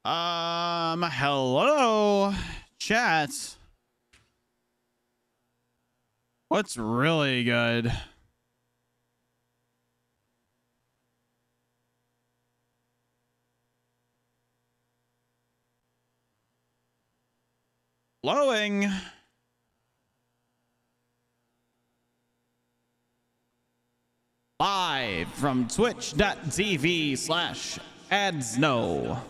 Hello, chat. What's really good? Flowing. Live from twitch.tv/adsno.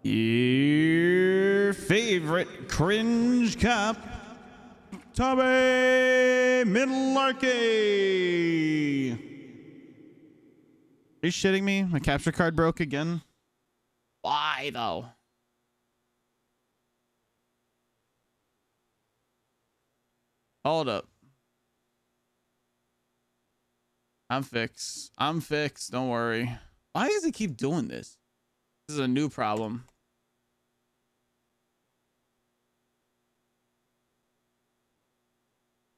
Your favorite cringe cop, Tommy Melarky. Are you shitting me? My capture card broke again? Why though? Hold up. I'm fixed. Don't worry. Why does it keep doing this? This is a new problem.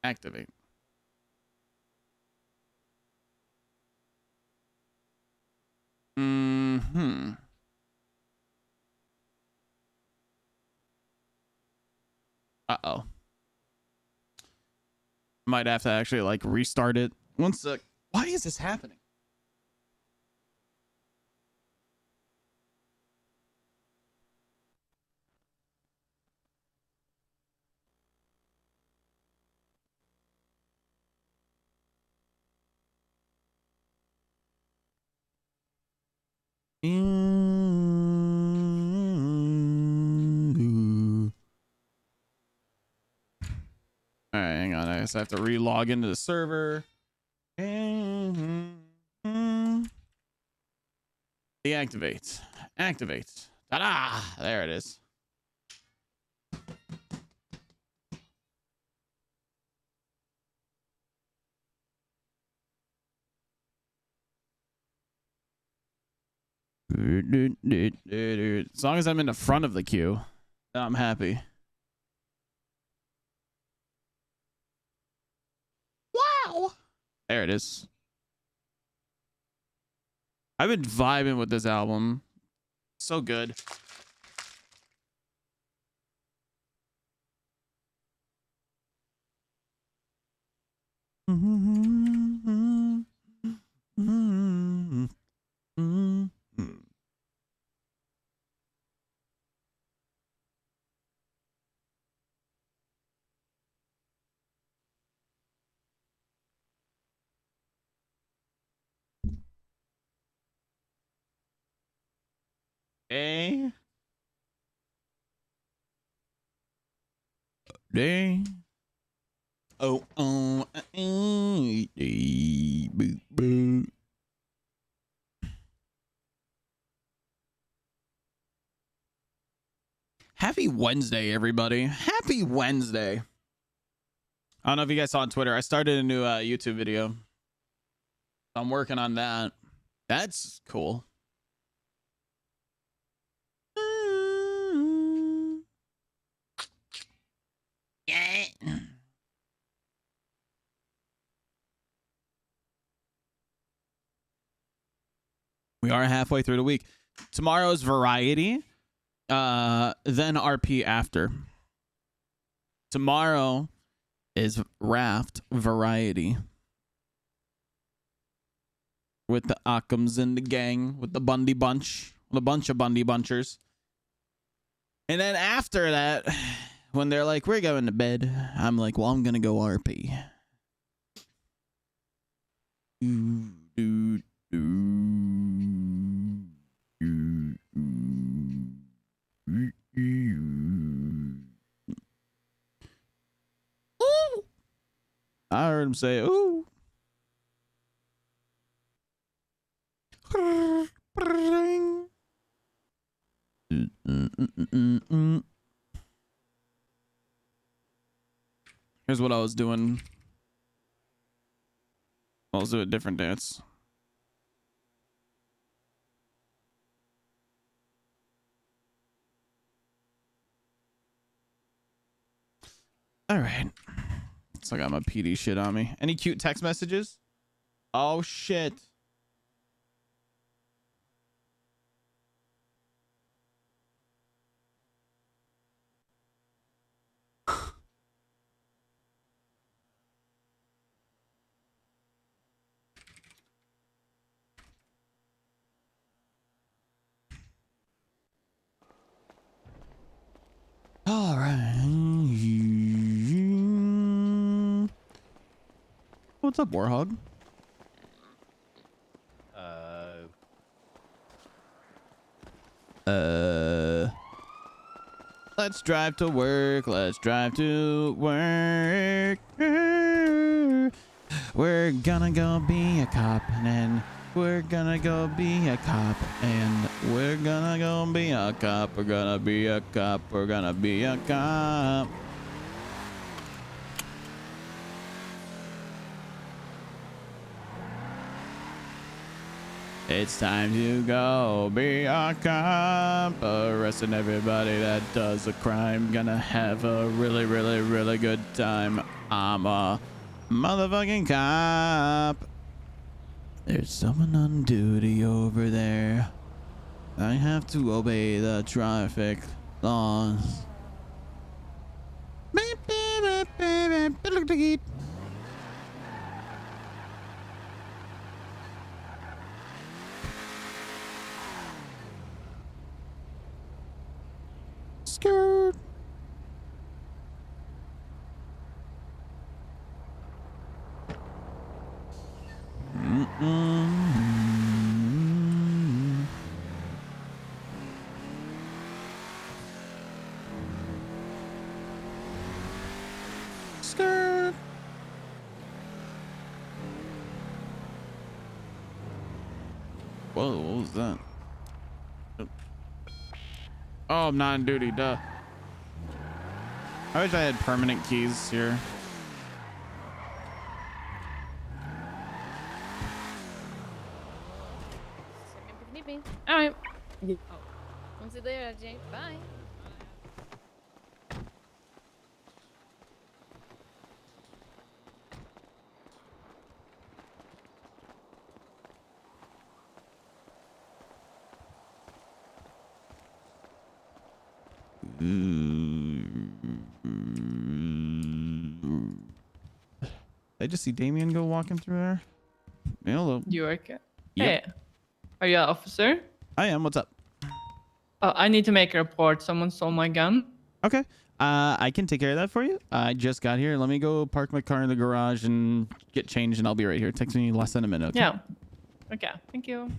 Activate. Uh-oh. Might have to actually like restart it. One sec. Why is this happening? All right, hang on. I guess I have to re-log into the server. Deactivate. Activate. Ta-da! There it is. As long as I'm in the front of the queue, I'm happy. Wow! There it is. I've been vibing with this album. So good. Hey. Day. Oh, boo. Happy Wednesday, everybody. Happy Wednesday. I don't know if you guys saw on Twitter. I started a new YouTube video. I'm working on that. That's cool. Yeah. We are halfway through the week. Tomorrow's variety. Then RP after. Tomorrow is Raft variety. With the Occams and the gang. With the Bundy bunch. With a bunch of Bundy bunchers. And then after that, when they're like, we're going to bed, I'm like, well, I'm going to go RP. Ooh. I heard him say, ooh. Here's what I was doing. I'll do a different dance. All right. So I got my PD shit on me. Any cute text messages? Oh, shit. All right. What's up, Warhog? Let's drive to work. Let's drive to work. We're gonna go be a cop, and then we're gonna go be a cop, and we're gonna go be a cop. We're gonna be a cop. We're gonna be a cop. It's time to go be a cop, arresting everybody that does a crime. Gonna have a really, really, really good time. I'm a motherfucking cop. There's someone on duty over there. I have to obey the traffic laws. Skirt. Skirt. Whoa, what was that? Oh, I'm not on duty, duh. I wish I had permanent keys here. All right. Oh. Vamos se later, Jay. Bye. I just see Damien go walking through there. Hello. You work at? Yep. Hey, are you an officer? I am. What's up? I need to make a report. Someone stole my gun. Okay. I can take care of that for you. I just got here. Let me go park my car in the garage and get changed, and I'll be right here. It takes me less than a minute. Okay? Yeah. Okay. Thank you.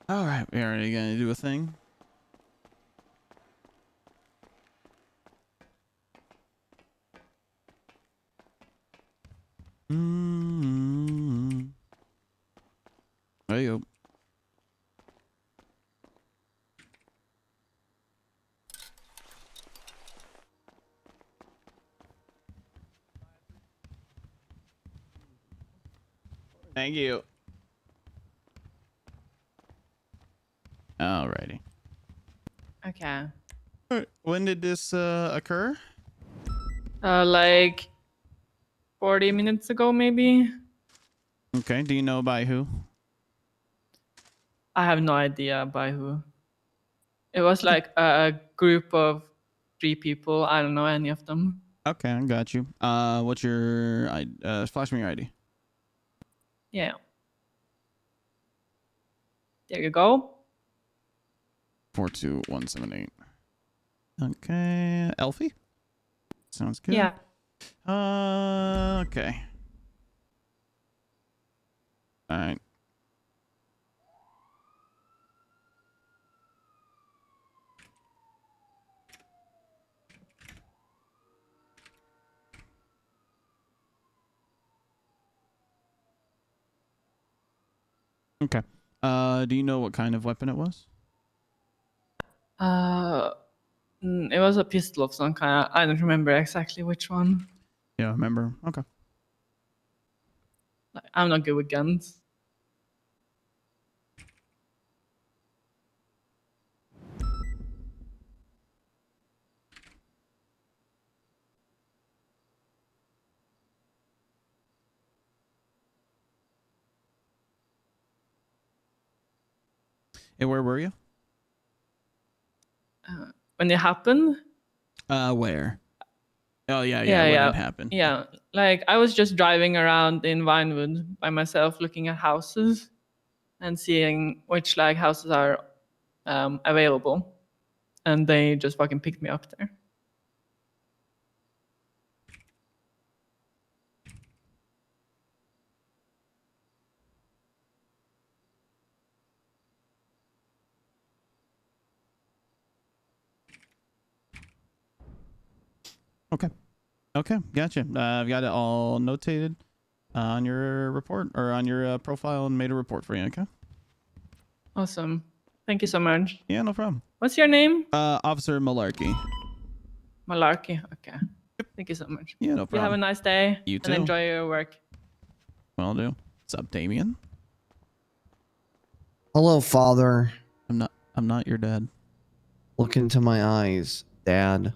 All right. We already gonna do a thing. There you go. Thank you. Alrighty. Okay. All right. When did this occur? Like 40 minutes ago, maybe. Okay. Do you know by who? I have no idea by who. It was like a group of 3 people. I don't know any of them. Okay, I got you. What's your flash me your ID. Yeah. There you go. 42178. Okay, Elfie. Sounds good. Yeah. Okay. All right. Okay. Do you know what kind of weapon it was? It was a pistol of some kind. I don't remember exactly which one. Yeah, remember. Okay. Like, I'm not good with guns. where were you? When it happened. Where? Oh yeah, Yeah, when yeah, it happened. yeah. Like I was just driving around in Vinewood by myself, looking at houses and seeing which like houses are available, and they just fucking picked me up there. Okay, gotcha. I've got it all notated on your report or on your profile and made a report for you. Okay. Awesome. Thank you so much. Yeah, no problem. What's your name? Officer Melarky. Melarky. Okay. Thank you so much. Yeah, no You have a problem. nice day. You too. And enjoy your work. Will do. What's up, Damien? Hello, Father. I'm not your dad. Look into my eyes, Dad.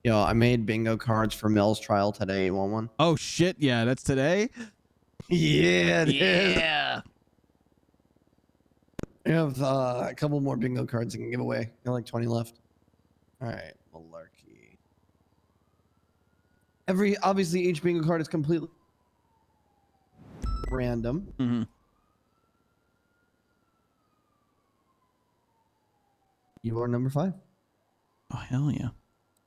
Yo, I made bingo cards for Mel's trial today. You want one? Oh shit! Yeah, that's today. Yeah, it is. Yeah. I have a couple more bingo cards I can give away. Got like 20 left. All right, Melarky. Obviously, each bingo card is completely random. Mm-hmm. You are number 5. Oh hell yeah.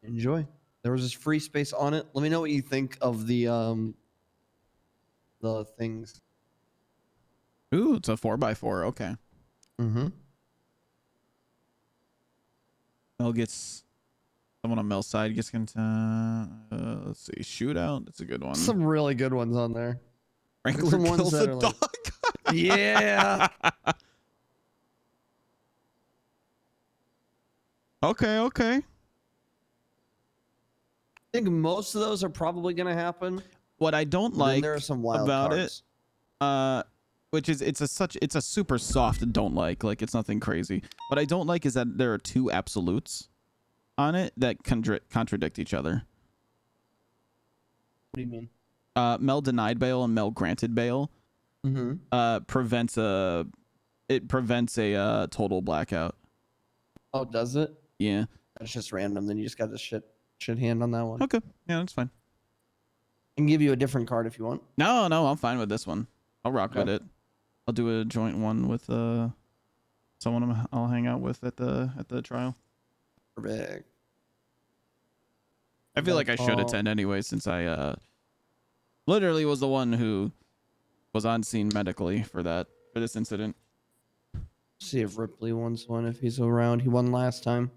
Enjoy. There was this free space on it. Let me know what you think of the things. Ooh, it's a 4x4. Okay. Mm-hmm. Mel gets someone on Mel's side gets into let's see, shootout. That's a good one. Some really good ones on there. Wrangler some ones kills that a are dog. like- Yeah. Okay. I think most of those are probably going to happen. What I don't like there are some wild about cards. which is it's a super soft don't like it's nothing crazy. What I don't like is that there are 2 absolutes on it that contradict each other. What do you mean? Mel denied bail and Mel granted bail. Mm-hmm. Prevents a total blackout. Oh, does it? Yeah. That's just random. Then you just got the shit hand on that one. Okay. Yeah, that's fine. I can give you a different card if you want. No, I'm fine with this one. I'll rock with it. I'll do a joint one with someone I'll hang out with at the trial. Perfect. I feel like I should attend anyway, since I literally was the one who was on scene medically for this incident. See if Ripley wants one if he's around. He won last time.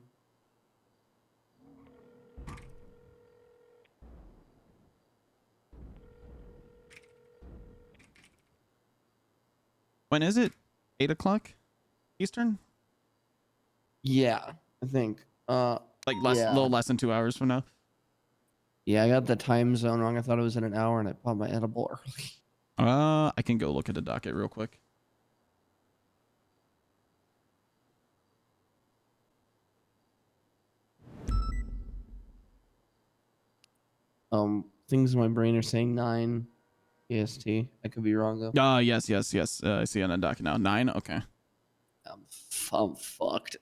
When is it? 8 o'clock Eastern? Yeah, I think. Like a little less than 2 hours from now. Yeah, I got the time zone wrong. I thought it was in an hour, and I bought my edible early. I can go look at the docket real quick. Things in my brain are saying 9 EST. I could be wrong though. Yes. I see on the docket now. 9. Okay. I'm fucked.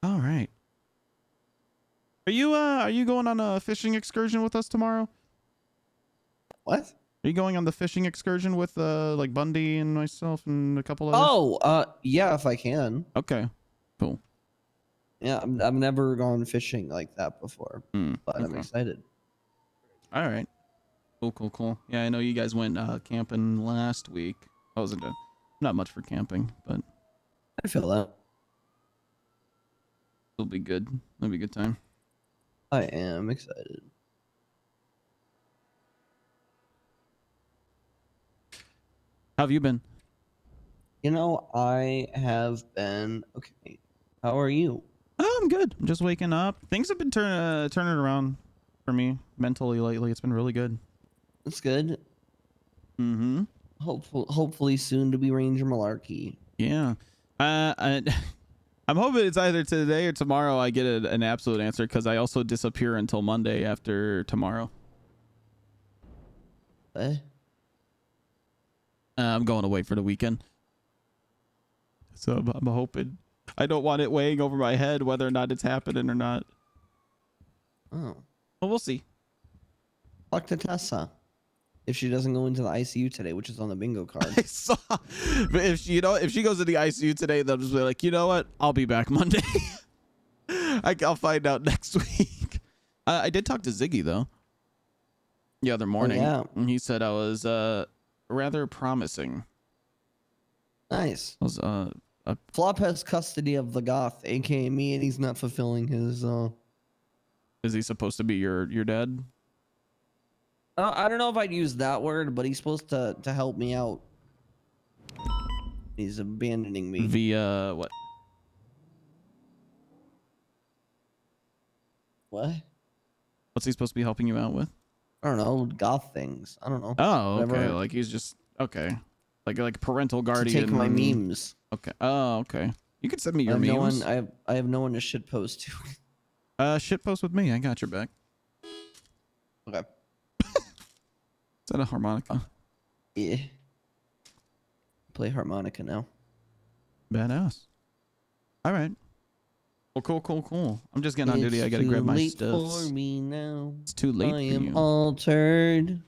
All right. Are you going on a fishing excursion with us tomorrow? What? Are you going on the fishing excursion with like Bundy and myself and a couple others? Oh, yeah, if I can. Okay. Cool. Yeah, I've never gone fishing like that before, but I'm Okay. excited. All right. Cool. Yeah, I know you guys went camping last week. I wasn't not much for camping, but I feel that. it'll be good. It'll be a good time. I am excited. How have you been? You know, I have been okay. How are you? Oh, I'm good. I'm just waking up. Things have been turning around for me mentally lately. It's been really good. That's good. Mm-hmm. Hopefully soon to be Ranger Melarky. Yeah. I, I'm hoping it's either today or tomorrow I get an absolute answer, because I also disappear until Monday after tomorrow. I'm going away for the weekend. So I'm hoping. I don't want it weighing over my head whether or not it's happening or not. Oh. But we'll see. Talk to Tessa. If she doesn't go into the ICU today, which is on the bingo card. I saw. But if she, if she goes to the ICU today, they'll just be like, you know what? I'll be back Monday. I'll find out next week. I did talk to Ziggy though. The other morning. Oh, yeah. And he said I was rather promising. Nice. I was Flop has custody of the goth, aka me, and he's not fulfilling his Is he supposed to be your dad? I don't know if I'd use that word, but he's supposed to help me out. He's abandoning me. Via what? What? What's he supposed to be helping you out with? I don't know, goth things. I don't know. Oh, okay. Whatever. Like he's just okay. Like parental To guardian. take my memes. Okay. Oh, okay. You can send me your I have memes. no one. I have no one to shit post to. Shit post with me. I got your back. Okay. Is that a harmonica? Yeah. Play harmonica now. Badass. All right. Well, cool. I'm just getting on duty. I gotta grab my stuff. It's too late for me now. It's too late I for am you. altered.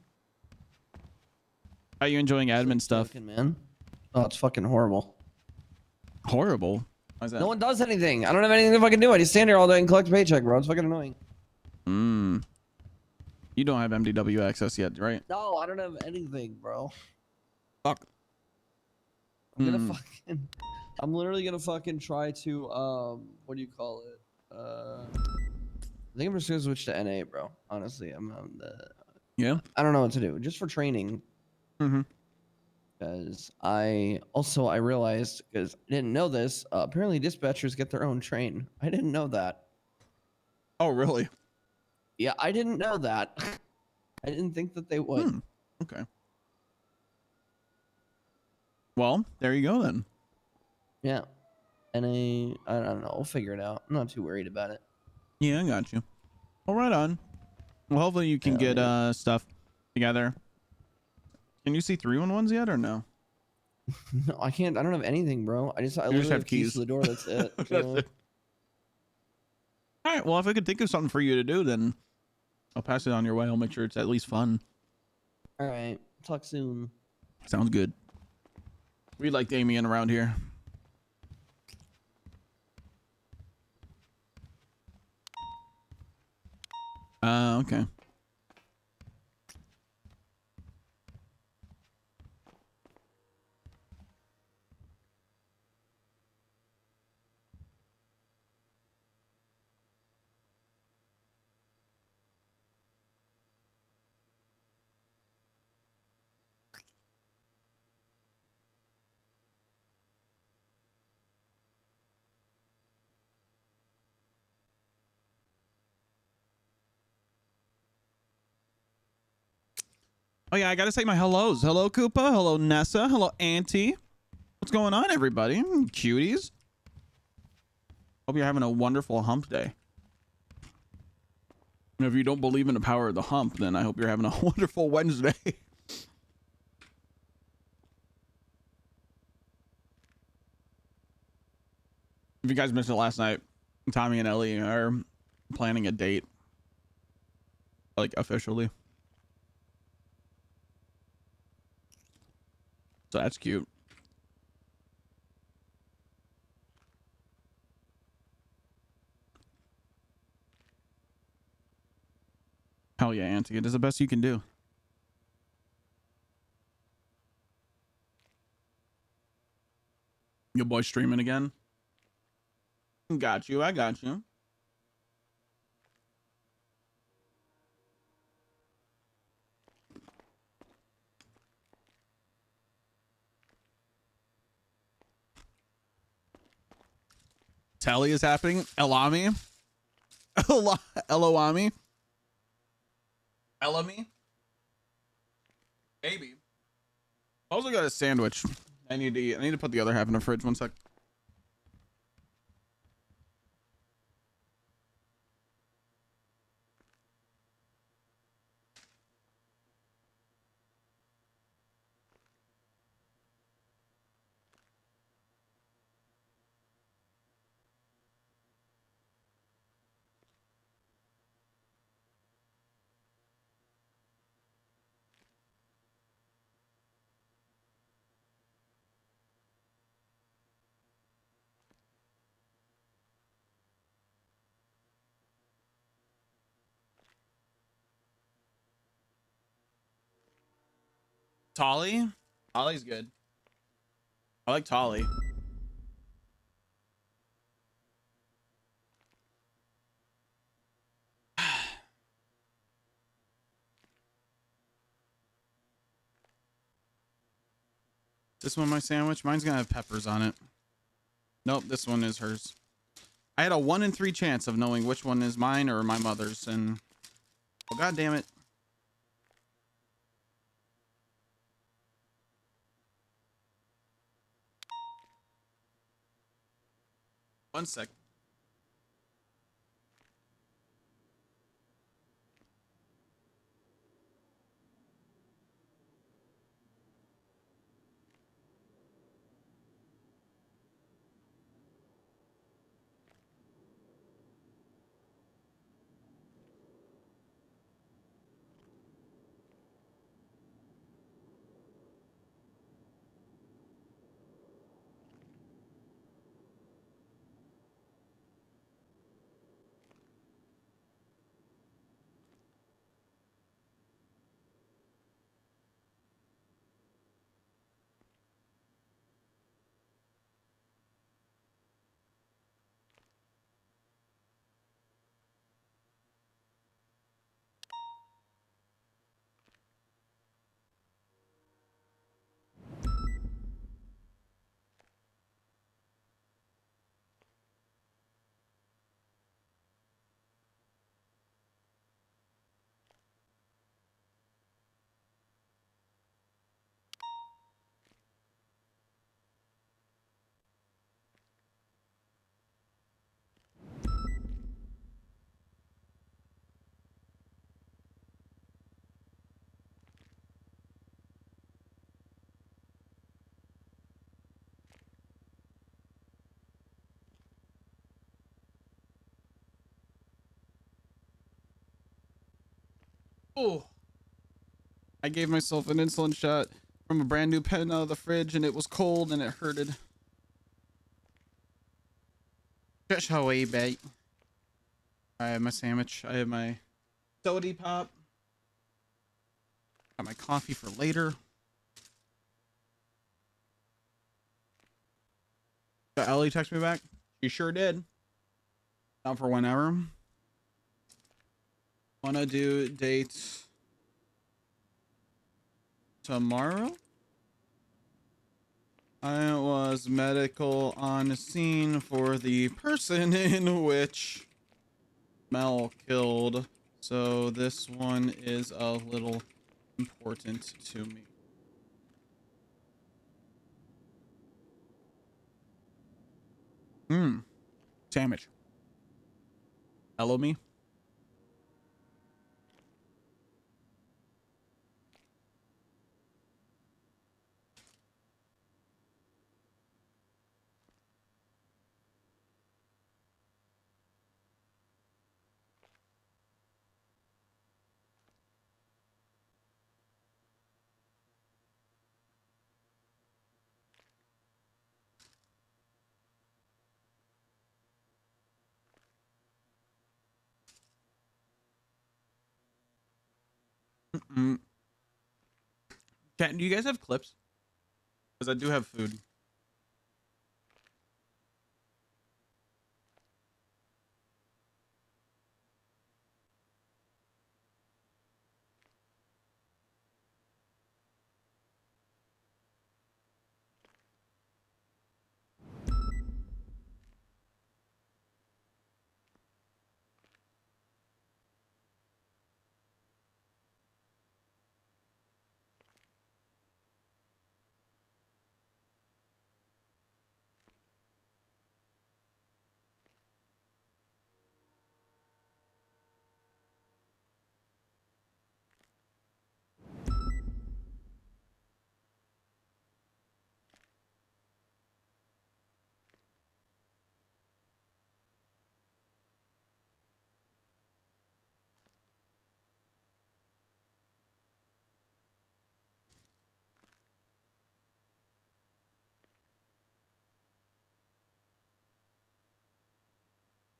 Are you enjoying admin stuff? Joking, man. Oh, it's fucking horrible. Horrible. Why's that? No one does anything. I don't have anything to fucking do. I just stand here all day and collect a paycheck, bro. It's fucking annoying. You don't have MDW access yet, right? No, I don't have anything, bro. Fuck. I'm gonna fucking. I'm literally gonna fucking try to what do you call it? I think I'm just gonna switch to NA, bro. Honestly, I'm Yeah. I don't know what to do. Just for training. Mm-hmm. Because I realized, because I didn't know this, apparently dispatchers get their own train. I didn't know that. Oh, really? Yeah, I didn't know that. I didn't think that they would. Okay. Well, there you go then. Yeah. And I don't know. We'll figure it out. I'm not too worried about it. Yeah, I got you. Well, right on. Well, hopefully you can get stuff together. Can you see 311s yet or no? No, I can't. I don't have anything, bro. I literally just have keys keys. to the door. That's it. That's So, it. All right. Well, if I could think of something for you to do, then I'll pass it on your way. I'll make sure it's at least fun. all right. Talk soon. Sounds good. We like Damien around here. Okay. Oh yeah, I gotta say my hellos. Hello, Koopa. Hello, Nessa. Hello, Auntie. What's going on, everybody? Cuties. Hope you're having a wonderful hump day. And if you don't believe in the power of the hump, then I hope you're having a wonderful Wednesday. If you guys missed it last night, Tommy and Ellie are planning a date. Like, officially. So that's cute. Hell yeah, Auntie. It is the best you can do. Your boy streaming again? Got you. I got you. Telly is happening. Elami. Eloami. Elami. Maybe. Also got a sandwich. I need to eat. I need to put the other half in the fridge. One sec. Tolly? Tolly's good. I like Tolly. This one my sandwich? Mine's gonna have peppers on it. Nope, this one is hers. I had a 1 in 3 chance of knowing which one is mine or my mother's, and oh god damn it. One sec. Oh, I gave myself an insulin shot from a brand new pen out of the fridge, and it was cold and it hurted. Just how I bait. I have my sandwich. I have my soda pop. Got my coffee for later. Got Ellie text me back. She sure did. Down for whenever. Wanna do dates tomorrow? I was medical on scene for the person in which Mel killed, so this one is a little important to me. Sandwich. Hello me. Chat, do you guys have clips? Because I do have food.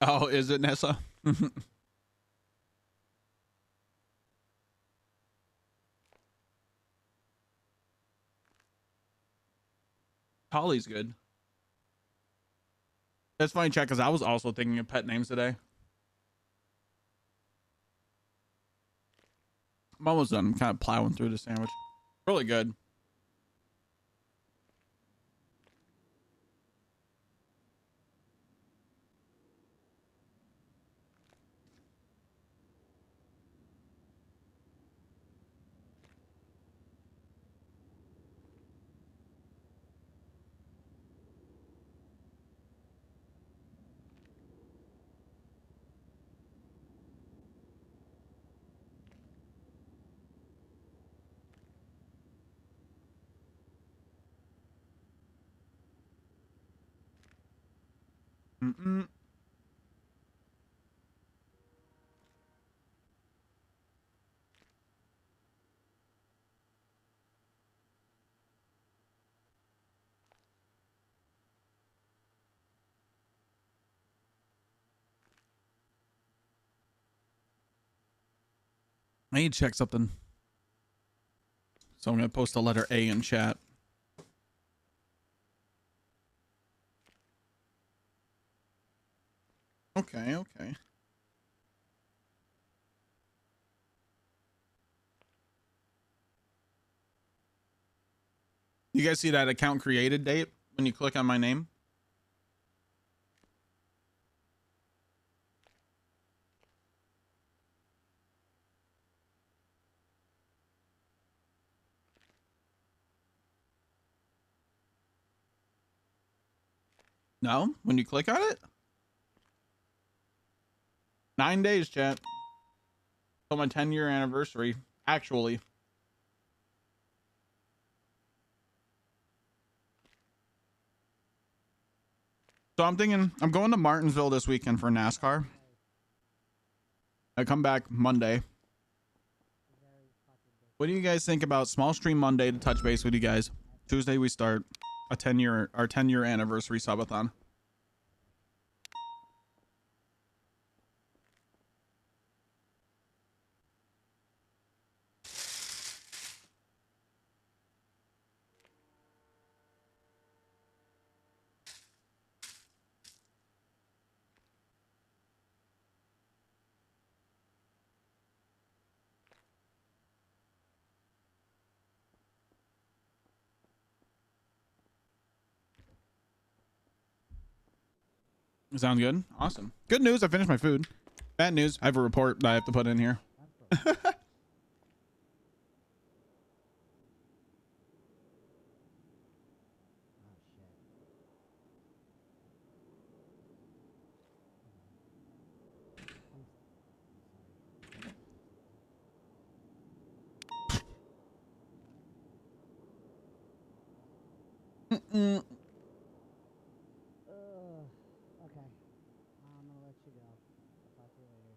Oh, is it Nessa? Holly's good. That's funny, chat, because I was also thinking of pet names today. I'm almost done. I'm kind of plowing through the sandwich. Really good. Mm-mm. I need to check something. So I'm going to post the letter A in chat. Okay, okay. You guys see that account created date when you click on my name? No? When you click on it? 9 days, chat. Till my 10-year anniversary, actually. So I'm thinking, I'm going to Martinsville this weekend for NASCAR. I come back Monday. What do you guys think about small stream Monday to touch base with you guys? Tuesday we start our 10-year anniversary subathon. Sounds good. Awesome. Good news, I finished my food. Bad news, I have a report that I have to put in here. Mm-mm. Okay. I'm gonna let you go. I'll talk to you later.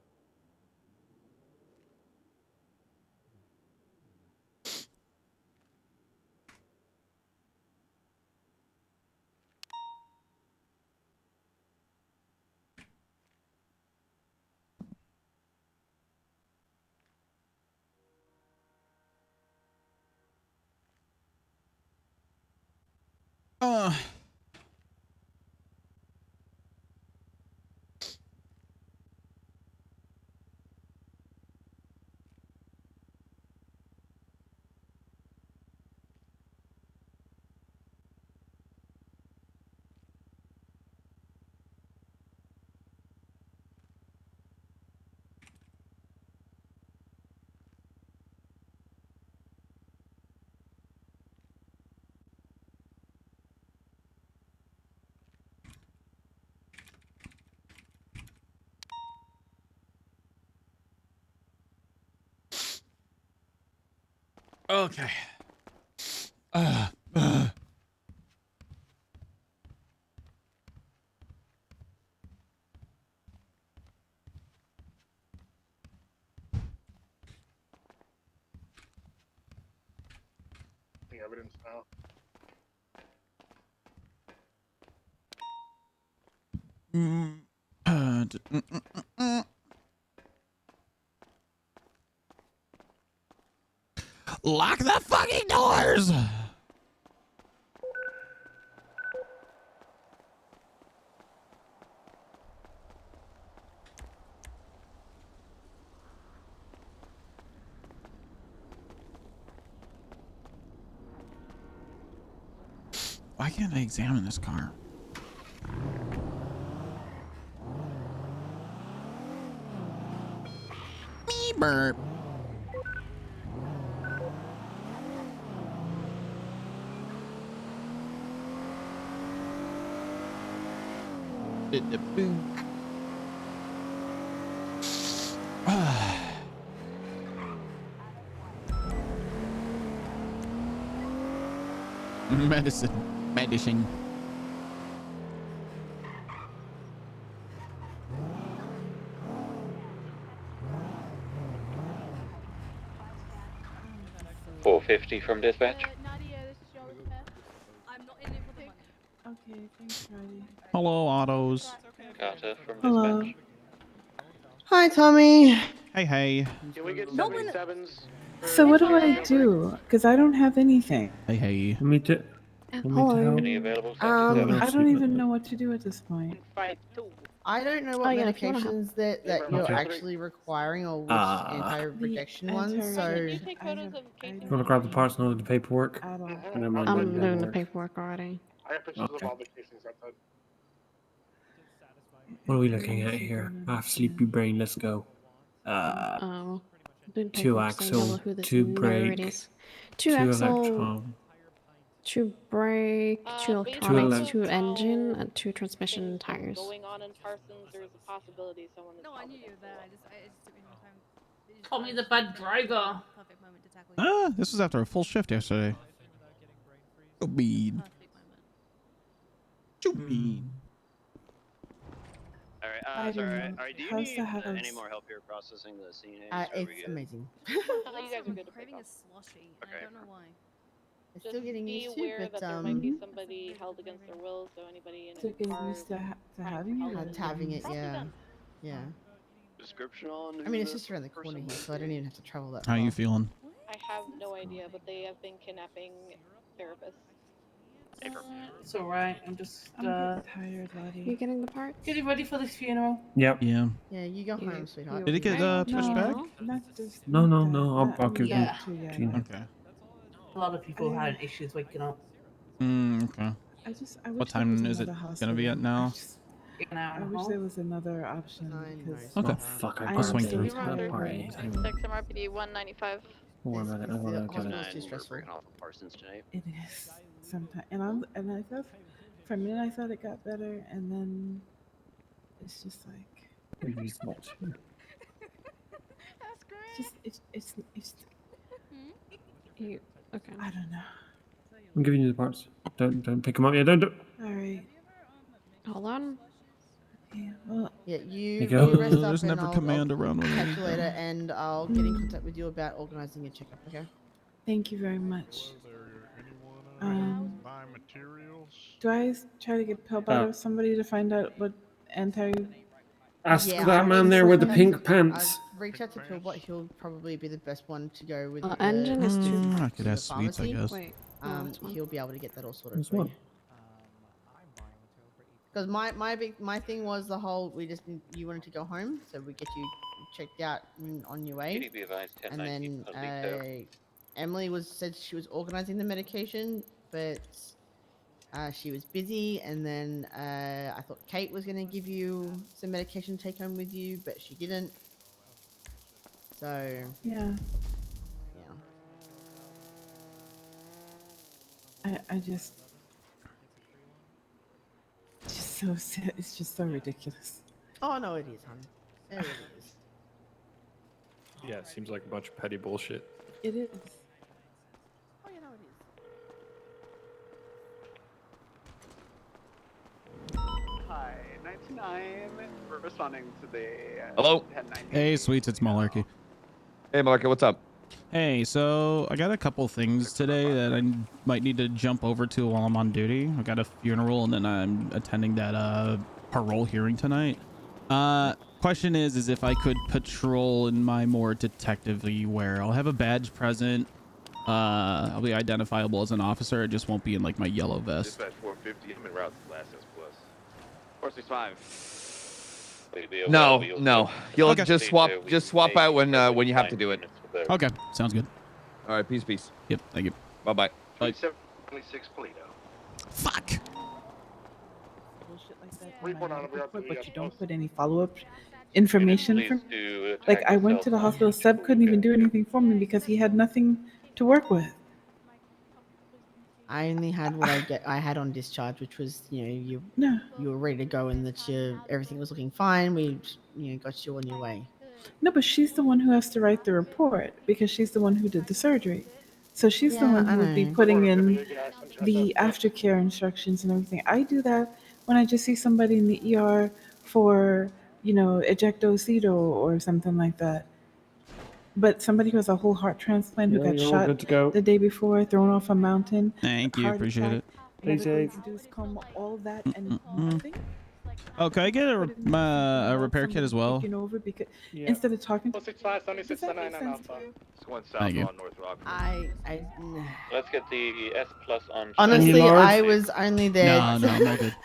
Uh, okay. Uh, uh. The evidence now. Mm, Lock the fucking doors! Why can't I examine this car? Me burp. Medicine. $450 from dispatch. Nadia, this is Charlotte's pet. I'm not in it for the money. Okay, thanks, Riley. Hello, autos. Carter from Hello. dispatch. Hi, Tommy. Hey, hey. Can we get No one- 77s? So what do I do? Because I don't have anything. Hey, hey. Me too. Hello. Any available Um, 77s? I don't even know what to do at this point. I don't know what yeah, if you wanna medications that you're Okay. actually requiring or which anti-rejection The ones. anti- So Can you take I photos have- of I cases? You want to grab the parts and all the paperwork? At all. And then we'll I'm do doing the work. paperwork already. I have pictures Okay. of all the casings outside. What are we looking at here? Half sleepy brain. Let's go. Oh, doing Two paperwork, so I know axle, who this two nerd brake, is. Two two axle, electron. two brake, two Based electronics, off two of engine, how and two transmission things were tires. Going on in Parsons, there's a possibility someone is. No, I probably knew you were gonna there. blow up. I just took me my time. It just- Tommy's I a was bad just driver. Perfect moment to tackle you. This was after a full shift yesterday. So mean. Perfect moment. So mean. Alright, I don't know. Alright, do you How's need the house? any more help here processing the scene? Or are we it's good? amazing. Oh, you guys are I'm good to pick craving up. a slushy, and Okay. I don't know why. It's Just still getting be used to, aware but that there might be somebody held against their will, so anybody in So a getting car used to, to having it. had having it, Probably yeah, them. yeah. Description on I mean, it's who just around the corner person here, so I don't even have to travel that How far. you feeling? I have no idea, but they have been kidnapping therapists. It's alright. I'm just I'm getting tired, You Lottie. getting the parts? getting ready for this funeral. Yep. Yeah. Yeah, you go home, sweetheart. Did it get pushed No, back? not just. No, not no, that, no. not- I'll give Yeah. not too yet. Gina. Okay. A lot of people had issues waking up. Okay. I wish What there was time is it another gonna be at hospital. now? An hour I and a wish half. there was another option I know. because Okay. Oh, fuck. I I can't am get so into that tired. part anytime. MRPD 195. Don't worry about it. I will get it. It's too stressful. breaking off of Parsons tonight. it is sometimes. And I thought for a minute I thought it got better, and then it's just like He's not. That's great. it's You, okay. I don't know. I'm giving you the parts. Don't pick them up. Yeah, don't do. All right. Hold on. Yeah. Well, Yeah, you you go. rest up There's and never command around when I catch need you them. later, and I'll get in contact with you about organizing a checkup. Okay? thank you very much. Buy materials. Do I try to get help out of somebody to find out what anti? Ask Yeah, that I'll man there with the reach out pink to- pants. I'll reach out to Pillbot. He'll probably be the best one to go with. Engine is too. I could ask Sweets, I guess. Wait. No, it's one. He'll be able to get that all sorted Which for one? you. Because my thing was the whole you wanted to go home, so we get you checked out on your way, UDB advised and 1019 then Posey Emily said she was organizing the medication, but she was busy, and then I thought Kate was gonna give you some medication to take home with you, but she didn't. So Yeah. yeah. I just. It's just so sad. It's just so ridiculous. Oh no, it is, hon. It really is. Yeah, it seems like a bunch of petty bullshit. It is. Oh, you know it is. Hi, 99. We're responding to the. Hello. 1090. Hey, Sweets, it's Melarky. Hey, Melarky, what's up? Hey, so I got a couple things today that I might need to jump over to while I'm on duty. I got a funeral, and then I'm attending that parole hearing tonight. Question is if I could patrol in my more detective-y wear. I'll have a badge present. I'll be identifiable as an officer. It just won't be in like my yellow vest. Dispatch 450. I'm in route to last S plus. 465. No. You'll Okay. just swap out when you have to do it. Okay, sounds good. All right, peace. Yep, thank you. Bye. 2726 Polito. Fuck. Bullshit like that in Report my on medical the report, but you don't post. put any follow-up information for me. Do Like I went to the hospital, Seb couldn't even do anything for me because he had nothing to work with. I only had what I had on discharge, which was you were ready to go and that everything was looking fine. We got you on your way. No, but she's the one who has to write the report because she's the one who did the surgery. So she's the Yeah, one I who would be know. putting in the aftercare instructions and everything. I do that when I just see somebody in the ER for, ejectocito or something like that. But somebody who has a whole heart transplant who Yeah, got you're all shot good to go. the day before, thrown off a mountain, Thank you. Appreciate it. medically safe. induced coma, all that and nothing. Oh, can I get a repair kit as well? Taking over because Yeah. instead of talking to 465, does that make sense to you? It's one Thank you. southbound North Rock. Let's get the S plus on. Honestly, large? I was only there No, I'm all good.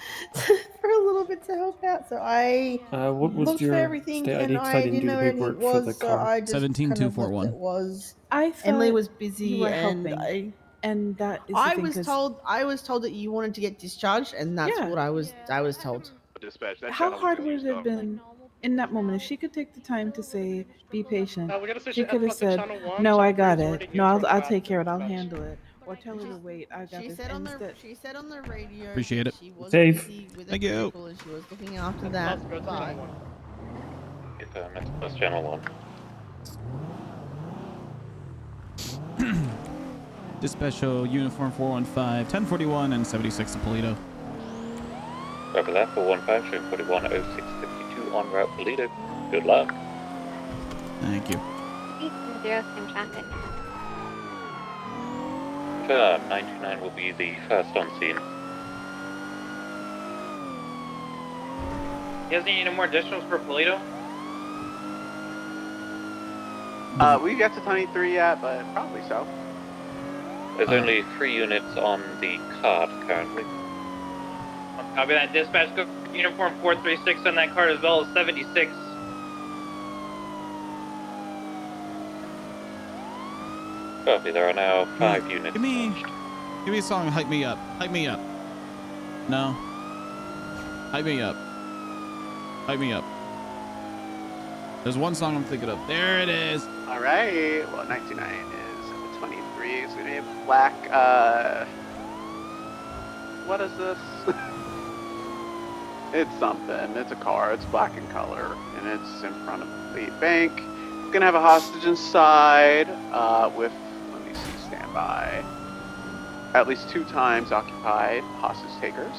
for a little bit to help out, so I What was looked for your everything state ID? and 'Cause I didn't didn't do the know where anything paperwork for the was, so car. I just kind of left 17241. it was. I thought Emily was you busy, were and helping, and that is the I thing, was 'cause told that you wanted to get discharged, and that's Yeah. what I was told. Dispatch. That how channel was hard in would use, it have though. been in that moment if she could take the time to say, "Be patient"? We gotta switch She to could have F+ to said, channel 1. "No, I Channel got 3 is it. already No, I'll neutral take care of it. I'll dispatch. handle it." Or tell her to wait. I got She this. said on the Instead, radio Appreciate that it. she was Safe. busy with her Thank you. vehicle and she was looking after that. Let's go to Bye. channel 1. It's plus channel 1. Dispatcher uniform 415, 1041 and 76 to Polito. Copy that, 415, showing 410652 en route Polito. Good luck. Thank you. 830, same traffic. 929 will be the first on scene. You guys need any more additionals for Polito? We got to 23 yet, but probably so. There's only 3 units on the card currently. Copy that. Dispatch, go uniform 436 on that card as well as 76. Copy, there are now 5 units. Give me a song. Hype me up. Hype me up. No. Hype me up. Hype me up. There's one song I'm thinking of. There it is. All right. Well, 99 is 23. It's gonna be a black. What is this? It's something. It's a car. It's black in color, and it's in front of the bank. It's gonna have a hostage inside. With, let me see, standby. At least 2 times occupied hostage takers.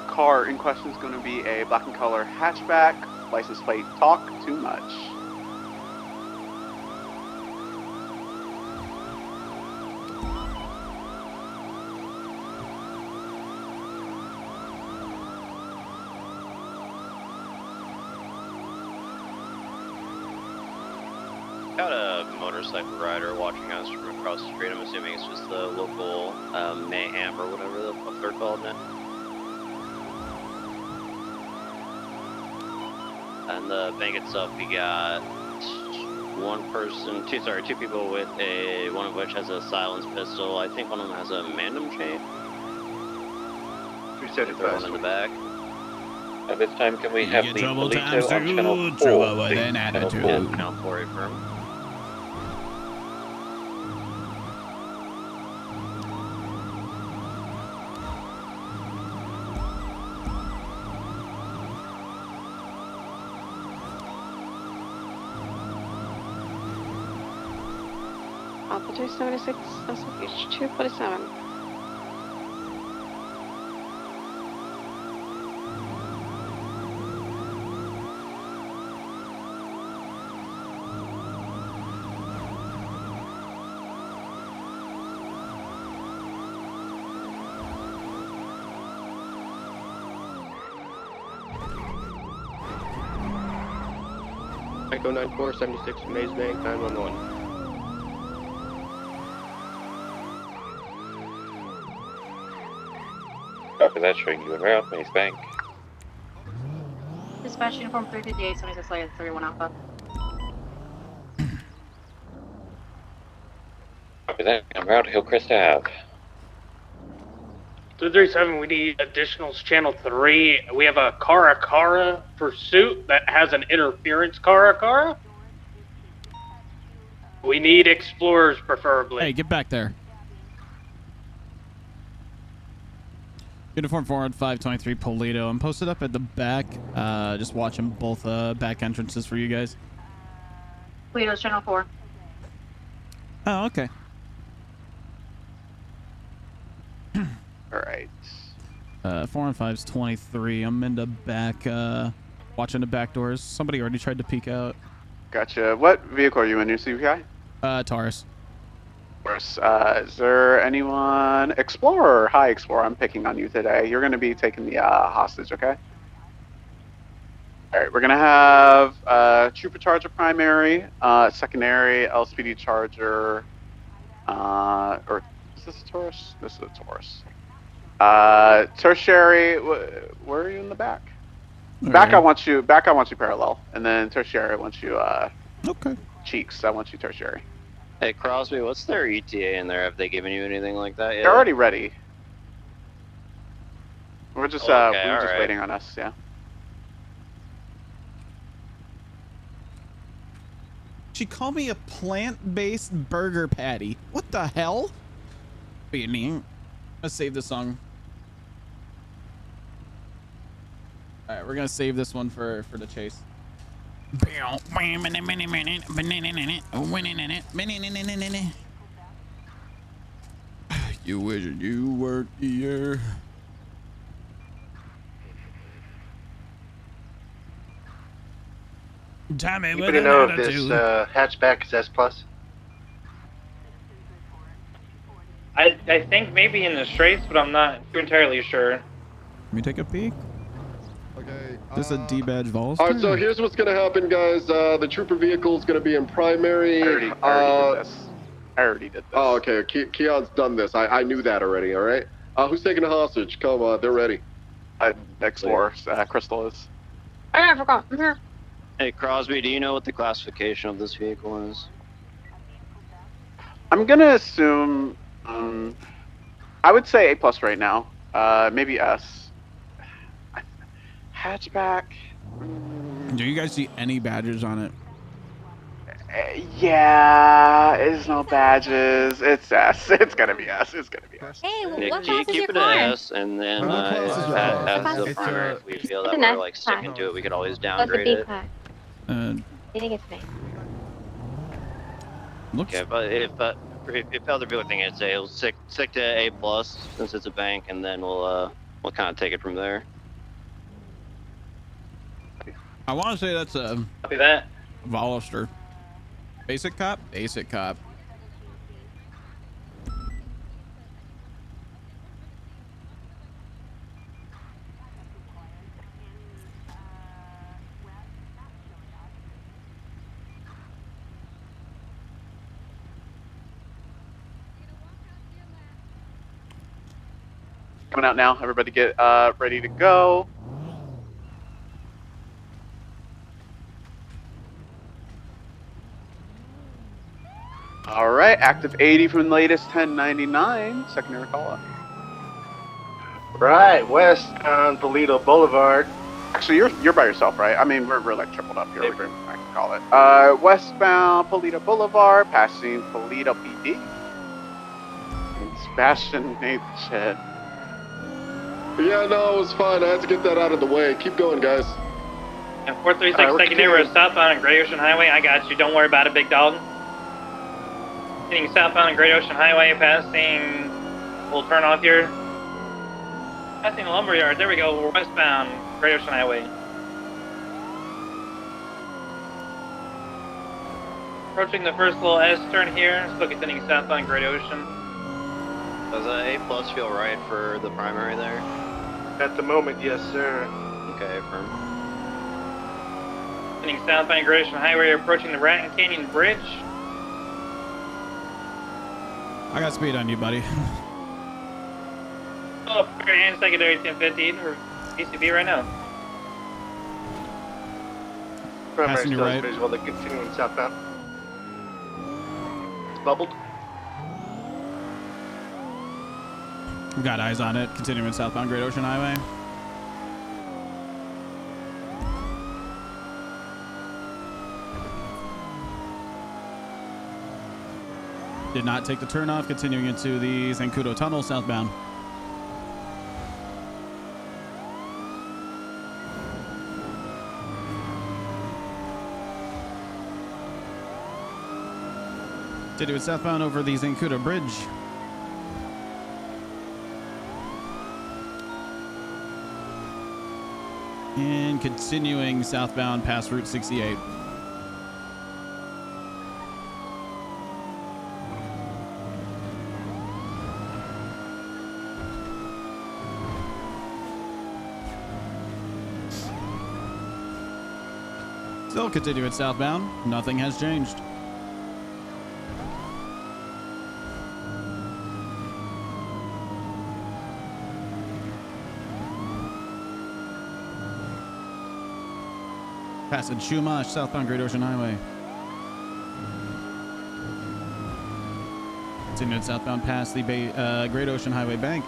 Car in question is going to be a black and color hatchback, license plate Talk Too Much. Got a motorcycle rider watching us from across the street. I'm assuming it's just the local mayhem or whatever the fuck they're called now. And the bank itself, we got two people with one of which has a silenced pistol. I think one of them has a Magnum chain. Throw one in the back. At this time, can we have get the trouble Polito times on channel 4? two, trouble with please? an Channel attitude. 4. Yeah, channel 4 affirm. Alpha 276, SFH 247. Echo 9476 Maze Bank 911. Copy that, showing you en route, Maze Bank. Dispatch uniform 358, 76 layer 31 Alpha. Copy that, en route, Hillcrest Ave. 237, we need additionals channel 3. We have a Cara pursuit that has an interference Cara. We need explorers preferably. Hey, get back there. Uniform 41523 Polito. I'm posted up at the back. Just watching both back entrances for you guys. Toledo's channel 4. Oh, okay. Alright. 415's 23. I'm in the back, watching the back doors. Somebody already tried to peek out. Gotcha. What vehicle are you in, your CPI? Taurus. Taurus. Is there anyone? Explorer. Hi, Explorer. I'm picking on you today. You're going to be taking the hostage, okay? Alright, we're going to have Trooper Charger primary, secondary, LSPD Charger, or is this a Taurus? This is a Taurus. Tertiary, where are you in the back? Back, I want you parallel, and then tertiary, I want you, okay. Cheeks, I want you tertiary. Hey, Crosby, what's their ETA in there? Have they given you anything like that yet? They're already ready. We're just, Okay, we were just alright. waiting on us, yeah. She called me a plant-based burger patty. What the hell? Let's save this song. All right, we're gonna save this one for the chase. You wish you weren't here. Tommy, Anybody know if this hatchback is S+? I think maybe in the straights, but I'm not too entirely sure. Let me take a peek. Okay. This is a D-badge Vols. All right, so here's what's gonna happen, guys. The trooper vehicle is gonna be in primary. I already did this. Oh, okay. Keon's done this. I knew that already. All right. Who's taking the hostage? Come on, they're ready. Explorer, Crystal is. I forgot. I'm here. Hey, Crosby, do you know what the classification of this vehicle is? I'm gonna assume, I would say A+ right now. Maybe S. Hatchback. Do you guys see any badges on it? Yeah, there's no badges. It's S. It's gonna be S. It's gonna be S. Hey, Yeah, what class is keep your it car? at S, and then as the primary, if we feel that It's an we're S like class. sticking to it, we could always That's a downgrade B it. class. Uh, I think it's nice. Okay, but if other people think it's A, we'll stick to A+ since it's a bank, and then we'll kind of take it from there. I want to say that's a Copy that. Vollister. Basic cop? Basic cop. Coming out now. Everybody get ready to go. All right, active 80 from the latest 1099. Secondary call up. Right, west on Toledo Boulevard. Actually, you're by yourself, right? I mean, we're like tripled up here. I can call it. Westbound Polito Boulevard, passing Polito PD. And Sebastian Nate Shed. Yeah, no, it was fine. I had to get that out of the way. Keep going, guys. And 436 secondary, we're southbound on Great Ocean Highway. I got you. Don't worry about it, big dog. Getting southbound on Great Ocean Highway, passing. We'll turn off here. Passing the lumberyard. There we go. We're westbound Great Ocean Highway. Approaching the first little S turn here. Still continuing southbound Great Ocean. Does A+ feel right for the primary there? At the moment, yes, sir. Okay, firm. Heading southbound Great Ocean Highway, approaching the Raton Canyon Bridge. I got speed on you, buddy. Oh, and secondary 1050 or PCB right now. Primary Passing you still right. visual, they're continuing southbound. It's bubbled. We got eyes on it. Continuing southbound Great Ocean Highway. Did not take the turnoff. Continuing into the Zancudo Tunnel southbound. Continuing southbound over the Zancudo Bridge. And continuing southbound past Route 68. Still continuing southbound. Nothing has changed. Passing Chumash, southbound Great Ocean Highway. Continuing southbound past the Great Ocean Highway Bank.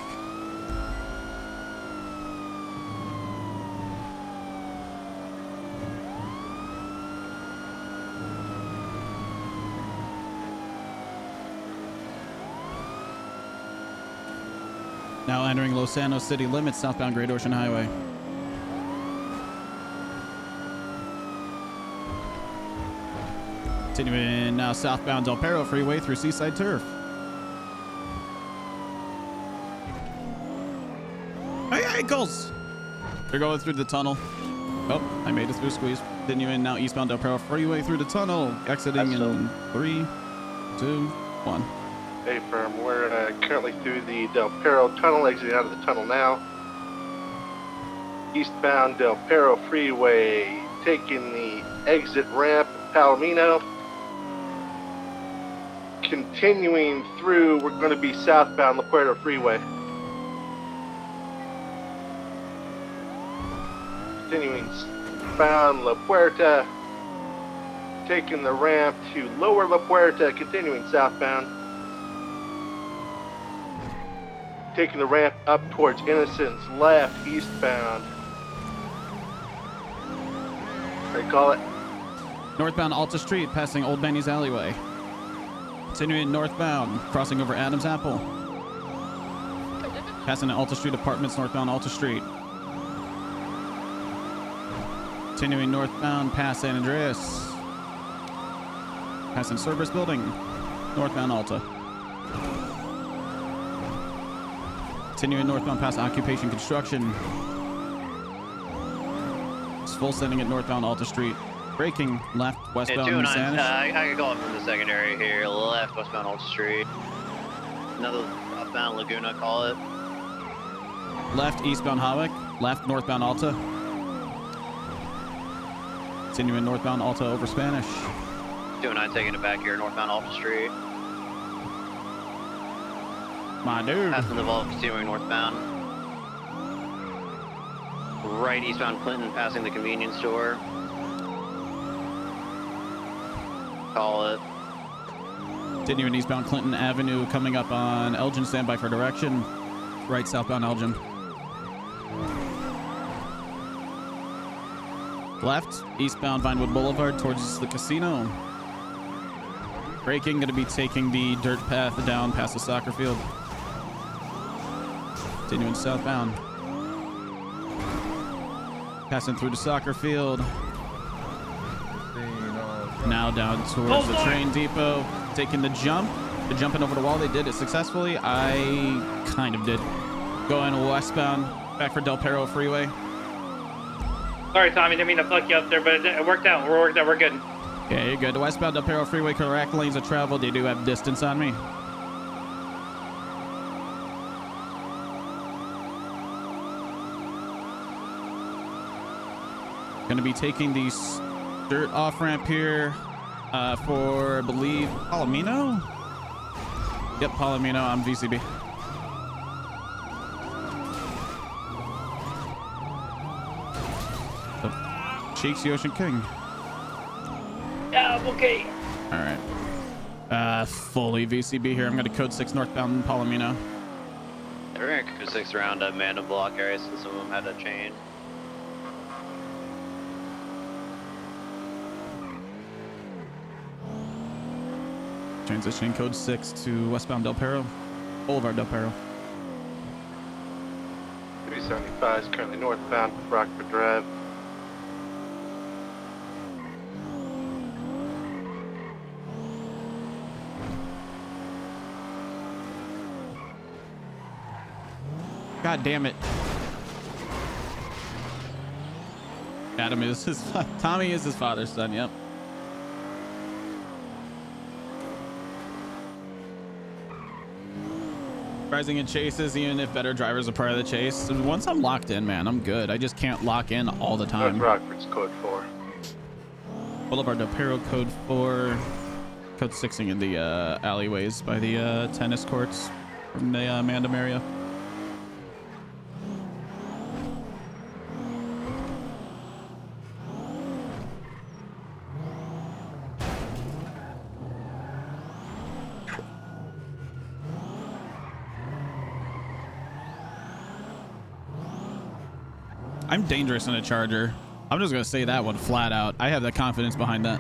Now entering Los Santos city limits, southbound Great Ocean Highway. Continuing now southbound Del Perro Freeway through Seaside Turf. Hey, ankles! They're going through the tunnel. Oh, I made it through squeeze. Continuing now eastbound Del Perro Freeway through the tunnel. Exiting in 3, 2, 1. Hey, firm. We're currently through the Del Perro Tunnel, exiting out of the tunnel now. Eastbound Del Perro Freeway, taking the exit ramp at Palomino. Continuing through, we're going to be southbound La Puerta Freeway. Continuing southbound La Puerta, taking the ramp to Lower La Puerta, continuing southbound. Taking the ramp up towards Innocence, left, eastbound. What do you call it? Northbound Alta Street, passing Old Benny's Alleyway. Continuing northbound, crossing over Adams Apple. Passing the Alta Street Apartments, northbound Alta Street. Continuing northbound past San Andreas. Passing Cerberus Building, northbound Alta. Continuing northbound past Occupation Construction. It's full sending it northbound Alta Street. Braking left westbound Yeah, 209. Sanish. I can call it from the secondary here. Left westbound Alta Street. Another southbound Laguna, call it. Left eastbound Hawick. Left northbound Alta. Continuing northbound Alta over Spanish. 209 taking it back here, northbound Alta Street. My dude. Passing the vault, continuing northbound. Right eastbound Clinton, passing the convenience store. Call it. Continuing eastbound Clinton Avenue, coming up on Elgin, standby for direction. Right southbound Elgin. Left eastbound Vinewood Boulevard towards the casino. Braking, going to be taking the dirt path down past the soccer field. Continuing southbound. Passing through the soccer field. Now down towards the train depot. Taking the jump. They're jumping over the wall. They did it successfully. I kind of did. Going westbound. Back for Del Perro Freeway. Sorry, Tommy, didn't mean to fuck you up there, but it worked out. We're good. Yeah, you're good. The westbound Del Perro Freeway, correct lanes of travel. They do have distance on me. Going to be taking these Dirt off ramp here for, I believe, Palomino? Yep, Palomino. I'm VCB. Cheeks the Ocean King. Yeah, I'm okay. All right. Fully VCB here. I'm going to code 6 northbound Palomino. We're going to code 6 around Mandam Block area since some of them had a chain. Transitioning code 6 to westbound Del Perro. Boulevard Del Perro. 375 is currently northbound Rockford Drive. God damn it. Adam is his Tommy is his father's son, yep. Rising in chases, even if better drivers are part of the chase. Once I'm locked in, man, I'm good. I just can't lock in all the time. North Rockford's code 4. Boulevard Del Perro code 4. Code 6ing in the alleyways by the tennis courts from the Mandam area. I'm dangerous in a Charger. I'm just gonna say that one flat out. I have the confidence behind that.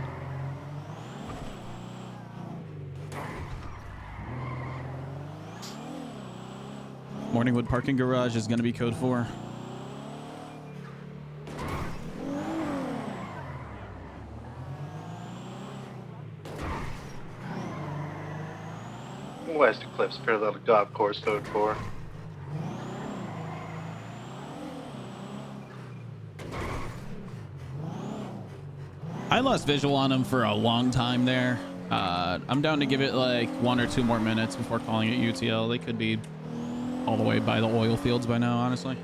Morningwood parking garage is gonna be code 4. West Eclipse parallel to golf course code 4. I lost visual on him for a long time there. I'm down to give it like 1 or 2 more minutes before calling it UTL. They could be all the way by the oil fields by now, honestly.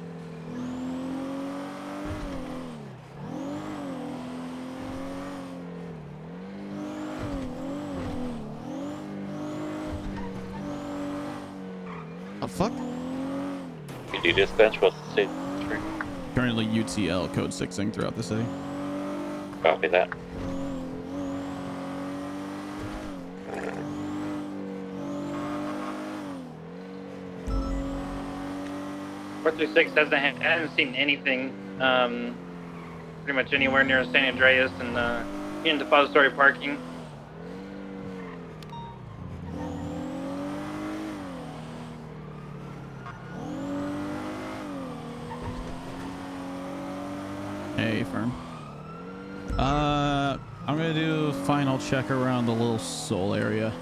The fuck? UPD dispatch, what's the state? Currently UTL code 6ing throughout the city. Copy that. Four through 6 hasn't seen anything pretty much anywhere near San Andreas and in depository parking. Hey, firm. I'm gonna do final check around the Little Soul area.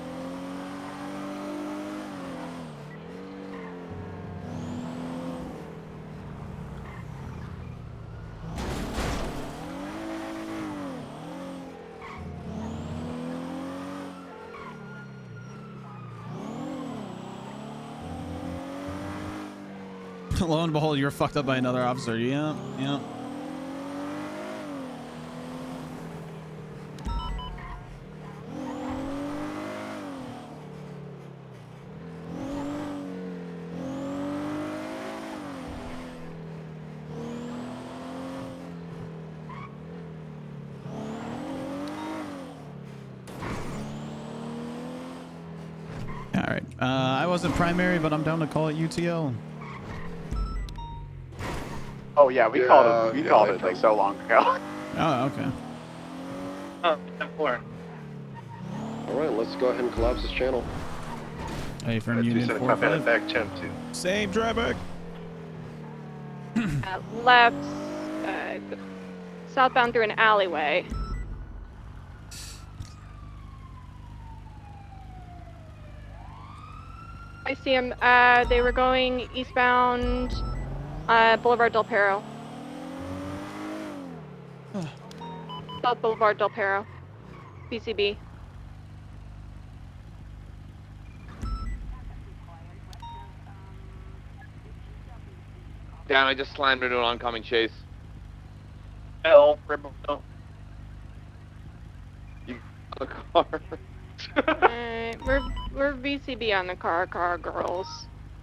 Lo and behold, you're fucked up by another officer. Yeah, yeah. All right. I wasn't primary, but I'm down to call it UTL. Oh yeah, we called it like so long ago. Oh, okay. Oh, 10-4. Alright, let's go ahead and collapse this channel. Hey, from Union 275 4-5. back 10-2. Same traffic. Left, southbound through an alleyway. I see them. They were going eastbound, Boulevard Del Perro. South Boulevard Del Perro. BCB. Down, I just slammed into an oncoming chase. L. the car. Alright, we're VCB on the car girls.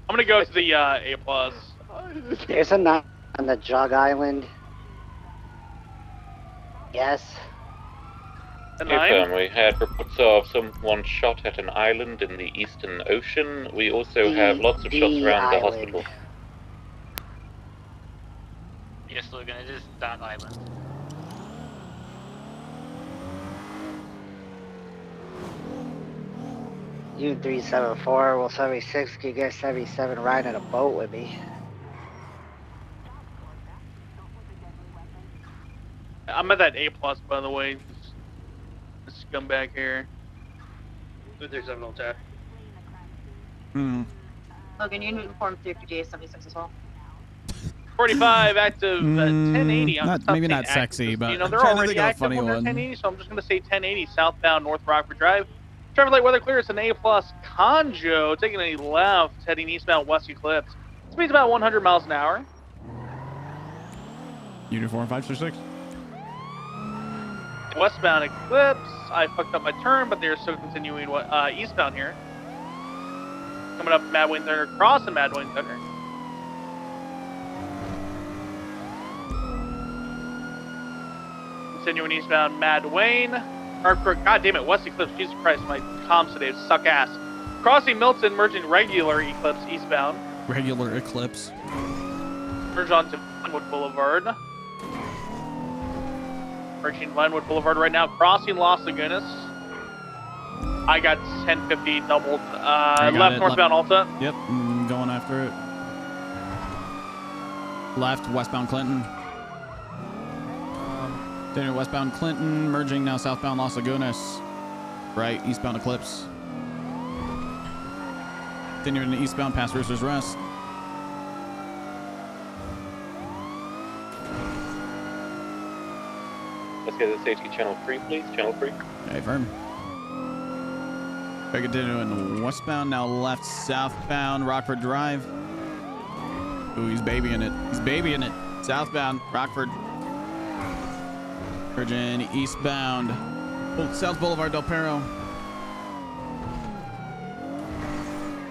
I'm gonna go to the A+. There's a knot on the Jog Island. Yes. Confirm, we had reports of someone shot at an island in the Eastern Ocean. We also have lots of shots around the hospital. Yes, Logan, it is that island. U374, will 76, can you get 77 riding in a boat with me? I'm at that A+, by the way. This scumbag here. 237 on tap. Logan, you need to inform 3PJ76 as well. 45 active 1080. I'm Not, maybe not sexy, but you know, I'm they're trying to already think of a active funny when they're one. 1080, so I'm just going to say 1080 southbound North Rockford Drive. Traffic light weather clear. It's an A+ Conjo taking a left heading eastbound West Eclipse. Speed's about 100 miles an hour. Uniform 536. Westbound Eclipse. I fucked up my turn, but they're still continuing eastbound here. Coming up Mad Wayne Thunder, crossing Mad Wayne Thunder. Continuing eastbound Mad Wayne. God damn it, West Eclipse. Jesus Christ, my comms today suck ass. Crossing Milton, merging regular Eclipse eastbound. Regular Eclipse. Merge onto Vinewood Boulevard. Merging Vinewood Boulevard right now. Crossing Las Lagunas. I got 1050 doubled. Left northbound Alta. Yep, going after it. Left, westbound Clinton. Then westbound Clinton, merging now southbound Las Lagunas. Right, eastbound Eclipse. Then you're in the eastbound past Rooster's Rest. Let's get the safety channel 3, please. Channel 3. Okay, firm. We're continuing westbound, now left, southbound Rockford Drive. Ooh, he's babying it. He's babying it. Southbound Rockford. Virgin eastbound. South Boulevard Del Perro.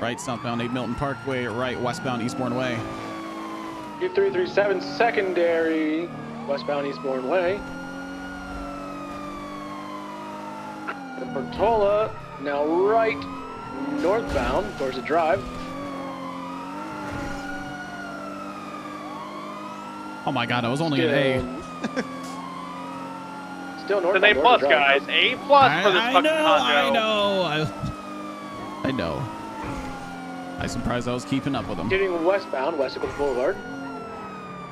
Right, southbound 8 Milton Parkway. Right, westbound Eastbourne Way. U337 secondary, westbound Eastbourne Way. The Portola, now right, northbound, towards the drive. Oh my god, I was only an A. Still It's northbound. an A+, guys. A+ for this fucking Conjo. I know. I'm surprised I was keeping up with them. Continuing westbound, West Eclipse Boulevard.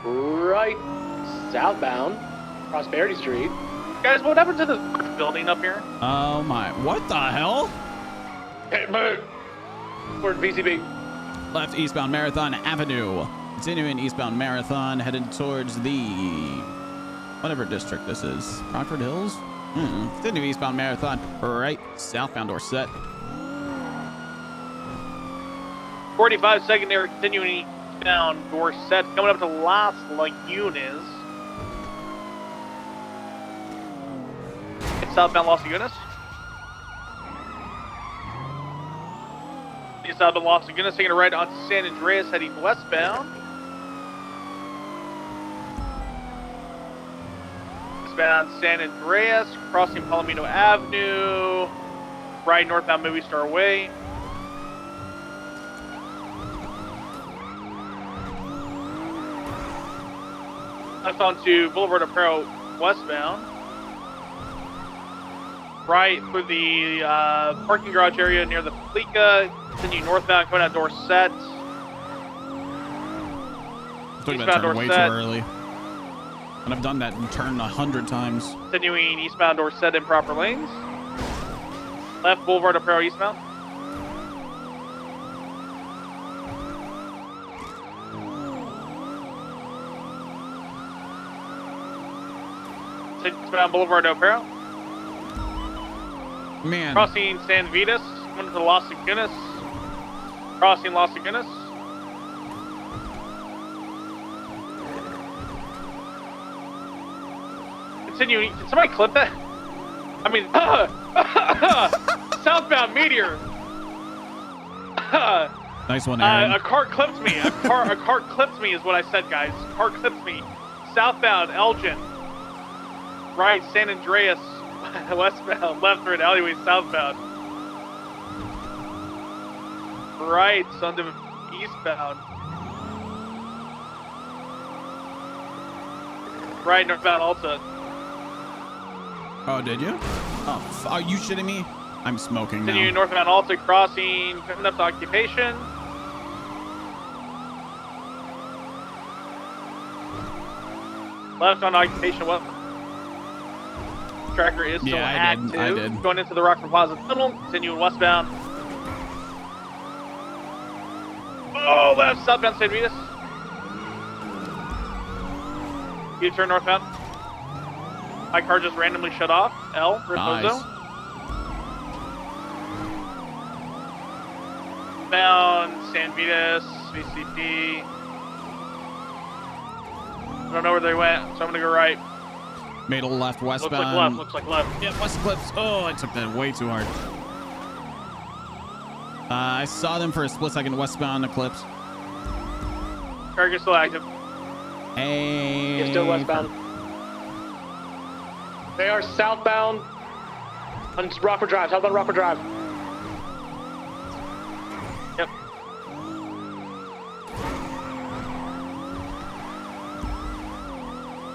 Right, southbound, Prosperity Street. Guys, what happened to this building up here? Oh my, what the hell? Hey, move! We're at VCB. Left eastbound Marathon Avenue. Continuing eastbound Marathon, headed towards the whatever district this is. Rockford Hills? Continuing eastbound Marathon. Right, southbound Dorset. 45 secondary, continuing eastbound Dorset, coming up to Las Lagunas. It's southbound Las Lagunas. Southbound Las Lagunas, taking a right onto San Andreas, heading westbound. Westbound San Andreas, crossing Palomino Avenue, right northbound Movie Star Way. Left onto Boulevard of Perro westbound. Right through the parking garage area near the Fleeca. Continue northbound, coming out Dorset. I took that turn way too early. And I've done that turn 100 times. Continuing eastbound Dorset in proper lanes. Left Boulevard of Perro eastbound. Eastbound Boulevard of Perro. Man. Crossing San Vitas, coming to Las Lagunas. Crossing Las Lagunas. Continuing. Can somebody clip that? I mean, Southbound Meteor. Nice one, Aaron. A car clipped me. A car clipped me is what I said, guys. A car clipped me. Southbound Elgin. Right, San Andreas. Westbound. Left, right, alleyway, southbound. Right, onto eastbound. Right, northbound Alta. Oh, did you? Oh, are you shitting me? I'm smoking now. Continuing northbound Alta, crossing, coming up to occupation. Left on occupation, what? Tracker is still active. I did. Going into the Rockford Plaza tunnel, continuing westbound. Oh, left, southbound St. Vitus. U-turn northbound. My car just randomly shut off. L, Ripozo. Nice. Bound, San Vitus, VCP. I don't know where they went, so I'm gonna go right. Made a left westbound. Looks like left. Yeah, west clips. Oh, I took that way too hard. I saw them for a split second westbound Eclipse. Cargo still active. Hey. You're still westbound. They are southbound on Rockford Drive. Southbound Rockford Drive. Yep.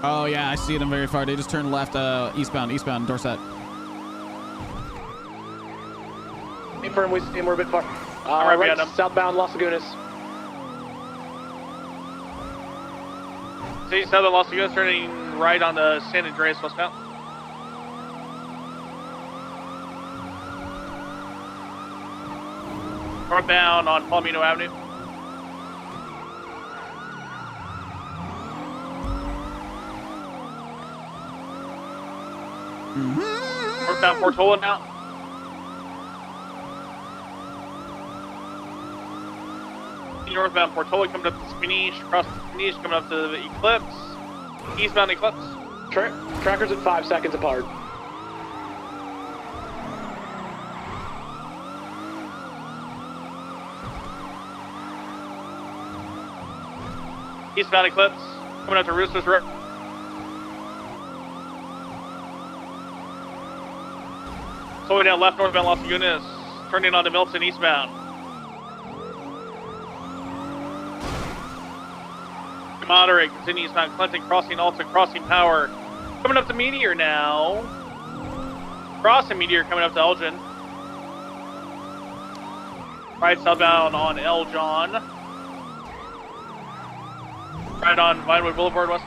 Oh yeah, I see them very far. They just turned left, eastbound, Dorset. Confirm we see him. We're a bit far. right Right, behind him. southbound Las Lagunas. See, southern Los Angeles turning right on the San Andreas westbound. Northbound on Palomino Avenue. Northbound Portola now. Northbound Portola coming up to Spanish, across the Spanish, coming up to the Eclipse. Eastbound Eclipse. Trackers at 5 seconds apart. Eastbound Eclipse, coming up to Roosters Road. Slowing down left northbound Las Lagunas, turning onto Milton eastbound. Moderate, continue eastbound Clinton, crossing Alta, crossing Power. Coming up to Meteor now. Crossing Meteor, coming up to Elgin. Right southbound on Elgin. Right on Vinewood Boulevard West.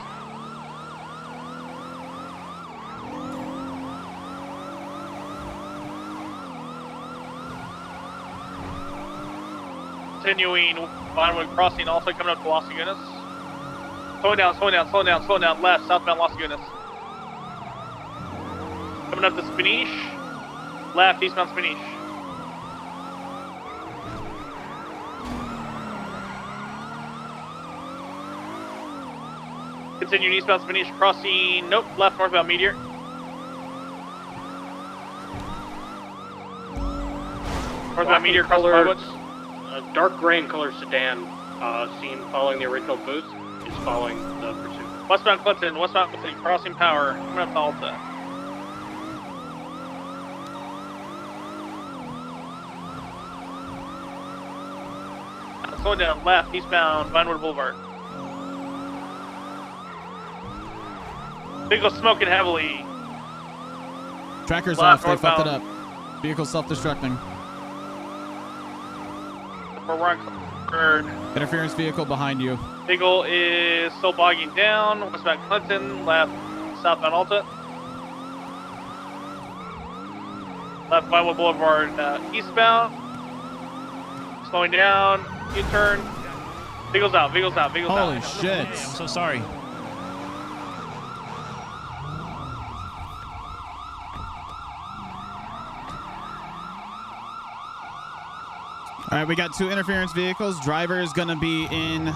Continuing Vinewood crossing, also coming up to Las Lagunas. Slowing down, left, southbound Las Lagunas. Coming up to Spanish, left, eastbound Spanish. Continuing eastbound Spanish, crossing, nope, left, northbound Meteor. Northbound Meteor, crossing Vinewood. Dark gray in color sedan, seen following the original booth, is following the pursuit. Westbound Clinton, crossing Power, coming up to Alta. Slowing down left, eastbound Vinewood Boulevard. Vehicle smoking heavily. Tracker's Left, off. They fucked it northbound. up. Vehicle self-destructing. We're on third. Interference vehicle behind you. Vehicle is still bogging down. Westbound Clinton, left, southbound Alta. Left Vinewood Boulevard, eastbound. Slowing down. U-turn. Vehicle's out. Holy shit. I'm so sorry. All right, we got 2 interference vehicles. Driver is going to be in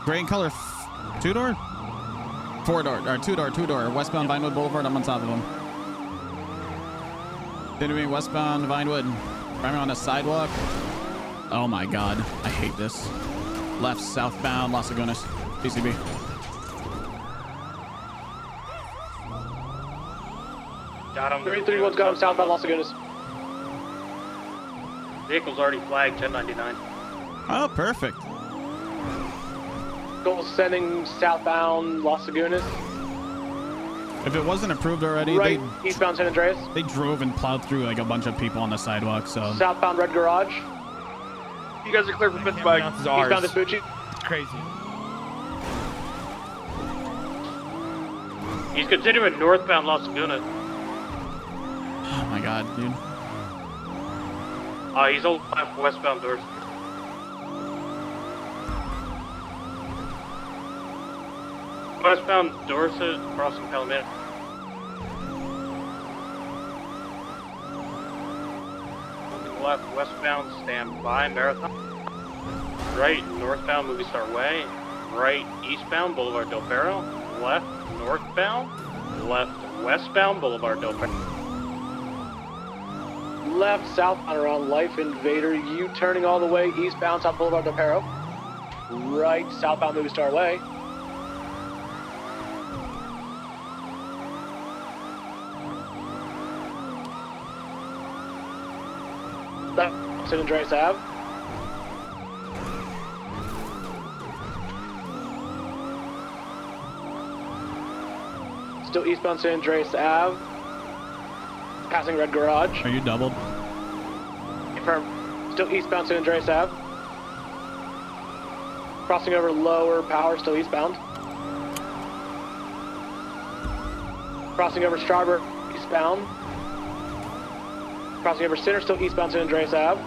gray and color 2-door? 4-door, or 2-door. Westbound Vinewood Boulevard. I'm on top of him. Continuing westbound Vinewood. Driving on a sidewalk. Oh my god. I hate this. Left southbound Las Lagunas. PCB. Got him. 331's got him southbound Las Lagunas. Vehicle's already flagged 1099. Oh, perfect. Goal sending southbound Las Lagunas. If it wasn't approved already, Right, eastbound San Andreas. they drove and plowed through like a bunch of people on the sidewalk, so. Southbound Red Garage. You guys are clear for Pittsburgh. Eastbound Vespucci. It's crazy. He's continuing northbound Las Lagunas. Oh my god, dude. He's old westbound Dorset. Westbound Dorset, crossing Palomino. Moving left, westbound, stand by, Marathon. Right, northbound, Movie Star Way. Right, eastbound, Boulevard Del Perro. Left, northbound. Left, westbound, Boulevard Del Perro. Left, southbound around Life Invader. U-turning all the way eastbound, South Boulevard Del Perro. Right, southbound Movie Star Way. Left, San Andreas Ave. Still eastbound San Andreas Ave. Passing Red Garage. Are you doubled? Confirm. Still eastbound San Andreas Ave. Crossing over Lower Power, still eastbound. Crossing over Strawberry, eastbound. Crossing over Center, still eastbound San Andreas Ave.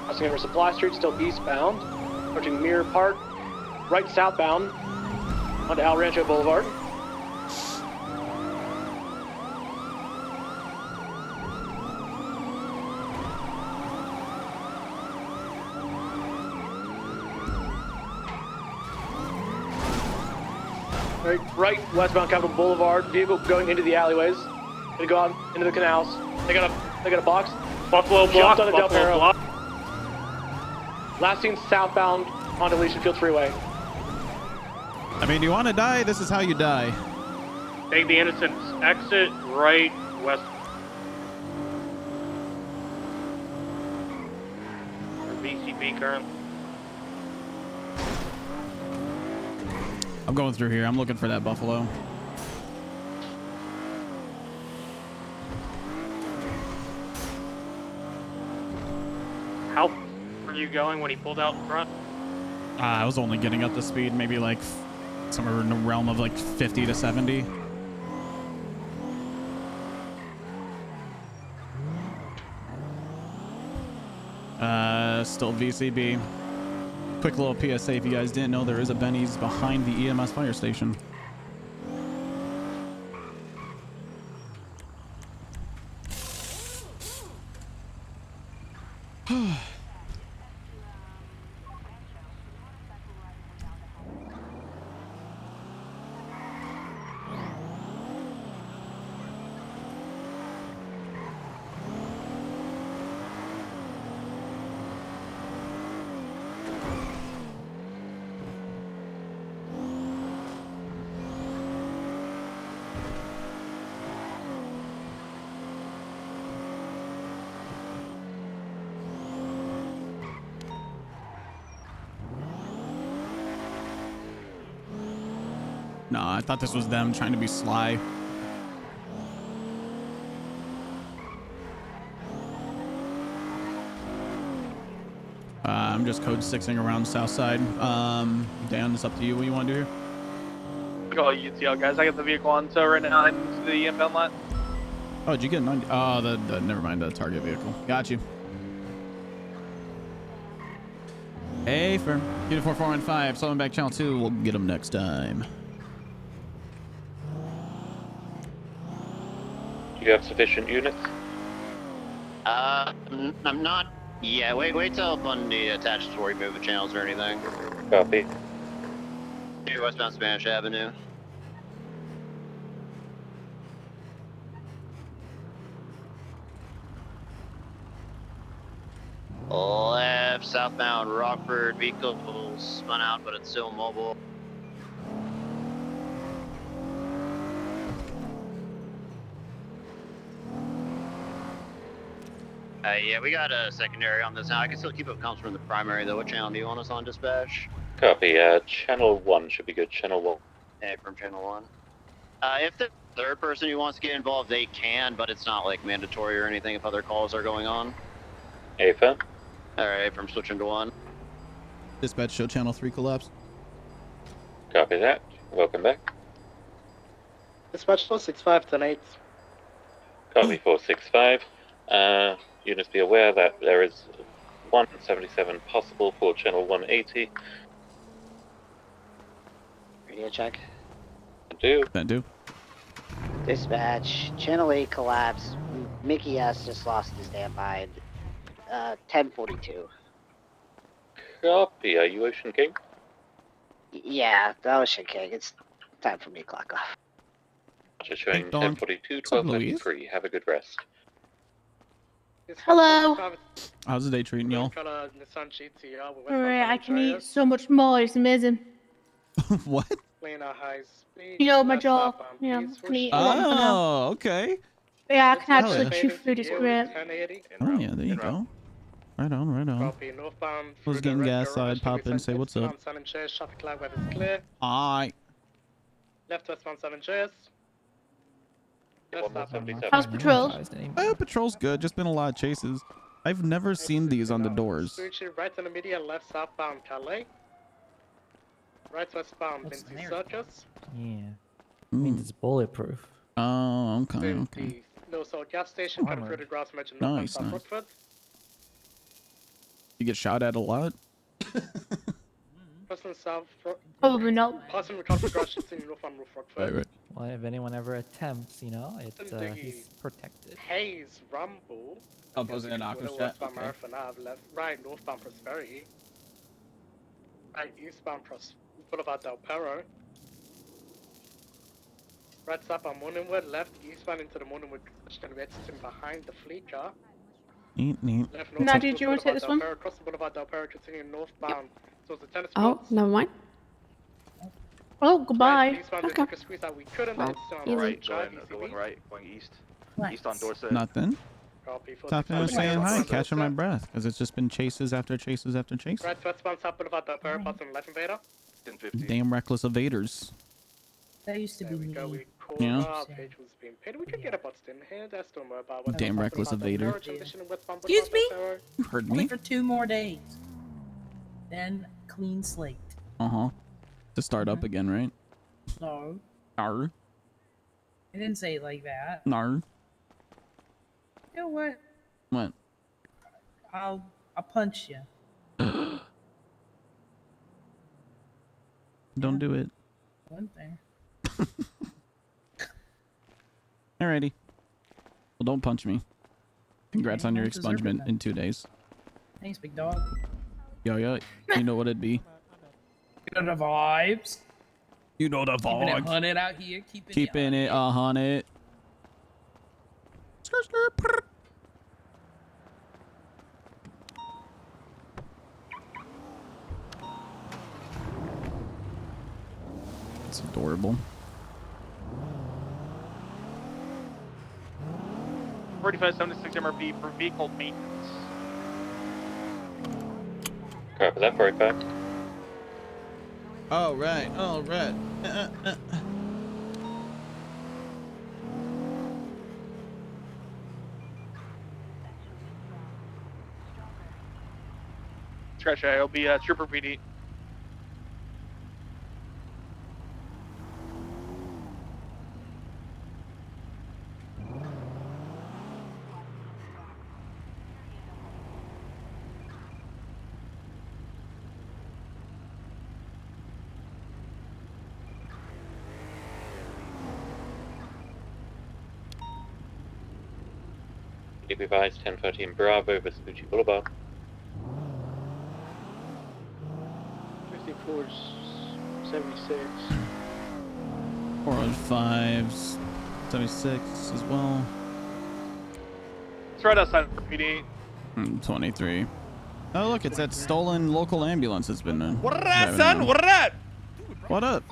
Crossing over Supply Street, still eastbound. Approaching Mirror Park. Right southbound onto El Rancho Boulevard. Right westbound Capitol Boulevard. Vehicle going into the alleyways. Gonna go out into the canals. They got a box. Buffalo block. Jumped on the Del Buffalo Perro. block. Last seen southbound onto Elysian Field Freeway. I mean, you want to die? This is how you die. Take the Innocence exit, right, west. Or VCB current. I'm going through here. I'm looking for that Buffalo. How were you going when he pulled out in front? I was only getting up to speed, maybe like somewhere in the realm of like 50 to 70. Still VCB. Quick little PSA if you guys didn't know, there is a Benny's behind the EMS fire station. Nah, I thought this was them trying to be sly. I'm just code 6ing around south side. Dan, it's up to you. What you want to do here? Call UTL guys. I got the vehicle on tow right now into the inbound lot. Oh, did you get 90? Oh, the never mind, the target vehicle. Got you. Hey, firm. Uniform 415. Someone back channel 2. We'll get them next time. Do you have sufficient units? I'm not. Yeah, wait till Bundy attached before we move the channels or anything. Copy. Westbound Spanish Avenue. Left, southbound Rockford. Vehicle spun out, but it's still mobile. Yeah, we got a secondary on this now. I can still keep up comms from the primary, though. What channel do you want us on, dispatch? Copy. Channel 1 should be good. Channel 1. Hey, from channel 1. If the third person who wants to get involved, they can, but it's not, like, mandatory or anything if other calls are going on. Affirm. Alright, from switching to 1. Dispatch, show channel 3 collapse. Copy that. Welcome back. Dispatch 465 tonight. Copy 465. Units be aware that there is 177 possible for channel 180. Radio check. That do. Dispatch, channel 8 collapse. Mickey S just lost his standby. 1042. Copy. Are you Ocean King? Yeah, the Ocean King. It's time for me to clock off. Just showing Hey, Dawn. 1042, What's up, Louise? 1293. Have a good rest. Hello. How's the day treating y'all? Alright, I can eat so much more. It's amazing. What? You know, my jaw. You know, I can eat a lot more now. Oh, okay. Yeah, I can Hell actually yeah. chew food. It's great. Oh yeah, there you go. Right on, right on. Who's getting gas side? Pop in, say what's up. Hi. Left westbound 7 J's. How's patrols? Patrol's good. Just been a lot of chases. I've never seen these on the doors. Right on the median, left southbound Calais. Right westbound Vinci Circus. Yeah. Means it's bulletproof. Oh, okay, okay. No, so gas station, kind of through the grass merchant, Nice, South nice. Rockford. You get shot at a lot? Person South. Probably not. Person recovered grass shifting north on Roof Rockford. Right. Well, if anyone ever attempts, you know, he's protected. Hayes Rumble. Oh, posing an Aqua chat. Westbound Okay. Marathon Ave, left, right, northbound Prosperity. Right, eastbound Boulevard Del Perro. Right southbound Morningwood, left, eastbound into the Morningwood, and we're exiting behind the fleet car. Neat, neat. Left, Now, northbound did you want to take this Del one? Perro, across the Boulevard Del Perro, continuing northbound towards the tennis Oh, courts. never mind. Oh, goodbye. Right, eastbound, Okay. if you could squeeze out, we couldn't, Well, it's on easy. right, Going right, going east. Right. East on Dorset. Nothing. Copy, Stop in saying hi, catching my breath, because it's just been chases after chases after chases. Right, westbound South Boulevard Del Perro, passing Left Invader. 1050. Damn reckless evaders. That used to be me. We called Yeah. page was being paid. We could get a Boston here. That's still mobile. Damn reckless evader. Excuse me? You heard Only me. for 2 more days. Then clean slate. Uh-huh. To start up again, right? No, Nar. I didn't say it like that. Nar. You know what? What? I'll punch you. Don't do it. One thing. Alrighty. Well, don't punch me. Congrats on your don't deserve it expungement then. in 2 days. Thanks, big dog. Yo, yo. You know what it'd be. You know the vibes. You know the Keeping it vibes. 100 out here. Keeping it 100. Skirt, skirt, prr. It's adorable. 4576 MRP for vehicle maintenance. Copy that, 45. All right, all right. Scratch that, it'll be Trooper PD. Keep advised, 1013 Bravo, Vespucci Boulevard. 54 76. 405, 76 as well. It's right outside of PD. 23. Oh, look, it's that stolen local ambulance that's been. What up, son? What up? What up?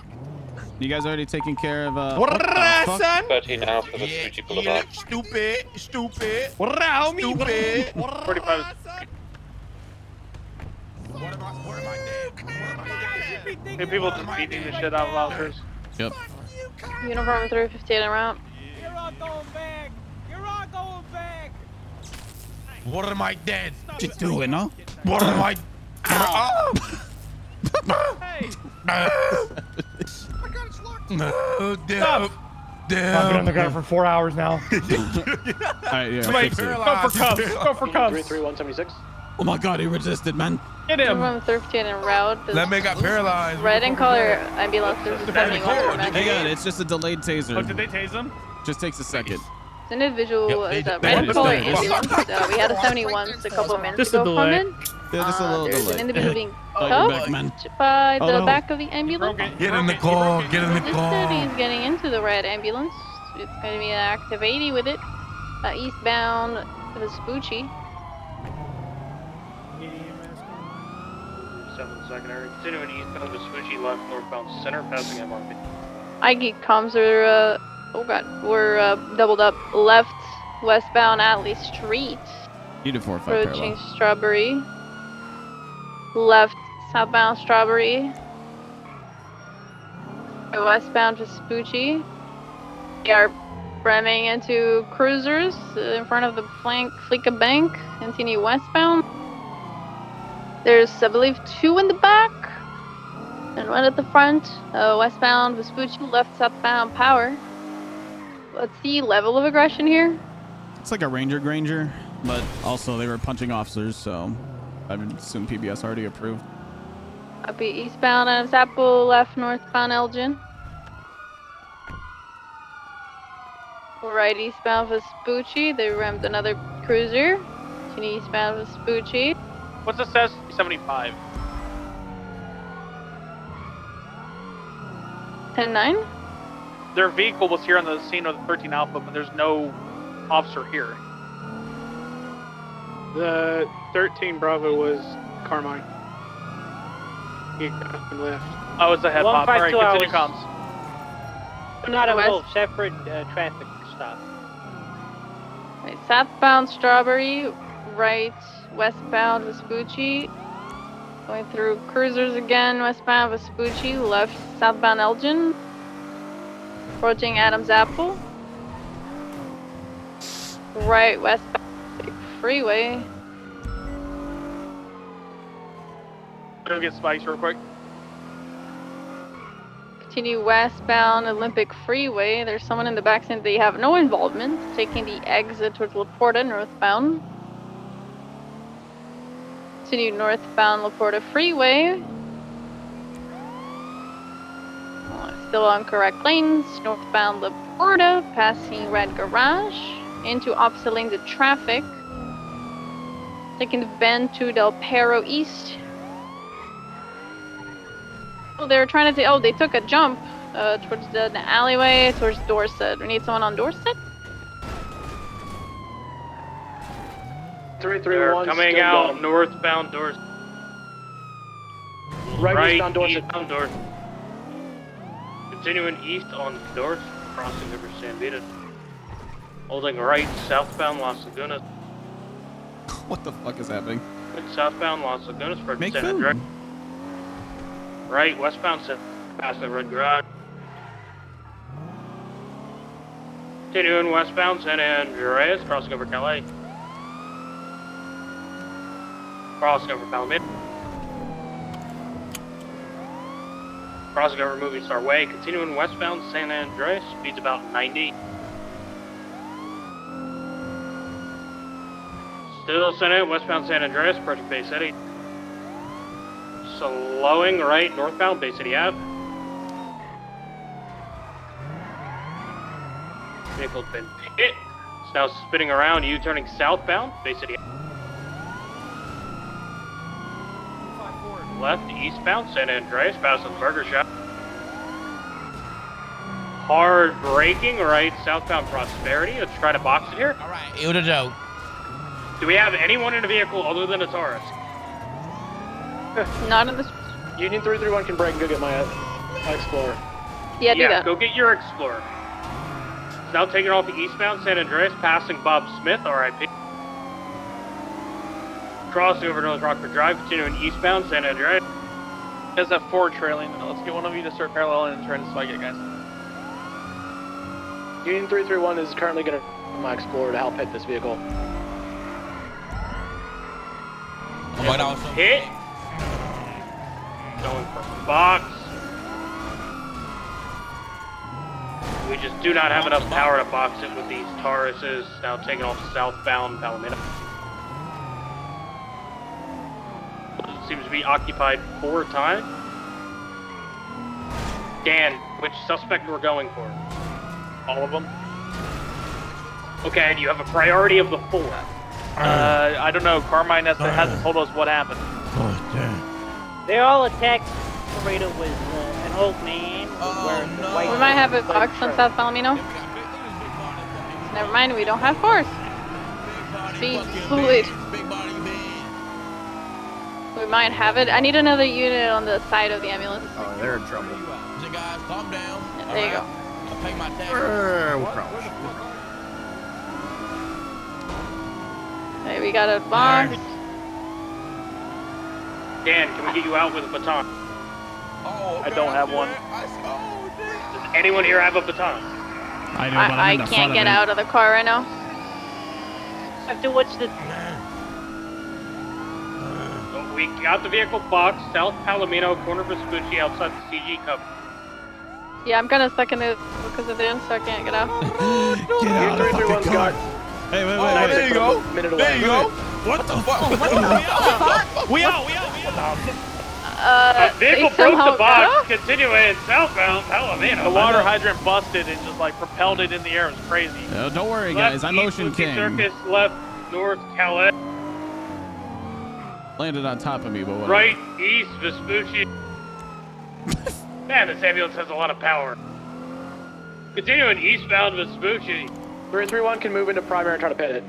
You guys already taking care of. What the up, fuck? son? 13 now for the Fuji Boulevard. Stupid. What up, homie? Stupid. 45. Hey, people just beating the shit out of officers. Yep. Uniform 358 en route. You're all going back. You're all going back. What am I dead? Just do it, no? What am I? Hey! No, Stop. I've been on the ground for 4 hours now. All right, yeah. Somebody fix it. go for cubs. Go for cubs. 33176. Oh my god, he resisted, man. Get him. Uniform 358 en route. That man got paralyzed. Red and color ambulance. There's a 71 Hang on, it's just a delayed taser. Oh, did they tase him? Just takes a second. This individual is a There red it and is, color there it is. ambulance. We had a 71 just a couple of minutes Just a ago delay. come in. Yeah, just a little There's delay. an individual being Oh, cuffed you're back, man. by Oh, the no. back of the ambulance. Get in the car. Get in the Resisted, car. he's getting into the red ambulance. It's going to be an active 80 with it. Eastbound Vespucci. 7 secondary. Continuing eastbound Vespucci, left northbound center, passing MRP. IG comms are, oh god, we're doubled up. Left westbound Atlee Street. You did 4-5 Approaching parallel. Strawberry. Left southbound Strawberry. Westbound Vespucci. We are ramming into cruisers in front of the Fleeca Bank. Continue westbound. There's, I believe, 2 in the back and 1 at the front. Westbound Vespucci, left southbound Power. What's the level of aggression here? It's like a Granger, but also they were punching officers, so I would assume PBS already approved. Copy eastbound Adams Apple, left northbound Elgin. Right eastbound Vespucci, they rammed another cruiser. Continue eastbound Vespucci. What's the status? 75. 10-9? Their vehicle was here on the scene of the 13 Alpha, but there's no officer here. The 13 Bravo was Carmine. He got and left. Oh, it's a head pop. Alright, 152 continue hours. comms. Not West. involved. Separate traffic stop. Right, southbound Strawberry, right westbound Vespucci. Going through cruisers again, westbound Vespucci, left southbound Elgin. Approaching Adams Apple. Right westbound freeway. Go get spikes real quick. Continue westbound Olympic Freeway. There's someone in the back saying they have no involvement. Taking the exit towards Laporta northbound. Continue northbound Laporta Freeway. Still on correct lanes. Northbound Laporta, passing Red Garage. Into opposite lanes of traffic. Taking the bend to Del Perro East. Oh, they were trying to take. Oh, they took a jump towards the alleyway, towards Dorset. We need someone on Dorset. 331. Coming still out going. northbound Dorset. Right eastbound Dorset. Eastbound Dorset. Continuing east on Dorset, crossing over San Vita. Holding right southbound Las Lagunas. What the fuck is happening? Southbound Las Lagunas for Make San food. Andreas. Right westbound past the Red Garage. Continuing westbound San Andreas, crossing over Calais. Crossing over Palomino. Crossing over Moving Star Way. Continuing westbound San Andreas, speeds about 90. Still Senate, westbound San Andreas, approaching Bay City. Slowing right northbound Bay City Ave. Vehicle's been hit. It's now spinning around, U-turning southbound Bay City Ave. Left eastbound San Andreas, past the burger shop. hard braking right southbound Prosperity. Let's try to box it here. All right, here we go. Do we have anyone in the vehicle other than a Taurus? Not in this. Union 331 can break and go get my Explorer. Yeah, do that. Go get your Explorer. It's now taking off the eastbound San Andreas, passing Bob Smith, RIP. Crossing over North Rockford Drive, continuing eastbound San Andreas. There's a 4 trailing. Let's get one of you to start paralleling and trying to spike it, guys. Union 331 is currently going to my Explorer to help hit this vehicle. Hit. Going for box. We just do not have enough power to box it with these Tauruses. Now taking off southbound Palomino. Seems to be occupied 4 times. Dan, which suspect we're going for? All of them. Okay, and you have a priority of the 4. I don't know. Carmine hasn't told us what happened. Oh, damn. They all attacked Operator with an old man wearing the white. We might have a box on South Palomino. Never mind, we don't have force. Speed fluid. We might have it. I need another unit on the side of the ambulance. Oh, they're in trouble. So guys, calm down. Yeah, there you go. I'll pay my tax. Okay, we got a box. Dan, can we get you out with a baton? Oh, I don't have one. Does anyone here have a baton? I do, but I'm in the I front can't of get it. out of the car right now. I have to watch the. So we got the vehicle box, South Palomino, corner Vespucci, outside the CG Cup. Yeah, I'm kind of stuck in it because of the end, so I can't get out. Get out of the fucking car. Hey, wait. There you go. There you go. What the fuck? We out. Vehicle they broke somehow the box, got continuing southbound Palomino. The water hydrant busted and just like propelled it in the air. It was crazy. Don't worry, Left guys. I'm east, Ocean Lucas King. Circus, left north Calais. Landed on top of me, but whatever. Right east Vespucci. Man, this ambulance has a lot of power. Continuing eastbound Vespucci. 331 can move into primary and try to pit it.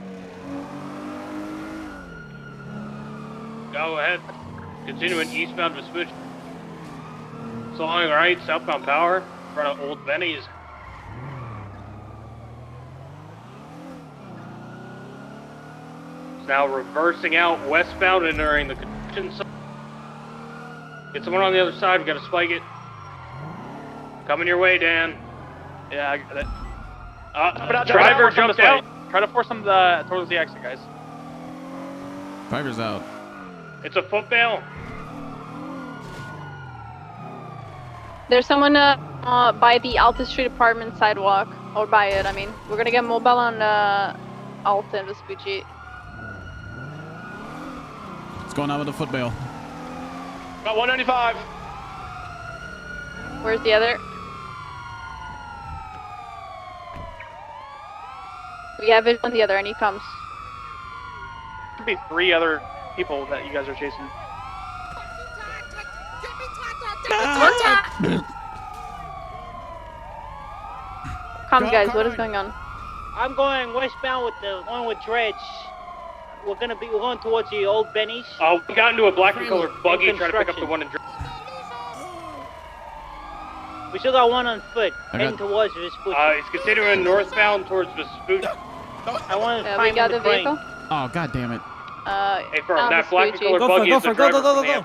Go ahead. Continuing eastbound Vespucci. Slowing right, southbound Power, in front of Old Benny's. It's now reversing out westbound and entering the connection zone. Get someone on the other side, we gotta spike it. Coming your way, Dan. Yeah, I got it. Driver jumped out. Try to force them towards the exit, guys. Driver's out. It's a foot bail. There's someone by the Alta Street apartment sidewalk, or by it. I mean, we're gonna get mobile on Alta and Vespucci. What's going on with the foot bail? About 195. Where's the other? We have it on the other, and he comes. Could be 3 other people that you guys are chasing. Come, guys. What is going on? I'm going westbound with the one with Dredge. We're going towards the Old Benny's. We got into a black and colored buggy trying to pick up the one in. We still got one on foot I heading got- towards Vespucci. He's continuing northbound towards Vespucci. I want to We climb got the the crane. vehicle. Oh, god damn it. Hey, firm, on that black and Vespucci. colored buggy is the driver from the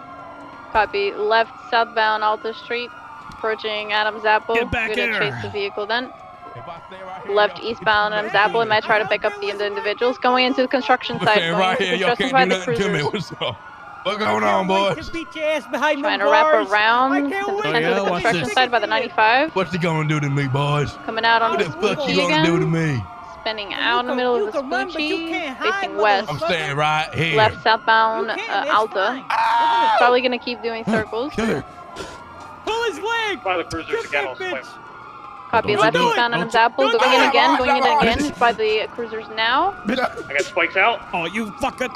Copy. Left southbound Alta Street, approaching Adams Apple. Get back We're gonna here. chase the vehicle then. Left eastbound Adams Apple. It might try to pick up the individuals going into the construction site. Stay Going right into here. Y'all construction can't do site, the nothing to me. cruisers. What's up? What's going on, boys? Beat your ass behind Trying to them wrap bars. around I to can't the wait. center of the watch construction this. site by the 95. What's he gonna do to me, boys? Coming out on What the fuck Vespucci you gonna do to again. me? Spinning out in the middle of Vespucci, facing west. I'm staying right here. Left southbound Alta. Probably gonna keep doing circles. Come here. Pull his leg. By the cruisers again, I'll swim. Copy. Don't Left you do it. eastbound Don't Adams you- Apple. don't Going you- in again. Going in again by the cruisers now. I got spikes out. Oh, you fucking.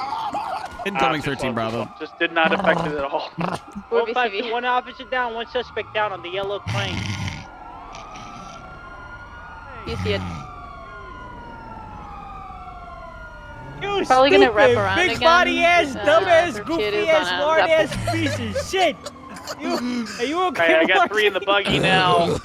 Incoming 13 Bravo. Just did not affect it at all. 4 VCV. One officer down, one suspect down on the yellow plane. You see it. You Probably gonna wrap stupid, around big again. body ass, dumb ass, Her goofy kid is ass, on a lard ass zap. piece of shit. Are you okay? Alright, I got Mark? 3 in the buggy now.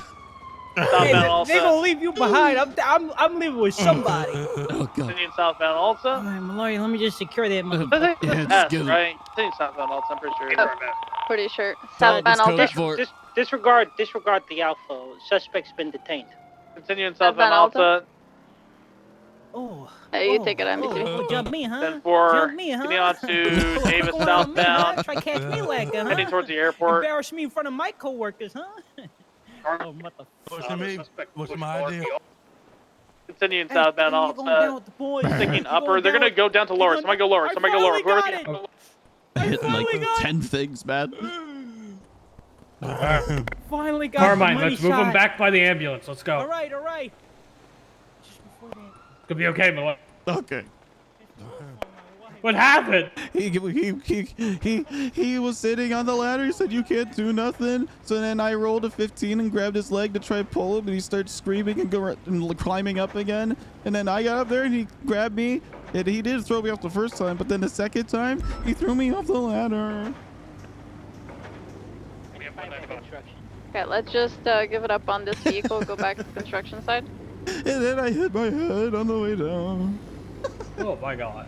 Southbound They Alta. gonna leave you behind. I'm living with somebody. Oh god. Continuing southbound Alta. All right, Malloy, let me just secure that I motherfucker. think it's S, right? Continuing southbound Alta, I'm pretty sure. Pretty sure. Dog is Southbound Alta. code for. Disregard the alpha. Suspect's been detained. Continuing Southbound southbound Alta. Oh. Hey, you take it, NBC. Oh, jump me, huh? Then for Jump me, huh? getting on to Davis Come on, man, huh? southbound. Try catch me like huh? Heading towards the airport. Embarrass me in front of my coworkers, huh? Oh, What's to me? What's my idea? Continuing southbound Alta. Sticking upper. They're gonna go down to lower. Somebody go lower. Somebody go lower. Whoever can. I hit like 10 things, man. Finally got Carmine, the money let's move shot. him back by the ambulance. Let's go. All right. Could be okay, Malloy. Okay. What happened? He was sitting on the ladder. He said, "You can't do nothing." So then I rolled a 15 and grabbed his leg to try to pull him, and he started screaming and climbing up again. And then I got up there and he grabbed me. And he did throw me off the first time, but then the second time he threw me off the ladder. Okay, let's just give it up on this vehicle. Go back to the construction side. And then I hit my head on the way down. Oh my god.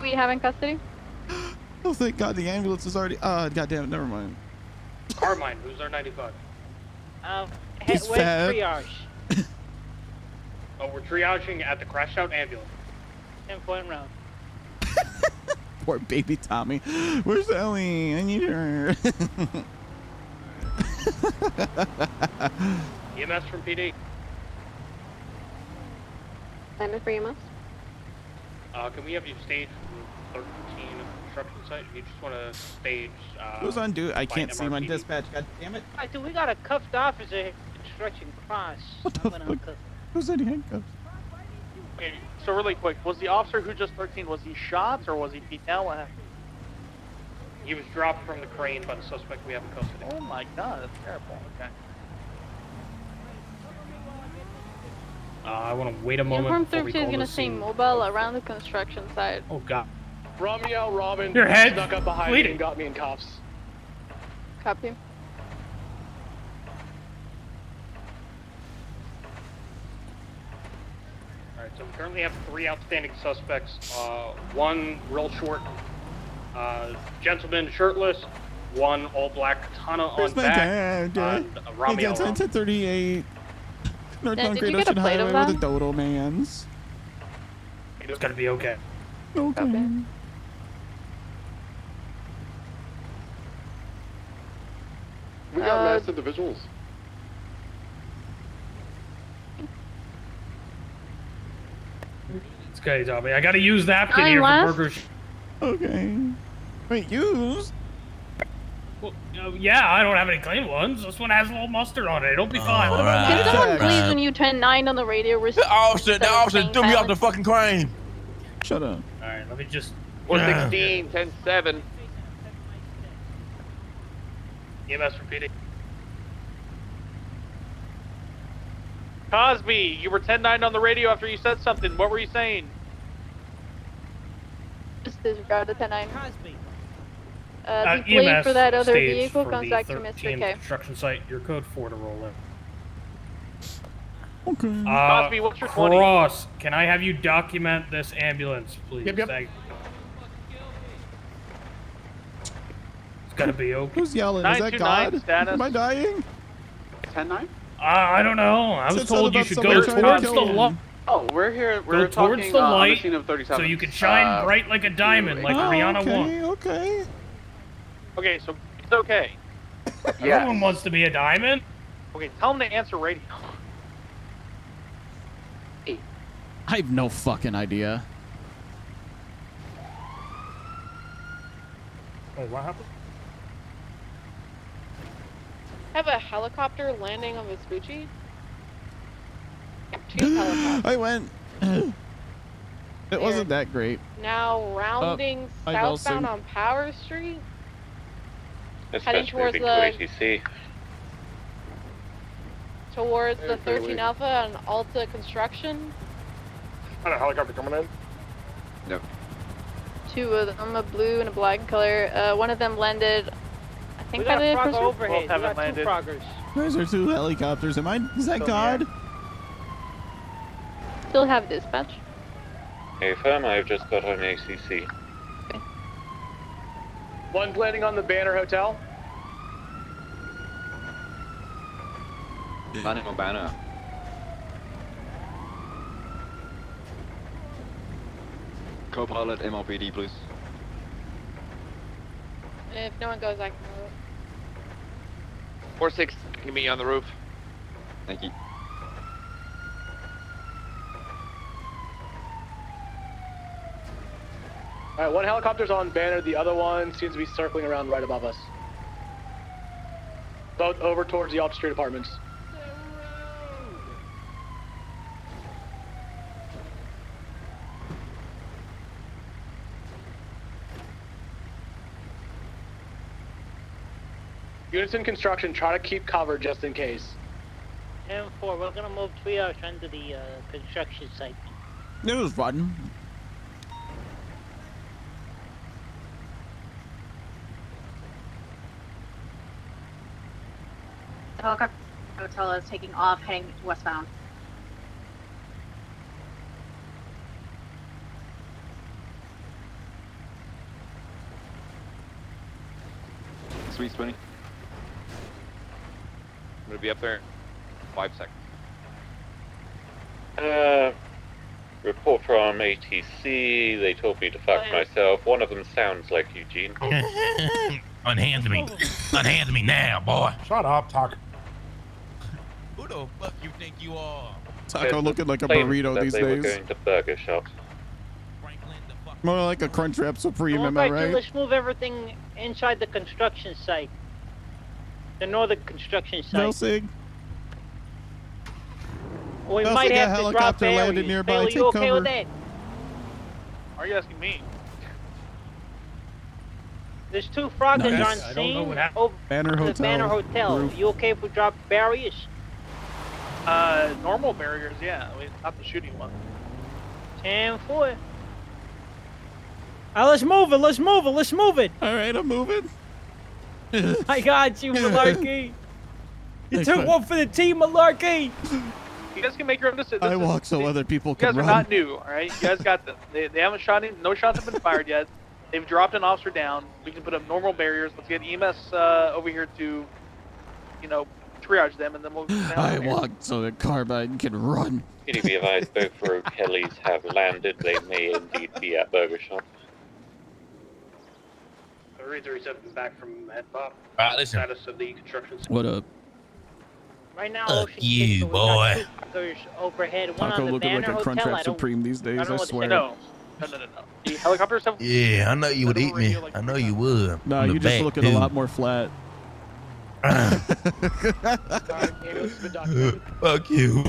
We have in custody? Oh, thank God the ambulance is already. God damn it, never mind. Carmine, who's our 95? He's Where's fat. triage? Oh, we're triaging at the crashed out ambulance. 10-point round. Poor baby Tommy. Where's Ellie? I need her. EMS from PD. Landed for EMS. Can we have you stage 13 construction site? You just want to stage. Who's on duty? I can't see my MRPD. dispatch. God damn it. Alright, dude, we got a cuffed officer here. Construction cross. What the fuck? Who's in handcuffs? Okay, so really quick, was the officer who just 13, was he shot or was he beat down? What happened? He was dropped from the crane by the suspect we have in custody. Oh my god, that's terrible. Okay. I want to wait a moment. Uniform before we 13 is call gonna the stay scene. mobile around the construction site. Oh god. Romeo, Robin Your head snuck up behind bleeding. me and got me in cuffs. Copy. Alright, so we currently have 3 outstanding suspects. One real short gentleman shirtless, one all black katana on Where's my back. dad? Romeo. He gets into 38. North Dad, did Great you get a Ocean plate of Highway with that? the Dodo Mans. It's gonna be okay. Okay. We got masked individuals. It's okay, Tommy. I gotta use napkin I'm here last. for burgers. Okay. Wait, used? Well, yeah, I don't have any clean ones. This one has a little mustard on it. It'll be fine. Can someone please, when you turn 9 on the radio, The officer threw me off the fucking crane. Shut up. Alright, let me just. 116, 10-7. EMS for PD. Cosby, you were 10-9 on the radio after you said something. What were you saying? Just disregard the 10-9. Cosby. The plate EMS for that other stage vehicle for comes the back to 13 Mr. K. construction site. Your code 4 to roll in. Okay. Cosby, what's your 20? Cross, can I have you document this ambulance, please? Yep. Thank you. It's gotta be okay. Who's yelling? Is that 929 God? status. Am I dying? 10-9? I don't know. I was Said told you something should about go somebody trying towards to the kill light. him. Oh, we're here. Go We're towards talking the on the light, scene of 37. so you can shine bright like a diamond, like Rihanna won. Okay. Okay, so it's okay. Everyone wants to be a diamond. Okay, tell him to answer radio. I have no fucking idea. Wait, what happened? Have a helicopter landing on Vespucci? Two helicopters. I went. It wasn't that great. Now rounding hi, southbound Nelson. on Power Street. Dispatch Heading towards moving the to ATC. towards the 13 Alpha on Alta Construction. Got a helicopter coming in. Yep. 2 of them, a blue and a black color. One of them landed, I think, We by got the a frog cruiser. overhead. We haven't got landed. 2 froggers. Those are 2 helicopters. Is that God? Still have dispatch. Hey, firm, I've just got on ACC. One landing on the Banner Hotel. Landing on Banner. Co-pilot MLPD, please. If no one goes, I can move. 4-6, can meet you on the roof. Thank you. All right, one helicopter's on Banner. The other one seems to be circling around right above us. Both over towards the Alta Street apartments. Units in construction, try to keep cover just in case. 10-4, we're gonna move triage under the construction site. It was fun. The helicopter hotel is taking off, heading westbound. Sweet 20. I'm gonna be up there in 5 seconds. Report from ATC. They told me to fuck myself. One of them sounds like Eugene. Unhand me. Unhand me now, boy. Shut up, Tuck. Who the fuck you think you are? Taco looking like a Claimed burrito that these they were days. going to Burger Shop. More like a Crunchwrap Supreme, am I Alright, right? let's move everything inside the construction site. The northern construction site. Melsig. We Melsig, might a have to drop helicopter landed batteries. nearby. Bailey, Take you okay cover. with that? Are you asking me? There's 2 froggers Nice. on I don't know scene what happened. over Banner the Hotel. Banner Hotel. Roof. You okay if we drop barriers? Normal barriers, yeah. Not the shooting one. 10-4. Let's move it. Let's move it. Let's move it. All right, I'm moving. I got you, Melarky. You took one for the team, Melarky. You guys can make your own decision. I walk so other people You can guys are run. not new, all right? You guys got them. They haven't shot any. No shots have been fired yet. They've dropped an officer down. We can put up normal barriers. Let's get EMS over here to, triage them, and then we'll. I walk so the carbine can run. Can be advised both rogue helis have landed. They may indeed be at Burger Shop. 337 back from head pop. Alright, listen. Status of the construction site. What up? Right now, Fuck Ocean you, Six, we boy. got 2 froggers overhead. One Taco on the looking like Banner a Hotel. Crunchwrap I don't. Supreme these days, I know what to say. swear. No. The helicopters have. Yeah, I know you would eat me. I know you would. No, From the you just back, looking too. a lot more flat. Fuck you.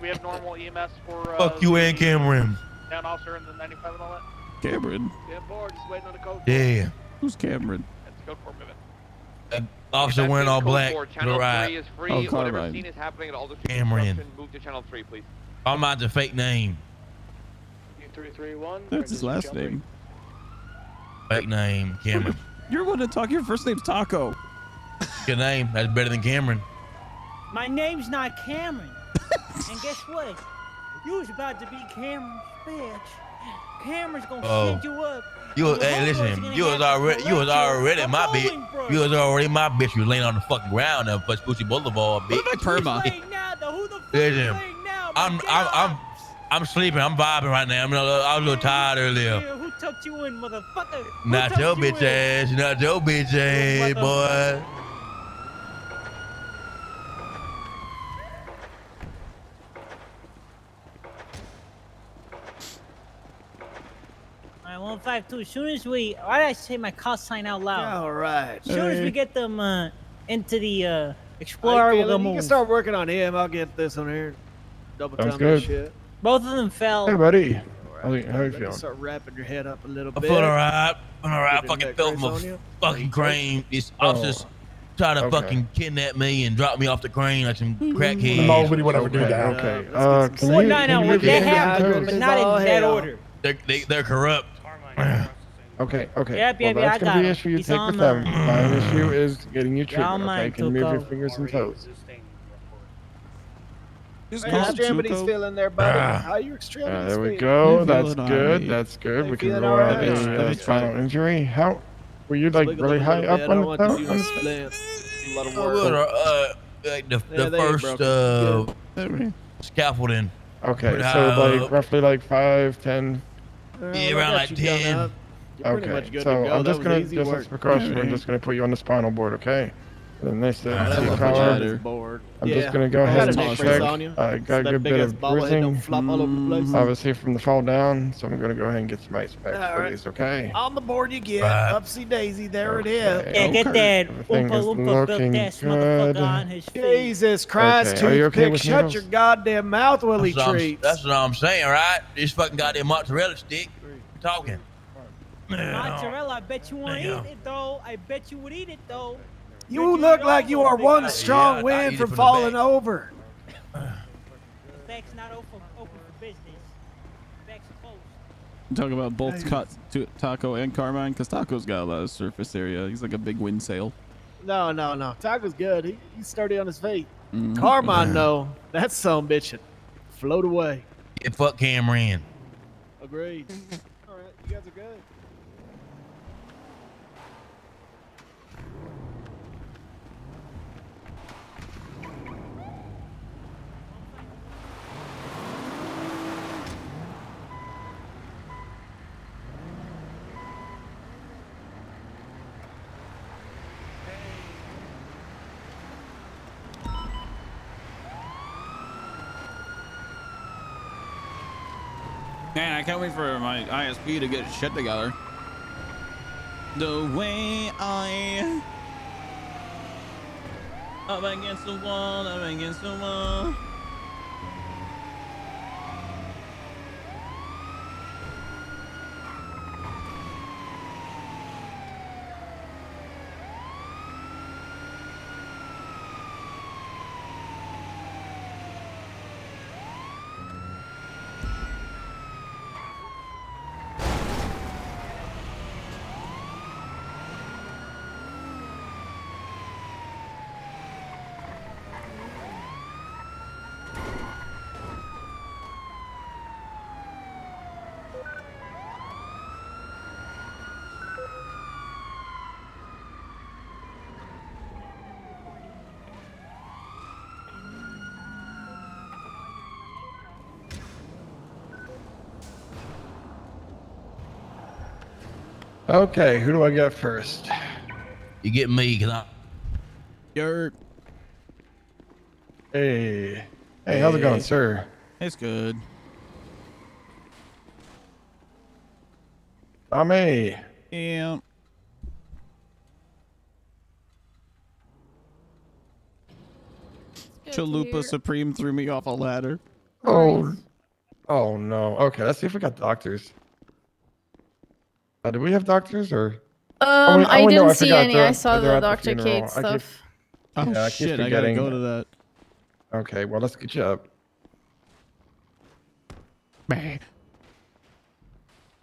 We have normal EMS for. Fuck you and Cameron. Down officer in the 95 and all that. Cameron. Yeah, board. Just waiting on the code. Yeah. Who's Cameron? That's code for a minute. Officer wearing all black. Channel to 3 ride. is free. Oh, Whatever Carbine. scene is happening at all the Cameron. move to channel 3, please. I'm not the fake name. 331. That's his last name. Fake name, Cameron. You're one to talk. Your first name's Taco. Good name. That's better than Cameron. My name's not Cameron. And guess what? You was about to be Cameron's bitch. Cameron's gonna send you up. Hey, listen. You was already my bitch. You was already my bitch. You was laying on the fucking ground up at Spooky Boulevard, bitch. Perma. Listen, I'm sleeping. I'm vibing right now. I was a little tired earlier. Who tucked you in, motherfucker? Who Not tucked your you bitch in? ass. Not your bitch ass, boy. Alright, 152. As soon as why did I say my call sign out loud? All right. As soon as we get them into the Explorer, Hey, we'll go Bailey, you move. can start working on him. I'll get this on here. Double Sounds time good. that shit. Both of them fell. Hey, buddy. How you Let me feeling? start wrapping your head up a little I'm bit. feeling alright. I'm alright. Keeping Fucking that felt grace my on you? fucking cream. These officers try to fucking kidnap me and drop me off the crane like some crackhead. Nobody would ever do that. Okay. Can you, can you That get happened, but not in that order. They're corrupt. Okay. Yep, Well, I that's gonna got be an him. issue you He's take on with them. the- My issue is getting you You're on treatment. Okay, mine, can you move your Tuco. fingers and toes? How your extremities feeling there, buddy? How your extremities There we feeling? go. They're That's feeling good. alright. That's good. They We can feeling rule out alright? a spinal injury. How were you like Wiggle really them a high little up bit. I on don't the want to top? do no splits. A lot of Oh, work. well, like the Yeah, they ain't first broken. scaffolding. Okay, Pretty so high like up. roughly like 5, 10. Yeah, around like 10. You're pretty much good so to go. I'm That just was gonna easy just work. as precaution. We're just gonna put you on the spinal board, okay? And then they said, That see was collar. board. I'm Yeah. just gonna go I ahead got and a neck check. brace on you. I got a that good big bit ass of bobblehead don't bruising, flop all over the place. obviously from the fall down. So I'm gonna go ahead and get some ice packs All for right. these, okay? On the board you get. Right. Upsy daisy. There it is. Yeah, get that Everything Oompa is Loompa built looking ass good. motherfucker on his feet. Jesus Christ, Okay, are you okay toothpick, with shut needles? your goddamn mouth, Willie treats. That's what I'm saying, right? This fucking goddamn mozzarella stick. We're talking. Mozzarella, I bet you won't eat it though. I bet you would eat it though. You look like you are one strong I wind eat it from from the falling back. over. The back's not open for business. The back's closed. I'm talking about both Taco and Carmine, because Taco's got a lot of surface area. He's like a big wind sail. No. Taco's good. He's sturdy on his feet. Mhm. Carmine, no. That son bitch should float away. Yeah, fuck Cameron. Agreed. All right, you guys are good. Man, I can't wait for my ISP to get shit together. The way I up against the wall, up against the wall. Okay, who do I get first? You get me, cause You're. Hey, how's it going, sir? It's good. Tommy. Yeah. Chalupa Supreme threw me off a ladder. Oh no. Okay, let's see if we got doctors. Do we have doctors or? I no, didn't see forgot. any. They're- I saw they're the at Dr. funeral. Kate I stuff. Oh Yeah, I keep shit! I gotta forgetting. go to that. Okay, well let's get you up. Bah.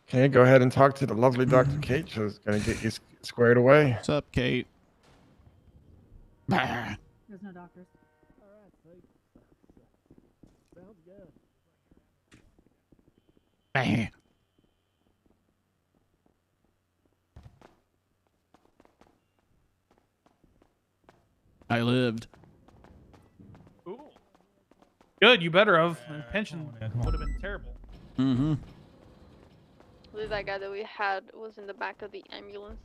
Okay, go ahead and talk to the lovely Dr. Kate. She's gonna get you squared away. What's up, Kate? Bah. There's no doctors. Sounds good. Bah. I lived. Ooh. Good, you better have. Pension would have been terrible. Mm-hmm. I believe that guy that we had was in the back of the ambulance.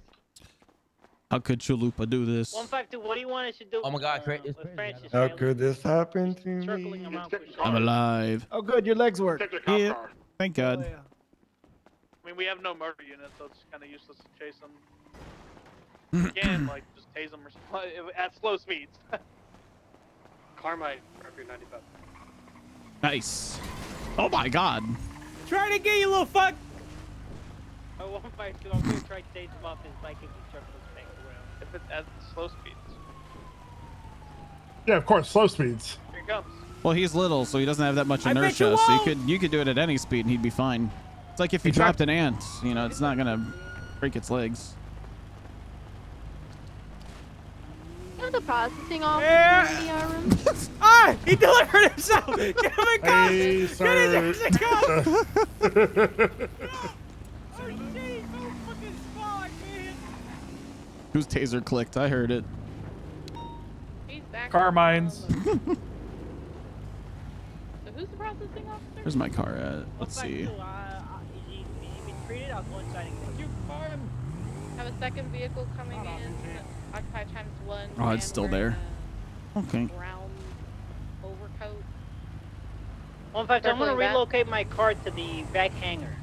How could Chalupa do this? 152, what do you want us to do? Oh my God, Craig, this with Francis? How could this happen to Circling me? him out. I'm alive. Oh, good. Your legs work. Yeah. Thank God. Oh, yeah. I mean, we have no murder unit, so it's kind of useless to chase them. Again, like, just tase them or something at slow speeds. Carmine, Mercury 95. Nice. Oh my God. Try to get you, little fuck. Oh, 152, I'm gonna try to tase him off his bike if he circles back around. If it's at slow speeds. Yeah, of course, slow speeds. Here he comes. Well, he's little, so he doesn't have that much I bet inertia. you So won't. you could do it at any speed and he'd be fine. It's like if you dropped an ant, you know, it's not gonna break its legs. You have the processing officer in the room. Ah! He delivered himself! Get him in cuffs! Hey, Get sir. his ass in cuffs! Oh, shit, no fucking spot, man! Whose taser clicked? I heard it. He's back. Carmine's. So who's the processing officer? Where's my car at? Let's see. Is he been treated? I'll go inside and get you. Have a second vehicle coming in. Occupy times 1. Oh, it's still there. Okay. Brown overcoat. 152, I'm gonna Circling back. relocate my car to the back hangar.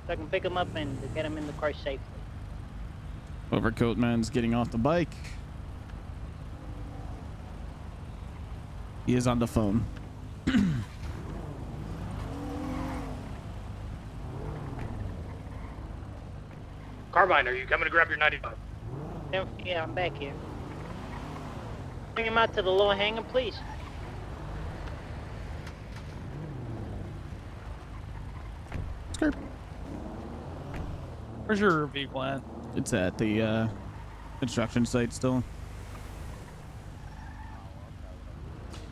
So I can pick him up and get him in the car safely. Overcoat man's getting off the bike. He is on the phone. Carbine, are you coming to grab your 95? Yeah, I'm back here. Bring him out to the lower hangar, please. Skirt. Where's your vehicle at? It's at the construction site still.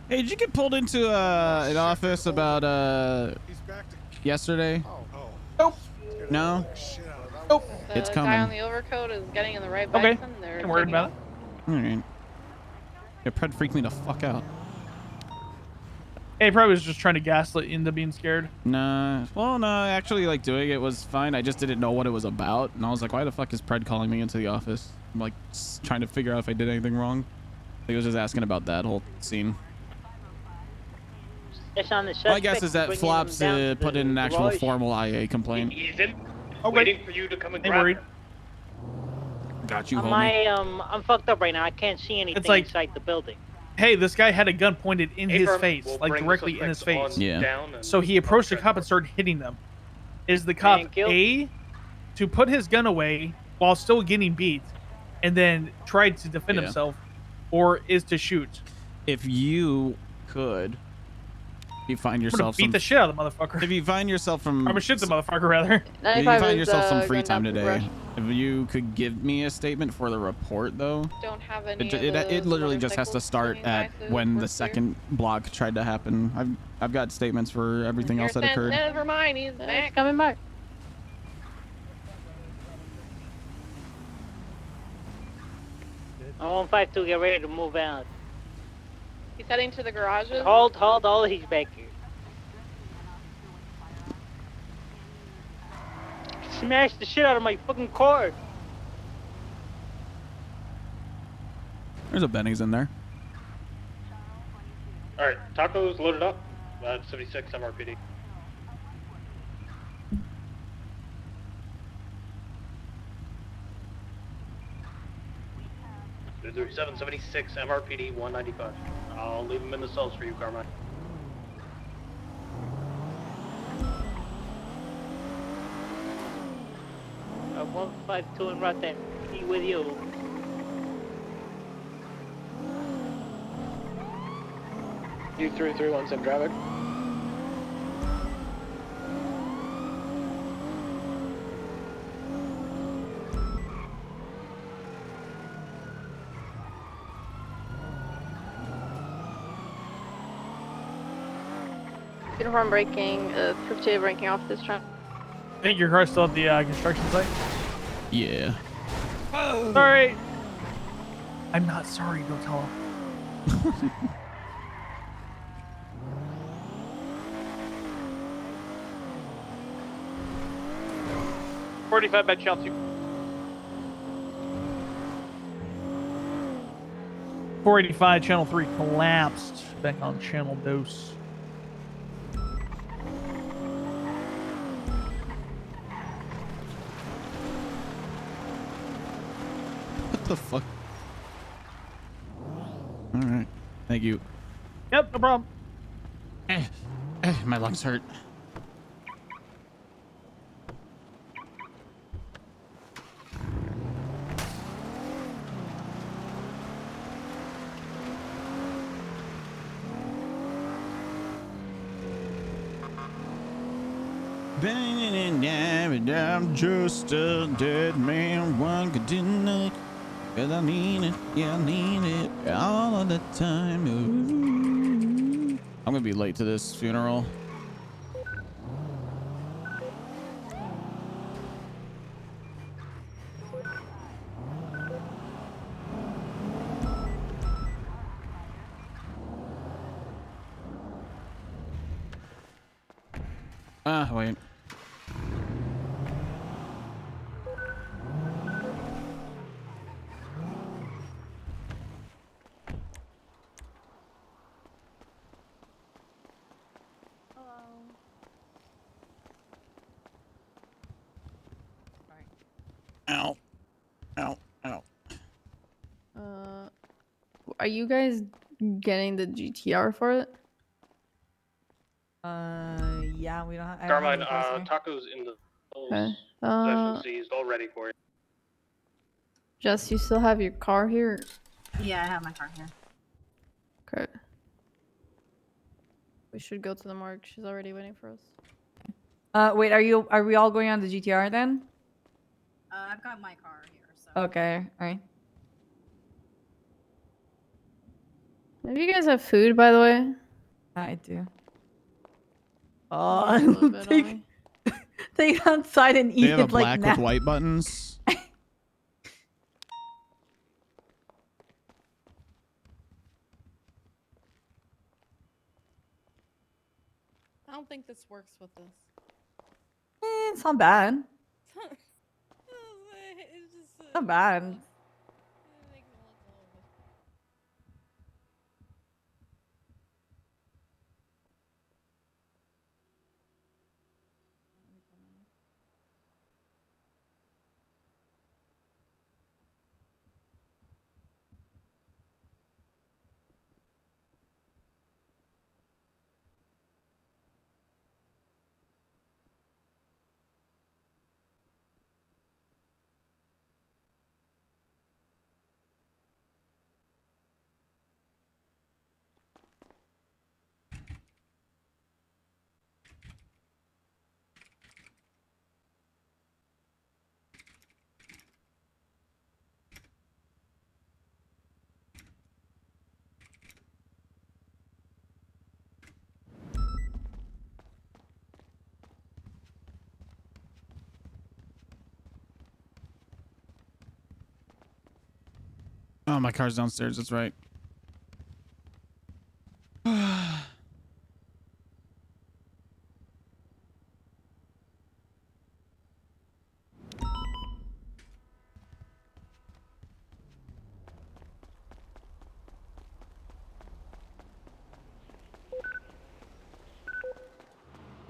Hey, did you get pulled into an office about yesterday? Nope. No? Nope. It's The guy on coming. the overcoat is getting in the right Okay. bison. They're Ain't worried taking about it. Alright. Yeah, Pred freaked me the fuck out. Hey, probably was just trying to gaslight you into being scared. Nah. Well, no, actually, like, doing it was fine. I just didn't know what it was about. And I was like, why the fuck is Pred calling me into the office? I'm like, trying to figure out if I did anything wrong. He was just asking about that whole scene. It's on the My suspect. guess is that bringing Flops him down to put the in an actual garage. formal IA complaint. He's in, waiting for you to come and Ain't grab worried. him. Got you, On homie. I'm fucked up right now. I can't see anything like- inside the building. Hey, this guy had a gun pointed in his Affirm. face, We'll like bring the directly in his suspects face. on Yeah. down and- So he approached the cop and started hitting them. Is the cop Thank you. A, to put his gun away while still getting beat, and then tried to defend Yeah. himself, or is to shoot? If you could, you find I'm gonna yourself beat some, the shit out of the motherfucker. if you find yourself from, I'm gonna shoot the motherfucker rather. if you 95 find is, yourself some free going time down through the today, if you could give me a statement for the report, though. Don't have any. It literally just has to start at when the second block tried to happen. I've got statements for everything else that occurred. Never mind. He's He's back. coming back. I'm 152, get ready to move out. He's heading to the garages. Hold, he's back here. Smashed the shit out of my fucking car. There's a Benny's in there. Alright, tacos loaded up. 76 MRPD. 776 MRPD 195. I'll leave them in the cells for you, Carmine. I'm 152 and right there. Be with you. U331 traffic. Uniform breaking, thrifty breaking off this truck. I think your car's still at the construction site. Yeah. Sorry. I'm not sorry. Don't tell him. 45 by Chelsea. 485 channel 3 collapsed. Back on channel dose. What the fuck? All right. Thank you. Yep, no problem. My lungs hurt. I'm just a dead man. One could deny. Cause I need it. Yeah, I need it all of the time. Ooh. I'm gonna be late to this funeral. Wait. Ow. Ow. Ow. Are you guys getting the GTR for it? Yeah, we don't have. Carmine, tacos in the Okay. possession seized, all ready for you. Jess, you still have your car here? Yeah, I have my car here. Okay. We should go to the morgue. She's already waiting for us. Wait, are we all going on the GTR then? I've got my car here, so. Okay, alright. Do you guys have food, by the way? I do. A little bit on me. Take outside and eat They have a it like black now. with white buttons. I don't think this works with this. It's not bad. It's just Not bad. Oh, my car's downstairs. That's right.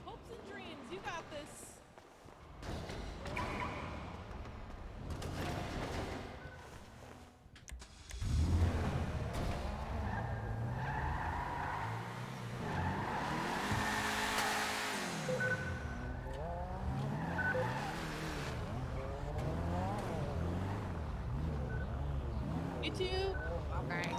Hopes and dreams, you got this. You too. Okay.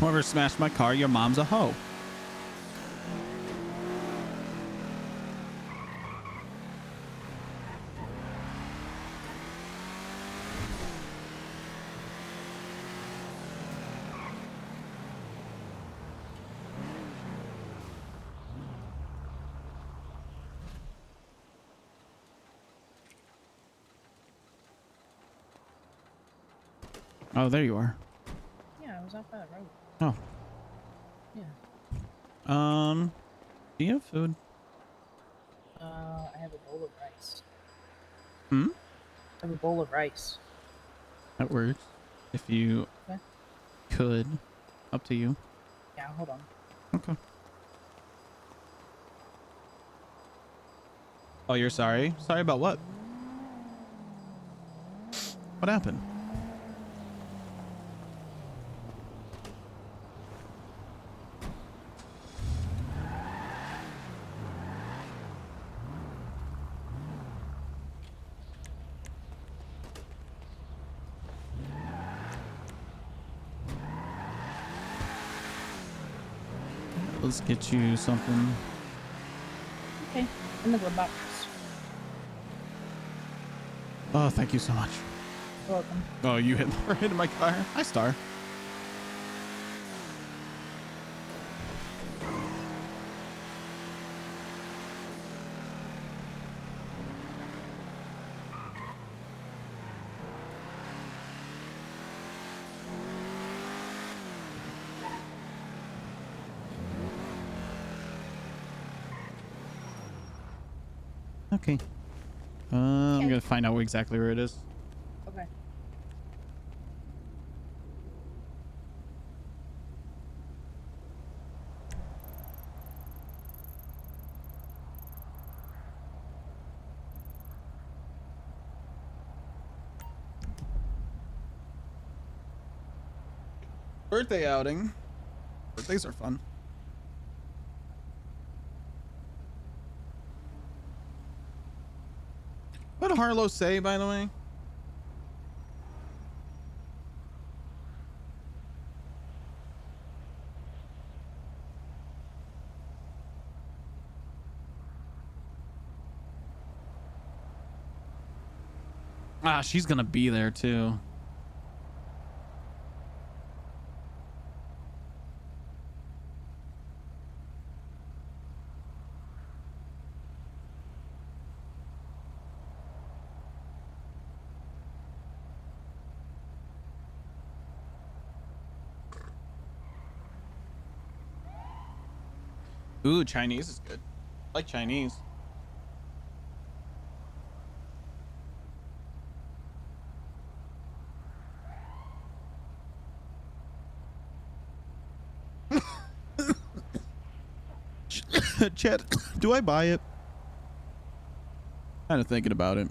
Whoever smashed my car, your mom's a hoe. Oh, there you are. Yeah, I was off by the road. Oh. Yeah. Do you have food? I have a bowl of rice. Hmm? I have a bowl of rice. That works. If you Okay. could. Up to you. Yeah, hold on. Okay. Oh, you're sorry? Sorry about what? What happened? Let's get you something. Okay, in the glove box. Oh, thank you so much. You're welcome. Oh, you hit right into my car. Hi, Star. Okay. I'm gonna find out exactly where it is. Okay. Birthday outing. Birthdays are fun. What did Harlow say, by the way? Ah, she's gonna be there too. Ooh, Chinese is good. I like Chinese. Chet, do I buy it? Kind of thinking about it.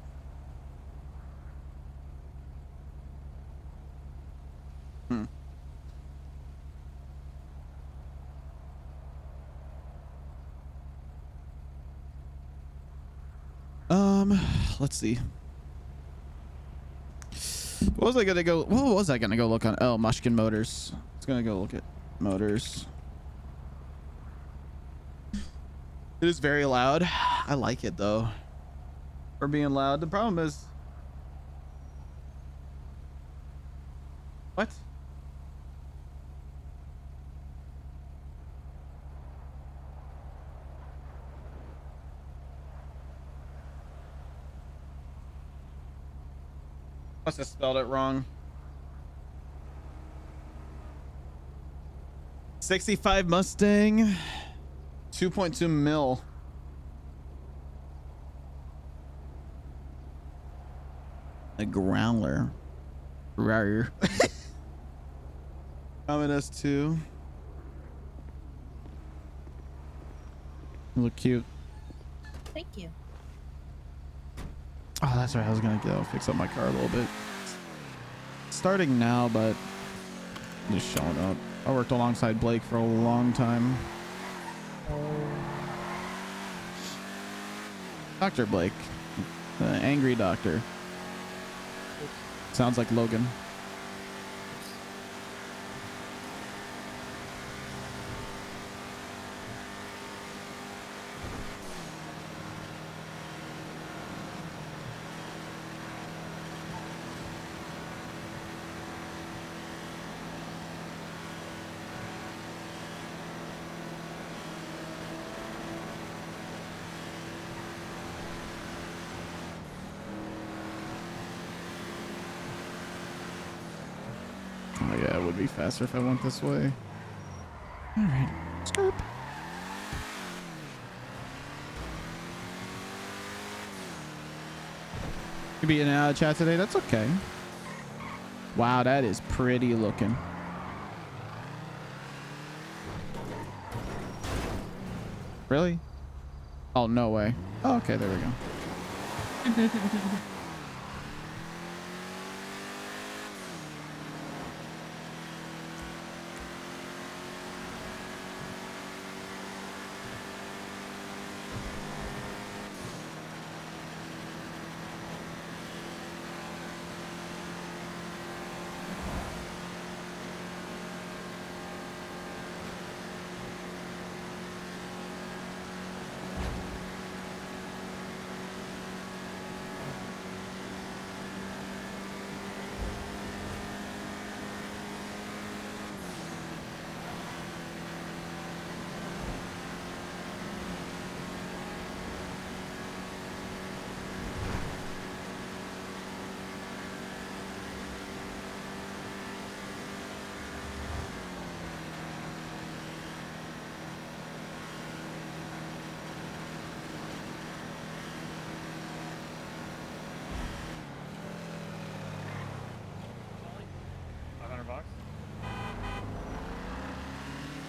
Let's see. What was I gonna go? What was I gonna go look on? Oh, Mushkin Motors. I was gonna go look at motors. It is very loud. I like it though. For being loud. The problem is. What? Must have spelled it wrong. 65 Mustang. 2.2 mil. A growler. Rawr. Common S2. Look cute. Thank you. Oh, that's right. I was gonna go fix up my car a little bit. Starting now, but just showing up. I worked alongside Blake for a long time. Dr. Blake. The angry doctor. Sounds like Logan. Oh yeah, it would be faster if I went this way. All right, skirp. You be in and out of chat today? That's okay. Wow, that is pretty looking. Really? Oh, no way. Oh, okay, there we go.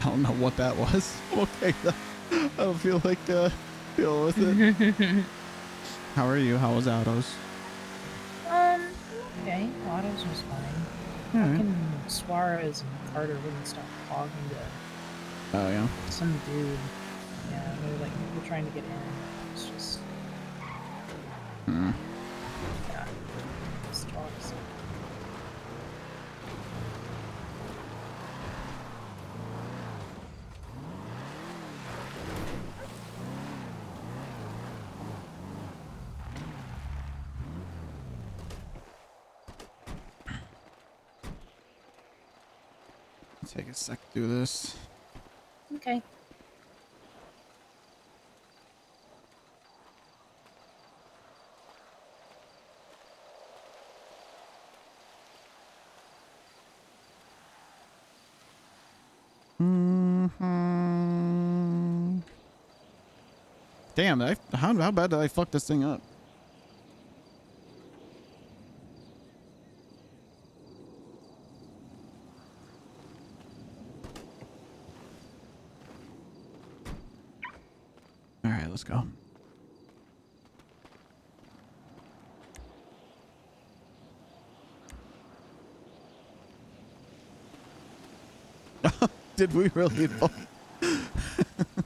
I don't know what that was. Okay, I don't feel like dealing with it. How are you? How was Autos? Okay. Autos was fine. Alright. Fucking Suarez and Carter wouldn't stop talking to Oh yeah. some dude. Yeah, they were like, we're trying to get in. It's just, Hmm. yeah. Just talks. Take a sec to do this. Okay. Damn, how bad did I fuck this thing up? All right, let's go. Did we really?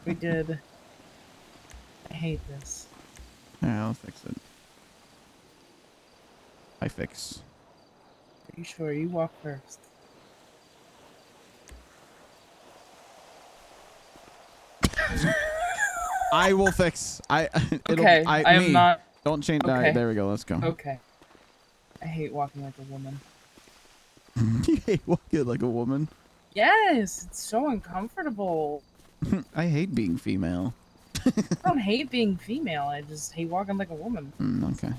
We did. I hate this. Yeah, I'll fix it. I fix. Are you sure? You walk first. I will fix. Okay, I am not. Don't change that. Okay. There we go. Let's go. Okay. I hate walking like a woman. You hate walking like a woman. Yes, it's so uncomfortable. I hate being female. I don't hate being female. I just hate walking like a woman. Okay.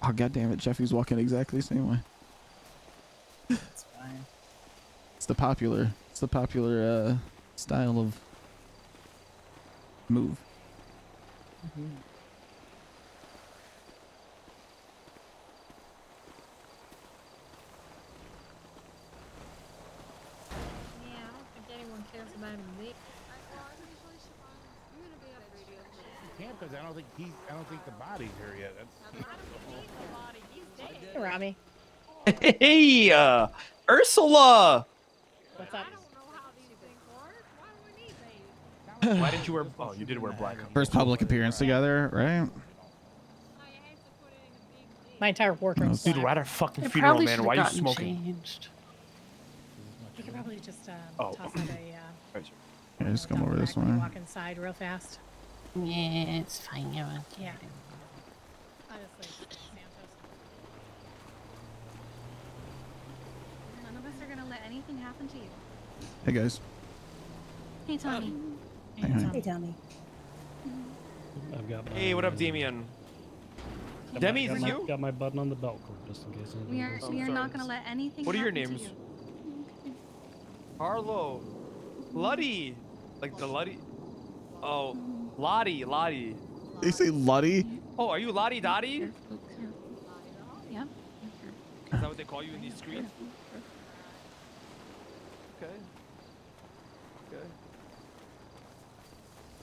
Oh god damn it! Jeffy's walking exactly the same way. It's fine. It's the popular style of move. Mm-hmm. Yeah, I don't think anyone cares about him. You can't because I don't think the body's here yet. Hey, Robbie. Hey, Ursula! What's up? Why didn't you wear? Oh, you did wear black. First public appearance together, right? My entire wardrobe. Dude, we're at our fucking funeral, man. Why are you smoking? You could probably just Oh. toss out a Yeah, just come over this when you way. walk inside real fast. Yeah, it's fine. Yeah. Yeah. Honestly, Santos. None of us are gonna let anything happen to you. Hey guys. Hey, Tommy. Hey, Tommy. I've got my, Hey, what up, Damien? Demi, is this you? Got my button on the belt cord just in case. We are not gonna let anything. What are your happen to names? you. Harlow, Bloody, Like the Luddy? Oh, Lottie, Lottie. They say Luddy? Oh, are you Lottie Dottie? Yeah. Is that what they call you in these streets? Okay. Okay.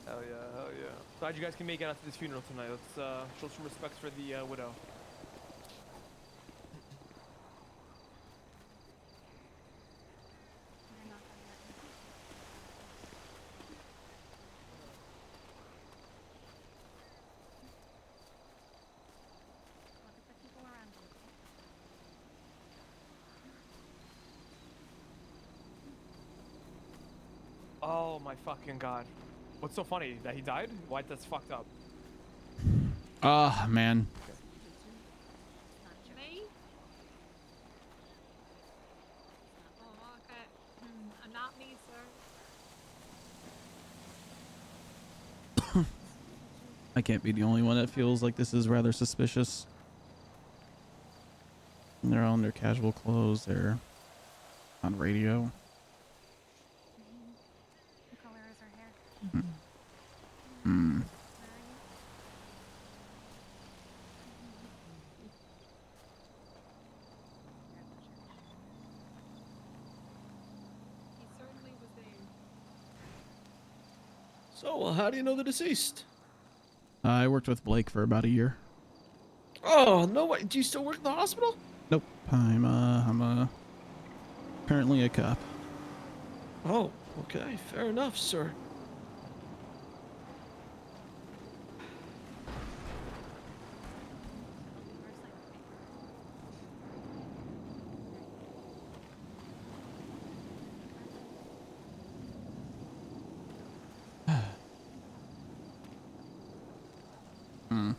Hell yeah, hell yeah. Glad you guys can make it out to this funeral tonight. Let's show some respects for the widow. Oh my fucking god. What's so funny? That he died? Why? That's fucked up. Oh, man. Me? Oh, okay. Not me, sir. I can't be the only one that feels like this is rather suspicious. They're all in their casual clothes. They're on radio. What color is her hair? Hmm. He certainly was there. So, how do you know the deceased? I worked with Blake for about a year. Oh, no way. Do you still work in the hospital? Nope. I'm currently a cop. Oh, okay. Fair enough, sir. Hmm.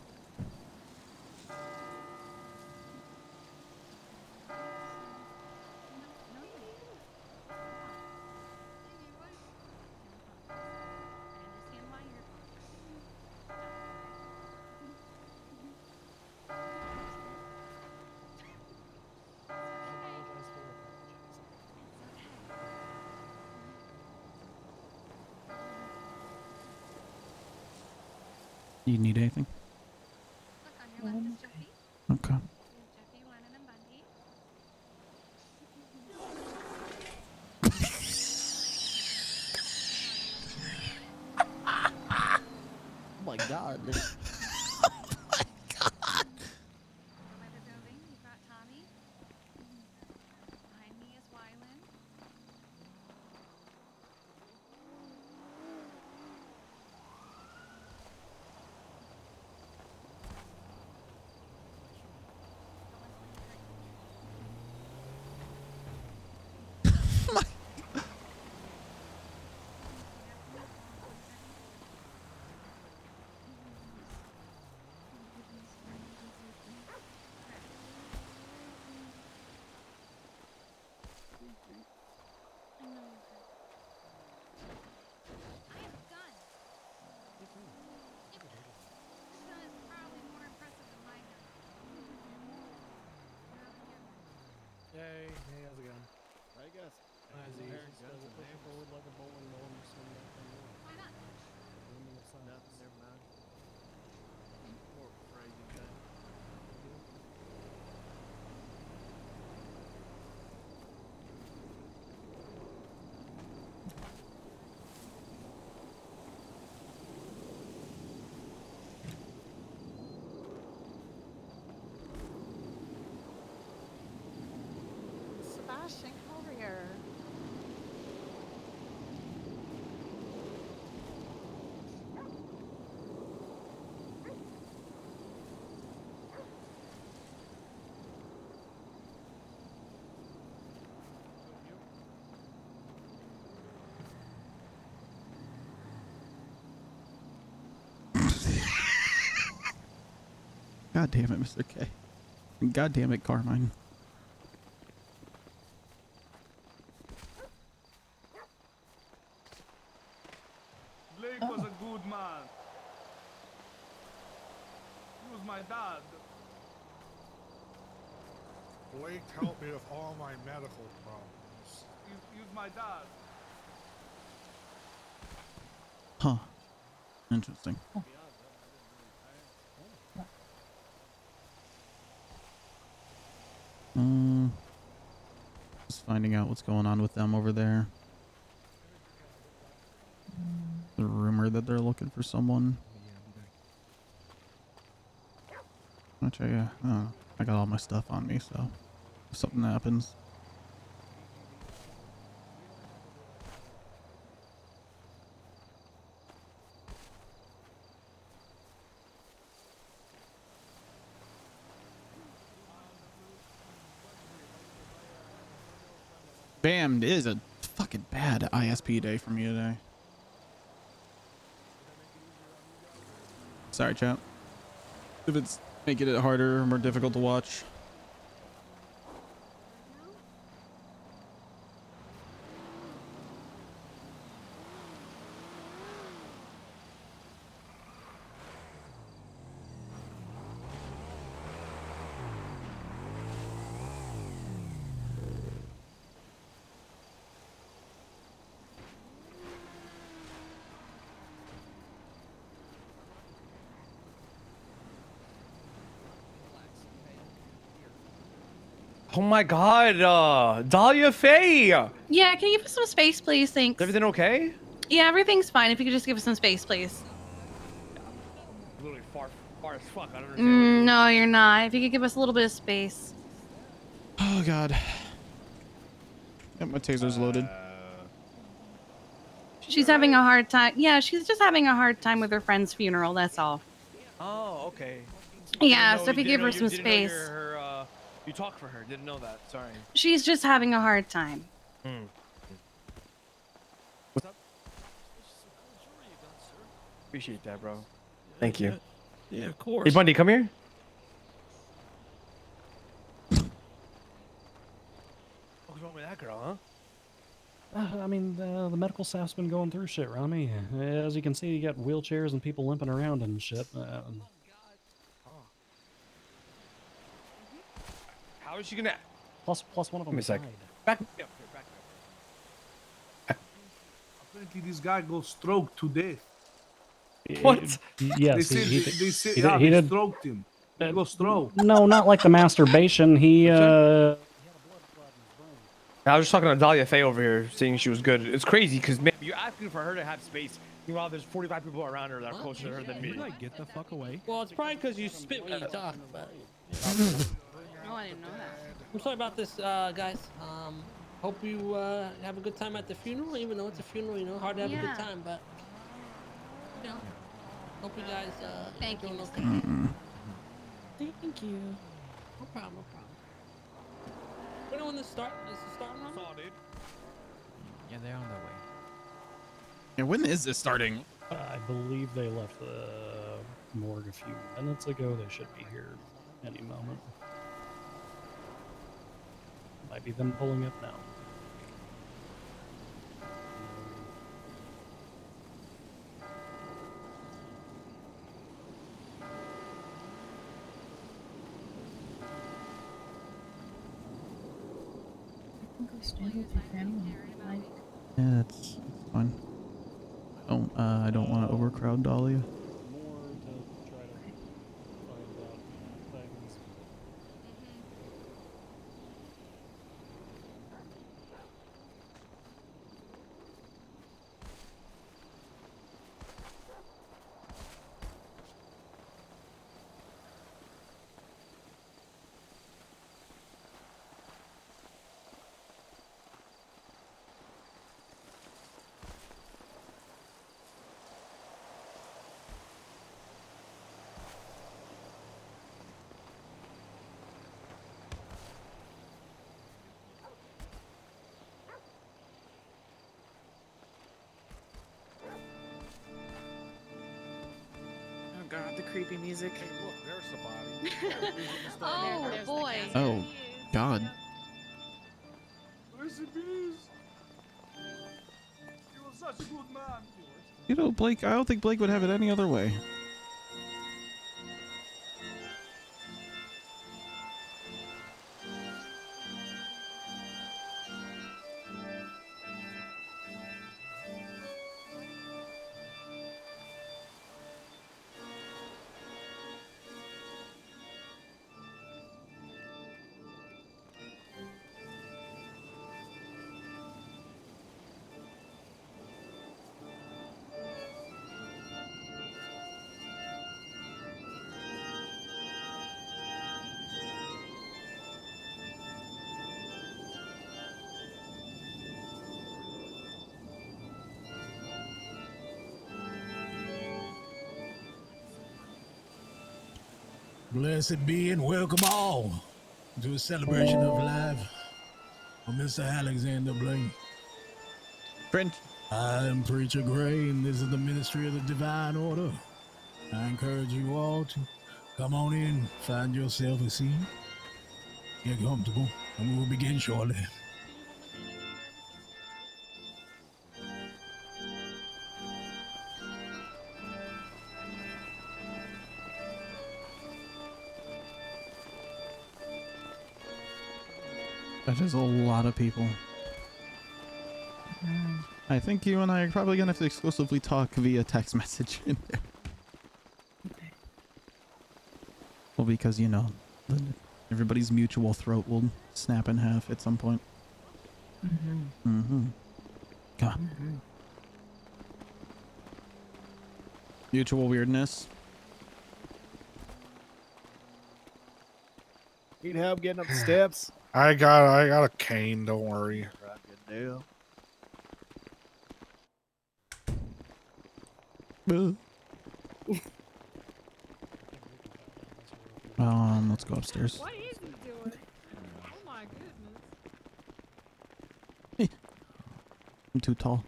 You need anything? Okay. Oh my god. Hey, how's it going? I guess. As Comparing easy. guns and Push it names. forward like a bowling ball and swing that thing over. Why not? Women of science. Nothing, never mind. More phrasing guy. Sebastian, come over here. God damn it, Mr. K. God damn it, Carmine. Blake was a good man. He was my dad. Blake helped me with all my medical problems. He was my dad. Huh. Interesting. Just finding out what's going on with them over there. The rumor that they're looking for someone. Which I got all my stuff on me, so if something happens. Bam, it is a fucking bad ISP day for me today. Sorry, chat. If it's making it harder or more difficult to watch. Oh my god, Dahlia Faye! Yeah, can you give us some space, please? Thanks. Is everything okay? Yeah, everything's fine. If you could just give us some space, please. Literally far as fuck. I don't understand. No, you're not. If you could give us a little bit of space. Oh god. Yep, my taser's loaded. She's having a hard time. Yeah, she's just having a hard time with her friend's funeral. That's all. Oh, okay. Yeah, Didn't so if you know- give her didn't know some you- didn't know space. you talk for her. Didn't know that. Sorry. She's just having a hard time. What's up? Appreciate that, bro. Thank you. Yeah, of course. Hey, Bundy, come here. What's wrong with that girl, huh? I mean, the medical staff's been going through shit, Rami. As you can see, you got wheelchairs and people limping around and shit. How is she gonna? Plus one of them Give me a sec. died. Back me up here. Back me up. Apparently, this guy got stroked to death. What? Yes, they said, he they said, he yeah, did- he they did- stroked him. He got stroked. No, not like the masturbation. He I was just talking to Dahlia Faye over here, saying she was good. It's crazy because man, you're asking for her to have space. Meanwhile, there's 45 people around her that are closer to her than me. Get the fuck away. Well, it's probably because you spit when you talk, but. Oh, I didn't know that. I'm sorry about this, guys. Hope you have a good time at the funeral, even though it's a funeral, you know, hard to have a good time, but. You know, hope you guys Thank you, doing Mr. okay. Thank you. No problem, no problem. We know when this start. Is it starting on? Dude. Yeah, they're on their way. Yeah, when is this starting? I believe they left the morgue a few minutes ago. They should be here any moment. Might be them pulling up now. Yeah, that's fine. I don't want to overcrowd Dahlia. Oh god, the creepy music. Hey, look, there's the body. Oh boy. Oh, God. Rest in peace. He was such a good man. You know, Blake, I don't think Blake would have it any other way. Blessed be and welcome all to a celebration of life of Mr. Alexander Blaine. French. I am Preacher Gray, and this is the ministry of the Divine Order. I encourage you all to come on in, find yourself a seat, get comfortable, and we will begin shortly. That is a lot of people. I think you and I are probably gonna have to exclusively talk via text message in there. Well, because you know, everybody's mutual throat will snap in half at some point. Come on. Mutual weirdness. Need help getting up the steps? I got a cane. Don't worry. Right, good deal. Let's go upstairs. What is he doing? Oh my goodness. I'm too tall.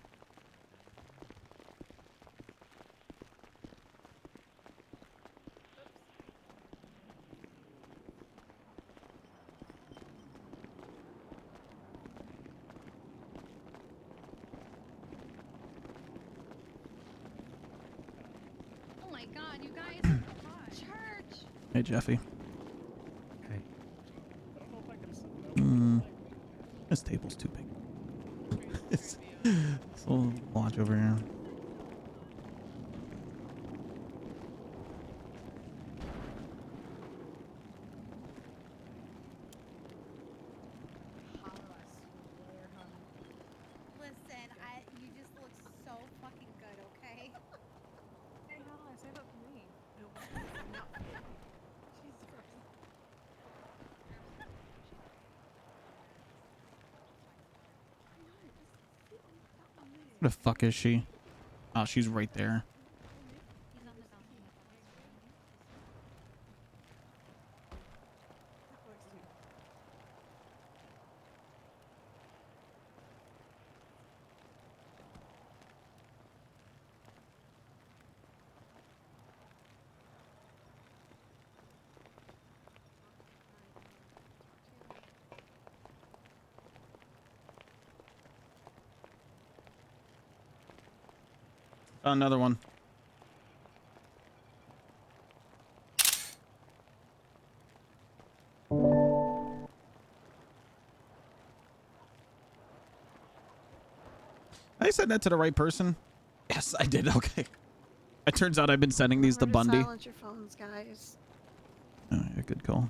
Oh my god, you guys. Church. Hey, Jeffy. Hey. This table's too big. It's a little launch over here. Listen, you just look so fucking good, okay? Hey, Hollow, say that for me. No. Jesus Christ. Where the fuck is she? Oh, she's right there. Another one. I said that to the right person. Yes, I did. Okay. It turns out I've been sending these to Bundy. Silence your phones, guys. Oh, yeah, good call.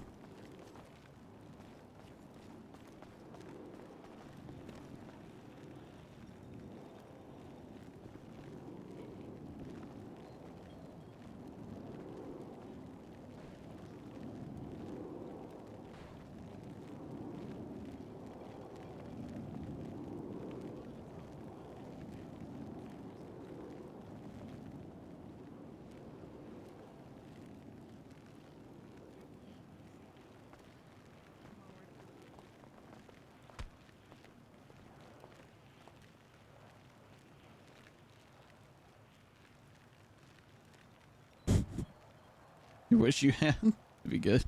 You wish you had? It'd be good.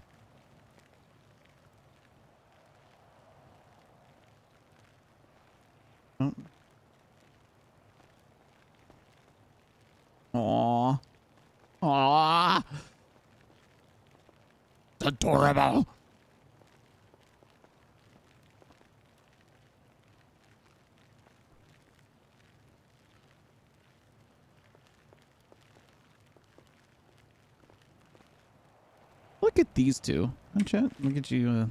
Oh. Aww. Aww. It's adorable. Look at these two. Oh, chat. Look at you.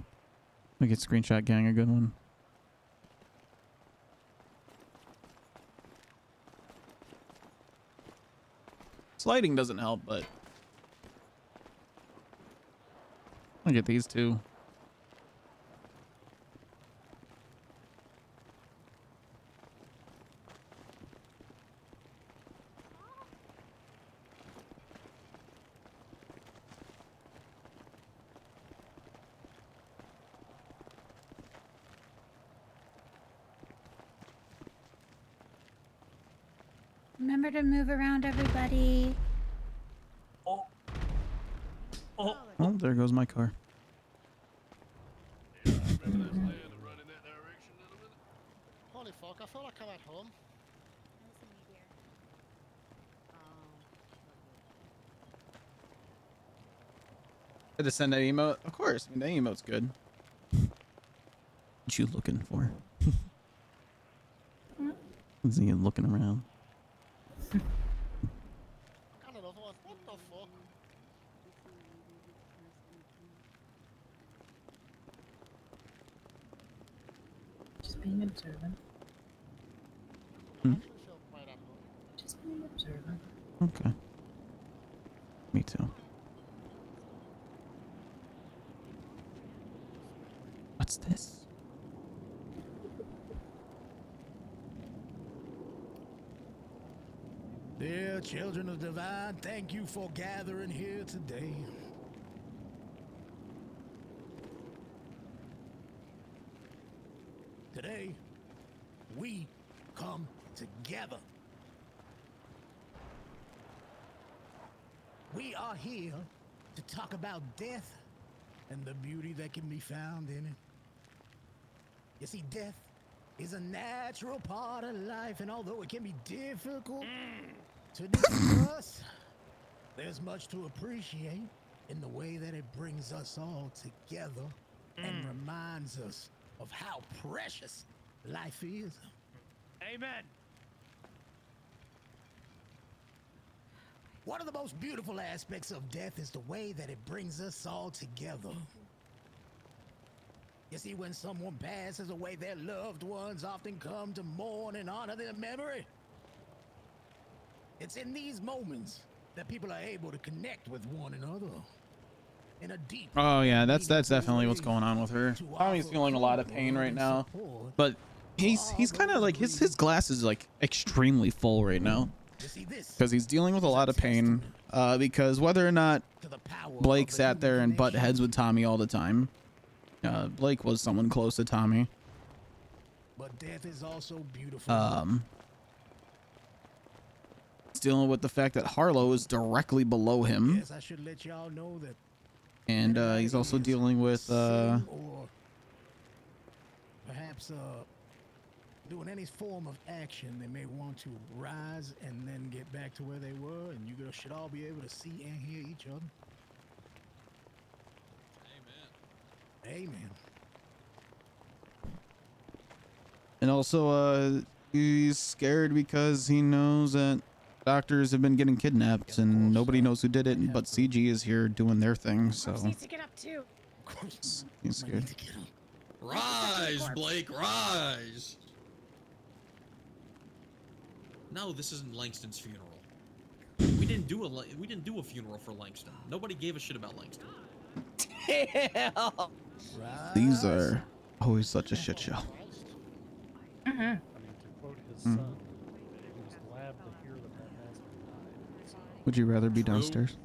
Look at Screenshot Gang, a good one. Sliding doesn't help, but look at these two. Remember to move around, everybody. Oh. Oh, there goes my car. Holy fuck, I feel like I'm at home. Did to send that emote? Of course. I mean, that emote's good. What you looking for? Is he looking around? Got another one. What the fuck? Just being observant. Hmm. I feel quite at home. Just being observant. Okay. Me too. What's this? Dear children of divine, thank you for gathering here today. Today, we come together. We are here to talk about death and the beauty that can be found in it. You see, death is a natural part of life, and although it can be difficult to discuss, there's much to appreciate in the way that it brings us all together and reminds us of how precious life is. Amen. One of the most beautiful aspects of death is the way that it brings us all together. You see, when someone passes away, their loved ones often come to mourn and honor their memory. It's in these moments that people are able to connect with one another in a deep. Oh yeah, that's definitely what's going on with her. Tommy's feeling a lot of pain right now, but he's kind of like his glass is like extremely full right now because he's dealing with a lot of pain. Because whether or not Blake sat there and butt heads with Tommy all the time, Blake was someone close to Tommy. But death is also beautiful. He's dealing with the fact that Harlow is directly below him. Yes, I should let y'all know that. And he's also dealing with or perhaps doing any form of action. They may want to rise and then get back to where they were, and you guys should all be able to see and hear each other. Amen. And also he's scared because he knows that doctors have been getting kidnapped and nobody knows who did it, but CG is here doing their thing, so Needs to get up too. he's scared. Rise, Blake, rise! No, this isn't Langston's funeral. We didn't do a funeral for Langston. Nobody gave a shit about Langston. These are always such a shit show. I mean, to quote his son, he was glad to hear that that bastard died. So, Would you rather be downstairs?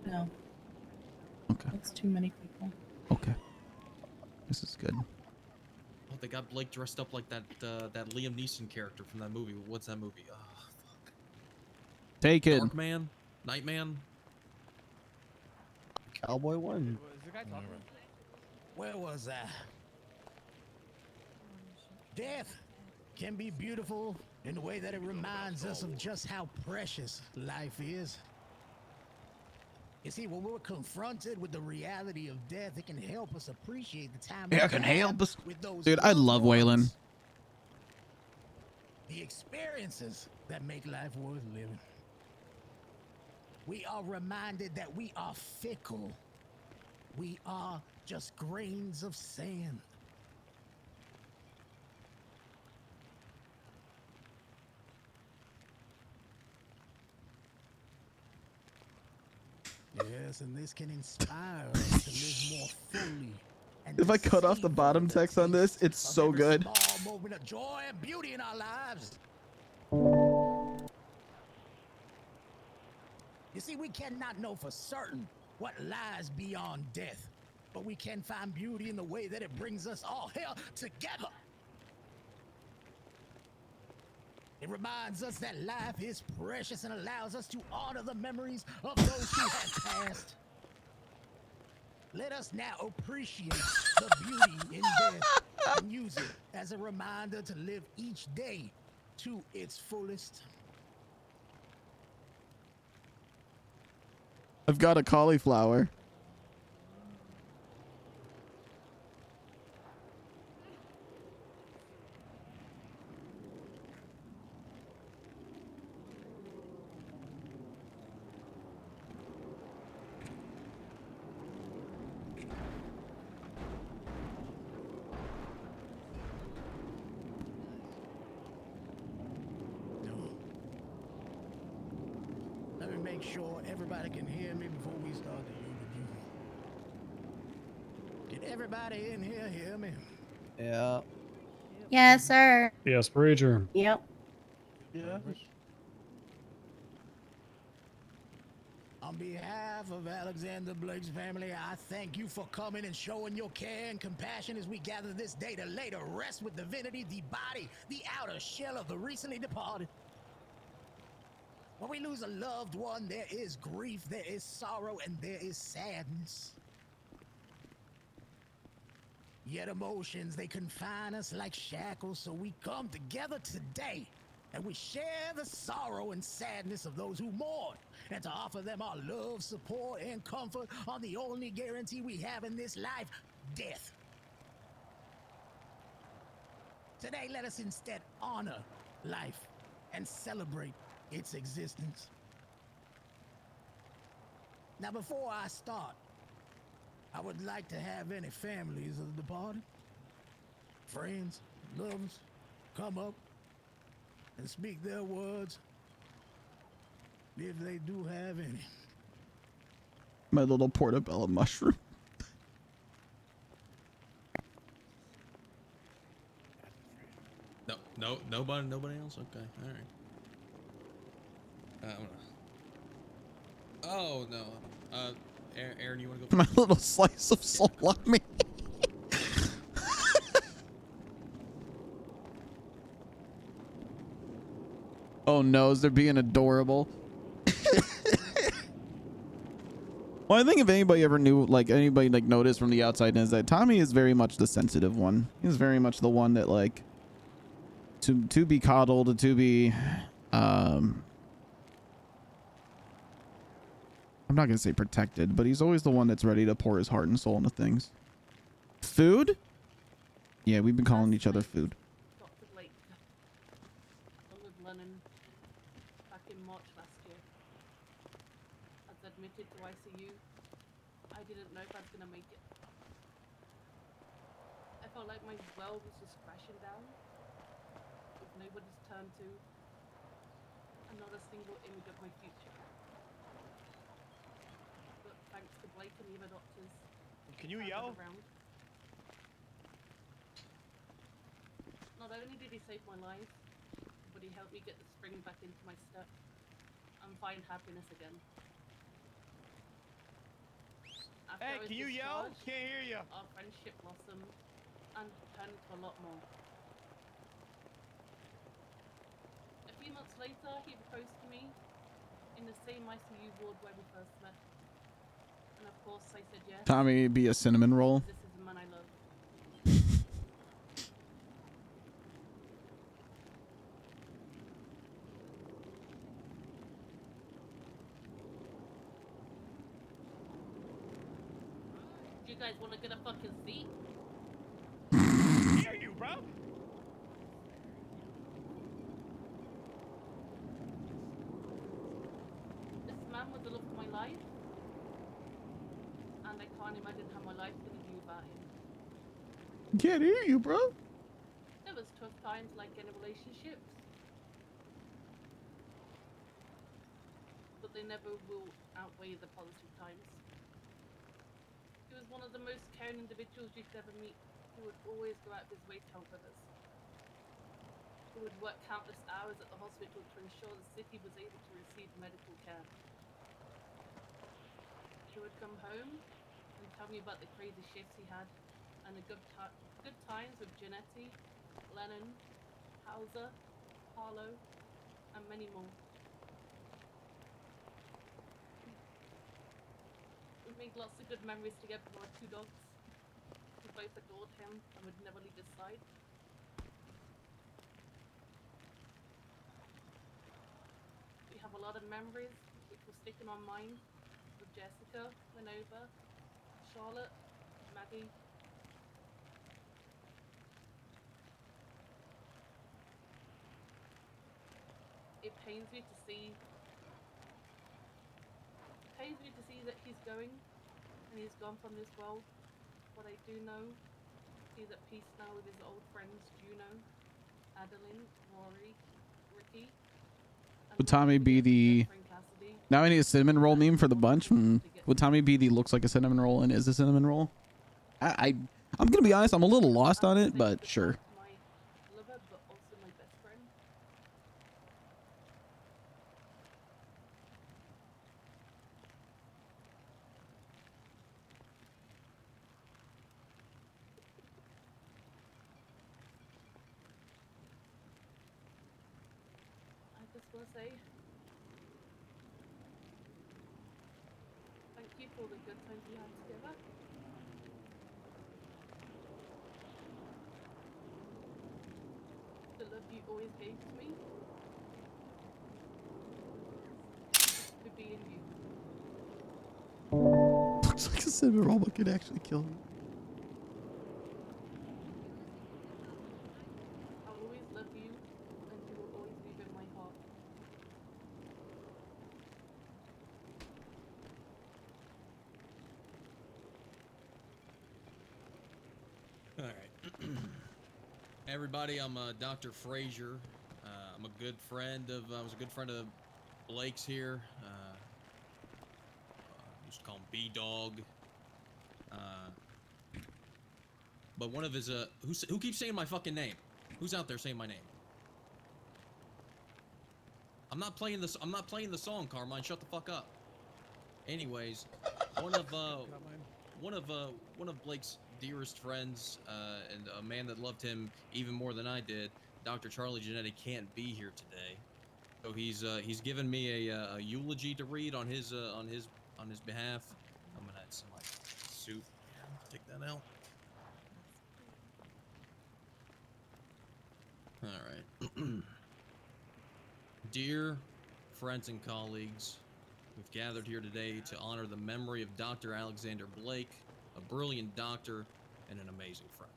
No. Okay. It's too many people. Okay. This is good. Oh, they got Blake dressed up like that Liam Neeson character from that movie. What's that movie? Oh, fuck. Take it. Darkman? Nightman? Cowboy one. Where was I? Death can be beautiful in the way that it reminds us of just how precious life is. You see, when we're confronted with the reality of death, it can help us appreciate the time. Yeah, can help us. Dude, I love Waylon. The experiences that make life worth living. We are reminded that we are fickle. We are just grains of sand. Yes, and this can inspire us to live more fully. And If I cut off the bottom text on this, it's so good. small moment of joy and beauty in our lives. You see, we cannot know for certain what lies beyond death, but we can find beauty in the way that it brings us all here together. It reminds us that life is precious and allows us to honor the memories of those who have passed. Let us now appreciate the beauty in death and use it as a reminder to live each day to its fullest. I've got a cauliflower. Let me make sure everybody can hear me before we start the UPD. Can everybody in here hear me? Yeah. Yes, sir. Yes, Preacher. Yep. Yeah. On behalf of Alexander Blake's family, I thank you for coming and showing your care and compassion as we gather this day to lay to rest with divinity the body, the outer shell of the recently departed. When we lose a loved one, there is grief, there is sorrow, and there is sadness. Yet emotions, they confine us like shackles, so we come together today and we share the sorrow and sadness of those who mourn, and to offer them our love, support, and comfort on the only guarantee we have in this life, death. Today, let us instead honor life and celebrate its existence. Now, before I start, I would like to have any families of the departed, friends, lovers, come up and speak their words, if they do have any. My little portobello mushroom. No, nobody else. Okay, all right. Oh no. Aaron, you want to go? My little slice of salami. Oh no, is they're being adorable. Well, I think if anybody ever knew, like anybody like noticed from the outside, is that Tommy is very much the sensitive one. He's very much the one that like to be coddled, to be I'm not gonna say protected, but he's always the one that's ready to pour his heart and soul into things. Food? Yeah, we've been calling each other food. Dr. Blake, along with Lennon, back in March last year. I was admitted to ICU. I didn't know if I was gonna make it. I felt like my world was just crashing down, with nobody's turn to, and not a single image of my future. But thanks to Blake and the other doctors, Can you yell? around. Not only did he save my life, but he helped me get the spring back into my step and find happiness again. After I was Can you yell? discharged, Can't hear you. Our friendship blossomed and turned into a lot more. A few months later, he proposed to me in the same ICU ward where we first met. And of course, I said yes. Tommy be a cinnamon roll. This is the man I love. You guys want to get a fucking seat? Hear you, bro. This man was the love of my life, and I can't imagine how my life's gonna be without him. Can't hear you, bro. There was tough times like any relationships, but they never will outweigh the positive times. He was one of the most caring individuals you could ever meet. He would always go out of his way to help others. He would work countless hours at the hospital to ensure the city was able to receive medical care. He would come home and tell me about the crazy shifts he had and the good times with Janetti, Lennon, Hauser, Harlow, and many more. We made lots of good memories together with our 2 dogs. We both adored him and would never leave his side. We have a lot of memories which will stick in our mind with Jessica, Minerva, Charlotte, Maggie. It pains me to see that he's going and he's gone from this world. But I do know he's at peace now with his old friends Juno, Adeline, Rory, Ricky. Would Tommy be the... Now I need a cinnamon roll meme for the bunch. Would Tommy be the looks like a cinnamon roll and is a cinnamon roll? I'm gonna be honest, I'm a little lost on it, but sure. My lover, but also my best friend. I just want to say thank you for the good times we had together. The love you always gave to me. For being you. Looks like a cinnamon roll but could actually kill me. I'll always love you, and you will always be in my heart. All right. Everybody, I'm Dr. Frazier. I'm a good friend of. I was a good friend of Blake's here. Used to call him B-Dog. But one of his who keeps saying my fucking name? Who's out there saying my name? I'm not playing this. I'm not playing the song, Carmine. Shut the fuck up. Anyways, one of Blake's dearest friends, and a man that loved him even more than I did, Dr. Charlie Genetti, can't be here today. So he's given me a eulogy to read on his behalf. I'm gonna add some like soup. Take that out. All right. Dear friends and colleagues, we've gathered here today to honor the memory of Dr. Alexander Blake, a brilliant doctor and an amazing friend.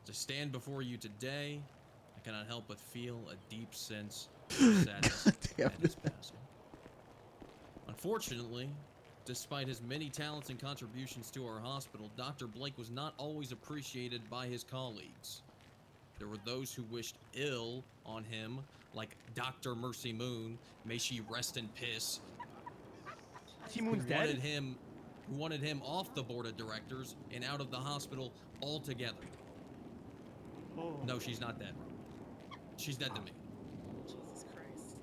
As I stand before you today, I cannot help but feel a deep sense of sadness at his passing. Unfortunately, despite his many talents and contributions to our hospital, Dr. Blake was not always appreciated by his colleagues. There were those who wished ill on him, like Dr. Mercy Moon, may she rest in piss. Mercy Moon's dead? Who wanted him off the board of directors and out of the hospital altogether. Oh. No, she's not dead. She's dead to me. Jesus Christ.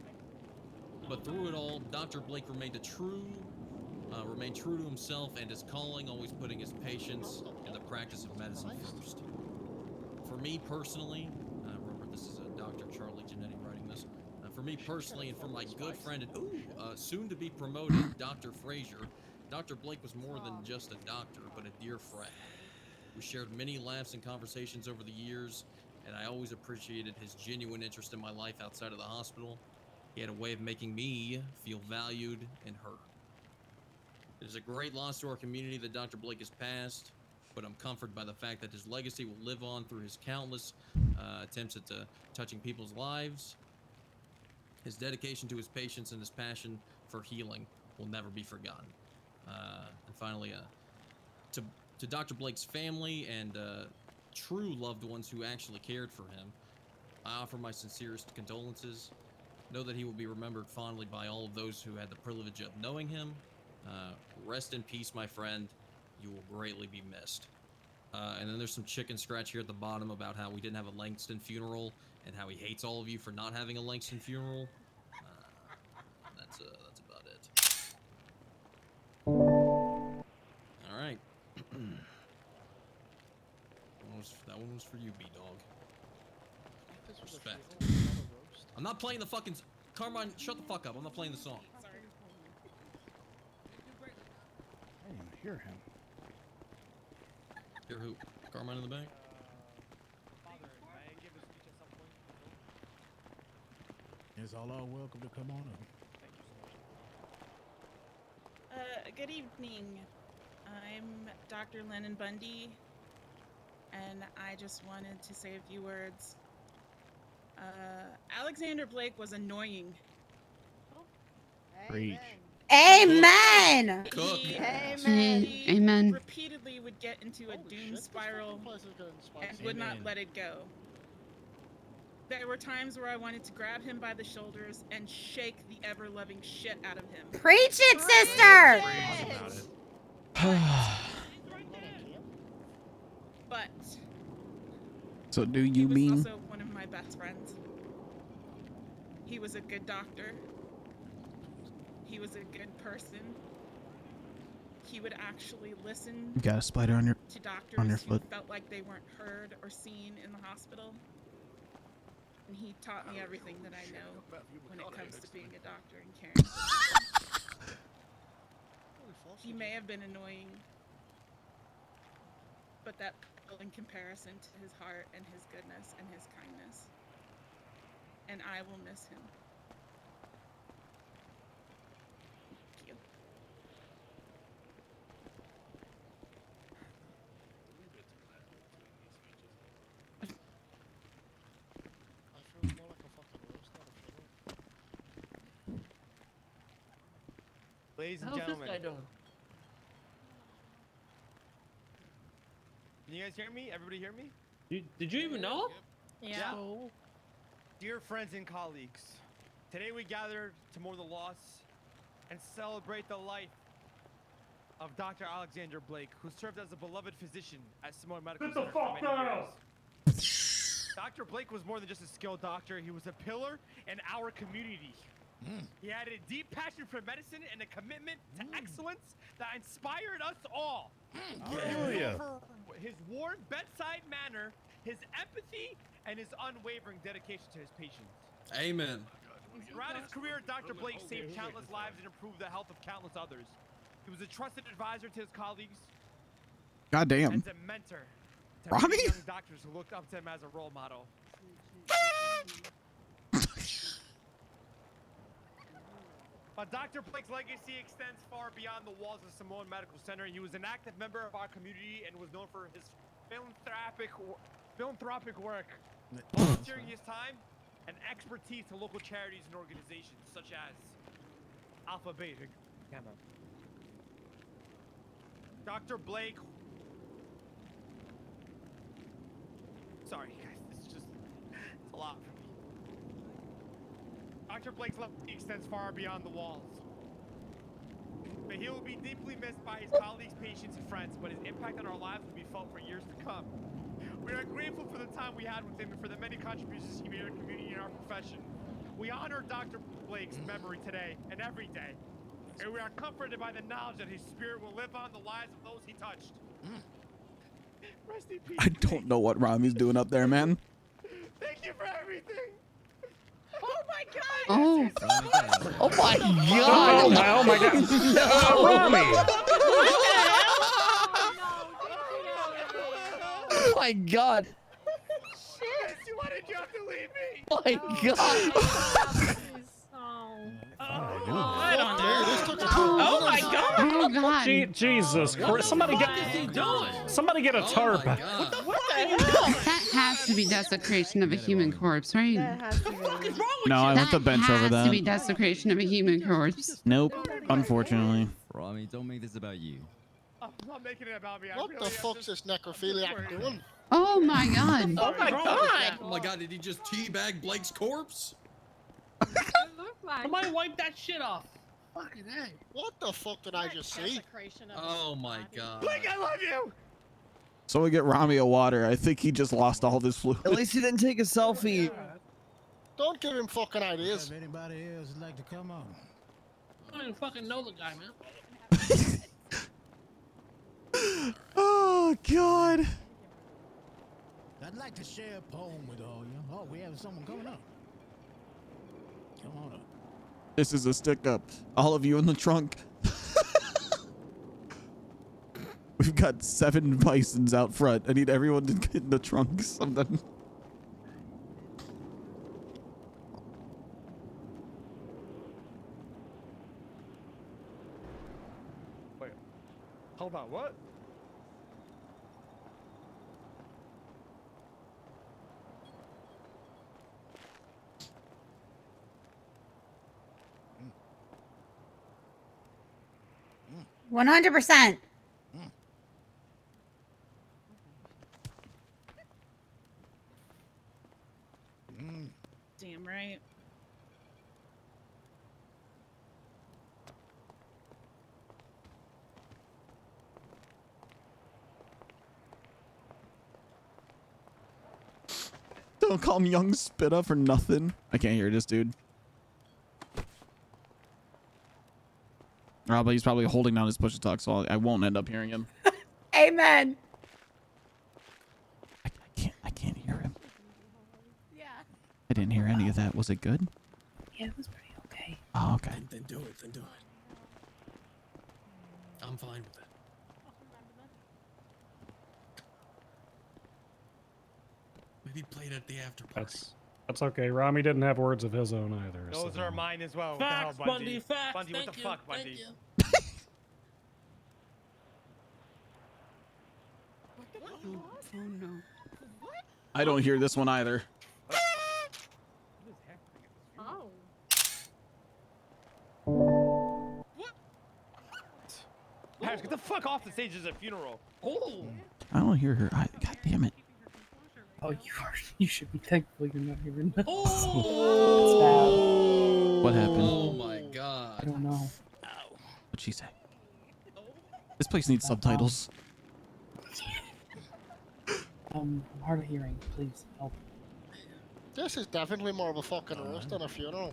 But through it all, Dr. Blake remained true to himself and his calling, always putting his patients and the practice of medicine first. For me personally, remember this is Dr. Charlie Genetti writing this. For me personally, and for my good friend and soon to be promoted, Dr. Frazier, Dr. Blake was more than just a doctor, but a dear friend. We shared many laughs and conversations over the years, and I always appreciated his genuine interest in my life outside of the hospital. He had a way of making me feel valued and heard. It is a great loss to our community that Dr. Blake has passed, but I'm comforted by the fact that his legacy will live on through his countless attempts at touching people's lives. His dedication to his patients and his passion for healing will never be forgotten. And finally, to Dr. Blake's family and true loved ones who actually cared for him, I offer my sincerest condolences. Know that he will be remembered fondly by all of those who had the privilege of knowing him. Rest in peace, my friend. You will greatly be missed. And then there's some chicken scratch here at the bottom about how we didn't have a Langston funeral and how he hates all of you for not having a Langston funeral. That's about it. All right. That one was for you, B-Dog. This was a Respect. funeral, not a roast. I'm not playing the fucking. Carmine, shut the fuck up. I'm not playing the song. Sorry. I didn't even hear him. Hear who? Carmine in the back? Father, may I give a speech at some point? Yes, all are welcome to come on up. Thank you so much. Good evening. I'm Dr. Lennon Bundy, and I just wanted to say a few words. Alexander Blake was annoying. Preach. Amen. Cook. He Amen. repeatedly would get into a doom spiral and would not let it go. There were times where I wanted to grab him by the shoulders and shake the ever-loving shit out of him. Preach it, sister. But So do he you was mean? also one of my best friends. He was a good doctor. He was a good person. He would actually listen You got a spider on your to doctors on your who foot. felt like they weren't heard or seen in the hospital. And he taught me everything that I know when it comes to being a doctor and caring for people. He may have been annoying, but that pale in comparison to his heart and his goodness and his kindness. And I will miss him. Thank you. I feel more like a fucking roast than a funeral. Ladies and How's this gentlemen, guy doing? can you guys hear me? Everybody hear me? Did you even know? Yeah. Dear friends and colleagues, today we gather to mourn the loss and celebrate the life of Dr. Alexander Blake, who served as a beloved physician at Samoa Medical Center for many years. Dr. Blake was more than just a skilled doctor. He was a pillar in our community. He had a deep passion for medicine and a commitment to excellence that inspired us all. Hallelujah. His warm bedside manner, his empathy, and his unwavering dedication to his patients. Amen. Throughout his career, Dr. Blake saved countless lives and improved the health of countless others. He was a trusted advisor to his colleagues God damn. and a mentor to Ronnie? many young doctors who looked up to him as a role model. But Dr. Blake's legacy extends far beyond the walls of Samoan Medical Center. He was an active member of our community and was known for his philanthropic work, volunteering his time and expertise to local charities and organizations such as Alpha Beta Gamma. Dr. Blake. Sorry, guys, it's a lot for me. Dr. Blake's legacy extends far beyond the walls. But he will be deeply missed by his colleagues, patients, and friends, but his impact on our lives will be felt for years to come. We are grateful for the time we had with him and for the many contributions he made to our community and our profession. We honor Dr. Blake's memory today and every day, and we are comforted by the knowledge that his spirit will live on the lives of those he touched. Rest in peace. I don't know what Rami's doing up there, man. Thank you for everything. Oh my god! Oh. Oh my God. Oh my God. Rami. Oh my God. Shit. Why did you have to leave me? Oh my God. Oh my god! Oh god. Jesus Christ! Somebody get a tarp. What the hell? That has to be desecration of a human corpse, right? No, I left the bench over Has to be that. desecration of a human corpse. Nope, unfortunately. Rami, don't make this about you. I'm not making it about me. What the fuck's this necrophiliac doing? Oh my god. Oh my god! Oh my god, did he just teabag Blake's corpse? Somebody wipe that shit off. Fucking hey. What the fuck did I just see? Oh my god. Blake, I love you. So we get Rami a water. I think he just lost all this fluid. At least he didn't take a selfie. Don't give him fucking ideas. If anybody else would like to come on. I don't even fucking know the guy, man. Oh god. I'd like to share a poem with all you. Oh, we have someone coming up. Come on up. This is a stick up. All of you in the trunk. We've got 7 bisons out front. I need everyone to get in the trunk. Something. Wait. Hold on. What? Mm. 100%. Damn right. Don't call me young Spitta for nothing. I can't hear this dude. But he's probably holding down his push to talk, so I won't end up hearing him. Amen. I can't hear him. Yeah. I didn't hear any of that. Was it good? Yeah, it was pretty okay. Oh, okay. Then do it. Then do it. I'm fine with it. Maybe play it at the after party. That's okay. Rami didn't have words of his own either. Those so. are mine as well. Facts, What the hell, Bundy, facts. Bundy, what Thank the you, fuck, thank Bundy? you. Oh no. I don't hear this one either. Oh. Harris, get the fuck off the stage. There's a funeral. Oh. I don't hear her. God damn it. Oh, you should be thankful you're not hearing that. Oh. What happened? Oh my god. I don't know. What'd she say? This place needs subtitles. I'm hard of hearing. Please help. This is definitely more of a fucking roast than a funeral.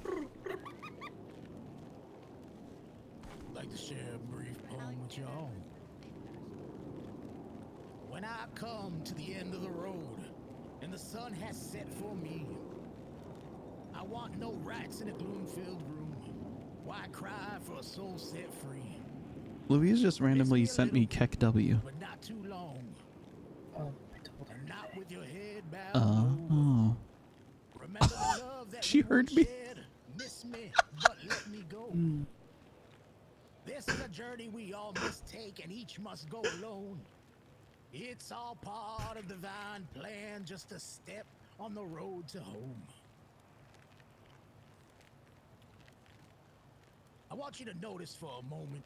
I'd like to share a brief poem with y'all. When I come to the end of the road and the sun has set for me, I want no rights in a gloom-filled room. Why cry for a soul set free? Louise just randomly sent me Keck W. But not too long. Oh, I told her. And not with your head bowed Oh. Remember the love that She we heard once me. shared. Miss me, but let me go. This is a journey we all must take, and each must go alone. It's all part of the divine plan, just a step on the road to home. I want you to notice for a moment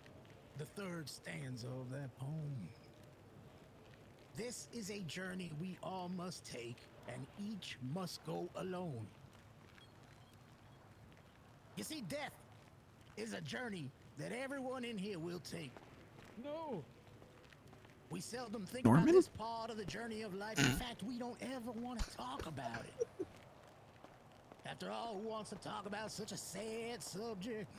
the third stanza of that poem. This is a journey we all must take, and each must go alone. You see, death is a journey that everyone in here will take. No. We seldom think about Norman? this part of the journey of life. In fact, we don't ever want to talk about it. After all, who wants to talk about such a sad subject?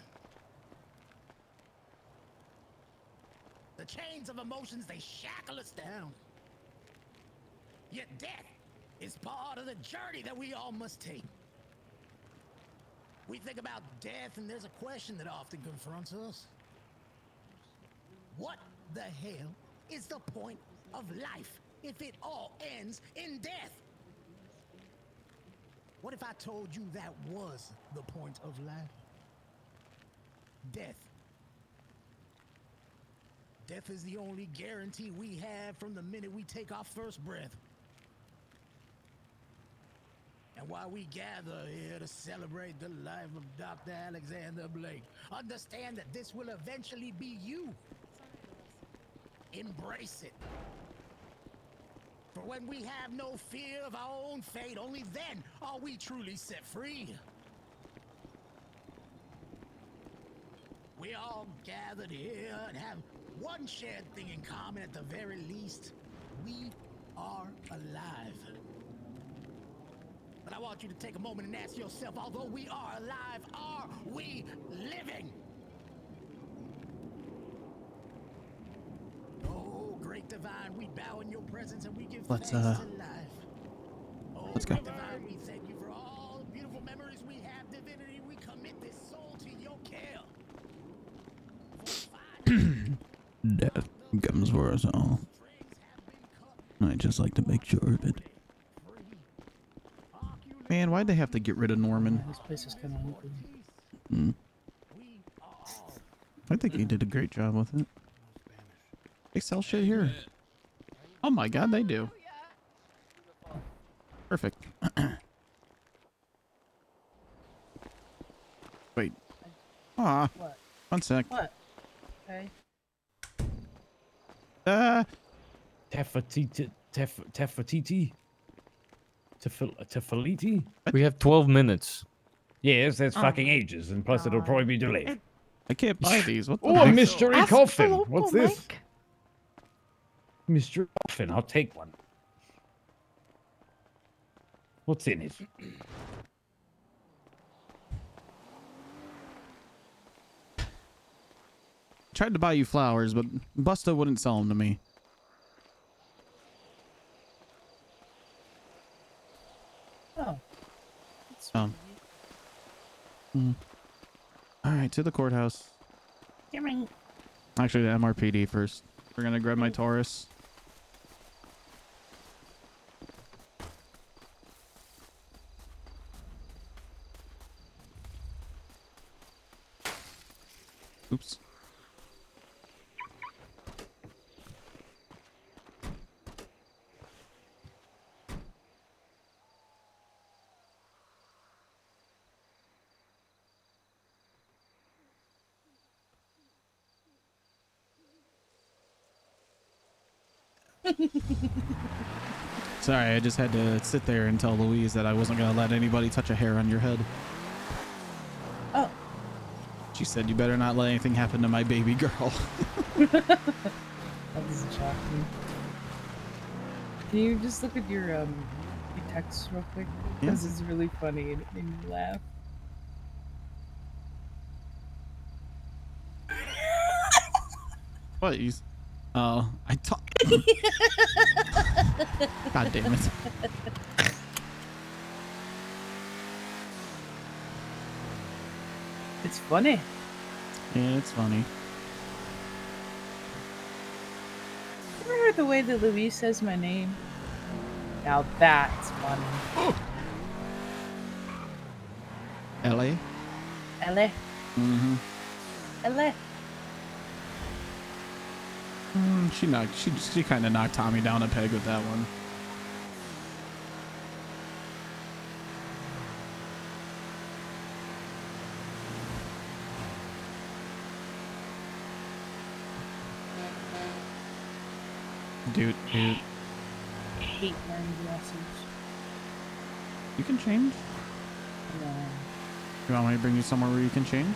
The chains of emotions, they shackle us down. Yet death is part of the journey that we all must take. We think about death, and there's a question that often confronts us. What the hell is the point of life if it all ends in death? What if I told you that was the point of life? Death. Death is the only guarantee we have from the minute we take our first breath. And while we gather here to celebrate the life of Dr. Alexander Blake, understand that this will eventually be you. Embrace it. For when we have no fear of our own fate, only then are we truly set free. We all gathered here and have one shared thing in common at the very least. We are alive. But I want you to take a moment and ask yourself, although we are alive, are we living? Oh, great divine, we bow in your presence and we give thanks to life. Oh, Let's go. great divine, we thank you for all the beautiful memories we have. Divinity, we commit Death comes for us all. I just like to make sure of it. Man, why'd they have to get rid of Norman? This place is kind of open. Hmm. I think he did a great job with it. They sell shit here. Oh my god, they do. Perfect. Wait. Ah. What? 1 sec. What? Okay. Tefatiti. Tefaliti? We have 12 minutes. Yes, that's Oh fucking my ages, and plus it'll probably be delayed. I can't buy these. What the Oh, a heck? mystery Ask coffin. the local What's this? Mike. Mystery coffin. I'll take one. What's in it? Tried to buy you flowers, but Busta wouldn't sell them to me. Oh. All right, to the courthouse. Actually, the MRPD first. We're gonna grab my Taurus. Oops. Sorry, I just had to sit there and tell Louise that I wasn't gonna let anybody touch a hair on your head. Oh. She said, you better not let anything happen to my baby girl. That doesn't shock me. Can you just look at your text real quick? Because it's really funny and it made me laugh. What? Oh, I thought. God damn it. It's funny. Yeah, it's funny. Ever heard the way that Louise says my name? Now that's funny. Ellie? Ellie. Mm-hmm. Ellie. She kind of knocked Tommy down a peg with that one. Dude. I hate wearing dresses. You can change? No. You want me to bring you somewhere where you can change?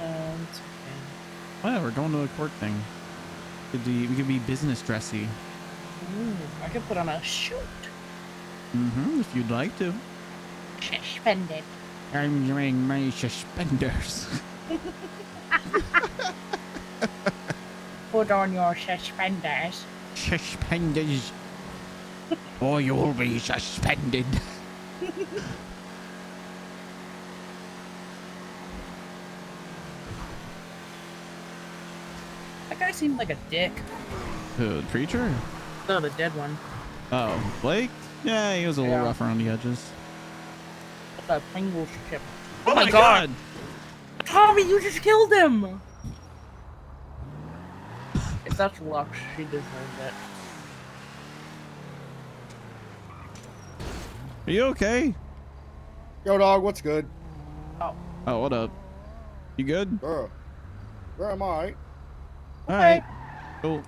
No, it's okay. Well, we're going to a court thing. We could be business dressy. Ooh, I could put on a suit. Mm-hmm, if you'd like to. Suspended. I'm wearing my suspenders. Put on your suspenders. Suspenders. Or you'll be suspended. That guy seemed like a dick. Who, the preacher? No, the dead one. Oh, Blake? Yeah, he was a little rough around the edges. That Pringles chip. Oh my god! Tommy, you just killed him! If that's luck, she deserves it. Are you okay? Yo, dog, what's good? Oh, what up? You good? Girl, I'm alright. Alright. Cool.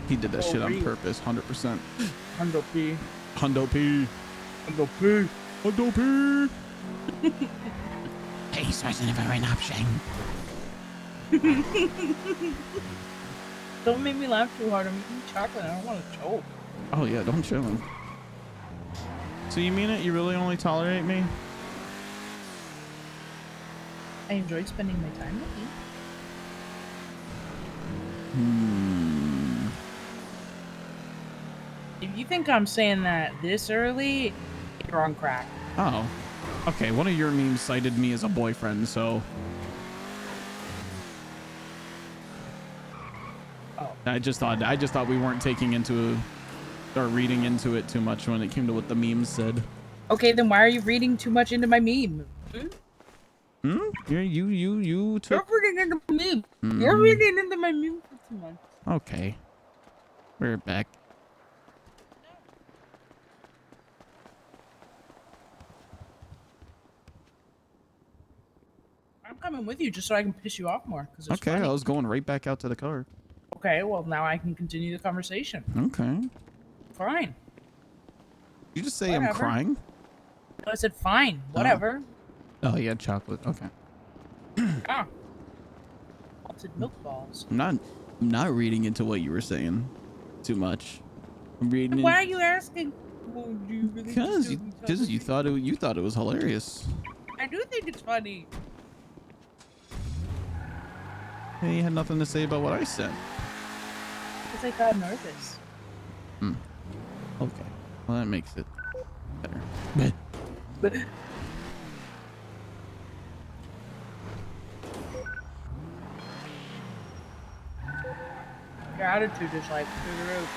He did that shit on purpose, 100%. Hundo P. Hundo P. Hundo P. Hundo P. Peace wasn't ever an option. Don't make me laugh too hard. I'm eating chocolate. I don't want to choke. Oh yeah, don't chill him. So you mean it? You really only tolerate me? I enjoy spending my time with you. If you think I'm saying that this early, you're on crack. Oh. Okay, one of your memes cited me as a boyfriend, so... Oh. I just thought we weren't taking into or reading into it too much when it came to what the memes said. Okay, then why are you reading too much into my meme? Hmm? You took... You're reading into my meme. Mhm. You're reading into my meme for too much. Okay. We're back. I'm coming with you just so I can piss you off more because it's Okay, funny. I was going right back out to the car. Okay, well now I can continue the conversation. Okay. Fine. You just say Whatever. I'm crying? I said fine. Whatever. Oh, yeah, chocolate. Okay. Ah. Salted milk balls. I'm not reading into what you were saying too much. I'm reading And why are you asking? Well, do you really because just you thought it was hilarious. I do think it's funny. Hey, you had nothing to say about what I said. Because I got nervous. Hmm. Okay. Well, that makes it better. But your attitude is like through the roof.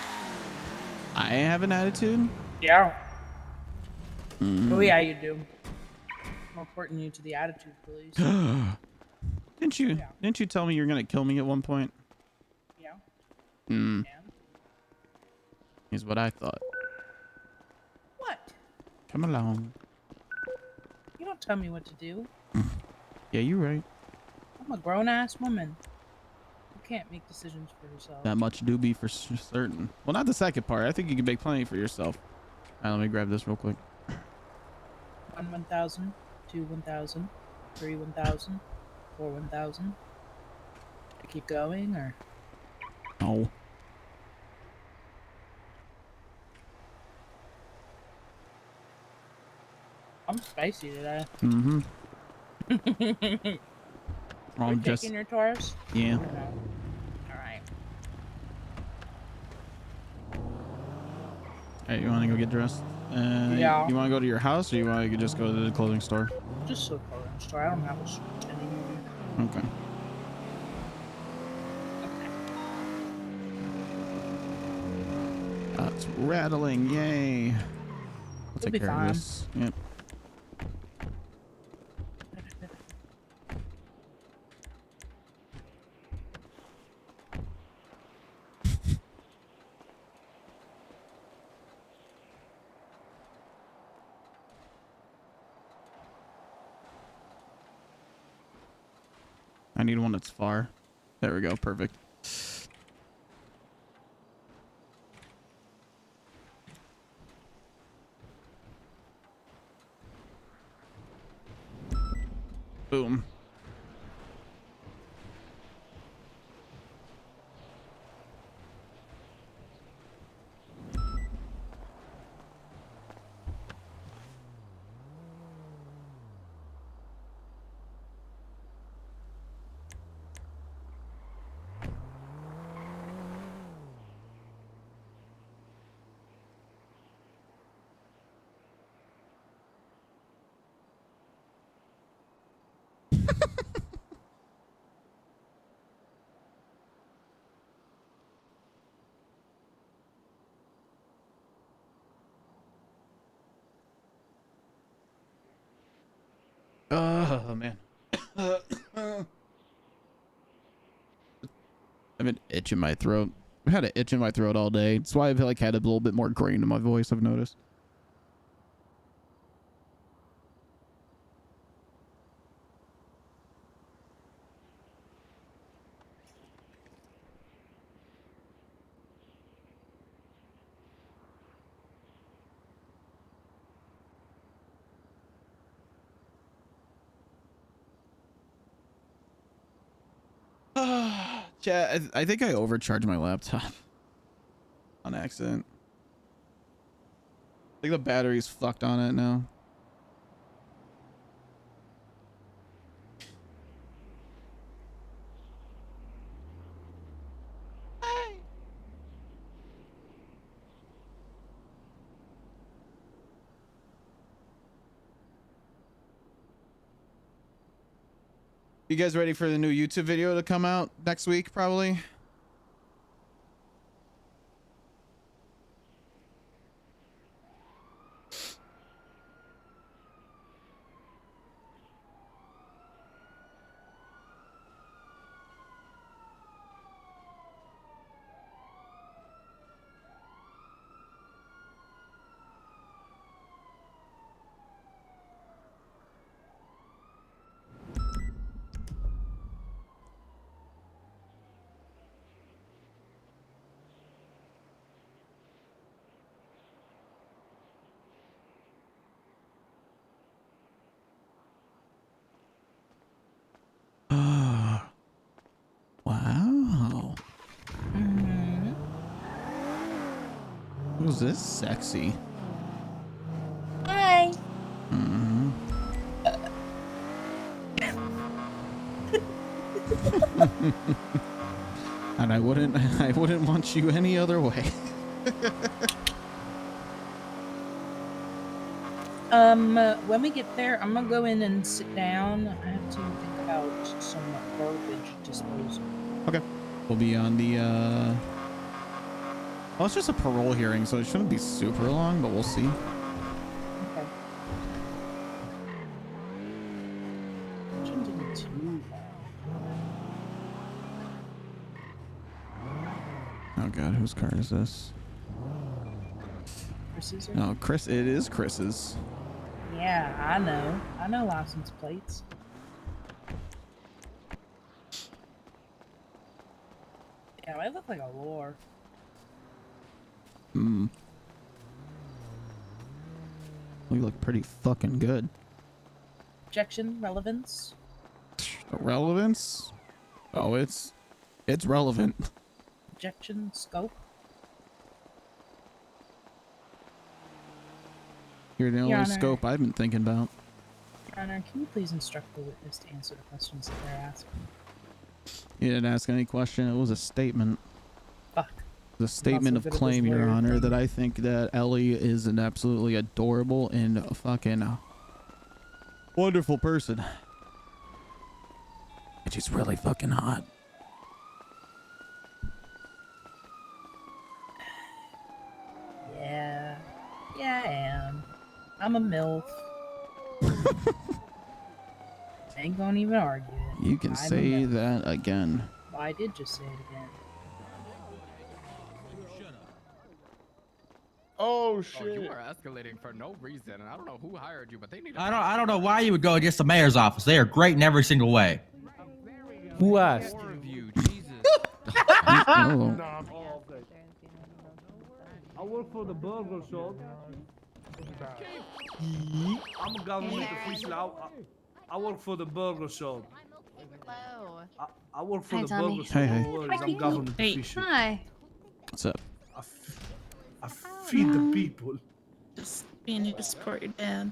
I have an attitude? Yeah. Mm. Oh yeah, you do. I'm reporting you to the attitude police. Didn't you tell me you're gonna kill me at one point? Yeah. Hmm. Is what I thought. What? Come along. You don't tell me what to do. Yeah, you're right. I'm a grown ass woman. You can't make decisions for yourself. That much do be for certain. Well, not the second part. I think you can make plenty for yourself. All right, let me grab this real quick. 1 1,000, 2 1,000, 3 1,000, 4 1,000. I keep going or No. I'm spicy today. Mm-hmm. You're just taking your Taurus? yeah. Or no? Alright. Hey, you want to go get dressed? Yeah. You want to go to your house, or you want to just go to the clothing store? Just so clothing store. I don't have a switch anymore. Okay. It's rattling. Yay. I'll You'll take be care fine. of this. Yep. I need one that's far. There we go. Perfect. Boom. Oh man. I've been itching my throat. I've had an itch in my throat all day. That's why I've like had a little bit more grain in my voice, I've noticed. Chat, I think I overcharged my laptop on accident. I think the battery's fucked on it now. You guys ready for the new YouTube video to come out next week, probably? Wow. Who's this sexy? Hi. Mm-hmm. And I wouldn't want you any other way. When we get there, I'm gonna go in and sit down. I have to think about some garbage disposal. Okay. We'll be on the well, it's just a parole hearing, so it shouldn't be super long, but we'll see. Okay. Shouldn't be too long. Oh god, whose car is this? Chris's? No, Chris. It is Chris's. Yeah, I know. I know license plates. Yeah, I look like a lore. Hmm. We look pretty fucking good. Objection, relevance. Relevance? Oh, it's relevant. Objection, scope. You're the Your only Honor. scope I've been thinking about. Your Honor, can you please instruct the witness to answer the questions that they're asking? You didn't ask any question. It was a statement. Fuck. The statement of good at this claim, Your lawyer Honor, thing. that I think that Ellie is an absolutely adorable and fucking wonderful person. And she's really fucking hot. Yeah. Yeah, I am. I'm a MILF. Ain't gonna even argue it. You can I'm a say MILF. that again. Well, I did just say it again. Oh shit! Oh, you are escalating for no reason, and I don't know who hired you, but they need. I don't know why you would go against the mayor's office. They are great in every single way. Who asked? Oh. I work for the burger shop. I'm a government official. I work for the burger shop. Hello. I work for Hi, the Tommy. burger shop. Hey, hey. No worries, I'm government official. Hi. What's up? I feed the people. Just being here to support your dad.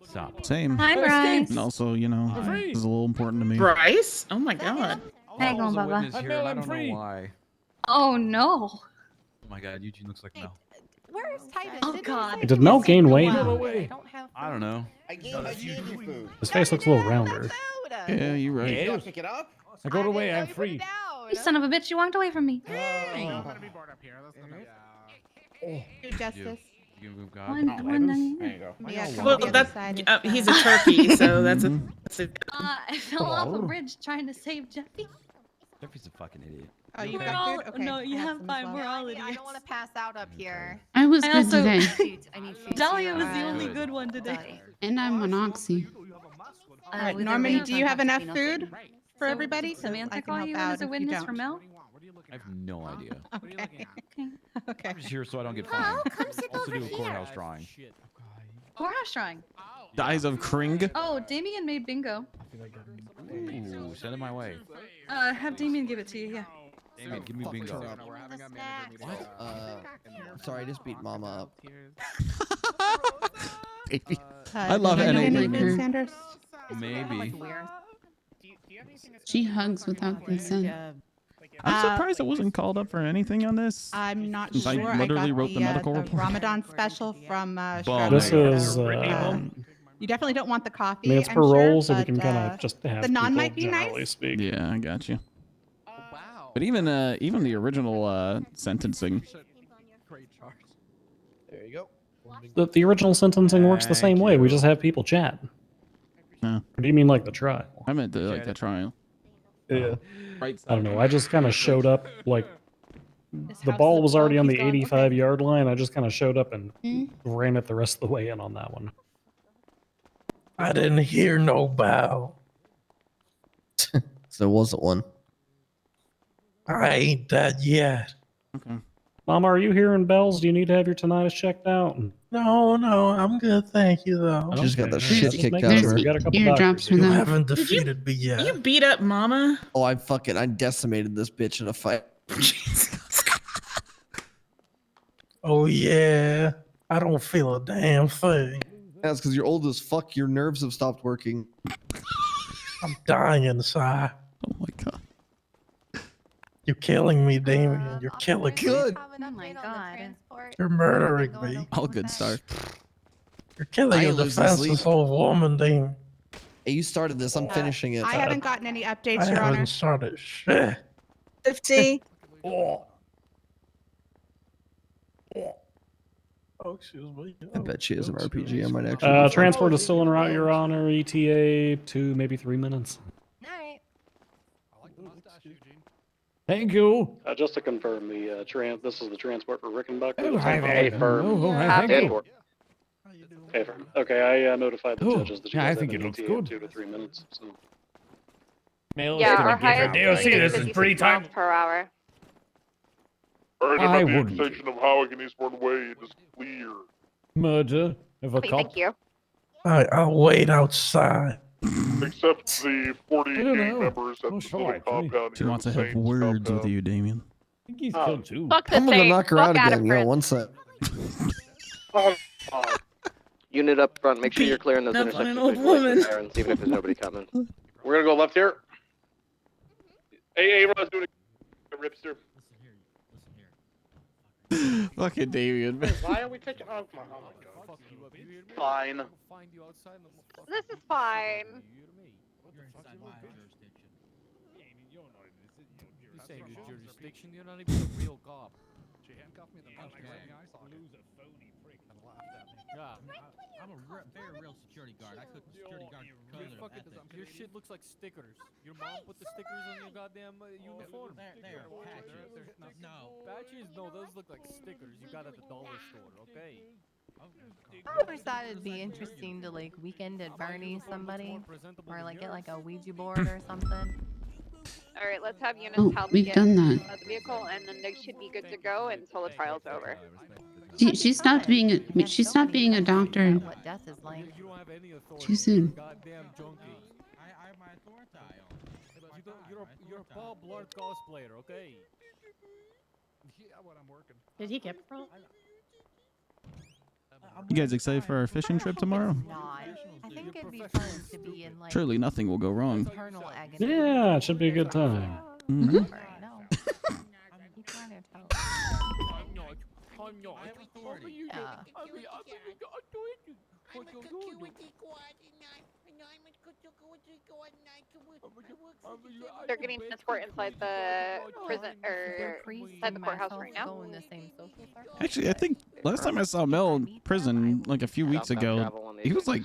Stop. Same. Hi, Bryce. And also, you know, this is a little important to me. Bryce? Oh my god. How you going, Bubba? Here, and I don't know why. Oh no. Oh my god, Eugene looks like Mel. Where is Titus? Oh god. Did Mel gain weight? I don't know. I gave you food. His face looks a little rounder. Yeah, you're right. You gotta pick it up. I go away. I'm free. You son of a bitch! You walked away from me. Justice. You can move God. One. There you go. Well, that's he's a turkey, so that's a. I fell off a bridge trying to save Jeffy. Jeffy's a fucking idiot. Oh, you We're got all, good? Okay. no, you have fine. We're all I idiots. don't want to pass out up here. I was I good also- today. I need food. Dahlia was the too. only good one today. And I'm on Oxy. All right, Norman, do you have enough food for everybody? Samantha I can call help you out in as a if you witness don't. for Mel? I have no idea. Okay. Okay. I'm just here so I don't get fined. come sit Also over do a courthouse here. drawing. Courthouse drawing. The Eyes of Kring. Oh, Damien made bingo. Ooh, send it my way. Have Damien give it to you. Yeah. Damien, give me bingo. Sorry, I just beat Mama up. Baby. I love I don't anything. like her. Sanders? Maybe. She hugs without consent. I'm surprised it wasn't called up for anything on this. I'm not Since I sure. literally got wrote the medical report. Ramadan special from Bomb. This Chicago. is You definitely don't want the coffee. I mean, it's I'm parole, sure, so we but, can kind of just have the naan people might be generally nice. speak. Yeah, I got you. Wow. But even the original sentencing. There you go. The original sentencing works the same way. We just have people chat. No. Or do you mean like the trial? I meant the trial. Yeah. Right I don't know. I just kind of showed up like the house ball is was already above, on he's the gone, 85-yard line. I just kind of showed up and ran it the rest of the way in on that one. I didn't hear no bow. So there wasn't one. I ain't that yet. Okay. Mama, are you hearing bells? Do you need to have your tinnitus checked out? No, I'm good, thank you though. She just got the Okay, shit just kicked making out of sure. her. We got a couple Eardrops doctors for here. You them. haven't defeated me yet. You beat up Mama. Oh, I decimated this bitch in a fight. Oh yeah. I don't feel a damn thing. That's because you're old as fuck. Your nerves have stopped working. I'm dying inside. Oh my god. You're killing me, Damien. You're killing me. Good. Oh my god. You're murdering me. All good start. You're killing I a ain't losing defenseless old woman, Damien. Hey, you started this. I'm finishing it. I haven't gotten any updates, I Your Honor. haven't started shit. 50. Oh, excuse me. I bet she is an RPG. I might actually. Transport is still en route, Your Honor. ETA 2, maybe 3 minutes. Thank you. Just to confirm, this is the transport for Rickenbacker. Oh, hi there. Hey, firm. Oh, hi, thank you. Hey, firm. Okay, I notified the Oh, judges that you yeah, I guys think have it an looks ETA good. of 2 to 3 minutes. So. Mail Yeah, is our gonna give her highest DOC. speed This is is 56 pretty tight. miles per hour. I wouldn't. Intersection of Howard and Eastbourne Way, it is clear. Murder of a Okay, cop. thank you. I'll wait outside. Except the 40 I don't gang know. members at Oh, the sure, little actually. compound She here, wants the to have Saints words with compound. you, Damien. I think he's killed too. Fuck the I'm gonna Saints. knock her out Fuck again. Yo, Adderford. one sec. Unit up front, make sure you're clearing those Beating up on intersections an old before you woman. there and see if there's nobody coming. We're gonna go left here. Hey, Ron's doing a ripster. Fucking Damien. Why are we taking off my... Oh my god. Fine. This is fine. You saying your jurisdiction? You're not even a real cop. She handcuffed me in the mouth. Yeah, I'm a very real security guard. I could security guard your shit looks like stickers. Your mom put the stickers on your goddamn uniform. There, patches. No. Patches? No, those look like stickers you got at the dollar store, okay? I always thought it'd be interesting to like weekend at Bernie's somebody, or like get like a Ouija board or something. All right, let's have units Oh, help we've get done that. out of the vehicle, and then they should be good to go until the trial's over. She stopped being a doctor What death is like. You don't have any authority. too soon. Goddamn junkie. I have my authority on. You're a Paul Blart cosplayer, okay? Yeah, when I'm working. Did he get parole? You guys excited for our fishing trip tomorrow? Not. I think it'd be fun to be in like Surely nothing will go wrong. eternal agony. Yeah, it should be a good time. Mhm. You kind of tell. I have authority. Yeah. They're getting transport inside the prison or inside the courthouse right now. Go in the same social circle. Actually, I think last time I saw Mel in prison, like a few weeks ago, he was like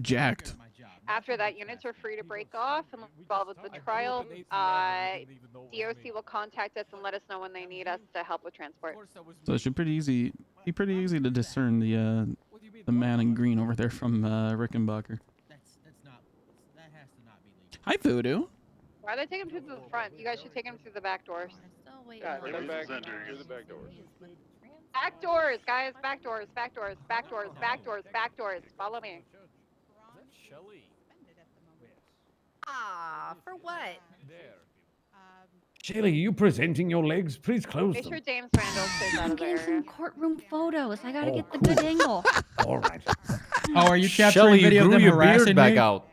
jacked. After that, units are free to break off and involved with the trial. DOC will contact us and let us know when they need us to help with transport. So it should be pretty easy to discern the man in green over there from Rickenbacker. Hi, Voodoo. Why are they taking him to the front? You guys should take him through the back doors. Yeah, through the back doors. Back doors, guys. Back doors. Back doors. Back doors. Back doors. Back doors. Follow me. Shelly. Ah, for what? Shaylee, are you presenting your legs? Please close Make them. sure James Randall stays out of Getting there. some courtroom photos. I gotta Oh, get the good angle. All right. Oh, are you capturing Shelly, you video of grew them your harassing beard back me? out.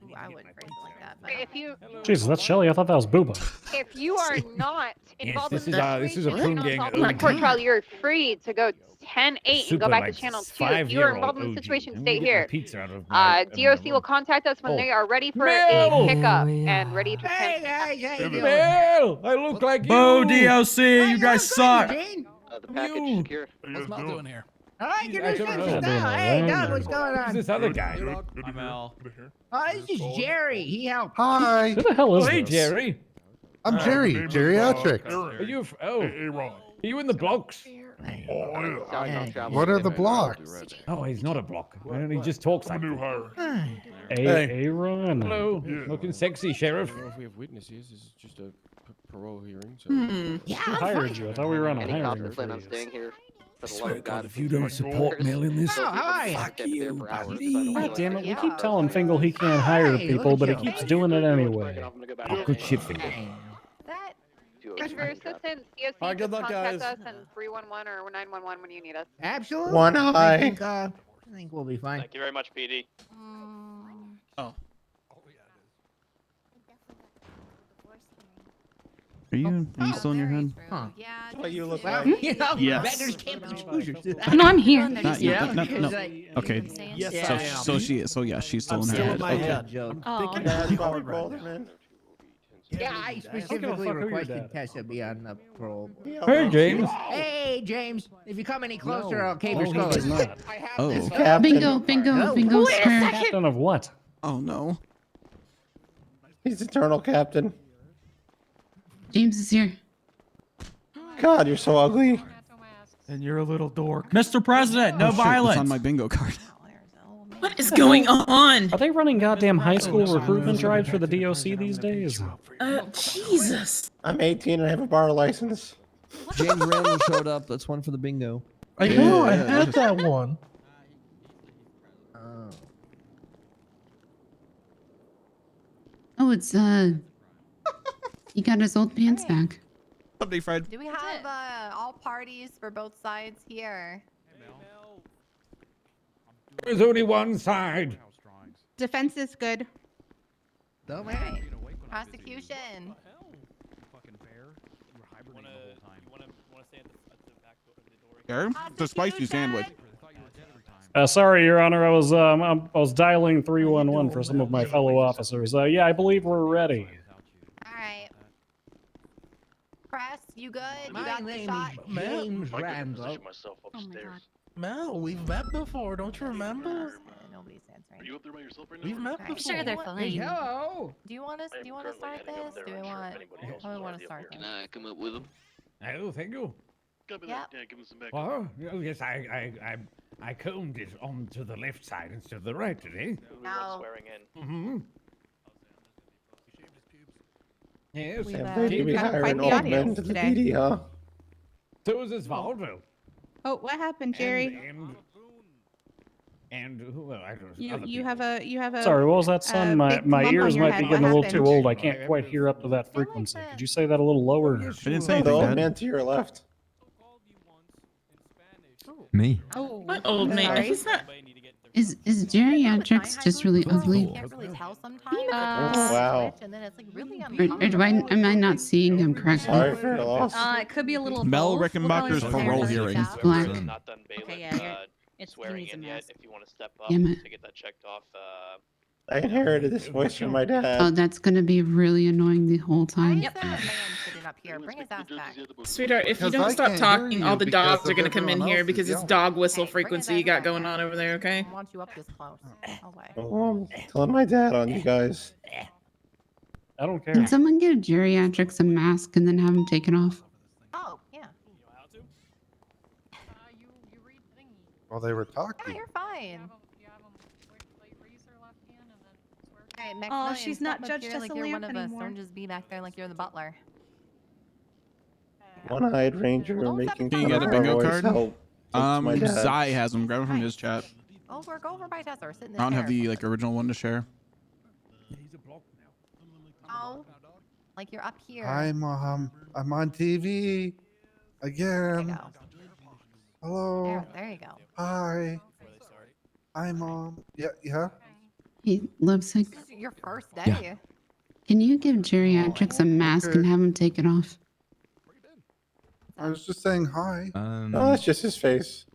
Ooh, I wouldn't phrase it like that. But If you Jesus, that's Shelly. I thought that was Booba. Okay, if you are not involved this in is the a situation prune gang on the court OG. trial, you're free to go 10-8 and Super, go back like, to channel 2. If you are 5-year-old involved in the OG. situation, Let me stay get my here. pizza out of my DOC will contact us when they are ready for a Mel! pickup and ready to transfer. Mel, I look like Bo you. DOC, you guys suck. The package secure. What's Mel doing here? Hi, I don't know. Hey, Doug, what's going on? Who's this other guy? I'm Al. Oh, this is Jerry. He helped. Hi. Who the hell is Hey, this? Jerry. I'm Jerry. Geriatrics. Are you? Are you in the blocks? What are the blocks? Oh, he's not a block. He just talks like new hire. Aaron. Hello. Looking sexy, Sheriff. If we have witnesses, this is just a parole hearing. So. Yeah, Who hired you? I thought we were on a hiring plan on freeze. staying here. If you don't support Mel in this, Oh, hi. fuck you, God damn it, we keep telling Fingal he can't hire people, but he keeps doing it anyway. Oh, good shit, Finger. If your assistance, DOC, All right, good just luck, contact guys. us and 311 or 911 when you need us. Absolutely. One eye. I think we'll be fine. Thank you very much, PD. Oh. Are you still in your head? Huh. Yeah. Well, you look Well, like. you know, Yes. beggars can't be choosers. No, I'm here. Not Yeah, yet. No. because I- Okay. Yes, Yeah. I am. So she is. So yeah, she's still in her Still head. in my Okay. head, Joe. Oh. That's why we rolled him in. Yeah, I specifically fuck who your requested dad. Tessa be on the parole. Hey, James. Hey, James. If you come any closer, I'll cave No, your he skull. does not. I have Oh. this. Bingo, bingo, bingo, square. Captain of what? Oh no. He's eternal captain. James is here. God, you're so ugly. And you're a little dork. Mr. President, no Oh, shit, violence. It's on my bingo card. What is going on? Are they running goddamn high school recruitment drives for the DOC these days? Jesus. I'm 18 and I have a bar license. James Randall showed up. That's one for the bingo. I know, I had that one. Oh, it's he got his old pants back. Somebody fried. Do we have all parties for both sides here? There's only one side. Defense is good. Don't Right. Prosecution. Sure. It's a spicy sandwich. Sorry, Your Honor, I was dialing 311 for some of my fellow officers. Yeah, I believe we're ready. All right. Press, you good? You My got the name shot? is James Randall. myself upstairs. Mel, we've met before, don't you remember? Nobody's answering. Are you up there by yourself right now? We've met Alright. before. Sure, they're Hey, fine. hello. Do you want us? I Do you am want to currently start heading up this? there. Do we Unsure if want? anybody else How do we is want already to up start here. this? Can I come up with him? Oh, thank you. Copy Yep. that. Yeah, give him some back. Oh, yes, I combed it onto the left side instead of the right today. No. Swearing in. Mm-hmm. Yes, We've, They You've to be got quite hiring the old men audience to the today. PD, huh? so is Osvaldo. Oh, what happened, Jerry? And who? Well, I don't know. You other you have a Sorry, what was that, son? My big lump on ears your might be head. getting a What little too happened? old. I can't quite hear up to that frequency. Could you say that a little lower? I didn't say The anything old bad. man to your left. Me? Oh, What old man? sorry. He's not. Is geriatrics just really ugly? You can't really tell sometimes. Wow. And then it's like really Or do am I not seeing him correctly? Sorry for your loss. It could be a little Mel both. We'll go Rickenbacker's into parole therapy. hearing. Black. Not done bailiff. Okay, yeah, it's swearing needs a in yet. mask. If you want to step up Damn it. to get that checked off. I inherited this voice from my Oh, dad. that's gonna be really annoying the whole Why time. is there a man sitting up here? Bring his ass back. Sweetheart, if you Because don't I stop can't hear talking, you all the because dogs are of gonna come in everyone here else because is it's yelling. dog whistle Hey, bring his frequency you ass got back. going on over there, okay? I want you up this close. Away. Oh, I'm telling my dad on you guys. I don't care. Can someone give geriatrics a mask and then have him take it off? Oh, yeah. While they were Yeah, talking. you're fine. Alright, Oh, Maximilian, she's step not up Judge here like you're one of Tessa us. Lamp Don't just be back there like you're the butler. One-eyed ranger making Can you fun get a of bingo our card? voice help. Thanks, my dad. Zai has them. Grab them from his chat. Go over by Tessa or sit in I the don't chair have or the something. original one to share. Oh, like you're up here. Hi, Mom. I'm on TV There you again. go. Hello. There you go. Hi. Hi, Mom. Yeah, yeah. He lovesick. This is your first day. Yeah. Can you give geriatrics a mask and have him take it off? I was just saying hi. No, that's just his face.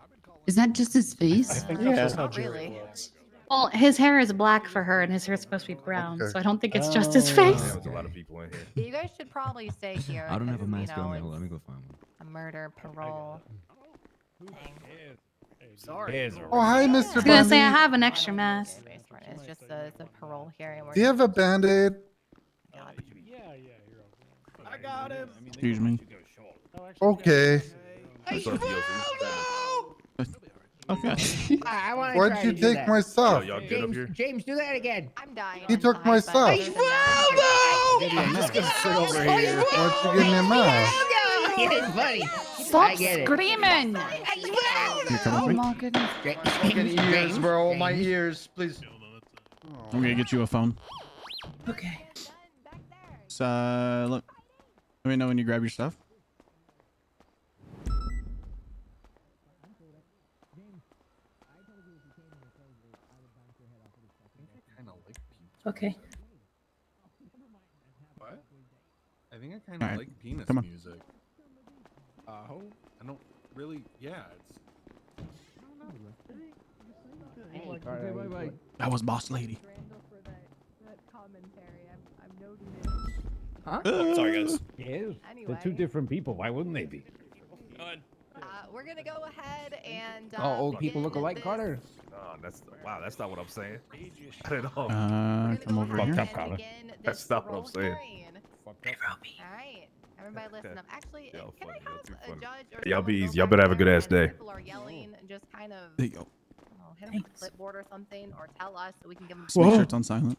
Is that just his face? I think Yeah. that's just how Not Jerry really. looks. Well, his hair is black for her, and his hair is supposed to be brown, Okay. so I don't think it's just his Oh. face. There's a lot of people in here. You guys should probably stay here. I don't have a because, mask on me. it's Hold on, let me go find one. a murder parole thing. Sorry. Oh, hi, Mr. I was gonna say I Bundy. have an extra mask. It's just it's a parole hearing. Do you have a Band-Aid? I got him. Excuse me. Okay. Okay. I want to Why'd you take my stuff? Y'all good up here? James, do that again. I'm dying. He took my stuff. I'm just gonna sit over here. Why'd you give me a mask? It's funny. Stop I get it. screaming! You coming with me? my goodness. Fucking ears, bro. My ears, please. I'm gonna get you a phone. Okay. So let me know when you grab your stuff. Okay. What? I think I kind of Alright, like penis come on. music. I don't really. Yeah, it's. That was boss lady. Huh? Sorry, guys. Yes. Anyway. They're two different people. Why wouldn't they be? We're gonna go ahead and. Oh, old people begin look alike, this- Carter. Oh, that's not what I'm saying. Not at all. Come over Fucked here. up, Connor. That's not what I'm saying. All right, everybody listen up. Actually, Y'all can funny, I y'all have too a funny. judge or Y'all someone be go easy. Y'all back better have a there good ass when day. People are yelling and just kind of There you go. hit them with a clipboard or something, or tell us so we can give them. Just make sure it's on silent.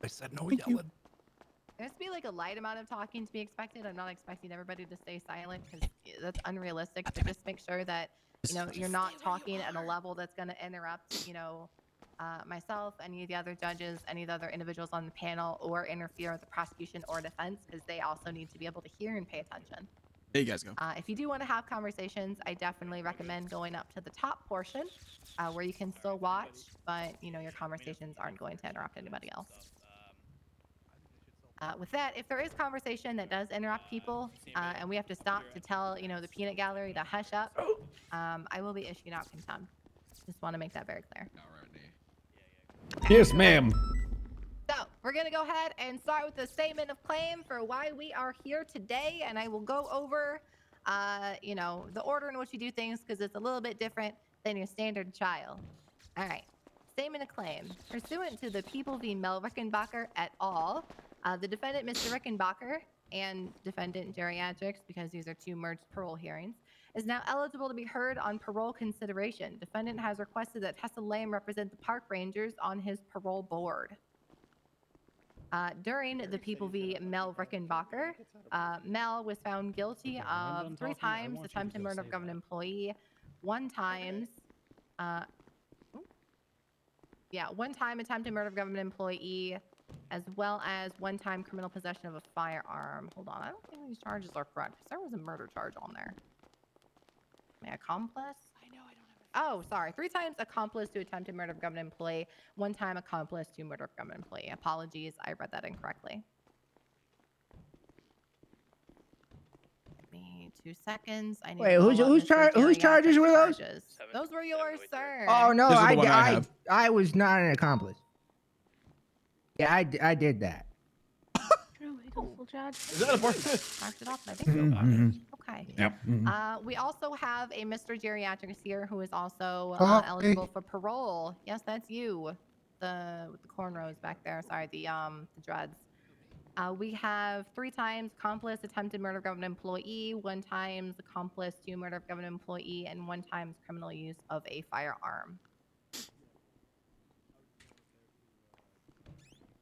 I said no yelling. There's to be like a light amount of talking to be expected. I'm not expecting everybody to stay silent because that's unrealistic. But just make sure that you're not talking at a level that's going to interrupt myself, any of the other judges, any of the other individuals on the panel, or interfere with the prosecution or defense, because they also need to be able to hear and pay attention. There you guys go. If you do want to have conversations, I definitely recommend going up to the top portion where you can still watch, but your conversations aren't going to interrupt anybody else. With that, if there is conversation that does interrupt people, and we have to stop to tell the peanut gallery to hush up, I will be issuing out contempt. Just want to make that very clear. Yes, ma'am. So we're gonna go ahead and start with the statement of claim for why we are here today, and I will go over, the order in which you do things because it's a little bit different than your standard trial. All right. Statement of claim. Pursuant to the People v. Mel Rickenbacker et al., the defendant, Mr. Rickenbacker, and defendant geriatrics, because these are two merged parole hearings, is now eligible to be heard on parole consideration. Defendant has requested that Tessa Lamb represent the park rangers on his parole board. During the People v. Mel Rickenbacker, Mel was found guilty of 3 times attempted murder of government employee, 1 time attempted murder of government employee, as well as 1 time criminal possession of a firearm. Hold on, I don't think these charges are correct because there was a murder charge on there. Accomplice? Oh, sorry. 3 times accomplice to attempted murder of government employee, 1 time accomplice to murder of government employee. Apologies, I read that incorrectly. Give me 2 seconds. I need Wait, to whose pull up whose Mr. char whose Geriatric charges were those? charges. Those were yours, sir. Oh no, This is the one I have. I was not an accomplice. Yeah, I did that. Is that a marked it off my bingo. Okay. Yep. We also have a Mr. Geriatrics here who is also Oh, eligible for parole. Yes, that's you. With the cornrows back there. Sorry, the dreads. We have 3 times accomplice attempted murder of government employee, 1 times accomplice to murder of government employee, and 1 times criminal use of a firearm.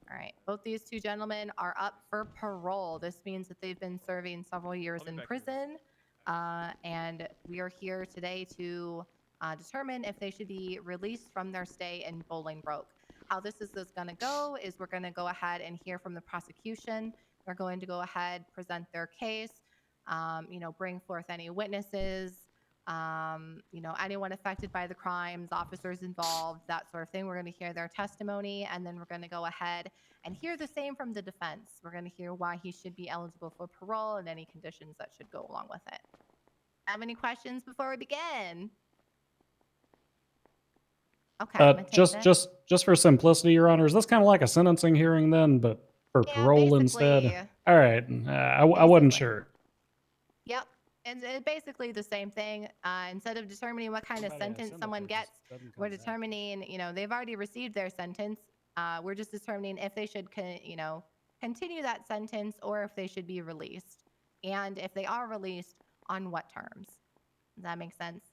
All right, both these 2 gentlemen are up for parole. This means that they've been serving several years in prison, and we are here today to determine if they should be released from their stay in Bolingbroke. How this is going to go is we're going to go ahead and hear from the prosecution. They're going to go ahead, present their case, bring forth any witnesses, you know, anyone affected by the crimes, officers involved, that sort of thing. We're going to hear their testimony, and then we're going to go ahead and hear the same from the defense. We're going to hear why he should be eligible for parole and any conditions that should go along with it. Have any questions before we begin? Okay. I'm gonna take this. Just for simplicity, Your Honor, is this kind of like a sentencing hearing then, but for parole instead? All right, I wasn't sure. Yep. And it's basically the same thing. Instead of determining what kind of sentence someone gets, we're determining, you know, they've already received their sentence. We're just determining if they should, you know, continue that sentence or if they should be released. And if they are released, on what terms? Does that make sense?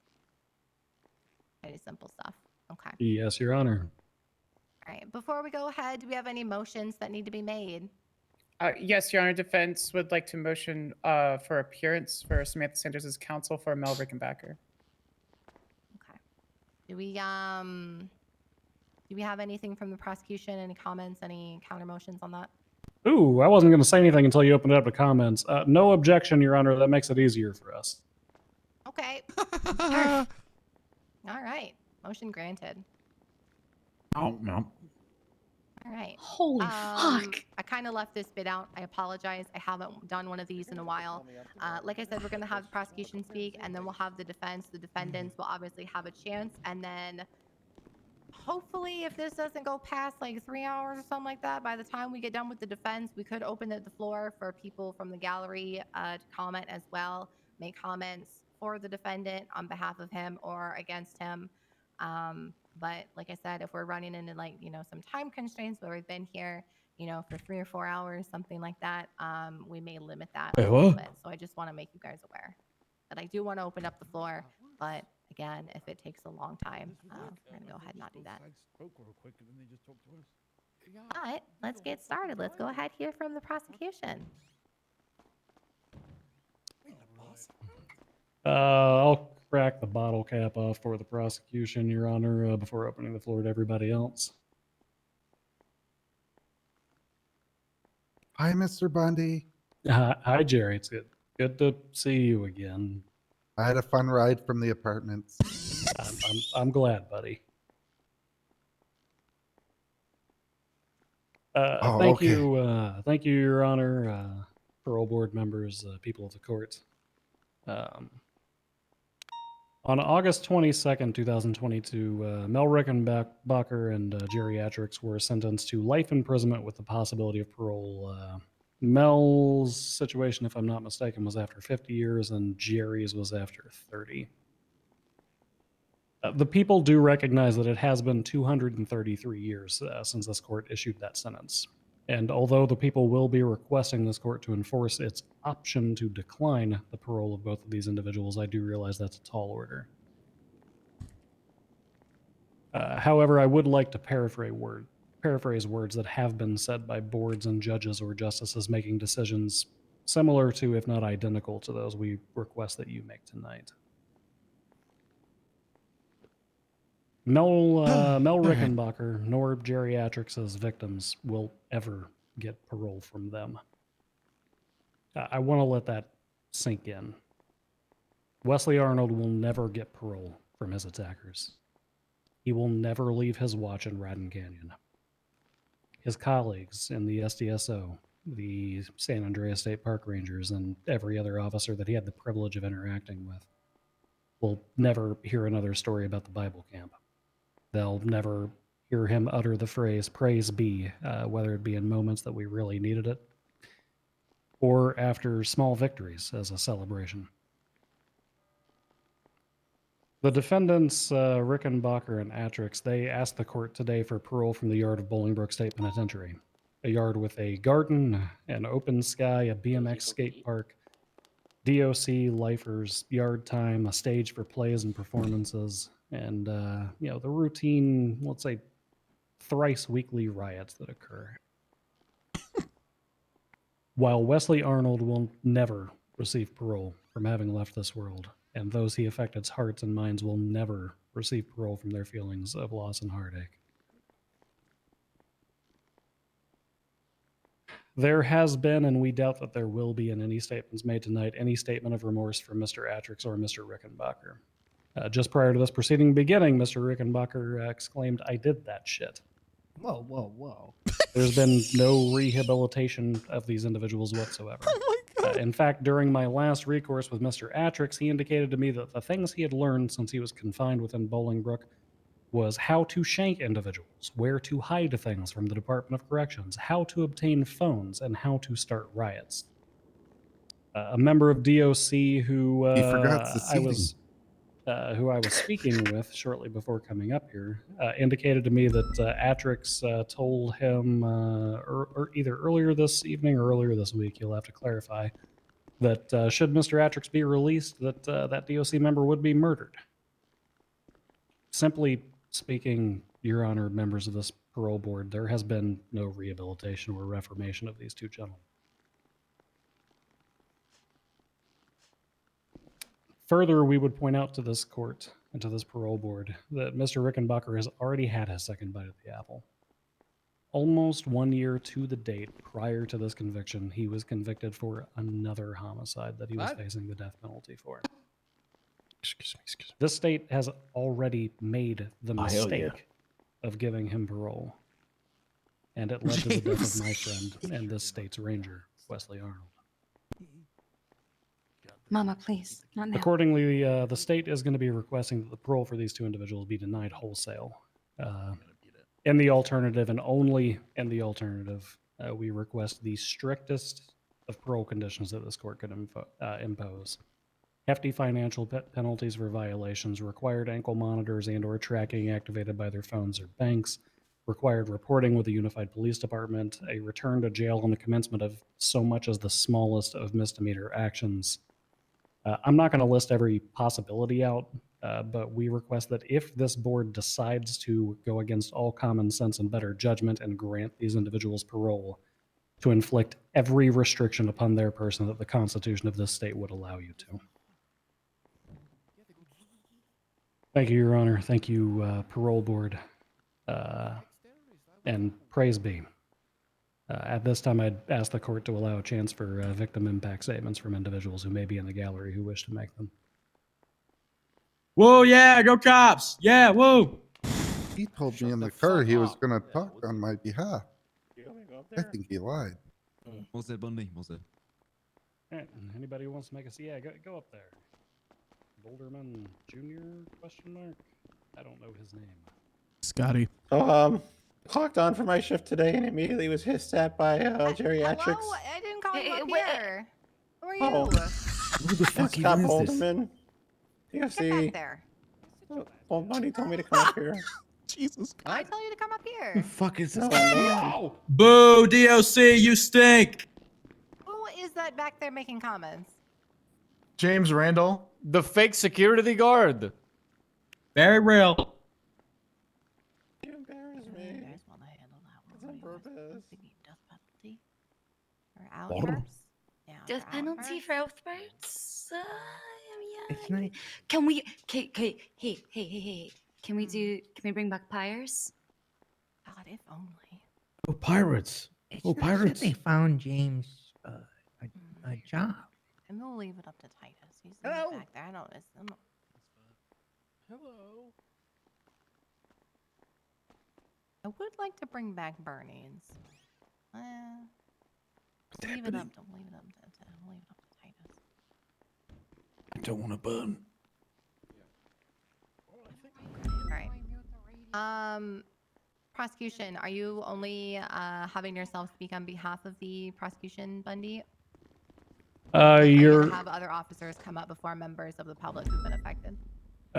Pretty simple stuff. Okay. Yes, Your Honor. All right. Before we go ahead, do we have any motions that need to be made? Yes, Your Honor. Defense would like to motion for appearance for Samantha Sanders' counsel for Mel Rickenbacker. Okay. Do we have anything from the prosecution? Any comments? Any counter motions on that? Ooh, I wasn't going to say anything until you opened it up to comments. No objection, Your Honor. That makes it easier for us. Okay. All right. Motion granted. Oh, no. All right. Holy fuck. I kind of left this bit out. I apologize. I haven't done one of these in a while. Like I said, we're going to have the prosecution speak, and then we'll have the defense. The defendants will obviously have a chance, and then hopefully if this doesn't go past like 3 hours or something like that, by the time we get done with the defense, we could open the floor for people from the gallery to comment as well, make comments for the defendant on behalf of him or against him. But like I said, if we're running into like, you know, some time constraints where we've been here, you know, for 3 or 4 hours, something like that, we may limit that a little bit. So I just want to make you guys aware that I do want to open up the floor, but again, if it takes a long time, we're going to go ahead and not do that. But let's get started. Let's go ahead here from the prosecution. I'll crack the bottle cap off for the prosecution, Your Honor, before opening the floor to everybody else. Hi, Mr. Bundy. Hi, Jerry. It's good to see you again. I had a fun ride from the apartments. I'm glad, buddy. Thank you, Your Honor, parole board members, people of the court. On August 22nd, 2022, Mel Rickenbacker and geriatrics were sentenced to life imprisonment with the possibility of parole. Mel's situation, if I'm not mistaken, was after 50 years, and Jerry's was after 30. The people do recognize that it has been 233 years since this court issued that sentence. And although the people will be requesting this court to enforce its option to decline the parole of both of these individuals, I do realize that's a tall order. However, I would like to paraphrase words that have been said by boards and judges or justices making decisions similar to, if not identical to, those we request that you make tonight. Mel Rickenbacker nor geriatrics' victims will ever get parole from them. I want to let that sink in. Wesley Arnold will never get parole from his attackers. He will never leave his watch in Radin Canyon. His colleagues in the SDSO, the San Andreas State Park Rangers, and every other officer that he had the privilege of interacting with will never hear another story about the Bible camp. They'll never hear him utter the phrase, "Praise be," whether it be in moments that we really needed it, or after small victories as a celebration. The defendants, Rickenbacker and Atrix, they asked the court today for parole from the yard of Bolingbrook State Penitentiary, a yard with a garden, an open sky, a BMX skate park, DOC, lifers, yard time, a stage for plays and performances, and the routine, let's say, thrice weekly riots that occur. While Wesley Arnold will never receive parole from having left this world, and those he affected's hearts and minds will never receive parole from their feelings of loss and heartache. There has been, and we doubt that there will be in any statements made tonight, any statement of remorse from Mr. Atrix or Mr. Rickenbacker. Just prior to this proceeding beginning, Mr. Rickenbacker exclaimed, "I did that shit." Whoa, whoa, whoa. There's been no rehabilitation of these individuals whatsoever. In fact, during my last recourse with Mr. Atrix, he indicated to me that the things he had learned since he was confined within Bolingbrook was how to shank individuals, where to hide things from the Department of Corrections, how to obtain phones, and how to start riots. A member of DOC who He forgot I was speaking with shortly before coming up here indicated to me that Atrix told him either earlier this evening or earlier this week, you'll have to clarify, that should Mr. Atrix be released, that that DOC member would be murdered. Simply speaking, Your Honor, members of this parole board, there has been no rehabilitation or reformation of these two gentlemen. Further, we would point out to this court and to this parole board that Mr. Rickenbacker has already had his second bite of the apple. Almost 1 year to the date prior to this conviction, he was convicted for another homicide that he was facing the death penalty for. Excuse me. This state has already made the mistake of giving him parole, and it led to the death of my friend and this state's ranger, Wesley Arnold. Mama, please, not now. Accordingly, the state is going to be requesting that the parole for these two individuals be denied wholesale. In the alternative, and only in the alternative, we request the strictest of parole conditions that this court could impose. Hefty financial penalties for violations, required ankle monitors and or tracking activated by their phones or banks, required reporting with the Unified Police Department, a return to jail on the commencement of so much as the smallest of misdemeanor actions. I'm not going to list every possibility out, but we request that if this board decides to go against all common sense and better judgment and grant these individuals parole, to inflict every restriction upon their person that the Constitution of this state would allow you to. Thank you, Your Honor. Thank you, Parole Board. And praise be. At this time, I'd ask the court to allow a chance for victim impact statements from individuals who may be in the gallery who wish to make them. Whoa, yeah, go cops. Yeah, whoa. He told me in the car he was going to talk on my behalf. I think he lied. Bundy. Anybody who wants to make us, yeah, go up there. Boulderman Jr. question mark? I don't know his name. Scotty. So, clocked on for my shift today and immediately was hissed at by geriatrics. Hello? I didn't call you up here. Who are you? Oh. Who the fuck Scott is this? Boulderman. Get back DFC. there. Well, Bundy told me to come up here. Jesus I told you to come up here. Who the fuck is this? No. Boo, DOC, you stink. Who is that back there making comments? James Randall. The fake security guard. Very real. You embarrass me. It's on purpose. Or outbursts? Yeah. Death penalty for outbursts? It's nice. Can we? Hey. Can we bring back Pyres? God, if only. Oh, pirates. It's Oh, nice pirates. that they found James a job. And we'll leave it up to Titus. He's Hello? back there. I don't. Hello. I would like to bring back Bernie's. Leave it up to Titus. I don't want to burn. Alright. Prosecution, are you only having yourself speak on behalf of the prosecution, Bundy? Are you gonna have other officers come up before members of the public who've been affected?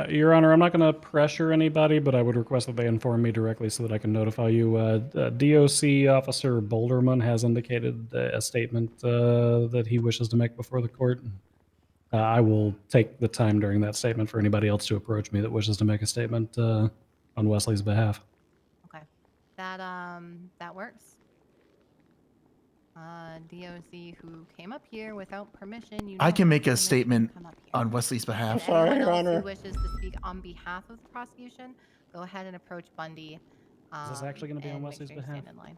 Your Honor, I'm not going to pressure anybody, but I would request that they inform me directly so that I can notify you. DOC Officer Boulderman has indicated a statement that he wishes to make before the court. I will take the time during that statement for anybody else to approach me that wishes to make a statement on Wesley's behalf. Okay. That works. DOC who came up here without permission. I can make a statement on Wesley's behalf. Sorry, Your Anyone else Honor. who wishes to speak on behalf of the prosecution, go ahead and approach Bundy. Is this actually going to be on and make Wesley's sure you behalf? stand in line.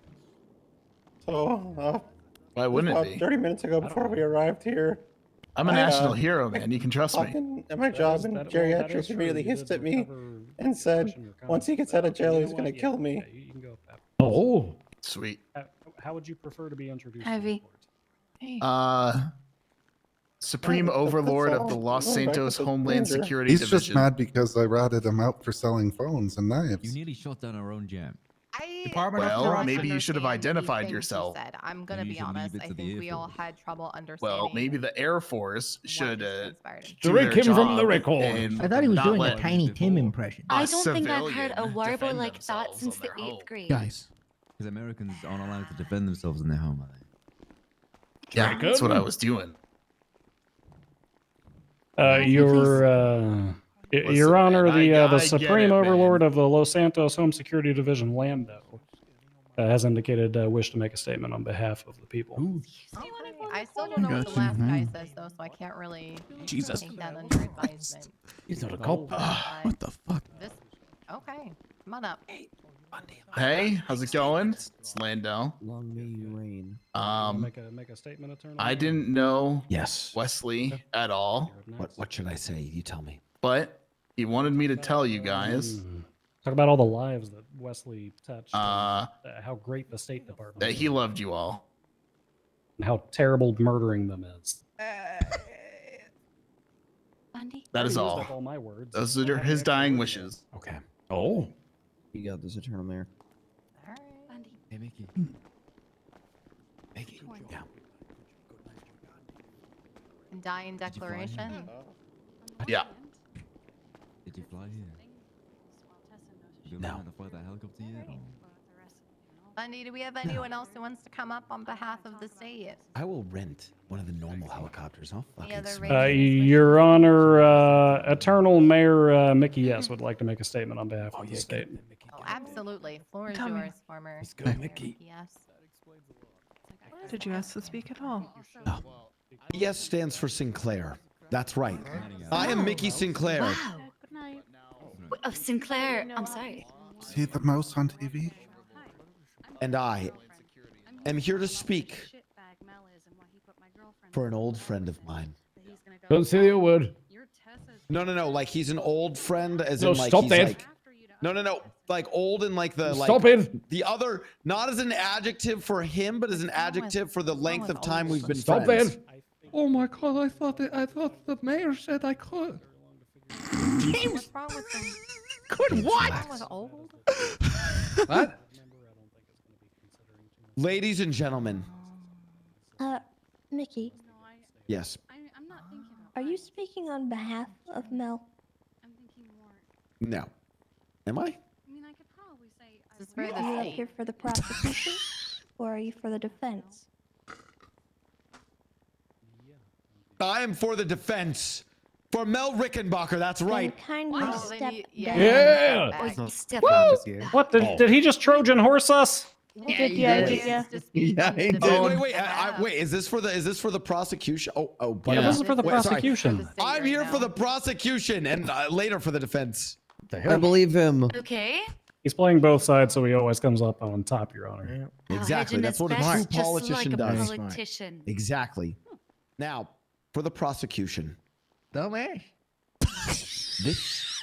So, Why wouldn't about it be? 30 minutes ago before we arrived here. I'm a national hero, man. You can trust Popped me. in at my job, and geriatrics immediately hissed at me and said, once he gets out of jail, he's going to kill me. You can go up that. Oh, sweet. How would you prefer to be introduced? Heavy. Supreme Overlord of the Los Santos Homeland Security He's Division. just mad because I ratted him out for selling phones and knives. You nearly shot down our own jam. Well, maybe you should have identified yourself. Said. I'm gonna be honest. I think we all had trouble understanding. Well, maybe the Air Force should Strike him from the record. I thought he was doing a Tiny Tim impression. I don't think I've heard a warble like that since the 8th grade. Guys. Because Americans aren't allowed to defend themselves in their home, are they? Yeah, that's what I was doing. Your Honor, the Supreme Overlord of the Los Santos Home Security Division, Lando, has indicated wish to make a statement on behalf of the people. I still don't know what the last guy says though, so I can't really take that under advisement. He's not a cop. What the fuck? Okay, come on up. Hey, how's it going? It's Lando. Long may you reign. Make a statement, Attorney. I didn't know Yes. Wesley at all, What should I say? You tell me. but he wanted me to tell you guys Talk about all the lives that Wesley touched. Uh, and, how great the State Department that is, he loved you all. and how terrible murdering them is. That is I used all. up all my words. Those are his dying wishes. Okay. Oh. You got this, Eternal Mayor. Hey, Mickey. Mickey. Yeah. Dying declaration. Yeah. Did you fly here? You No. know how to fly that helicopter yet? Or? Bundy, do we have anyone else who wants to come up on behalf of the state? I will rent one of the normal helicopters. I'll fucking other smash it. Your Honor, Eternal Mayor Mickey Yes would like to make a statement on behalf of the state. Oh, absolutely. Floor is yours, former. Let's go, Mickey. Yes. Did you ask to speak at all? Yes stands for Sinclair. That's right. I am Mickey Sinclair. Wow. Oh, Sinclair. I'm sorry. See the mouse on TV? And I am here to speak for an old friend of mine. Don't say a word. No. Like he's an old friend, as No, in like stop he's that. like. No. Like old and like the like. Stop it. The other, not as an adjective for him, but as an adjective for the length of time we've been Stop friends. that. Oh my god! I thought the mayor said I could. What's wrong with them? Could what? What's wrong with old? What? Ladies and gentlemen, Mickey, yes. are you speaking on behalf of Mel? No. Am I? This is for Are the you up state. here for the prosecution, or are you for the defense? I am for the defense. For Mel Rickenbacker, that's right. Then kindly Oh, then step you- down. Yeah. Oh, Step What did he just Trojan horse us? Yeah, yeah. Wait. Is this for the prosecution? Oh. But Yeah, this is for the wait, sorry. prosecution. I'm here for the prosecution and later for the defense. I believe him. Okay. He's playing both sides, so he always comes up on top, Your Honor. Exactly. Hedging That's his what a bets true just politician like a does. politician. Exactly. Now, for the prosecution. Dumbass. This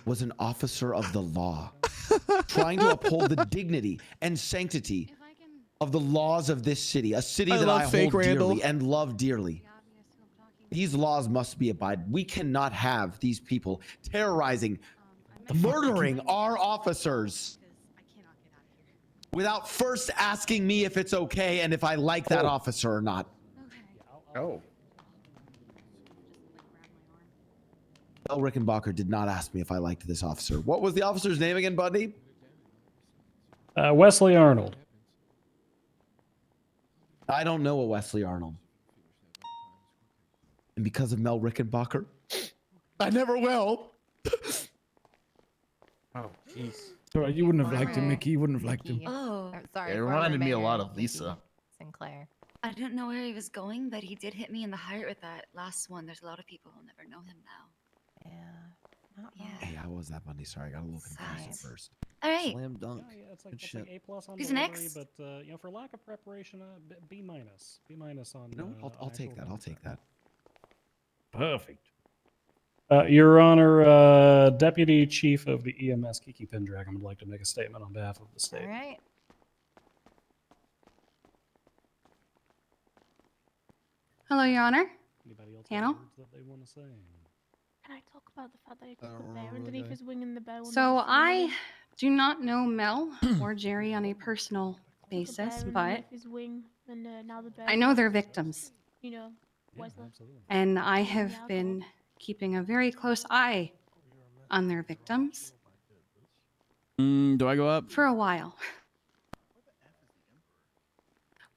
was an officer of the law trying to uphold the dignity and sanctity of the laws of this city, a city that I hold dearly and love dearly. These laws must be abided. We cannot have these people terrorizing, murdering our officers without first asking me if it's okay and if I like that officer or not. Oh. Mel Rickenbacker did not ask me if I liked this officer. What was the officer's name again, Bundy? Wesley Arnold. I don't know a Wesley Arnold. And because of Mel Rickenbacker, I never will. Oh, jeez. So you wouldn't have liked him, Mickey. You wouldn't have liked him. Oh. Sorry. It former reminded me a Mayor lot of Lisa. Sinclair. I don't know where he was going, but he did hit me in the heart with that last one. There's a lot of people who'll never know him now. Yeah. Hey, how was that, Bundy? Sorry, I got a little confused at first. All right. Slam dunk. Yeah, it's like, Good it's like shit. A+ on Who's delivery, next? but for lack of preparation, B-. B- on. No, I'll take that. I'll take that. Perfect. Your Honor, Deputy Chief of the EMS Kiki Pendragon would like to make a statement on behalf of the state. All right. Hello, Your Honor. Anybody else Panel. have words that they want to say? Can I talk about the fact that he got the bear underneath his wing and the bear? So I do not know Mel or Jerry on a personal basis, but his wing and now the bear. I know they're victims. You know, Wesley. And I have been keeping a very close eye on their victims Do I go up? for a while.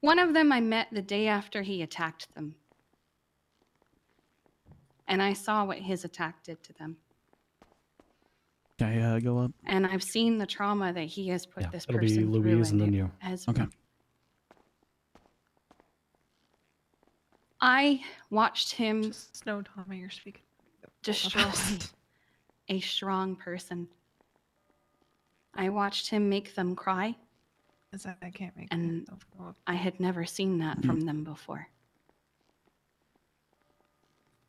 One of them I met the day after he attacked them. And I saw what his attack did to them. Can I go up? And I've seen the trauma that he has put this It'll person be through. Louise and then it you. has Okay. I watched him Just no, Tommy, you're speaking. destroy a strong person. I watched him make them cry, I can't make and myself go up. I had never seen that from them before.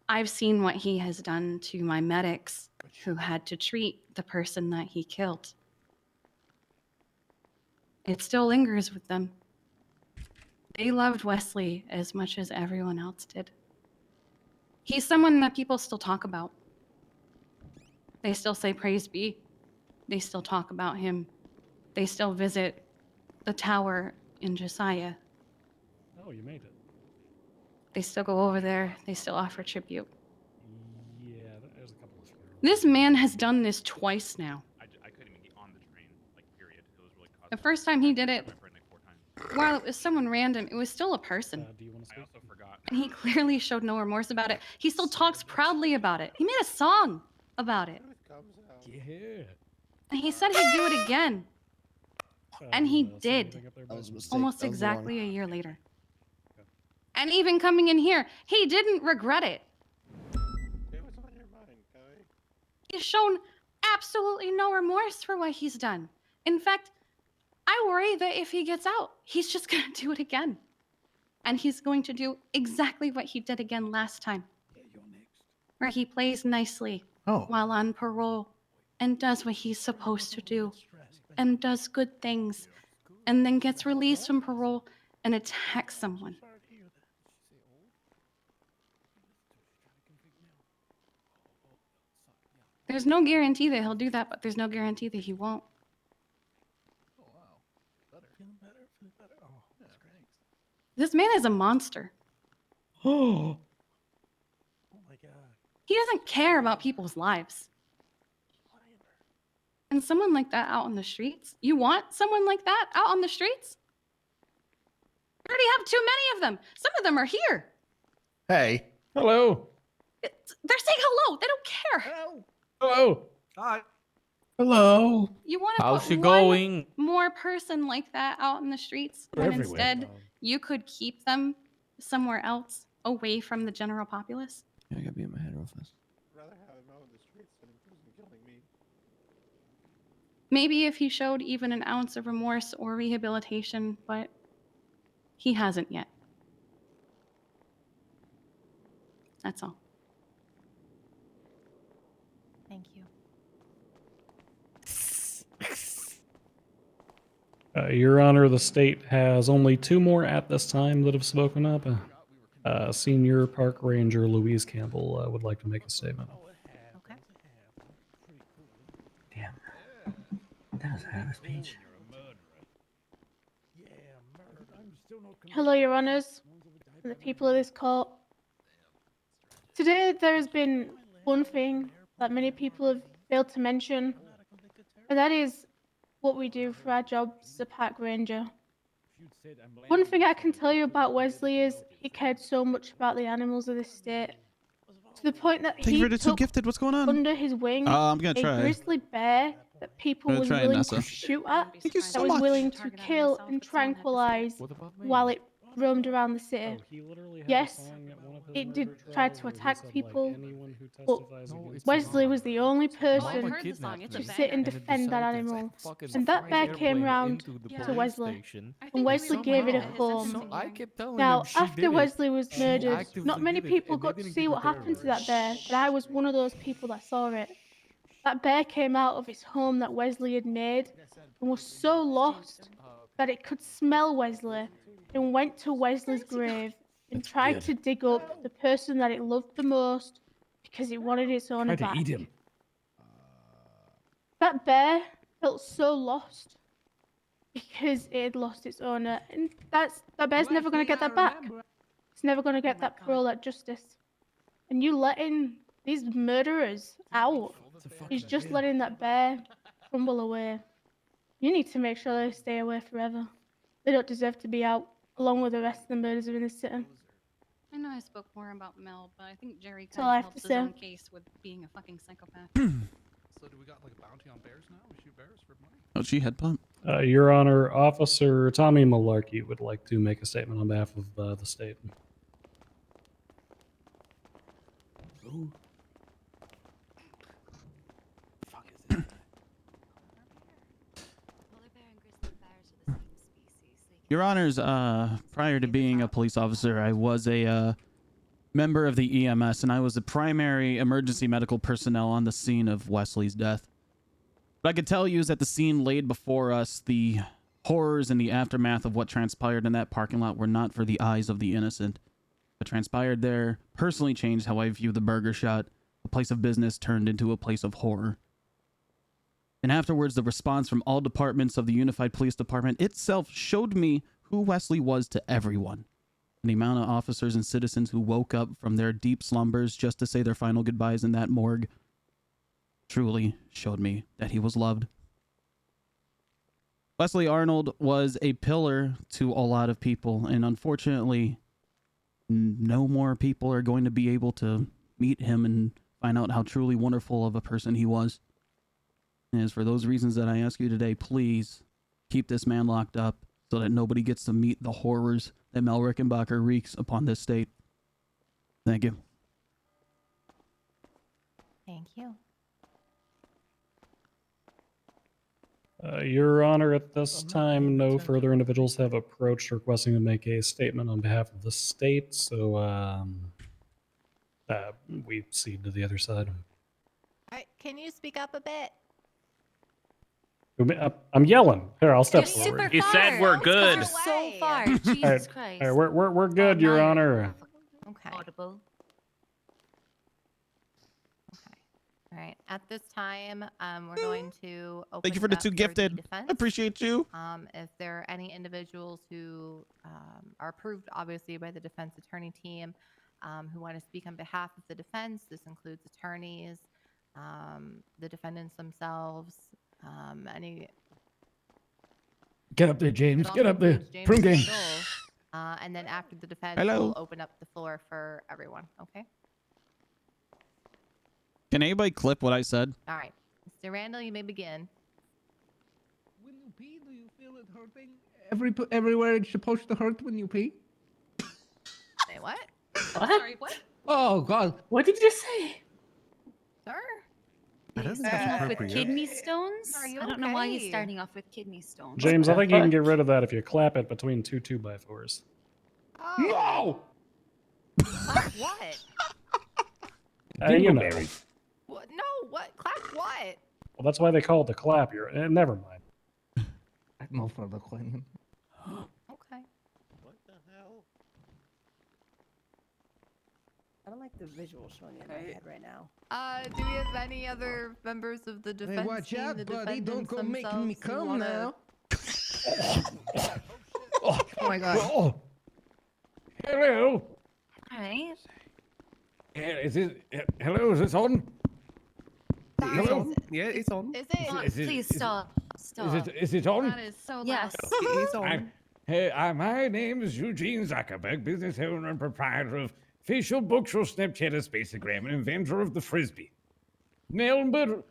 I've seen what he has done to my medics who had to treat the person that he killed. It still lingers with them. They loved Wesley as much as everyone else did. He's someone that people still talk about. They still say praise be. They still talk about him. They still visit the tower in Josiah. Oh, you made it. They still go over there. They still offer tribute. Yeah, there's a couple of funerals. This man has done this twice now. I couldn't even get on the train, like, period. It was really The first time he did it, while it was someone random, it was still a person. Do you want to I also forgot. And he clearly showed no remorse about it. He still talks proudly about it. He made a song about it. Yeah. And he said he'd do it again. And he did. That was a mistake. Almost That was the wrong- exactly a year later. And even coming in here, he didn't regret it. He's shown absolutely no remorse for what he's done. In fact, I worry that if he gets out, he's just going to do it again. And he's going to do exactly what he did again last time. Where he plays nicely while on parole and does what he's supposed to do and does good things and then gets released from parole and attacks someone. There's no guarantee that he'll do that, but there's no guarantee that he won't. This man is a monster. Oh. He doesn't care about people's lives. And someone like that out on the streets? You want someone like that out on the streets? We already have too many of them. Some of them are here. Hey. Hello. They're saying hello. They don't care. Hello. Hi. Hello. You want to How's put she one going? more person like that out in the streets They're when everywhere. instead you could keep them somewhere else away from the general populace? Yeah, I gotta be in my head real fast. Rather have him out in the streets than in prison killing me. Maybe if he showed even an ounce of remorse or rehabilitation, but he hasn't yet. That's all. Thank you. Your Honor, the state has only 2 more at this time that have spoken up. Senior Park Ranger Louise Campbell would like to make a statement. Okay. Damn. That was a hell of a speech. Hello, Your Honors, and the people of this court. Today, there has been one thing that many people have failed to mention, and that is what we do for our job as a park ranger. One thing I can tell you about Wesley is he cared so much about the animals of this state, to the point that Thank you he for the two took gifted. What's going on? under his wing I'm gonna a try. grizzly bear that people Gonna was try, willing Nessa. to shoot at, Thank you that so was much. willing to kill and tranquilize while it roamed around the city. He literally had a Yes, song at one of his it did murder try trials to where he attack said, like, people, anyone who but testifies against Wesley me- was the only person Mama to kidnapped me. sit and defend that animal. And that bear came round to Wesley, and Wesley gave it a home. Now, after Wesley was murdered, not many people got to see what happened to that bear, but I was one of those people that saw it. That bear came out of its home that Wesley had made and was so lost that it could smell Wesley and went to Wesley's grave and tried to dig up the person that it loved the most because it wanted its owner Tried to back. eat him. That bear felt so lost because it had lost its owner, and that bear's never going to get that back. It's never going to get that parole, that justice. And you letting these murderers out is just letting that bear crumble away. You need to make sure they stay away forever. They don't deserve to be out along with the rest of the murders in this city. I know I spoke more about Mel, but I think Jerry all kind I of have helps to his say. own case with being a fucking psychopath. So do we got like a bounty on bears now? We shoot bears for money? Oh, she head pump. Your Honor, Officer Tommy Melarky would like to make a statement on behalf of the state. Your Honors, prior to being a police officer, I was a member of the EMS, and I was the primary emergency medical personnel on the scene of Wesley's death. What I could tell you is that the scene laid before us, the horrors and the aftermath of what transpired in that parking lot were not for the eyes of the innocent. What transpired there personally changed how I view the burger shot. A place of business turned into a place of horror. And afterwards, the response from all departments of the Unified Police Department itself showed me who Wesley was to everyone. And the amount of officers and citizens who woke up from their deep slumbers just to say their final goodbyes in that morgue truly showed me that he was loved. Wesley Arnold was a pillar to a lot of people, and unfortunately, no more people are going to be able to meet him and find out how truly wonderful of a person he was. And it's for those reasons that I ask you today, please keep this man locked up so that nobody gets to meet the horrors that Mel Rickenbacker wreaks upon this state. Thank you. Thank you. Your Honor, at this time, no further individuals have approached requesting to make a statement on behalf of the state, so we cede to the other side. All right, can you speak up a bit? I'm yelling. Here, I'll step You're forward. super He said far. we're good. You're so far. All Jesus right, Christ. all right, we're good, Your Honor. Okay. Audible. All right. At this time, we're going to open Thank you for it the up two gifted. defense. I appreciate you. If there are any individuals who are approved, obviously, by the defense attorney team who want to speak on behalf of the defense, this includes attorneys, the defendants themselves, any. Get up there, James. it Get also up there. includes James Prim game. Randall, and then after the defense, Hello. we'll open up the floor for everyone. Okay. Can anybody clip what I said? All right, Mr. Randall, you may begin. When you pee, do you feel it hurting? Everywhere it's supposed to hurt when you pee? Say what? Sorry, what? Oh God! What did you say? Sir? I don't think Starting that's off with appropriate. kidney stones? Are you I don't know why he's okay? starting off with kidney stones. James, I think you can get rid of that if you clap it between two 2x4s. Oh. Clap what? You know. What? No, what? Clap what? Well, that's why they call it the clap. Never mind. No further claiming. Okay. What the hell? I don't like the visual showing in my head right now. Do we have any other members of the defense watch team? out, the buddy. Don't defendants go making me themselves who come wanna- now. Oh my God. Oh. Hello. All right. Is this on? Hello? Yeah, it's on. Is it? Please stop. Stop. Is it on? That is so loud. Yes. It's on. My name is Eugene Zuckerberg, business owner and proprietor of Facial Bookshelf, Snapchat, Spacegram, and inventor of the Frisbee. Melbourne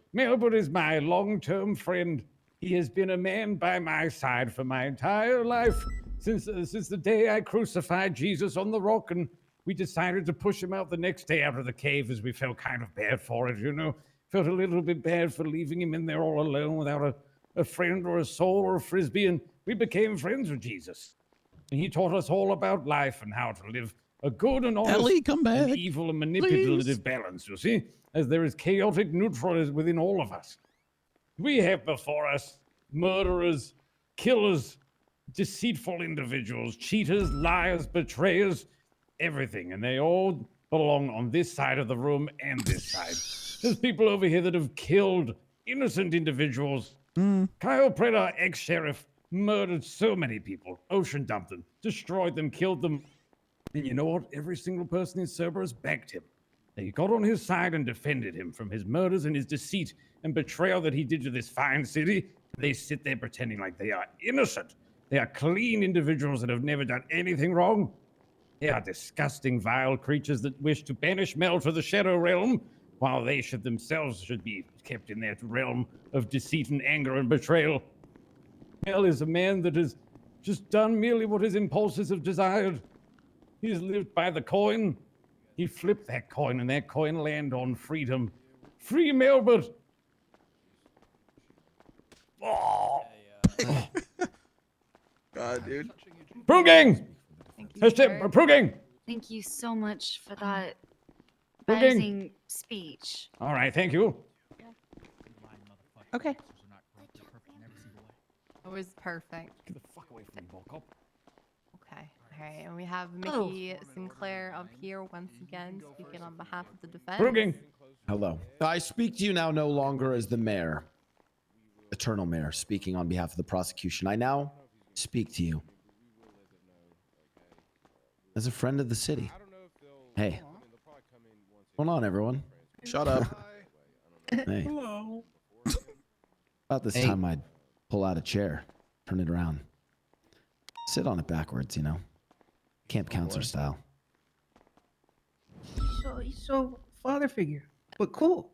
is my long-term friend. He has been a man by my side for my entire life. since the day I crucified Jesus on the rock, and we decided to push him out the next day out of the cave, as we felt kind of bad for it, you know. Felt a little bit bad for leaving him in there all alone without a friend or a soul or a frisbee, and we became friends with Jesus. And he taught us all about life and how to live a good and honest Ellie, come back, and evil and manipulative please. balance, you see, as there is chaotic neutral within all of us. We have before us murderers, killers, deceitful individuals, cheaters, liars, betrayers, everything, and they all belong on this side of the room and this side. There's people over here that have killed innocent individuals. Kyle Predator, ex-sheriff, murdered so many people, ocean dumped them, destroyed them, killed them. And you know what? Every single person in Cerberus backed him. They got on his side and defended him from his murders and his deceit and betrayal that he did to this fine city. They sit there pretending like they are innocent. They are clean individuals that have never done anything wrong. They are disgusting, vile creatures that wish to banish Mel to the Shadow Realm, while they themselves should be kept in that realm of deceit and anger and betrayal. Mel is a man that has just done merely what his impulses have desired. He's lived by the coin. He flipped that coin, and that coin landed on freedom. Free Melbert! Oh. God, dude. Prugging! Prugging! Thank you so much for that Prugging. amazing speech. All right, thank you. Okay. It was perfect. Get the fuck away from me, Volkop. Okay. All right. And we have Mickey Sinclair up here once again speaking on behalf of the defense. Prugging. Hello. I speak to you now no longer as the mayor, eternal mayor, speaking on behalf of the prosecution. I now speak to you as a friend of the city. Hey. What's going on, everyone? Shut up. Hey. Hello. About this time I'd pull out a chair, turn it around, sit on it backwards, you know, camp counselor style. So father figure, but cool.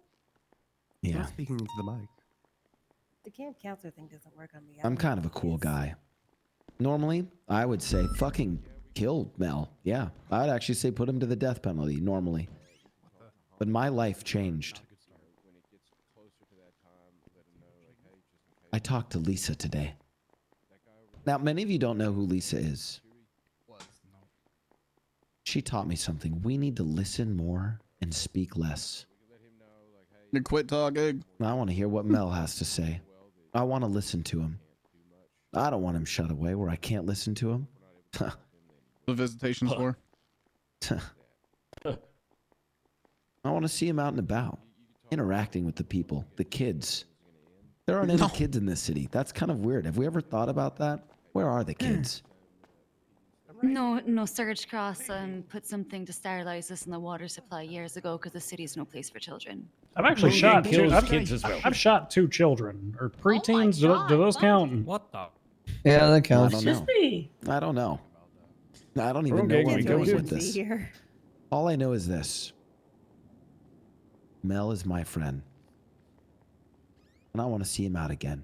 Yeah. I'm speaking into the mic. The camp counselor thing doesn't work on me. I'm kind of a cool guy. Normally, I would say fucking kill Mel. Yeah, I'd actually say put him to the death penalty normally. But my life changed. I talked to Lisa today. Now, many of you don't know who Lisa is. She taught me something. We need to listen more and speak less. You quit talking. I want to hear what Mel has to say. I want to listen to him. I don't want him shut away where I can't listen to him. The visitation's for. I want to see him out and about, interacting with the people, the kids. There aren't any kids in this city. That's kind of weird. Have we ever thought about that? Where are the kids? No, Surge Cross put something to sterilize us in the water supply years ago because the city's no place for children. I've actually shot two. I've shot 2 children or preteens. Do those count? What the? Yeah, that counts. I don't know. I don't know. I don't even know where I'm going with this. All I know is this. Mel is my friend. And I want to see him out again.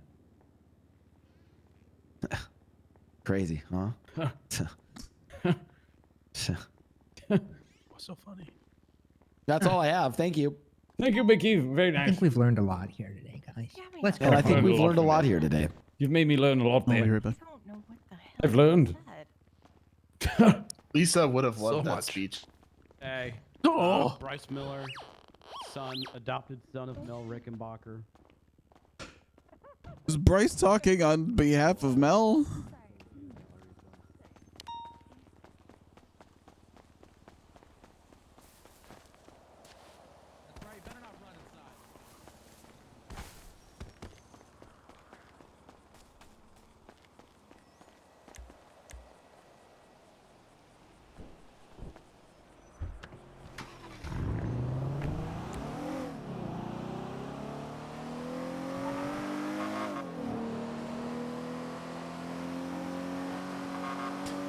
Crazy, huh? What's so funny? That's all I have. Thank you. Thank you, Mickey. Very nice. I think we've learned a lot here today, guys. Let's go. And I think we've learned a lot here today. You've made me learn a lot I'll be there. right back. I've learned. Lisa would have loved So that much. speech. Hey. Oh. Bryce Miller, son, adopted son of Mel Rickenbacker. Is Bryce talking on behalf of Mel?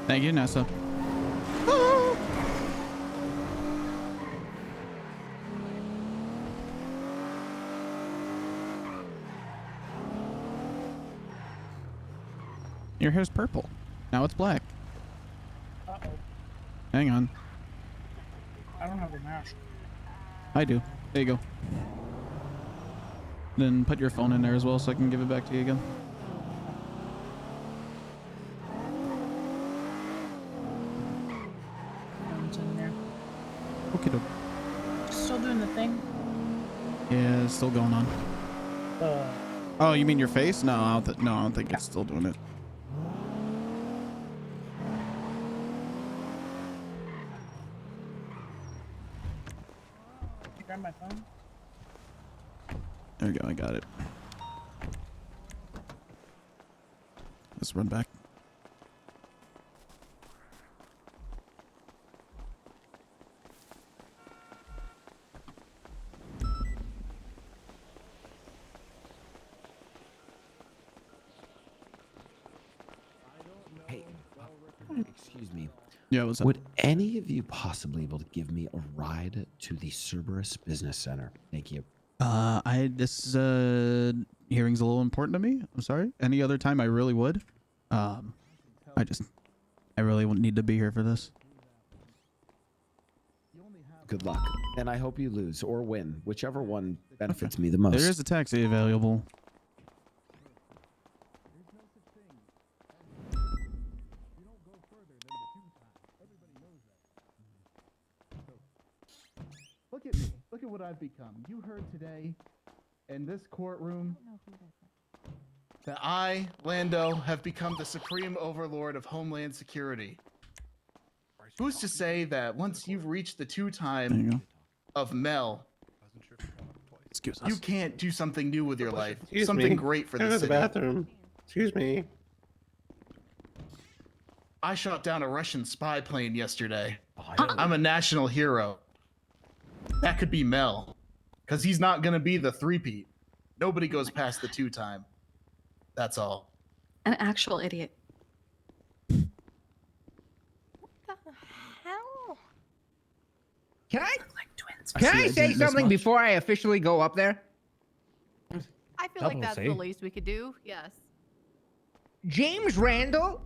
Thank you, NASA. Your hair's purple. Now it's black. Hang on. I don't have a mask. I do. There you go. Then put your phone in there as well so I can give it back to you again. Phone's in there. Okay, doke. Still doing the thing? Yeah, it's still going on. Oh, you mean your face? No, I don't think it's still doing it. You grab my phone? There we go. I got it. Let's run back. Hey, excuse me. Yeah, what's up? Would any of you possibly be able to give me a ride to the Cerberus Business Center? Thank you. This hearing's a little important to me. I'm sorry. Any other time I really would. I really wouldn't need to be here for this. Good luck. And I hope you lose or win, whichever one benefits me the most. There is a taxi available. Look at me. Look at what I've become. You heard today in this courtroom that I, Lando, have become the supreme overlord of Homeland Security. Who's to say that once you've reached the two-time of Mel, you can't do something new with your life, Excuse something me. great for Go the to city. the bathroom. Excuse me. I shot down a Russian spy plane yesterday. I'm a national hero. That could be Mel, because he's not going to be the three-peat. Nobody goes past the two-time. That's all. An actual idiot. Hell? Can I? I Can see I I say didn't miss something much. before I officially go up there? I feel like that's the least we could do. Yes. James Randall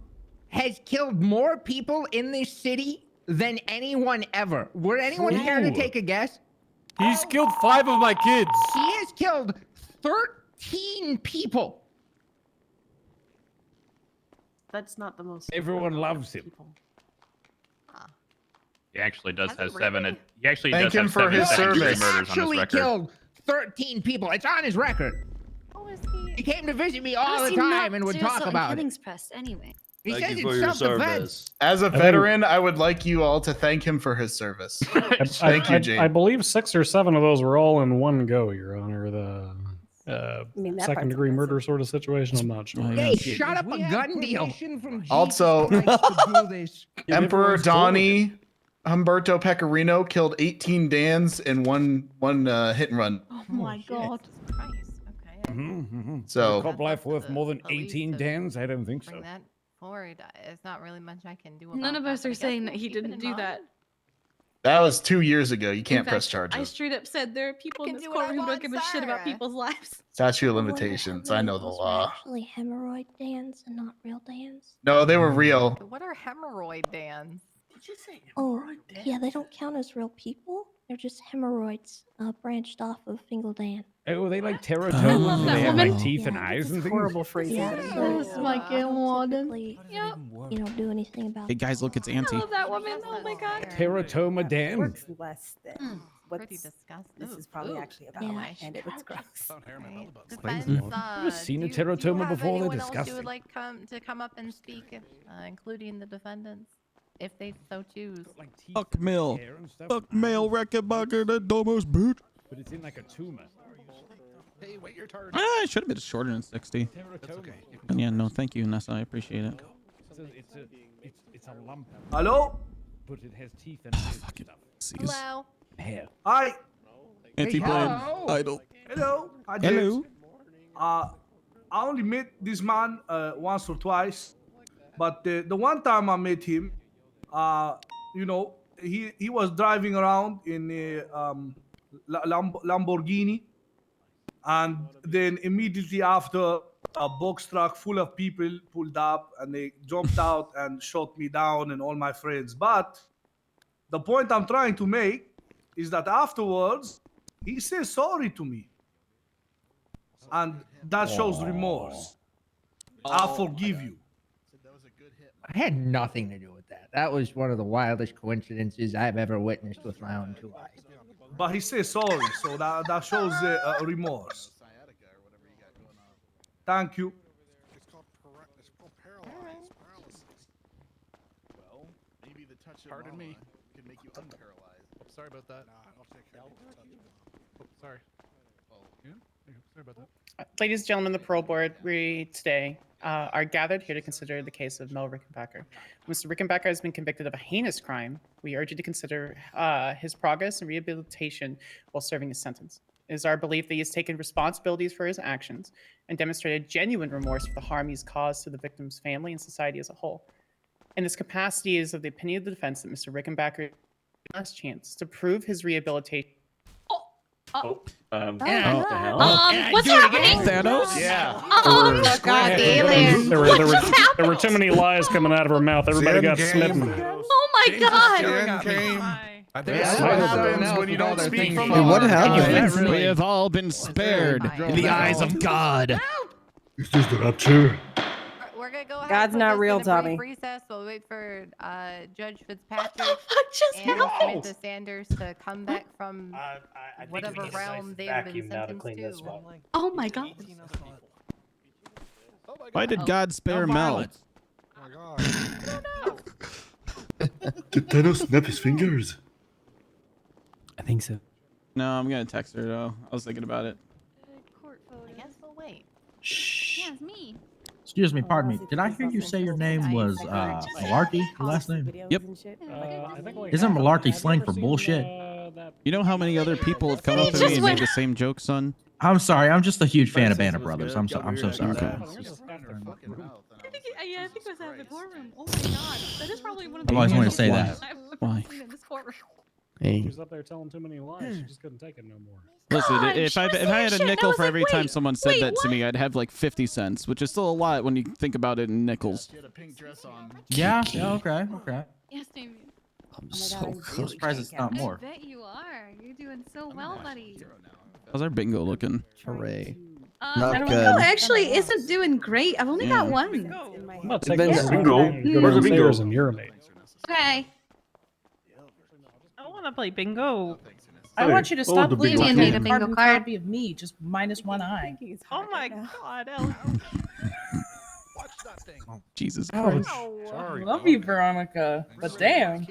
has killed more people in this city than anyone ever. Would anyone care to True. take a guess? He's killed 5 of my kids. He has killed 13 people. That's not the most. Everyone loves him. He actually does Has have he seven. really? He actually Thank does him have for 7 his second-degree service. murders on his Actually record. killed 13 people. It's on his record. Who is he? He came to visit me How all does the he not time and would do talk assault and about it. killings pressed anyway? He Thank says you for it's your self-defense. service. As a veteran, I would like you all to thank him for his service. Thank you, James. I believe 6 or 7 of those were all in one go, Your Honor. The mean, that second degree murder sort of situation, I'm not sure. Hey, shut up a gun deal. Also, Emperor Everyone's Donnie Humberto Pecorino killed 18 Dans in one hit and run. Oh my god. So- cop life worth more than 18 Dans? I don't think so. Bring that forward. It's not really much I can do. None about of that, us but I are guess saying we'll that he keep it didn't in do mind. that. That was 2 years ago. You In can't press fact, charges. I straight up said there are people in can this do what I courtroom who don't want, give a shit about sir. people's lives. Statute of Were the limitations. I know the hemorrhoids were law. Actually, hemorrhoid Dans and not real Dans. No, they were real. What are hemorrhoid Dans? Did you say Oh, yeah, they don't count as real people. They're just hemorrhoids branched off of Fingal Dan. Oh, they like I teratomas? love Do that they have like woman. teeth and Yeah, eyes and things? horrible phrase? Yeah, Yes, my God. typically, you know, do anything about Hey guys, look, it's Auntie. I love that woman. Oh my god. Teratoma Dan. Works less than Pretty what's. disgusting. This is probably actually about, Yeah. and it looks gross. Defense, Have you seen a do you teratoma have before? They're anyone else you disgusting. would like to come up and speak, including the defendants, if they so choose? Fuck Mel. Hair and stuff. Fuck Mel Rickenbacker, that dumbass bitch. But it's in like a tumor. Hey, wait your turn. I should have been shorter than 60. Teratoma. And yeah, no, thank you, Nessa. I appreciate it. It's a lump. Hello? But it has teeth and eyes and stuff. Hello. Hair. Hi. Auntie playing hello. Idol. Hello. Hi, Hello. James. I only met this man once or twice, but the one time I met him, you know, he was driving around in a Lamborghini, and then immediately after, a box truck full of people pulled up and they jumped out and shot me down and all my friends. But The point I'm trying to make is that afterwards, he says sorry to me. And that shows remorse. I forgive you. I had nothing to do with that. That was one of the wildest coincidences I've ever witnessed with my own 2 eyes. But he says sorry, so that shows remorse. Thank you. Well, maybe the touch of Pardon me. could make you unparalyzed. Oh, sorry about that. I'll take care of it. Oh, sorry. Yeah, sorry about that. Ladies and gentlemen, the parole board, we today are gathered here to consider the case of Mel Rickenbacker. Mr. Rickenbacker has been convicted of a heinous crime. We urge you to consider his progress and rehabilitation while serving his sentence. It is our belief that he has taken responsibilities for his actions and demonstrated genuine remorse for the harm he's caused to the victim's family and society as a whole. In this capacity, it is of the opinion of the defense that Mr. Rickenbacker has the last chance to prove his rehabilitation. What's do it happening? again. Thanos? Yeah. God, There were too many lies coming out of her mouth. Everybody got smitten. Oh my God! I think Yeah, that's what what happens happens when you don't speak from Hey, what happened? We have all been spared in the eyes of God. Is this the rapture? We're gonna go ahead. God's and put not this real, in a brief Tommy. Recess. We'll wait for Judge Fitzpatrick Just and happened? Samantha Sanders to come back from whatever realm they have been sentenced to. Oh my God! Why did God spare Mel? Did Thanos snap his fingers? I think so. No, I'm gonna text her though. I was thinking about it. I guess we'll wait. Yeah, it's me. Excuse me, pardon me. Did I hear you say your name was Malarky? Your last name? Yep. Isn't Malarky slang for bullshit? You know how many other people have come up to me and made the same joke, son? I'm sorry. I'm just a huge fan of Band of Brothers. I'm so sorry. Okay. Yeah, I think it was out of the courtroom. Oh my God, that is probably one of the. I've always wanted to say Why? that. Why? In this courtroom. Hey. She was up there telling too many lies. She just couldn't take it no more. Listen, if I had a nickel for every time someone said wait, that to me, I'd have like 50 cents, which is still a lot when you think about it in nickels. Yeah. Okay. Yes, Damien. I'm so I'm good. surprised it's not more. I bet you are. You're doing so well, buddy. How's our bingo looking? Hooray. Not good. Bingo actually isn't doing great. I've only got Yeah. one. I'm not taking taking bingo. Go downstairs and urinate. Okay. I want to play bingo. I want you to stop Damien leaving made a a bingo carbon card. copy of me, just minus one eye. Oh my God, Ellie. Jesus Ouch. Christ. I love you, Veronica. But damn.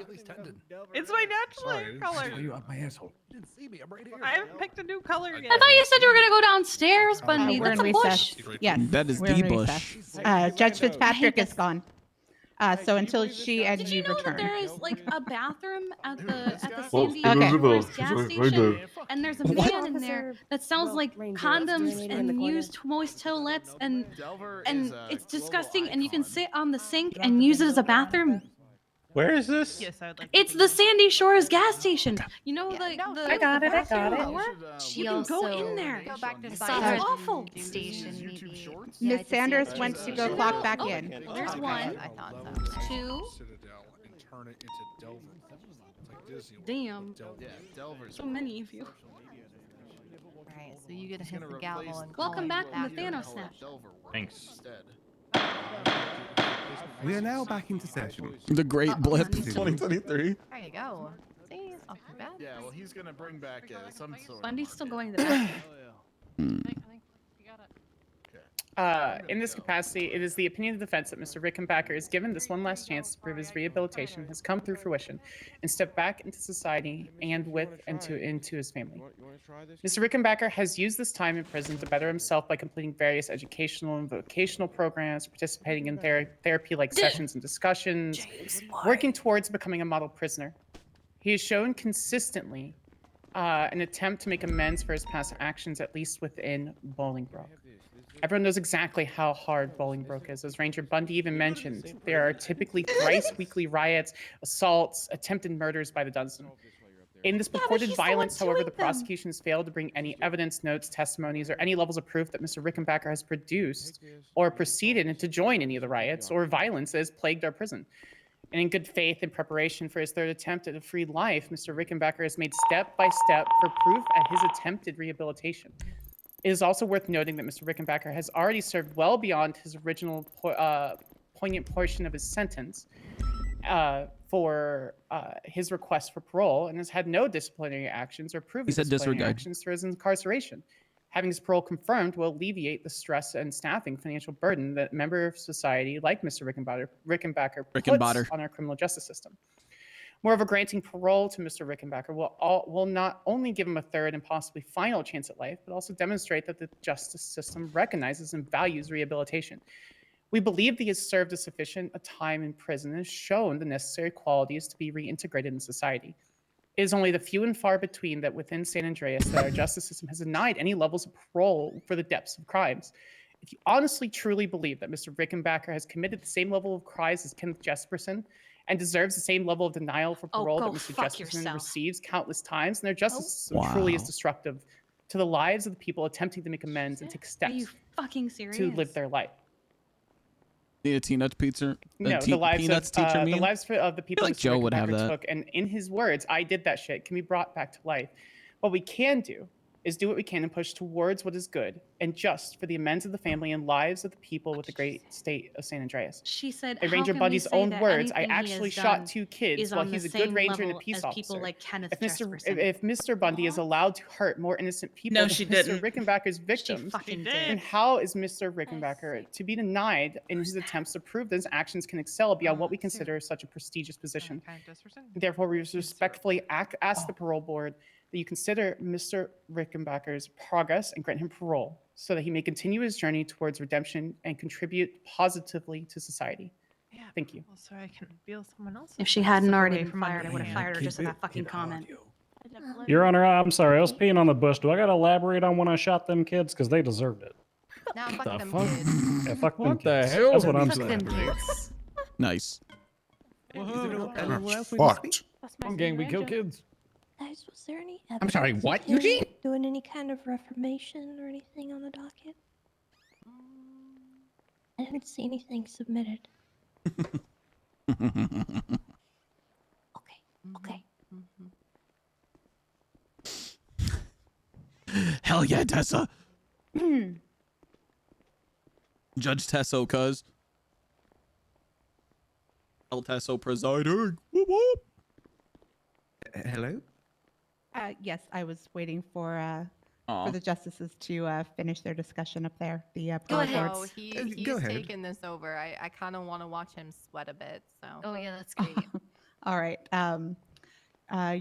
It's my natural hair color. You up my asshole. You didn't see me. I'm right here. I haven't picked a new color yet. I thought you said you were gonna go downstairs, Bundy. We're That's in a bush. recess. Yes. That is we're the in bush. recess. Judge Fitzpatrick is gone. So until she and Did you you know return. that there is like a bathroom at the Oh, Sandy okay. Shores gas Right station, there. and there's a man in there that sells like condoms and used moist toilettes, and it's disgusting. And you can sit on the sink and use it as a bathroom. Where is this? Yes, I would like. It's the Sandy Shores gas station. You know the I got it. I got it. You can go in there. Go back to It's side. awful. Station, maybe. Miss Sanders went to go clock back in. Well, there's one. I thought so. Two. Citadel and turn it into Delver. It's like Disney. Damn. Yeah, Delver's So many of you. Alright, so you get to hit the gavel and Welcome call back it from the after. Thanos snap. Thanks. We are now back into session. The Great Blip honey. 2023. There you go. See, it's not too bad. Yeah, well, he's gonna bring back some sort. Bundy's still going to the bathroom. In this capacity, it is the opinion of the defense that Mr. Rickenbacker is given this one last chance to prove his rehabilitation has come through fruition and step back into society and into his family. Mr. Rickenbacker has used this time in prison to better himself by completing various educational and vocational programs, participating in therapy-like sessions and discussions, working towards becoming a model prisoner. He has shown consistently an attempt to make amends for his past actions, at least within Bolingbroke. Everyone knows exactly how hard Bolingbroke is. As Ranger Bundy even mentioned, there are typically thrice weekly ricks, assaults, attempted murders by the dozen. In this purported violence, however, the prosecution has failed to bring any evidence, notes, testimonies, or any levels of proof that Mr. Rickenbacker has produced or proceeded to join any of the riots or violence that has plagued our prison. And in good faith in preparation for his third attempt at a free life, Mr. Rickenbacker has made step by step for proof at his attempted rehabilitation. It is also worth noting that Mr. Rickenbacker has already served well beyond his original poignant portion of his sentence for his request for parole and has had no disciplinary actions or proven disciplinary actions for his incarceration. Having his parole confirmed will alleviate the stress and staffing financial burden that a member of society like Mr. Rickenbacker puts on our criminal justice system. Moreover, granting parole to Mr. Rickenbacker will not only give him a third and possibly final chance at life, but also demonstrate that the justice system recognizes and values rehabilitation. We believe that he has served a sufficient time in prison and has shown the necessary qualities to be reintegrated in society. It is only the few and far between that within San Andreas that our justice system has denied any levels of parole for the depths of crimes. If you honestly truly believe that Mr. Rickenbacker has committed the same level of crimes as Kenneth Jesperson and deserves the same level of denial for parole that Mr. Jesperson receives countless times, then our justice system truly is destructive to the lives of the people attempting to make amends and take steps to live their life. The Peanuts pizza? No, the lives Peanuts of teacher the lives of the people like Mr. Joe would have Rickenbacker that. took, and in his words, "I did that shit," can be brought back to life. What we can do is do what we can and push towards what is good and just for the amends of the family and lives of the people with the great state of San Andreas. She said, in "How Ranger can we Bundy's say own that words, I anything he actually has shot done 2 kids is while on he's the a good same ranger and a level peace as officer. people like Kenneth If Mr. Jesperson?" If Mr. Bundy is allowed to hurt more innocent people No, than she Mr. didn't. Rickenbacker's victims, fucking did. then how is Mr. Rickenbacker to be denied in his attempts to prove that his actions can excel beyond what we consider such a prestigious position? Therefore, we respectfully ask the parole board that you consider Mr. Rickenbacker's progress and grant him parole so that he may continue his journey towards redemption and contribute positively to society. Thank you. So I can feel someone else. If she hadn't already been fired, I would have fired her just for that fucking comment. Your Honor, I'm sorry. I was peeing on the bush. Do I gotta elaborate on when I shot them kids? Because they deserved it. Now fuck The them fuck? kids. Yeah, fuck them What the kids. hell? That's what I'm Fuck them saying. kids. Nice. Fucked. I'm gang, we kill kids. Guys, was there any I'm sorry, evidence what, of him Eugene? doing any kind of reformation or anything on the docket? I didn't see anything submitted. Okay. Hell yeah, Tessa. Judge Tesso, cuz. El Tesso presiding. Whoop whoop. Hello? Yes, I was waiting for the justices to finish their discussion up there. The Go parole ahead. boards. He's Go ahead. taking this over. I kind of want to watch him sweat a bit. So. Oh yeah, that's great. All right.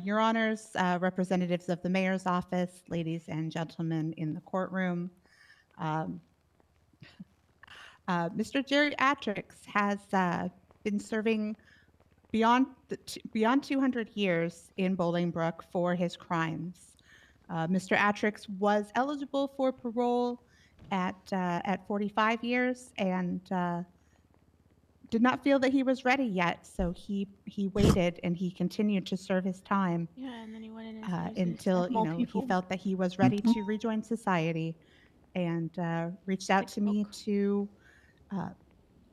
Your Honors, representatives of the mayor's office, ladies and gentlemen in the courtroom. Mr. Geriatrics has been serving beyond 200 years in Bolingbrook for his crimes. Mr. Atrix was eligible for parole at 45 years and did not feel that he was ready yet, so he waited and he continued to serve his time And then he went in until he felt that he was ready to rejoin society, and reached out to me to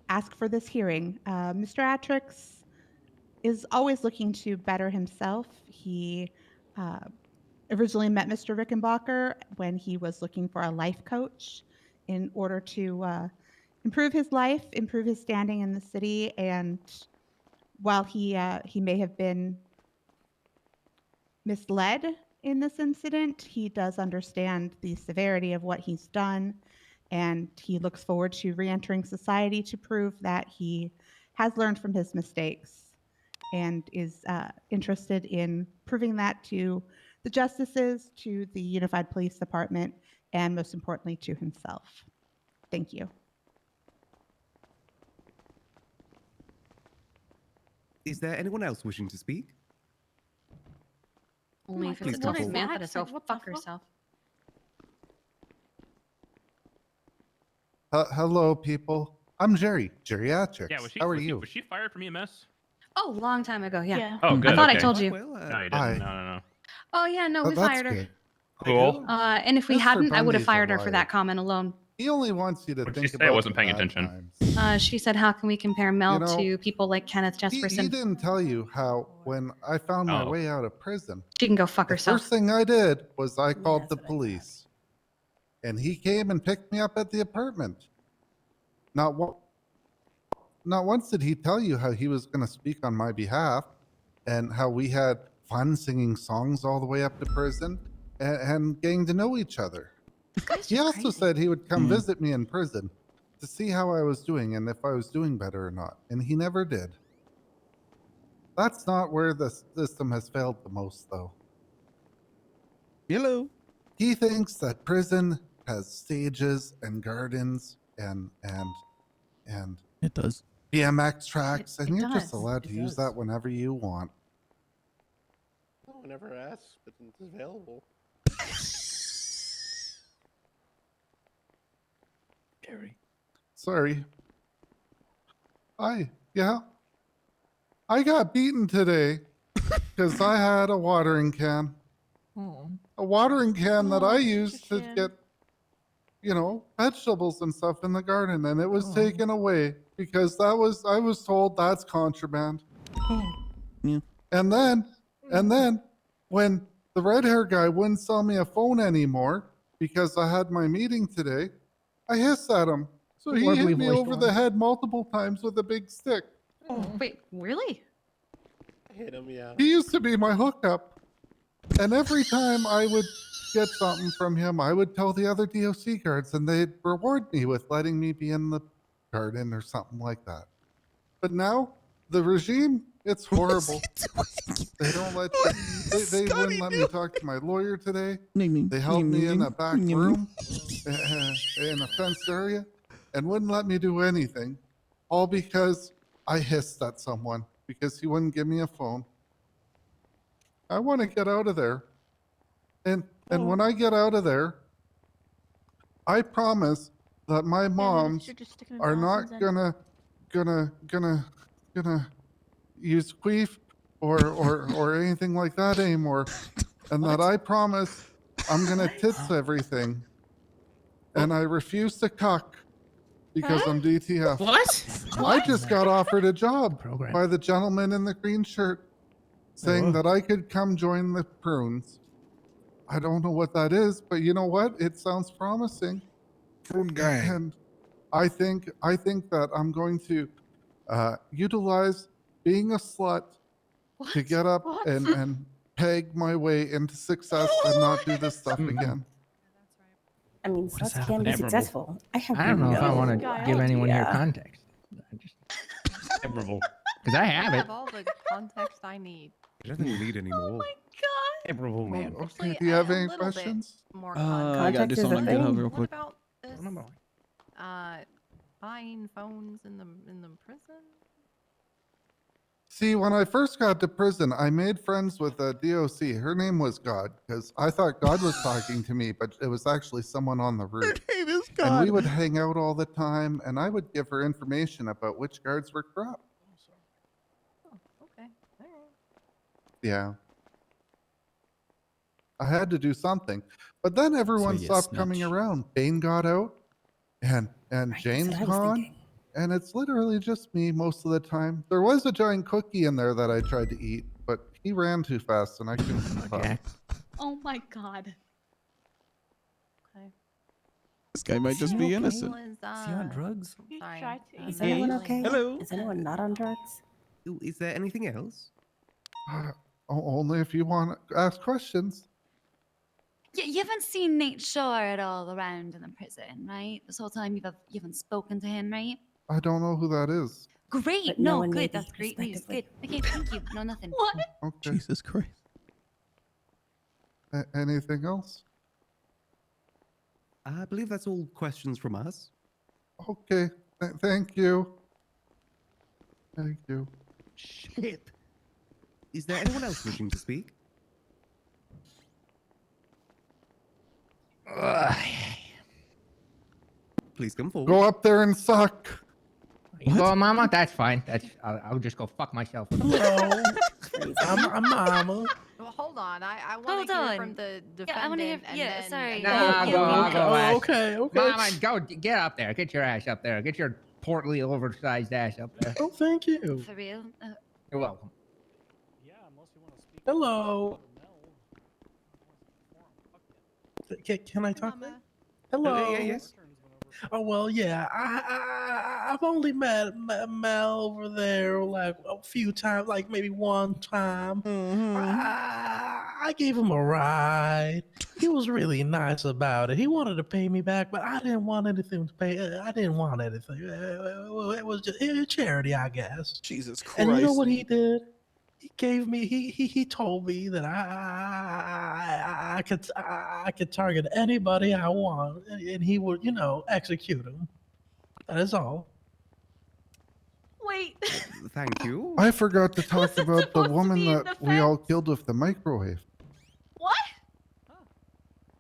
ask for this hearing. Mr. Atrix is always looking to better himself. He originally met Mr. Rickenbacker when he was looking for a life coach in order to improve his life, improve his standing in the city. And while he may have been misled in this incident, he does understand the severity of what he's done, and he looks forward to re-entering society to prove that he has learned from his mistakes and is interested in proving that to the justices, to the Unified Police Department, and most importantly, to himself. Thank you. Is there anyone else wishing to speak? Only if Please it's come a forward. Samantha to go fuck herself. Hello, people. I'm Jerry. Geriatrics. Yeah, was she, How are was you? was she fired from EMS? Oh, long time ago, yeah. Oh, good. I thought okay. I told you. No, you didn't. Hi. No. Oh yeah, no, Oh, we that's fired her. good. Cool. And if we Mr. hadn't, I would have Bundy's fired her for alive. that comment alone. He only wants you to What'd think she say? about I wasn't the paying bad attention. times. She said, how can we compare Mel You know, to people like Kenneth He Jesperson? didn't tell you how when I found my Oh. way out of prison, She can go fuck the herself. first thing I did was I called the police. And he came and picked me up at the apartment. Not once did he tell you how he was going to speak on my behalf and how we had fun singing songs all the way up to prison and getting to know each other. He also said he would come visit me in prison to see how I was doing and if I was doing better or not. And he never did. That's not where the system has failed the most, though. Hello. He thinks that prison has stages and gardens and it does BMX tracks, and you're just does. allowed to use that whenever you want. No one ever asks, but it's available. Gary. Sorry. I got beaten today because I had a watering can. A watering can that I used to get, vegetables and stuff in the garden, and it was taken away because I was told that's contraband. Yeah. And then when the red hair guy wouldn't sell me a phone anymore because I had my meeting today, I hissed at him. So he Lovely hit me voice over one. the head multiple times with a big stick. Wait, really? I hit him, yeah. He used to be my hookup. And every time I would get something from him, I would tell the other DOC guards and they'd reward me with letting me be in the garden or something like that. But now, the regime, it's horrible. They don't let you, they wouldn't let me talk to my lawyer today. They held me in a back room in a fenced area and wouldn't let me do anything. All because I hissed at someone because he wouldn't give me a phone. I want to get out of there. And when I get out of there, I promise that my moms are not gonna use queef or anything like that anymore. And that I promise I'm gonna tits everything. And I refuse to cuck because I'm DTF. What? I just got offered a job by the gentleman in the green shirt saying that I could come join the prunes. I don't know what that is, but you know what? It sounds promising. Prune gang. And I think that I'm going to utilize being a slut to get up and peg my way into success and not do this stuff again. I mean, sluts can be successful. I don't know if I want to no give anyone here idea. context. Admirable. Because I have it. all the context I need. He doesn't need any more. Admirable man. Okay, do you have any questions? More I gotta do something on GitHub real quick. What about this? Buying phones in the prison? See, when I first got to prison, I made friends with a DOC. Her name was God, because I thought God was talking to me, but it was actually someone on the route. Her name is And God. we would hang out all the time, and I would give her information about which guards were corrupt. Okay. All right. Yeah. I had to do something. But then everyone you stopped coming snitch. around. Bane got out, and James what I was gone. thinking. And it's literally just me most of the time. There was a giant cookie in there that I tried to eat, but he ran too fast and I couldn't keep up. Oh my god. Okay. This guy might just be innocent. Was, Is he on drugs? sorry. Is anyone okay? Hello. Is anyone not on drugs? Is there anything else? Only if you want to ask questions. You haven't seen Nate Shaw at all around in the prison, right? This whole time you haven't spoken to him, right? I don't know who that is. Great. But no No, one may good. be, That's great news. Good. respectively. Okay, thank you. No, nothing. What? Okay. Jesus Christ. Anything else? I believe that's all questions from us. Okay. Thank you. Thank you. Shit. Is there anyone else wishing to speak? Please come forward. Go up there and suck. You go, Mama? That's fine. I'll just go fuck myself. Hello. I'm Mama. hold on. I want Hold to hear on. from the defendant. Yeah, I want to hear. and Yeah, then, sorry. and No, then- I'll go. I'll go last. okay. Mama, go. Get up there. Get your ass up there. Get your portly, oversized ass up there. Oh, thank you. For real? You're welcome. Hello. Can I talk? Mama. Hello. Yes. Oh well, yeah. I've only met Mel over there like a few times, like maybe one time. I gave him a ride. He was really nice about it. He wanted to pay me back, but I didn't want anything to pay. I didn't want anything. It was just charity, I guess. Jesus Christ. And you know what he did? He gave me. He told me that I could target anybody I want, and he would, execute him. That is all. Wait. Thank you. I forgot to talk about the woman be in that we all killed with the microwave. What? You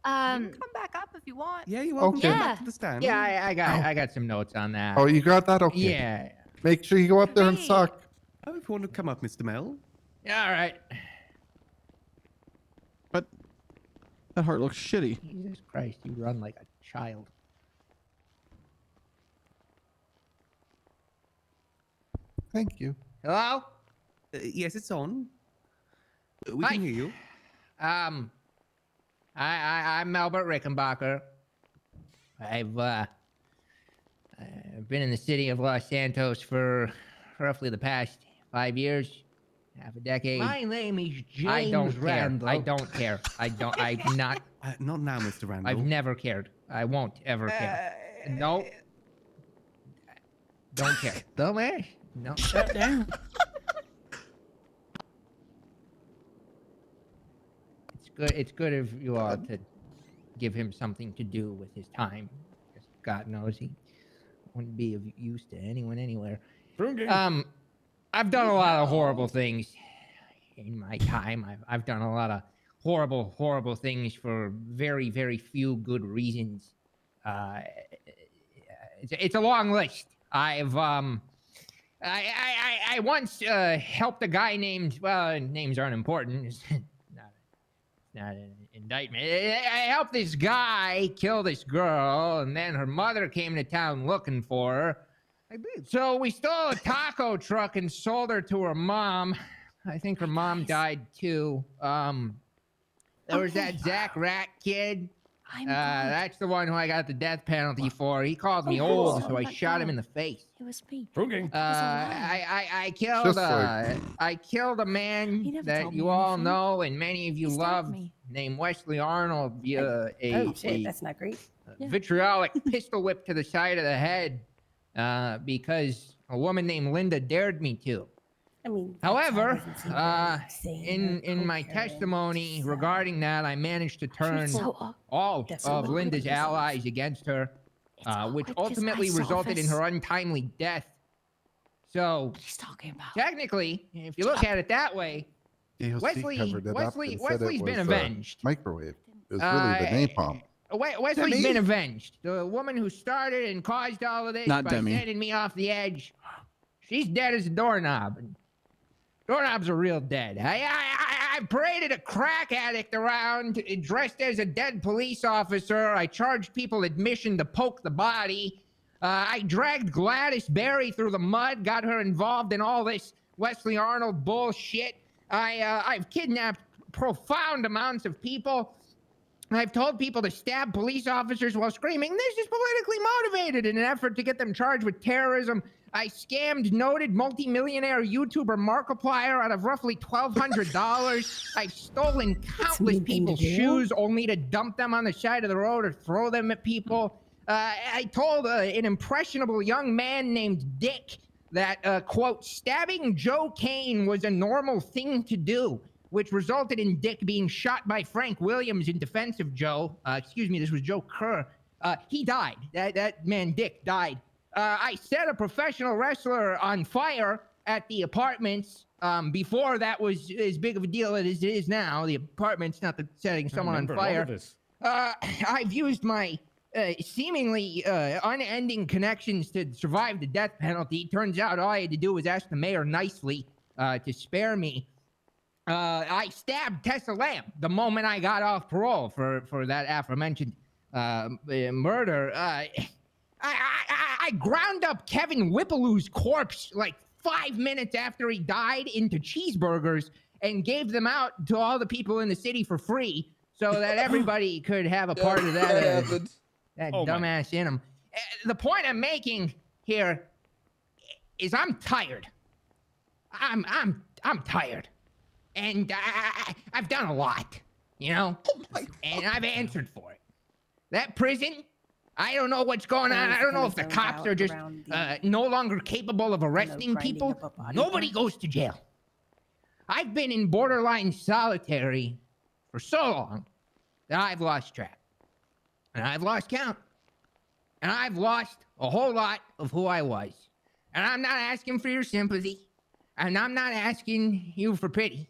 can come back up if you want. Yeah, you're welcome Okay. to come back to the stand. Yeah, I got some notes on that. Oh, you got that? Okay. Yeah. Make sure you go up there and suck. Oh, if you want to come up, Mr. Mel. Yeah, all right. But that heart looks shitty. Jesus Christ, you run like a child. Thank you. Hello? Yes, it's on. We Hi. can hear you. I'm Melbert Rickenbacker. I've been in the city of Los Santos for roughly the past 5 years, half a decade. My name is James I don't Randall. care. I don't care. I'm not. Not now, Mr. Randall. I've never cared. I won't ever care. No. Don't care. Dumbass. No. Shut down. It's good of you all to give him something to do with his time. Because God knows he wouldn't be of use to anyone anywhere. I've done a lot of horrible things in my time. I've done a lot of horrible things for very, very few good reasons. It's a long list. I once helped a guy named, well, names aren't important. It's not an indictment. I helped this guy kill this girl, and then her mother came to town looking for her. I did. So we stole a taco truck and sold her to her mom. I think her mom died too. There was that Zach Rat kid. That's the one who I got the death penalty for. He called me old, so I shot him in the face. It was me. I killed I killed a man that you all know and many of you love, named Wesley Arnold via Oh shit, that's not great. vitriolic pistol whip to the side of the head because a woman named Linda dared me to. I mean, However, in my testimony regarding that, I managed to turn all of Linda's allies against her, which ultimately resulted in her untimely death. So, technically, if you look at it that way, AOC covered it up and said Wesley's it been was, avenged. Microwave. It was really the napalm. Wesley's been avenged. The woman who started and caused all of this Not by Demi. sending me off the edge, she's dead as a doorknob. And doorknobs are real dead. I paraded a crack addict around dressed as a dead police officer. I charged people admission to poke the body. I dragged Gladys Berry through the mud, got her involved in all this Wesley Arnold bullshit. I've kidnapped profound amounts of people. I've told people to stab police officers while screaming, "This is politically motivated," in an effort to get them charged with terrorism. I scammed noted multimillionaire YouTuber Markiplier out of roughly $1,200. I've stolen countless people's shoes only to dump them on the side of the road or throw them at people. I told an impressionable young man named Dick that, quote, stabbing Joe Kane was a normal thing to do, which resulted in Dick being shot by Frank Williams in defense of Joe. Excuse me, this was Joe Kerr. He died. That man, Dick, died. I set a professional wrestler on fire at the apartments before that was as big of a deal as it is now. The apartment's not the setting someone on fire. I've used my seemingly unending connections to survive the death penalty. Turns out all I had to do was ask the mayor nicely to spare me. I stabbed Tessa Lamb the moment I got off parole for that aforementioned murder. I ground up Kevin Whippaloo's corpse like 5 minutes after he died into cheeseburgers and gave them out to all the people in the city for free so that everybody could have a part of that, that dumbass in them. The point I'm making here is I'm tired. I'm tired. And I've done a lot, you know? And I've answered for it. That prison, I don't know what's going on. I don't know if the cops are just no longer capable of arresting people. Nobody goes to jail. I've been in borderline solitary for so long that I've lost track. And I've lost count. And I've lost a whole lot of who I was. And I'm not asking for your sympathy. And I'm not asking you for pity.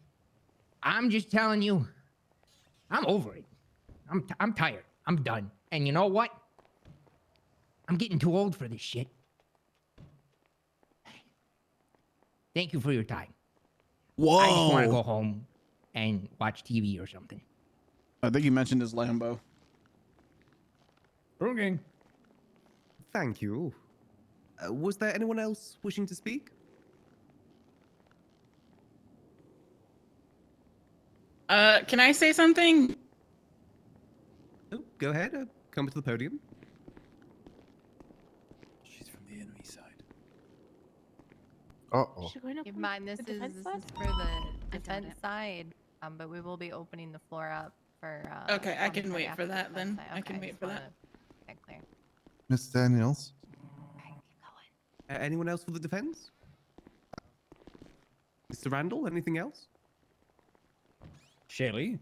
I'm just telling you, I'm over it. I'm tired. I'm done. And you know what? I'm getting too old for this shit. Thank you for your time. Whoa. I just want to go home and watch TV or something. I think you mentioned his Lambo. Bruging. Thank you. Was there anyone else wishing to speak? Can I say something? Oh, go ahead. Come to the podium. She's from the enemy side. Uh-oh. Keep in mind, this is for the defense side, but we will be opening the floor up for. Okay, I can commentary wait after for the that then. defense side. I can Okay, wait just for wanna that. get clear. Miss Daniels. Anyone else for the defense? Mr. Randall, anything else? Shelly?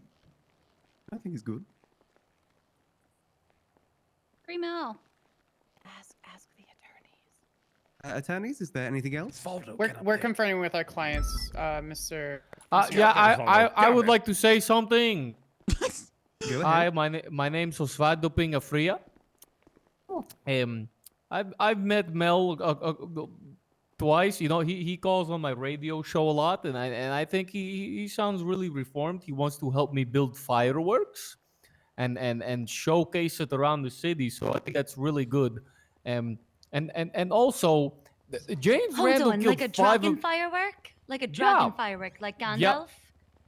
I think he's good. Mel. Ask the attorneys. Attorneys, is there anything else? We're confirming with our clients, Mr. Yeah, I would like to say something. Go ahead. Hi, my name's Osvaldo Pingafria. I've met Mel twice. You know, he calls on my radio show a lot, and I think he sounds really reformed. He wants to help me build fireworks, and showcase it around the city. So I think that's really good. And also, James Hold Randall on, killed like a 5 dragon of. firework? Like a dragon firework, like Gandalf?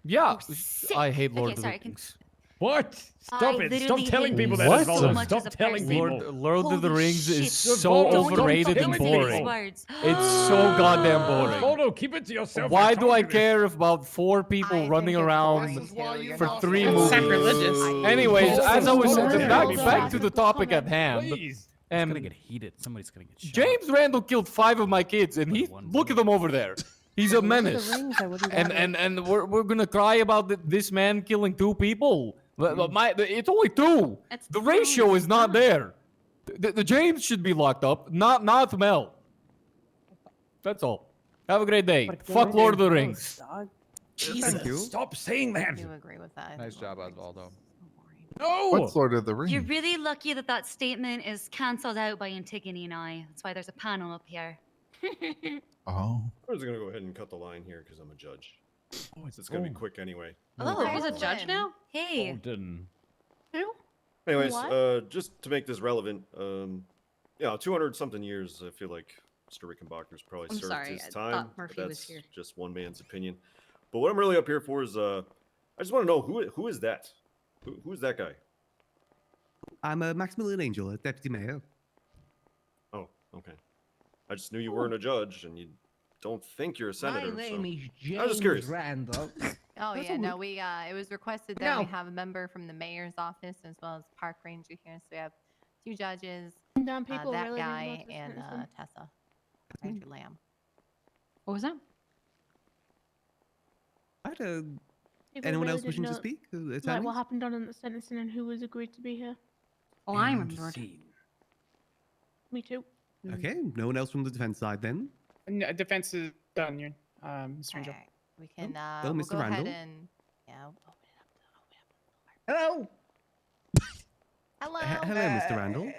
Yeah, sick. I hate Lord Okay, of sorry, the Rings. What? Stop I it. Stop literally telling hate people you that. so much as Stop a telling person. people. Lord of the Holy Rings shit. is so Don't overrated fucking and say these boring. words. It's so goddamn boring. Voldo, keep it to yourself. Why do I care if about 4 people running around for 3 movies? Sacrilegious. Anyways, as I was Voldo, back to the topic at hand. It's gonna get heated. Somebody's gonna get shot. James Randall killed 5 of my kids, and look at them over there. He's a menace. And we're gonna cry about this man killing 2 people. But it's only 2. The ratio is not there. The James should be locked up, not Mel. That's all. Have a great day. Fuck Lord of the Rings. Jesus. Thank you. Stop saying that. I do agree with that. Nice job, Osvaldo. No. What's Lord of the Rings? You're really lucky that statement is cancelled out by Antigone and I. That's why there's a panel up here. Oh. I was gonna go ahead and cut the line here because I'm a judge. It's gonna be quick anyway. Oh, there's a judge now? Hey. Holden. Who? Anyways, What? just to make this relevant, 200 something years, I feel like Mr. Rickenbacker's probably I'm served sorry, his I time. thought but Murphy was that's here. just one man's opinion. But what I'm really up here for is, I just want to know who is that? Who is that guy? I'm Maximilian Angel, a deputy mayor. Oh, okay. I just knew you weren't a judge, and you don't think you're a senator. My name is I was just curious. James Randall. Oh That's yeah, a no, weird- it was requested that we No. have a member from the mayor's office as well as park ranger here. So we have 2 judges, Damn people that really guy didn't and notice this. Tessa, Ranger Lamb. What was that? Anyone really else didn't wishing to know, speak? Like Attorneys? what happened on the sentencing and who was agreed to be here. Oh, I remembered. Me too. Okay, no one else from the defense side then. No, defense is done, Mr. Angel. Alright, we can Oh, we'll Mr. go ahead Randall? and Hello. hello. Hello, Mr. Randall.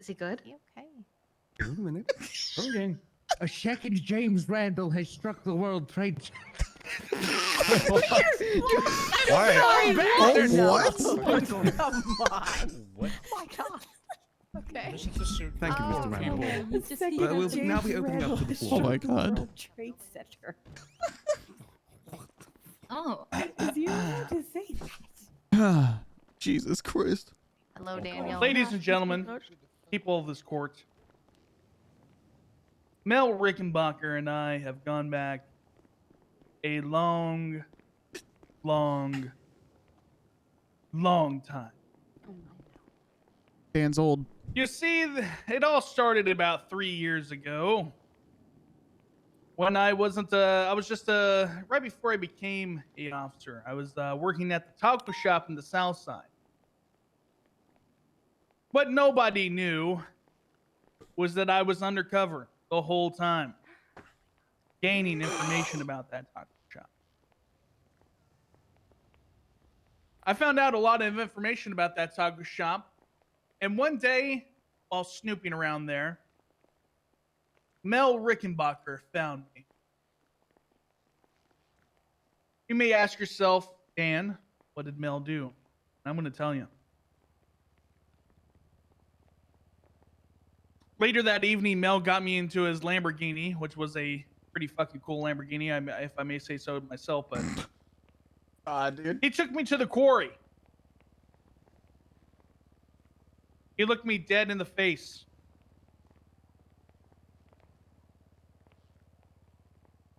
Is he good? Okay. Wait a minute. Okay. A second James Randall has struck the World Trade Center. Why? Oh, what? Come on. What? Oh my god. Okay. This is a suit. Thank you, Mr. Randall. People. We'll now be opening up to the Oh floor. my god. World Trade Center. Oh. Is you allowed to say that? Jesus Christ. Hello, Daniel. Ladies and gentlemen, people of this court, Mel Rickenbacker and I have gone back a long time. Dan's old. You see, it all started about 3 years ago when I was just right before I became an officer. I was working at the taco shop in the South Side. What nobody knew was that I was undercover the whole time, gaining information about that taco shop. I found out a lot of information about that taco shop, and one day, while snooping around there, Mel Rickenbacker found me. You may ask yourself, Dan, what did Mel do? And I'm going to tell you. Later that evening, Mel got me into his Lamborghini, which was a pretty fucking cool Lamborghini, if I may say so myself. But dude. He took me to the quarry. He looked me dead in the face.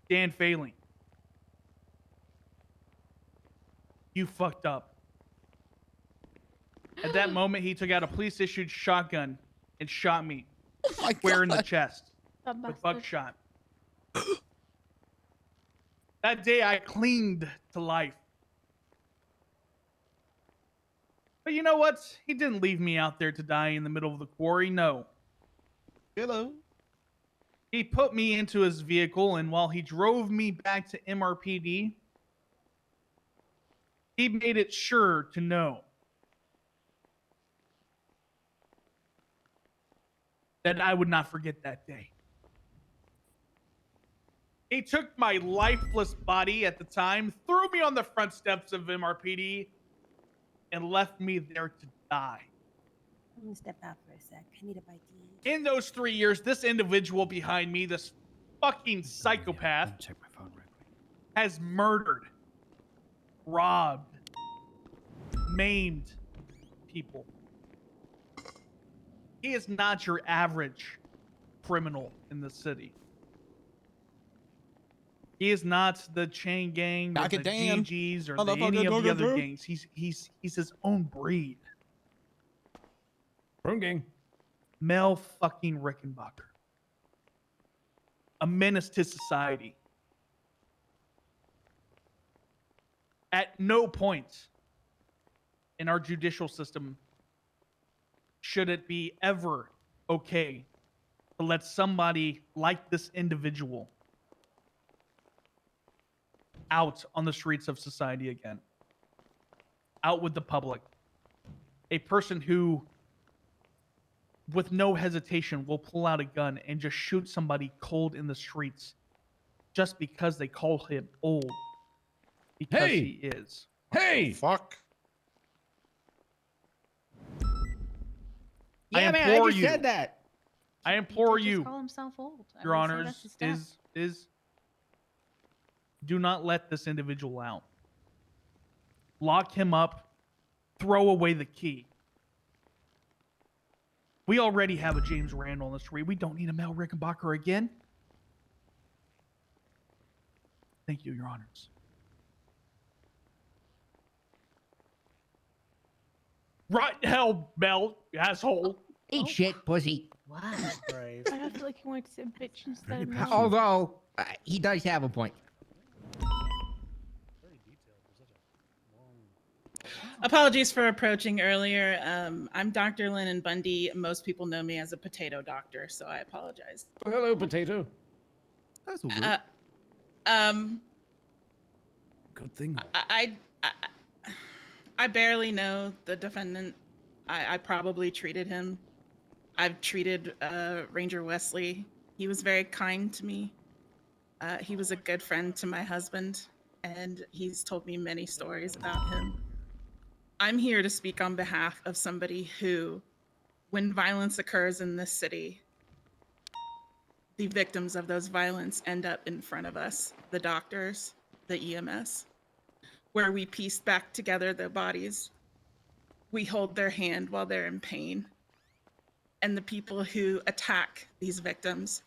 Dan Failing. You fucked up. At that moment, he took out a police-issued shotgun and shot me square in the chest with buckshot. That day, I clinged to life. But you know what? He didn't leave me out there to die in the middle of the quarry. No. Hello. He put me into his vehicle, and while he drove me back to MRPD, he made it sure to know that I would not forget that day. He took my lifeless body at the time, threw me on the front steps of MRPD, and left me there to die. I'm gonna step out for a sec. I need a bite to eat. In those 3 years, this individual behind me, this fucking psychopath, Check my phone right quick. has murdered, robbed, maimed people. He is not your average criminal in the city. He is not the chain gang, or Back the at Dan. GGs, or Motherfucker, any of the go, other go. gangs. He's his own breed. Wrong gang. Mel fucking Rickenbacker. A menace to society. At no point in our judicial system should it be ever okay to let somebody like this individual out on the streets of society again. Out with the public. A person who, with no hesitation, will pull out a gun and just shoot somebody cold in the streets just because they call him old. Because Hey! he is. Hey! Fuck. Yeah, man, I implore just you. said that. I implore He did you, just call himself old. I Your would say Honors, that's a step. is do not let this individual out. Lock him up. Throw away the key. We already have a James Randall on the street. We don't need a Mel Rickenbacker again. Thank you, Your Honors. Right hell, Mel, you asshole. Eat shit, pussy. What? Right. I feel like he wanted to say bitch instead of Very Mel. Although, he does have a point. Apologies for approaching earlier. I'm Dr. Lennon Bundy. Most people know me as a potato doctor, so I apologize. Oh, hello, potato. That's all good. Good thing. I barely know the defendant. I probably treated him I've treated Ranger Wesley. He was very kind to me. He was a good friend to my husband, and he's told me many stories about him. I'm here to speak on behalf of somebody who, when violence occurs in this city, the victims of those violence end up in front of us, the doctors, the EMS, where we piece back together their bodies. We hold their hand while they're in pain. And the people who attack these victims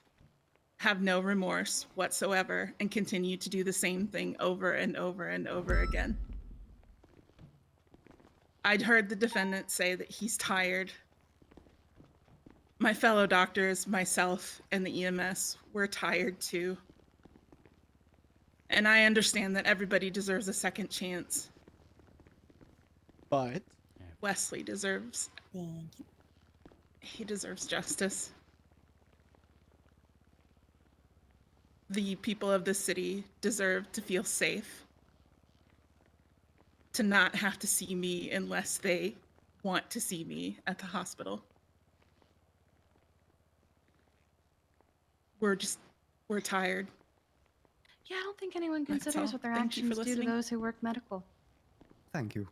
have no remorse whatsoever and continue to do the same thing over and over and over again. I'd heard the defendant say that he's tired. My fellow doctors, myself, and the EMS were tired too. And I understand that everybody deserves a second chance. But Wesley deserves. He deserves justice. The people of this city deserve to feel safe. To not have to see me unless they want to see me at the hospital. We're tired. Yeah, I don't think anyone That's considers all. what their Thank you for actions do to listening. those who work medical. Thank you.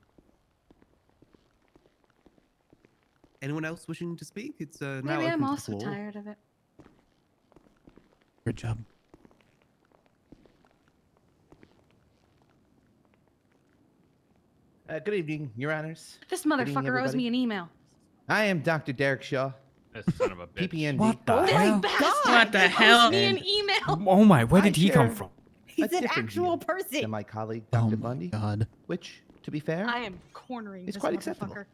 Anyone else wishing to speak? It's now Maybe open I'm to the also floor. tired of it. Good job. Good evening, Your Honors. This Good evening, motherfucker owes everybody. me an email. I am Dr. Derek Shaw. This son of a bitch. PPND. What the This hell? bastard What the owes hell? me an And- email. Oh my, where did I he come share from? He's a an different actual view person. than my colleague, Oh Dr. my Bundy, God. which, to be fair, I am cornering It's this quite motherfucker. acceptable.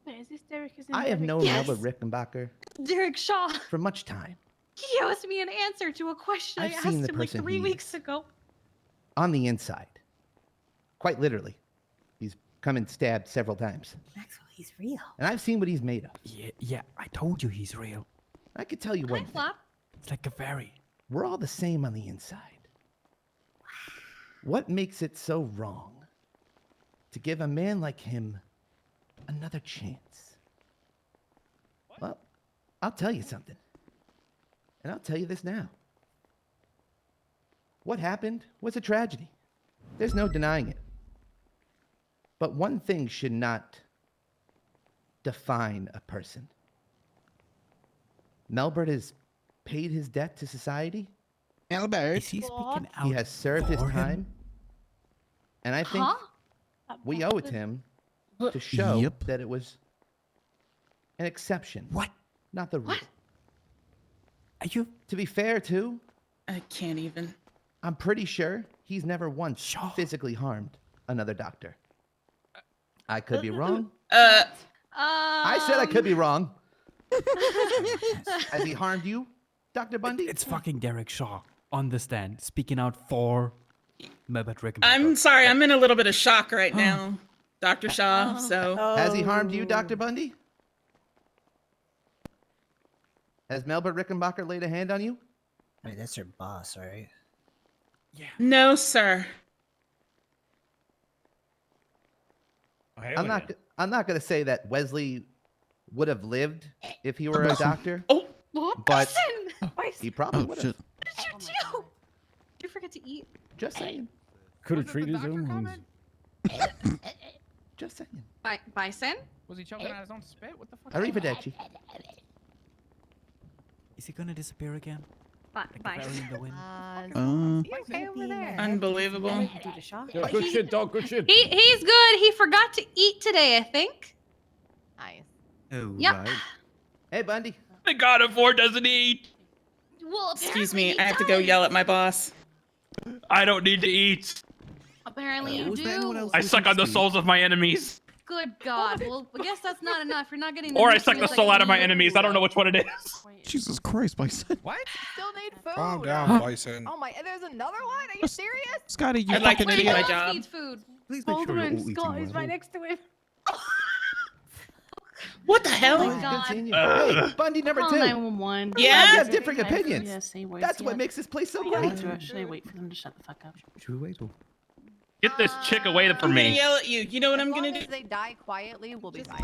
Wait, is this Derek? I have known Yes. Melba Rickenbacker Derek Shaw. for much time. He owes me an answer to a question I've I seen asked the him like person 3 he weeks is. ago. On the inside. Quite literally. He's come and stabbed several times. Maxwell, he's real. And I've seen what he's made of. Yeah, I told you he's real. I could tell you Hi, one thing. Flop. It's like a fairy. We're all the same on the inside. What makes it so wrong to give a man like him another chance? Well, I'll tell you something. And I'll tell you this now. What happened was a tragedy. There's no denying it. But one thing should not define a person. Melbert has paid his debt to society. Albert. Is he speaking out He has served his for him? time. And I think we owe it to him to show Yep. that it was an exception. What? Not the rule. Are you? To be fair, too, I can't even. I'm pretty sure he's never once physically harmed another doctor. I could be wrong. I said I could be wrong. Has he harmed you, Dr. Bundy? It's fucking Derek Shaw on the stand, speaking out for Melbert Rickenbacker. I'm sorry, I'm in a little bit of shock right now, Dr. Shaw. So Has he harmed you, Dr. Bundy? Has Melbert Rickenbacker laid a hand on you? I mean, that's her boss, right? no, sir. I'm not going to say that Wesley would have lived if he were a doctor. Oh, but Listen! he probably Oh, would shit. have. What did you do? Did you forget to eat? Just saying. Could have treated his own wounds. Just saying. Bison? Was he choking on his own spit? What the fuck? Arrivederci. Is he gonna disappear again? Like a fairy Bison. in the wind? You okay over there? Unbelievable. Yeah, good shit, dog. Good shit. He's good. He forgot to eat today, I think. Nice. Oh, Yep. right. Hey, Bundy. The God of War doesn't eat. Well, Excuse apparently me, he I have to go does. yell at my boss. I don't need to eat. Apparently you Was there anyone do. else I wishing suck to on the speak? souls of my enemies. Good God. Well, I guess that's not enough. You're not getting. Or I nutrients suck the that soul you out of my need. enemies. I don't know which one it is. Jesus Christ, Bison. What? Still need food. Calm down, Bison. Oh my! There's another one. Are you serious? Scotty, you I'd like fucking to do idiot. my Who job. needs food? Please make sure you're all eating He's well. right next to him. What the hell? Oh my Good God. seeing you. Hey, Bundy number Call 2. 911. Yeah? You have differing opinions. Yeah, say words. That's what makes this place so great. Should I wait for them to shut the fuck up? Should we wait or? Get this chick away from I'm gonna me. yell at you. You know what I'm gonna As do? long as they die quietly, we'll be fine.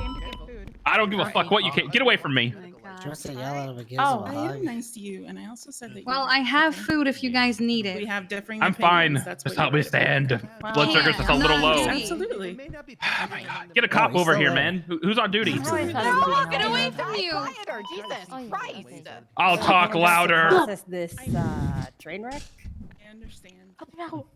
I don't give a fuck what you can. Get away from me. She wants to yell at him and gives Oh, him a I hug. am nice to you, and I also said that. Well, I have food if you guys need it. We have differing I'm fine. opinions. That's Just what help me you're right about. stand. Blood sugar's just a little low. Absolutely. Get a cop over here, man. Who's on duty? Get away from you! Quieter, Jesus Christ! I'll talk louder. Process this train wreck. I understand. Oh no!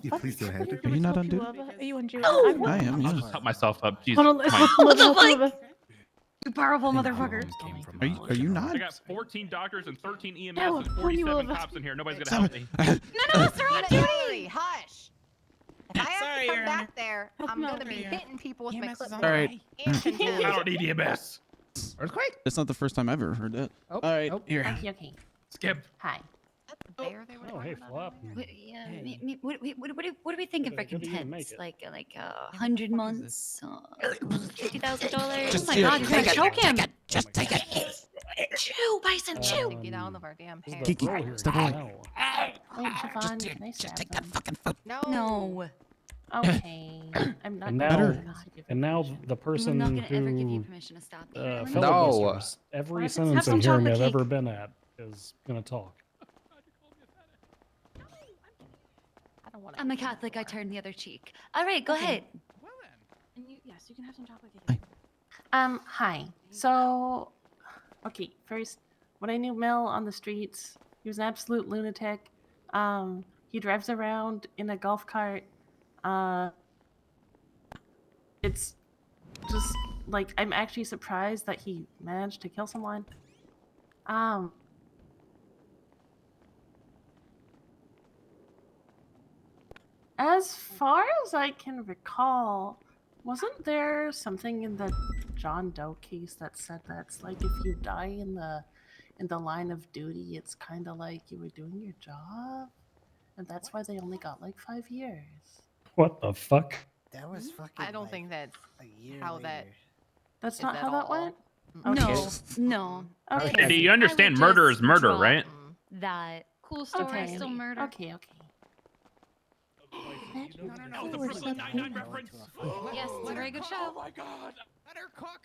Yeah, please go ahead. Are you not on duty? Are you on duty? Oh! I am. I'll Yeah. just help myself up. Jesus. Hold on, what the fuck? You powerful motherfucker. Are you not? I got 14 doctors and 13 EMS No, and when you 47 will- cops in here. Nobody's gonna help me. None of us are on duty! Hush! If I have Sorry, to come Your back Honor. there, I'm gonna be Sorry, hitting people with my EMS is clipboard. on All right. And I don't need EMS. Earthquake? That's not the first time I've ever heard that. Oh, All right, oh. here. Okay. Skip. Hi. bear they were Oh, hey, talking Flop. What do we think of Good you didn't recompense? make it. Like 100 months, $50,000. Oh my god, you're gonna choke him! Just take it. Chew, Bison, chew. to get out of our damn hair. Kiki, step away. Wait, Siobhan, can I stab take that fucking foot. No. Okay. I'm not And going now, to and now the person not gonna ever give you who permission to stop me. filibusters every Have sentencing some hearing chocolate I've cake. ever been at is gonna talk. I don't want I'm a Catholic. I turn the other cheek. All right, go ahead. And yes, you can have some chocolate cake. Hi. So, okay, first, when I knew Mel on the streets, he was an absolute lunatic. He drives around in a golf cart. It's just, like, I'm actually surprised that he managed to kill someone. As far as I can recall, wasn't there something in the John Doe case that said that's like if you die in the line of duty, it's kind of like you were doing your job, and that's why they only got like 5 years. What the fuck? That was fucking. I don't think that's how that. That's is not at how that all. went. No, no. Okay. Do you I understand would murder just is murder, drop right? That Cool story, Okay. still murder. Okay. No, the Brooklyn Nine-Nine reference. Yes, it's a very good show. Oh my god. Let her cook.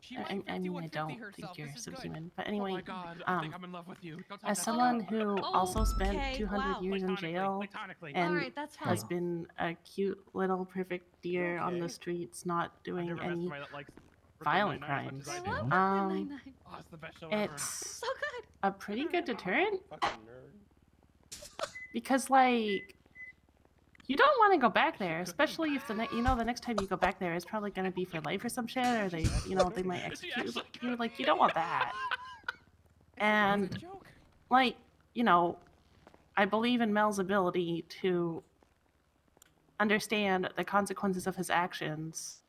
She I went mean, I 51-50 don't herself. think you're This is good. subhuman, but anyway, Oh my god, I think I'm in love with you. Don't tell as that someone to who her. also spent Okay, 200 wow. years in jail Platonically. and Alright, that's has fine. been a cute little perfect deer on the streets, not I've doing never met any somebody that likes Brooklyn violent Nine-Nine as much crimes. as I do. Oh, it's the best show ever. It's So good. a pretty good deterrent because, like, you don't want to go back there, especially if the next time you go back there is probably going to be for life or some shit, or they might execute you. Like, you don't want that. And like, I believe in Mel's ability to understand the consequences of his actions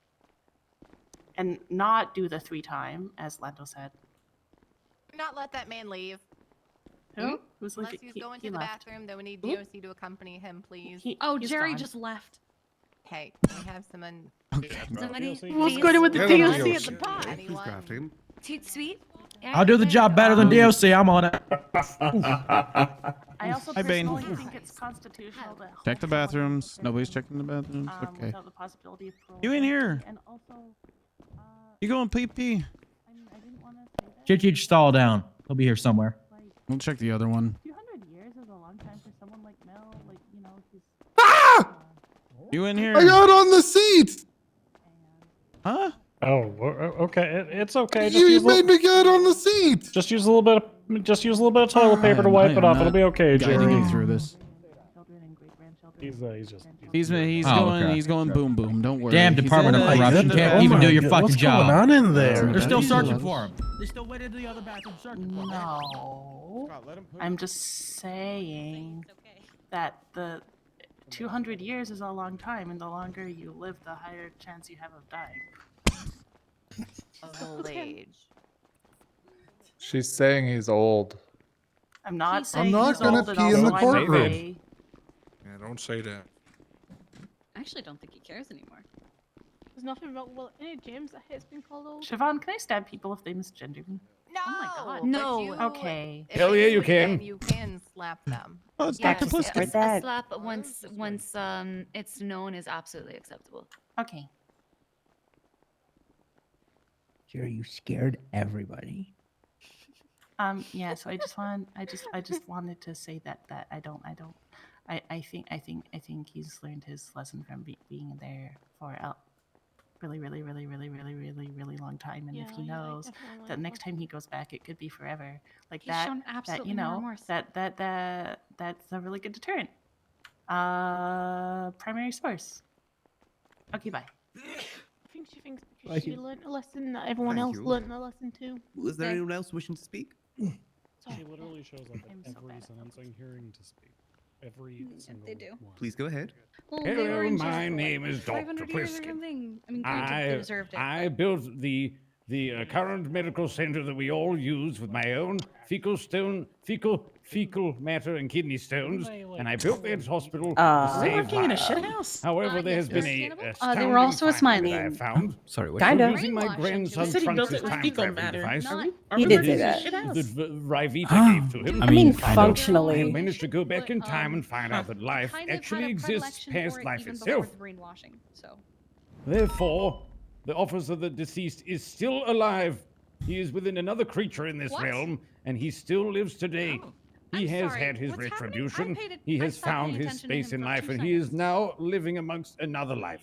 and not do the 3-time, as Lando said. Not let that man leave. Who? Who's Unless leaving? he's going He to the left. bathroom, then we need DOC to accompany him, please. Oh, He's Jerry gone. just left. Hey, we have someone. Somebody, What's please. going on with the Hello, DOC DOC. at the pod? Who's crafting? Toot sweet. I'll do the job better than DOC. I'm on it. I also Hi, Bane. personally think it's constitutional to Check the hold someone bathrooms. in Nobody's checking the bathrooms. prison, Okay. without the possibility of parole. You in here? And also, You going pee pee? I didn't want to say that. Chich stall down. He'll be here somewhere. We'll check the other one. 200 years is a long time for someone like Mel. Like, he's. You in here? I got on the seat. Huh? Oh, okay. It's okay. Just You use, made me get on the seat. just use a little bit of toilet paper to wipe it off. It'll be okay, Guiding Jerry. you through this. He's just. He's Oh, going. okay. He's going boom boom. Don't worry. Damn He's Department in of the- Corruption he's in can't the- even oh do my your God, fucking what's job. going on in there? They're still He's searching in- for him. They still waited to the other bathroom searching for him. No. I'm just saying that the 200 years is a long time, and the longer you live, the higher chance you have of dying. Old age. She's saying he's old. I'm not I'm saying not he's gonna old, and pee in the also I'm courtroom. gray. Yeah, don't say that. I actually don't think he cares anymore. There's nothing about, well, any James that has been called old. Siobhan, can I stab people if they misgender me? No. No. No. But you, Okay. if Hell they yeah, do you it again, can. You can slap them. Oh, it's Yeah, Dr. just- Pliskett. A slap once it's known is absolutely acceptable. Okay. Jerry, you scared everybody. Yeah, so I just wanted to say that I think he's learned his lesson from being there for a really long time, and if he knows that next time he goes back it could be forever, like He's shown absolutely no remorse. that's a really good deterrent. Primary source. Okay, bye. I think she thinks because Thank she you. learned a lesson that everyone Thank else you. learned a lesson too. Was there anyone else wishing to speak? She literally shows up at every sentencing hearing to speak. Every single they do. one. Please go ahead. Well, they were in jail my for, name is Dr. 500 years or Pliskett. something. I mean, granted, they deserved it. I built the current medical center that we all use with my own fecal matter and kidney stones, and I built that hospital to Are we save working in a lives. shit house? However, there has been a they were also a finding smiley. that I have found. Sorry, what? Kinda. Kinda. Using my Brainwash grandson into it. He said he built Trunks' it with time fecal traveling matter. device. Not- He did say that. That Rivita gave to him. I mean, I functionally. managed to go back in time and find out that life Kind of actually had a exists predilection past for it life even itself. before the brainwashing. So Therefore, the officer of the deceased is still alive. He is within another creature in this What? realm, and he still lives today. He has sorry, had his what's happening? retribution. I He has stopped found paying his attention to space him in for life, 2 and he is seconds. now living amongst another life.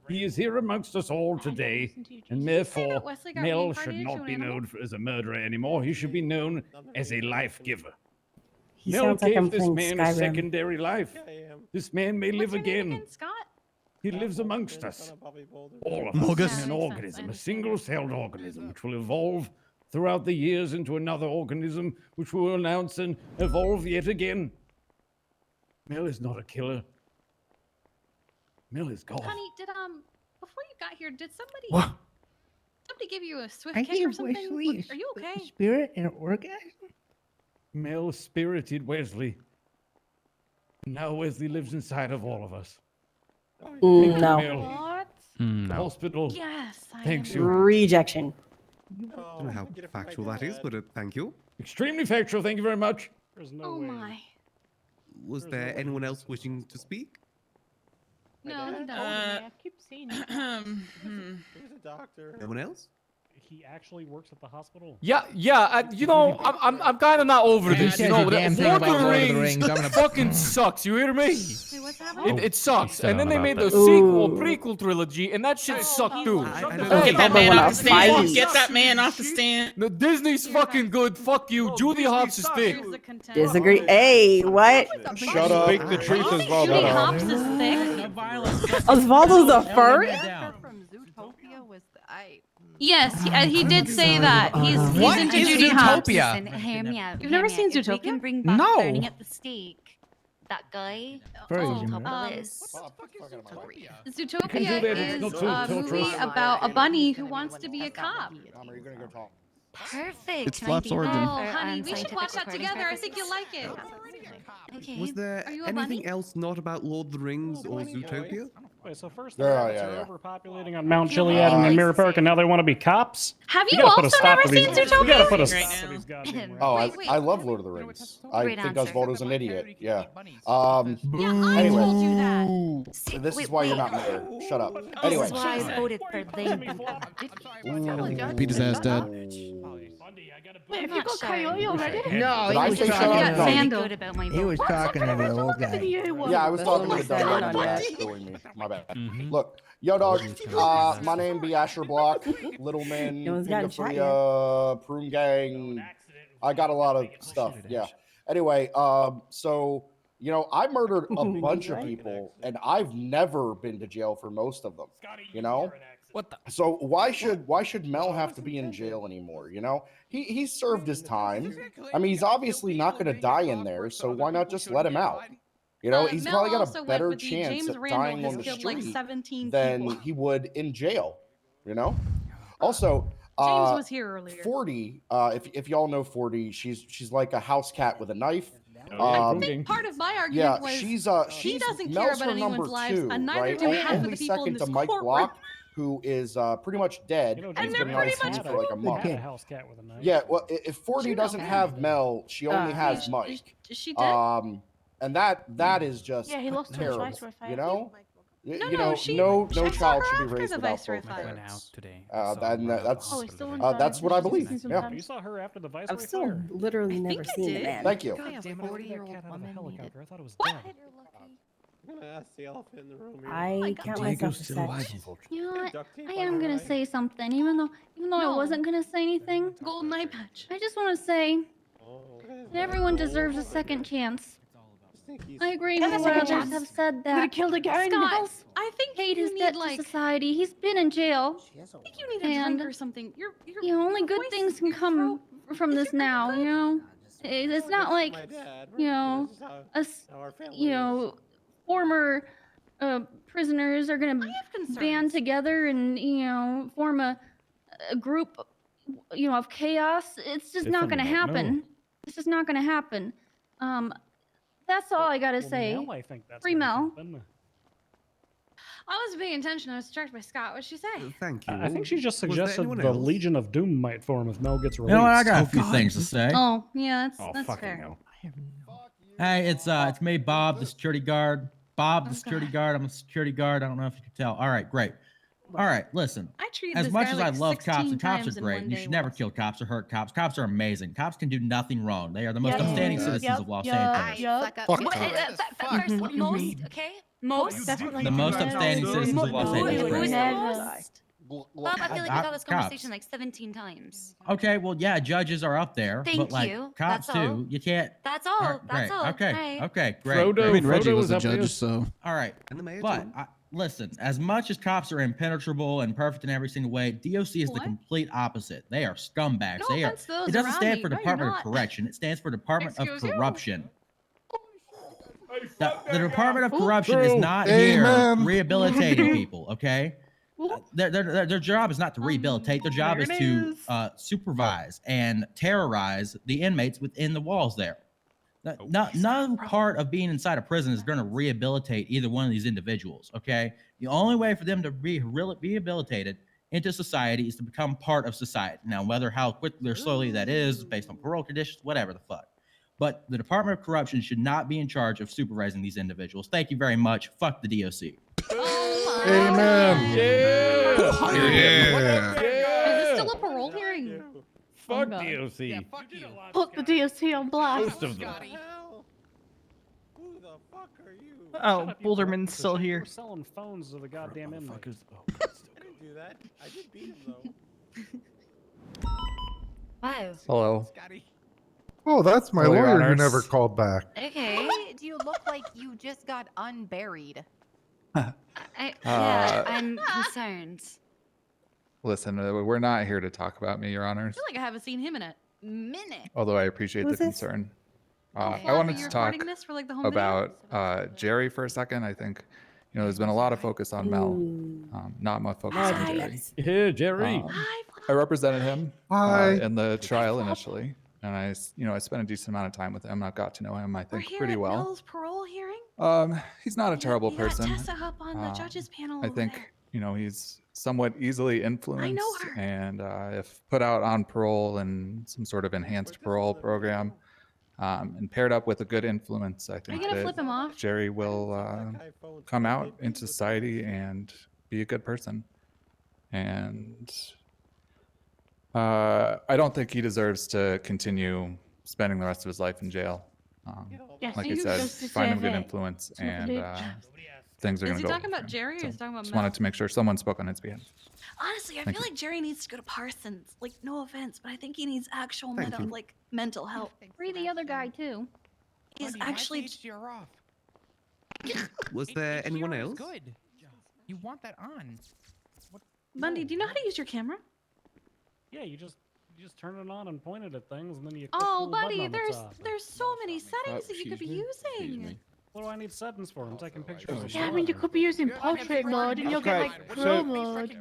He is here amongst us all today, and therefore, Wesley got Mel reincarnated should into not an be animal? known as a murderer anymore. He should be known as a life giver. He Mel sounds like gave I'm this playing man a Skyrim. secondary life. This man may live What's your name again. again, Scott? He lives amongst us. All of Mogus. us in an organism, a single-celled organism, which will evolve throughout the years into another organism, which will announce and evolve yet again. Mel is not a killer. Mel is God. Honey, did before you got here, did somebody What? somebody give you a swift I kick or gave something? Wesley Look, are you okay? a spirit and an orgasm. Mel spirited Wesley. Now Wesley lives inside of all of us. Thank you, No. Mel. What? The hospital. Yes. I Thanks am- you. Rejection. I don't know how factual that is, but thank you. Extremely factual. Thank you very much. There's no Oh way. my. Was there anyone else wishing to speak? No, no. I keep seeing it. He's a doctor. No one else? He actually works at the hospital. Yeah. You know, I'm kind of not over If he this. You says know, a damn thing about Lord of the Rings, I'm gonna- fucking sucks. You hear me? Wait, what's happening? It sucks. said And then on they about made the that. sequel, Ooh. prequel trilogy, and that shit sucked too. I don't Oh, Get that Bubba man wanna off the stand. fight. Get that man off the stand. No, Disney's fucking good. Fuck you. Judy Hopps is thick. Here's the content. Disagree. Hey, what? Shut up. Speak the truth as well, Judy though. Hopps is thick. Osvaldo's a fur? From Zootopia was the Yes, he did say that. He's What into is Judy Hopps. Zootopia? Listen, hear me out. You've hear never me seen out. If we Zootopia? can bring back No. burning at the stake, that guy Frozen, on top right? of this. Zootopia You can do that. It's is not too a movie torturous. about a bunny who wants to be a cop. Perfect. It's Can I Flap's be origin. there Oh, for, honey, we should scientific watch that recording together. I think purposes? you'll like it. Okay. Was there Are you a anything bunny? else not about Lord of the Rings or Zootopia? Wait, so first Yeah, the rabbits yeah, are yeah. overpopulating on Mount Chiliad and in Mirror Park, and now they want to be cops? Have We you gotta put a also stop never to these- seen We gotta Zootopia? put a Right stop now. to these goddamn Oh, Wait. I love Lord of the Rings. I Great think answer. Osvaldo's an idiot. Yeah. Yeah, I Anyway. told you that. See, This wait, is why you're wait. not mayor. Shut up. This Anyway. is why I voted for them. Beat his ass dead. Wait, have you got Coyote already? No, Did he I was say shut talking up? got No. Sandal. Good about my He vote. was talking to the old guy. Yeah, I was talking to the That's dumb what guy I in the said. back doing me. My bad. Look, yo, dog. My name be Asher Block, Littleman, No one's gotten shot Pingafria, Prune Gang. I got a lot of stuff. Yeah. Anyway, so you know, I murdered a bunch of people, and I've never been to jail for most of them. You know. What the? So why should Mel have to be in jail anymore? You know, he served his time. I mean, he's obviously not going to die in there, so why not just let him out? You know, he's Mel probably got also a went better with the chance James at Randall dying has on the killed like street 17 than people. he would in jail. You know. Also, James was here earlier. 40. If y'all know 40, she's like a house cat with a knife. I think part of my argument Yeah, was she's he doesn't Mel's care about her anyone's number lives, two, and neither right? do half of Only the people in second this to Mike courtroom. Block. who is pretty much dead. You know, He's Jason been pretty in much ICU for like a month. had a house cat with a knife. Yeah, well, if 40 doesn't have Mel, she only has Is Mike. she dead? And that is just Yeah, he lost to his terrible. viceroy fire. You know, No, you know, she no saw child her should be after raised the without viceroy both fire. parents. today. Oh, he's still That's what I believe. She's Yeah. You saw her after the viceroy I've still fire. literally never think I seen the did. man. Thank you. God damn it! I threw that 40-year-old cat out of a woman helicopter. needed- I thought it was What? dead. I'm gonna ask the elephant in the room here. I count myself as such. You know what? Duct tape I on am her gonna eye. say something, even though I wasn't gonna say anything. Golden eye patch. I just want to say Oh, that everyone deserves a second chance. I agree Yeah, with a what second others chance. have said Could have that killed a guy in your Scott, house. I think hate you is need debt like. to society. He's been in jail. I think you need a drink And, or something. Your only your good voice- things can your come throat- from is this your throat now. good? You know, it's not like My dad, you right? know This is how us. our family You is. know, former prisoners are gonna I have concerns. band together and form a group of chaos. It's just not gonna happen. It's just not gonna happen. That's all I gotta say. Mel, I think that's Free gonna Mel. happen. I wasn't paying attention. I was distracted by Scott. What'd she say? Thank you. I think she just Was there suggested anyone the else? Legion of Doom might form if Mel gets You released. know what? I got a few things to say. Oh, yeah, that's fucking fair. hell. Hey, it's me, Bob, the security guard. Bob, the security guard. I'm a security guard. I don't know if you can tell. All right, great. All right, listen. I treated As this much guy as like I love cops, 16 and cops times are in great, one and you day should never once. kill cops or hurt cops. Cops are amazing. Cops can do nothing wrong. They are the most Yep. outstanding Yep. citizens of Los Angeles. Fuck Fuck What- cops. first, most, okay? Most. Definitely The most upstanding citizens of Los Angeles. Who is the Never. most? Bob, I feel like we've had this Cops. conversation like 17 times. Okay, well, yeah, judges are up there, Thank but like you. cops That's all. too. You can't. That's all. Alright, That's great. all. Okay. Right. Okay. Great. Frodo, great. I mean, Reggie Frodo was is a up judge, here. so All right. And the mayor But too. listen, as much as cops are impenetrable and perfect in every single way, DOC is the What? complete opposite. They are scumbags. No they are. offense to those It doesn't around stand me. for No, you're Department not. of Correction. It stands for Department of Excuse you? Corruption. The Department of Ooh, Corruption is true. not Amen. here rehabilitating people. Okay. Their job is not to rehabilitate. Their job there is it to is. supervise and terrorize the inmates within the walls there. No part of being inside a prison is going to rehabilitate either one of these individuals, okay? The only way for them to be rehabilitated into society is to become part of society. Now, whether how quickly or slowly that is, based on parole conditions, whatever the fuck. But the Department of Corruption should not be in charge of supervising these individuals. Thank you very much. Fuck the DOC. Amen. Is this still a parole hearing? Fuck God. DOC. Put the DOC on blast. Most of them. Who the fuck are you? Oh, Boulderman's still here. We're selling phones to the goddamn inmates. I didn't do that. I did beat him though. Wow. Hello. Oh, that's my Hello, Your lawyer who Honors. never called back. Okay. Do you look like you just got unburied? Yeah, I'm concerned. Listen, we're not here to talk about me, Your I Honors. feel like I haven't seen him in a minute. Although I appreciate the Who's this? concern. Okay, I are wanted you to talk recording this for, like, the home about Jerry for a second. I think, there's been a lot of focus on Mel, not much focus on Jerry. Yeah, Jerry. I represented him Hi. in the trial initially, and I spent a decent amount of time with him. I've got to know him, I We're think, here pretty at well. Mel's parole hearing. He's not a terrible You person. got Tessa up on the judges panel. I over think there. he's somewhat easily influenced, her. and if put out on parole and some sort of enhanced parole program, and paired up with a good influence, I Are you think gonna that flip him off? Jerry will come out into society and be a good person. And I don't think he deserves to continue spending the rest of his life in jail. Yes, Like I you said, goes to find him good jail. influence, That's what and they did. things are Is going he to go. talking about Jerry or is he talking about Just Mel? wanted to make sure someone spoke on his behalf. Honestly, I Thank feel you. like Jerry needs to go to Parsons. Like, no offense, but I think he needs actual Thank you. mental help. Free the other guy too. He's actually. Was there anyone else? Good. You want that on? Bundy, do you know how to use your camera? Yeah, you just turn it on and point it at things, and then you. click Oh, the little button buddy, on the top. there's so many settings that you could be using. What do I need settings for? I'm taking pictures. of Yeah, I mean, you could be using portrait mode and you'll get like pro mode.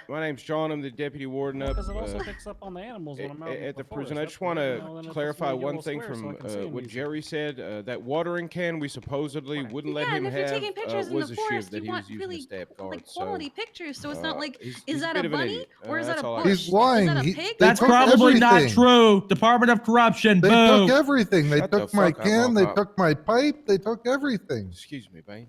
My name's John. I'm the deputy warden up Because it also picks up on the animals when I'm out at the in prison. forest. I That's just want weird, to you know, then it clarify puts my one yellow thing square so from I can see 'em what easy. Jerry said. That watering can we supposedly wouldn't let Yeah, him and if you're have taking pictures in was the a shiv forest, that you he want was using to really stab guards. like quality pictures, so it's not like, he's is a that bit a of an bunny idiot. or is that That's a all I bush? He's lying. Is that a He- pig? they That's took probably not everything. true. Department of Corruption. They Boo. took everything. They Shut the took my fuck up, can. They Hawk. took my pipe. They took everything. Excuse me, Bane.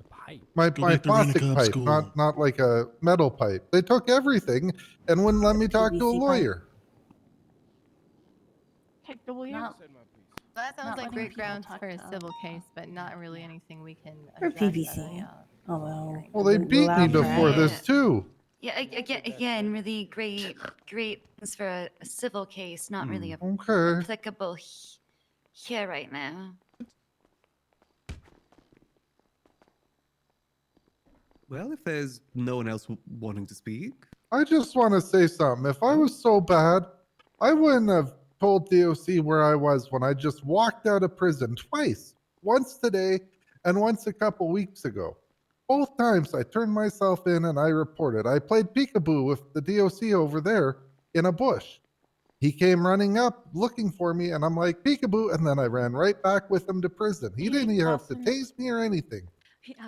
My Go back to plastic Rent-A-Cop pipe, school. not like a metal pipe. They took everything and wouldn't let me talk to a PVC pipe. lawyer. Heck, W. That sounds Not like letting great people grounds talk for a to civil case, but not really anything we can Or address at PVC. Oh well. Well, they beat me before this too. Yeah, again, really great things for a civil case, not really Okay. applicable here right now. Well, if there's no one else wanting to speak. I just want to say something. If I was so bad, I wouldn't have told DOC where I was when I just walked out of prison twice. Once today and once a couple weeks ago. Both times I turned myself in and I reported. I played peekaboo with the DOC over there in a bush. He came running up looking for me and I'm like, peekaboo, and then I ran right back with him to prison. He didn't even have to tase me or anything.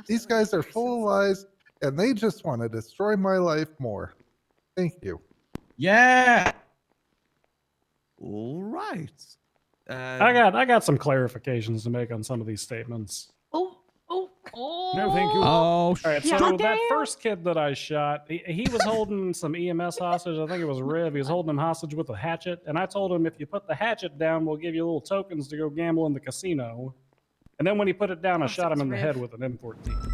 These guys are full of lies and they just want to destroy my life more. Thank you. Yeah. All right. I got some clarifications to make on some of these statements. Oh. No, thank you. Oh, All right, so God that damn. first kid that I shot, he was holding some EMS hostage. I think it was Riv. He was holding him hostage with a hatchet. And I told him, if you put the hatchet down, we'll give you little tokens to go gamble in the casino. And then when he put it down, I shot him in the head with an M14.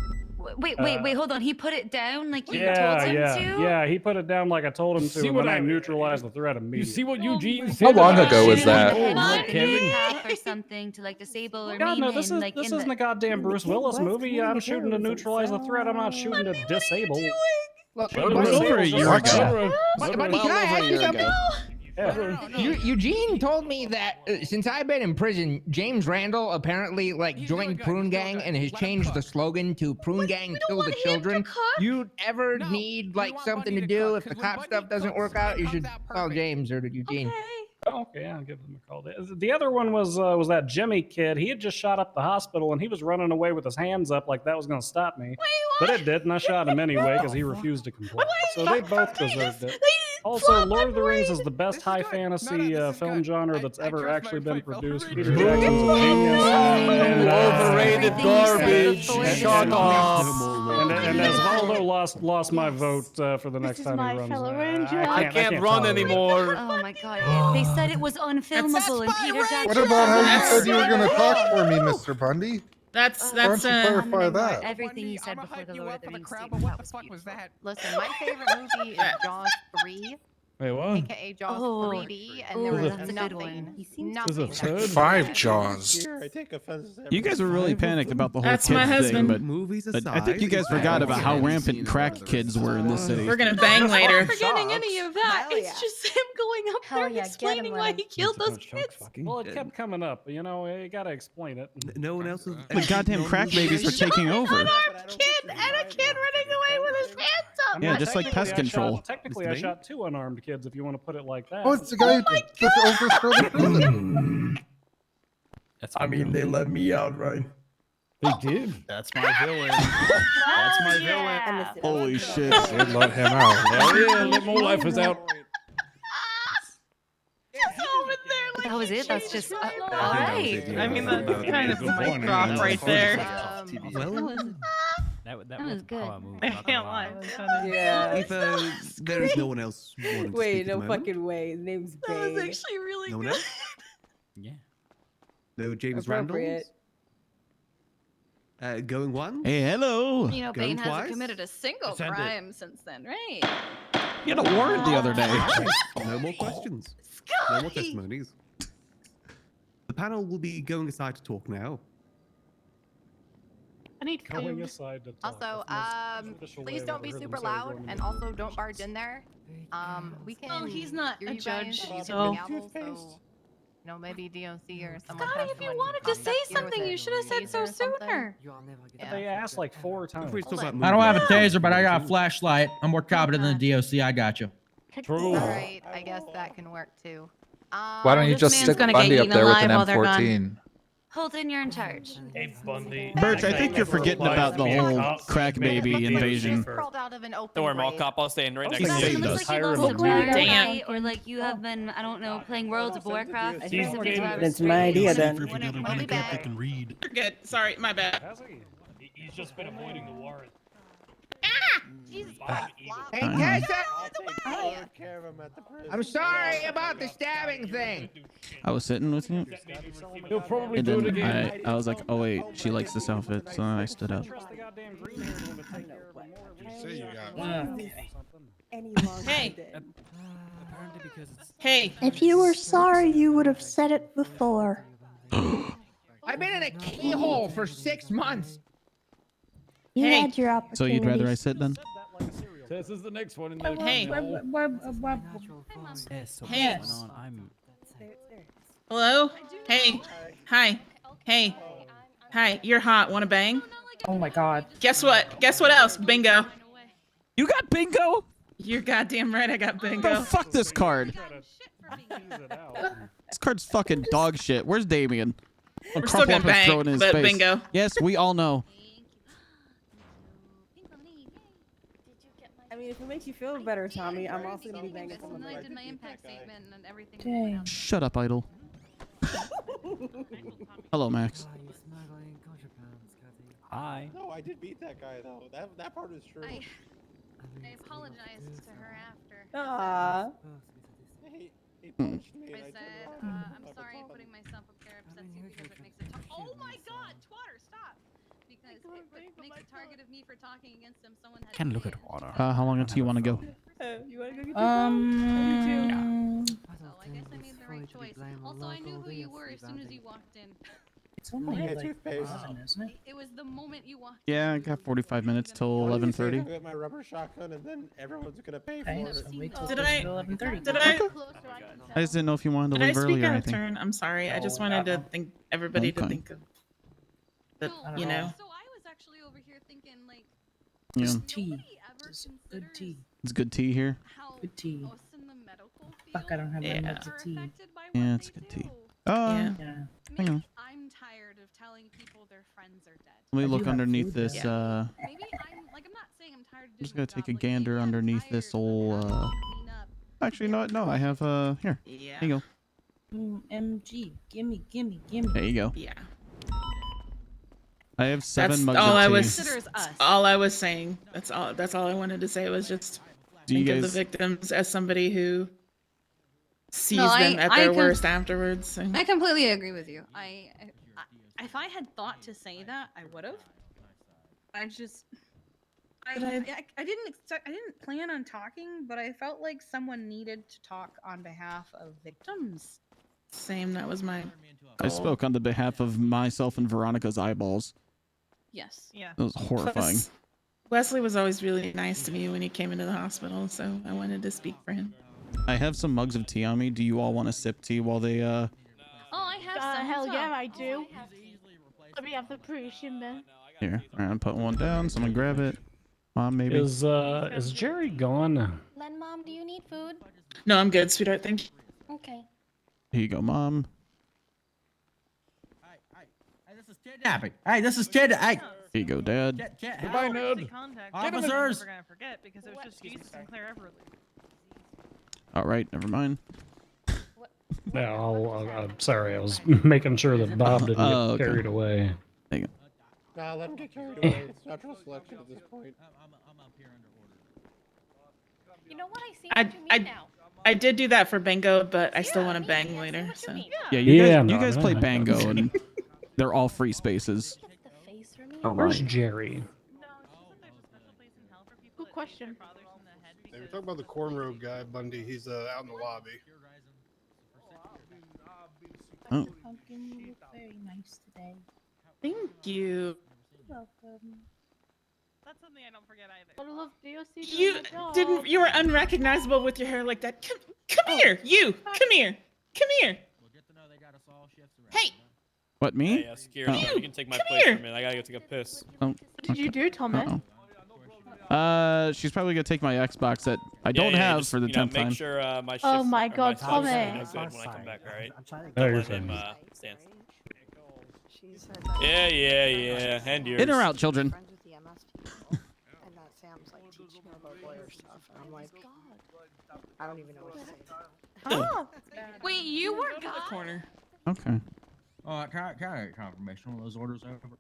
Wait, hold on. He put it down like you told him to? Yeah, he put it down like I told him to, See and what then I I- neutralized the threat immediately. You see what Eugene How said? long about ago was shooting that? people? Like Kevin? half or something to like disable or God, maim no, this him, is like this in isn't a goddamn Bruce Willis movie. I'm shooting to neutralize the threat. I'm not shooting to disable. Look, Shooting to Buddy, disable over a is just year like ago. that. Buddy, can I Well over a ask you year something? ago. Yeah. Eugene told me that since I've been in prison, James Randall apparently joined Prune Gang and has changed the slogan to Prune Gang Kill the Children. You ever need something to do if the cop stuff doesn't work out, you should call James or Eugene. Okay, I'll give them a call. The other one was that Jimmy kid. He had just shot up the hospital and he was running away with his hands up like that was going to stop me. But it didn't. I shot him anyway because he refused to comply. So they both deserved it. Also, Lord of the Rings is the best high fantasy film genre that's ever actually been produced. Peter Jackson's a genius. And, Overrated garbage. Shut up. And as Valdo lost my vote for the next time he runs. I can't run tolerate it. anymore. Oh my god. They said it was unfilmable and Peter Jackson. What about how you said you were going to talk for me, Mr. Bundy? Why don't you clarify that? Everything you said before the Lord of the Rings statement. What the fuck was that? Listen, my favorite movie is Jaws 3. Wait, what? AKA Jaws 3D, and there Oh, was that's a good one. nothing. third? 5 Jaws. I take offense. You guys were really panicked about the whole That's kids my husband. thing, Movies but I think you guys forgot about how rampant crack kids were in this city. We're gonna bang later. I'm not forgetting any of that. It's just him going up there and yeah, get him, explaining why he killed those kids. Well, it kept coming up. You know, you got to explain it. No one else. The goddamn crack babies were taking over. Kid and a kid running away with his hands up. Yeah, just like pest control. Technically, I shot 2 unarmed kids, if you want to put it like that. Oh, it's the guy who just overthrew the prison. I mean, they let me out, right? They did. That's my villain. That's my villain. Holy shit. They let him out. Hell yeah, let more lifers out. That was it? That's just all I right. mean, that's kind of a mic drop right there. That was good. I can't lie. Yeah. If there is no one else wanting to Wait, speak at the no moment. fucking way. His name's That was Bane. actually really No one good. else? Yeah. No James Randall. Appropriate. Going one. Hey, hello. You know, Going Bane hasn't twice? committed a single Send it. crime since then, right? You had a warrant the other day. No more questions. No more testimonies. The panel will be going aside to talk now. I need Going food. aside to talk. Also, That's the most official way please I've don't ever be heard them super say loud, going and to also don't barge in there. We can. Oh, he's not hear a you guys judge, if you hit so- the gavel, so You know, maybe DOC or someone. Scotty, if you wanted to say something, you should have said so sooner. They asked like 4 times. I don't have a taser, but I got a flashlight. I'm more competent than the DOC. I got you. True. All right, I guess that can work too. Why don't you just stick Bundy up there with an M14? Holden, you're in charge. Hey, Bundy. Birch, I think you're forgetting about the whole crack baby invasion. Don't worry, Mall Cop. I'll stand right next He to saved you. us. Damn. Or like you have been, I don't know, playing World of Warcraft. That's my idea then. You're good. Sorry, my bad. He's just been avoiding the warrant. Hey, Tessa! I'm sorry about the stabbing thing. I was sitting with you. He'll probably And do it then again. I was like, oh wait, she likes this outfit, so then I stood up. Hey. Hey. If you were sorry, you would have said it before. I've been in a keyhole for 6 months. You had your So opportunity. you'd rather I sit then? This is the next one. Hey. Hey. Hello? Hey. Hi. Hey. Hi. You're hot. Want to bang? Oh my god. Guess what? Guess what else? Bingo. You got bingo? You're goddamn right. I got bingo. Bro, fuck this card. This card's fucking dog shit. Where's Damien? I'll We're still crumple gonna up and throw it bang, in his but face. bingo. Yes, we all know. I mean, if it makes you feel better, Tommy, I'm also gonna be banging someone. I did my impact statement and everything. Dang. Shut up, Idol. Hello, Max. Hi. No, I did beat that guy though. That part is true. I apologized to her after. Aww. He punched me. I said, I'm sorry putting myself up there upsets you because it makes it. Oh my god, Twatter, stop! Because it makes a target of me for talking against him. Someone had. Can look at water. How long until you want to go? You wanna go get So I guess I made the right choice. Also, I knew who you were as soon as you walked in. It's only Yeah, like toothpaste. 11, isn't it? It was the moment you walked Yeah, I got 45 minutes till Why did you say 11:30. I got my rubber shotgun and then everyone's gonna pay for Okay, it. so wait till Did I? 11:30. Did I? I just didn't know if you wanted to Did I leave early speak or out of anything. turn? I'm sorry. I just wanted to think everybody to Okay. think of that. You know. So I was actually over here thinking like. Yeah, It's tea. It's good tea. it's good tea here. Good tea. Us in the medical Fuck, I don't have my Yeah. mugs of tea. Yeah, it's good tea. Yeah. Yeah. Hang on. I'm tired of telling people their friends are dead. Let me I look do have underneath food, this. though. Maybe I'm like I'm not saying I'm tired of I'm doing just gonna my take a job, like, gander maybe I'm underneath this tired of old. having to clean up. Actually, no. I have here. Yeah. Here you go. MG. Gimme. There you go. Yeah. I have 7 That's mugs all of I tea. was. Considers us. All I was saying. That's all I wanted to say was just Do you think of the guys? victims as somebody who sees No, them at I their com- worst afterwards. So. I completely agree with you. If I had thought to say that, I would have. I just. I didn't expect. I didn't plan on talking, but I felt like someone needed to talk on behalf of victims. Same. That was my. I spoke on the behalf of myself and Veronica's eyeballs. Yes. Yeah. It was horrifying. Wesley was always really nice to me when he came into the hospital, so I wanted to speak for him. I have some mugs of tea on me. Do you all want to sip tea while they Oh, I have some. Hell as yeah, well. I do. Let me have the Parisian then. Here? All right, I'm putting one down. Someone grab it. Mom, maybe. Is Jerry gone? Len, Mom, do you need food? No, I'm good, sweetheart. Thank you. Okay. Here you go, Mom. Kidnapping. Hey, this is Ted. Hey. Here you go, Dad. Goodbye, Ned. Officers. Never gonna forget because it was just Jesus and Claire Everly. All right, never mind. Yeah, I'm sorry. I was making sure that Bob didn't get okay. carried away. There you go. Nah, let him get carried away. It's natural selection at this point. You know what? I see I what you mean I, now. I did do that for bingo, but I still want to bang later. So. Yeah, Yeah, you no, guys no, play no. Bango, and they're all free spaces. Where's Jerry? Good question. They were talking about the cornrow guy, Bundy. He's out in the lobby. Oh. Pumpkin, you look very nice today. Thank you. Welcome. That's something I don't forget either. But I love DOC doing You the job. didn't. You were unrecognizable with your hair like that. Come here. You. Come here. Come here. Hey. What, me? Hey, security, Oh. you can take my Come place here. for a minute. I gotta go take a piss. Oh, What did you do, Tommy? she's probably gonna take my Xbox that I don't Yeah, have just, for the 10th make time. sure my Oh shifts my or God, my times Tommy. are good when I come back, alright? No, Don't you're let him fine. stand. Yeah, and yours. In or out, children? And that Sam's like teaching her about lawyer stuff, and I'm like, I don't even know what to say. Oh, wait, you were God? Corner. Okay. Can I get confirmation on those orders over?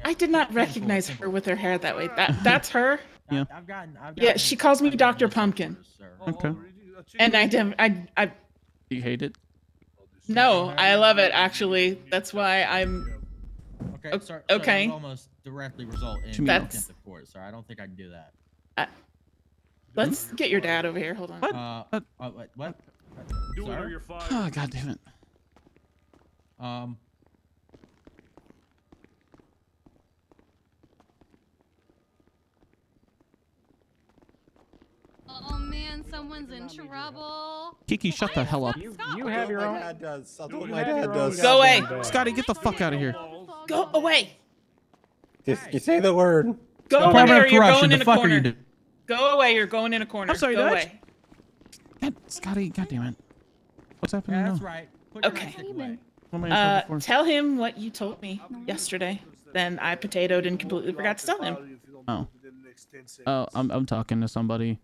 I did not recognize her with her hair that way. That's her. Yeah. Yeah, she calls me Dr. Pumpkin. Okay. And I You hate it? no, I love it actually. That's why I'm Okay. Sorry, okay. That would almost directly result in That's- contempt of court. Sorry, I don't think I can do that. Let's get your dad over here. Hold on. What? Do it or Sorry? you're fired. Oh, God damn it. Oh man, someone's in trouble. Kiki, shut the hell up. You have your own. My dad does. I'll do what You my have dad your does. own Go away. goddamn bag. Scotty, get the fuck out of here. Go away. You say the word. Go away Department or of you're Corruption, going in the a fuck are corner. you doing? Go away, you're going in a corner. I'm sorry, Go Dad. away. God, Scotty, God damn it. What's happening Yeah, now? that's right. Put your Okay. nightstick away. What am I in trouble for? Tell him what you told me yesterday. Then I potatoed and completely forgot to tell him. Oh. Oh, I'm talking to somebody.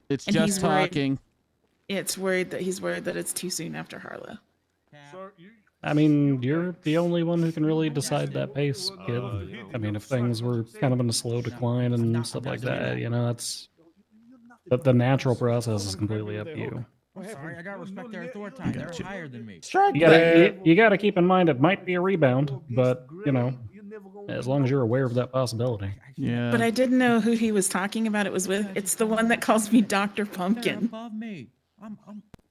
It's And just he's worried. talking. He's worried that it's too soon after Harlow. I mean, you're the only one who can really decide that pace, kid. I mean, if things were kind of in a slow decline and stuff like that, you know, that's the natural process is completely up to you. I'm sorry, I gotta respect their authority. They're Gotcha. higher than me. You gotta keep in mind it might be a rebound, but you know, as long as you're aware of that possibility. Yeah. But I didn't know who he was talking about it was with. It's the one that calls me Dr. They're Pumpkin. above me. I'm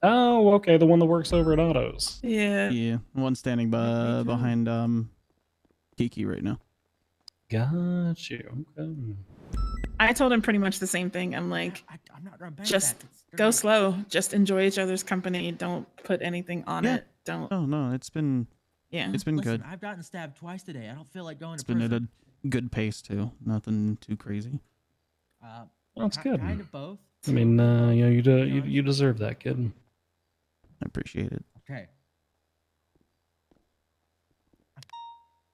Oh, okay, the one that works over at Autos. Yeah. Yeah. One standing behind Kiki right now. Got you. Okay. I told him pretty much the same thing. I'm like, I'm not gonna just go slow. Just enjoy each other's company. Don't put anything on Yeah. it. Don't. Oh no, it's been Yeah. it's been Listen, good. I've gotten stabbed twice today. I don't feel like going It's to been prison. at a good pace too. Nothing too crazy. Well, that's good. Kind of both. I mean, you know, you deserve that, kid. I appreciate it. Okay.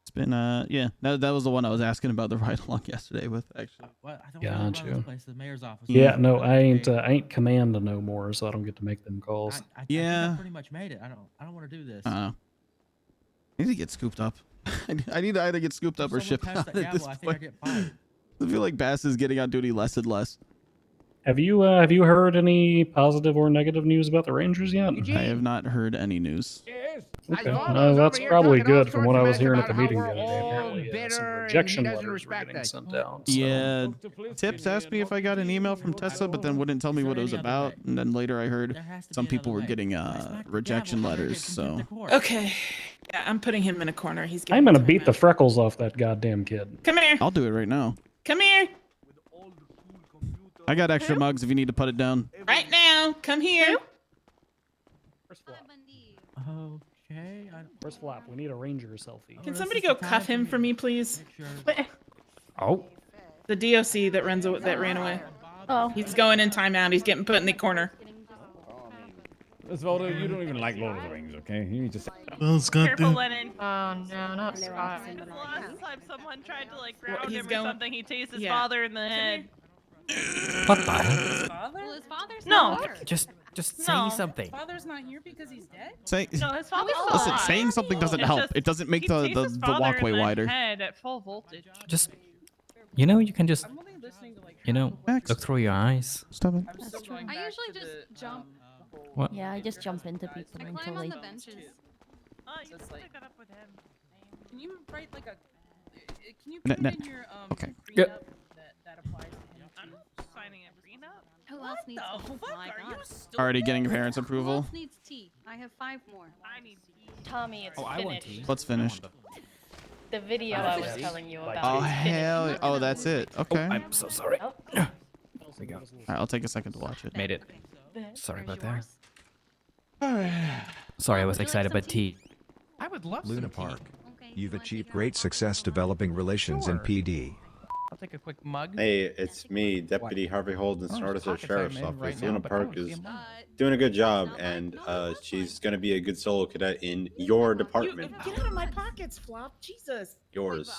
It's been yeah. That was the one I was asking about the ride along yesterday with actually. What? I thought we were gonna Got run you. this place to the mayor's office. Yeah, no, I ain't command no more, so I don't get to make them calls. I think Yeah. I pretty much made it. I don't want to do this. I need to get scooped up. I need to either get scooped up or Someone shipped pass out that at this gavel, I think I point. get fired. I feel like Bass is getting on duty less and less. Have you heard any positive or negative news about the Rangers yet? I have not heard any news. Okay, no, that's probably good from what I was hearing at the meeting the other day. Apparently, some rejection letters were getting sent out. So. Yeah, Tips asked me if I got an email from Tessa, but then wouldn't tell me what it was about. And then later I heard some people were getting rejection letters. So Okay. Yeah, I'm putting him in a corner. He's I'm getting gonna time beat the out. freckles off that goddamn kid. Come here. I'll do it right now. Come here. I got extra mugs if you need to put it down. Right now. Come here. Okay. Where's Flap? We need a Ranger selfie. Can somebody go cuff him for me, please? Oh. The DOC that ran away. Oh. He's going in timeout. He's getting put in the corner. Osvaldo, you don't even like Lord of the Rings, okay? You need to say Careful, that. Lennon. Oh no, not Scott. The last time someone tried to like ground he's him going- or something, he tased his Yeah. father in the head. What the hell? Father? Well, his father's No. not here. Just say No. something. Father's not here because he's dead? Say, No, his father's still listen, alive. saying something doesn't It's help. just- It doesn't make he the tased his father walkway in the wider. Head at full voltage. Just, you know, you can just, I'm only listening to like you know, look through your eyes. Stop it. I'm still going I back usually to just jump. What? Yeah, I just jump into people I until climb on they. the benches. Oh, you can pick it up with him. Can you write like a? Can you No, put no. in your Okay. prenup that applies to him I'm too? not signing a prenup. Who else needs tea? My God. Already getting your parents' Who approval. else needs tea? I have 5 more. I need tea. Tommy, it's Oh, I want finished. tea. What's finished? The video I was telling you about. Oh is finished. hell! Oh, that's it. Okay. I'm so sorry. Oh. There we go. Alright, I'll take a second to watch it. Made it. The- Sorry there's about that. yours. Sorry, I was Would you like excited some about tea. I would love Luna some Park. tea. You've achieved great success developing relations in PD. I'll take a quick mug. Hey, it's me, Deputy Harvey Holden, Oh, Artisan pockets Sheriff's I'm in Office. right now, Luna but I Park don't see is a mug. doing a good job, and she's going to be a good solo cadet in your department. Get out of my pockets, Flop. Jesus. Yours.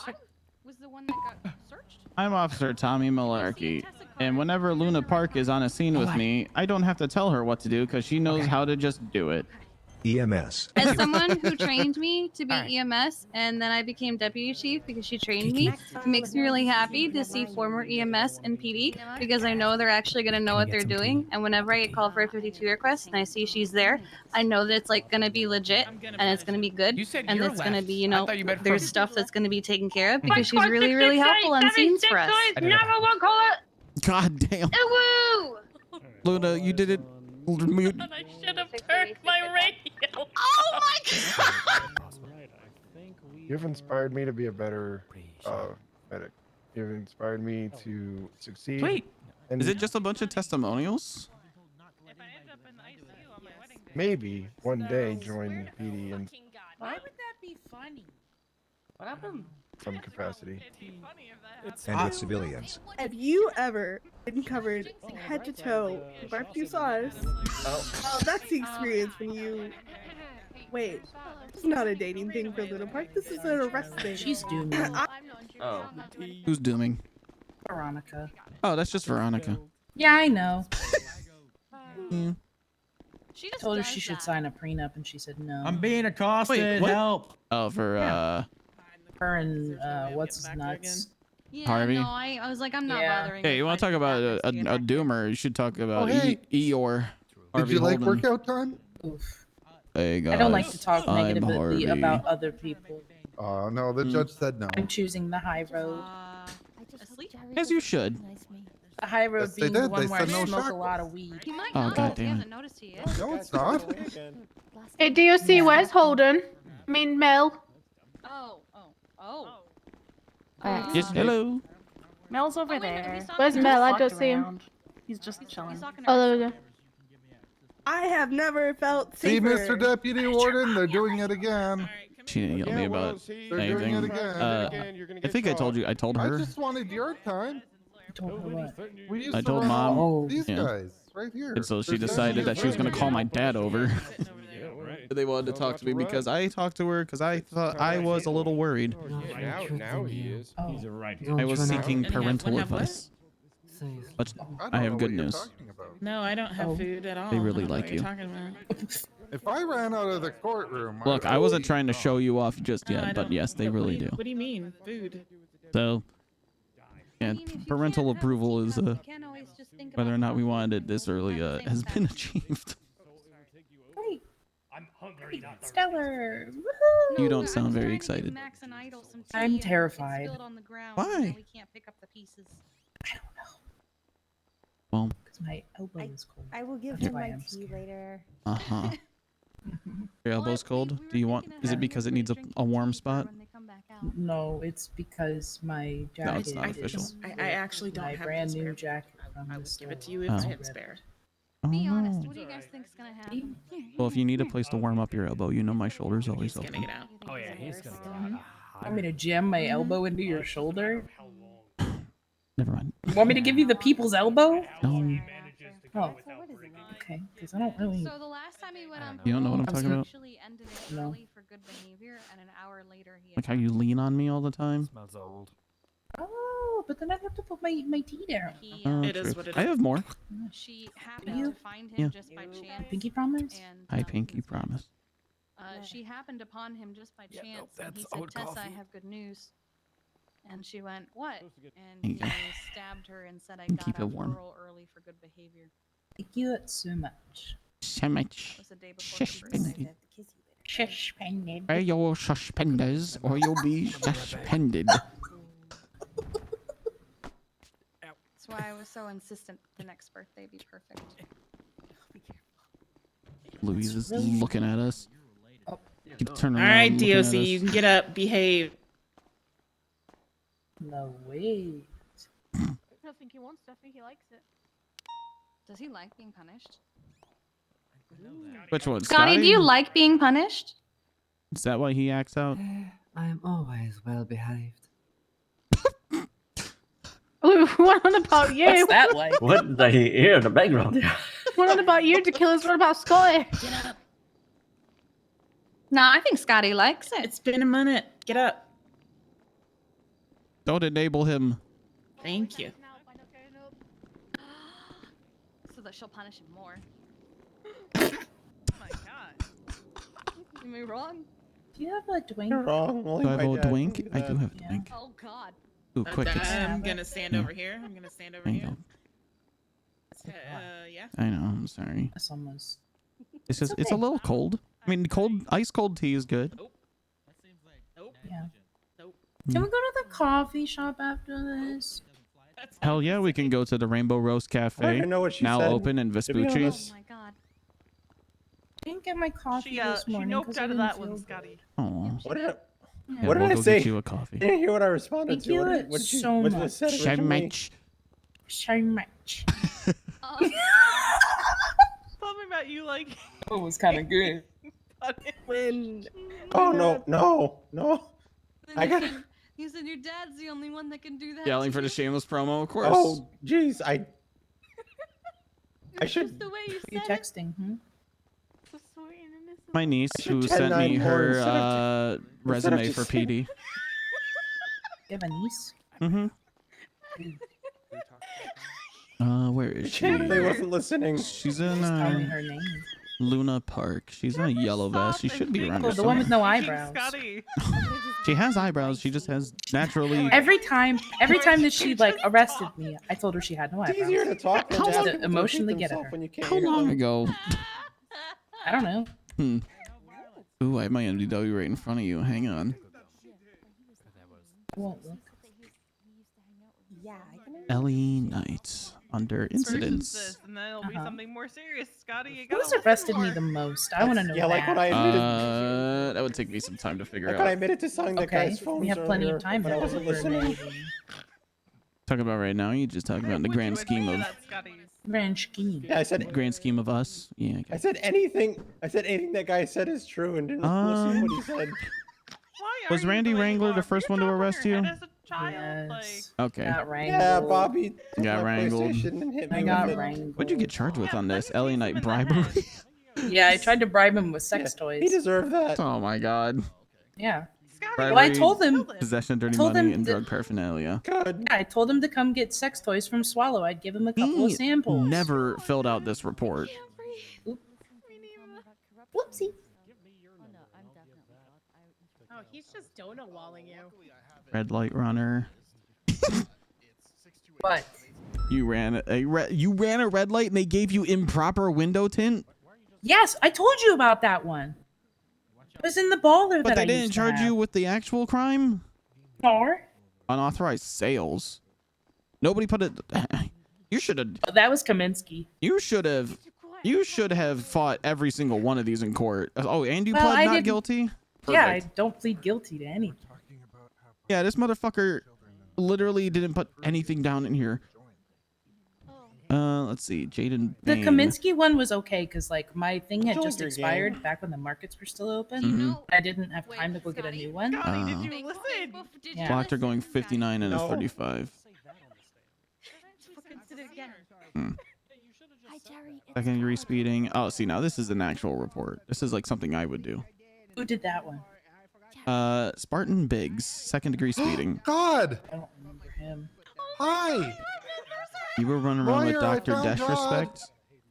Was the one that got searched? I'm Officer Tommy Melarky, and whenever Luna Park is on a scene with me, I don't have to tell her what to do because she knows how to just do it. EMS. As someone who trained me to be EMS, and then I became deputy chief because she trained me, it makes me really happy to see former EMS and PD because I know they're actually going to know what they're doing. And whenever I get called for a 52 request and I see she's there, I know that it's like going to be legit and it's going to be good. And it's going to be, you know, there's stuff that's going to be taken care of because she's really, really helpful on scenes for us. God damn. Woo! Luna, you did it. Mute. I should have turned my radio. Oh my god! You've inspired me to be a better medic. You've inspired me to succeed. Wait, and is it just a bunch of testimonials? maybe one day join PD in Why would that be funny? What happened? some capacity? And with civilians. Have you ever been covered head to toe with barbecue sauce? Oh, that's the experience when you. Wait, it's not a dating thing for Luna Park. This is an arrest thing. She's dooming. Oh. Who's dooming? Veronica. Oh, that's just Veronica. Yeah, I know. Yeah. She told her she should sign a prenup, and she said no. I'm being accosted. Wait, what? Help. Oh, for Her and what's his nuts? Yeah, Harvey? no, I was like, I'm not bothering. Hey, you want to talk about a doomer? You should talk about hey. Eeyore. Did Harvey you like Holden. workout time? Hey guys, I don't like to talk I'm negatively Harvey. about other people. Oh no, the judge said no. I'm choosing the high road. As you should. The high road Yes, they being the did. one They where I said no smoke a shackles. lot of weed. He might Oh, not. God He damn. hasn't noticed he is. No, it's not. Hey, DOC, where's Holden? I mean, Mel. Oh. Yes, hello. Mel's over wait a minute, there. he's talking Where's to Mel? us. I just see him. Around. He's just chilling. Oh, there we go. I have never felt See, safer. Mr. Deputy Warden, they're doing it again. She didn't yell at me about They're doing anything. it again. I think I told you. I told I her. just wanted your time. Told her what? We used I to told run Mom. these yeah. guys right here. And so she They're decided doing that she was going to call my dad over. right. They wanted to talk to me because I talked to her because I thought I was a little worried. Now he is. He's a right. I was seeking parental advice. But I have good news. No, I don't have food at all. They really I don't know like what you. you're talking about. If I ran out of the courtroom, Look, I wasn't trying to show you off just I yet, but don't- yes, they really do. What do you mean, food? So, yeah, parental approval is whether or not we wanted it this early has been achieved. Great. Stellar. Woohoo! You don't sound very excited. I'm terrified. Why? Well, Because my elbow is cold. I will give That's him why my I'm tea later. uh-huh. Your elbow's cold? Do you want? Is it because it needs a warm spot? No, it's because my jacket No, it's not official. is I actually don't my have brand it new spared. jacket from I the will store. give it to you if Oh. I had spared. Be Oh. honest. What do you guys think's gonna happen? Well, if you need a place to warm up your elbow, you know my shoulder's always He's gonna open. get out. Oh yeah, he's gonna Want me to jam my elbow into your shoulder? Never mind. Want me to give you the people's elbow? No. Oh. Okay, because I don't really. So the last time he went on You don't know what I'm parole, talking he about? actually ended it No. early for good behavior, and an hour later he. Like how you lean on me all the time? Smells old. Oh, but then I have to put my tea down. Oh, It is true. what it I is. have more. She happened You? to find him Yeah. just by chance. Pinky promise? And I pinky promise. she happened upon him just by Yeah, no, chance, and he that's said, oat "Tessa, I coffee." have good news." And she went, "What?" And Thank he you. stabbed her and said, "I And got keep it out warm. parole early for good behavior." Thank you so much. So much. It was the day before her birthday. Suspended. Suspended. Wear your suspenders or you'll be suspended. That's why I was so insistent the next birthday be perfect. Louise is looking at us. Keep turning All around. right, looking at DOC, you us. can get up, behave. No way. I don't think he wants to. I think he likes it. Does he like being punished? Which one? Scotty, do you like being punished? Is that why he acts out? I am always well behaved. What about you? What's that like? What did I hear in the background? What about you, Tequilas? What about Scotty? No, I think Scotty likes it. It's been a minute. Get up. Don't enable him. Thank you. So that she'll punish him more. Oh my god. Am I wrong? Do you have a Dwayne? You're wrong. Only Do I have my a dad twink? can do I do that. have a twink. Oh god. Ooh, quick. It's, I'm gonna stand yeah. over here. I'm gonna stand over There you here. go. Yeah. I know. I'm sorry. That's almost. It's just it's a little cold. I mean, ice cold tea is good. Yeah. Can we go to the coffee shop after this? Hell yeah, we can go to the Rainbow Roast Cafe. know what she Now said, open in to be Vespucci. honest. Oh my god. I didn't get my coffee She this morning. noped 'cause I out of didn't that feel one, good. Scotty. Oh. What did I, Yeah, what did we'll I go say? get you a coffee. You didn't hear what I responded Thank to. you What did you, so what much. was said So originally? much. So much. Tell me about you, like. It was kind of good. When Oh no. I got. You said your dad's the only one that can do that. Yelling for the shameless promo, of course. Oh jeez, I should. The way you You said it. texting? Hmm? So sweet and innocent. My niece who should sent 10-9 me more her instead of resume just for saying- PD. You have a niece? Mm-hmm. Where is she? They wasn't listening. She's in Just tell me her name. Luna Park. She's in a yellow vest. She should be around Oh, here the one with no somewhere. eyebrows. Scotty. She has eyebrows. She just has naturally. Every time that she like arrested me, I told her she had no eyebrows. It's easier to talk than to Just have to people emotionally repeat get at themselves her. when you can't How hear long them. ago? I don't know. Ooh, I have my MDW right in front of you. Hang on. I won't look. Ellie Knight under incidents. This, and then it'll be something more serious, Scotty. You Who's gotta arrested listen me more. the most? I want to know Yeah, like that. when I admitted. That would take me some time to figure Like when I out. admitted to selling that Okay, guy's phones we have plenty earlier, of time. but I to wasn't look for listening. maybe. Talking about right now. You just talking about in the grand scheme of Grand scheme. Yeah, I said. grand scheme of us. Yeah. I said anything. I said anything that guy said is true, and didn't listen to what he said. Was Randy Wrangler the first one to arrest you? Yes. Okay. Got wrangled. Yeah, Bobby. took Got my wrangled. PlayStation and hit me I got with it. wrangled. What'd you get charged with on this? Ellie Knight bribery. Yeah, I tried to bribe him with sex toys. He deserved that. Oh my god. Yeah. Bribery, Well, I told him. possession of dirty told money him and that- drug paraphernalia. Good. Yeah, I told him to come get sex toys from Swallow. I'd give him a couple of He samples. never filled out this report. Whoopsie. Oh, he's just donut walling you. Red light runner. What? You ran a red light and they gave you improper window tint. Yes, I told you about that one. It was in the baller But that they I didn't used to charge have. you with the actual crime. Or Unauthorized sales. Nobody put it. You should have. that was Kaminsky. You should have. You should have fought every single one of these in court. Oh, and you Well, pled I not didn't- guilty. Yeah, I Perfect. don't plead guilty to anything. Yeah, this motherfucker literally didn't put anything down in here. Let's see, Jaden. The Bain. Kaminsky one was okay because like my thing had Enjoy just your expired game. back when the markets were still open. Mhm. I didn't have time to go get a new one. Did you listen? Yeah. Blocked her going 59 and a No. 35. Hmm. Second degree speeding. Oh, see, now this is an actual report. This is like something I would do. Who did that one? Spartan Biggs, second degree speeding. God! I don't remember him. Hi! You were running around with Lawyer, I Dr. found God. Disrespect.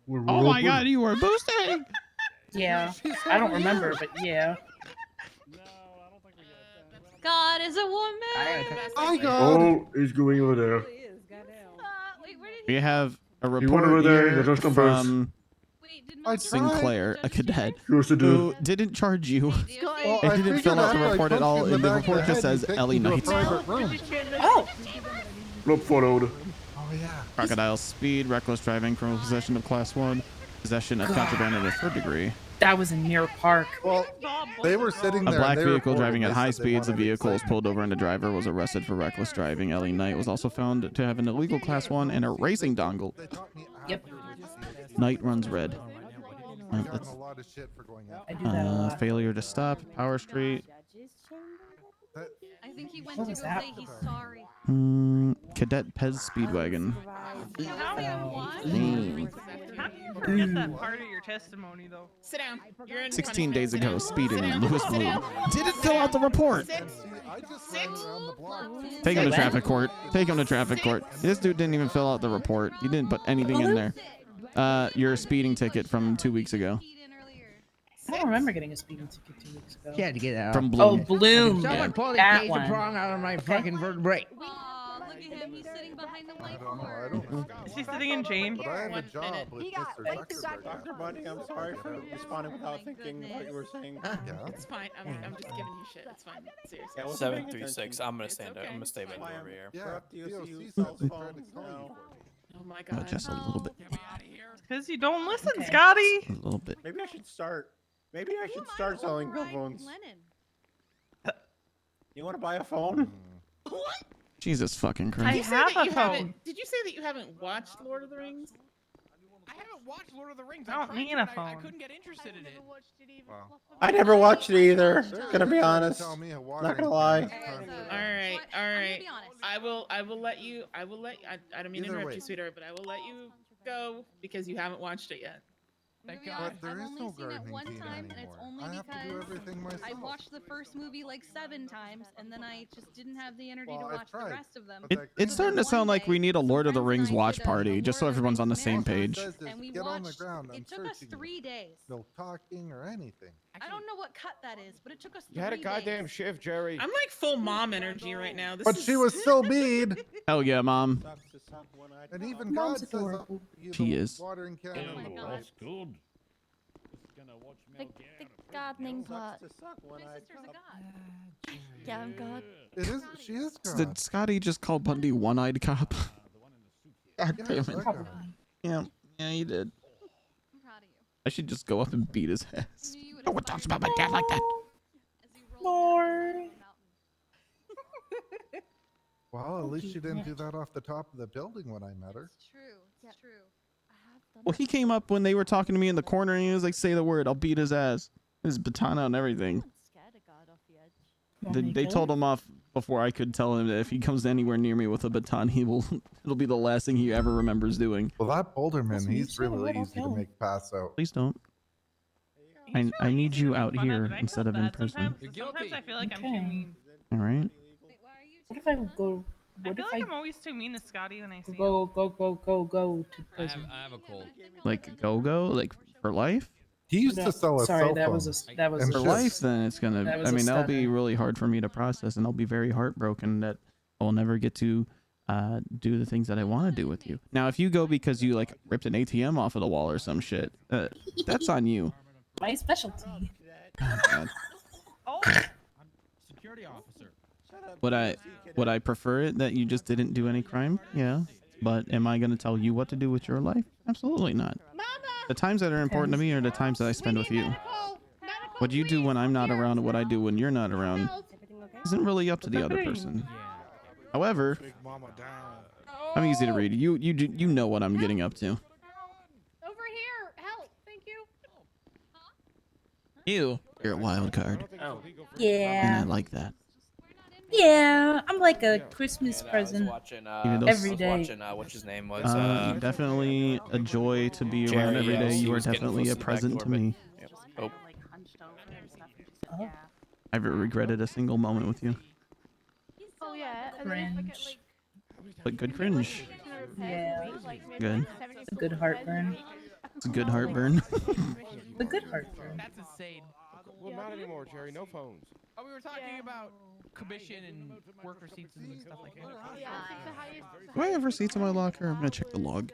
Oh my god, you were boosting! Yeah, I don't remember, but yeah. God is a woman. Hi, God! Oh, he's going over there. Wait, where did We have a went report over there, here there's some birds. from I Sinclair, a cadet, Yours to who didn't charge you. Well, It I didn't fill figured out the after I report at punched all, you in and the back of report just head, says you take Ellie me to a Knight. private room. Oh, Look followed. Oh, yeah. Crocodile speed, reckless driving, criminal possession of class 1, possession of contraband in the 3rd degree. that was in Mirror Park. Well, they were sitting A there. black and they vehicle reported. driving at They high said they speeds. The wanted to vehicle was say- pulled over and the driver was arrested for reckless driving. Ellie Knight was also found to have an illegal class 1 and a racing dongle. Yep. Knight runs red. I've Let's- gotten a lot of shit for going out. I do that a lot. Failure to stop. Power Street. I think he went What to was go that? say he's sorry. Cadet Pez Speedwagon. How do you forget that part of your testimony, though? Sit down. You're in 16 punishment. days Sit ago, down. speeding Sit in down. Lewis Sit Blue. down. Didn't fill out the report. Sit. I just ran around the block. Take him to traffic court. Take him to traffic court. This dude didn't even fill out the report. He didn't put anything in there. Your speeding ticket from 2 weeks ago. I don't remember getting a speeding ticket 2 weeks ago. He had to get out. From Oh, Bloom. Bloom. Someone pull the That cage one. of prong out of my fucking vertebrae. Aw, look at him. He's sitting behind the I don't know. Is he sitting in Jane? But I have a job with Mr. Zuckerberg. Dr. Bunny, I'm sorry for responding without thinking what you were saying. Yeah. It's fine. I'm just giving you shit. It's fine. Seriously. Yeah, I wasn't paying 736. attention. I'm gonna It's stand. okay. I'm gonna stay back Why over here. Yeah, Perhaps DOC DOC sells sells phones call you now. Oh my god. Just a little bit. Because you don't listen, Scotty. A little bit. Maybe I should start. Maybe I should start selling phones. You want to buy a phone? What? Jesus fucking I Did you Christ. say have that a you phone. haven't? Did you say that you haven't watched Lord of the Rings? I haven't watched Lord of the Rings. I don't tried need to, a and I phone. couldn't get interested in it. Wow. I never watched it either. Gonna be Trying to honest. tell me a Not watering gonna lie. can is time to- All right. All I'm right. gonna be honest. I will let you. I don't mean to Either interrupt way. you, sweetheart, but I will let you go because you haven't watched it yet. Thank To be God. honest, But there I've is only no seen it gardening one team time, and it's anymore. only I have to do because everything myself. I watched the first movie like 7 times, and then I just didn't have the energy Well, to I've watch the tried. rest of them. It's starting to sound like we need a Lord of the Rings watch party, just so everyone's on the same page. Says this, And we get on the watched. ground. I'm It took us searching. 3 days. No talking or anything. I don't know what cut that is, but it took us 3 You had a days. goddamn shift, Jerry. I'm like full mom energy right now. This But is... she was still mead. Hell yeah, Mom. And even God Mom's says adorable. She is. watering can. Oh my God. The gardening plot. My sister's a god. Yeah, I'm God. It is. She is God. Did Scotty just call Bundy one-eyed cop? God damn Yes, it. that guy. Yeah, he did. I'm proud of you. I should just go up and beat his ass. Knew you would No one aspire talks about my dad like that. as you roll down the mountain. Well, at least she didn't do that off the top of the building when I met her. It's true. It's true. Well, he came up when they were talking to me in the corner, and he was like, "Say the word, I'll beat his ass." His baton out and everything. They told him off before I could tell him that if he comes anywhere near me with a baton, it'll be the last thing he ever remembers doing. Well, that Boulderman, That's he's me too, really I don't easy to know. make pass out. Please don't. He's I really need easy you to make out fun of, here and I instead feel of in bad person. Sometimes I feel like I'm too Okay. mean. All right. Wait, why are you? What if I go? I What feel if like I I'm always too mean to Scotty when I see him. go to prison? I have a cold. Like go, like for life. He used No, to sell a sorry, cell that phone. was a that was And a For shit. life, then it's gonna. That was I a mean, that'll be stutter. really hard for me to process, and I'll be very heartbroken that I will never get to do the things that I want to do with you. Now, if you go because you like ripped an ATM off of the wall or some shit, that's on you. My specialty. Oh, God. Oh, Security officer. Would I prefer it that you just didn't do any crime? Yeah. But am I going to tell you what to do with your life? Absolutely not. The times that are important to me are the times that I spend with you. What you do when I'm not around and what I do when you're not around isn't really up to the other person. However, Big Mama down. I'm easy to read. You know what I'm getting up to. Over here. Help. Thank you. You. You're a wild card. Oh. And I Yeah. like that. Yeah. I'm like a Christmas present. Watching, Even though- every I was day. watching, what's his name was, Definitely a joy to be around Jerry, every yeah, day. he You are was getting definitely close a to the back present door, to but- me. Yep. Oh. Oh. I've regretted a single moment with you. Oh yeah. And then if I get, Cringe. But good cringe. Yeah. Good. A good heartburn. It's a good heartburn. A good heartburn. That's insane. Well, not anymore, Jerry. No phones. Oh, we were talking about commission and work receipts and stuff like that. Do I have receipts in my locker? I'm gonna check the log.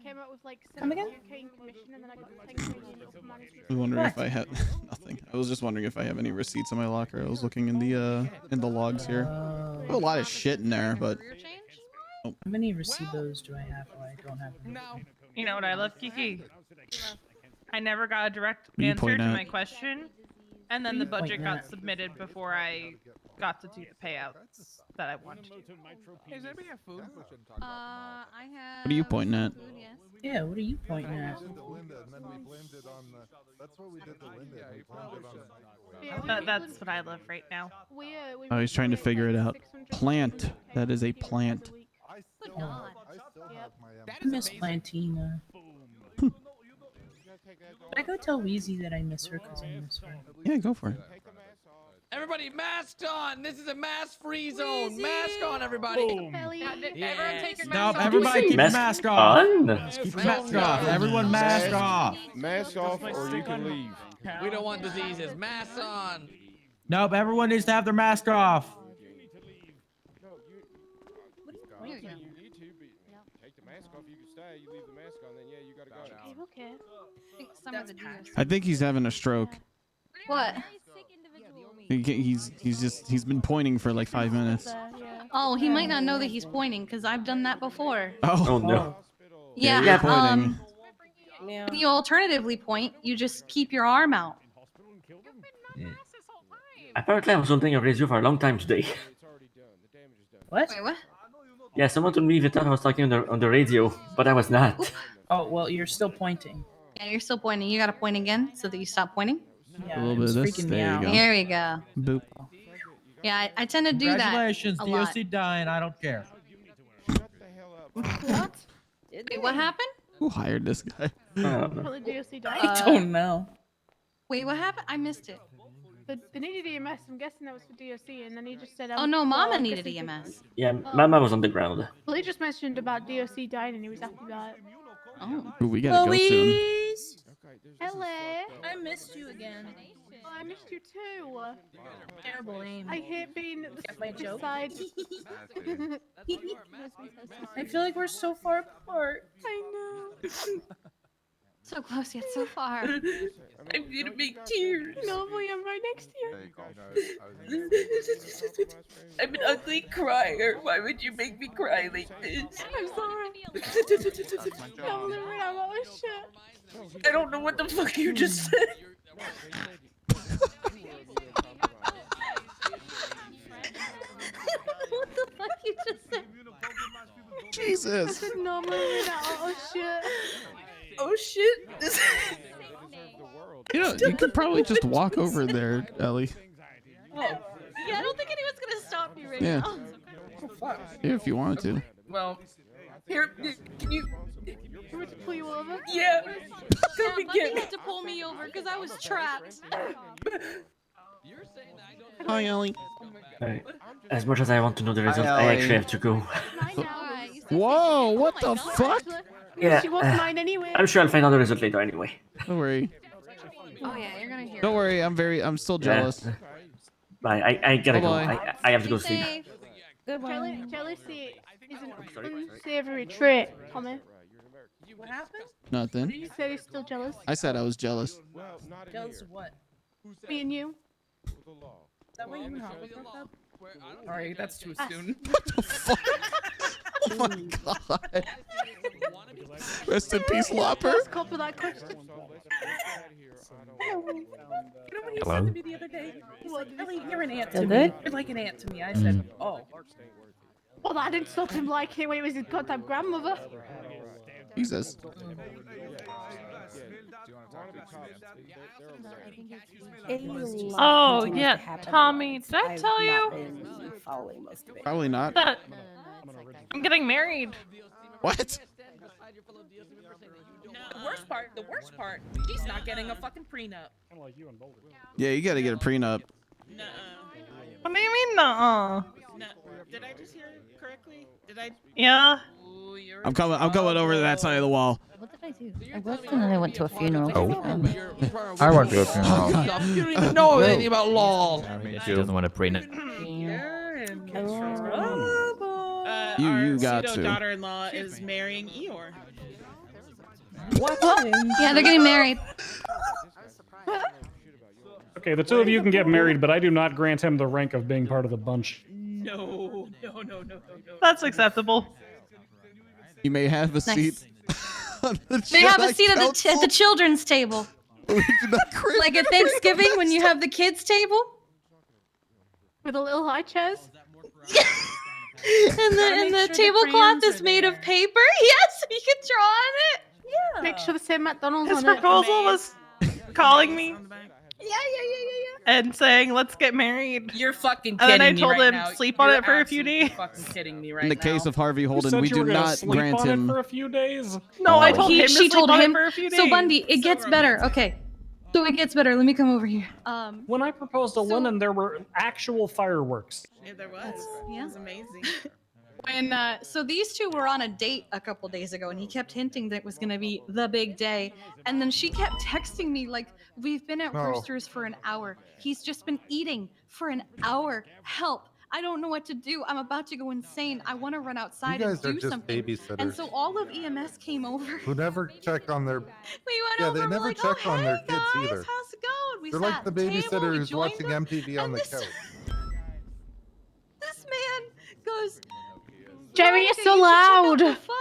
Came out with like Come again? 700K in commission, and then I got 10K in money. I was wondering if I had nothing. I was just wondering if I have any receipts in my locker. I was looking in the logs here. I have a lot of shit in there, but How many receivables do I have? Oh, I don't have any. you know what I love, Kiki? I never got a direct What are you answer to pointing at? my question, and then the What are you budget pointing got at? submitted before I got to do the payouts that I wanted to do. Does anybody have food? I have. what are you pointing at? food, yes. Yeah, what are you pointing at? That's what we did to Linda. We blamed it on the That's what I love right now. Oh, he's trying to figure it out. Plant. That is a plant. I miss Plantina. Should I go tell Wheezy that I miss her because I miss her? Yeah, go for it. Everybody, mask on! This is a mask-free zone. Mask on, everybody. Stop! Everybody, keep your mask off. Keep your mask off. Everyone, mask off. Mask off, or you can leave. We don't want diseases. Mask on. Nope. Everyone needs to have their mask off. Take the mask off, you can stay. You leave the mask on, then yeah, you gotta go. Okay. I think he's having a stroke. What? He's been pointing for like 5 minutes. Oh, he might not know that he's pointing because I've done that before. Oh no. Yeah. you're pointing. When you alternatively point, you just keep your arm out. Apparently, I was holding a radio for a long time today. What? Wait, what? Yeah, someone told me they thought I was talking on the radio, but I was not. Oh, well, you're still pointing. Yeah, you're still pointing. You gotta point again so that you stop pointing. Yeah, A little bit of this. There you go. Here we go. Boop. Yeah, I tend to do that. Congratulations, a lot. DOC dying. I don't care. What? Wait, what happened? Who hired this guy? I don't know. Wait, what happened? I missed it. They needed EMS. I'm guessing that was for DOC, and then he just said. Oh no, Mama needed EMS. Yeah, Mama was on the ground. Well, he just mentioned about DOC dying, and he was happy about it. Oh. Ooh, we gotta go soon. Hello. I missed you again. Oh, I missed you too. Terrible aim. I hate being at the Get my joke? side. I feel like we're so far apart. I know. So close yet so far. I'm gonna make tears. No, boy, I'm right next to you. I'm an ugly crier. Why would you make me cry like this? I'm sorry. I'm living out all this shit. I don't know what the fuck you just said. What the fuck you just said? Jesus. I said, no, I'm living out all shit. Oh shit. You know, you could probably just walk over there, Ellie. Oh. Yeah, I don't think anyone's gonna stop you right Yeah. now. Oh, fuck. Yeah, if you wanted to. Well, here, can you... You want to pull you over? Yeah. Come I and get think me. you had to pull me over because I was trapped. Hi, Ellie. As much as I want to know the results, I actually have to go. Whoa, what the fuck? Yeah, She wasn't mine anyway. I'm sure I'll find out the result later anyway. Don't worry. Oh yeah, you're gonna hear. Don't worry, I'm still jealous. Bye, I gotta go. Bye-bye. I have to go sleep. Goodbye. Jealousy is an unsavory trait, Tommy. What happened? Nothing. You said he's still jealous. I said I was jealous. Jealous of what? Me and you. Is that what you have with up? Alright, that's too soon. What the fuck? Oh my god. Rest in peace, Lopper. Let's copy that question. You know what he Hello? said to me the other day? He's like, Ellie, you're an aunt to Did me. they? You're like an aunt to me. I said, oh. Well, that didn't stop him liking it when he was his goddamn grandmother. Jesus. Oh yeah, Tommy, did I tell you Probably not. that I'm getting married? What? The worst part, he's not getting a fucking prenup. Yeah, you gotta get a prenup. What do you mean, nuh-uh? Did I just hear correctly? Did I? Yeah. I'm coming over to that side of the wall. What did I do? I worked and then I went to a funeral. I went to a funeral. You don't even know anything about law. She doesn't want to prenup. You Our got to. pseudo-daughter-in-law is marrying Eeyore. What? Yeah, they're getting married. Okay, the two of you can get married, but I do not grant him the rank of being part of the bunch. No. That's acceptable. You may have a seat. on the They have a Jedi seat at Council. the children's table. Like at Thanksgiving when you have the kids' table. With the little high chairs. And the tablecloth is made of paper. Yes, you can draw on it. Make sure they say McDonald's His on it. proposal was calling me Yeah. and saying, "Let's get married." You're fucking And kidding then I me told right him, now. sleep on You're it for a few absolutely days. fucking kidding me right In the now. case of Harvey Who Holden, said we you do were gonna not sleep grant on it him. for a few days. No, I told him to She sleep told on him. it for a few days. So Bundy, it gets better. Okay. So it gets better. Let me come over here. When I proposed to Lennon, there were actual fireworks. Yeah, there was. Yeah. It was amazing. When so these two were on a date a couple days ago, and he kept hinting that it was gonna be the big day, and then she kept texting me like, "We've been at No. Roosters for an hour. He's just been eating for an hour. Help! I don't know what to do. I'm about to go insane. I want to run outside You and guys are do just something." babysitters. And so all of EMS came over. Who never check on their. We went Yeah, over. they and we're never like, check "Oh, on their hey, kids guys, either. how's it going?" We They're sat like the at table, babysitter we who's joined watching them, MTV on and the this- couch. This man goes, Jerry, you're "Veronica, so you should check out loud." the pho.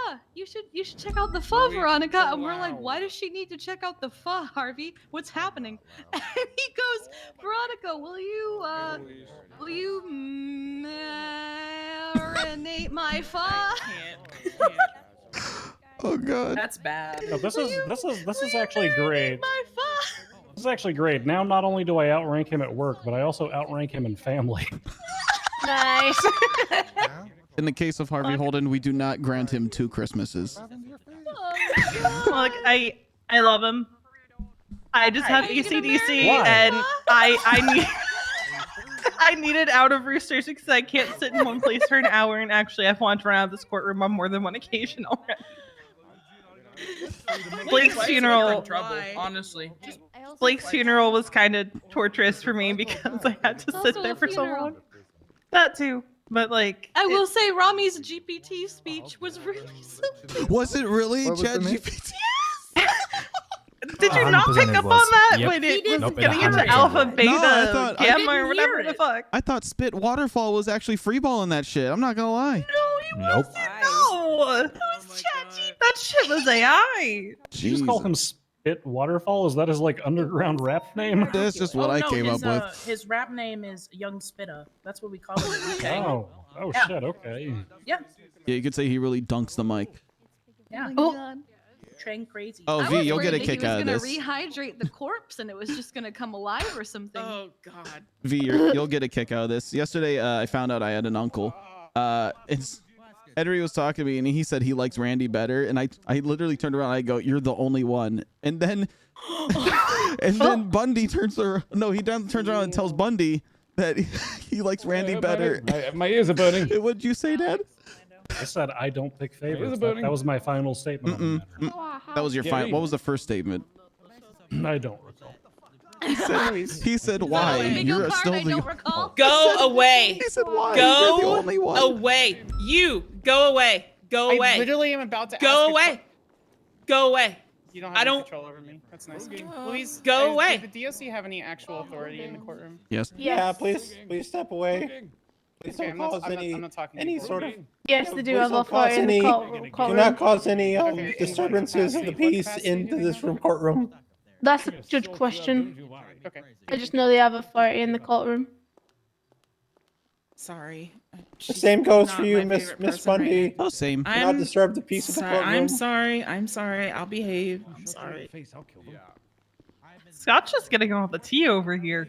You should check out the pho, Veronica." And we're like, "Why does she need to check out the pho, Harvey? What's happening?" And he goes, "Veronica, will you marinate my pho?" Oh God. That's bad. No, this is actually great. My pho. This is actually great. Now, not only do I outrank him at work, but I also outrank him in family. Nice. In the case of Harvey Holden, we do not grant him 2 Christmases. Look, I love him. I just have ACDC, Why? and I need. I needed out of Roosters because I can't sit in one place for an hour, and actually I've wanted to run out of this courtroom on more than one occasion already. Blake's funeral. Honestly. Blake's funeral was kind of torturous for me because I had to sit Also there a for so funeral. long. That too, but like. I will say Rami's GPT speech was really something. Was it really What was the name? ChatGPT? Did you not 100% pick it up was. on that Yep. when it was Nope, it getting into 100% alpha, was. beta, No, I thought- I gamma, didn't or whatever hear the it. fuck? I thought Spit Waterfall was actually freeballing that shit. I'm not gonna lie. Nope. No, that shit was AI. You just call him Spit Waterfall? Is that his like underground rap name? That's just what I came up with. His rap name is Young Spitta. That's what we call him in Wu Chang. Oh Yeah. shit. Okay. Yeah. Yeah, you could say he really dunks the mic. Yeah. Oh. Train crazy. Oh, I V, was you'll get a worried that kick out of He this. was gonna rehydrate the corpse, and it was just gonna come alive or something. Oh God. V, you'll get a kick out of this. Yesterday, I found out I had an uncle. Edry was talking to me, and he said he likes Randy better. And I literally turned around and I go, "You're the only one." And then, Bundy turns around. No, he turns around and tells Bundy that he likes Randy better. My ears are burning. What'd you say, Dad? I said I don't pick favorites. That was my final statement. On the matter. That was your final. What was the first statement? I don't recall. He said, "Why? You're still the." Go away. He said, "Why? You're the only Go one." away. You go away. Go away. I literally am about to Go ask away. Go away. You don't have any control over me. That's nice. Please Go away. Does the DOC have any actual authority in the courtroom? Yes. Yeah, please step away. Please Okay, don't cause any sort of. Yes, they do Please have don't authority cause in the any. courtroom. Do not cause any disturbances of the peace into this courtroom. That's a judge question. Okay. I just know they have authority in the courtroom. Sorry. The same goes not for you, my Miss favorite Miss person right Bundy. Oh, same. Do not disturb the peace of the courtroom. I'm sorry. I'm sorry. I'll behave. I'm sorry. Scott's just getting all the tea over here.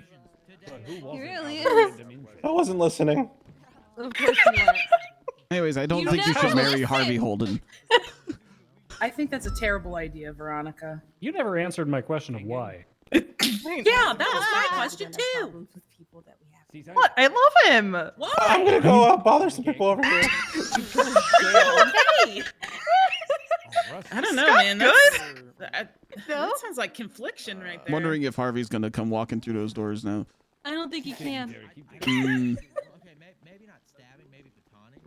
He really is. I wasn't listening. Of course you are. Anyways, I don't You think you never should marry listen. Harvey Holden. I think that's a terrible idea, Veronica. You never answered my question of why. Yeah, that was my question too. What? I love him. I'm gonna go bother some people over here. Hey. I don't know, Scott man. good? That sounds like confliction right there. Wondering if Harvey's gonna come walking through those doors now. I don't think he can. Mm.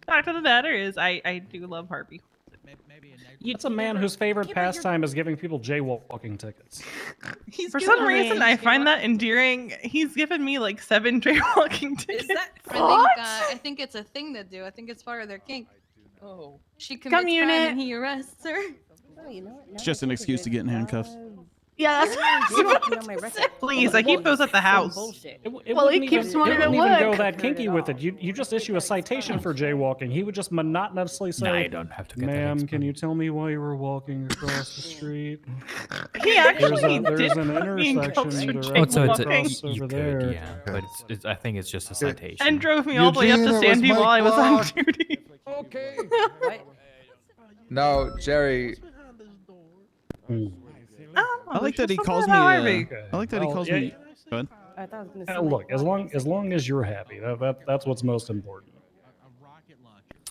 Fact of the matter is, I do love Harvey. It's a man whose favorite pastime is giving people jaywalking tickets. For some reason, I find that endearing. He's given me like 7 jaywalking tickets. I think it's a thing to do. I think it's part of their kink. Oh. She commits crime unit. and he arrests her. It's just an excuse to get in handcuffs. Yeah, that's Please, I keep those at the house. Well, he keeps one it at wouldn't even go work. that kinky with it. You just issue a citation for jaywalking. He would just monotonously say, Nah, you don't have to get that "Ma'am, can you tell me why you were walking across the street?" He actually there's did an put me in cuffs intersection for across you over could, there. yeah, but I think it's just a citation. And drove me all the way up to Sandy while I was on duty. Okay. No, Jerry. I like that he calls me. Harvey. I like that he calls me. Good. Look, as long as you're happy, that's what's most important.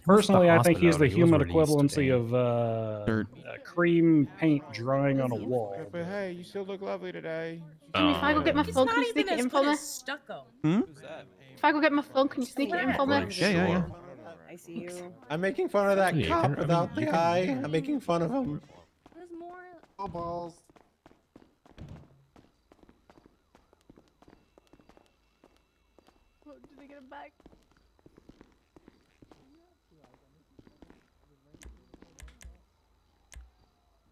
Personally, I think he's the human equivalency of cream paint drying on a wall. But hey, you still look lovely today. Jimmy, if I go get my phone, can you sneak it in for me? Stucco. If I go get my phone, can you sneak it in for me? Yeah. I see you. I'm making fun of that cop without the eye. I'm making fun of him. There's more. Oh, balls. Did I get it back?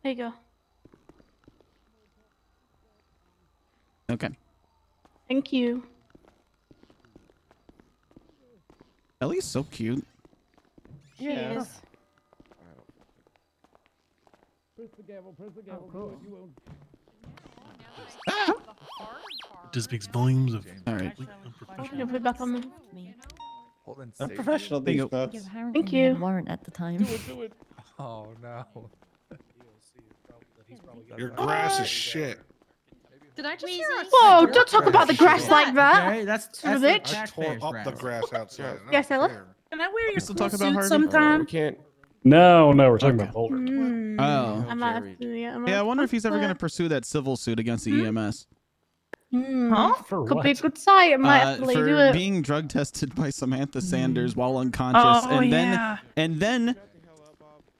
There you go. Okay. Thank you. Ellie's so cute. She is. Just speaks volumes of. All right. I'm gonna put it back on me. I'm professional, these nuts. Thank you. Warrant at the time. Do it. Oh no. Your grass is shit. Did I just hear a Whoa! Don't talk about the grass like that. Okay, that's Son of a the bitch. I tore up the grass outside. Yes, Ella. Can I wear your still cool talk about suit Harvey? sometime? We can't. No, we're talking about Boulder. Oh. I might have to, Yeah, I wonder if he's ever going to pursue that civil suit against the EMS. Huh? For Could what? be a good site. I might actually do For it. being drug tested by Samantha Sanders while unconscious, and then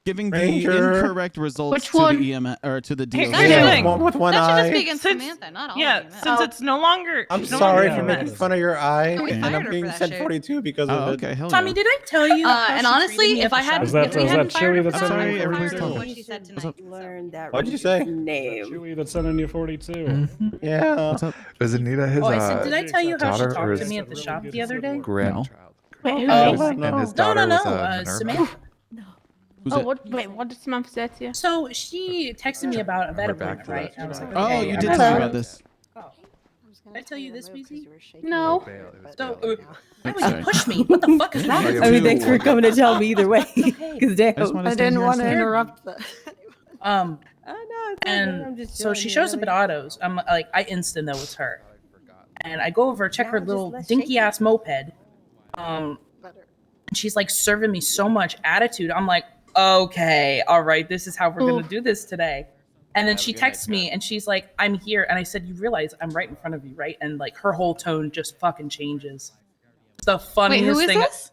giving Ranger. the incorrect results Which to one? the EMS or to the DOJ. That's the thing. One with one That should eye. just be against Samantha, not all Yeah, of you. since it's no longer. I'm it's no sorry longer for EMS. making fun of your eye, We and fired I'm her being for that sent shit. 42 because Oh, of it. okay, hell Tommy, yeah. did I tell you? how And she honestly, treated me if at I the hadn't, Is that if we is hadn't that fired Chewy her that's for that, sending sorry, you everybody's 42? what she said tonight. Learned that. What'd you say? Name. Chewy that's sending you 42. Yeah. What's up? Was Anita his Oh, I said, did I tell you how she daughter or talked to his me at the shop the other day? grandchild? Wait, who? Oh, And his No, daughter no, was no. Minerva? Samantha. Who's Oh, it? what? Wait, what did Samantha say to you? So she texted me about a vet back appointment, to right? that. I was like, Oh, okay, you I'm did not tell me sure. about this. Did I tell you this, Weezy? No. So, why would sorry. you push me? What the fuck is wrong with I mean, you? thanks for coming to tell me either way. Because I just wanted I to stay didn't here want to and interrupt the. Um, Oh, no, it's and I'm just so she shows up at Autos. I'm like, I instant know it's her. And I go over, check her little dinky ass moped. And she's like serving me so much attitude. I'm like, okay, all right, this is how we're gonna do this today. And then she texts me and she's like, I'm here. And I said, you realize I'm right in front of you, right? And like her whole tone just fucking changes. It's the funniest Wait, who is thing. this?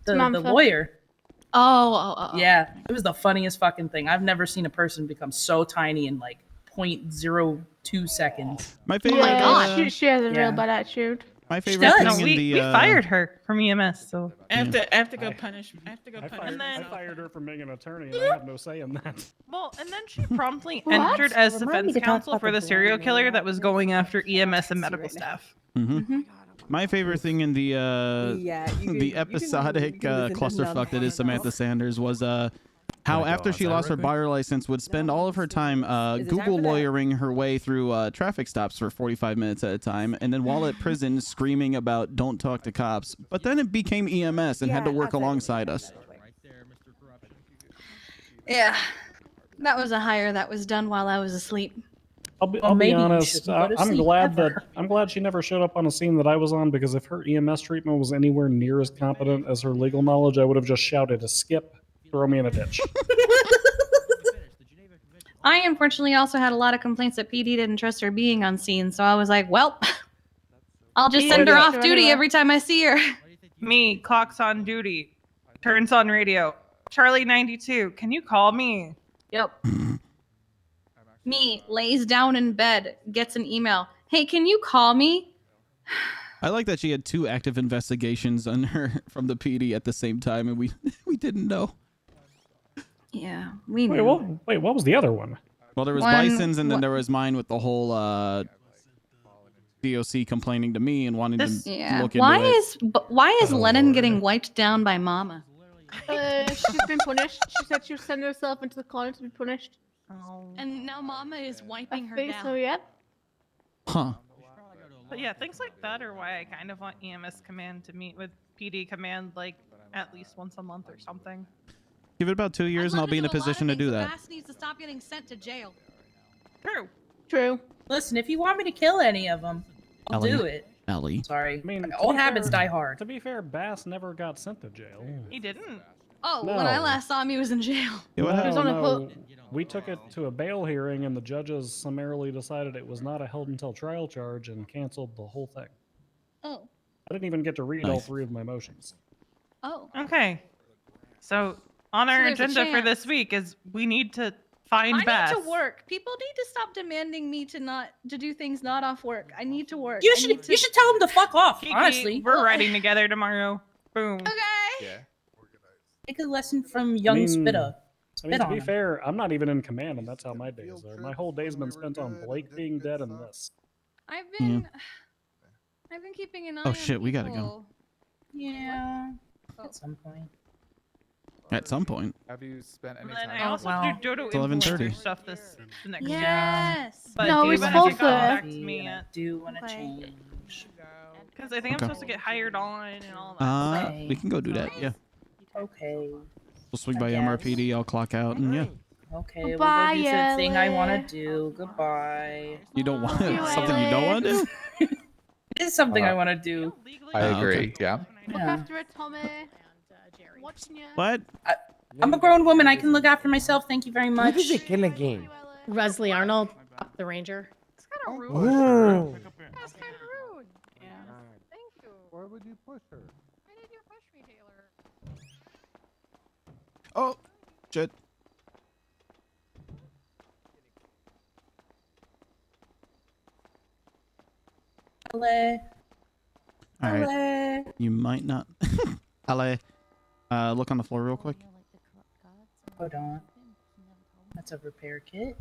The Samantha. lawyer. Oh. Yeah, it was the funniest fucking thing. I've never seen a person become so tiny in like 0.02 seconds. My favorite. Yeah, God. she has a Yeah. real bad attitude. My She favorite does. thing No, in we the fired her from EMS. So I have to go punish. I have to go I punish. fired her from being an attorney, and I have no say in that. Well, and then she promptly What? entered as Remind me defense to talk counsel about for the the serial blonde killer lady. that was going after EMS and medical staff. My favorite thing in the Yeah, you the can- episodic you can listen to clusterfuck none. that is Samantha Sanders was how after she lost her buyer license would spend all of her time Is it time Google for that? lawyering her way through traffic stops for 45 minutes at a time, and then while at prison screaming about don't talk to cops. But then it became EMS and had to work alongside us. Yeah. That was a hire that was done while I was asleep. I'll be maybe you honest. shouldn't go to I'm sleep glad ever. I'm glad she never showed up on a scene that I was on, because if her EMS treatment was anywhere near as competent as her legal knowledge, I would have just shouted to skip, throw me in a ditch. I unfortunately also had a lot of complaints that PD didn't trust her being on scene, so I was like, well, I'll just send her off duty every time I see her. Me, clock's on duty, turns on radio. Charlie 92, can you call me? Yep. Me, lays down in bed, gets an email. Hey, can you call me? I like that she had 2 active investigations on her from the PD at the same time, and we didn't know. Yeah, we Wait, knew. what was the other one? Well, there was One- Bison's, and then one- there was mine with the whole DOC complaining to me and wanting to look into Why it. is Lennon getting wiped down by Mama? She's been punished. She said she would send herself into the colony to be punished. And now Mama is wiping her think down. so, yeah. Huh. But yeah, things like that are why I kind of want EMS command to meet with PD command like at least once a month or something. Give it about 2 years, and I'll be in a position to do that. Bass needs to stop getting sent to jail. True. True. Listen, if you want me to kill any of them, I'll do it. Ellie. Sorry. I mean, Old habits die hard. To be fair, Bass never got sent to jail. He didn't. Oh, No. when I last saw him, he was in jail. No, we took it to a bail hearing, and the judges summarily decided it was not a held until trial charge and canceled the whole thing. Oh. I didn't even get to read all Nice. 3 of my motions. Oh. Okay. So on our there's a agenda for chance. this week is we need to find Bass. I need to work. People need to stop demanding me to do things not off work. I need to work. You should tell them to fuck off. Kiki, Honestly, we're riding together tomorrow. Boom. Okay. Yeah. Take a lesson from young Spitta. I mean, Spit to on be him. fair, I'm not even in command, and that's how my days are. My whole day's been spent on Blake being dead and this. I've been keeping an eye Oh, on shit, we gotta go. people. Yeah. At some point. At some point. Have you spent any And then time? I also wow. do Dodo It's 11:30. influencer stuff this the next Yes. But No, do we're you want supposed to to. contact me I do want to change. because I think I'm Okay. supposed to get hired on and all that. We can go do that. Yeah. Okay. We'll swing by guess. MRPD. I'll clock out, and yeah. Okay, we'll Goodbye, go do the thing I want Ellie. to do. Goodbye. You don't want you, something you don't want to do? It is something I want to do. I agree. Yeah. Look Yeah. after it, Tommy. Watching you. What? I'm a grown woman. I can look after myself. Thank you very much. Who did they kill again? Wesley Arnold, up the ranger. It's kind of rude. Oh. That's kind of rude. Yeah. Thank you. Why would you push her? Why did you push me, Taylor? Oh, shit. LA. All right. LA. You might not. LA. Look on the floor real quick. Hold on. That's a repair kit.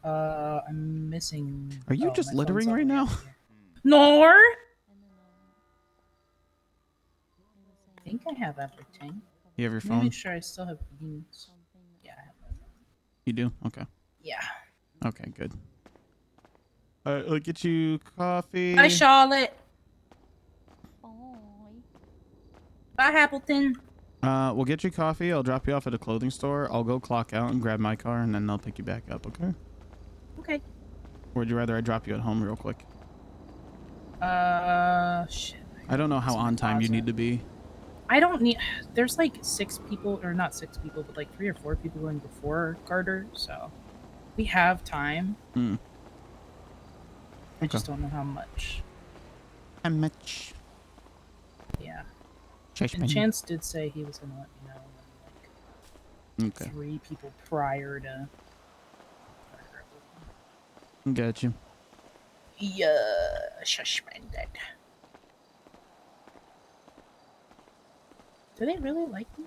I'm missing. Are you oh, just my phone's littering all right the way now? up here. Nor. I think I have everything. You have your Let me phone? make sure I still have beans. Yeah, I have my phone. You do? Okay. Yeah. Okay, good. All right, I'll get you coffee. Bye, Charlotte. Bye, Appleton. We'll get you coffee. I'll drop you off at a clothing store. I'll go clock out and grab my car, and then I'll pick you back up, okay? Okay. Or would you rather I drop you at home real quick? Shit. I don't know how on time you need to be. I don't need. There's like 6 people, or not 6 people, but like 3 or 4 people going before Carter, so we have time. Hmm. I just don't know how much. How much? Yeah. Chase And me. Chance did say he was gonna let me know. Like, Okay. 3 people prior to. Got you. Yeah, suspended. Do they really like me?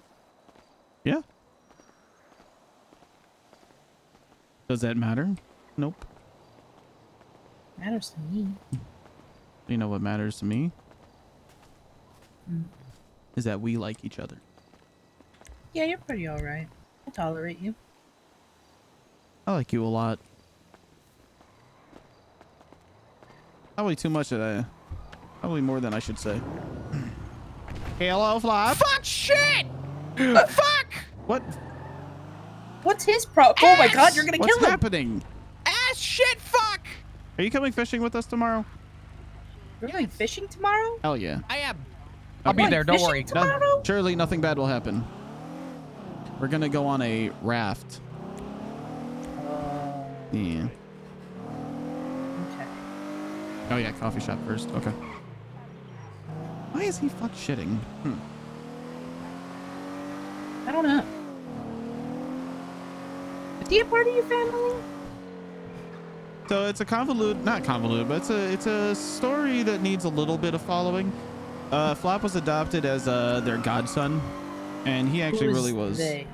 Yeah. Does that matter? Nope. Matters to me. You know what matters to me? Mm. Is that we like each other. Yeah, you're pretty alright. I tolerate you. I like you a lot. Probably too much of that. Probably more than I should say. Hello, fly. Fuck shit! Fuck! What? What's his problem? Oh my god, you're gonna What's kill him! happening? Ass shit, fuck! Are you coming fishing with us tomorrow? You're going fishing tomorrow? Hell yeah. I am. I'll be there, don't worry. Surely nothing bad will happen. We're gonna go on a raft. Yeah. Okay. Oh yeah, coffee shop first. Okay. Why is he fuck shitting? I don't know. Is he a part of your family? So it's a not convoluted, but it's a story that needs a little bit of following. Flop was adopted as their godson, and he actually Who is really was they?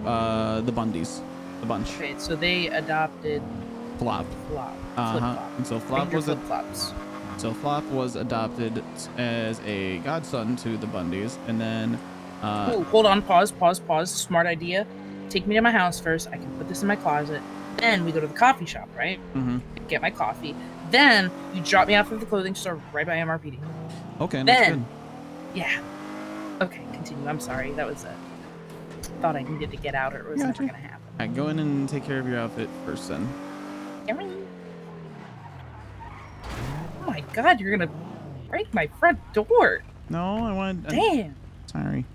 the Bundys. the bunch. Okay, so they adopted Flop. Flop. Uh-huh. And so Flop Ranger was flip-flops. So Flop was adopted as a godson to the Bundys, and then Ooh, hold on, pause. Smart idea. Take me to my house first. I can put this in my closet. Then we go to the coffee shop, right? Mhm. Get my coffee. Then you drop me off at the clothing store right by MRPD. Okay, that's Then, good. yeah. Okay, continue. I'm sorry. That was a thought I needed to get out, or it was never gonna happen. All right, go in and take care of your outfit first, then. Oh my God, you're gonna break my front door. No, I wanted. Damn. Sorry.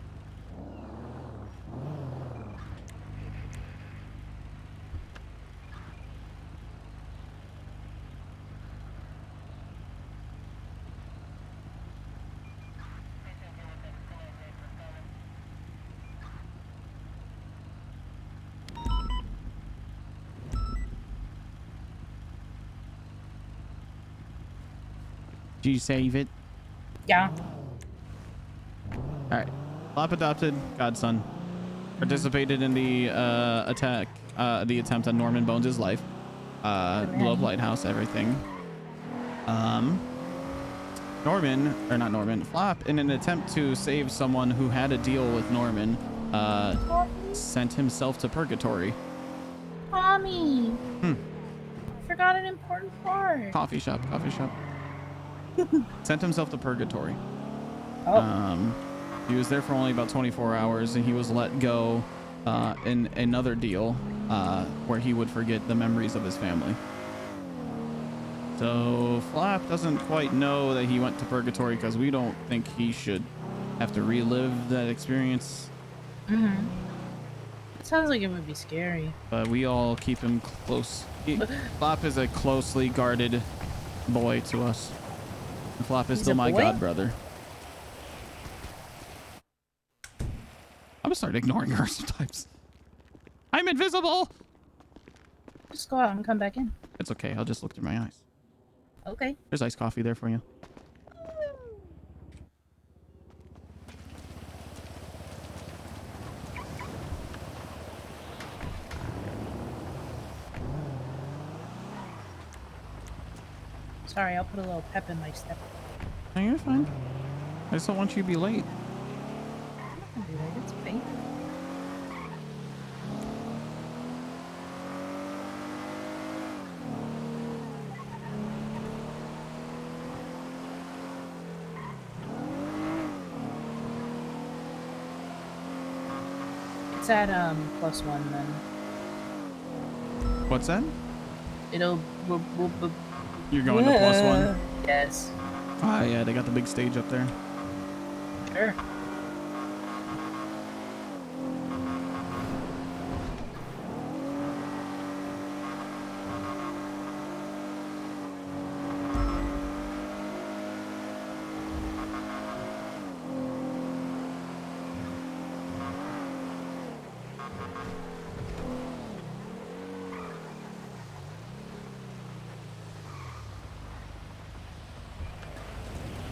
Did you save it? Yeah. All right. Flop adopted godson. Participated in the attack, the attempt on Norman Bones' life. Blew up lighthouse, everything. Flop, in an attempt to save someone who had a deal with Norman, sent himself to purgatory. Tommy. Forgot an important part. Coffee shop. Sent himself to purgatory. Oh. He was there for only about 24 hours, and he was let go in another deal where he would forget the memories of his family. So Flap doesn't quite know that he went to purgatory because we don't think he should have to relive that experience. Mm-hmm. It sounds like it would be scary. But we all keep him close. Flop is a closely guarded boy to us. And Flop is He's still a my boy? god brother. I'm gonna start ignoring her sometimes. I'm invisible. Just go out and come back in. It's okay. I'll just look through my eyes. Okay. There's iced coffee there for you. Sorry, I'll put a little pep in my step. No, you're fine. I just don't want you to be late. I can do that. It's okay. It's at +1 then. What's that? It'll. You're going to +1? Yes. Ah, yeah, they got the big stage up there. Sure.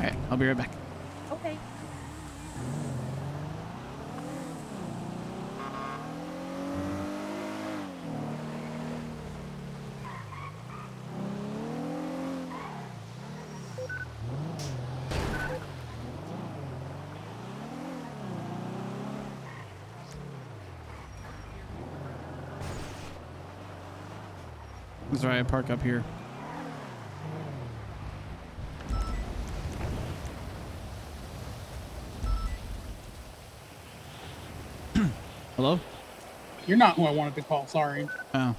All right, I'll be right back. Okay. That's right, I park up here. Hello? You're not who I wanted to call, sorry. Oh.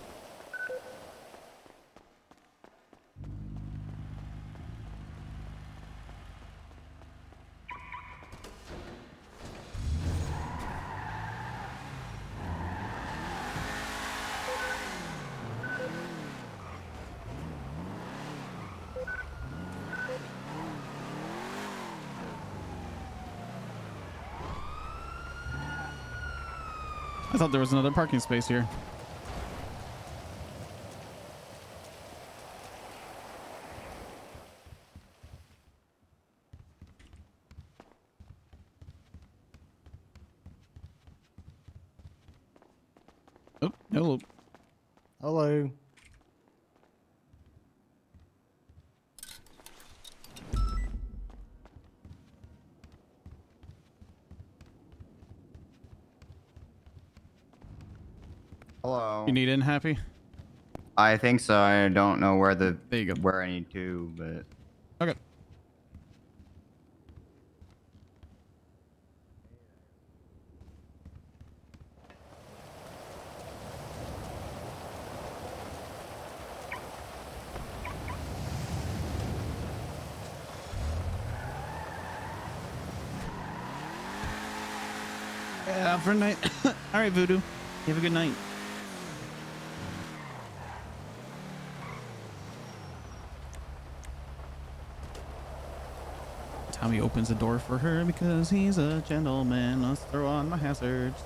I thought there was another parking space here. Oh, hello. Hello. Hello. You need in, Happy? I think so. I don't know where There you go. where I need to, but Okay. Yeah, for a night. All right, Voodoo. You have a good night. Tommy opens the door for her because he's a gentleman. Let's throw on my hazards.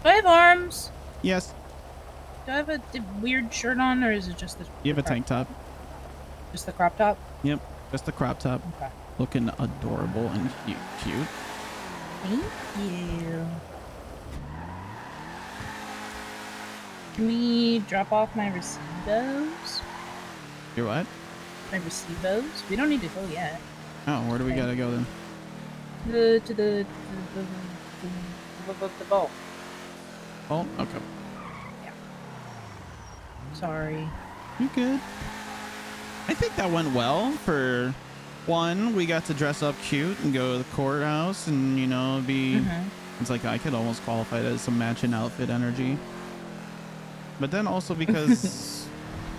Do I have arms? Yes. Do I have a weird shirt on, or is it just the? You have a tank top. Just the crop top. Yep. Just the crop top. Okay. Looking adorable and cute. Thank you. Can we drop off my receivables? Your what? My receivables? We don't need to go yet. Oh, where do we gotta go then? To the vault. Oh, okay. Sorry. You good? I think that went well. For one, we got to dress up cute and go to the courthouse and, you know, be... It's like I could almost qualify it as some matching outfit energy. But then also because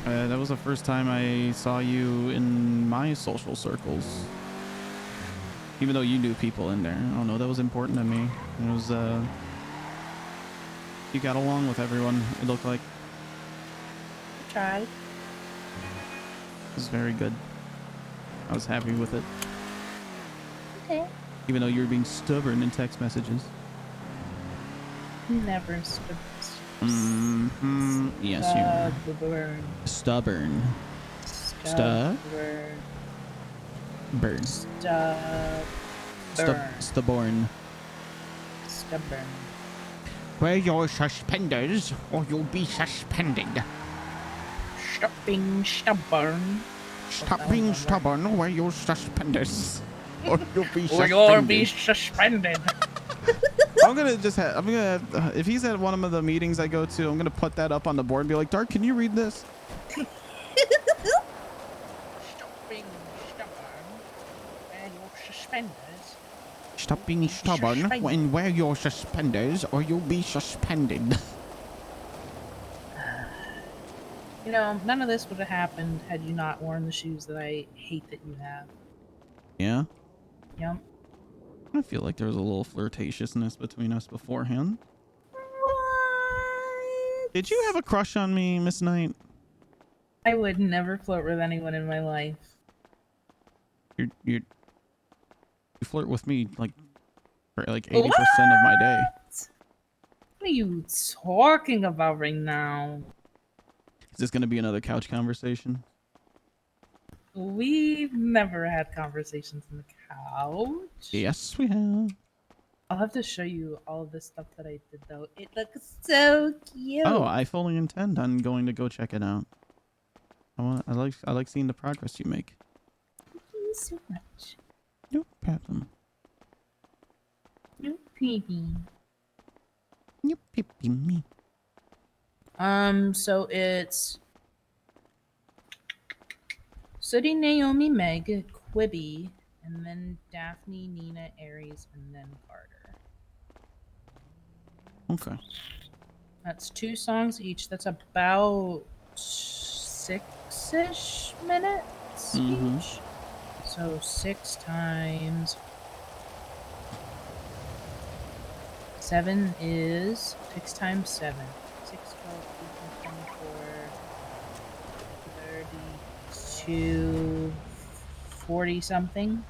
that was the first time I saw you in my social circles. Even though you knew people in there. I don't know, that was important to me. It was, you got along with everyone, it looked like. Tried. It was very good. I was happy with it. Okay. Even though you were being stubborn in text messages. Never stubborn. Yes, you were. Stubborn. Stubborn. Burn. Stubborn. Stubborn. Wear your suspenders or you'll be suspended. Stop being stubborn. Stop being stubborn. Wear your suspenders or you'll be Or suspended. you'll be suspended. I'm gonna just have, I'm gonna, if he's at one of the meetings I go to, I'm gonna put that up on the board and be like, Dark, can you read this? Stop being stubborn. And your suspenders. Stop being stubborn and wear your suspenders or you'll be suspended. You know, none of this would have happened had you not worn the shoes that I hate that you have. Yeah? Yep. I feel like there was a little flirtatiousness between us beforehand. What? Did you have a crush on me, Miss Knight? I would never flirt with anyone in my life. You flirt with me like for like 80% of my day. What are you talking about right now? Is this gonna be another couch conversation? We've never had conversations on the couch. Yes, we have. I'll have to show you all of the stuff that I did, though. It looks so cute. Oh, I fully intend on going to go check it out. I like seeing the progress you make. Thank you so much. No problem. No Pee-pee. You pee me. So it's Sooty, Naomi, Meg, Quibby, and then Daphne, Nina, Aries, and then Carter. Okay. That's 2 songs each. That's about 6-ish minutes each. So 6 times 7 is 6 times 7. 6, 12, 18, 24, 32, 40 something.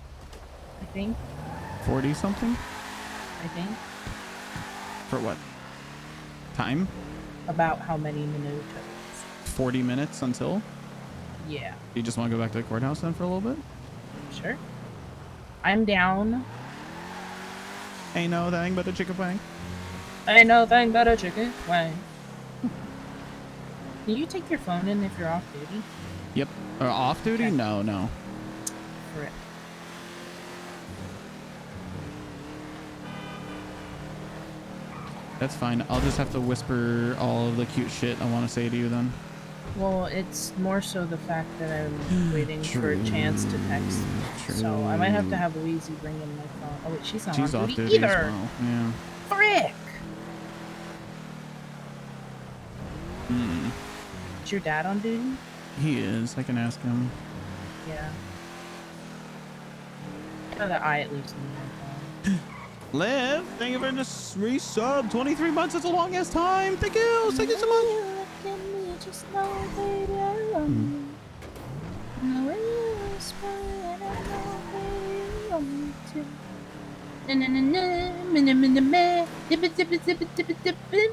I think. 40 something? I think. For what? Time? About how many minutos? 40 minutes until? Yeah. You just want to go back to the courthouse then for a little bit? Sure. I'm down. Ain't no thing but a chicken wing. Ain't no thing but a chicken wing. Can you take your phone in if you're off duty? Yep. Or off duty? Okay. No. Correct. That's fine. I'll just have to whisper all of the cute shit I want to say to you then. Well, it's more so the fact that I'm waiting for a chance to text. So I might have to have Wheezy bring in my phone. Oh wait, she's not She's on off duty duty either. as well. Yeah. Frick! Mm. Is your dad on duty? He is. I can ask him. Yeah. I know that I at least need my phone. Liv, thank you for the resub. 23 months is a long ass time. Thank you. Thank you so much. Just know, baby, I love you. Know you whisper, and I know, baby, you love me too. Na na na na, na na na na, dip dip dip dip dip dip dip.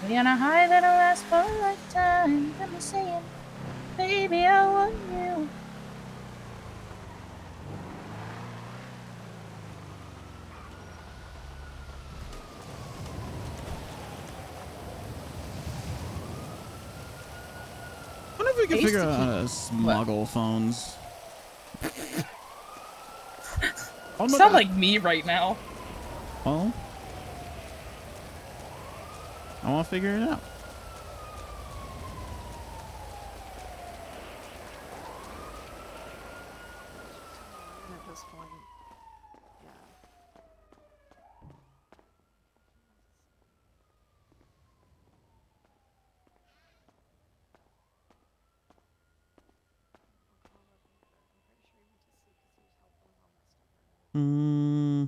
We on a high that'll last for a lifetime. Got me saying, baby, I want you. I wonder if we I can used figure to out how to keep- smuggle phones. You sound like me right now. Well, I want to figure it out. At this point, yeah. Hmm.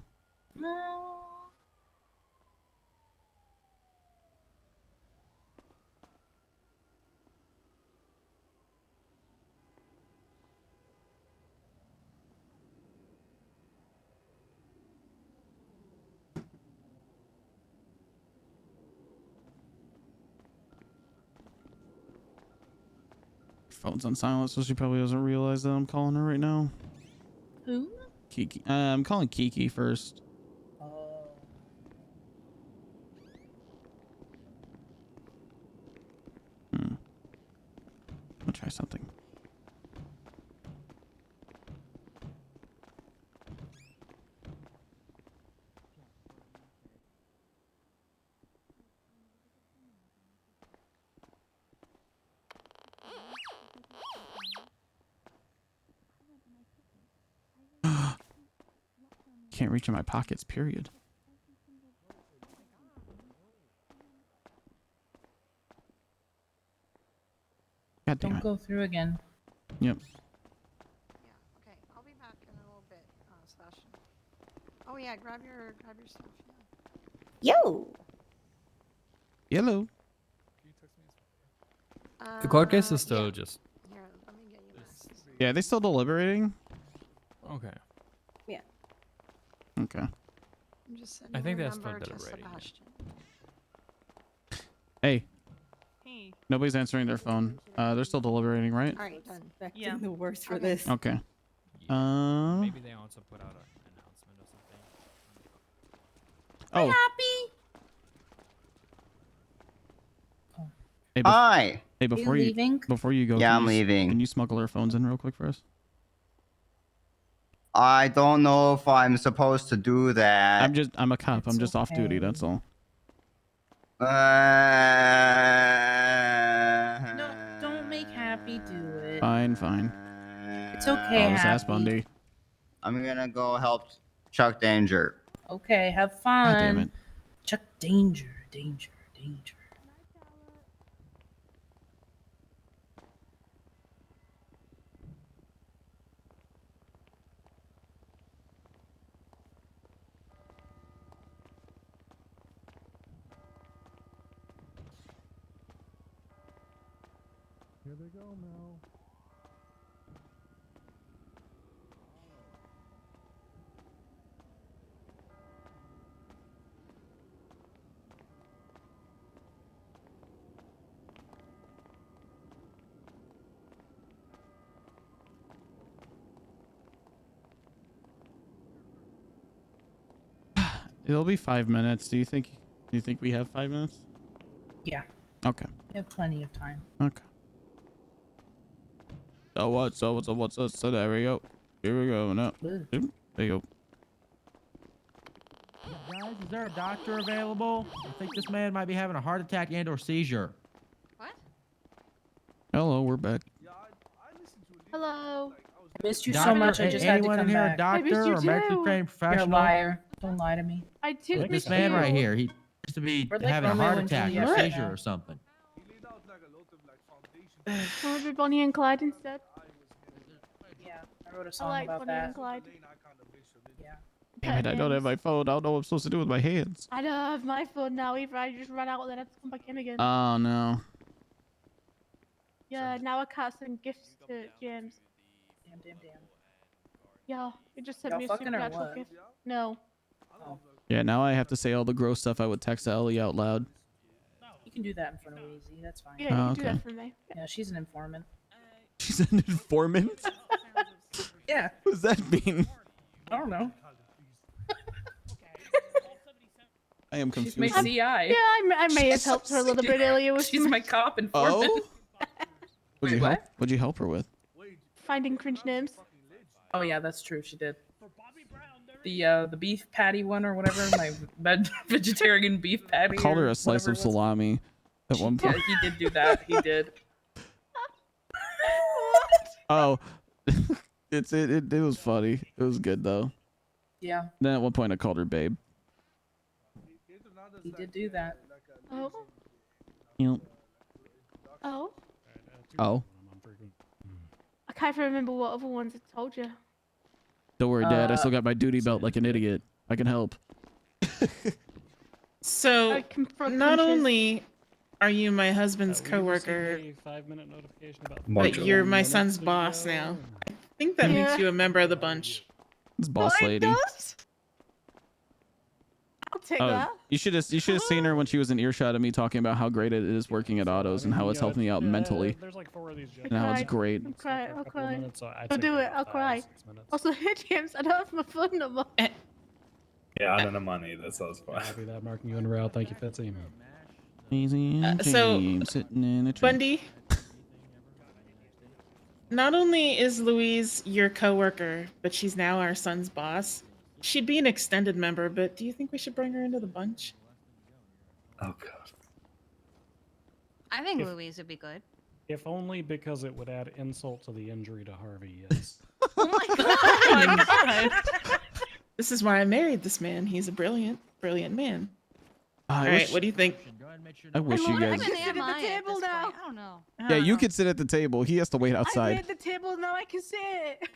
Phone's on silent, so she probably doesn't realize that I'm calling her right now. Who? Kiki. I'm calling Kiki first. Oh. I'll try something. Can't reach in my pockets, period. God damn Don't it. go through again. Yep. Yeah. Okay. I'll be back in a little bit, Sebastian. Oh yeah, grab your stuff. Yeah. Yo. Yellow. The court case is still just. Here, let me get you this. Yeah, they still deliberating? Okay. Yeah. Okay. I'm just sending I think your that's number still to deliberating. Sebastian. Hey. Hey. Nobody's answering their phone. They're still deliberating, right? All right, done. Yeah. The worst for Okay. this. Okay. Maybe they also put out an announcement or something. Oh. Happy. Hey, Hi. Hey, before you leaving? before you go, Yeah, can I'm you leaving. Can you smuggle our phones in real quick for us? I don't know if I'm supposed to do that. I'm a cop. I'm just off duty. That's all. No, don't make Happy do it. Fine. It's okay, I'll just ask Happy. Bundy. I'm gonna go help Chuck Danger. Okay, have fun. God damn it. Chuck Danger. Here they go, Mel. It'll be 5 minutes. Do you think we have 5 minutes? Yeah, Okay. you have plenty of time. Okay. So there we go. Here we go. No. Ugh. There you go. Guys, is there a doctor available? I think this man might be having a heart attack and/or seizure. Hello, we're back. Hello. I missed you so Doctor, much. I just had to anyone come in here a back. doctor or medically trained You're a professional? liar. Don't lie to me. I do. Like this man right here, he used to be We're like having a Romeo heart and attack or Juliet right seizure now. or something. Want to be Bonnie and Clyde instead? Yeah, I wrote a I song like about Bonnie that. and Clyde. Yeah. Damn it, I don't have my phone. I don't know what I'm supposed to do with my hands. I don't have my phone now either. I just ran out and then I have to come back in again. Oh no. Yeah, now I can't send gifts to James. Damn. Yeah, he just sent Y'all me a fucking or supernatural what? gift. No. Oh, Yeah, now I have to say all the gross stuff I would text Ellie out loud. you can do that in front of Weezy. That's fine. Yeah, you can do okay. that for me. Yeah, she's an informant. She's an informant? Yeah. What does that mean? I don't know. I am She's confused. my CI. Yeah, I may have helped her a little bit earlier with She's my cop informant. Oh? What'd you help her with? finding cringe names. Oh yeah, that's true. She did. The beef patty one or whatever, my vegetarian beef patty. I called her or a slice whatever of it was. salami at one Yeah, point. he did do that. He did. Oh, it was funny. It was good though. Yeah, Then at one point I called her babe. he did do that. Oh. Yep. Oh. Oh. I can't even remember what other ones I told you. Don't worry, Dad. I still got my duty belt like an idiot. I can help. So, confront not punches. only are you my husband's coworker, 5-minute notification about but you're my son's boss now. I think that makes you a member of the bunch. This boss lady. I'll take Oh, that. you should have seen her when she was in earshot of me talking about how great it is working at autos and how it's helped me out mentally. There's like 4 of these. And how it's great. I'll cry. I'll cry. minutes, so I'd I'll say do it. about I'll 5 or cry. 6 minutes. Also, hey James, I don't have my phone number. Yeah, I don't have money. That sounds fine. Copy that, marking you en route. Thank you, Fitzy. Easy So, sitting in a tree. Bundy, not only is Louise your coworker, but she's now our son's boss. She'd be an extended member, but do you think we should bring her into the bunch? Oh god. I think Louise would be good. If only because it would add insult to the injury to Harvey. Yes. Oh my god. This is why I married this man. He's a brilliant, brilliant man. I All right, wish- what do you think? I wish you guys. Sit at the table now. I don't know. Yeah, you could sit at the table. He has to wait I outside. made the table, now I can sit.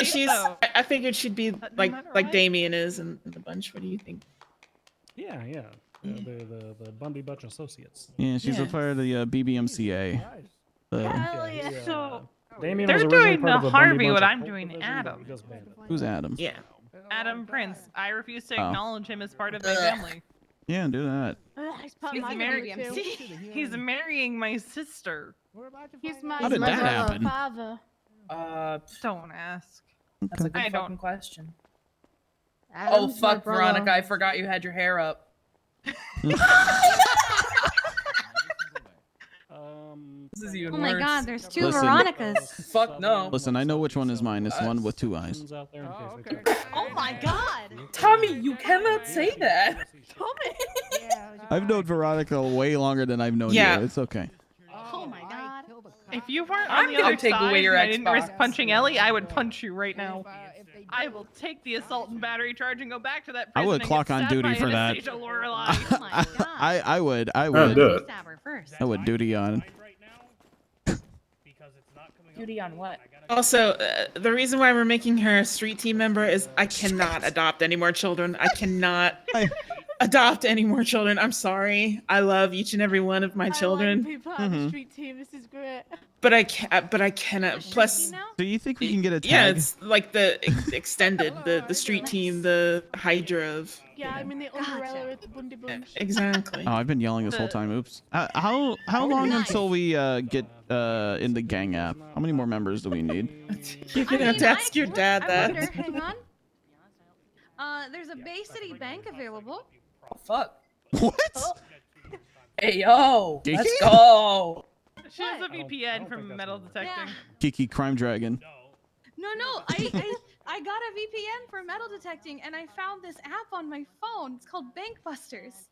She's. I figured she'd be like Damien is in the bunch. What do you think? Yeah. The Bundy Bunch Associates. Yeah, she's a Yeah. part of the BBMCA. Hell yeah. So Damien They're was originally doing part to of the Bundy Harvey Bunch what of I'm Cult doing to Division, but Adam. we just banned it. Who's Adam? Yeah. Adam Prince. I refuse to Oh. acknowledge him as part of my family. Yeah, do that. He's part of He's, my marrying. family too. He's marrying my sister. He's my How did that happen? father. Don't ask. That's a good I don't- fucking question. Oh Adam's my fuck, brother. Veronica! I forgot you had your hair up. This is even Oh my worse. god, there's two Listen. Veronicas. Fuck no. Listen, I know which one is mine. It's the one with 2 eyes. Oh my god. Tommy, you cannot say that. I've known Veronica way longer than I've known Yeah. you. It's okay. Oh my god. If you weren't I'm on the gonna other take side away your and I didn't risk Xbox. punching Ellie, I would punch you right now. I will take the assault and battery charge and go back to that I prison would and clock get on stabbed duty by for that. Anastasia Lorelei. Oh my god. I would. do it. Stab her first. I would duty on. Duty on what? Also, the reason why we're making her a street team member is I cannot adopt any more children. I cannot adopt any more children. I'm sorry. I love each and every one of my children, Be part of the street team. This is great. but I can't. But I cannot. Plus, Do you think we can get a tag? yeah, it's like the extended, the street team, the Hydra of. Yeah, I'm in the umbrella at the Bundy Bunch. Exactly. Oh, I've been yelling this whole time. Oops. How long until we get in the gang app? How many more members do we need? You're gonna have to ask your dad I that. wonder, hang on. There's a Bay City bank available. Oh, fuck. What? Hey, yo. Geeky? Let's go. She has a VPN from metal detecting. Kiki Crime Dragon. No, I got a VPN for metal detecting, and I found this app on my phone. It's called Bank Busters.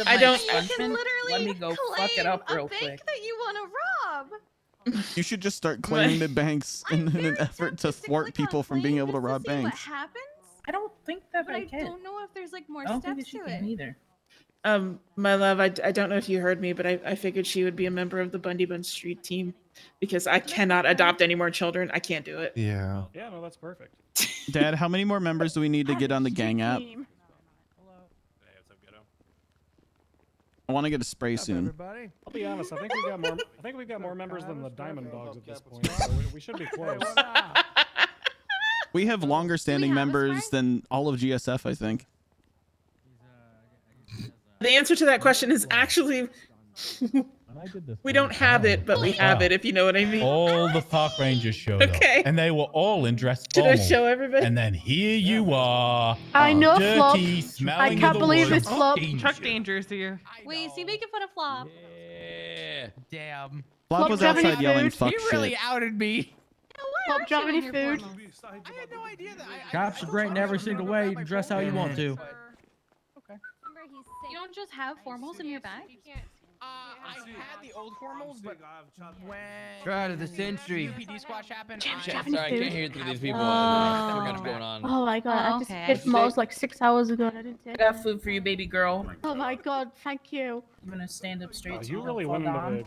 I don't. You can literally Let me go claim fuck it up real a bank quick. that you want to rob. You should just start claiming the banks in an effort to thwart people from being able to rob See what banks. happens? I don't think that But I I can. don't know if there's like more I don't think steps that you to can it. either. My love, I don't know if you heard me, but I figured she would be a member of the Bundy Bunch Street team because I cannot adopt any more children. I can't do it. Yeah. Yeah, no, that's perfect. Dad, how many more members do we need to get on the gang app? I want to get a spray soon. I'll be honest. I think we got more. I think we've got more members than the Diamond Dogs at this point. So we should be close. We have longer standing members than all of GSF, I think. The answer to that question is actually we don't have it, but we have it. If you know what I mean. All the park rangers showed Okay. up, and they were all in dress Did I formal. show everybody? And then here you are, I know, Flop. dirty, I smelling can't of the believe woods. it's Flop. Chuck Danger's here. Wait, see, we can put a flop. Yeah. Damn. Flop was outside yelling "fuck He really shit." outed me. Flop, do you have any food? I had no idea that. Cops are great in every single way. You can dress how you want to. You don't just have formals in your bag? I had the old formals, but when Stride of the century. UPD squash happened, James, do you have sorry, any I can't food? hear through these people. Oh. I forgot what's going on. Oh my god, I just okay. hit Mo's like 6 hours ago and I didn't take I got food for you, baby girl. Oh my god, thank you. I'm gonna stand up straight. Oh, so you don't really fall went into down. the.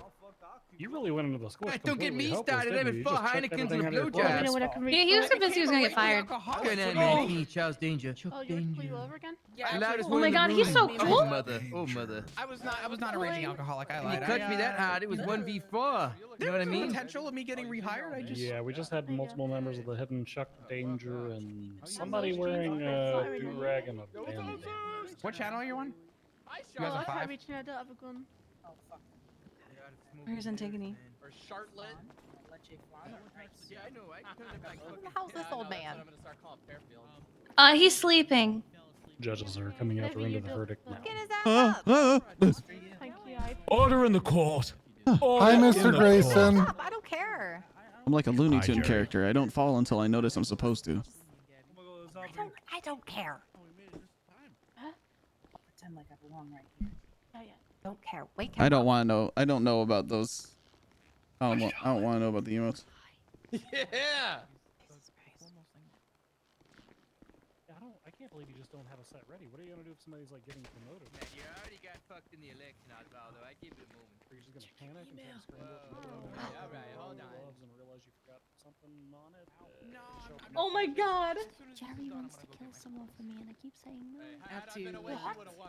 You really went into the squish. Don't get me completely hopeless, started. didn't I've you? been You full just chucked Heinekens everything and under your blowjobs. clothes. You know what I can read? Yeah, he was convinced he was gonna get fired. Good at me, Charles Danger. Oh, you want to pull you over again? Yeah, Loudest Oh one my in the god, he's room. so Oh cool. mother, oh mother. I was not a raging alcoholic. I You lied. touched me that hard. It was 1v4. You know what I mean? Potential of me getting rehired. I just. Yeah, we just had multiple members of the Hidden Chuck Danger and somebody wearing a do-rag and a bandana. What channel are you on? You guys Oh, on I can't 5? reach in, I don't have a gun. Where's Antigone? Or Charlotte? Yeah, I know. How's this old man? I'm gonna start calling Fairfield. He's sleeping. Judges are coming out to render the verdict now. Thank you. I Order in the court. Hi, Order in Mr. the Grayson. court. I don't care. I'm like a Looney Hi, Tune Jerry. character. I don't fall until I notice I'm supposed to. I don't care. Pretend like I belong right here. Oh yeah. Don't care. Wake I don't want to know. I don't know about those. I don't want to know about the emotes. Yeah. I can't believe you just don't have a set ready. What are you gonna do if somebody's like getting promoted? Man, you already got fucked in the election, Osvaldo. I give it a moment. Are you just gonna panic and try to scramble All right, hold on. gloves and realize you forgot something on it? Oh my god. Jerry wants to kill someone for me, and I keep saying no. I have to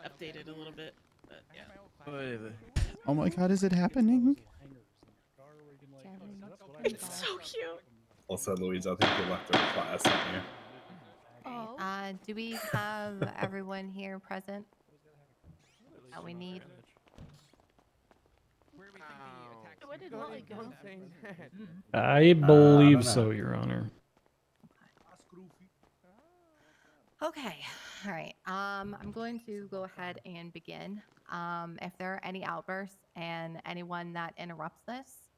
update it a little bit, but yeah. Whatever. Oh my God, is it happening? It's so cute. Also, Louise, I think you left her class, haven't you? Oh. Do we have everyone here present that we need? Where did Molly go? I believe so, Your Honor. Okay, all right. I'm going to go ahead and begin. If there are any outbursts and anyone that interrupts this,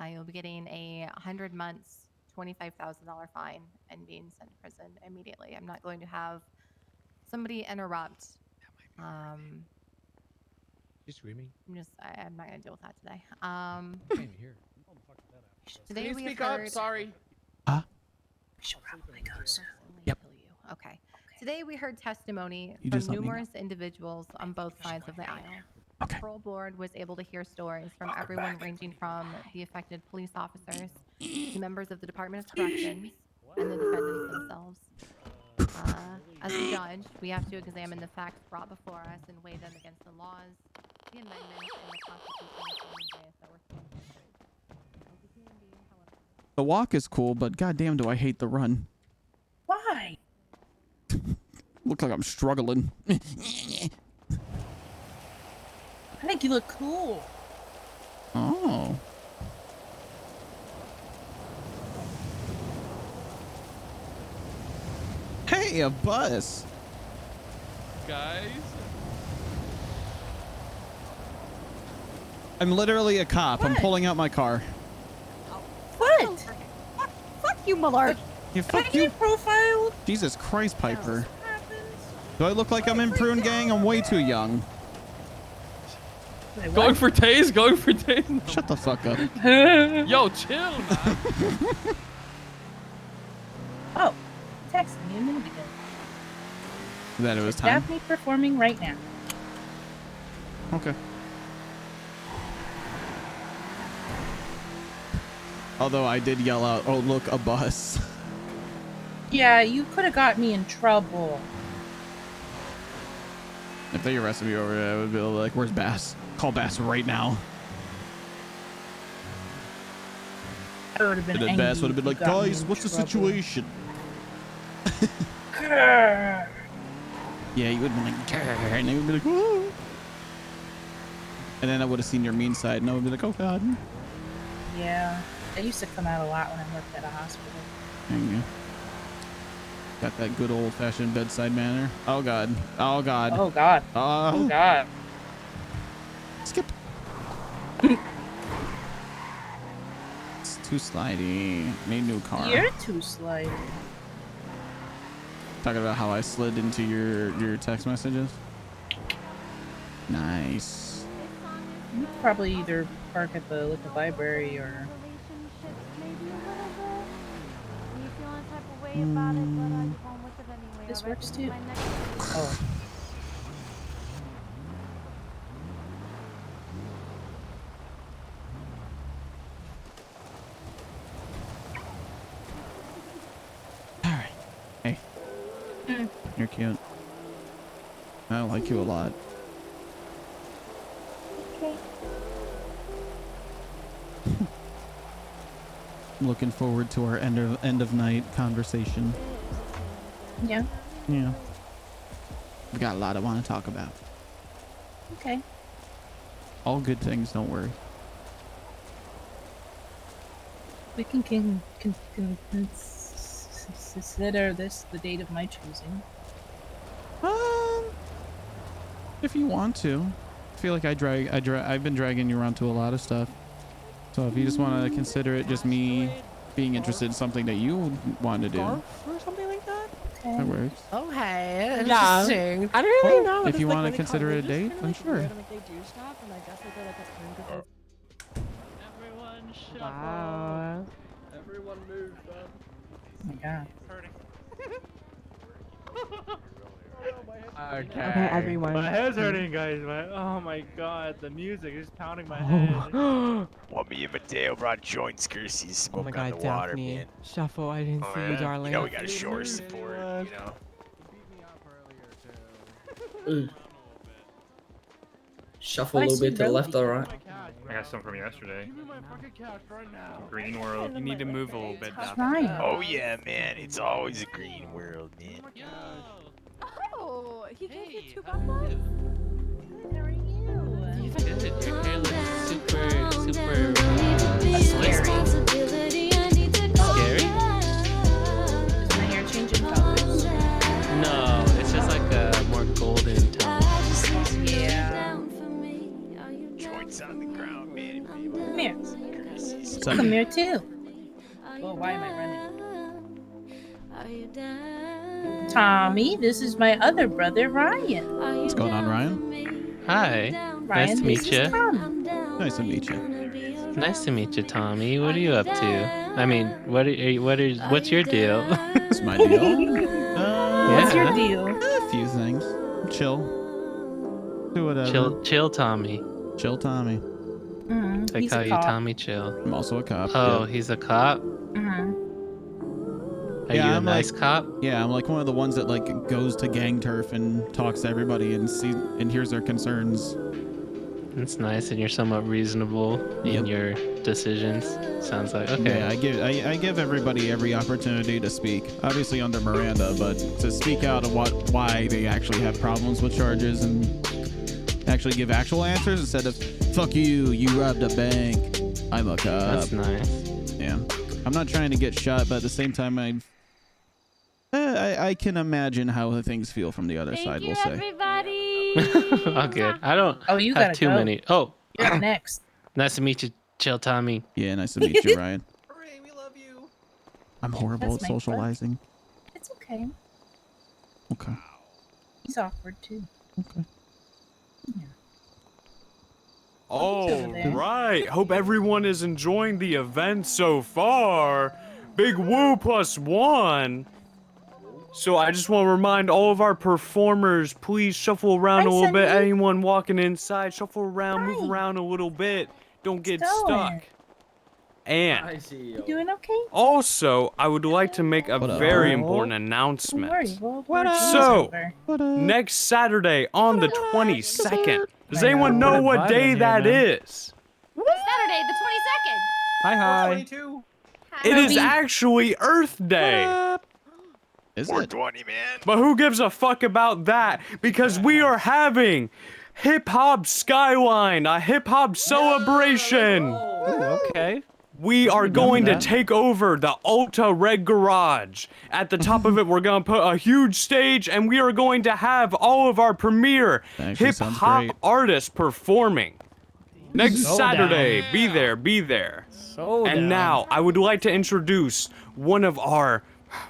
you'll be getting a 100 months, $25,000 fine and being sent to prison immediately. I'm not going to have somebody interrupt. She's screaming. I'm not going to deal with that today. Same here. Today Please we speak have up. heard. Sorry. Should probably go soon. Yep. Okay. Today we heard testimony You from just let me know. numerous individuals on both sides of the aisle. Okay. The parole board was able to hear stories from everyone ranging from the affected police officers to members of the Department of Corrections and the defendants themselves. As a judge, we have to examine the facts brought before us and weigh them against the laws, the amendments, and the Constitution that were standing. The walk is cool, but goddamn, do I hate the run. Why? Look like I'm struggling. I think you look cool. Oh. Hey, a bus. Guys. I'm literally a cop. I'm pulling out my car. What? Fuck you, Melarky. Yeah, fuck Can I you. get profiled? Jesus Christ, Piper. Do I look like I'm in Prune Gang? I'm way too young. Going for Taze. Going for Taze. Shut the fuck up. Yo, chill, man. Oh, text me a minute ago. That it was time. Daphne performing right now. Okay. Although I did yell out, "Oh look, a bus!" Yeah, you could have got me in trouble. If they arrested me over it, I would be like, "Where's Bass? Call Bass right now." I would have been And then angry. Bass would have been like, if you got me "Guys, in what's the trouble. situation?" Grrr. Yeah, you would have been like, "Grr," and they would be like, "Whoa." And then I would have seen your mean side, and I would be like, "Oh God." Yeah, that used to come out a lot when I worked at a hospital. There you go. Got that good old-fashioned bedside manner. Oh God. Oh God. Oh God. Oh God. Skip. It's too slidey. Need a new car. You're too slidey. Talking about how I slid into your text messages. Nice. You could probably either park at the liquor library or. This works too. Oh. Alright. Hey. You're cute. I like you a lot. Okay. I'm looking forward to our end of night conversation. Yeah. Yeah. We got a lot I want to talk about. Okay. All good things, don't worry. We can consider this the date of my choosing. If you want to. I feel like I've been dragging you around to a lot of stuff. So if you just want to consider it just me being interested in something that you want to do, Or something like that? that works. Okay, Yeah. interesting. I don't really know. If It's you like want when to they consider call it a date, religious, then kinda sure. like weird, and, like, they do stuff, and I guess like they're like a time to go. Wow. Everyone move, bud. Oh my God. Okay, everyone. My head's hurting, guys. Oh my God, the music is pounding my head. Oh me and Mateo brought joints, Cursey, my smoking God, on the water, Daphne. man. Shuffle, I didn't Oh, see you, man. darling. You know we gotta show our support, you know. Shuffle a little bit to the left or right. I got some from yesterday. Green world. You need to move a little bit. That's Daphne. right. Oh yeah, man. It's always a green world, man. Oh, he gave you 2 bucks? How are you? Good. Your hair looks super Scary. scary. Is my hair changing colors? No, it's just like a more golden tone. Yeah. Second. Come here too. Oh, why am I running? Tommy, this is my other brother, Ryan. What's going on, Ryan? Hi. Ryan, Nice to meet you. Nice to meet you. Nice to meet you, Tommy. What are you up to? I mean, what's your deal? What's my deal? What's your deal? A few things. Chill. Do whatever. Chill, Tommy. Chill, Tommy. I he's call a you cop. Tommy Chill. I'm also a cop. Oh, yeah. he's a cop? Are you a I'm nice cop? Yeah, I'm like one of the ones that like goes to gang turf and talks to everybody and hears their concerns. That's nice, and you're somewhat reasonable in your decisions. Sounds like okay. Yeah, I give everybody every opportunity to speak. Obviously under Miranda, but to speak out of why they actually have problems with charges and actually give actual answers instead of "fuck you, you robbed a bank." I'm a cop. That's nice. Yeah, I'm not trying to get shot, but at the same time, I can imagine how things feel from the other side. We'll say. Everybody. Okay, I don't you have gotta too go. many. Oh, You're up next. nice to meet you, Chill Tommy. Yeah, nice to meet you, Ryan. I'm horrible That's at my socializing. It's okay. Okay. He's awkward too. Okay. over there. Right. Hope everyone is enjoying the event so far. Big Woo +1. So I just want to remind all of our performers, please shuffle around a little bit. Anyone walking inside, shuffle around, move around a little bit. Don't get stuck. And You doing okay? also, I would like to make a very important announcement. So, next Saturday on the 22nd. Does anyone know what day that is? Saturday, the 22nd. Hi. It is actually Earth Day. Is 420, man. But who gives a fuck about that? Because we are having Hip Hop Skyline, a hip hop celebration. Okay. We are going to take over the Ulta Red Garage. At the top of it, we're going to put a huge stage, and we are going to have all of our premier hip hop artists performing. Next So Saturday, down. be there, be there. So and down. now, I would like to introduce one of our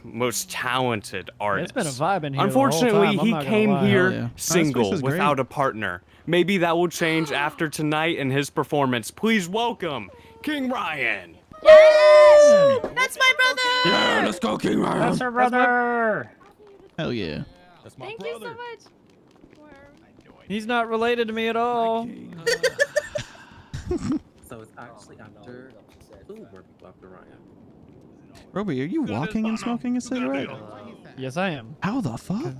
most talented artists. been a vibe in here the whole Unfortunately, time, I'm he not gonna came lie. here Hell yeah. single, This is great. without a partner. Maybe that will change after tonight and his performance. Please welcome King Ryan. Yes! That's my brother! Yeah, let's go, King Ryan. That's her brother. Hell yeah. Thank you so much. He's not related to me at all. So it's actually after food where people after Ryan. Roby, are you walking and smoking a cigarette? Yes, I am. How the fuck?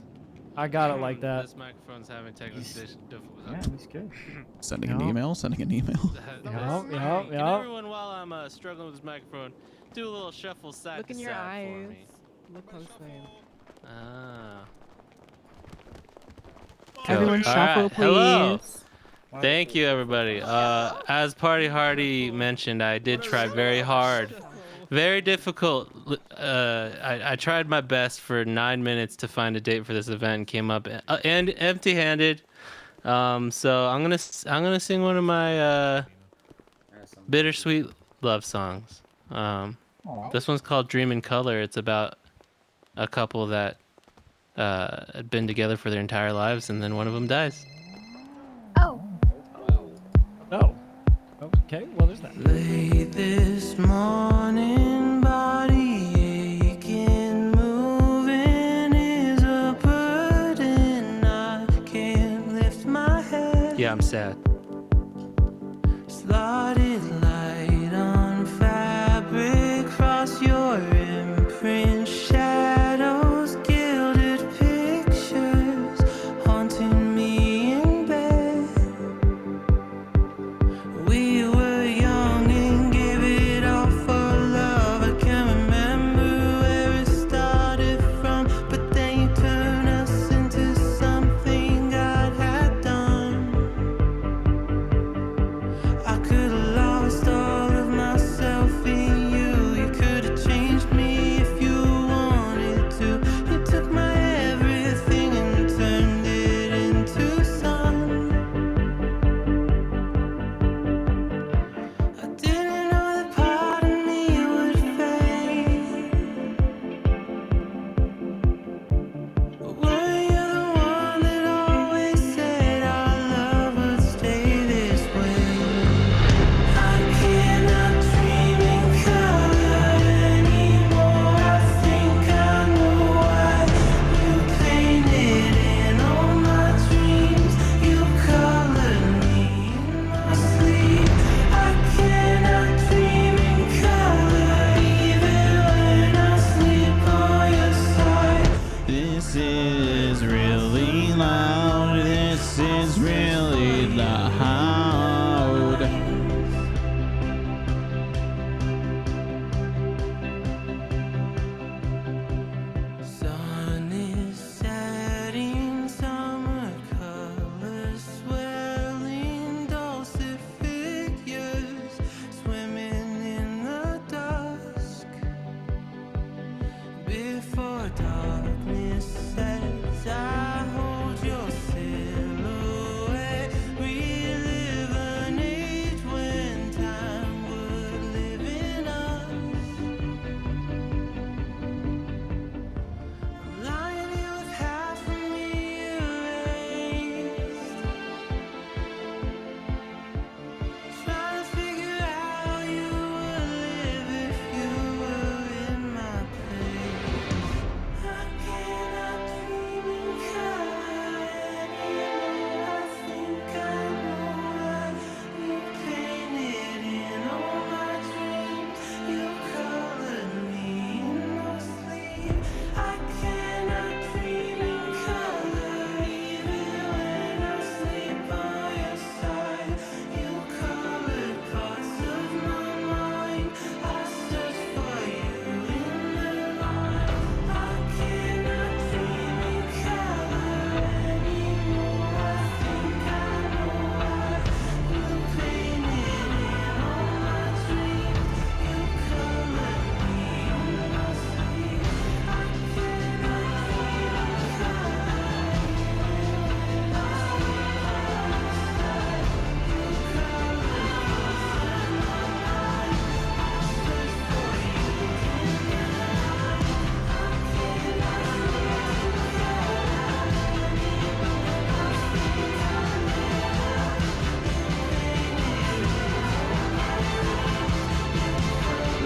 I got it like that. This microphone's having technical difficulties. Yeah, he's good. Sending an email. Sending an email. Can everyone, while I'm struggling with this microphone, do a little shuffle side Look to in your side for eyes. me? Look closely. Ah. Everyone Cool. shuffle, Alright, hello. please. Thank you, everybody. As Party Hardy mentioned, I did try very hard. Very difficult. I tried my best for 9 minutes to find a date for this event and came up and empty-handed. So I'm gonna sing one of my bittersweet love songs. This one's called Dream in Color. It's about a couple that had been together for their entire lives, and then one of them dies. Oh. Oh. Okay, well, there's that. Late this morning, body aching, moving is a burden. I can't lift my head. Yeah, I'm sad. Slotted light on fabric, cross your imprint, shadows, gilded pictures, haunting me in bed. We were young and gave it all for love. I can't remember where it started from, but then you turned us into something God had done. I could have lost loud. This is really loud. Sun is setting, summer colors swirling, dulcet figures swimming in the dusk. Before darkness sets, I hold your silhouette, relive an age when time would live in us. Lying here with half of me erased, trying to figure out how you would live if you were in my place. I cannot dream in color anymore. I think I know why you painted in all my dreams. You colored me in my sleep. I cannot dream in color even when I sleep by your side. You colored parts of my mind. I search for you in the night. I cannot dream in color anymore. I think I know why you painted in all my dreams. You colored me in my sleep. I cannot dream in color even when I sleep by your side. You colored parts of my mind. I search for you in the night. I cannot dream in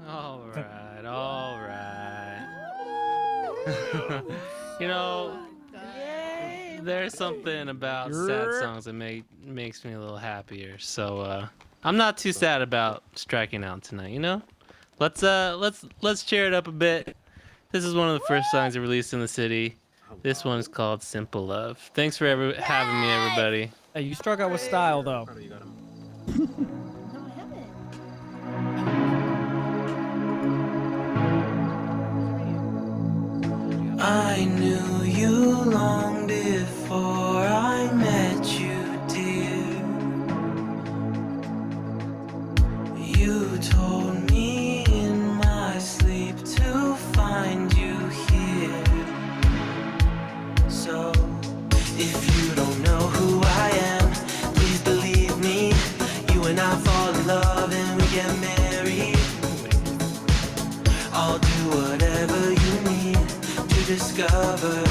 All right, all right. You know, there's something about sad songs that makes me a little happier. So I'm not too sad about striking out tonight. You know, let's cheer it up a bit. This is one of the first songs I released in the city. This one is called "Simple Love." Thanks for having me, everybody. Hey, you struck out with style, though. I knew you long before I met you, dear. You told me in my sleep to find you here. So, if you don't know who I am, please believe me. You and I fall in love and we get married. I'll do whatever you need to discover.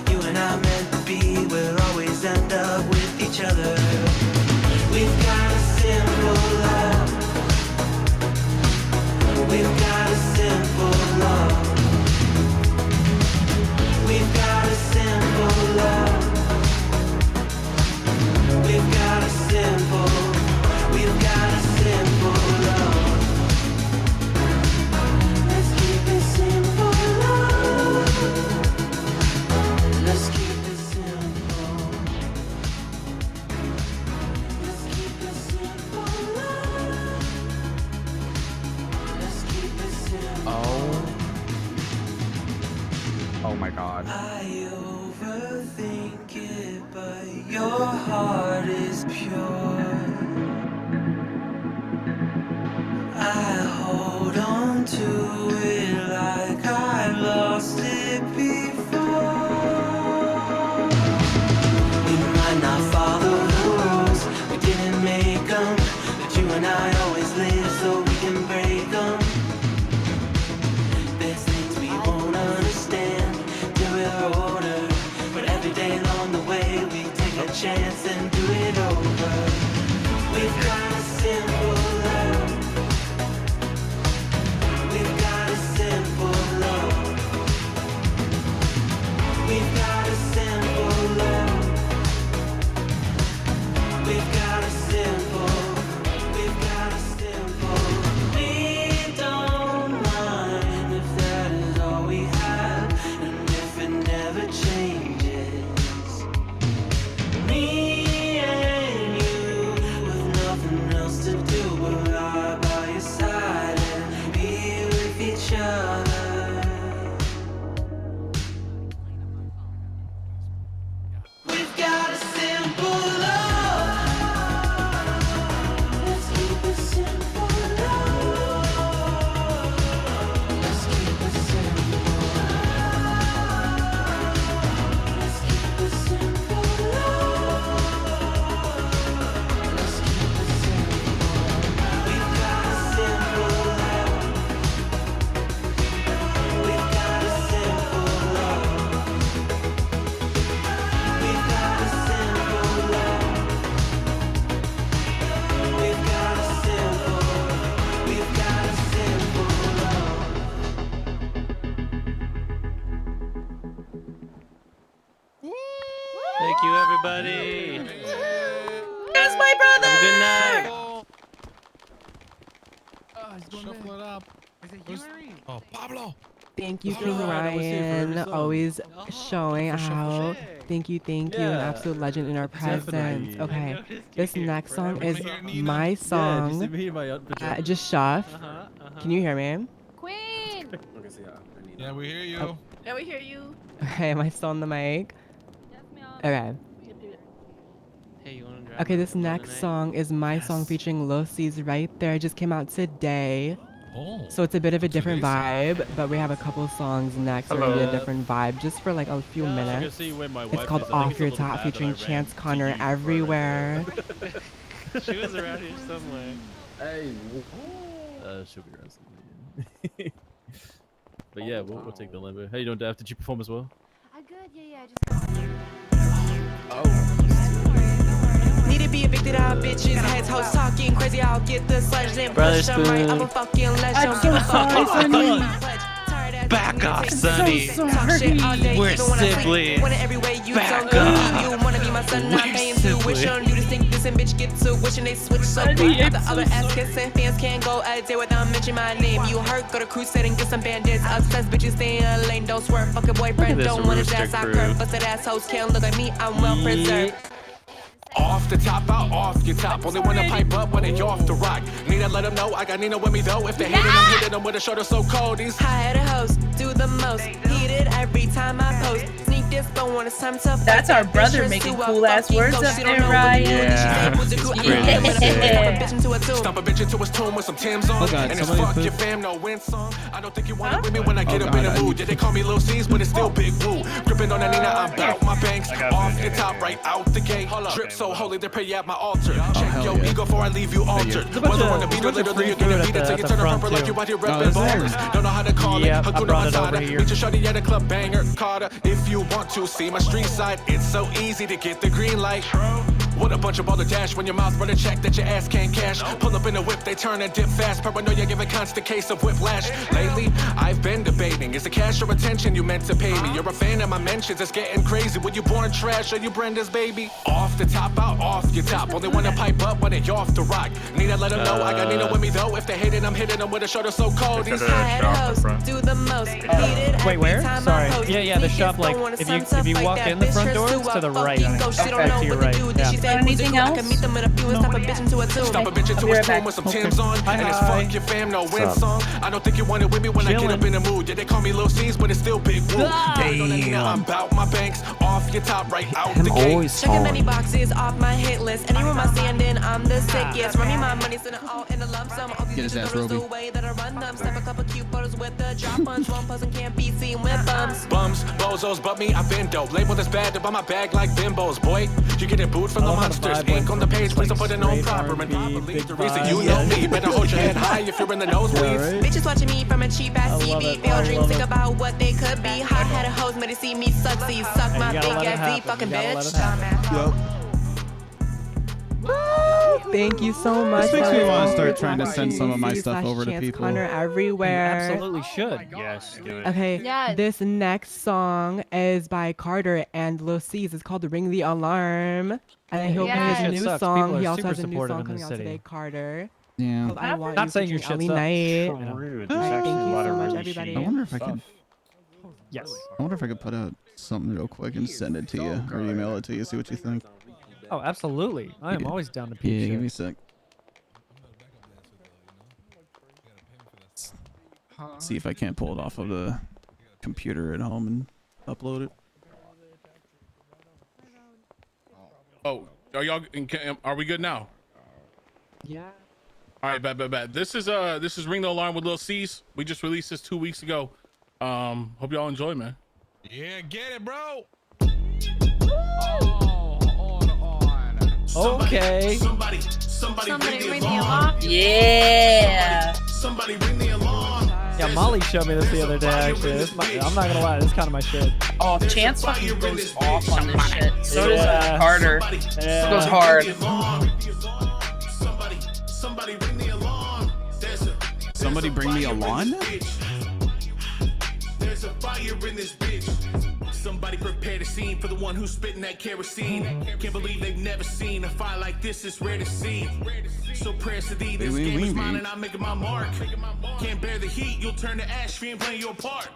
You and I meant to be, we'll always end up with each other. We've got a simple love. We've got a simple love. We've got a simple love. We've got a simple love. Let's keep it simple love. Let's keep it simple. Let's keep it simple love. Let's keep it simple. Oh my god. I overthink it, but your heart is pure. I hold on to it like I've lost it before. We might not follow the rules, we didn't make them, but you and I always live so we can break them. There's things we won't understand till we're older, but every day along the way we take a chance and do it over. We've got a simple love. We've got a simple love. We've got a simple love. We've got a simple. Shuffle it up. Oh, Pablo. Thank you, King Ryan, always showing out. Thank you, an absolute legend in our presence. Okay, this next song is my song. Just Shuff. Can you hear me? Queen. Yeah, we hear you. Yeah, we hear you. Okay, am I still on the mic? Okay. Hey, you wanna drive Okay, my this Lambo next tonight? song is my song featuring Lil C's right there. It just came out today. Oh. So it's a bit of a different vibe, but we have a couple songs next that are gonna be a different vibe just for like a few minutes. It's called Off Your Top featuring Chance Connor everywhere. She was around here somewhere. Hey. She'll be around somewhere. But yeah, we'll take the Lambo. How you doing, Daph? Did you perform as well? Good, yeah, I just Need to be evicted out, bitches. Heads, hoes talking crazy. I'll get the sludge, then push them right. I'm a fucking legend. I'm so sorry, Sonny. Back off, Sonny. We're siblings. Back off. You wanna be my son, not paying tuition. You just think this and bitch get tuition. They switch so quick. The other ass kissing fans can't go a day without mentioning my name. You hurt, go to crusade and get some bandits. Obsessed bitches stay in a lane. Don't swerve, fucking boyfriend. Don't want his ass. I curve. Busted assholes can't look like me. I'm well preserved. Off the top, out off your top. Only wanna pipe up when they off the rock. Need to let them know I got Nina with me though. If they hating, I'm hitting them with a shoulder so cold. These high-headed hoes do the most. Heated every time I post. Sneak this, but when it's time to That's our brother making cool ass words up there, Ryan. Stomp a bitch into his tomb with some Tim's on. And it's fuck your fam, no win song. I don't think you want it with me when I get up in the mood. Yeah, they call me Lil C's, but it's still Big Woo. Gripping on that Nina, I'm bout my banks. Off the top, right out the gate. Drip so holy, they pray you at my altar. Check your ego before I leave you altered. Whether on the beat or literally you're gonna beat it till you turn purple like you out here repping ballers. Don't know how to call it. Hakuna Matata. Meet your shorty at a club banger. Carter, if you want to see my street side, it's so easy to get the green light. What a bunch of baller dash when your mouth run a check that your ass can't cash. Pull up in a whip, they turn and dip fast. Paranoia, give a constant case of whiplash. Lately, I've been debating, is it cash or attention you meant to pay me? You're a fan of my mentions, it's getting crazy. Were you born trash or you Brenda's baby? Off the top, out off your top. Only wanna pipe up when they off the rock. Need to let them know I got Nina with me though. If they hate it, I'm hitting them with a shoulder so cold. These high-headed hoes do the most. Heated Wait, where? every time Sorry. I post. Yeah, the Sneak shop, this, like, don't want if some you stuff walk like in the that. front Bitch, door, her it's to to the a right. fucking ghost. She don't Okay, know to your what to right, do. yeah. She said, Anything I else? can meet them in a few and stop a bitch into a tomb. Stomp a bitch into his tomb with some Tim's on. And it's fuck your fam, no win song. I don't think you want it with me when I get up in the mood. Yeah, they call me Lil C's, but it's still Big Woo. I'm bout my banks. Off your top, right out the gate. Checking many boxes off my hit list. Any room I stand in, I'm the sickest. Run me my money, send it all in a lump sum. All these bitches know the way that I run them. Snap a couple cute photos with the drop ones. One person can't be seen with bums. Bums, bozos, but me, I've been dope. Label this bad to buy my bag like bimbos, boy. You getting booed from the monsters. Ink on the page, please don't put it on proper. And probably the reason you know me. Better hold your head high if you're in the nosebleeds. Bitches watching me from a cheap ass TV. Fail dreams, think about what they could be. Hot-headed hoes made to see me succeed. Suck my big ass D, fucking bitch. Thank you so much. This makes me want to start Off trying to Your send some of my Top stuff over to Chance people. Connor everywhere. Absolutely should. Yes, do it. Okay, Yes. this next song is by Carter and Lil C's. It's called "Ring the Alarm," and he'll Yes. play Shit his new sucks. song. People He are also super has a new supportive song in coming this out city. today, Carter. Yeah. Called I Want Not You saying your featuring shit Ellie sucks. Knight. Rude. Thank There's actually a you lot so of much, really everybody. I shitty wonder if I stuff. could. Yes. I wonder if I could put out something real quick and send it to you or email it to you. See what you think. Oh, absolutely. I am always down to peep Yeah, shit. give me a sec. See if I can't pull it off of the computer at home and upload it. Oh, are y'all? Are we good now? Yeah. All right, bad. This is Ring the Alarm with Lil C's. We just released this 2 weeks ago. Hope y'all enjoy, man. Yeah, get it, bro. Okay. Somebody ring the alarm. Yeah. Somebody ring the alarm. Yeah, Molly showed me this the other day, actually. I'm not gonna lie, this is kind of my shit. Oh, Chance fucking goes off on this shit. So does Yeah. Carter. Yeah. Goes hard. Somebody ring the alarm. Somebody bring me a lawn? There's a fire in this bitch. Somebody prepare the scene for the one who's spitting that kerosene. Can't believe they've never seen a fire like this, it's rare to see. So prayers to thee, this game is mine and I'm making my mark. Can't bear the heat, you'll turn to ash, and playing your part.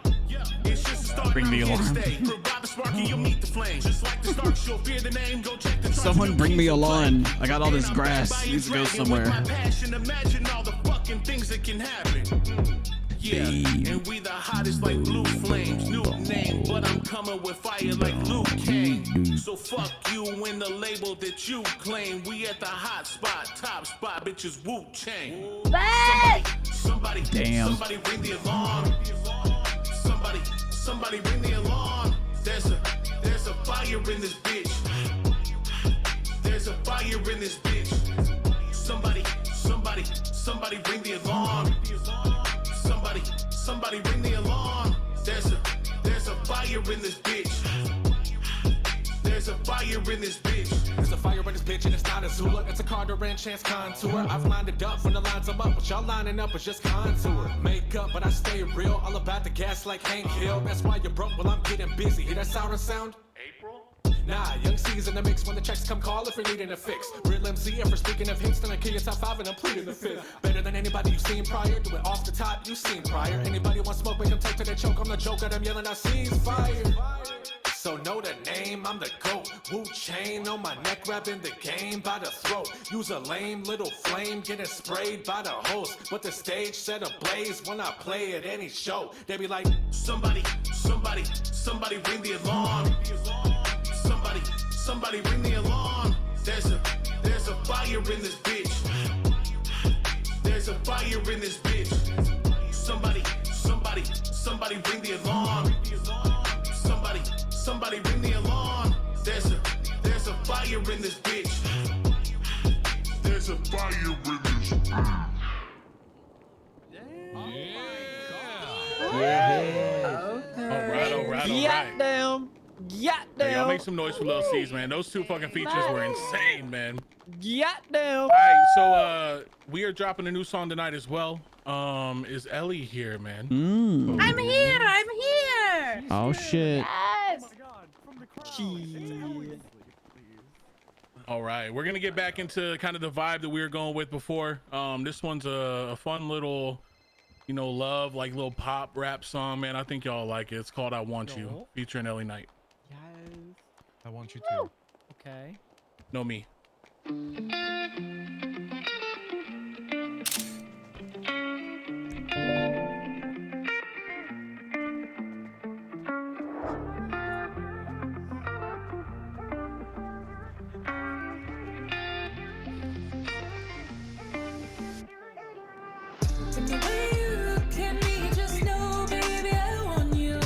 It's just a start, Bring the alarm. Provide the spark and you'll meet the flame. Just like the Starks, you'll fear the name, go check the Someone bring me a lawn. I got all this grass. Needs to go somewhere. Imagine all the fucking things that can happen. Yeah, and we the hottest like blue flames. New name, but I'm coming with fire like Wu Chang. So fuck you and the label that you claim. We at the hot spot, top spot, bitches Wu Chang. Somebody, damn. Somebody ring the alarm. Somebody ring the alarm. There's a fire in this bitch. There's a fire in this bitch. Somebody ring the alarm. Somebody ring the alarm. There's a fire in this bitch. There's a fire in this bitch. There's a fire in this bitch and it's not a Zula. It's a Carter and Chance contour. I've lined it up from the lines I'm up, but y'all lining up is just contour. Makeup, but I stay real. All about the gas like Hank Hill. That's why you're broke. Well, I'm getting busy. Hear that siren sound? April? Nah, young C's in the mix when the checks come call if you're needing a fix. Real MC, and for speaking of hints, then I kill your top 5 and I'm pleading the 5th. Better than anybody you've seen prior. Do it off the top, you seen prior. Anybody want smoke, make them take to their choke. I'm the joke at them yelling, I seize fire. So know the name, I'm the GOAT. Wu Chang on my neck, wrapping the game by the throat. Use a lame little flame, getting sprayed by the host. But the stage set ablaze when I play at any show. They be like, somebody ring the alarm. Somebody ring the alarm. There's a fire in this bitch. There's a fire in this bitch. Somebody ring the alarm. Somebody ring the alarm. There's a fire in this bitch. There's a fire in this bitch. Yeah. All right. Goddamn. Hey, y'all make some noise for Lil C's, man. Those two fucking features were insane, man. Goddamn. All right, so we are dropping a new song tonight as well. Is Ellie here, man? I'm here. Oh shit. Yes. All right, we're gonna get back into kind of the vibe that we were going with before. This one's a fun little, love, like little pop rap song, man. I think y'all like it. It's called "I Want You," featuring Ellie Knight. Yes. I want you too. Okay. No me. From the way you look at me, just know, baby, I want you.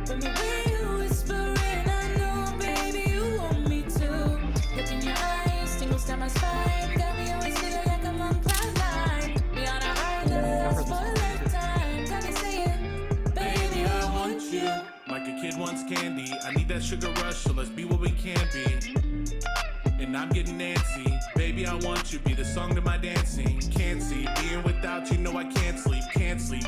From the way you whisper, and I know, baby, you want me too. Look in your eyes, tingles down my spine. Got me always feeling like I'm on cloud nine. We on a high that lasts for a lifetime. Tell me, say it, baby, I want you. Like a kid wants candy, I need that sugar rush, so let's be what we can be. And I'm getting antsy, baby, I want you, be the song to my dancing. Can't see, being without you, no I can't sleep,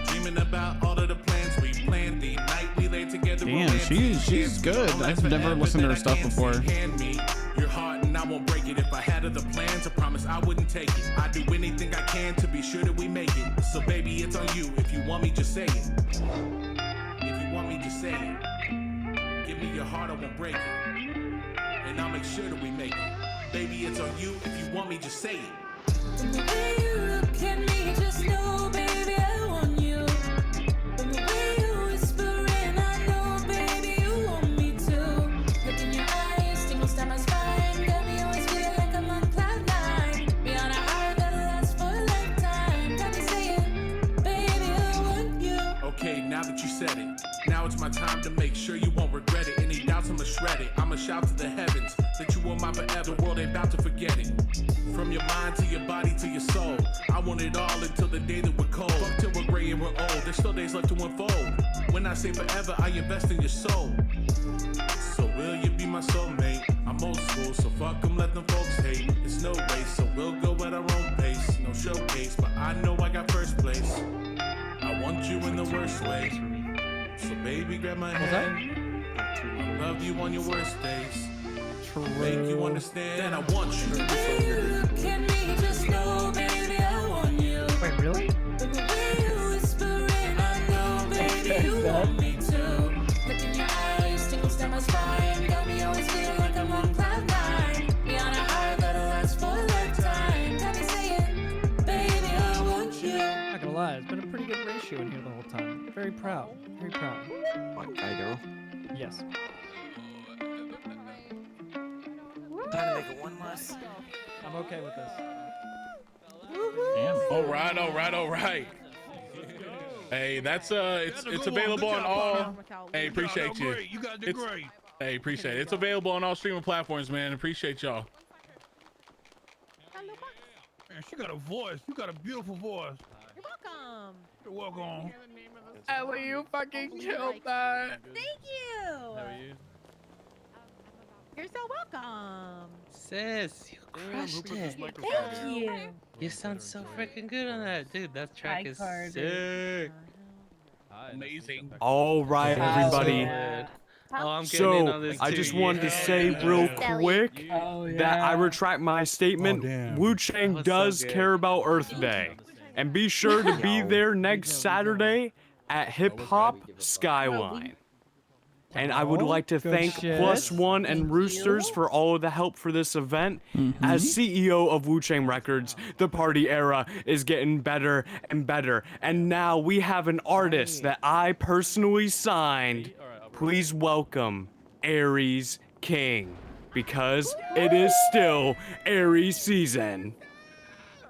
dreaming about all of the plans we planned. The night we lay together. Damn, she's good. I've never listened to her stuff before. Hand me your heart and I won't break it. If I had other plans, I promise I wouldn't take it. I'd do anything I can to be sure that we make it. So baby, it's on you. If you want me, just say it. If you want me, just say it. Give me your heart, I won't break it. And I'll make sure that we make it. Baby, it's on you. If you want me, just say it. From the way you look at me, just know, baby, I want you. From the way you whisper, and I know, baby, you want me too. Look in your eyes, tingles down my spine. Got me always feeling like I'm on cloud nine. We on a high that lasts for a lifetime. Tell me, say it, baby, I want you. Okay, now that you said it, now it's my time to make sure you won't regret it. Any doubts, I'ma shred it. I'ma shout to the heavens that you are mine forever. The world ain't about to forget it. From your mind to your body to your soul, I want it all until the day that we're cold. Fuck till we're gray and we're old. There's still days left to unfold. When I say forever, I invest in your soul. So will you be my soulmate? I'm old school, so fuck them, let them folks hate. It's no race, so we'll go at our own pace. No showcase, but I know I got first place. I want you in the worst way. So baby, grab my hand. Love you on your worst days. Make you understand that I want you. The way you look at me, just know, baby, I want you. Wait, really? The way you whispering, I know, baby, you want me too. Look in your eyes, tingles down my spine. Got me always feeling like I'm on cloud nine. Be on a high that'll last for a lifetime. Got me saying, baby, I want you. Not gonna lie, it's been a pretty good ratio in here the whole time. Very proud. Very proud. White guy girl. Yes. Time to make it one less. I'm okay with this. All right. Hey, that's it's available on all. Hey, appreciate you. You guys did great. Hey, appreciate it. It's available on all streaming platforms, man. Appreciate y'all. Man, she got a voice. You got a beautiful voice. You're welcome. You're welcome. Will you fucking kill that? Thank you. How are you? You're so welcome. Sis, you crushed it. Thank you. You sound so freaking good on that, dude. That track Hi, is Carter. sick. Amazing. All right, everybody. Oh, I'm getting in on So, this I too. just wanted to say Yeah. real quick Oh, that I retract my statement. Wu Chang That was so does good. care about Earth Day. And be sure to be there next Saturday at Hip Hop Skyline. And I would like to good thank shit. Plus One and Roosters for all of the help for this event. As CEO of Wu Chang Records, the party era is getting better and better. And now we have an artist that I personally signed. Please welcome Aries King, because it is still Aries season.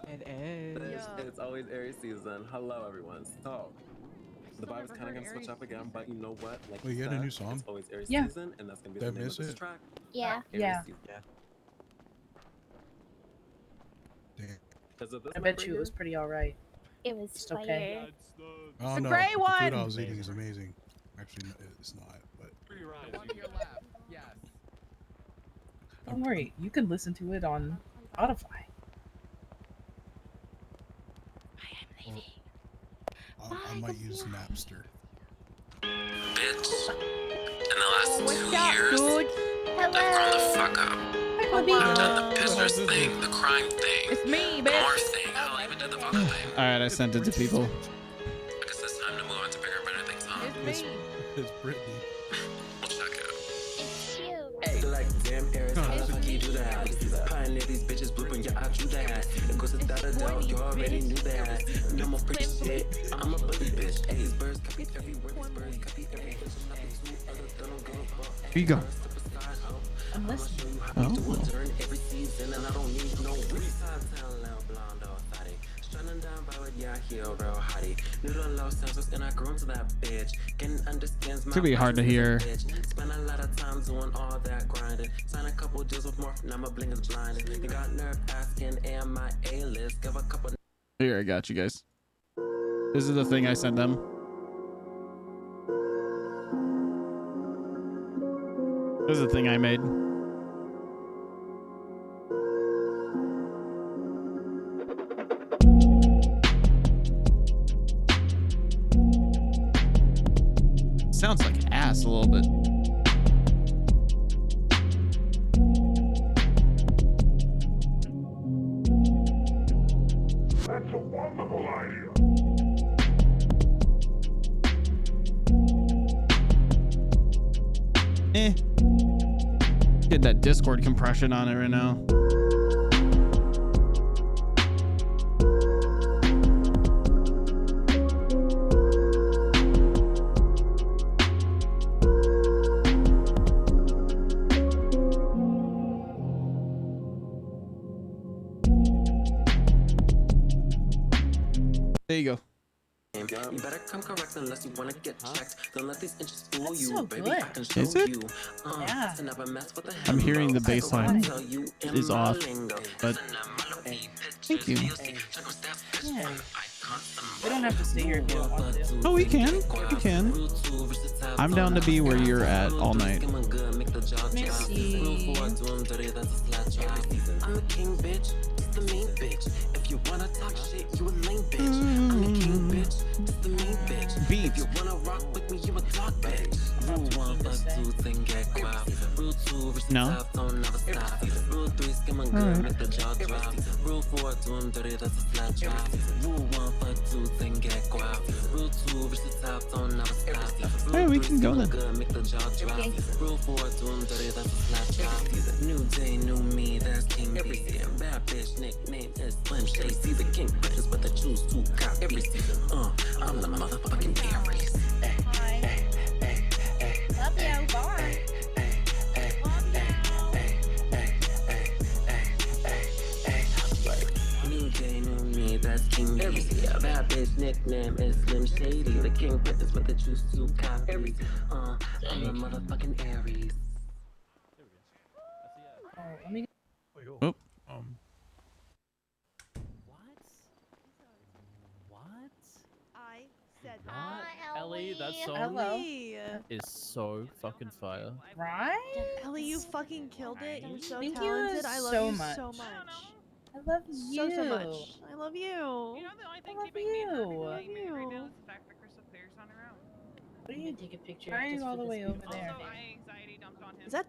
It is. It's always Aries season. Hello, everyone. So, the vibe is kind of gonna switch up again, but you know what? Like Wait, you had a new song? It's always Aries Yeah. season, and that's gonna be Did I the name miss of this it? track. Yeah. Aries Yeah. season. Damn. Because of this I bet you it was pretty alright. It was Just okay. Oh The no, gray the one. food I was eating is amazing. Actually, it's not. But Don't worry, you can listen to it on Spotify. I might use Napster. Bitch, in the last 2 years, Dude. I've grown the fuck up. I've done the pissers thing, the crime thing, It's me, the bitch. morph thing, hell, even did the vodka thing. All right, I sent it to people. I guess it's time to move on to bigger and better things, huh? It's me. It's Britney. We'll check it out. It's cute. Hey, like damn Aries, how the fuck you do that? Pioneer these bitches, blooping, yeah, I do that. It goes without a doubt, you already knew that. No more pretty shit, I'm a bully bitch. Hey, these birds copy every word, these birds copy every bitch. Nothing to others, they don't go for. Here you go. I'm listening. Oh. Turn every season, and I don't need no side town now, blonde or fatty. Shining down by what yeah, here, real hottie. Noodle low senses, and I grew into that bitch. Getting understands my. It's gonna be hard to hear. Spend a lot of time doing all that grinding. Sign a couple deals with Morph, now my blink is blinded. You got nerve asking, am I A-list? Give a couple. Here, I got you guys. This is the thing I sent them. This is the thing I made. Sounds like ass a little bit. That's a wonderful idea. Get that Discord compression on it right now. There you go. You better come correct unless you wanna get checked. Don't let these inches fool That's you, so baby. good. I can show Is it? you. Yeah. To never mess with the I'm hearing the bass line tell you in is my off, lingo. but thank you. Yeah. We don't have to stay here if you don't want to. Oh, we can. We can. I'm down to be where you're at all night. Merci. I'm a king, bitch. It's the main bitch. If you wanna talk shit, you a lame bitch. I'm the king, bitch. It's the main bitch. Beats. If you wanna rock with me, you a dog bitch. Root 1 plus 2, then get dirty, that's a flat drop. Rule 1 for 2, then get guap. Rule 2, reach the top, don't never stop. Hey, we can go then. Good, make the jaw drop. Rule 4, do 'em dirty, that's a flat drop. New day, new me, that's King B. Bad bitch, nickname is Slim Shady. The king bitches, but they choose to copy. I'm the motherfucking Aries. Love you, bye. New day, new me, that's King B. Bad bitch, nickname is Slim Shady. The king bitches, but they choose to copy. I'm the motherfucking Aries. Let me. Oh. I said Ellie, that song Hello. is so fucking fire. Right? Ellie, you fucking killed it. You're so Thank you talented. I love so you much. so much. I love you. So much. I love you. I love you. What are you take a picture? Why are you all the way over there? Is that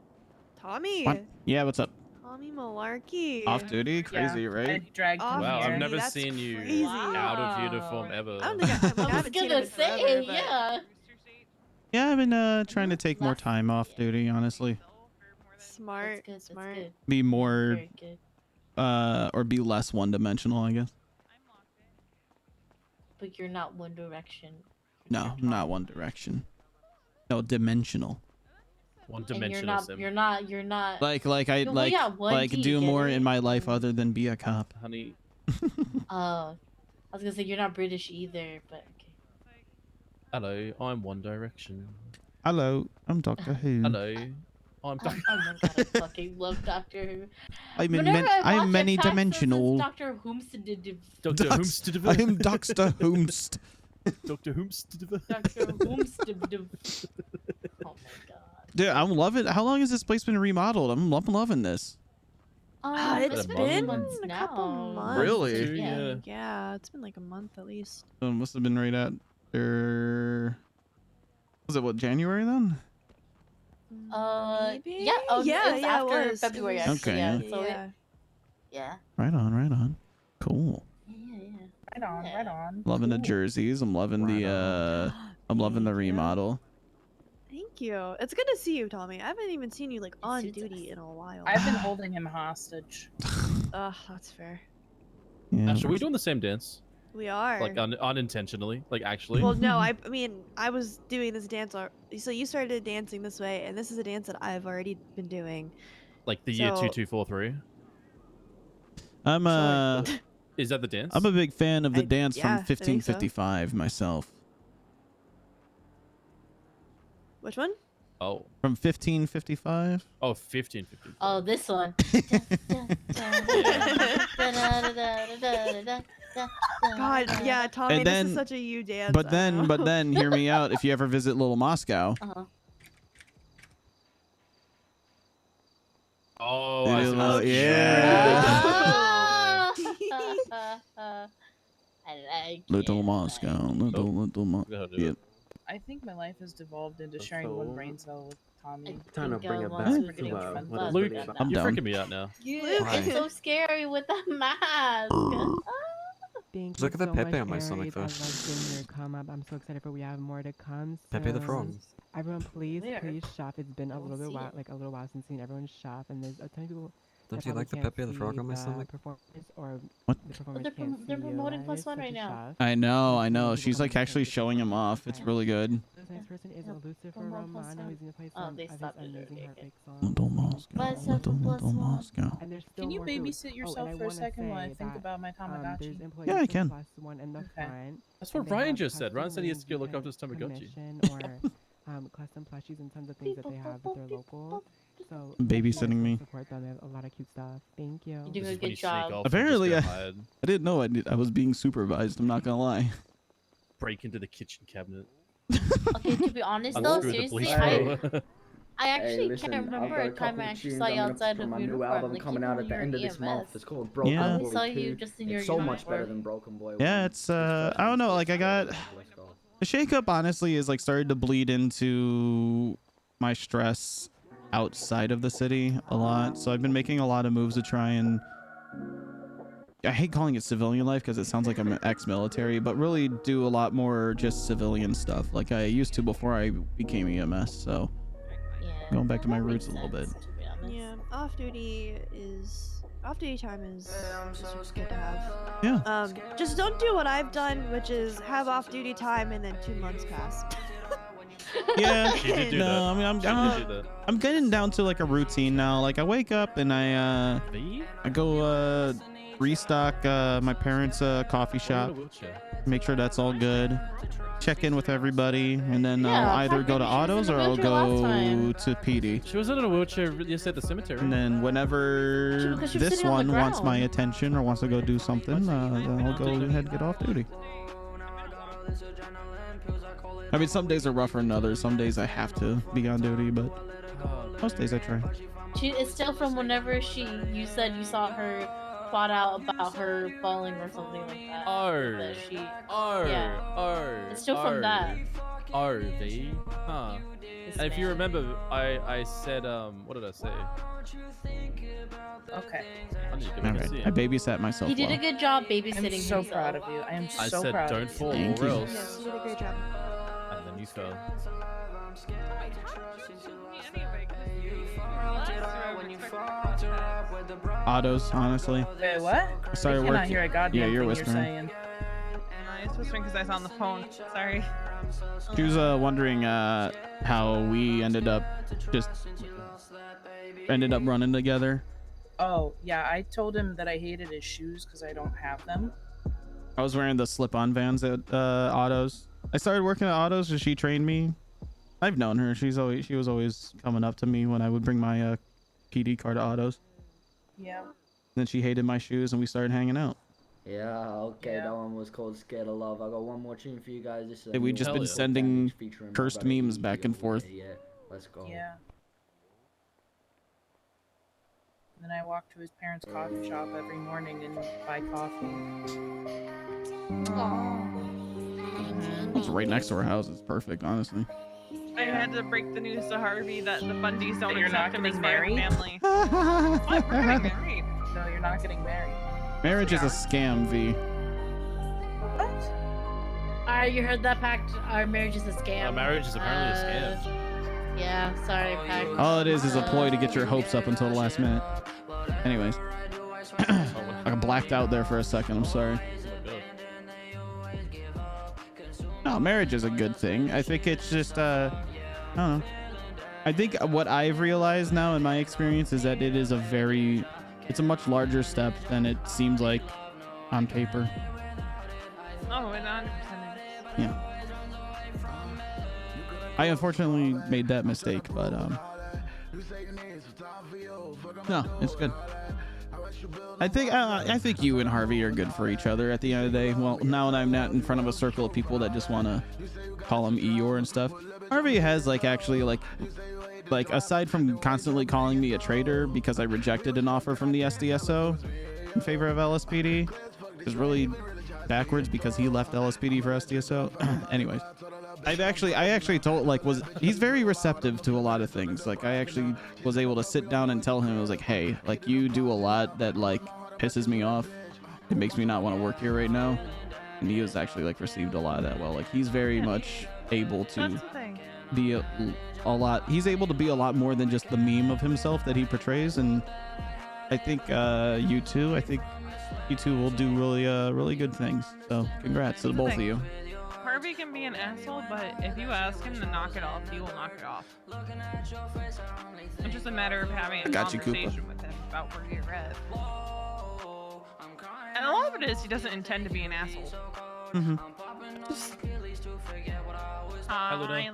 Tommy? What? Yeah, what's up? Tommy Melarky. Off duty? Crazy, Yeah, right? I dragged him Wow, I've here. never That's seen you crazy. out of uniform ever. I don't think I haven't seen him in forever, but- yeah. Yeah, I've been trying to take more time off duty, honestly. Smart. Smart. Be more Very good. or be less one-dimensional, I guess. But you're not One Direction. No, I'm not One Direction. No, dimensional. One And you're dimensional not. You're not. Like I No, like yeah, 1D, do get more it? in my life other than be a cop. Honey. I was gonna say you're not British either, but okay. Hello, I'm One Direction. Hello, I'm Doctor Who. Hello, I'm Oh my god, I fucking love Doctor Who. I'm many-dimensional. Doctor Whomst. Dr. Whomst. I am Dr. Whomst. Dr. Whomst. Dr. Whomst. Oh my god. Dude, I'm loving. How long has this place been remodeled? I'm loving this. It's been months a now. couple months. Really? Yeah, it's been like a month at least. So it must have been right at was it what, January then? Maybe? Yeah. Oh, Yeah, it's yeah, it after was. February. It was- Actually, Okay, yeah. yeah. So Yeah. yeah. Right on. Cool. Right on, right on. Loving the jerseys. I'm loving the remodel. Thank you. It's good to see you, Tommy. I haven't even seen you like on duty in a while. I've been holding him hostage. Ugh, that's fair. Yeah. Ash, are we doing the same dance? We are. Like unintentionally? Like actually? Well, no, I mean, I was doing this dance. So you started dancing this way, and this is a dance that I've already been doing. Like the year So- 2243? I'm Is that the dance? I'm a big fan of the dance yeah, I from think so. 1555 myself. Which one? Oh. From 1555? Oh, 1550. Oh, this one. God, yeah, Tommy, And this then- is such a you dance. But I don't know. then, hear me out. If you ever visit Little Moscow, Oh, They I do see. a little- yeah. I like Little Moscow, little Yep. I think my life has devolved into sharing one brain cell with Tommy. Trying to bring it Go back on. to We're getting what friendly. it's Luke, really I'm you're down. freaking me out now. Luke, it's so scary with the mask. Thank Look you at the so Pepe much, on my stomach, Aries. I though. love seeing your come up. I'm so excited for we have more to come. Pepe the soon. Frog. Everyone, please Where? shop. It's been a little bit see while, it. like a little while since seen everyone shop, and there's a ton of people. Don't that you probably like the can't Pepe the Frog see on my the stomach? performance or What? the performance They're can't they're see you promoting live, +1 so right to now. shop. I know. People She's like coming actually to showing him off. It's really good. This next person is Lucifer Promo Romano. He's gonna play Oh, some they of his stopped it amazing already, heartbreak songs. Little Moscow, Plus little +1. Moscow. And there's still Can you more food. babysit yourself and I for a wanna second while I say think that, about my there's Tamagotchi? employees Yeah, I can. +1 in the front. That's what and they Ryan have just said. Ryan said he has to custom look after his wings, Tamagotchi. commission or custom plushies and tons of things that they have that they're local. So Babysitting me. support them. They have a lot of cute stuff. Thank you. You're doing This a is when good you sneak job. off and Apparently, just go I hide, didn't know I was being supervised. I'm not gonna lie. break into the kitchen cabinet. Okay, to be honest though, Unscrew the seriously, police I photo. actually listen, can't I've remember got a time couple I of actually tunes saw you I'm gonna outside put of from my new uniform. album Like coming even out when at the you were end of this EMS. month. It's called Broken Yeah. I Boy always saw 2. you just in your It's so much uniform. better than Broken Boy 1. Yeah, it's I don't know. Like I got the shakeup. Honestly, is like started to bleed into my stress outside of the city a lot. So I've been making a lot of moves to try and I hate calling it civilian life because it sounds like I'm ex-military, but really do a lot more just civilian stuff like I used to before I became EMS. So going back to my roots a little bit. Yeah, off-duty time is good to have. Yeah. Just don't do what I've done, which is have off-duty time and then 2 months pass. Yeah. She did do No, that. I mean She did do that. I'm getting down to like a routine now. Like I wake up and I go restock my parents' coffee shop, make sure that's all good, check in with everybody, and then I'll either go to autos or I'll go to PD. She was in a wheelchair yesterday at the cemetery. And then whenever Because she was this sitting on the one wants my ground. attention or wants to go do something, I'll go ahead and get off duty. I mean, some days are rougher than others. Some days I have to be on duty, but most days I try. It's still from whenever you said you saw her plot out about her falling or something like that. It's still from that. RV? Huh. Yes, And if you ma'am. remember, I said, what did I say? Okay. I need to go All back and right. see I it. babysat myself. He did a well. good job babysitting I'm so himself. proud of you. I am I so said proud don't of you. fall Thank or you. else. Yes, you did a great job. And then you fell. Autos, honestly. Wait, what? Sorry, I work. cannot hear a goddamn Yeah, you're thing whispering. you're saying. I was whispering because I was on the phone. Sorry. She was wondering how we ended up running together. Oh, yeah, I told him that I hated his shoes because I don't have them. I was wearing the slip-on Vans at Autos. I started working at Autos and she trained me. I've known her. She was always coming up to me when I would bring my PD car to Autos. Yeah. Then she hated my shoes and we started hanging out. Yeah, okay, that one was called Scared of Love. I got one more tune for you guys. This is a We've new just one been called sending Bandage featuring my cursed brother memes E. back and forth. Yeah, let's go. Yeah. Then I walk to his parents' coffee shop every morning and buy coffee. It's right next to our house. It's perfect, honestly. I had to break the news to Harvey that the Bundys don't That you're not accept him as getting part of the married? family. What? We're getting married. No, you're not getting married. Marriage is a scam, V. Alright, you heard that, Pact? Our marriage is a scam. Our marriage is apparently a scam. Yeah, sorry, Pact. All it is a ploy to get your hopes up until the last minute. Anyways. I blacked out there for a second. I'm sorry. No, marriage is a good thing. I think it's just, I don't know. I think what I've realized now in my experience is that it's a much larger step than it seems like on paper. Oh, it 100% is. Yeah. I unfortunately made that mistake, but no, it's good. I think you and Harvey are good for each other at the end of the day. Well, now that I'm not in front of a circle of people that just want to call him Eeyore and stuff. Harvey has actually aside from constantly calling me a traitor because I rejected an offer from the SDSO in favor of LSPD, is really backwards because he left LSPD for SDSO. Anyways, I actually told he's very receptive to a lot of things. I actually was able to sit down and tell him, I was like, hey, you do a lot that pisses me off. It makes me not want to work here right now. And he was actually received a lot of that well. He's very much able to be a lot. He's able to be a lot more than just the meme of himself that he portrays. And I think you two will do really good things. So congrats to the both of you. Harvey can be an asshole, but if you ask him to knock it off, he will knock it off. It's just a matter of having a Got you, conversation Koopa. with him about where you're at. And a lot of it is he doesn't intend to be an asshole. Mm-hmm. Hi, Luna.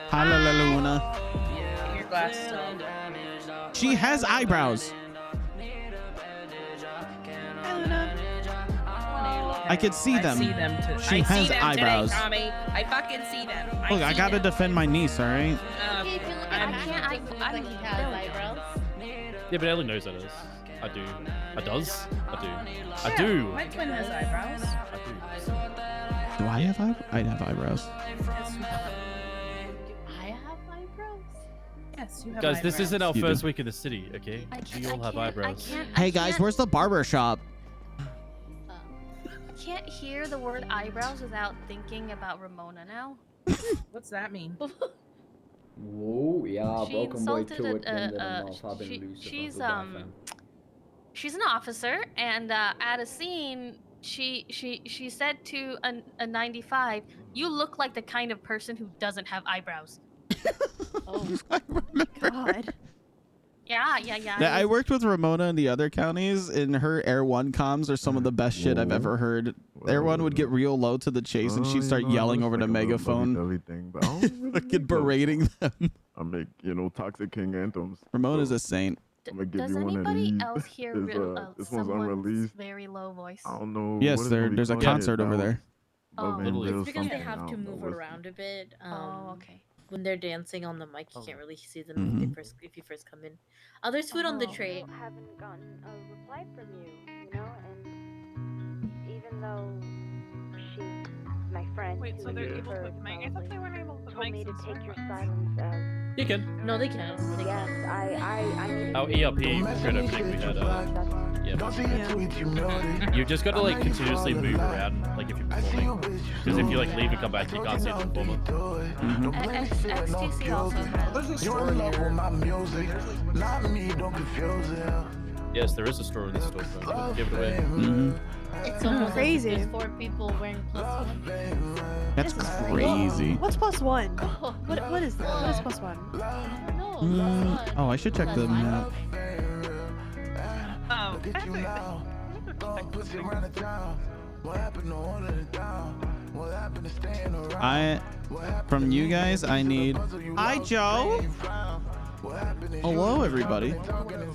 Hallelujah. Get your glasses on. She has eyebrows. Hi, Luna. I could see them. I see them too. She has eyebrows. Today, Tommy. I fucking see them. Look, I gotta defend my niece, all right? Okay, if you look at Pact, it doesn't look like he has eyebrows. Yeah, but Ellie knows that is. I do. I does? I do. I do. My twin has eyebrows. Do I have eyebrows? I have eyebrows. I have eyebrows? Yes, you have Guys, this eyebrows. isn't our You first do. week in the city, okay? We all have eyebrows. Hey guys, where's the barber shop? I can't hear the word eyebrows without thinking about Ramona now. What's that mean? Whoa, yeah, She broken boy insulted 2 a- at the end of the uh, month. I've been she- Lucifer. she's, Goodbye, um, fam. She's an officer, and at a scene, she said to a 95, "You look like the kind of person who doesn't have eyebrows." Oh God. Yeah. Yeah, I worked with Ramona in the other counties, and her Air 1 comms are some of the best shit I've ever heard. Air 1 would get real low to the chase, and she'd start yelling over the megaphone, Thing, but I don't really fucking make those. berating them. I make, Toxic King anthems. Ramona's a saint. I'm gonna give Does you one of anybody these. else hear This one's someone's unreleased. very low voice? I don't know. Yes, what is there's a called concert yet over now. there. Love Ain't Real It's because they something. I have to don't know move what's- around a bit. Okay. When they're dancing on the mic, you can't really see them Mhm. if you first come in. Oh, there's food on the tray. I haven't gotten a reply from you, and even though she's my friend, Wait, so who they're you able to prefer put mic? I thought they weren't able to put told me mics to in take your Starbucks. silence as You can. No, they can. They yes, can. I need Our ERP straight up think we had you just gotta like continuously move around, like if you're performing. Because if you like leave and come back, you can't see the performer. XTC also has. Yes, there is a store in this store. So give it away. It's almost Crazy. Like there's 4 people wearing +1. That's crazy. What's +1? What is that? What is +1? Oh, I should check the map. Oh, From you guys, I need. Hi, Joe. Hello, everybody.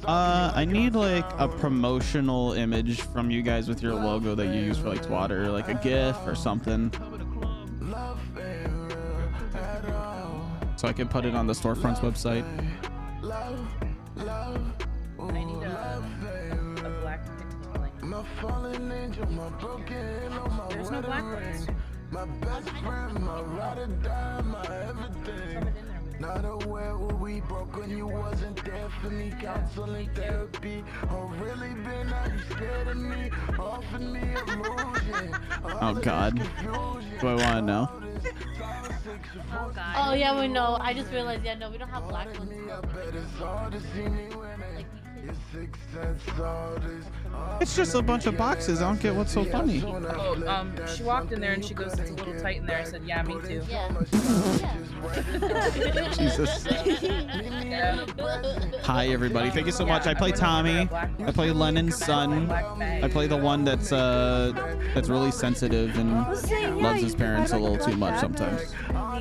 I need like a promotional image from you guys with your logo that you use for like Twitter, like a GIF or something, so I can put it on the storefront's website. I need a black pixel link. There's no black ones. My best friend, my ride or die, my everything. Not aware what we broke when you wasn't there for me. Counseling, therapy, oh really been out, you scared of me, offering me illusion. Oh God, do I want to know? Oh God. Oh yeah, we know. I just realized. Yeah, no, we don't have black ones. It's just a bunch of boxes. I don't get what's so funny. Oh, she walked in there and she goes, "It's a little tight in there." I said, "Yeah, me too." Jesus. Yeah. Hi, everybody. Thank you so much. I play Tommy. I play Lennon's son. I play the one that's really sensitive and loves his parents a little too much sometimes.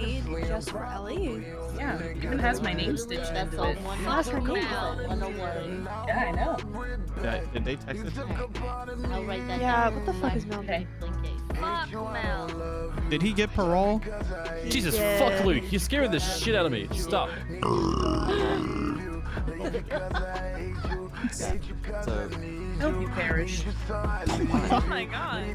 Need just for Ellie. Yeah, it even has my name stitched into it. That's her name. Yeah, I know. Yeah, did they text it? I'll write that Yeah, down. what the fuck is Mel? Okay. Fuck Mel. Did he get parole? Jesus, fuck Luke, you're scaring the shit out of me. Stop. Hope you perish. Oh my God.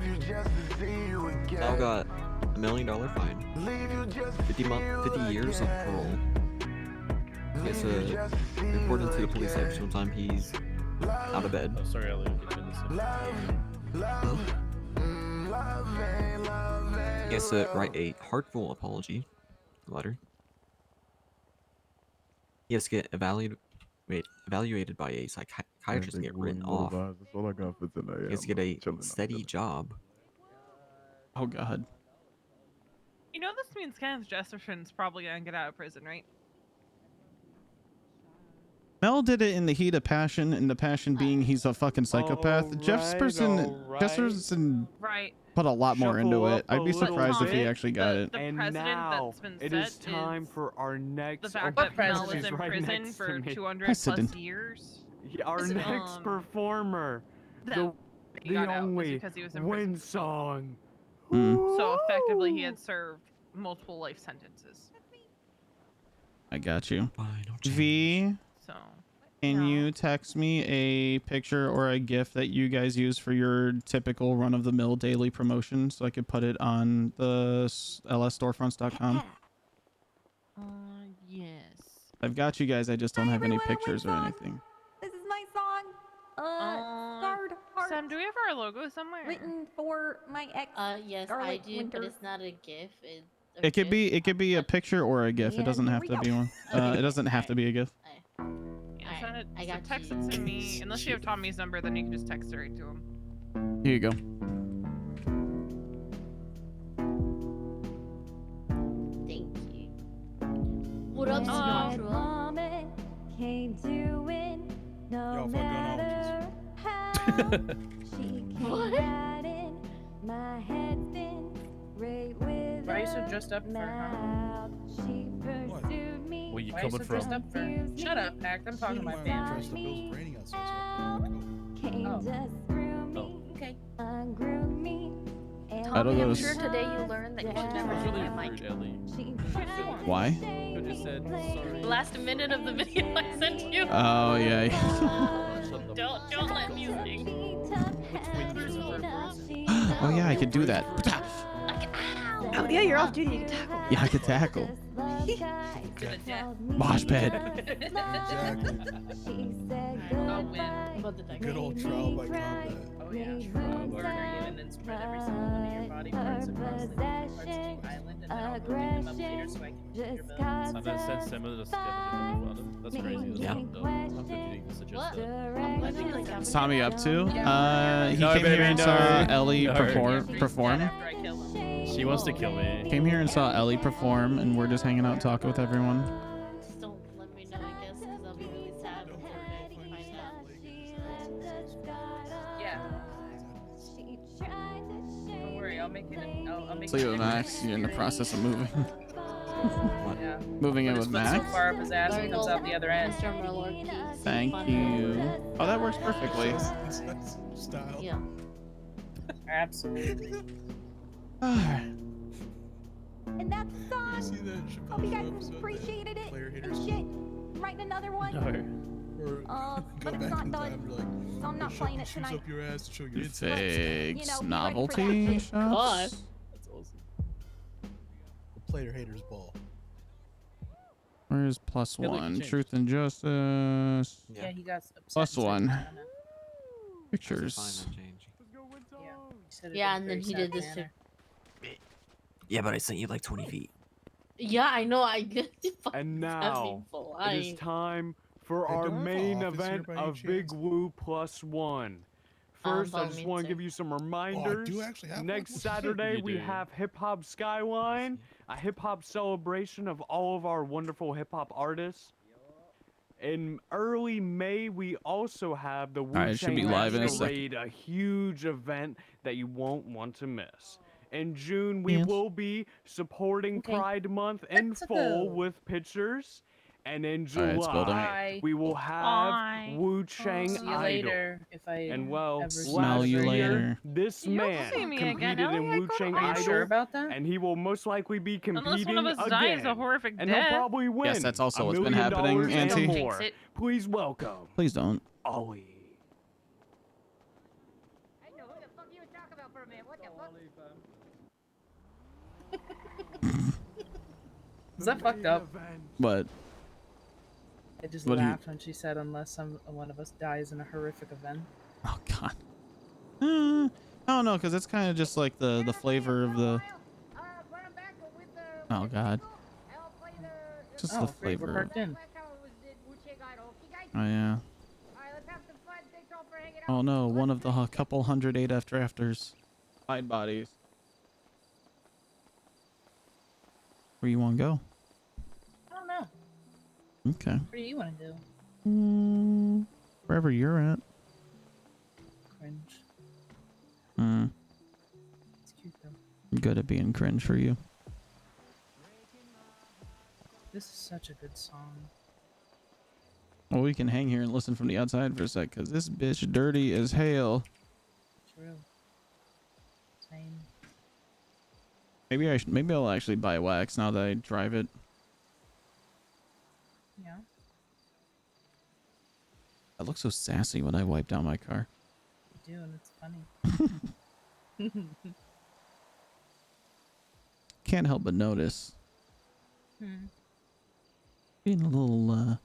Now got $1 million fine, 50 years of parole. He has to report into the police every single time he's out of bed. Oh, sorry, Ellie. He has to write a heartful apology letter. He has to get evaluated by a psychiatrist and get written off. That's all I got for tonight. He has to get a steady job. Oh God. You know this means Kenneth Jesserson's probably gonna get out of prison, right? Mel did it in the heat of passion, and the passion being he's a fucking psychopath. Jefferson Right. put a lot more into it. I'd be Shuffle up a surprised if he little actually got it. The And precedent now that's been it set is time for our next. the fact oh, that Mel was she's in right prison next for to me. 200 Precedent. plus years. Our Listen, next performer, that he the got out was only because he was in win song. So effectively, he had served multiple life sentences. I got you. V, So can you text me a picture or a GIF that you guys use for your typical run-of-the-mill daily promotion so I could put it on the lsstorefronts.com? Yes. I've got you guys. I just don't have any pictures or anything. This is my song. Scarred Heart. Sam, do we have our logo somewhere? Written for my ex. Yes, I Scarlet do, Winter. but it's not a GIF. It's a It could be. It could be a picture or a GIF. Yeah, It doesn't here have we to go. be one. It doesn't have to be a GIF. Yeah, send it, I got text you. it to me. Unless you have Tommy's number, then you can just text it right to him. Here you go. Thank you. What up, Sinatra? Can't do it no matter how she came right in. My head's been right with Why are you so dressed up for her? She pursued me. Where you Why are you so coming dressed from? up for? Shut up, Pact. I'm talking to my fans. Came Oh. just through me. Okay. Ungrew me. And I don't Tommy, I'm know. sure today you learned that you should never It's do really that mic. rude, Ellie. Why? You just said sorry. Last minute of the video I sent you. Oh yeah. Don't let me sing. Oh yeah, I could do that. Oh yeah, you're off duty. You can tackle. Yeah, I could tackle. Mosh pit. I'll win. Good old trial by combat. Oh yeah. I'll murder you and then spread every single one of your body parts across the parts of the island, and then I'll go dig them up later so I can eat your bones. So then send Sam to scavenge. That's crazy. That's Yeah. fucked up. How could you suggest that? What do you like? What's Tommy up to? He No, came baby, here and no. saw Ellie No. perform. She wants to kill me. Came here and saw Ellie perform, and we're just hanging out talking with everyone. Just don't let me know, I guess, because I'll be really sad before they find out. Yeah. Don't worry, I'll make it. I'll make Leave it. it with Max. You're in the process of moving. Yeah. Moving in Put his with foot so Max. far up his ass, it comes out the other end. Mr. Melarky. Thank you. Oh, that works perfectly. Style. Yeah. Absolutely. And that's the song. See that Hope you guys Chappelle Show episode, appreciated it. player And haters? shit. Writing another one. Or But go it's back not in done. time, you're like, So I'm not shove playing your it shoes tonight. up your ass to show your insides. Figs, You know, be ready for novelty that. shots. That's awesome. The player haters ball. Where's plus Yeah, look, one? it changed. Truth and justice. Yeah, he got upset. Plus and said, one. "No, no." Pictures. Yeah. He said it Yeah, in a and then very he sad did this manner. too. Yeah, but I sent you like 20 feet. Yeah, I know. I And now it is time for Hey, our do I have an main office here event by any of Big chance? Woo +1. First, I follow just me want to too. give you some Oh, I reminders. do actually have Next one. Saturday, You we do. have Hip Hop Skyline, a hip hop celebration of all of our wonderful hip hop artists. In early May, we also have the Wu Alright, it should be Chang live in a second. Masquerade, a huge event that you won't want to miss. In June, we Yes. will be supporting Okay. Pride Month in Let's full go. with pictures. And in Alright, it's building. July, we will have Bye. Wu Chang See you Idol. later if I And well, ever see Smell last you year, later. this You'll man see me again, competed in Ellie. Wu Chang Are you Idol, sure about that? and he will most likely be competing Unless one of us again. dies a horrific and he'll death. probably win. Yes, that's also $1 what's been million happening, and Auntie. Don't more. jinx it. Please welcome Please don't. Ollie. I know what the fuck you were talking about for a minute. What the fuck? Is that fucked up? But I just What do you- laughed when she said, "Unless one of us dies in a horrific event." oh god. I don't know, cause it's kind of just like the flavor of the. Oh god. Just Oh, the great, we're flavor. parked in. Oh yeah. Oh no, one of the couple hundred AF drafters. Side bodies. Where you want to go? I don't know. Okay. What do you want to do? Wherever you're at. Cringe. It's cute though. I'm good at being cringe for you. This is such a good song. Well, we can hang here and listen from the outside for a sec, cause this bitch dirty as hell. True. Same. Maybe I should. Maybe I'll actually buy wax now that I drive it. Yeah. I look so sassy when I wipe down my car. You do, and it's funny. Can't help but notice. Being a little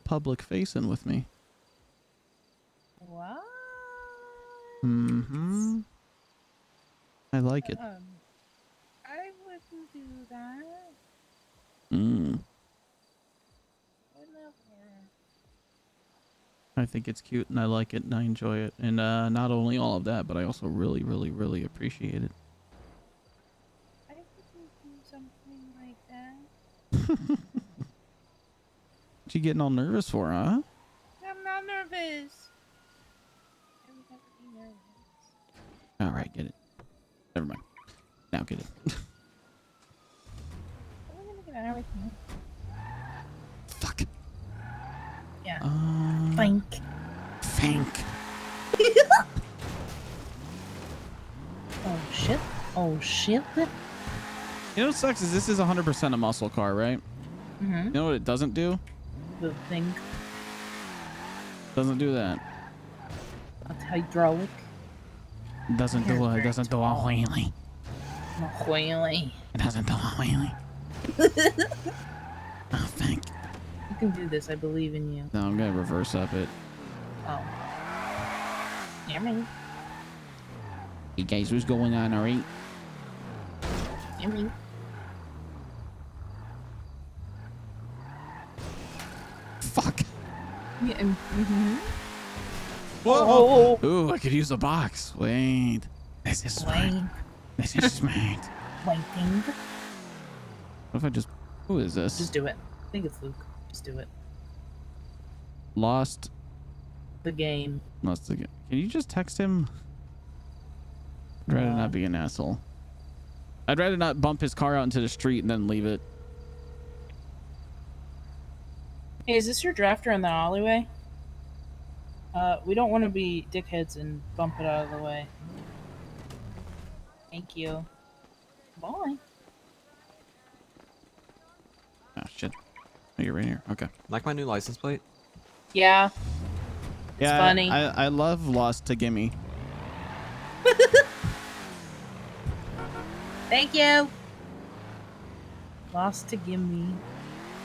public facing with me. What? Mm-hmm. I like it. I wouldn't do that. Mm. I love her. I think it's cute and I like it and I enjoy it. And not only all of that, but I also really, really, really appreciate it. I wouldn't do something like that. What you getting all nervous for, huh? I'm not nervous. I would never be nervous. All right, get it. Never mind. Now get it. I'm gonna get everything. Fuck. Yeah. Thank. Oh shit. Oh shit. You know what sucks is this is 100% a muscle car, right? Mm-hmm. You know what it doesn't do? The thing. Doesn't do that. That's hydraulic. It doesn't do a wheelie. No wheelie. It doesn't do a wheelie. Oh, thank. You can do this. I believe in you. No, I'm gonna reverse up it. Oh. Yummy. Hey guys, what's going on, alright? Yummy. Fuck. Yeah. Mm-hmm. Whoa! Ooh, I could use the box. Wait. This is smart. Wait. This is smart. Waiting. What if I just... Who is this? Just do it. I think it's Luke. Just do it. Lost The game. the game. Can you just text him? I'd rather not be an asshole. I'd rather not bump his car out into the street and then leave it. Hey, is this your drafter in the alleyway? We don't want to be dickheads and bump it out of the way. Thank you. Bye. Oh, shit. Oh, you're right here. Okay. Like my new license plate? Yeah. Yeah, funny. I love Lost to Gimme. Thank you. Lost to gimme.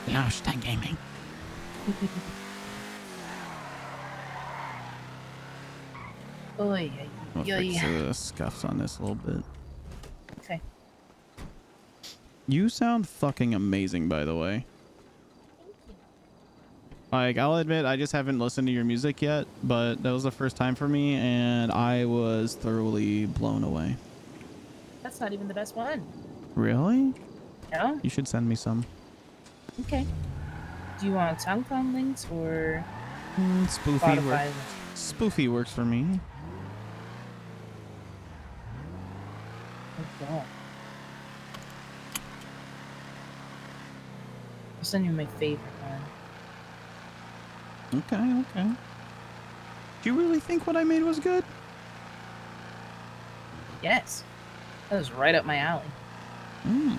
Lost to Gimme. Oy, I'll fix the scuffs on this a little bit. Okay. You sound fucking amazing, by the way. Like, I'll admit, I just haven't listened to your music yet, but that was the first time for me, and I was thoroughly blown away. That's not even the best one. Really? Yeah. You should send me some. Okay. Do you want SoundCloud links or Spoofy Spotify works. links? Spoofy works for me. Okay. I'll send you my favorite one. Okay. Do you really think what I made was good? Yes. That was right up my alley. I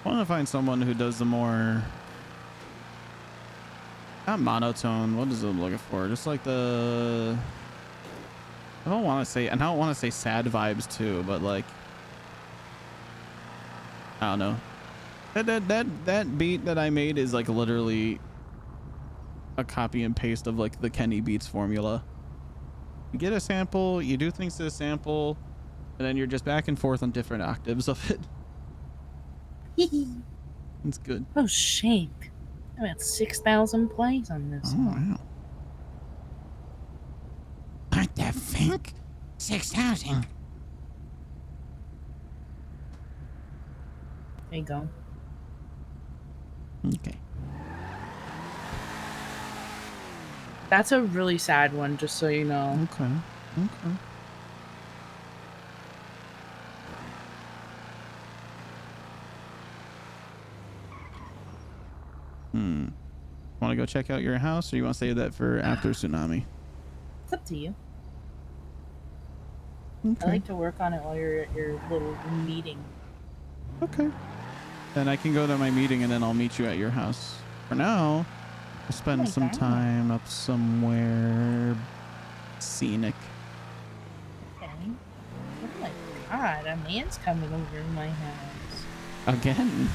want to find someone who does the more... Not monotone. What is it I'm looking for? Just like the... I don't want to say sad vibes too, but like... I don't know. That beat that I made is like literally a copy and paste of like the Kenny Beats formula. You get a sample, you do things to the sample, and then you're just back and forth on different octaves of it. It's good. Oh shit. I got 6,000 plays on this one. Wow. What the fuck? 6,000. There you go. Okay. That's a really sad one, just so you know. Okay. Want to go check out your house, or you want to save that for after tsunami? It's up to you. Okay. I like to work on it while you're at your little meeting. Okay. Then I can go to my meeting, and then I'll meet you at your house. For now, I'll spend some time up somewhere scenic. Okay. Oh my god, a man's coming over to my house. Again?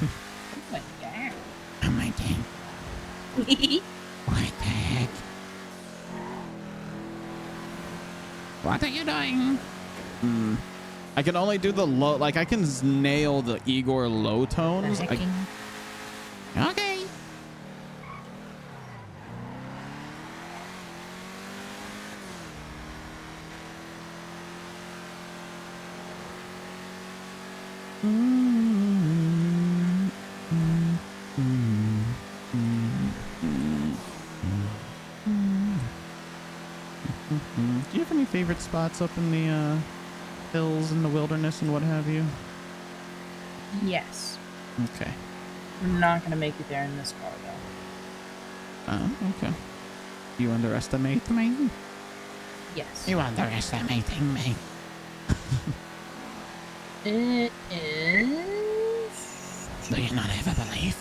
making? What the heck? What are you doing? I can only do the low, like I can nail the Igor low tones. Okay. Do you have any favorite spots up in the hills and the wilderness and what have you? Yes. Okay. I'm not gonna make it there in this car though. Oh, okay. You underestimate me? Yes. You underestimating me. It is. Do you not have a belief?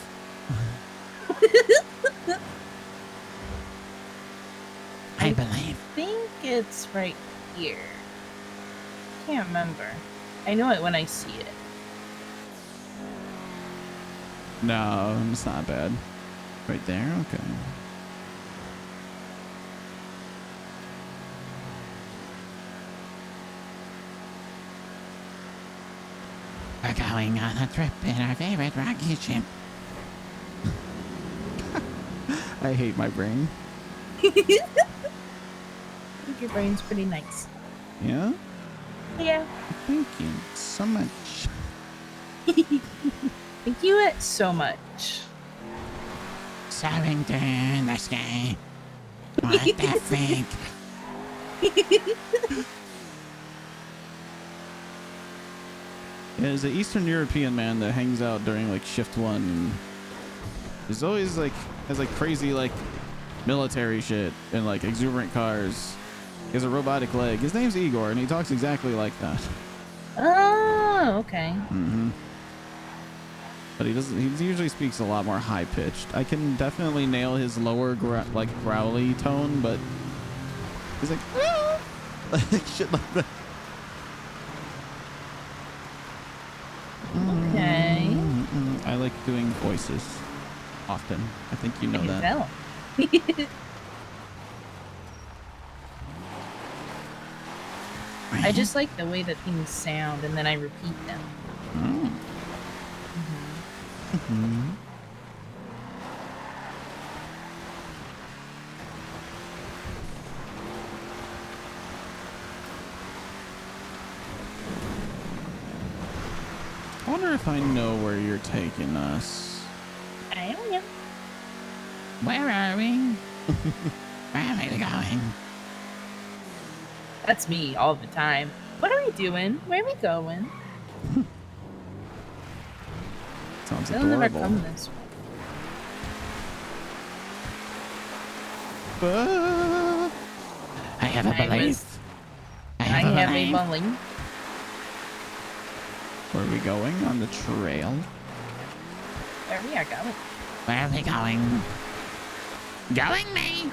I believe. I think it's right here. Can't remember. I know it when I see it. No, it's not bad. Right there? Okay. We're going on a trip in our favorite rocket ship. I hate my brain. I think your brain's pretty nice. Yeah? Yeah. Thank you so much. Thank you so much. Soaring through the sky. What the fig? There's an Eastern European man that hangs out during like shift 1. And he's always like has like crazy like military shit and like exuberant cars. He has a robotic leg. His name's Igor, and he talks exactly like that. Oh, okay. But he doesn't. He usually speaks a lot more high pitched. I can definitely nail his lower like growly tone, but he's like, like shit like that. Okay. I like doing voices often. I think you know I that. can tell. I just like the way that things sound, and then I repeat them. I wonder if I know where you're taking us. I don't know. Where are we? Where are we going? That's me all the time. What are we doing? Where are we going? Sounds They'll never adorable. come this way. I have a belief. I have a belief. belief. Where are we going? On the trail? There we are going. Where are we going? Going me!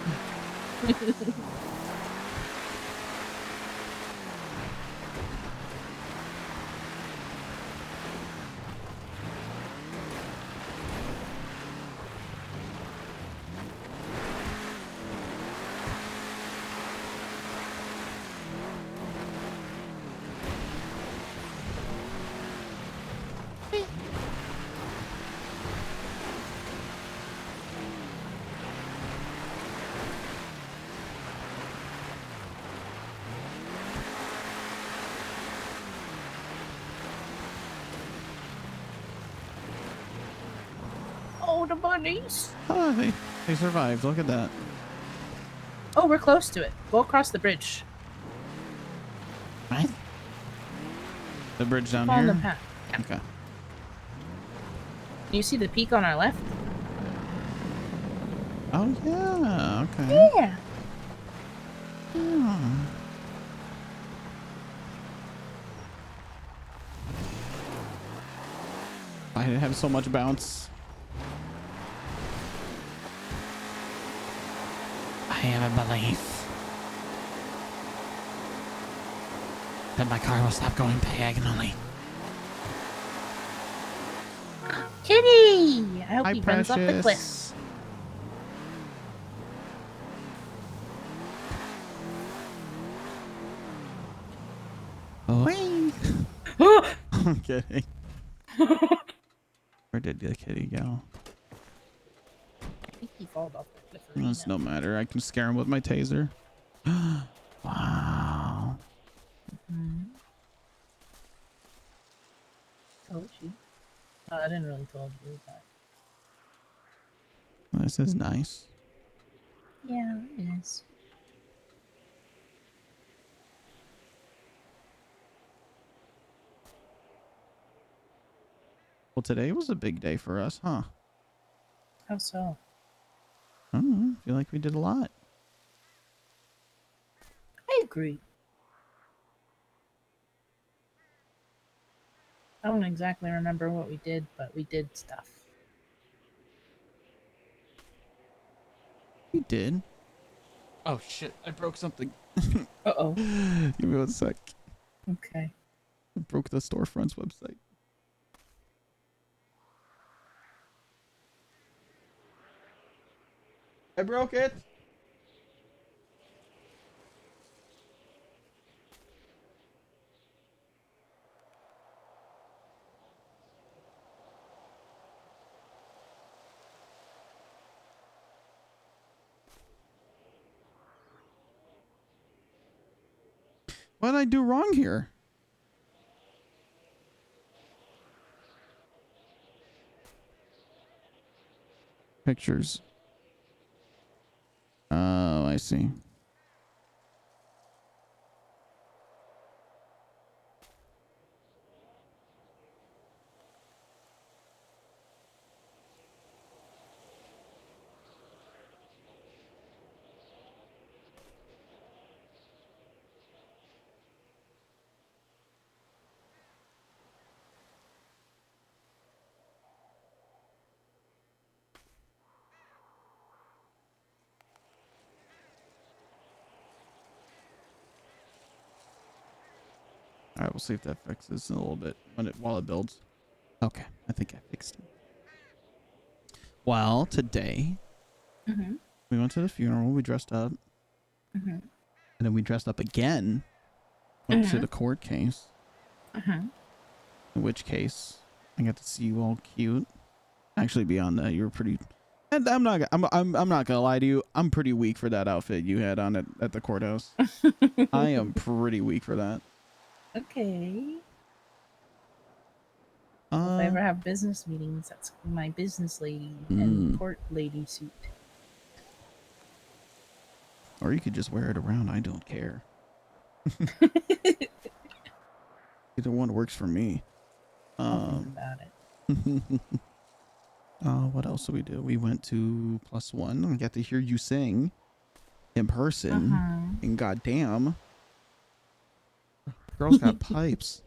Oh, the bunnies. Oh, they survived. Look at that. Oh, we're close to it. Go across the bridge. What? The bridge down Follow here? the path. Yeah. Okay. You see the peak on our left? Oh, yeah. Okay. Yeah. Yeah. I have so much bounce. I have a belief that my car will stop going diagonally. Okay. kitty! I hope Hi, he runs off the cliff. Precious. Oh, I'm kidding. Where did the kitty go? I think he falls off the cliff. Arena. It's no matter. I can scare him with my taser. Wow. Told you. I didn't really told you, but This is nice. yeah, it is. Well, today was a big day for us, huh? How so? I don't know. I feel like we did a lot. I agree. I don't exactly remember what we did, but we did stuff. We did. Oh shit! I broke something. Uh-oh. Give me 1 sec. Okay. I broke the storefront's website. I broke it. What did I do wrong here? Pictures. Oh, I see. All right, we'll see if that fixes in a little bit while it builds. Okay, I think I fixed it. Well, today we went to the funeral. We dressed up, and then we dressed up again. Went to the court case. In which case, I got to see you all cute. Actually, beyond that, you were pretty. And I'm not gonna lie to you. I'm pretty weak for that outfit you had on at the courthouse. I am pretty weak for that. Okay. If I ever have business meetings, that's my business lady and court lady suit. Or you could just wear it around. I don't care. Either one works for me. I'll think about it. What else did we do? We went to +1. I got to hear you sing in person. And goddamn, girls got pipes.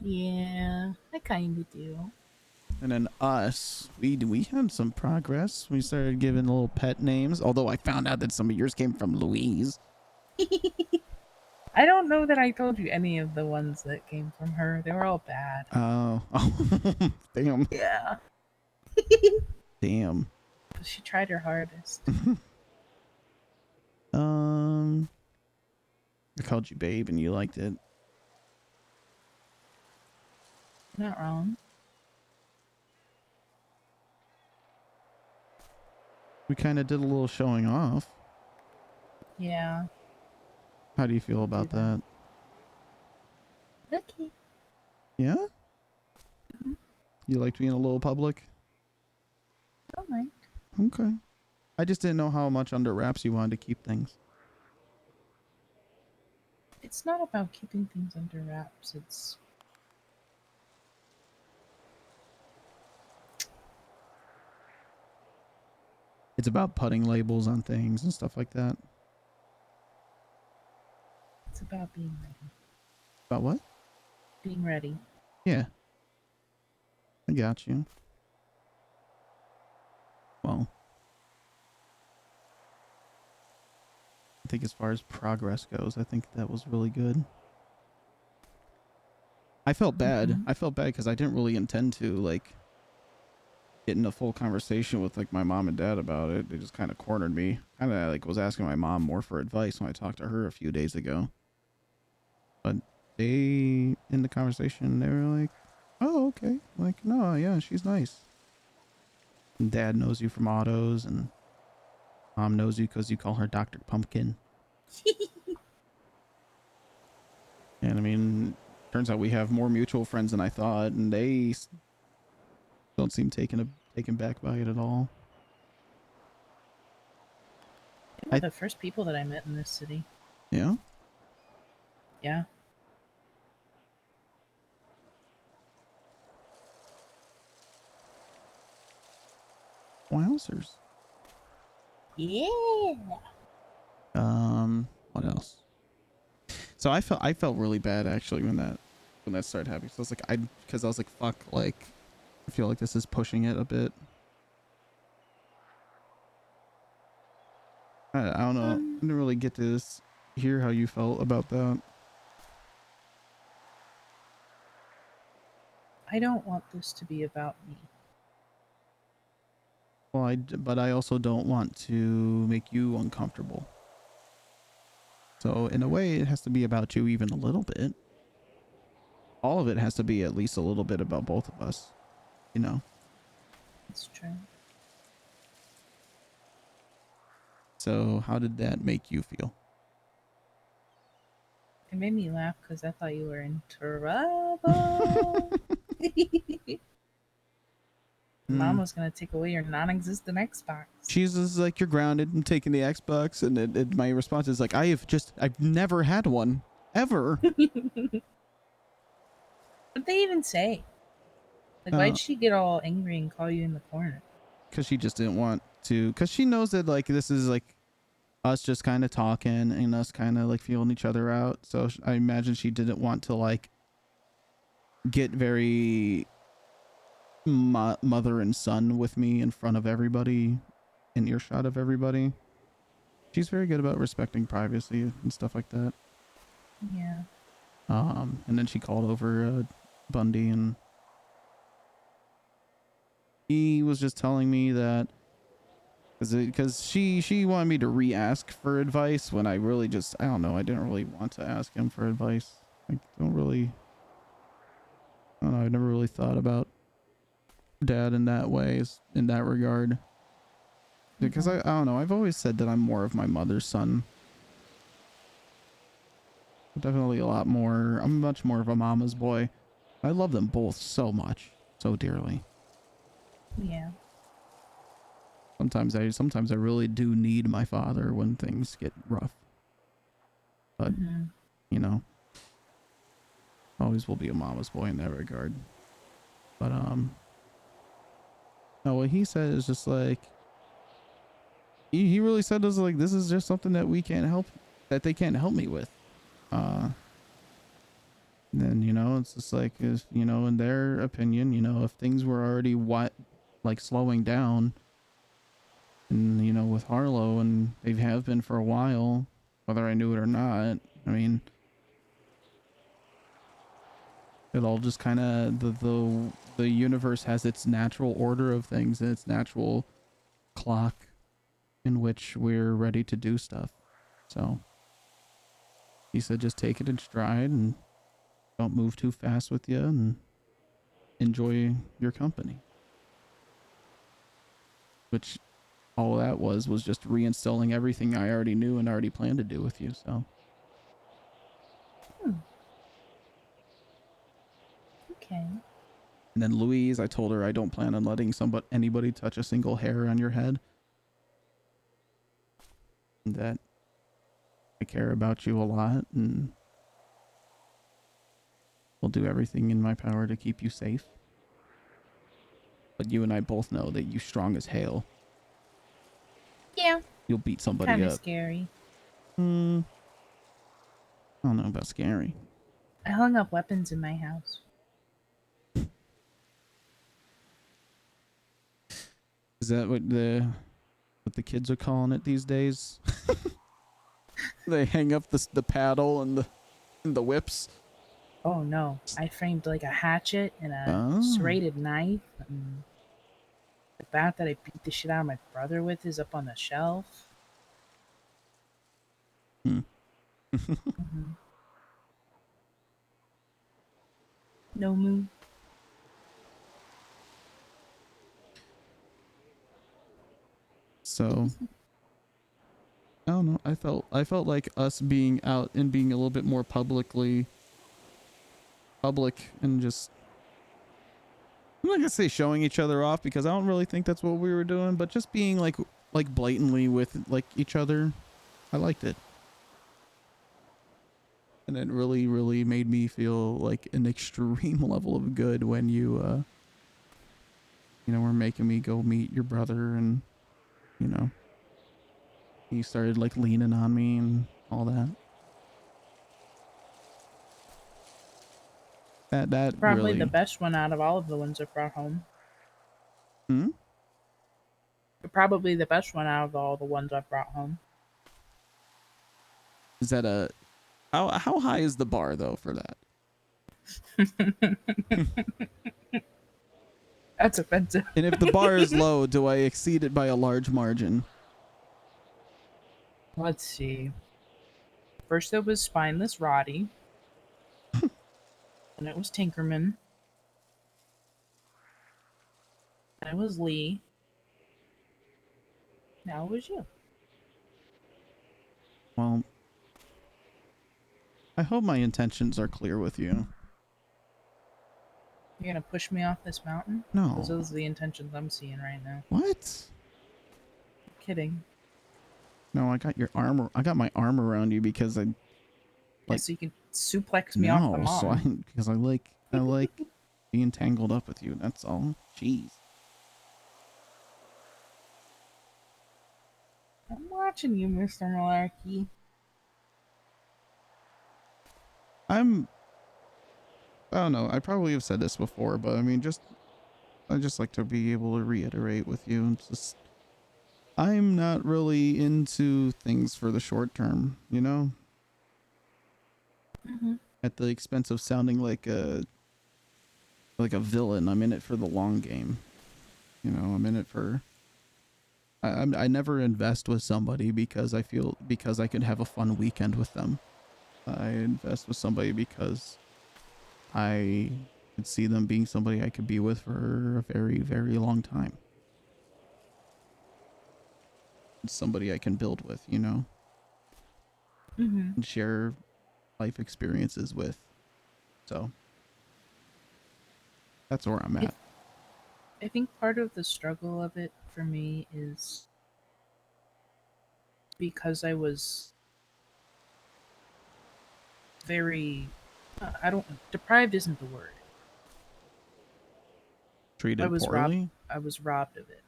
Yeah, I kind of do. And then us, we had some progress. We started giving little pet names. Although I found out that some of yours came from Louise. I don't know that I told you any of the ones that came from her. They were all bad. Oh, damn. Yeah. Damn. She tried her hardest. I called you babe and you liked it. Not wrong. We kind of did a little showing off. Yeah. How do you feel about that? Okay. Yeah? You liked being a little public? Don't mind. Okay. I just didn't know how much under wraps you wanted to keep things. It's not about keeping things under wraps. It's about putting labels on things and stuff like that. It's about being ready. About what? Being ready. Yeah. I got you. Well, I think as far as progress goes, I think that was really good. I felt bad. I felt bad because I didn't really intend to, like, get in a full conversation with like my mom and dad about it. They just kind of cornered me. Kind of like was asking my mom more for advice when I talked to her a few days ago. But they, in the conversation, they were like, "Oh, okay." Like, no, yeah, she's nice. And dad knows you from autos, and mom knows you because you call her Dr. Pumpkin. And I mean, turns out we have more mutual friends than I thought, and they don't seem taken back by it at all. They were the first people that I met in this city. Yeah? Yeah. Wowzers. Yeah. What else? So I felt really bad actually when that started happening. So I was like, because I was like, fuck, like, I feel like this is pushing it a bit. I don't know. I didn't really get to hear how you felt about that. I don't want this to be about me. Well, but I also don't want to make you uncomfortable. So in a way, it has to be about you even a little bit. All of it has to be at least a little bit about both of us, you know? It's true. So how did that make you feel? It made me laugh because I thought you were in trouble. Mom was going to take away your non-existent Xbox. She's just like, you're grounded and taking the Xbox. And my response is like, I've never had one. Ever. What'd they even say? Like, why'd she get all angry and call you in the corner? Because she just didn't want to. Because she knows that, like, this is, like, us just kind of talking and us kind of, like, feeling each other out. So I imagine she didn't want to, like, get very mother and son with me in front of everybody, in earshot of everybody. She's very good about respecting privacy and stuff like that. Yeah. And then she called over Bundy, and he was just telling me that because she wanted me to re-ask for advice when I really just, I don't know, I didn't really want to ask him for advice. I don't know, I've never really thought about dad in that way, in that regard. Because I don't know, I've always said that I'm more of my mother's son. Definitely a lot more. I'm much more of a mama's boy. I love them both so much, so dearly. Yeah. Sometimes I really do need my father when things get rough. But you know, always will be a mama's boy in that regard. But no, what he said is just like, he really said this, like, this is just something that we can't help, that they can't help me with. Then, you know, it's just like, if, you know, in their opinion, you know, if things were already like slowing down, and, you know, with Harlow, and they have been for a while, whether I knew it or not, I mean, it all just kind of, the universe has its natural order of things and its natural clock in which we're ready to do stuff. So he said, just take it in stride and don't move too fast with you and enjoy your company. Which all that was just reinstalling everything I already knew and already planned to do with you, so. Okay. And then Louise, I told her I don't plan on letting anybody touch a single hair on your head. And that I care about you a lot, and will do everything in my power to keep you safe. But you and I both know that you're strong as hail. Yeah. You'll beat somebody Kind up. of scary. I don't know about scary. I hung up weapons in my house. Is that what the kids are calling it these days? They hang up the paddle and the whips. Oh no! I framed like a hatchet and a serrated knife. And The bat that I beat the shit out of my brother with is up on the shelf. No move. So I don't know. I felt like us being out and being a little bit more public and just, I'm not gonna say showing each other off because I don't really think that's what we were doing, but just being like blatantly with like each other. I liked it. And it really, really made me feel like an extreme level of good when you were making me go meet your brother, and he started like leaning on me and all that. That Probably really... the best one out of all of the ones I brought home. Probably the best one out of all the ones I brought home. Is that a... How high is the bar though for that? That's offensive. And if the bar is low, do I exceed it by a large margin? Let's see. First it was Spineless Roddy. And it was Tinkerman. And it was Lee. Now it was you. Well, I hope my intentions are clear with you. You're gonna push me off this mountain? No. Because those are the intentions I'm seeing right now. What? Kidding. No, I got your armor. I got my arm around you because I... Like, so you can suplex me off the mountain. Because I like being tangled up with you. That's all. Jeez. I'm watching you, Mr. Melarky. I don't know. I probably have said this before, but I mean, I just like to be able to reiterate with you. It's just, I'm not really into things for the short term, you know? At the expense of sounding like a villain. I'm in it for the long game. You know, I'm in it for... I never invest with somebody because I could have a fun weekend with them. I invest with somebody because I could see them being somebody I could be with for a very, very long time. It's somebody I can build with, you know? And share life experiences with. So that's where I'm at. I think part of the struggle of it for me is because I was very... deprived isn't the word. Treated poorly? I was robbed of it.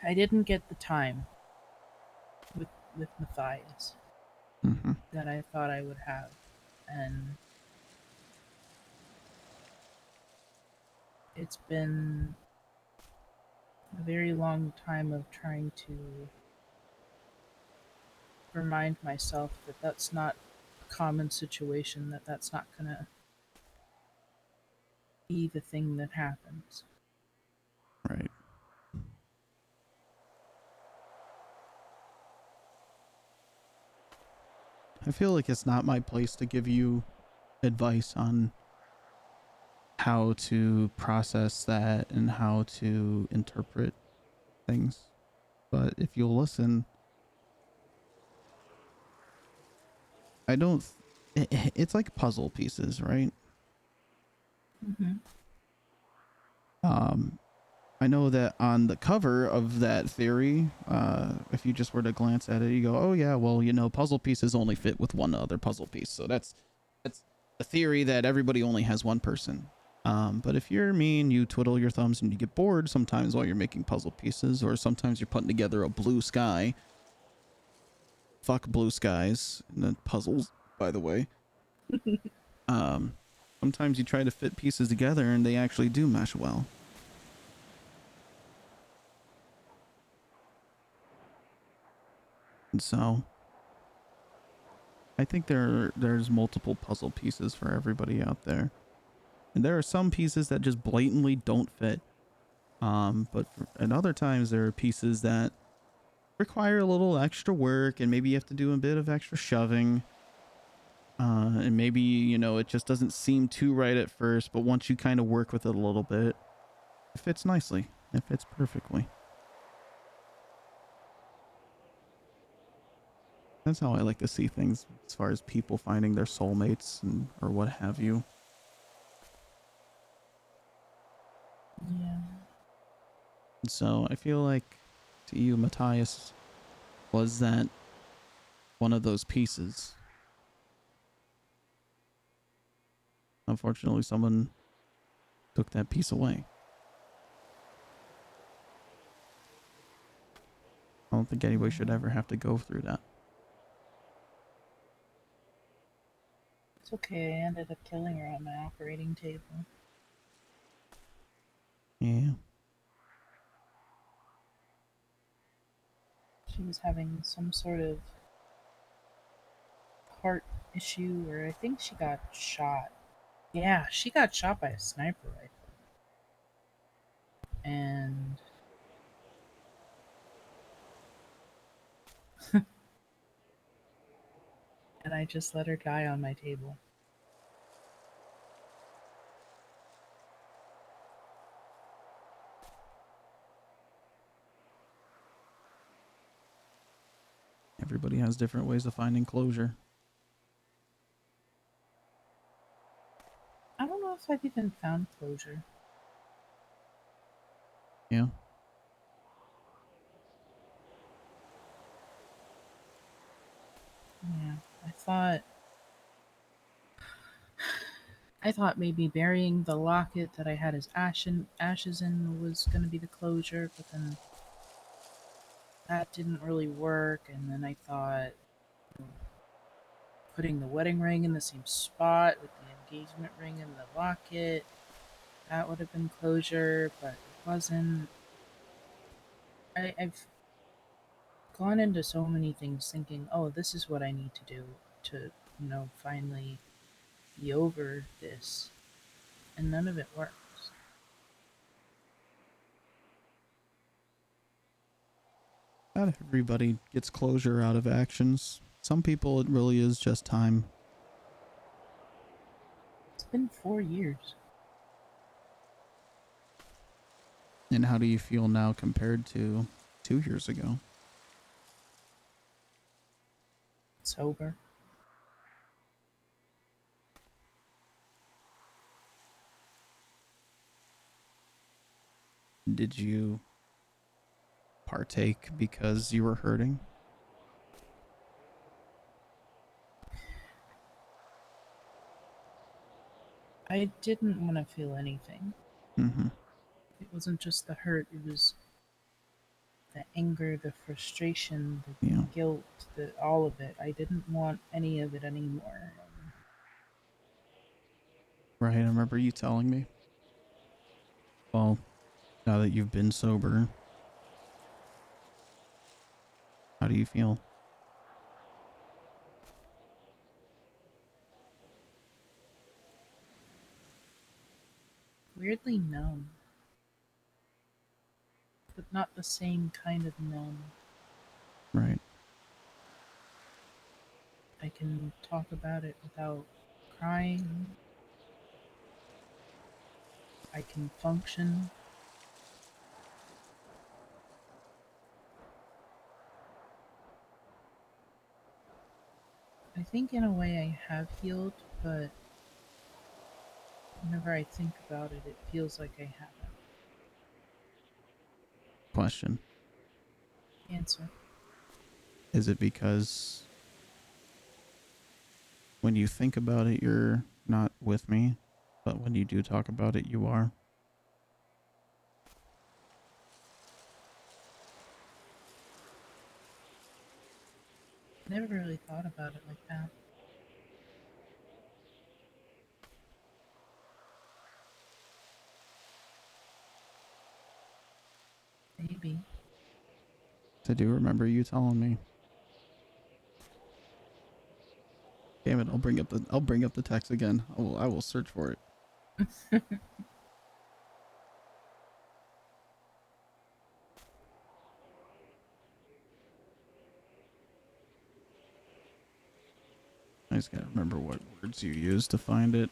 I didn't get the time with Matthias that I thought I would have. And it's been a very long time of trying to remind myself that that's not a common situation, that's not gonna be the thing that happens. Right. I feel like it's not my place to give you advice on how to process that and how to interpret things. But if you'll listen, it's like puzzle pieces, right? I know that on the cover of that theory, if you just were to glance at it, you go, oh yeah, well, you know, puzzle pieces only fit with one other puzzle piece. So that's the theory that everybody only has one person. But if you're me and you twiddle your thumbs and you get bored sometimes while you're making puzzle pieces, or sometimes you're putting together a blue sky. Fuck blue skies and then puzzles, by the way. Sometimes you try to fit pieces together and they actually do mesh well. And so I think there's multiple puzzle pieces for everybody out there. And there are some pieces that just blatantly don't fit. And other times there are pieces that require a little extra work, and maybe you have to do a bit of extra shoving. And maybe, you know, it just doesn't seem too right at first, but once you kind of work with it a little bit, it fits nicely. It fits perfectly. That's how I like to see things as far as people finding their soulmates and or what have you. Yeah. So I feel like to you, Matthias, was that one of those pieces? Unfortunately, someone took that piece away. I don't think anybody should ever have to go through that. It's okay. I ended up killing her on my operating table. Yeah. She was having some sort of heart issue, or I think she got shot. Yeah, she got shot by a sniper rifle. And and I just let her die on my table. Everybody has different ways of finding closure. I don't know if I've even found closure. Yeah. Yeah, I thought maybe burying the locket that I had his ashes in was going to be the closure, but then that didn't really work. And then I thought putting the wedding ring in the same spot with the engagement ring and the locket, that would have been closure, but it wasn't. I've gone into so many things thinking, oh, this is what I need to do to, finally be over this. And none of it works. Not everybody gets closure out of actions. Some people, it really is just time. It's been 4 years. And how do you feel now compared to 2 years ago? Sober. Did you partake because you were hurting? I didn't want to feel anything. Mm-hmm. It wasn't just the hurt, it was the anger, the frustration, the guilt, all of it. I didn't want any of it anymore. Right, I remember you telling me. Well, now that you've been sober, how do you feel? Weirdly numb. But not the same kind of numb. Right. I can talk about it without crying. I can function. I think in a way I have healed, but whenever I think about it, it feels like I haven't. Question. Answer. Is it because when you think about it, you're not with me, but when you do talk about it, you are? Never really thought about it like that. Maybe. I do remember you telling me. Damn it! I'll bring up the text again. I will search for it. I just gotta remember what words you use to find it.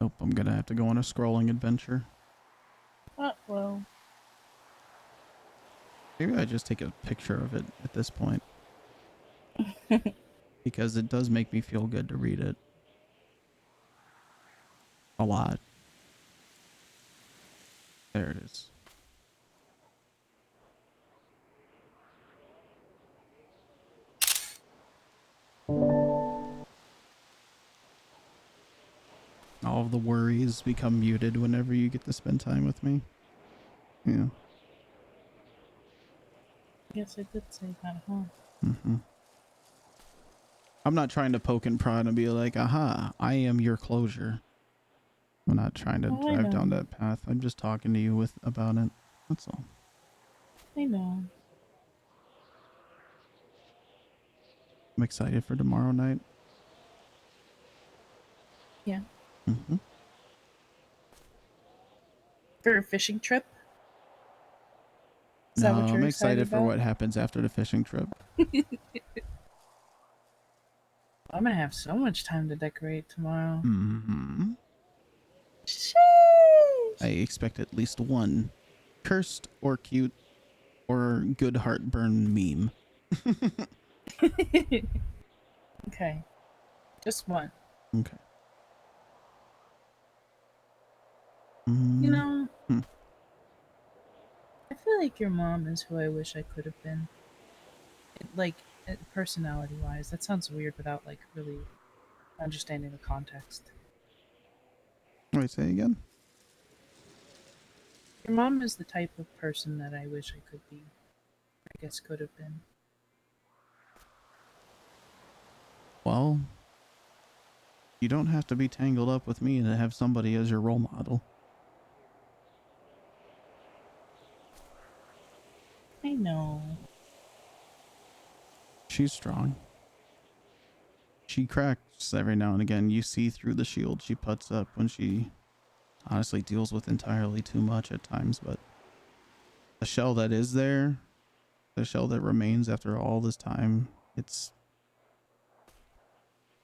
Nope, I'm gonna have to go on a scrolling adventure. Well. Maybe I just take a picture of it at this point. Because it does make me feel good to read it. A lot. There it is. All of the worries become muted whenever you get to spend time with me. Yeah. Yes, I did say that, huh? Mm-hmm. I'm not trying to poke and prod and be like, aha, I am your closure. I'm not trying to drive down that path. I'm just talking to you about it. That's all. I know. I'm excited for tomorrow night. Yeah. Mm-hmm. For a fishing trip? Is No, that what you're I'm excited for about? what happens after the fishing trip. I'm gonna have so much time to decorate tomorrow. Mm-hmm. Sheesh. I expect at least one cursed or cute or good heartburn meme. Okay. Just one. Okay. You know, Hmm. I feel like your mom is who I wish I could have been. Like, personality-wise. That sounds weird without, like, really understanding the context. Wait, say again? Your mom is the type of person that I wish I could be. I guess could have been. Well, you don't have to be tangled up with me to have somebody as your role model. I know. She's strong. She cracks every now and again. You see through the shield she puts up when she honestly deals with entirely too much at times, but the shell that is there, the shell that remains after all this time, it's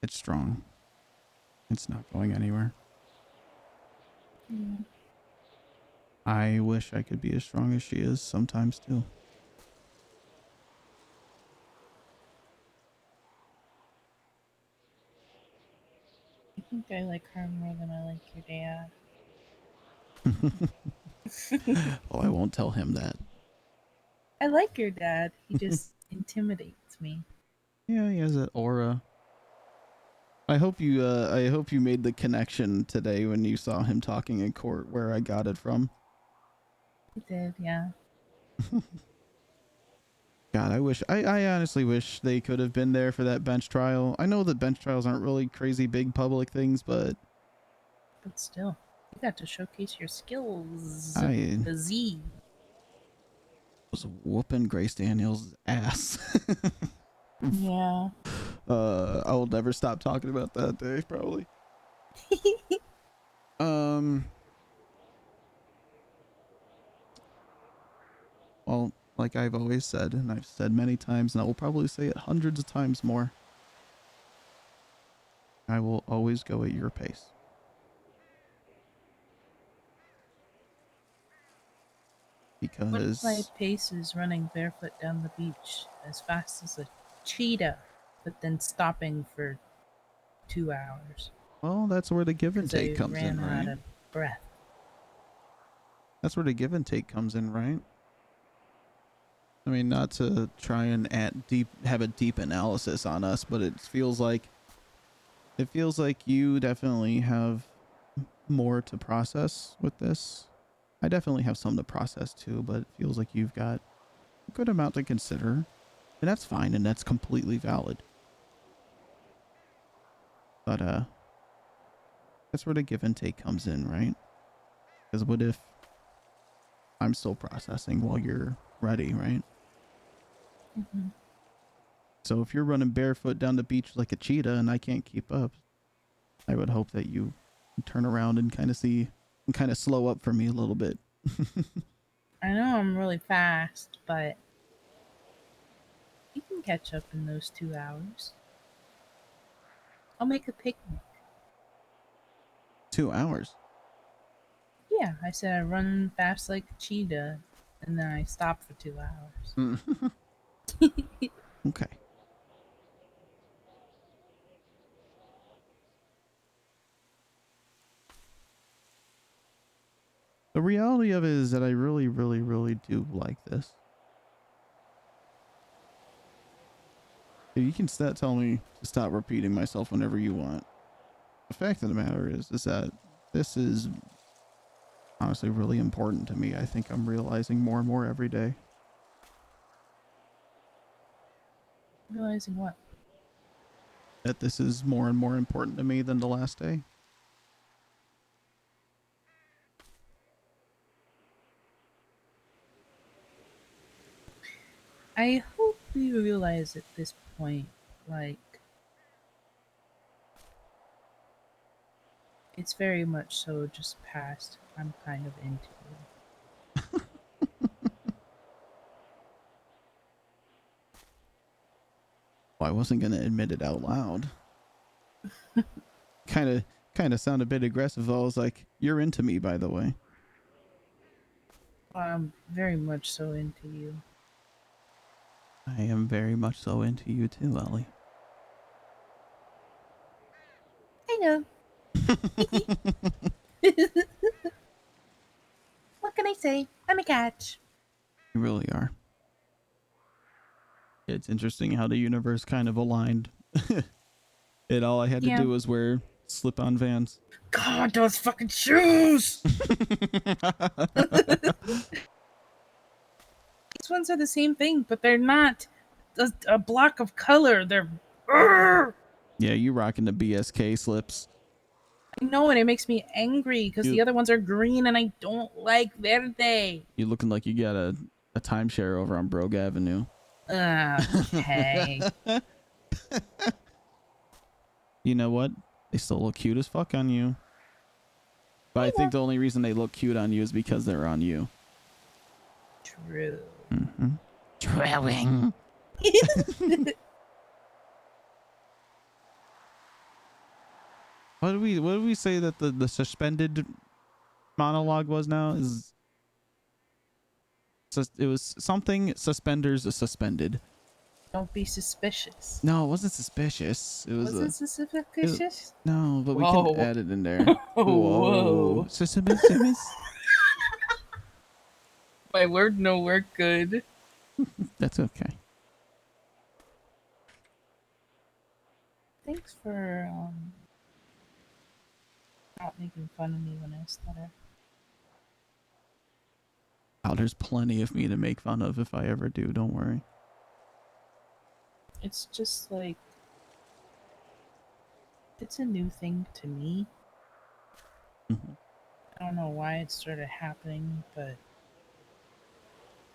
strong. It's not going anywhere. Yeah. I wish I could be as strong as she is sometimes too. I think I like her more than I like your dad. Oh, I won't tell him that. I like your dad. He just intimidates me. Yeah, he has that aura. I hope you made the connection today when you saw him talking in court where I got it from. He did, yeah. God, I honestly wish they could have been there for that bench trial. I know that bench trials aren't really crazy big public things, but still, you got to showcase your skills. I The Z. was whooping Grace Daniels' ass. Yeah. I will never stop talking about that day, probably. Well, like I've always said, and I've said many times, and I will probably say it hundreds of times more, I will always go at your pace. Because What my pace is running barefoot down the beach as fast as a cheetah, but then stopping for 2 hours. Well, that's where the give and 'Cause take I comes in, ran out right? of breath. That's where the give and take comes in, right? I mean, not to try and have a deep analysis on us, but it feels like you definitely have more to process with this. I definitely have some to process too, but it feels like you've got a good amount to consider, and that's fine, and that's completely valid. But that's where the give and take comes in, right? Because what if I'm still processing while you're ready, right? Mhm. So if you're running barefoot down the beach like a cheetah and I can't keep up, I would hope that you turn around and kind of slow up for me a little bit. I know I'm really fast, but you can catch up in those 2 hours. I'll make a picnic. 2 hours. Yeah, I said I run fast like a cheetah, and then I stop for 2 hours. Okay. The reality of it is that I really, really, really do like this. You can tell me to stop repeating myself whenever you want. The fact of the matter is that this is honestly really important to me. I think I'm realizing more and more every day. Realizing what? That this is more and more important to me than the last day. I hope you realize at this point, like, it's very much so just past I'm kind of into you. Well, I wasn't going to admit it out loud. kind of sound a bit aggressive. I was like, you're into me, by the way. I'm very much so into you. I am very much so into you too, Ellie. I know. What can I say? I'm a catch. You really are. It's interesting how the universe kind of aligned. And all I had to do was wear slip-on Vans. God, those fucking shoes! These ones are the same thing, but they're not a block of color. They're... Yeah, you rocking the BSK slips. I know, and it makes me angry because the other ones are green and I don't like verde. You looking like you got a timeshare over on Brogue Avenue. Okay. You know what? They still look cute as fuck on you. But I think the only reason they look cute on you is because they're on you. True. Mm-hmm. Trailing. What do we say that the suspended monologue was now? It was something suspenders suspended. Don't be suspicious. No, it wasn't suspicious. It was Wasn't suspicious? No, but we Whoa. can add it in there. Whoa. Suspicious. My word no work good. That's okay. Thanks for not making fun of me when I stutter. Oh, there's plenty of me to make fun of if I ever do. Don't worry. It's just like, it's a new thing to me. Mm-hmm. I don't know why it started happening, but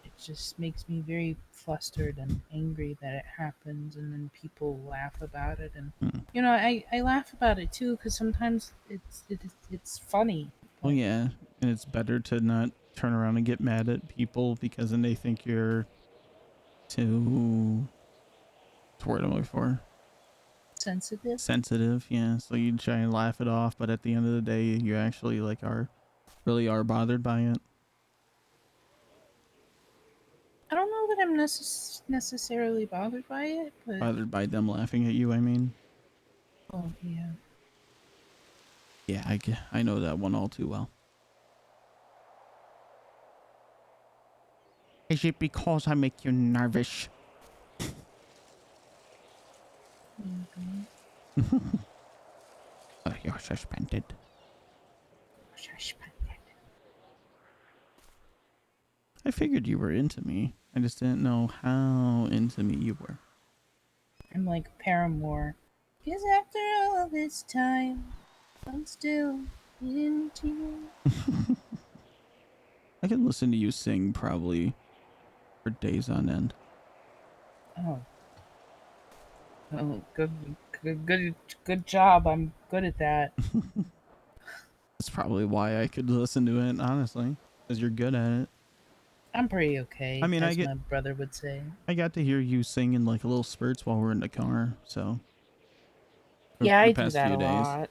it just makes me very flustered and angry that it happens, and then people laugh about it, and you know, I laugh about it too because sometimes it's funny. Well, yeah, and it's better to not turn around and get mad at people because then they think you're too. What's the word I'm looking for? Sensitive. Sensitive, yeah. So you try and laugh it off, but at the end of the day, you actually like really are bothered by it. I don't know that I'm necessarily bothered by it, but Bothered by them laughing at you, I mean. oh yeah. Yeah, I know that one all too well. Is it because I make you nervous? Mm-hmm. You're suspended. I figured you were into me. I just didn't know how into me you were. I'm like Paramore. Because after all this time, I'm still into you. I can listen to you sing probably for days on end. Oh. Oh, good job. I'm good at that. That's probably why I could listen to it, honestly, because you're good at it. I'm pretty okay, I mean, as my brother would say. I got to hear you sing in like little spurts while we're in the car, so. Yeah, the I past do that few a days. lot.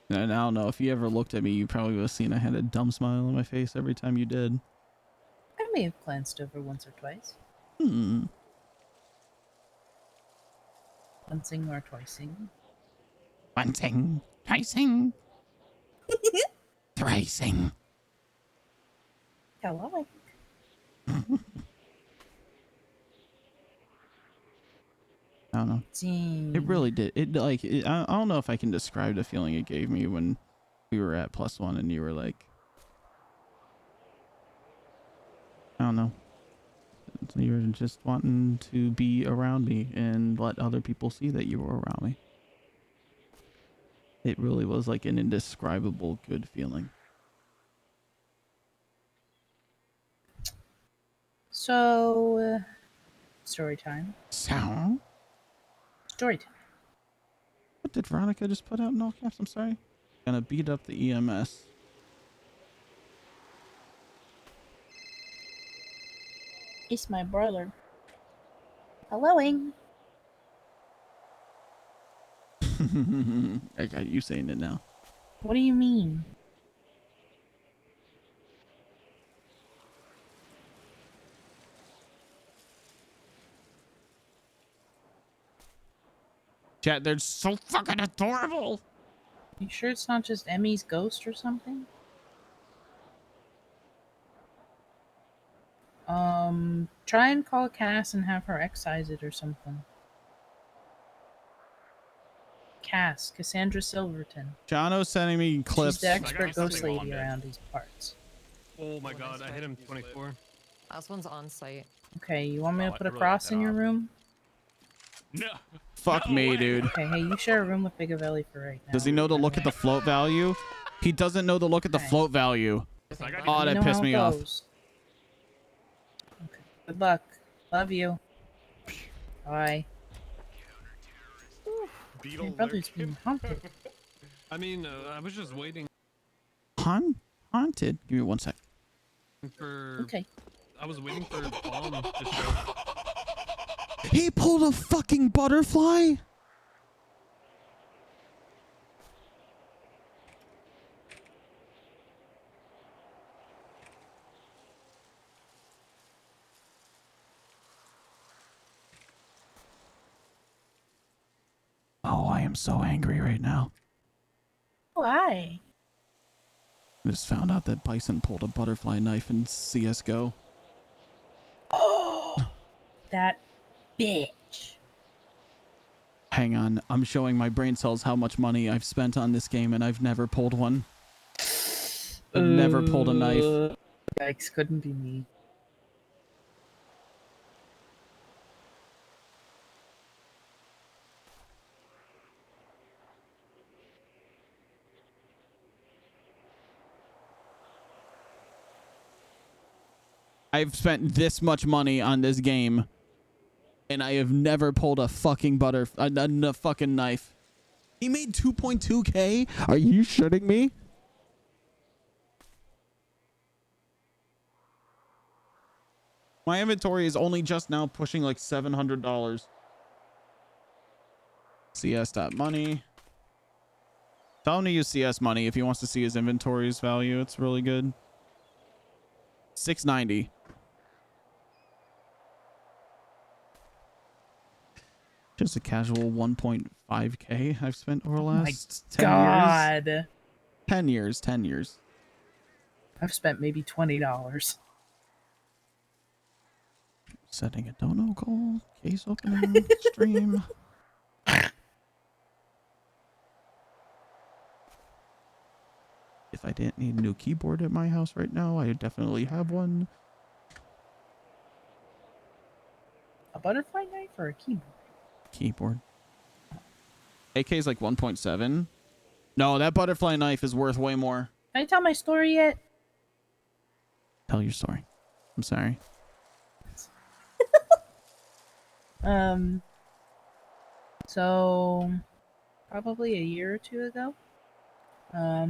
And I don't know, if you ever looked at me, you probably would have seen I had a dumb smile on my face every time you did. I may have glanced over once or twice. Hmm. Oncing or twicing. Oncing, twicing, thricing. Hello. I don't know. It really did. It like I don't know if I can describe the feeling it gave me when we were at +1 and you were like, I don't know. You were just wanting to be around me and let other people see that you were around me. It really was like an indescribable good feeling. So, story time. So? Story time. What did Veronica just put out in all caps? I'm sorry. Gonna beat up the EMS. It's my brother. Helloing. I got you saying it now. What do you mean? Chat, they're so fucking adorable. You sure it's not just Emmy's ghost or something? Try and call Cass and have her excise it or something. Cass, Cassandra Silverton. Jono's sending me clips. She's the expert ghost lady around these parts. Oh my god, I hit him 24. Last one's on site. Okay, you want me to Oh, put I a really cross like in that your op. room? No. Fuck me, dude. Okay, hey, you share a room with Big of Ellie for right now. Does he know to look at the float value? He doesn't know to look at the float value. Oh, that pissed me off. Okay, good luck. Love you. Bye. Beetle Your brother's being haunted. I mean, I was just waiting Haunted? Give me 1 sec. for. Okay. I was waiting for Bomb to show. He pulled a fucking butterfly? Oh, I am so angry right now. Why? I just found out that Bison pulled a butterfly knife in CSGO. Oh, that bitch. Hang on, I'm showing my brain cells how much money I've spent on this game and I've never pulled one. I've never pulled a knife. Yikes, couldn't be me. I've spent this much money on this game and I have never pulled a fucking a fucking knife. He made 2.2k? Are you shitting me? My inventory is only just now pushing like $700. CS.money. Tell him to use CS money if he wants to see his inventory's value. It's really good. 690. Just a casual 1.5k I've spent over the last 10 God. years. 10 years, 10 years. I've spent maybe $20. Setting a dono goal. Case opening. Stream. If I didn't need a new keyboard at my house right now, I definitely have one. A butterfly knife or a keyboard? Keyboard. AK is like 1.7. No, that butterfly knife is worth way more. Can I tell my story yet? Tell your story. I'm sorry. So probably a year or two ago. I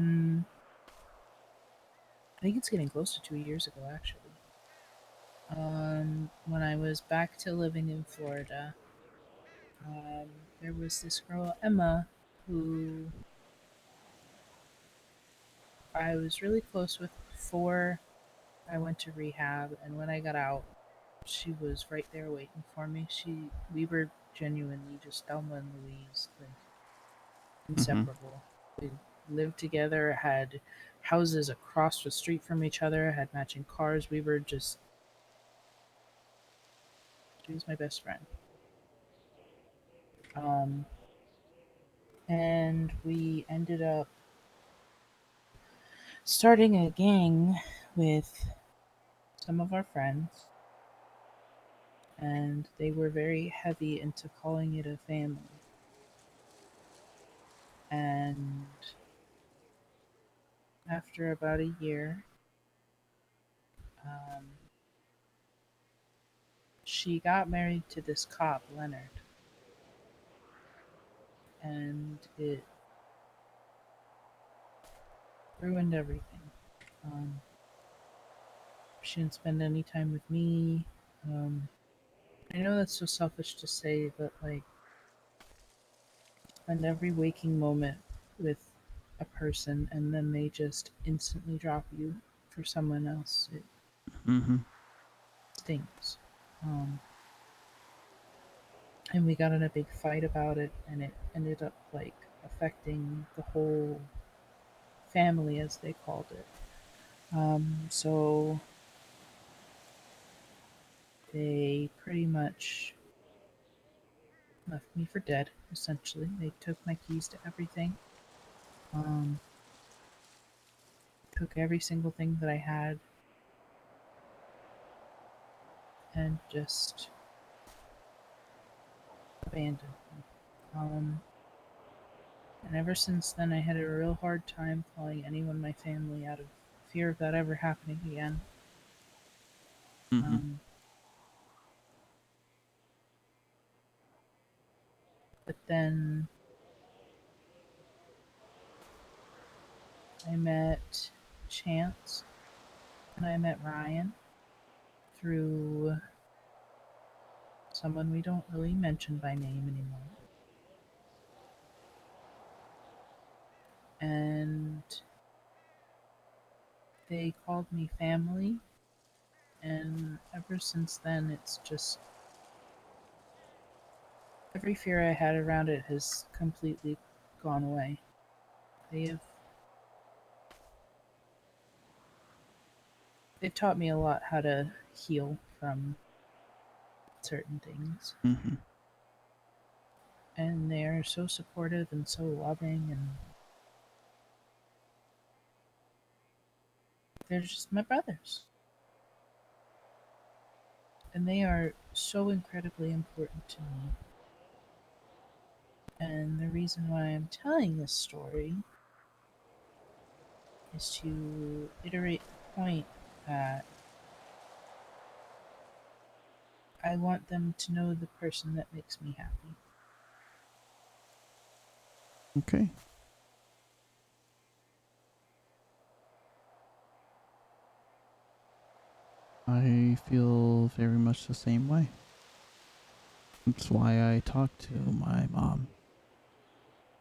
think it's getting close to 2 years ago, actually. When I was back to living in Florida, there was this girl, Emma, who I was really close with before I went to rehab, and when I got out, she was right there waiting for me. We were genuinely just Thelma and Louise, like inseparable. We lived together, had houses across the street from each other, had matching cars. She was my best friend. And we ended up starting a gang with some of our friends, and they were very heavy into calling it a family. And after about a year, she got married to this cop, Leonard, and it ruined everything. She didn't spend any time with me. I know that's so selfish to say, but like, spend every waking moment with a person and then they just instantly drop you for someone else. It stings. And we got in a big fight about it, and it ended up like affecting the whole family, as they called it. So they pretty much left me for dead, essentially. They took my keys to everything. Took every single thing that I had and just abandoned me. And ever since then, I had a real hard time calling anyone in my family out of fear of that ever happening again. But then I met Chance and I met Ryan through someone we don't really mention by name anymore. And they called me family, and ever since then it's just every fear I had around it has completely gone away. They've taught me a lot how to heal from certain things. And they're so supportive and so loving, and they're just my brothers. And they are so incredibly important to me. And the reason why I'm telling this story is to iterate the point that I want them to know the person that makes me happy. Okay. I feel very much the same way. That's why I talked to my mom.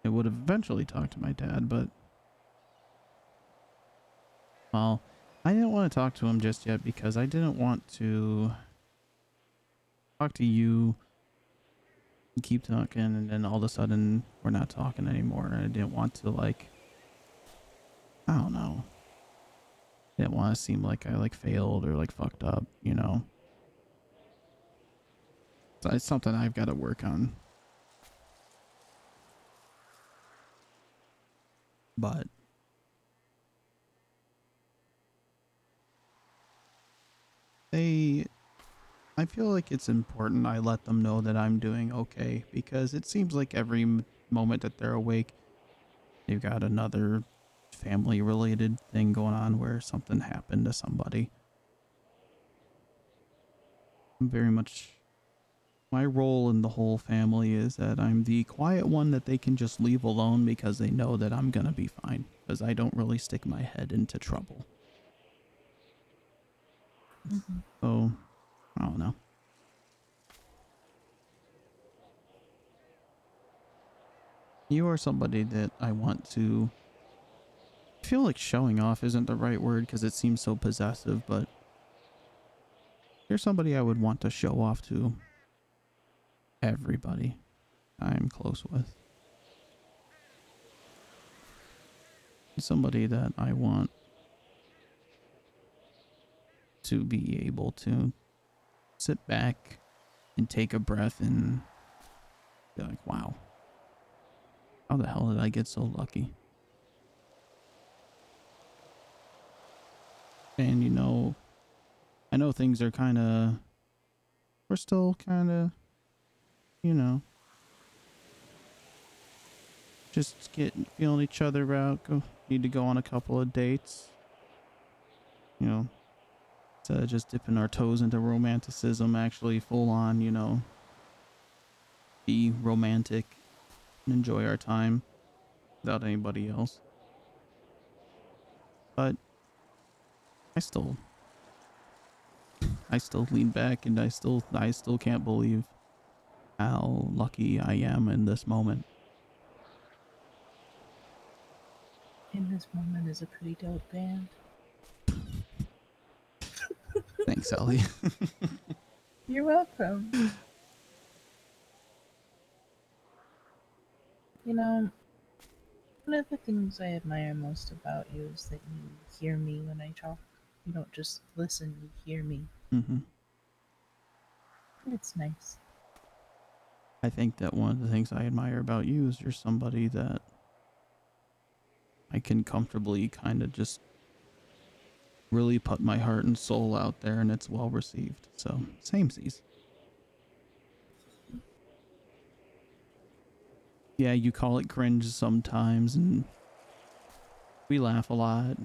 I would have eventually talked to my dad, but well, I didn't want to talk to him just yet because I didn't want to talk to you, keep talking, and then all of a sudden we're not talking anymore. And I didn't want to, like, I don't know. I didn't want to seem like I like failed or like fucked up, you know. So it's something I've got to work on. But I feel like it's important I let them know that I'm doing okay, because it seems like every moment that they're awake, they've got another family related thing going on where something happened to somebody. I'm very much. My role in the whole family is that I'm the quiet one that they can just leave alone because they know that I'm gonna be fine. Because I don't really stick my head into trouble. So, I don't know. You are somebody that I want to. I feel like showing off isn't the right word because it seems so possessive, but you're somebody I would want to show off to everybody I'm close with. Somebody that I want to be able to sit back and take a breath and be like, wow, how the hell did I get so lucky? And you know, I know things are kind of, we're still kind of, you know, just feeling each other out. Need to go on a couple of dates. You know, instead of just dipping our toes into romanticism, actually full on, you know, be romantic and enjoy our time without anybody else. But I still lean back and I still can't believe how lucky I am in this moment. In this moment is a pretty dope band. Thanks, Ellie. You're welcome. You know, one of the things I admire most about you is that you hear me when I talk. You don't just listen, you hear me. Mm-hmm. It's nice. I think that one of the things I admire about you is you're somebody that I can comfortably kind of just really put my heart and soul out there and it's well received. So, samesies. Yeah, you call it cringe sometimes and we laugh a lot.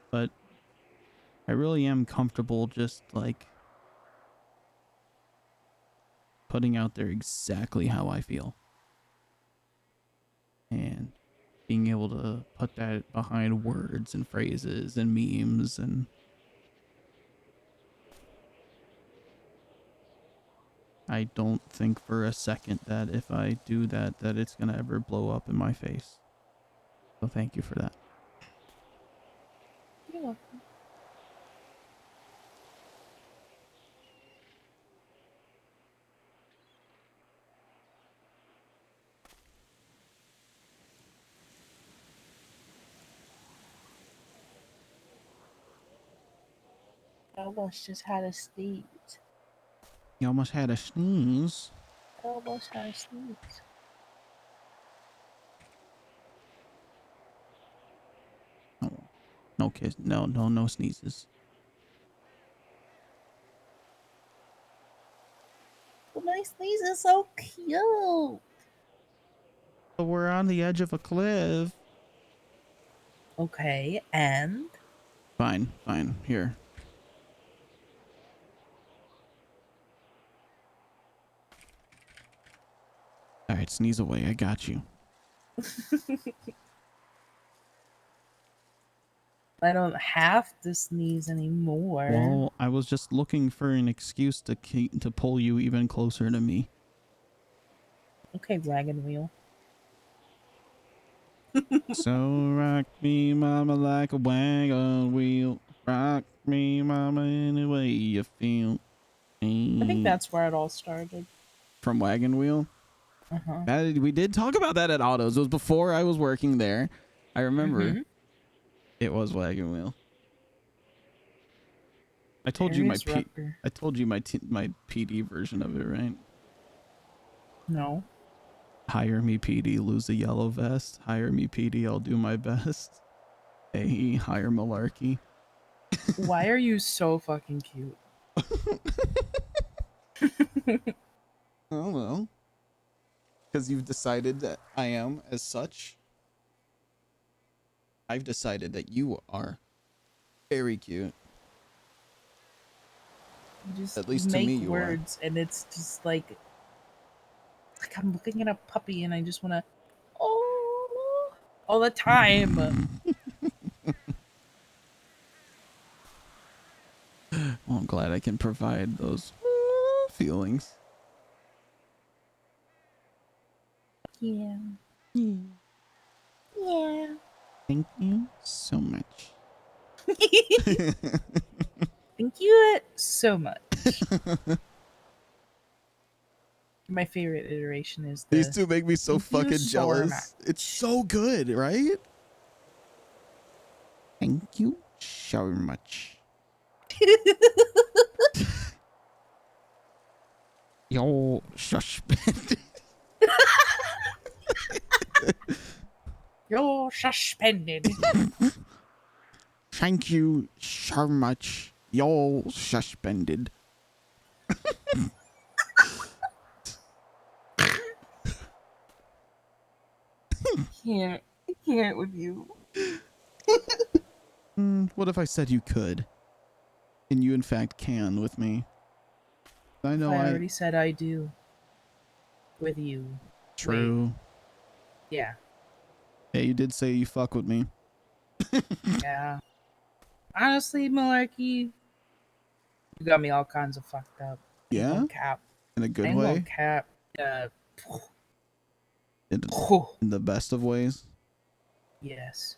But I really am comfortable just like putting out there exactly how I feel. And being able to put that behind words and phrases and memes and I don't think for a second that if I do that it's gonna ever blow up in my face. So thank you for that. You're welcome. I almost just had a sneeze. You almost had a sneeze. I almost had a sneeze. No kiss. No sneezes. Well, my sneeze is so cute. But we're on the edge of a cliff. Okay, and? Fine. Here. Alright, sneeze away. I got you. I don't have to sneeze anymore. Well, I was just looking for an excuse to pull you even closer to me. Okay, wagon wheel. So rock me, mama, like a wagon wheel. Rock me, mama, any way you feel. I think that's where it all started. From Wagon Wheel? Uh-huh. We did talk about that at Autos. It was before I was working there. I remember. It was Wagon Wheel. I told you my my PD version of it, right? No. Hire me PD, lose the yellow vest. Hire me PD, I'll do my best. Hey, hire Melarky. Why are you so fucking cute? Oh well. Because you've decided that I am as such. I've decided that you are very cute. You just At least to make me, you are. words, and it's just like I'm looking at a puppy, and I just want to, oh, all the time. Well, I'm glad I can provide those feelings. Yeah. Yeah. Thank you so much. Thank you so much. My favorite iteration is These two make me so "Thank you fucking so jealous. much." It's so good, right? Thank you so much. Yo, suspended. You're suspended. Thank you so much. You're suspended. I can't with you. What if I said you could? And you in fact can with me. I know I already said I do. With you. True. Yeah. Yeah, you did say you fuck with me. Yeah. Honestly, Melarky, you got me all kinds of fucked up. Ain't Yeah? gonna cap. In a good Ain't gonna way? cap. In the best of ways? Yes.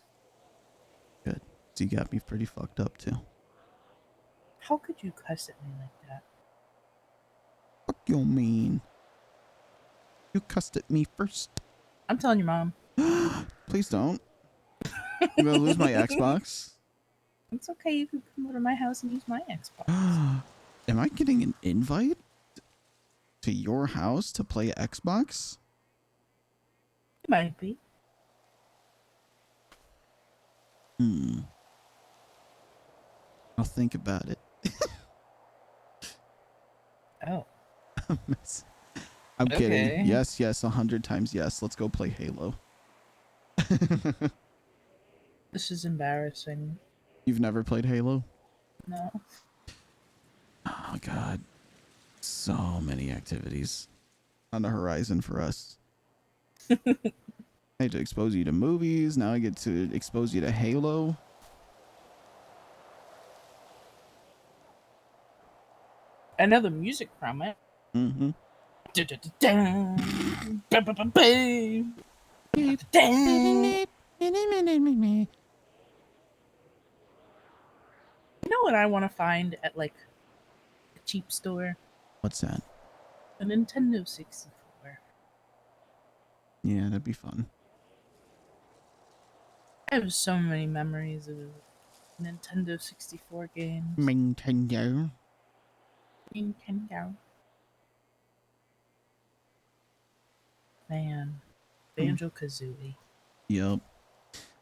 Good. So you got me pretty fucked up too. How could you cuss at me like that? Fuck you mean? You cussed at me first. I'm telling your mom. Please don't. I'm gonna lose my Xbox. It's okay. You can come over to my house and use my Xbox. Am I getting an invite to your house to play Xbox? It might be. I'll think about it. Oh. I'm kidding. Okay. Yes, 100 times yes. Let's go play Halo. This is embarrassing. You've never played Halo? No. Oh god. So many activities on the horizon for us. I had to expose you to movies. Now I get to expose you to Halo. I know the music from it. Mm-hmm. You know what I want to find at like a cheap store? What's that? A Nintendo 64. Yeah, that'd be fun. I have so many memories of Nintendo 64 games. Nintendo. Nintendo. Man. Banjo-Kazooie. Yep.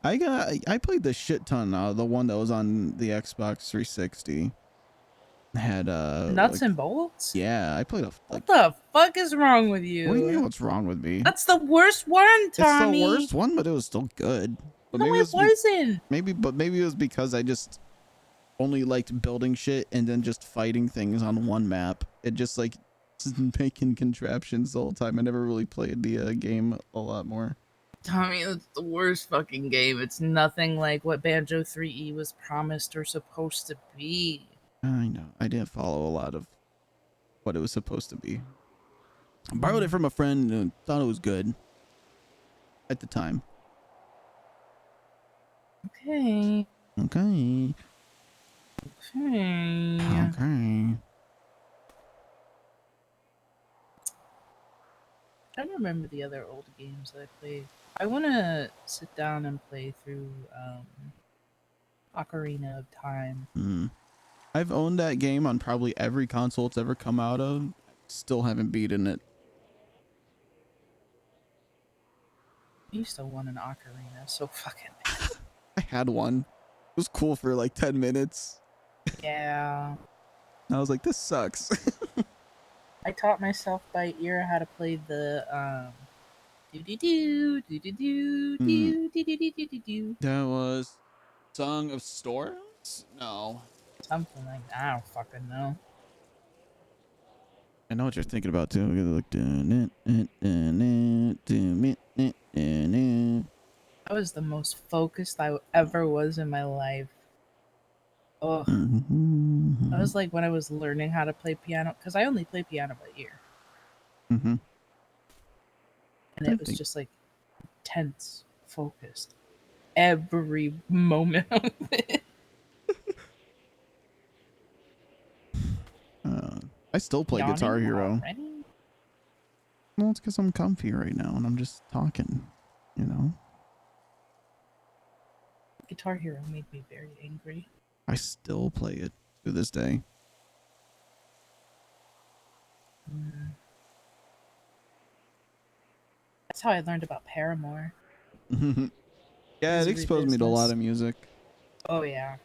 I played the shit ton. The one that was on the Xbox 360 had Nuts and bolts? Yeah, I played What the fuck is wrong with you? What do you mean what's wrong with me? That's the worst one, Tommy. It's the worst one, but it was still good. But No, maybe it wasn't. Maybe it was because I just only liked building shit and then just fighting things on one map. It just like making contraptions the whole time. I never really played the game a lot more. Tommy, it's the worst fucking game. It's nothing like what Banjo 3E was promised or supposed to be. I know. I didn't follow a lot of what it was supposed to be. I borrowed it from a friend and thought it was good at the time. Okay. Okay. Okay. Okay. I don't remember the other old games that I played. I want to sit down and play through Ocarina of Time. I've owned that game on probably every console it's ever come out of. Still haven't beaten it. I used to want an Ocarina so fucking bad. I had one. It was cool for like 10 minutes. Yeah. I was like, this sucks. I taught myself by ear how to play the do-do-do, do-do-do, do-do-do-do-do-do. That was Song of Storms? No. Something like that. I don't fucking know. I know what you're thinking about too. That was the most focused I ever was in my life. Oh, that was like when I was learning how to play piano, because I only play piano by ear. Mm-hmm. And it was just like tense, focused, every moment of it. I still play Guitar Yawning Hero. already? Well, it's because I'm comfy right now and I'm just talking, you know? Guitar Hero made me very angry. I still play it to this day. That's how I learned about Paramore. Yeah, it exposed me to a lot of music. Oh yeah.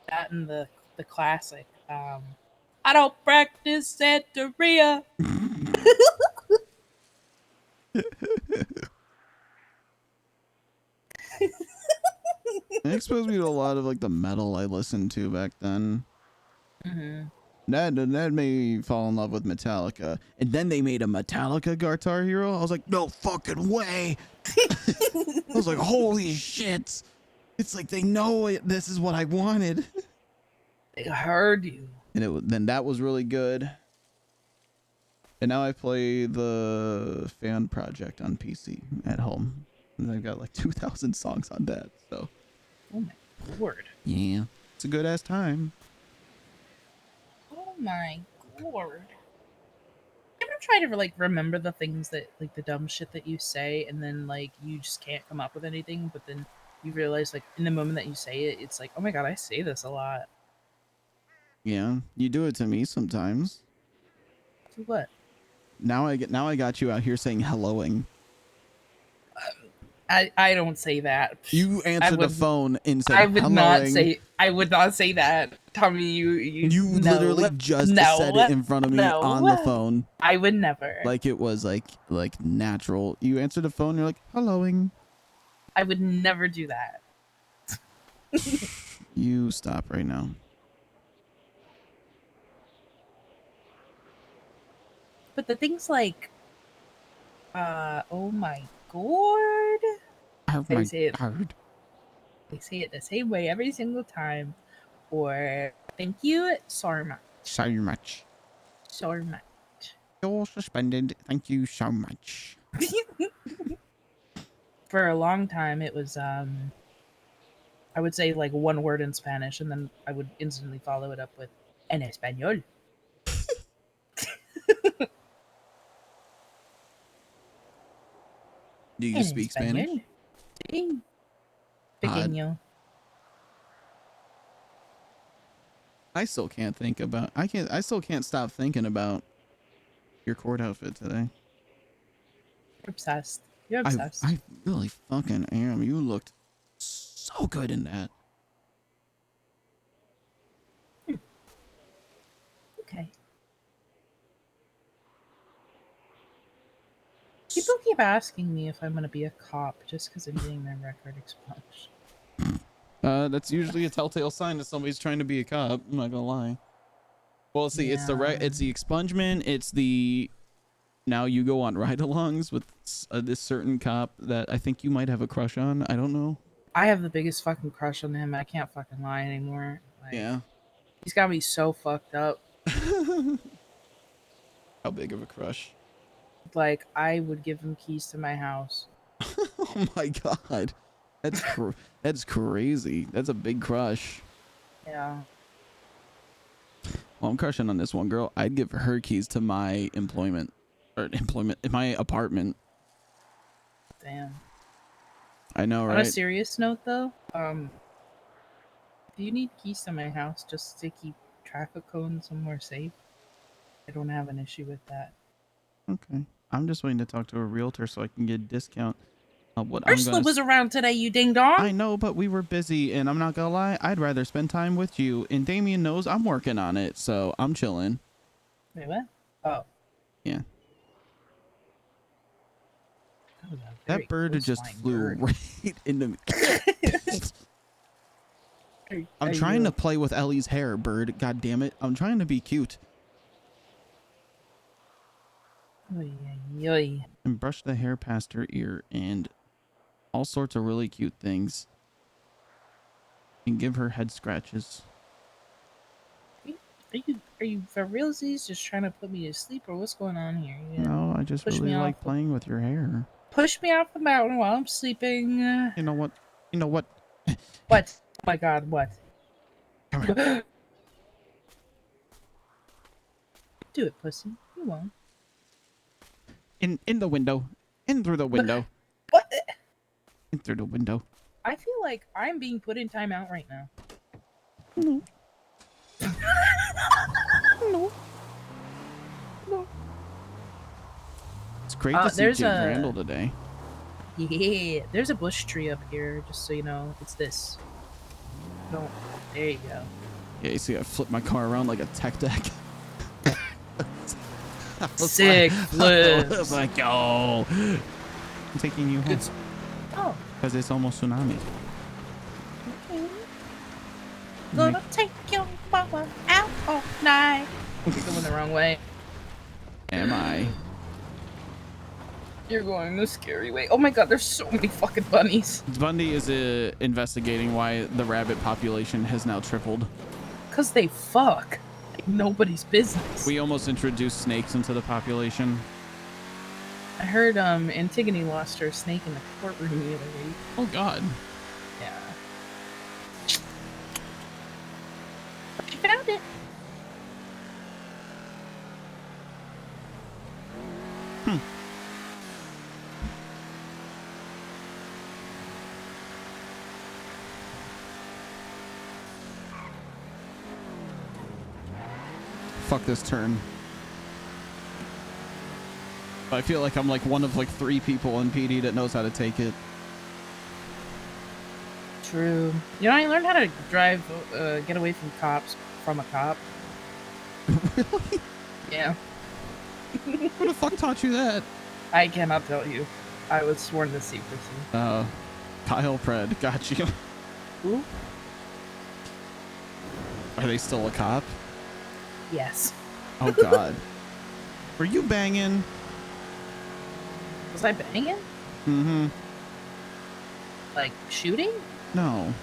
That and the classic. I don't practice Santeria. It exposed me to a lot of like the metal I listened to back then. That made me fall in love with Metallica, and then they made a Metallica Guitar Hero. I was like, no fucking way! I was like, holy shit! It's like they know it. This is what I wanted. They heard you. And then that was really good. And now I play the fan project on PC at home, and I've got like 2,000 songs on that. So. Oh my lord. Yeah, it's a good ass time. Oh my lord. You ever try to like remember the things that like the dumb shit that you say, and then like you just can't come up with anything, but then you realize like in the moment that you say it, it's like, oh my god, I say this a lot. Yeah, you do it to me sometimes. So what? Now I got you out here saying helloing. I don't say that. You answered the phone and said I would helloing. I would not say that. Tommy, you no, literally just no, said it in front of me no. on the phone. I would never. Like it was like natural. You answered the phone, you're like helloing. I would never do that. You stop right now. But the things like oh my god. They say it the same way every single time. Or thank you so much. So much. So much. You're suspended. Thank you so much. For a long time it was I would say like one word in Spanish, and then I would instantly follow it up with en español. Do you speak Spanish? Sí. Pequeño. I still can't think about. I still can't stop thinking about your court outfit today. You're obsessed. You're obsessed. I really fucking am. You looked so good in that. Okay. People keep asking me if I'm gonna be a cop just because I'm getting their record expunged. That's usually a telltale sign that somebody's trying to be a cop. I'm not gonna lie. Well, see, it's the expungement. It's the now you go on ride-alongs with this certain cop that I think you might have a crush on. I don't know. I have the biggest fucking crush on him. I can't fucking lie anymore. Like, Yeah. He's got me so fucked up. How big of a crush? Like, I would give him keys to my house. Oh my god. That's that's crazy. That's a big crush. Yeah. Well, I'm crushing on this one girl. I'd give her keys to my my apartment. Damn. I know, right? On a serious note, though, do you need keys to my house just to keep traffic cones somewhere safe? I don't have an issue with that. Okay. I'm just waiting to talk to a realtor so I can get a discount on what Ursula was around today, you ding dong. I know, but we were busy, and I'm not gonna lie, I'd rather spend time with you. And Damien knows I'm working on it, so I'm chilling. Wait, what? Oh. Yeah. That That bird just flew right into me. I'm trying to play with Ellie's hair, bird. God damn it. I'm trying to be cute. Oy, oy, oy. And brush the hair past her ear and all sorts of really cute things. And give her head scratches. Are you for realsies just trying to put me to sleep, or what's going on here? You gonna No, I just push really me like off playing with your hair. push me off the mountain while I'm sleeping. You know what? You know what? What? Oh my God! What? Come here. Do it, pussy. You won't. In the window. In through the window. What? In through the window. I feel like I'm being put in timeout right now. No. No. No. It's great to see there's Kid a- Randall today. Yeah, there's a bush tree up here, just so you know. It's this. Don't. There you go. Yeah, you see I flip my car around like a tech deck. Sick I flips. was like, yo. I'm taking you home. Oh. Because it's almost tsunami. Gonna take your mama out all night. You're going the wrong way. Am I? You're going the scary way. Oh my God, there's so many fucking bunnies. Bundy is investigating why the rabbit population has now tripled. Cause they fuck. Like nobody's business. We almost introduced snakes into the population. I heard Antigone lost her snake in the courtroom the other week. Oh God. Yeah. She found it. Fuck this turn. I feel like I'm like one of like 3 people in PD that knows how to take it. True. You know, I learned how to drive, get away from cops from a cop. Really? Yeah. Who the fuck taught you that? I cannot tell you. I was sworn to secrecy. Kyle Pred, got you. Who? Are they still a cop? Yes. Oh God. Were you banging? Was I banging? Mm-hmm. Like shooting? No.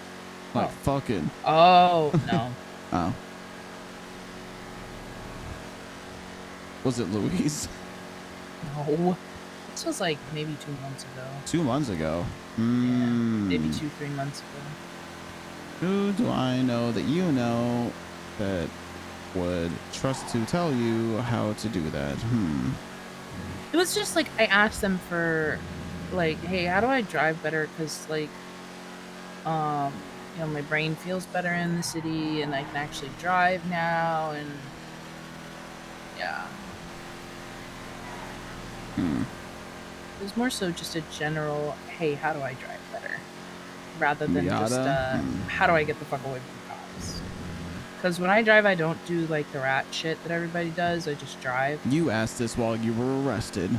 Like Oh. fucking. Oh, no. Oh. Was it Louise? No. This was like maybe 2 months ago. 2 months ago. Maybe 2-3 months ago. Who do I know that you know that would trust to tell you how to do that? It was just like I asked them for like, hey, how do I drive better? Because like, you know, my brain feels better in the city, and I can actually drive now, and yeah. It was more so just a general, hey, how do I drive better? Rather than just, how do I get the fuck away from cops? Because when I drive, I don't do like the rat shit that everybody does. I just drive. You asked this while you were arrested.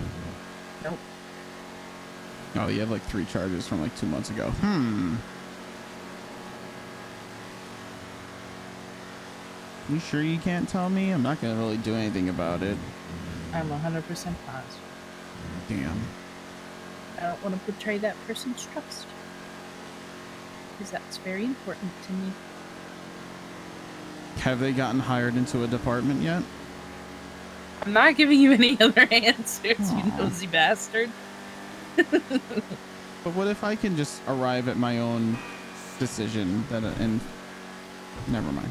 Nope. Oh, you have like 3 charges from like 2 months ago. You sure you can't tell me? I'm not gonna really do anything about it. I'm 100% positive. Damn. I don't want to betray that person's trust. Because that's very important to me. Have they gotten hired into a department yet? I'm not giving you any other answers, you nosy bastard. But what if I can just arrive at my own decision that and never mind.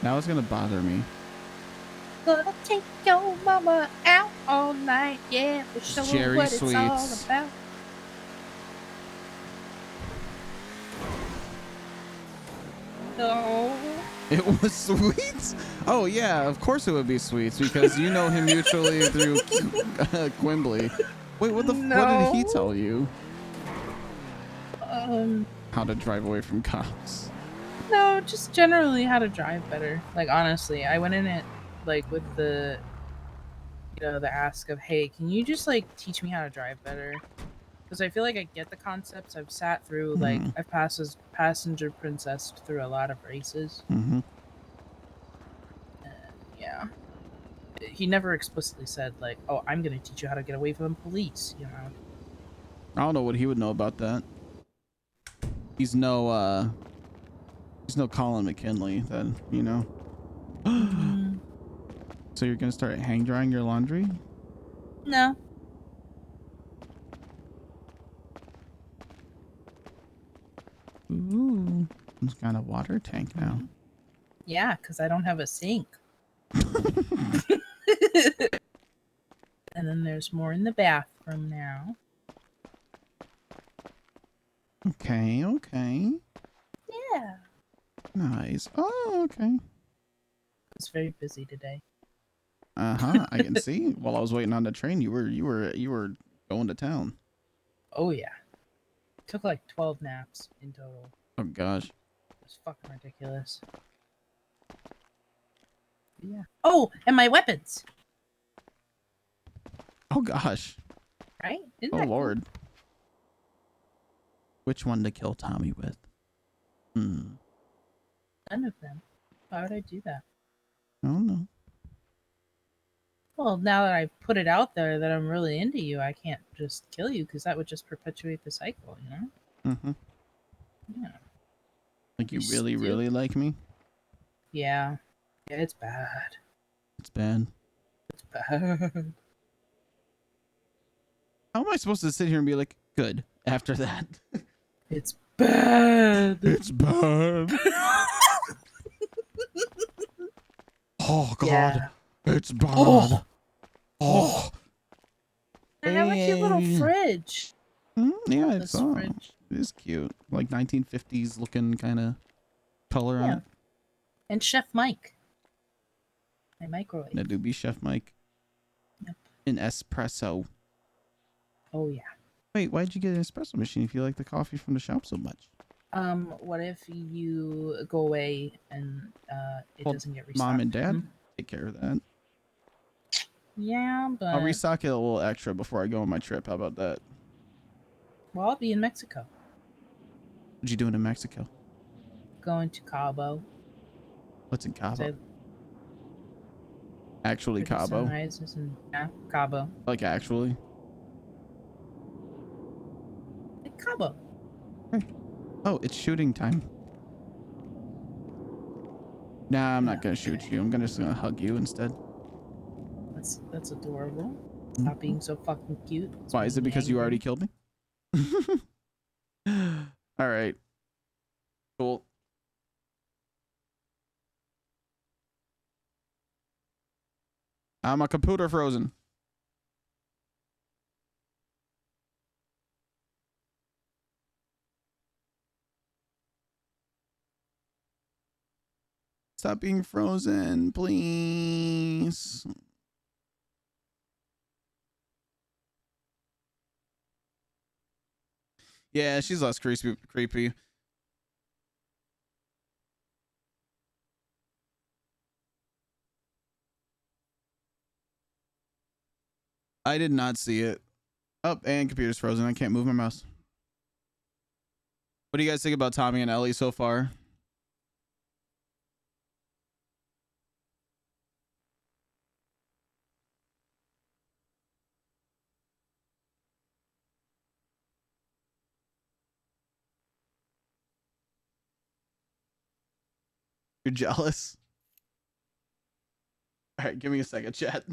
Now it's gonna bother me. Gonna take your mama out all night, yeah, for sure Jerry what it's all Sweets. about. No. It was Sweets? Oh yeah, of course it would be Sweets because you know him mutually through Quimbley. Wait, what did he tell you? How to drive away from cops. No, just generally how to drive better. Like honestly, I went in it like with the, you know, the ask of, hey, can you just like teach me how to drive better? Because I feel like I get the concepts. I've sat through like I've passed as passenger princess through a lot of races. Mm-hmm. Yeah. he never explicitly said like, "Oh, I'm gonna teach you how to get away from the police." You know. I don't know what he would know about that. He's no Colin McKinley then, you know. So you're gonna start hang drying your laundry? No. Ooh, some kind of water tank now. Yeah, because I don't have a sink. And then there's more in the bathroom now. Okay, okay. Yeah. Nice. Oh, okay. It's very busy today. Uh-huh. I can see. While I was waiting on the train, you were going to town. Oh yeah. Took like 12 naps in total. Oh gosh. It's fucking ridiculous. Yeah. Oh, and my weapons. Oh gosh. Right? Isn't Oh that cool? Lord. Which one to kill Tommy with? None of them. Why would I do that? I don't know. Well, now that I've put it out there that I'm really into you, I can't just kill you because that would just perpetuate the cycle, you know? Mm-hmm. Yeah. Like you You really, stupid. really like me? Yeah. Yeah, it's bad. It's bad. It's bad. How am I supposed to sit here and be like, good, after that? It's bad. It's bad. Oh God. Yeah. It's bad. Oh. Oh. And how about your little fridge? Yeah, This it's fridge. it is cute. Like 1950s looking kind of color on Yeah. it. And Chef Mike. My microwave. That do be Chef Mike. Yep. An espresso. Oh yeah. Wait, why'd you get an espresso machine if you like the coffee from the shop so much? What if you go away and it Well, doesn't get restocked? Mom and Dad Mhm. take care of that. Yeah, but I'll restock it a little extra before I go on my trip. How about that? well, I'll be in Mexico. What you doing in Mexico? Going to Cabo. What's in Cabo? So- Actually for the Cabo? sunrises and yeah, Cabo. Like actually? Cabo. Oh, it's shooting time. Nah, I'm not gonna shoot you. I'm just gonna hug you instead. That's adorable. Stop being so fucking cute. It's Why? Is it making me because you angry. already killed me? All right. Cool. My computer frozen. Stop being frozen, please. Yeah, she's less creepy. I did not see it. Oh, and computer's frozen. I can't move my mouse. What do you guys think about Tommy and Ellie so far? You're jealous? All right, give me a second, chat.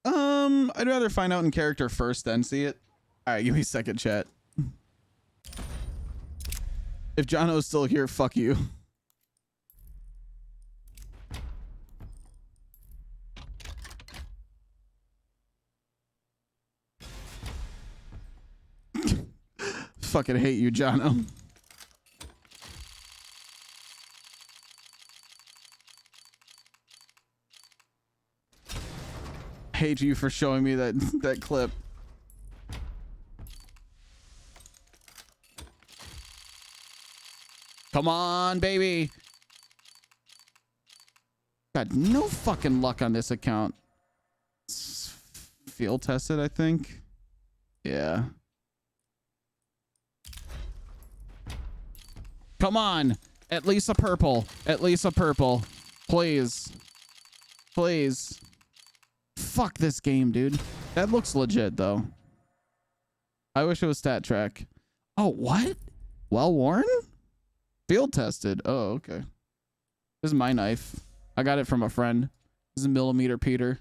I'd rather find out in character first, then see it. All right, give me a second, chat. If Jono's still here, fuck you. Fucking hate you, Jono. Hate you for showing me that clip. Come on, baby. Got no fucking luck on this account. It's field tested, I think. Yeah. Come on. At least a purple. At least a purple. Please. Please. Fuck this game, dude. That looks legit, though. I wish it was stat track. Oh, what? Well worn? Field tested. Oh, okay. This is my knife. I got it from a friend. This is a millimeter Peter.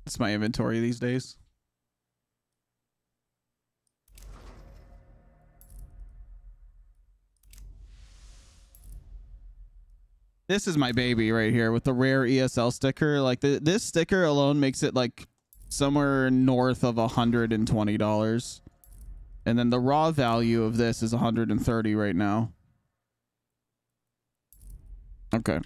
It's my inventory these days. This is my baby right here with the rare ESL sticker. Like this sticker alone makes it like somewhere north of $120. And then the raw value of this is 130 right now. Okay.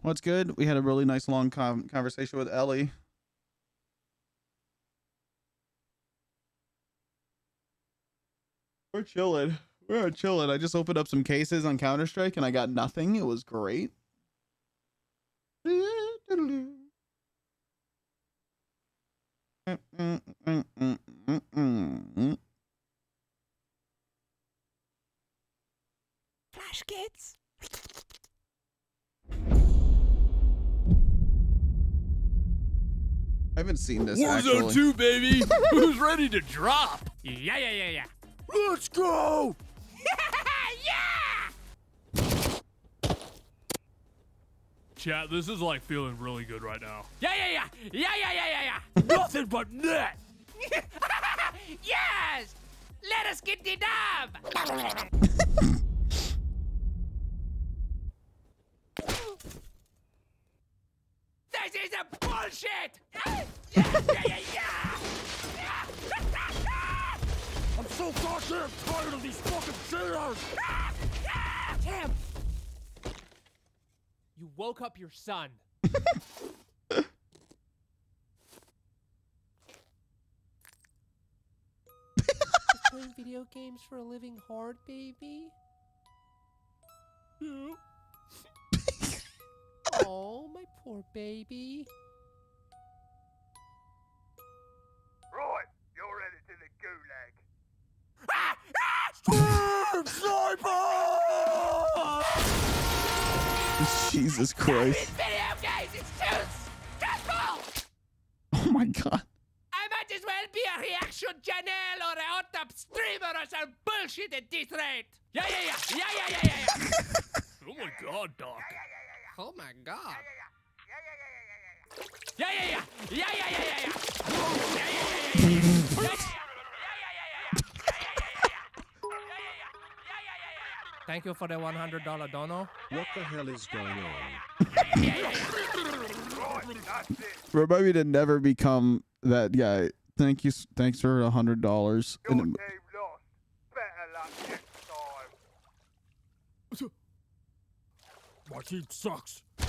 What's good? We had a really nice long conversation with Ellie. We're chilling. We're chilling. I just opened up some cases on Counter-Strike and I got nothing. It was great. Flash kids. I haven't seen this Warzone actually. 2, baby. Who's ready to drop? Yeah. Let's go. Chat, this is like feeling really good right now. Yeah. Nothing but net. Yes! Let us get the dub! This is a bullshit! I'm so goddamn tired of these fucking cheaters. Damn! You woke up your son. Playing video games for a living hard, baby? Yeah. Oh, my poor baby. Right, you're headed to the gulag. Sniper! Jesus Christ. Video games, it's too stressful! Oh my god. I might as well be a reaction channel or a hot-up streamer or some bullshit at this rate! Yeah. Oh my god, Doc. Oh my god. Yeah. Thank you for the $100 dono. What the hell is going on? Remind me to never become that guy. Thank you. Thanks for $100. My team sucks. My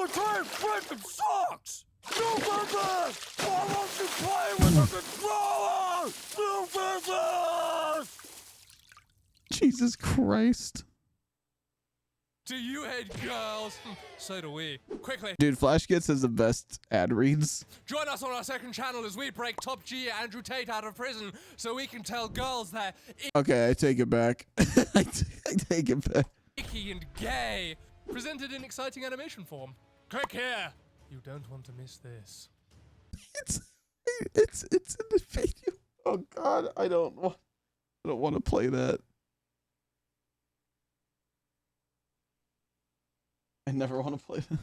team freaking sucks! New business! Why won't you play with the controller? New business! Jesus Christ. Do you hate girls? So do we. Quickly, Dude, Flash Gets is the best ad reads. join us on our second channel as we break Top G Andrew Tate out of prison so we can tell girls that Okay, I take it back. I take it back. icky and gay. Presented in exciting animation form. Click here. You don't want to miss this. It's in the video. Oh god, I don't want to play that. I never want to play that.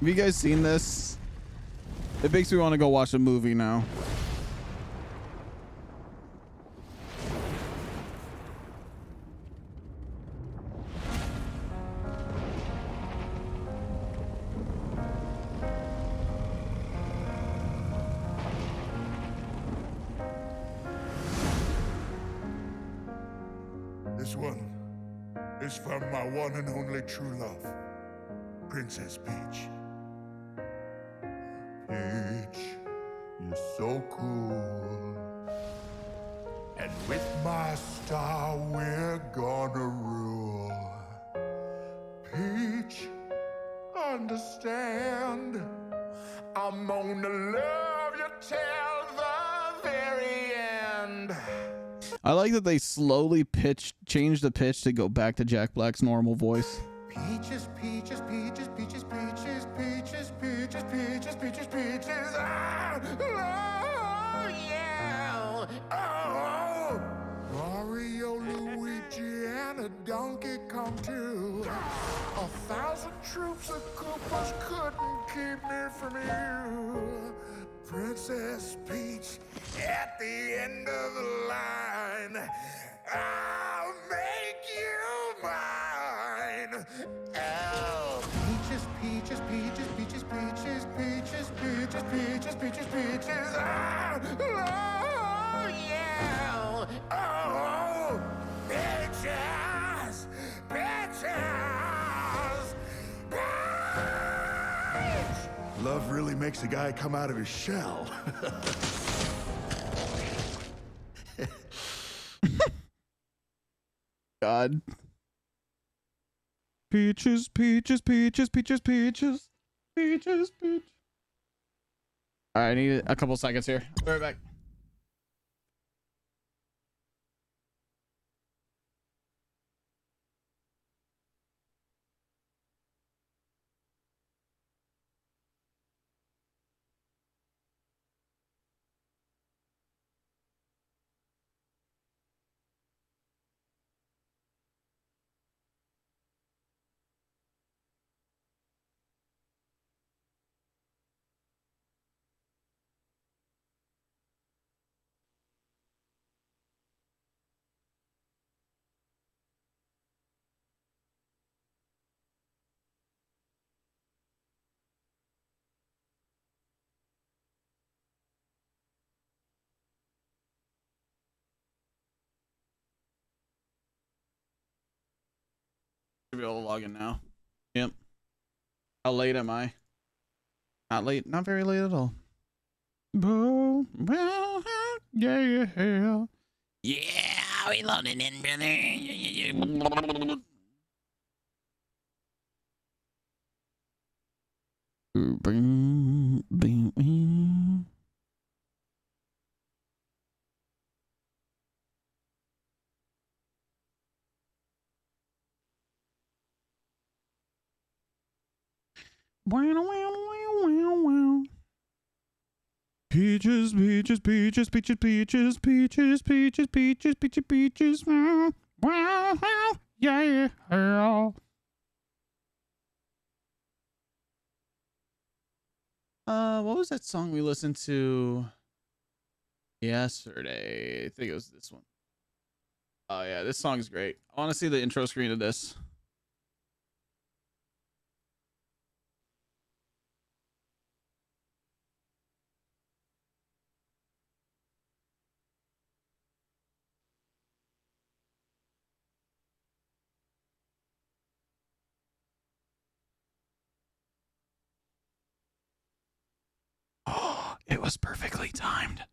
Have you guys seen this? It makes me want to go watch a movie now. This one is from my one and only true love, Princess Peach. Peach, you're so cool. And with my star, we're gonna rule. Peach, understand, I'm gonna love you till the very end. I like that they slowly change the pitch to go back to Jack Black's normal voice. Peaches, peaches, peaches, peaches, peaches, peaches, peaches, peaches, peaches, peaches. Ah, oh, yeah. Oh, Mario, Luigi, and a Donkey Kong too. 1,000 troops of Koopas couldn't keep me from you. Princess Peach, at the end of the line, I'll make you mine. Oh, peaches, peaches, peaches, peaches, peaches, peaches, peaches, peaches, peaches, peaches. Ah, oh, yeah. Oh, peaches, peaches, peaches. Love really makes a guy come out of his shell. God. Peaches, peaches, peaches, peaches, peaches, peaches, peaches. All right, I need a couple seconds here. Be right back. Should be able to log in now. Yep. How late am I? Not late. Not very late at all. Yeah. Yeah, we loaded in, brother. Peaches, peaches, peaches, peaches, peaches, peaches, peaches, peaches, peaches, peaches. Yeah. What was that song we listened to yesterday? I think it was this one. Oh yeah, this song's great. I want to see the intro screen of this. Oh, it was perfectly timed.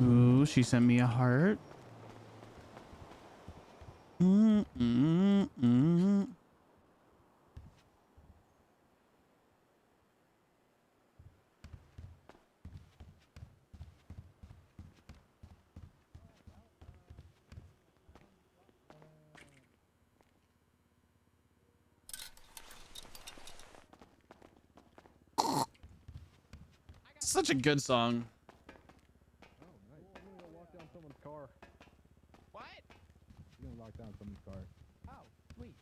Ooh, she sent me a heart. Such a good song. You're gonna lock down someone's car. Oh, sweet.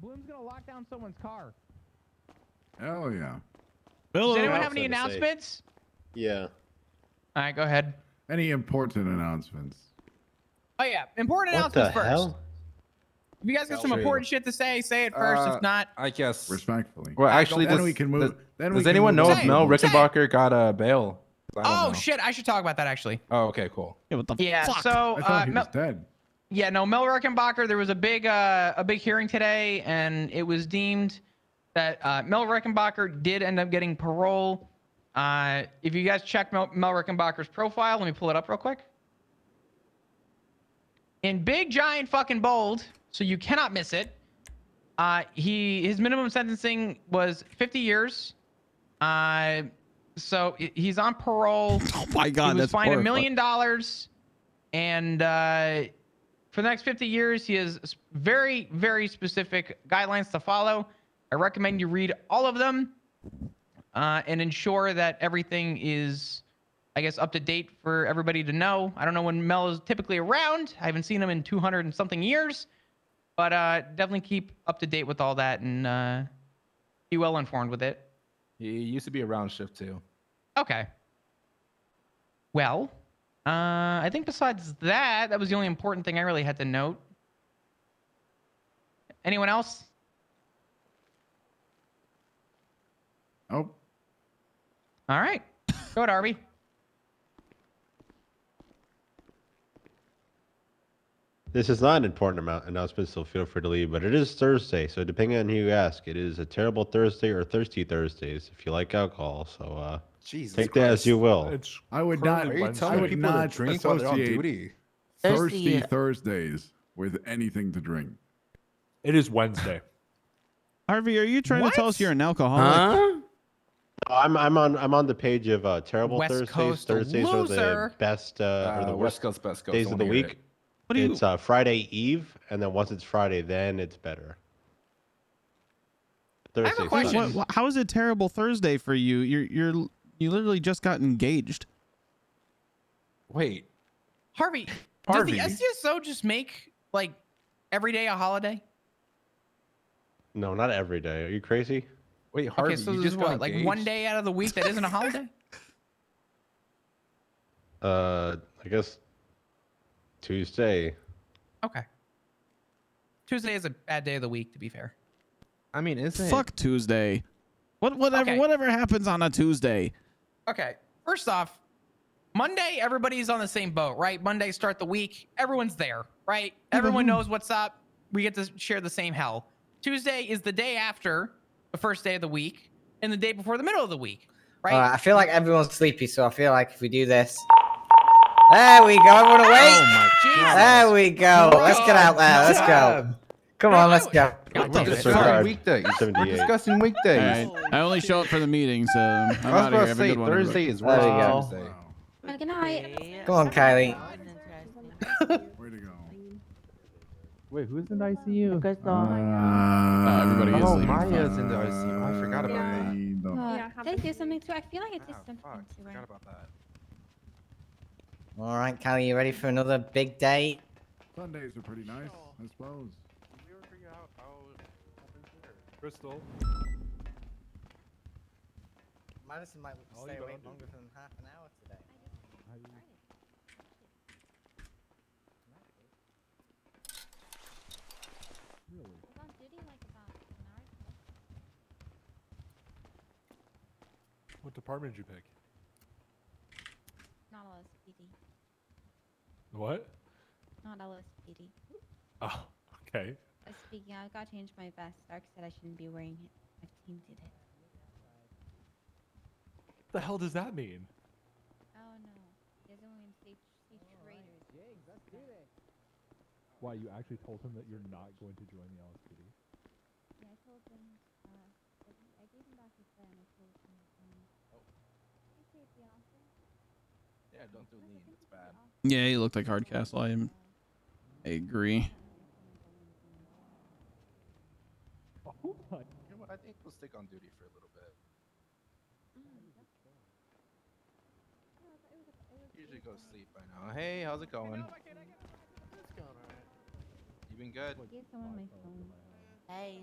Bloom's gonna lock down someone's car. Hell yeah. Does anyone have any announcements? Yeah. All right, go ahead. Any important announcements? Oh yeah, important What the announcements first. hell? If you guys got some True. important shit to say it first. If not, I guess. Respectfully. Well, actually, then does, we can move. does anyone know if Mel Rickenbacker got a bail? I don't oh know. shit, I should talk about that actually. Oh, okay, cool. Yeah, what the Yeah, fuck? so I thought he was dead. Yeah, no, Mel Rickenbacker. There was a big hearing today, and it was deemed that Mel Rickenbacker did end up getting parole. If you guys check Mel Rickenbacker's profile, let me pull it up real quick. In big, giant, fucking bold, so you cannot miss it. His minimum sentencing was 50 years. So he's on parole. Oh my God, he was that's fined $1 horrifying. million, and for the next 50 years, he has very, very specific guidelines to follow. I recommend you read all of them and ensure that everything is, I guess, up to date for everybody to know. I don't know when Mel is typically around. I haven't seen him in 200 and something years, but definitely keep up to date with all that and be well informed with it. He used to be a round shift too. Okay. Well, I think besides that, that was the only important thing I really had to note. Anyone else? Oh. All right. Go ahead, Arby. This is not an important announcement, so feel free to leave, but it is Thursday, so depending on who you ask, it is a terrible Thursday or thirsty Thursdays if you like alcohol, so take that as you will. I would not. I would not drink while they're on associate duty? thirsty Thursdays with anything to drink. It is Wednesday. Harvey, are you trying to tell us you're an alcoholic? No, I'm on the page of terrible West Thursdays. Coast Thursdays are the loser. best or the West worst Coast, best Coast. days I of the wanna hear week. it. What do you- It's Friday Eve, and then once it's Friday, then it's better. I have a Thursday question. sucks. How is it terrible Thursday for you? You literally just got engaged. Wait. Harvey, Harvey? does the SDSO just make, like, every day a holiday? No, not every day. Are you crazy? Wait, Harvey, Okay, so you this is just got what, like engaged? one day out of the week that isn't a holiday? I guess Tuesday. Okay. Tuesday is a bad day of the week, to be fair. I mean, isn't Fuck Tuesday. Whatever Okay. whatever happens on a Tuesday. Okay. First off, Monday, everybody's on the same boat, right? Monday start the week. Everyone's there, right? Everyone knows what's up. We get to share the same hell. Tuesday is the day after the first day of the week and the day before the middle of the week, right? I feel like everyone's sleepy, so I feel like if we do this. There we go. Everyone awake. Oh my Jesus. There we go. Let's get out there. Let's go. Come on, let's go. God We're damn it. discussing weekdays. We're 78. discussing weekdays. All right. I only show up for the meeting, so I'm I was out of here. about to Have a say good one, Thursday everybody. is There we worse go. than Tuesday. Good night. Come on, Kylie. Where to go? Wait, who's in the ICU? Everybody is Oh, leaving. Maya's in the ICU. I forgot about that. Did I do something too? I feel like I did something to her. Forgot about that. All right, Kylie, you ready for another big day? Sundays are pretty nice, I suppose. We were figuring out how it happens there. Crystal. Madison might Oh, stay you awake don't do longer than half an hour today. What department did you pick? Not LSPD. What? Not LSPD. Oh, okay. Speaking, I got to change my vest. Dark said I shouldn't be wearing it. My team did it. What the hell does that mean? Oh no. He doesn't want me Why, you actually told him that you're not going to join the LSPD? Yeah, I told him, I gave him back his plan. I told him, appreciate the offer. Yeah, don't do lean. That's bad. Yeah, he looked like Hardcastle. I agree. You know what? I think we'll stick on duty for a little bit. Usually go to sleep by now. Hey, how's it going? It's going alright. You been good? Give someone my phone. Hey,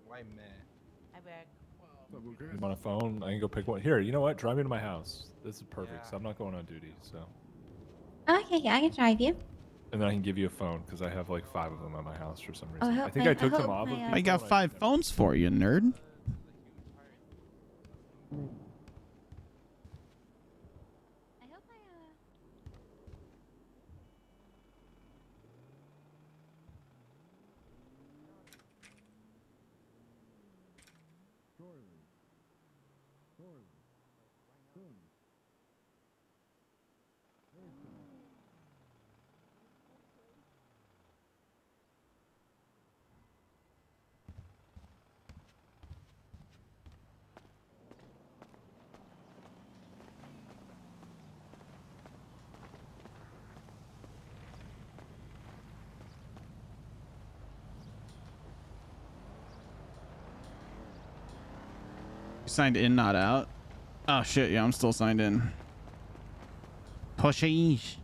Why meh? I back. I'm on a phone. I can go pick one. Here, you know what? Drive me to my house. This is perfect. Yeah. So I'm not going on duty. So, Okay, yeah, I can drive you. and then I can give you a phone because I have like 5 of them at my house for some reason. I I hope think my- I took I them hope off of my, people. I got 5 phones for you, nerd. I hope You signed in, not out. Oh shit, yeah, I'm still signed in. Pushish.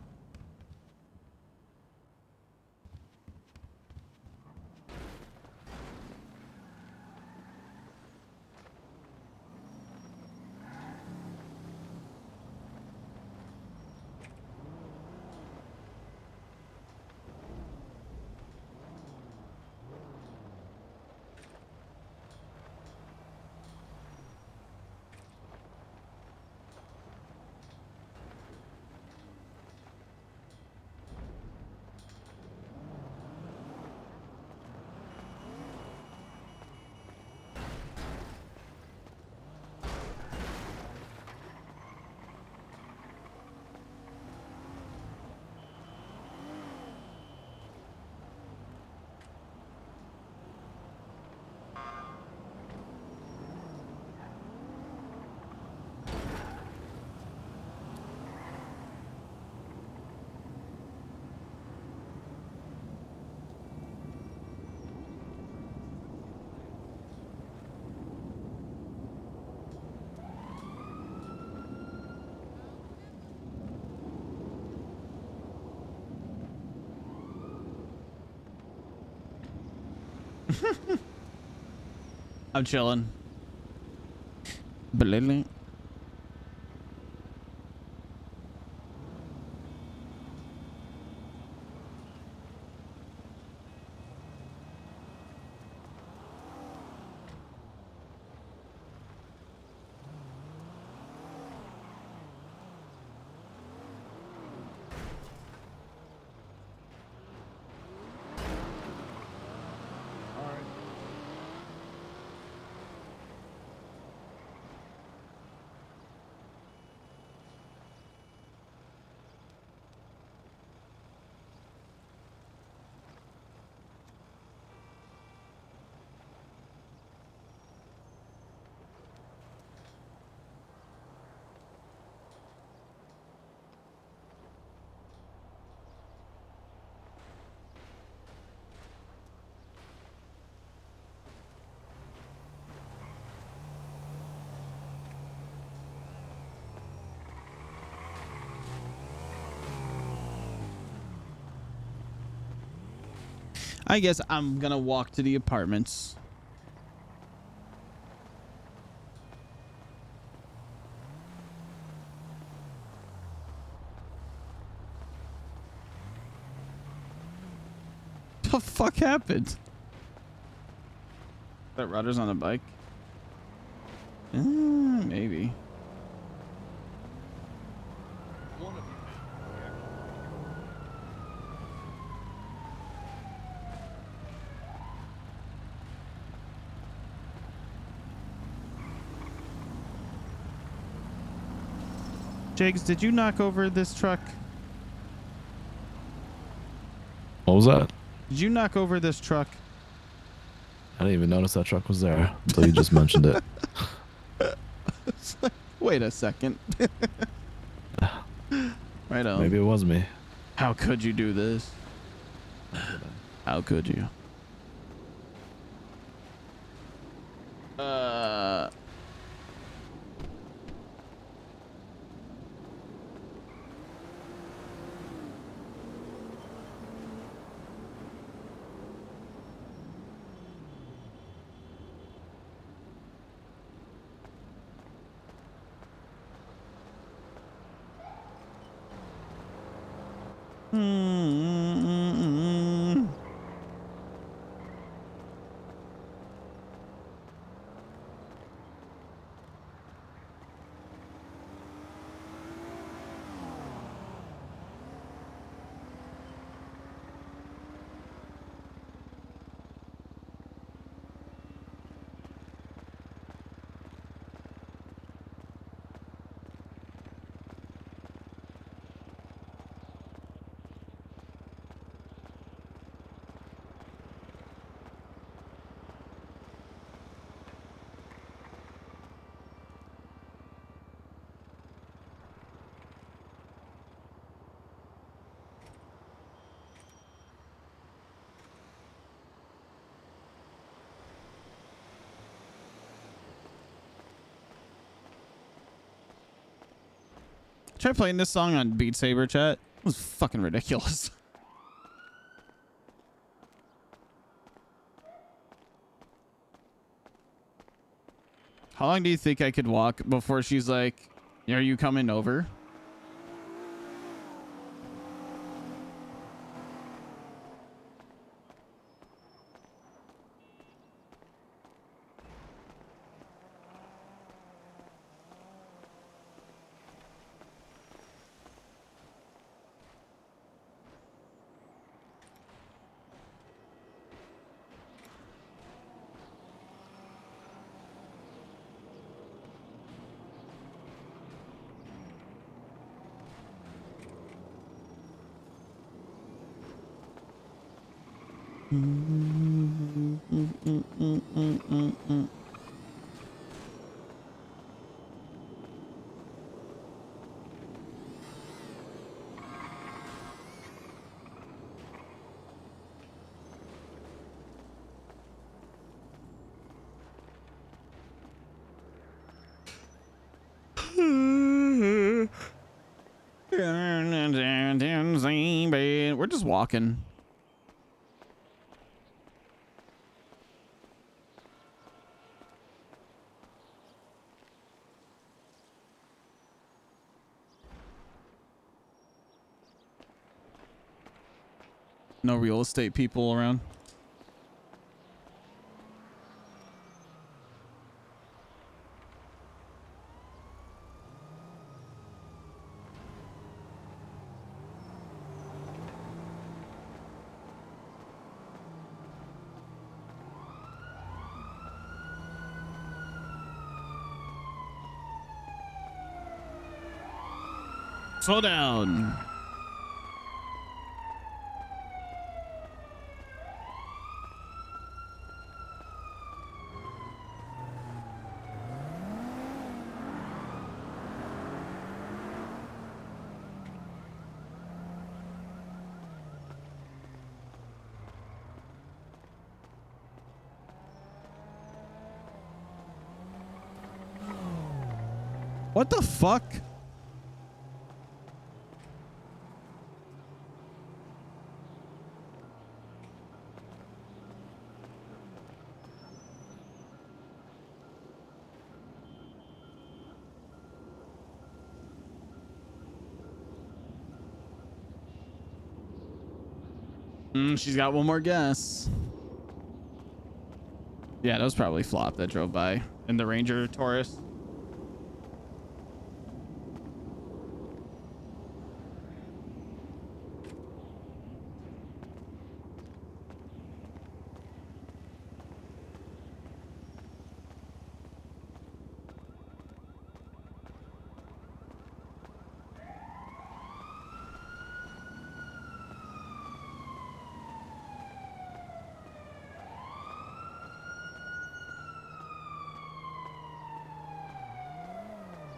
I'm chilling. Blatantly. I guess I'm gonna walk to the apartments. The fuck happened? That Rudder's on the bike? Maybe. Jakes, did you knock over this truck? What was that? Did you knock over this truck? I didn't even notice that truck was there until you just mentioned it. It's like, wait a second. Right on. Maybe it was me. How could you do this? How could you? Try playing this song on Beat Saber, chat. It was fucking ridiculous. How long do you think I could walk before she's like, are you coming over? We're just walking. No real estate people around. Slow down. What the fuck? She's got one more guess. Yeah, that was probably Flop that drove by in the Ranger Taurus.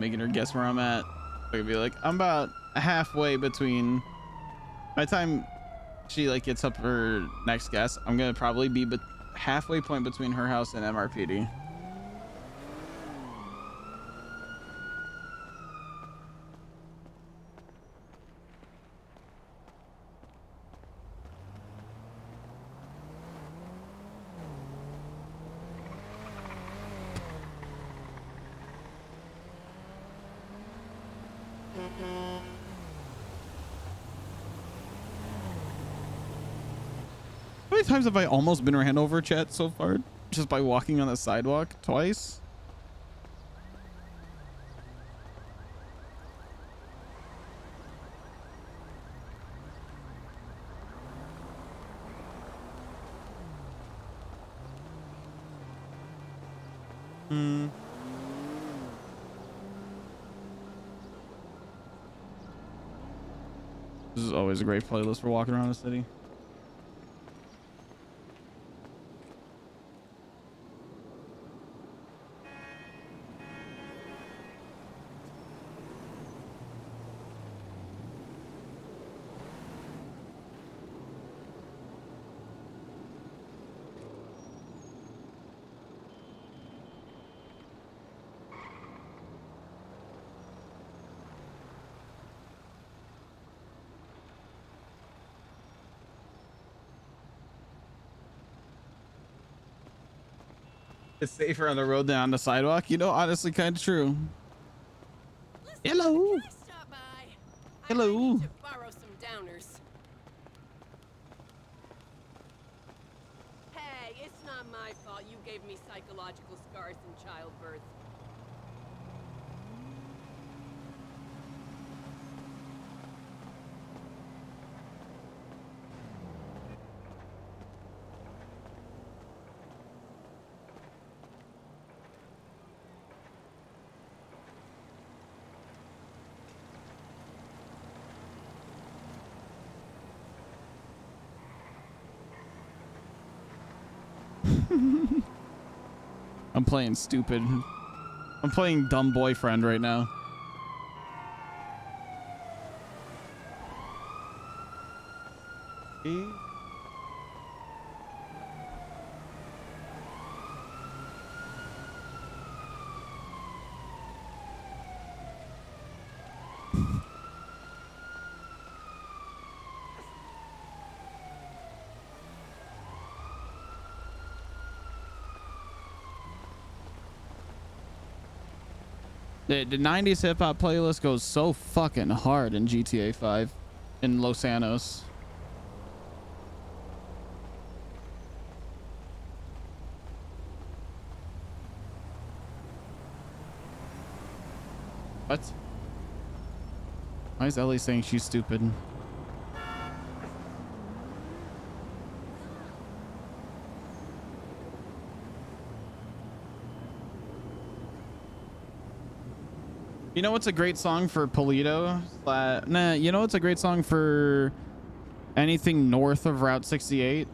making her guess where I'm at. I could be like, I'm about halfway between. By the time she like gets up her next guess, I'm gonna probably be halfway point between her house and MRPD. How many times have I almost been ran over, chat, so far? Just by walking on the sidewalk? Twice? Hmm. This is always a great playlist for walking around the city. It's safer on the road than on the sidewalk. You know, honestly, kind of true. Hello. Hello. Borrow some downers. Hey, it's not my fault you gave me psychological scars in childbirth. I'm playing stupid. I'm playing dumb boyfriend right now. The 90s hip hop playlist goes so fucking hard in GTA 5 in Los Santos. What? Why is Ellie saying she's stupid? You know what's a great song for Polito? Nah, you know what's a great song for anything north of Route 68?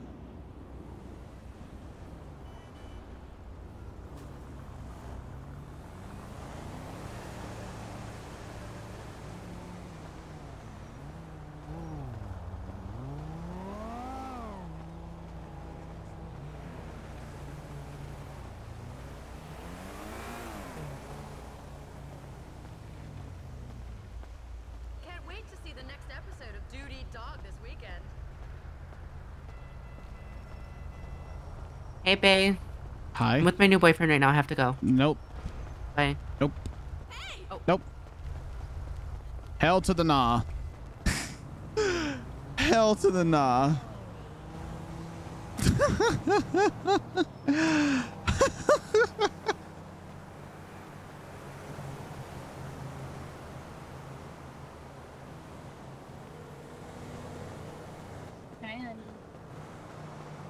Can't wait to see the next episode of Dude Eat Dog this weekend. Hey, babe. Hi. I'm with my new boyfriend right now. I have to go. Nope. Bye. Nope. Hey! Oh. Nope. Hell to the nah. Hell to the nah.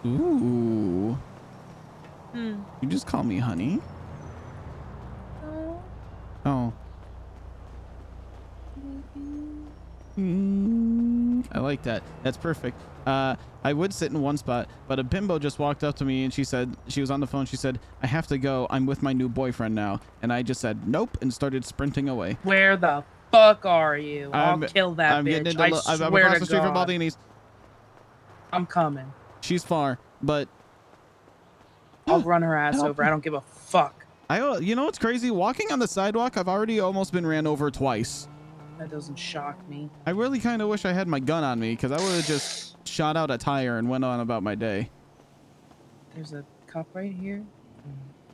Ooh. You just call me honey? Oh. think. I like that. That's perfect. I would sit in one spot, but a bimbo just walked up to me and she said, she was on the phone. She said, I have to go. I'm with my new boyfriend now. And I just said, nope, and started sprinting away. Where the fuck are you? I'll kill that I'm bitch. getting into I I'm swear across to the street from God. Baldini's. I'm coming. She's far, but I'll run her ass over. I don't give a fuck. You know what's crazy? Walking on the sidewalk, I've already almost been ran over twice. That doesn't shock me. I really kind of wish I had my gun on me because I would have just shot out a tire and went on about my day. There's a cop right here.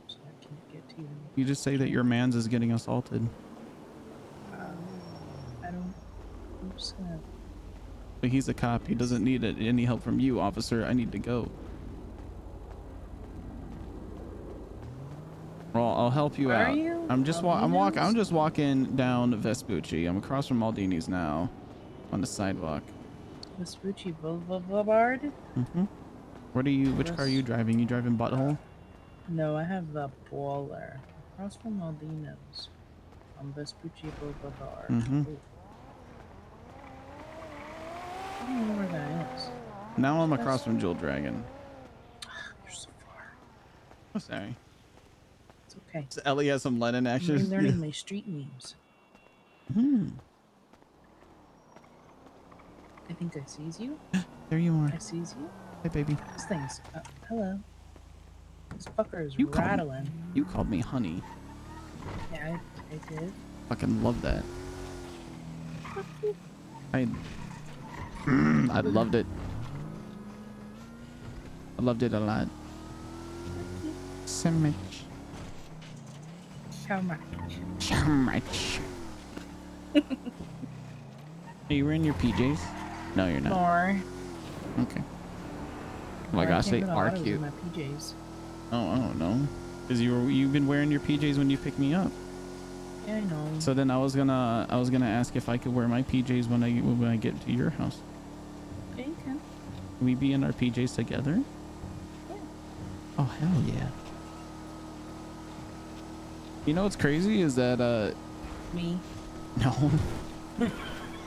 So I can't get to you. You just say that your man's is getting assaulted. I don't. I'm just gonna. But he's a cop. He doesn't need any help from you, officer. I need to go. Well, I'll help you out. I'm just walking down Vespucci. I'm across from Maldini's now, on the sidewalk. Vespucci Boulevard? Mm-hmm. Which car are you driving? You driving Butthole? No, I have the Baller. Across from Maldino's. On Vespucci Boulevard. Mm-hmm. Ooh. I don't know where that is. Now I'm across from Jewel Dragon. You're so far. Oh, sorry. It's okay. So Ellie has some Lennon action. I'm learning my street names. Hmm. I think I sees you. There you are. I sees you. Hey, baby. This thing's. Hello. This fucker is You rattling. You called me honey. Yeah, I did. Fucking love that. I loved it. I loved it a lot. So much. So much. So much. Are you wearing your PJs? No, you're not. More. Okay. Well, I gotta say, are cute. My PJs. Oh, I don't know. Cause you've been wearing your PJs when you pick me up. Yeah, I know. So then I was gonna ask if I could wear my PJs when I get to your house. Yeah, you can. Can we be in our PJs together? Yeah. Oh hell yeah. You know what's crazy is that Me. no.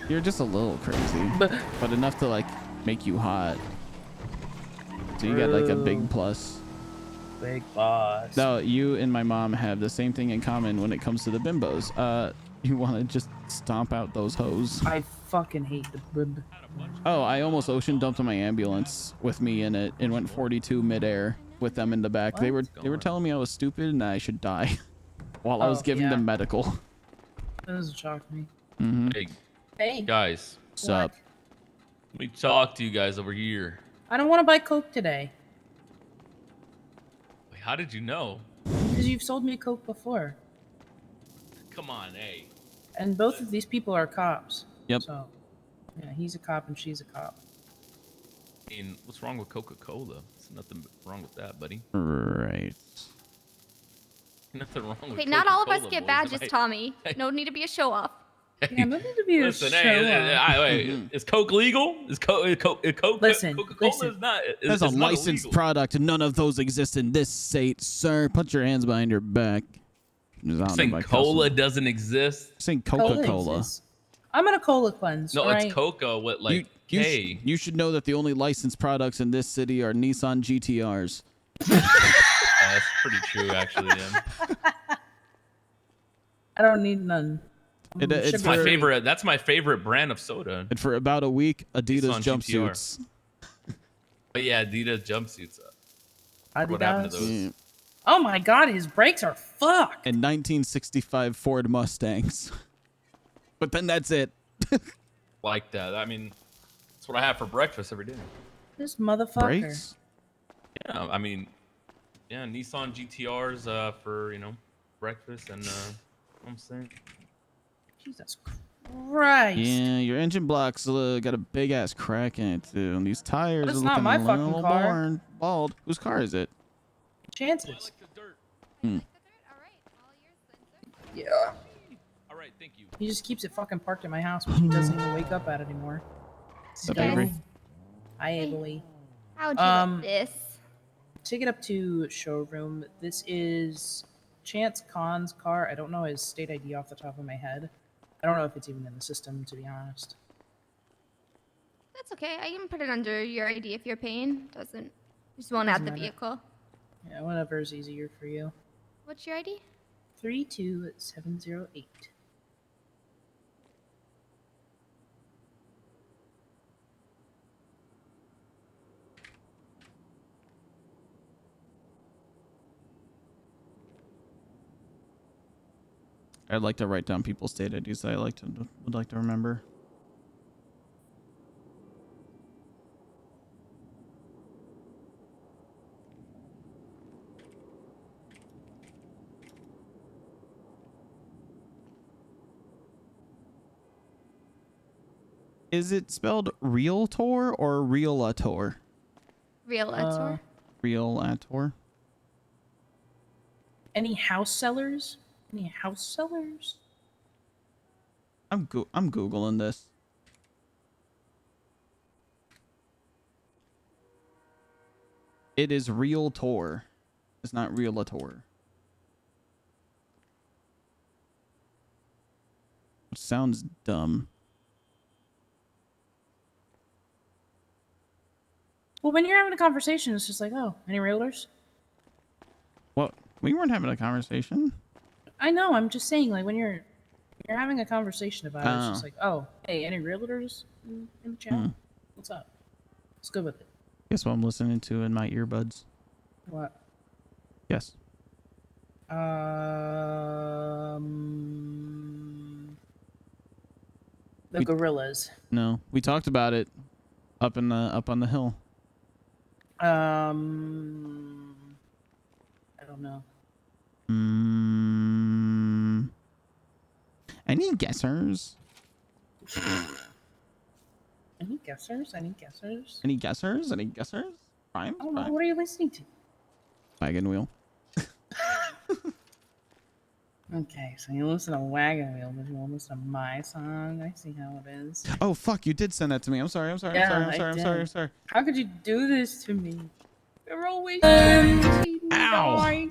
You're just a little crazy. But enough to like make you hot. So you got like a big plus. Big boss. No, you and my mom have the same thing in common when it comes to the bimbos. You want to just stomp out those hoes. I fucking hate the bib. Oh, I almost ocean dumped my ambulance with me in it and went 42 midair with them in the back. They were telling me I was stupid and I should die while I was giving them medical. That doesn't shock me. Mm-hmm. Hey. Guys. Sup? Let me talk to you guys over here. I don't want to buy Coke today. Wait, how did you know? Because you've sold me Coke before. Come on, hey. And both of these people are cops. Yep. So, yeah, he's a cop and she's a cop. I mean, what's wrong with Coca-Cola? There's nothing wrong with that, buddy. Right. Nothing wrong with Okay, not all of us Coca-Cola, get boys. badges, Tommy. No need to be a show off. Yeah, no need to be Listen, a show hey, is Coke legal? Is Coke Listen, Coca-Cola is not. That's a it's not licensed illegal. product. None of those exist in this state, sir. Put your hands behind your back. Saying cola doesn't exist. Saying Coca-Cola. I'm gonna cola cleanse. No, right? it's Coca with like K. You should know that the only licensed products in this city are Nissan GTRs. That's pretty true, actually. Yeah. I don't need none. It's my favorite. That's my favorite brand of soda. And for about a week, Adidas Nissan GTR. jumpsuits. But yeah, Adidas jumpsuits. What happened to those? Yeah. Oh my god, his brakes are fucked. And 1965 Ford Mustangs. But then that's it. Like that. I mean, that's what I have for breakfast every day. This motherfucker. Brakes? Yeah, I mean, yeah, Nissan GTRs for breakfast and I'm saying. Jesus Christ. Yeah, your engine block's got a big ass crack in it too, and these tires But it's are not looking my a fucking little car. bald. Whose car is it? Chances. Hmm. Yeah. All right, thank you. He just keeps it fucking parked at my house, but he doesn't even wake up at it anymore. Sup, Avery? Hi, Avery. How'd you like this? Take it up to showroom. This is Chance Khan's car. I don't know his state ID off the top of my head. I don't know if it's even in the system, to be honest. That's okay. I can put it under your ID if you're paying. Doesn't. Just won't add Doesn't the matter. vehicle. Yeah, whatever is easier for you. What's your ID? 32708. I'd like to write down people's state IDs that I would like to remember. Is it spelled realtor or realtor? Realtor. Realtor. Any house sellers? Any house sellers? I'm googling this. It is realtor. It's not realtor. It sounds dumb. Well, when you're having a conversation, it's just like, oh, any realtors? What? We weren't having a conversation. I know. I'm just saying, like, when you're having a conversation about it, it's just Oh. like, oh, hey, any realtors in the chat? Hmm. What's up? Let's go with it. Guess what I'm listening to in my earbuds. What? Yes. The Gorillas. No, we talked about it up on the hill. I don't know. Any guessers? Any guessers? Any guessers? Any guessers? Any guessers? Prime? I don't know. What are you listening to? Wagon wheel. Okay, so you listen to Wagon Wheel, but you won't listen to my song. I see how it is. Oh fuck! You did send that to me. I'm sorry. I'm sorry. Yeah, I'm I sorry. I'm did. sorry. I'm sorry. How could you do this to me? You're always cheating. Ow.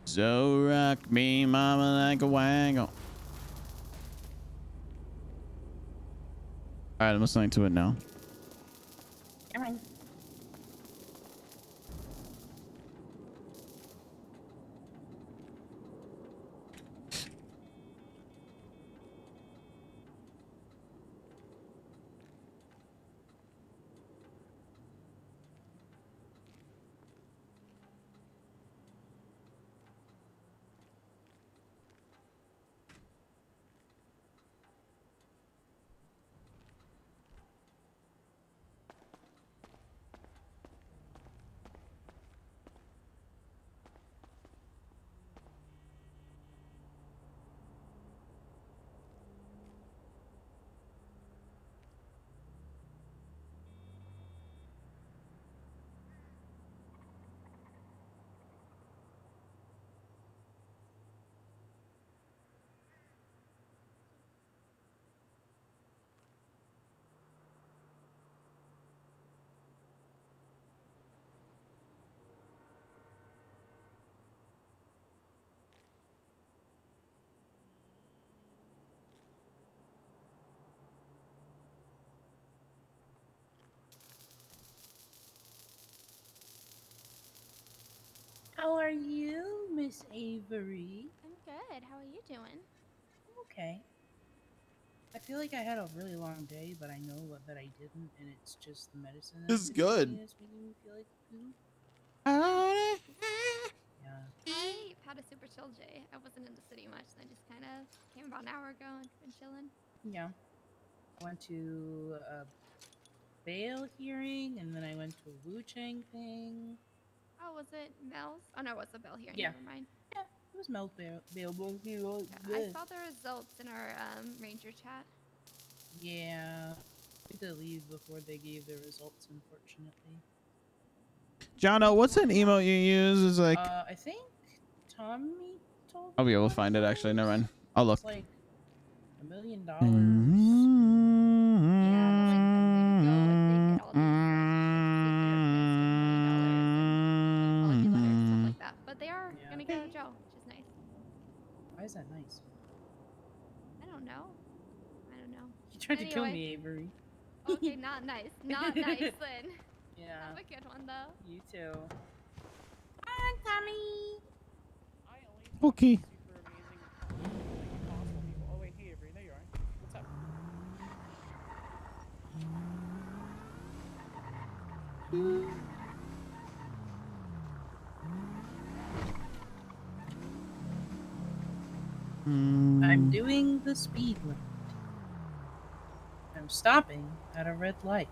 So rock me, mama, like a wagon. All right, I'm listening to it now. Come on. How are you, Miss Avery? I'm good. How are you doing? Okay. I feel like I had a really long day, but I know that I didn't, and it's just the medicine. This is good. That's making me feel like poop. Yeah. I had a super chill day. I wasn't in the city much, and I just kind of came about an hour ago and been chilling. Yeah. I went to a bail hearing, and then I went to a Wu Chang thing. Oh, was it Mel's? Oh no, it was a Bell hearing. Yeah. Never mind. Yeah, it was Mel's bail. Yeah, I saw the results in our ranger chat. Yeah. I had to leave before they gave their results, unfortunately. Jono, what's an emote you use? Is like I think Tommy told me. I'll be able to find it actually. Never mind. I'll look. It's like $1 million. But they are gonna go to jail, which is nice. is that nice? I don't know. I don't know. You tried to kill Anyway. me, Avery. Okay, not nice. Not nice then. Yeah. Have a good one though. You too. Hi, Tommy. Okay. Oh wait, hey Avery, no you aren't. What's up? I'm doing the speed limit. I'm stopping at a red light.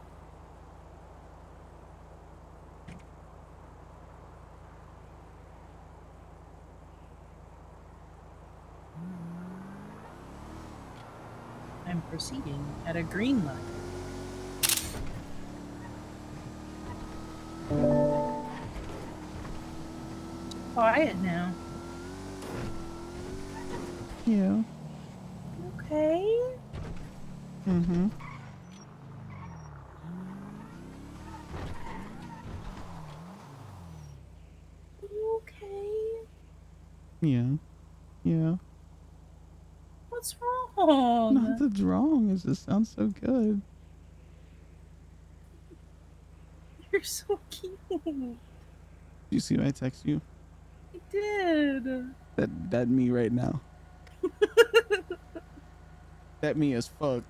I'm proceeding at a green light. Quiet now. Yeah. Okay. Mm-hmm. You okay? Yeah. Yeah. What's wrong? Nothing's wrong. It just sounds so good. You're so cute. You see when I text you? I did. That me right now. That me as fuck.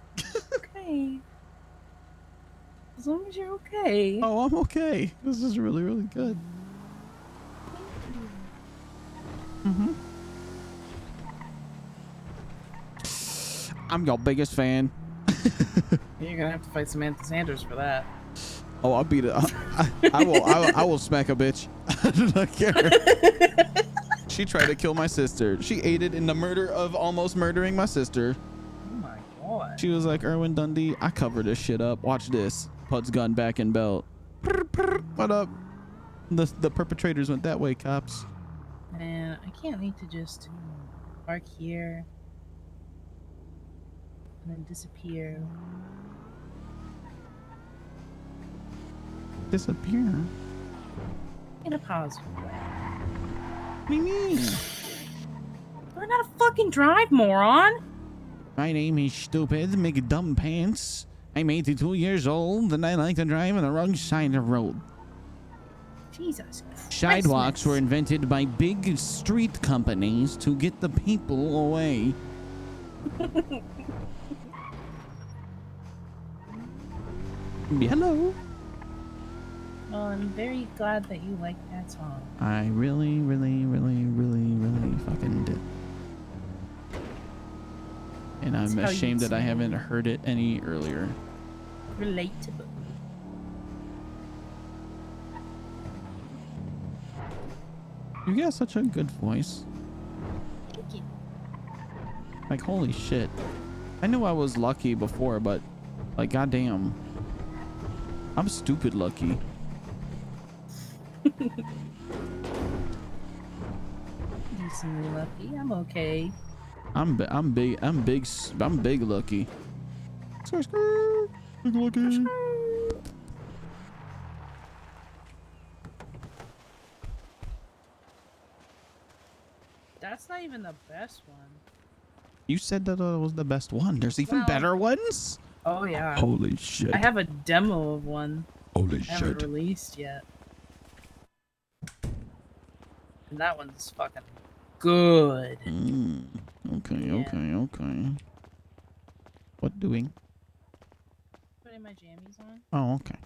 Okay. As long as you're okay. Oh, I'm okay. This is really, really good. Mm-hmm. I'm your biggest fan. You're gonna have to fight Samantha Sanders for that. Oh, I'll beat it. I will smack a bitch. I do not care. She tried to kill my sister. She aided in the murder of almost murdering my sister. Oh my god. She was like, Erwin Dundee, I covered this shit up. Watch this. Pud's gun back in belt. What up? The perpetrators went that way, cops. Man, I can't wait to just park here and then disappear. Disappear? In a positive way. What do you mean? Learn how to fucking drive, moron! My name is Stupid McDumb Pants. I'm 82 years old and I like to drive on the wrong side of the road. Jesus Sidewalks Christmas. were invented by big street companies to get the people away. Hello. Well, I'm very glad that you like that song. I really, really, really, really, really fucking did. And I'm That's how ashamed you that I sing. haven't heard it any earlier. Relatable. You got such a good voice. Thank you. Like, holy shit. I knew I was lucky before, but, like, goddamn. I'm stupid lucky. Decently lucky. I'm okay. I'm big lucky. Big lucky. That's not even the best one. You said that was the best one. There's even Well- better ones? Oh yeah. Holy shit. I have a demo of one. Holy I haven't shit. released yet. And that one's fucking good. Okay, Yeah. okay. What doing? Putting my jammies on. Oh, okay.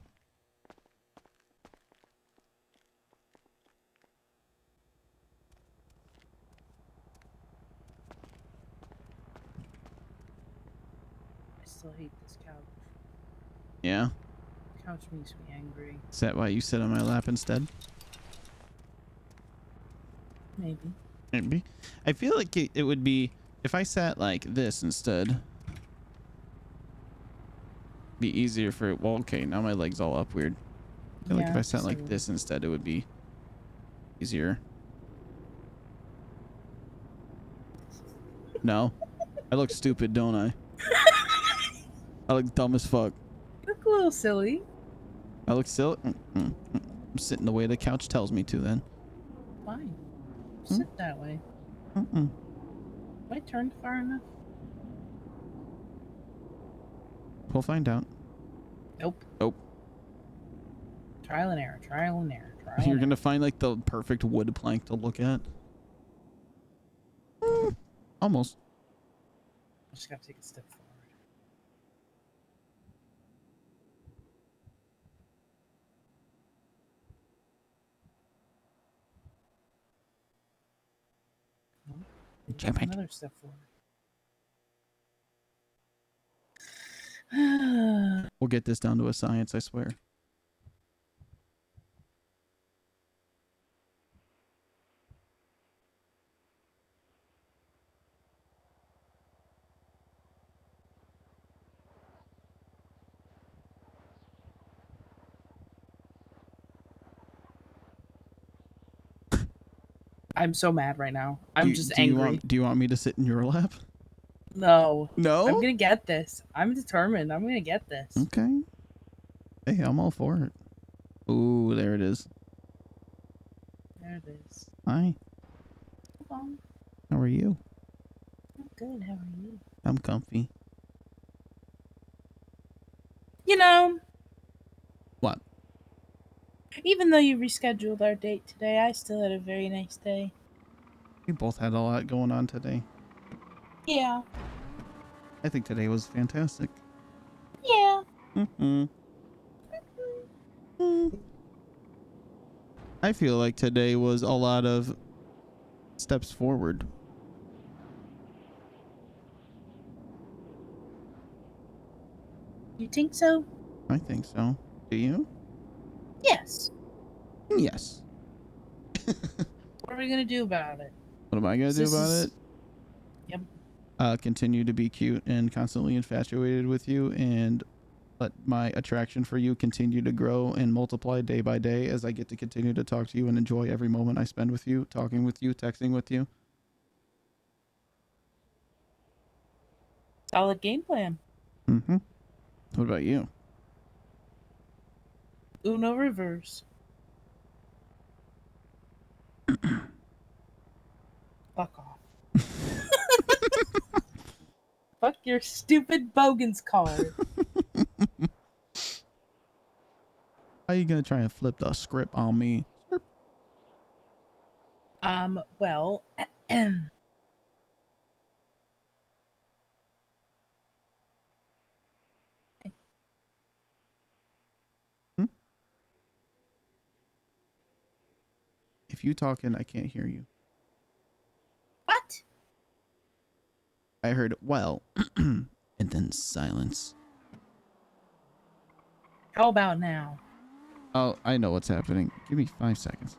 I still hate this couch. Yeah? Couch makes me angry. Is that why you sit on my lap instead? Maybe. Maybe. I feel like it would be if I sat like this instead. Be easier for well, okay, now my leg's all up weird. I feel like if Yeah, I sat like so- this instead, it would be easier. No? I look stupid, don't I? I look dumb as fuck. You look a little silly. I look silly. I'm sitting the way the couch tells me to then. Fine. Sit that way. Have I turned far enough? We'll find out. Nope. Nope. Trial and error. Trial and error. Trial You're and gonna find like the perfect wood plank to look at. Almost. I just gotta take a step forward. Damn it. Another step forward. We'll get this down to a science, I swear. I'm so mad right now. I'm just angry. Do you want me to sit in your lap? No. No? I'm gonna get this. I'm determined. I'm gonna get this. Okay. Hey, I'm all for it. Ooh, there it is. There it is. Hi. Hello. How are you? I'm good. How are you? I'm comfy. You know, What? even though you rescheduled our date today, I still had a very nice day. We both had a lot going on today. Yeah. I think today was fantastic. Yeah. I feel like today was a lot of steps forward. You think so? I think so. Do you? Yes. Yes. What are we gonna do about it? What am I gonna do about it? Yep. Continue to be cute and constantly infatuated with you, and let my attraction for you continue to grow and multiply day by day as I get to continue to talk to you and enjoy every moment I spend with you, talking with you, texting with you. Solid game plan. Mm-hmm. What about you? Uno reverse. Fuck off. Fuck your stupid Bogan's card. How you gonna try and flip the script on me? Well, If you talking, I can't hear you. What? I heard, well, and then silence. How about now? Oh, I know what's happening. Give me 5 seconds.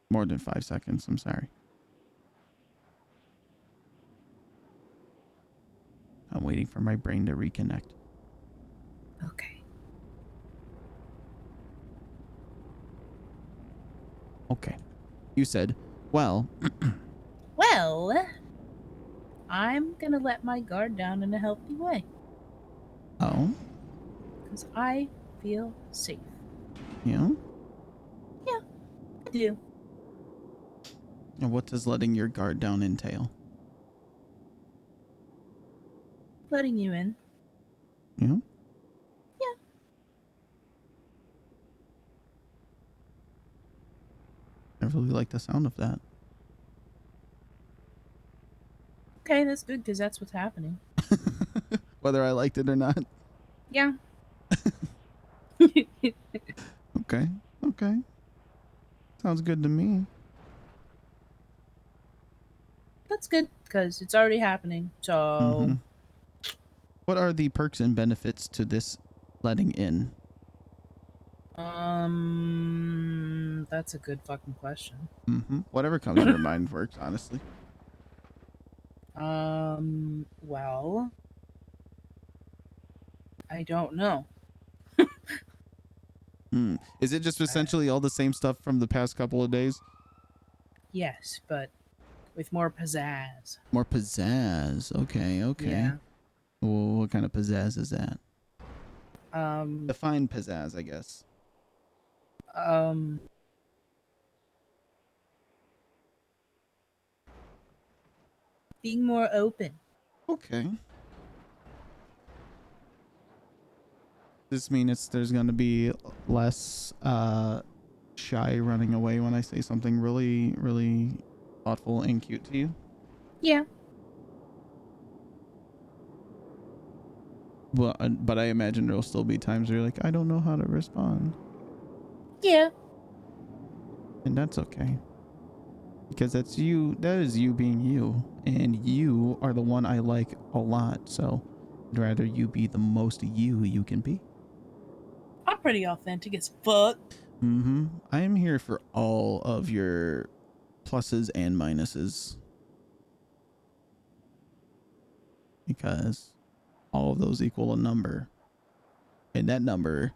More than 5 seconds. I'm sorry. I'm waiting for my brain to reconnect. Okay. Okay. You said, well. Well, I'm gonna let my guard down in a healthy way. Oh? Because I feel safe. Yeah? Yeah, I do. And what does letting your guard down entail? Letting you in. Yeah? Yeah. I really like the sound of that. Okay, that's good because that's what's happening. Whether I liked it or not. Yeah. Okay. Okay. Sounds good to me. That's good because it's already happening. So. What are the perks and benefits to this letting in? That's a good fucking question. Whatever comes to your mind works, honestly. Well, I don't know. Is it just essentially all the same stuff from the past couple of days? Yes, but with more pizzazz. More pizzazz. Okay, okay. Yeah. Well, what kind of pizzazz is that? Um, Define pizzazz, I guess. Being more open. Okay. Does this mean there's gonna be less shy running away when I say something really, really thoughtful and cute to you? Yeah. Well, but I imagine there'll still be times where you're like, I don't know how to respond. Yeah. And that's okay. Because that's you, that is you being you. And you are the one I like a lot. So I'd rather you be the most you can be. I'm pretty authentic as fuck. Mm-hmm. I am here for all of your pluses and minuses. Because all of those equal a number. And that number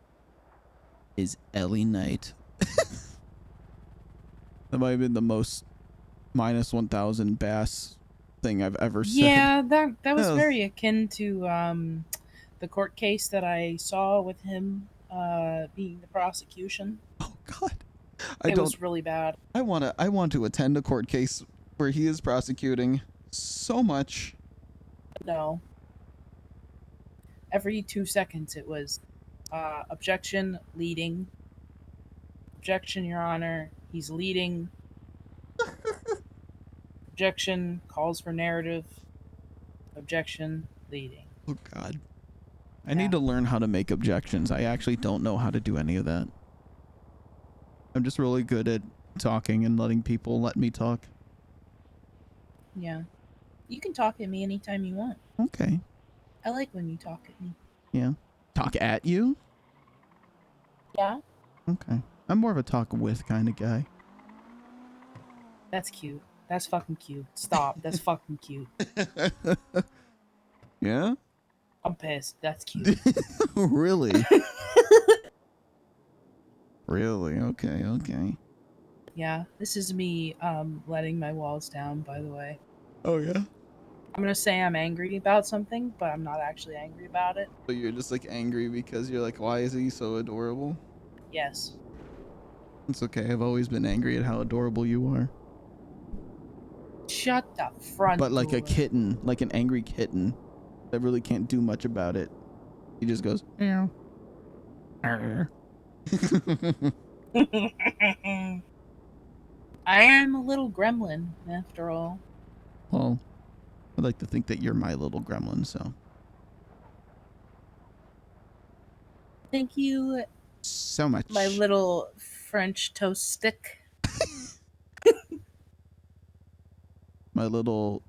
is Ellie Knight. That might have been the most minus 1,000 bass thing I've ever said. Yeah, that was very akin to the court case that I saw with him being the prosecution. Oh God, it was really bad. I want to attend a court case where he is prosecuting so much. No. Every 2 seconds it was objection, leading. Objection, Your Honor. He's leading. Objection, calls for narrative. Objection, leading. Oh God. I need to learn how to make objections. I actually don't know how to do any of that. I'm just really good at talking and letting people let me talk. Yeah. You can talk at me anytime you want. Okay. I like when you talk at me. Yeah. Talk at you? Yeah? Okay. I'm more of a talk with kind of guy. That's cute. That's fucking cute. Stop. That's fucking cute. Yeah? I'm pissed. That's cute. Really? Really? Okay, okay. Yeah, this is me letting my walls down, by the way. Oh, yeah? I'm gonna say I'm angry about something, but I'm not actually angry about it. So you're just like angry because you're like, why is he so adorable? Yes. It's okay. I've always been angry at how adorable you are. Shut the front But like door. a kitten, like an angry kitten that really can't do much about it. He just goes, meow. I am a little gremlin, after all. Well, I'd like to think that you're my little gremlin, so. Thank you So much. my little French toast stick. My little...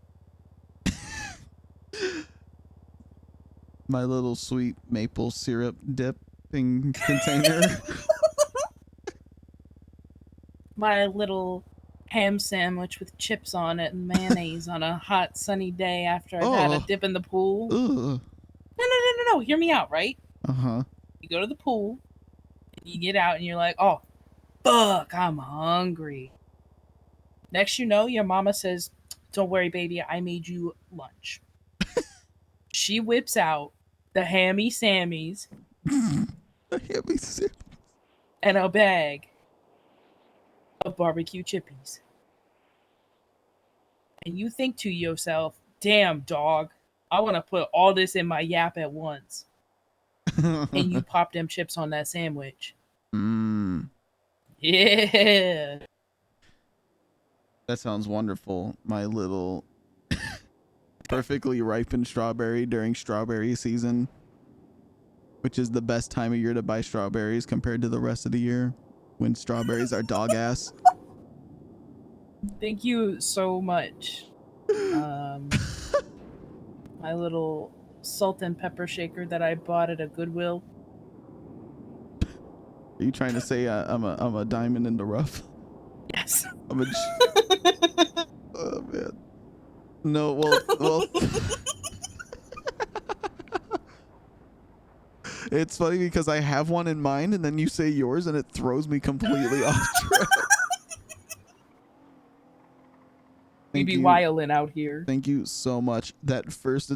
my little sweet maple syrup dipping container. My little ham sandwich with chips on it and mayonnaise on a hot sunny day after I've had a dip in the pool. Ugh. No. Hear me out, right? Uh-huh. You go to the pool, and you get out, and you're like, oh, fuck, I'm hungry. Next you know, your mama says, don't worry, baby, I made you lunch. She whips out the hammy sammies. The hammy sammies. And a bag of barbecue chippies. And you think to yourself, damn, dog, I want to put all this in my yap at once. And you pop them chips on that sandwich. Mmm. Yeah. That sounds wonderful. My little perfectly ripened strawberry during strawberry season, which is the best time of year to buy strawberries compared to the rest of the year when strawberries are dog ass. Thank you so much. My little salt and pepper shaker that I bought at a Goodwill. Are you trying to say I'm a diamond in the rough? Yes. Oh man. No, well. It's funny because I have one in mind and then you say yours and it throws me completely off track. We be wildin' out here. Thank you so much. That first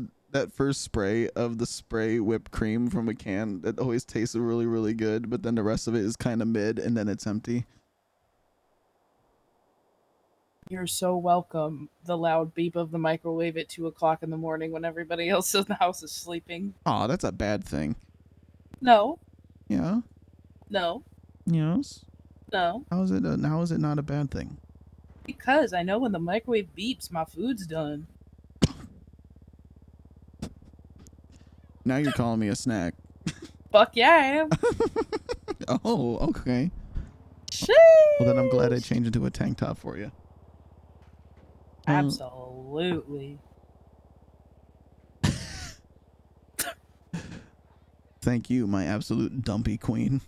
spray of the spray whipped cream from a can, that always tasted really, really good, but then the rest of it is kind of mid and then it's empty. You're so welcome. The loud beep of the microwave at 2 o'clock in the morning when everybody else in the house is sleeping. Oh, that's a bad thing. No. Yeah. No. Yes. No. How is it not a bad thing? Because I know when the microwave beeps, my food's done. Now you're calling me a snack. Fuck yeah, I am. Oh, okay. Well, then I'm glad I changed into a tank top for you. Absolutely. Thank you, my absolute dumpy queen.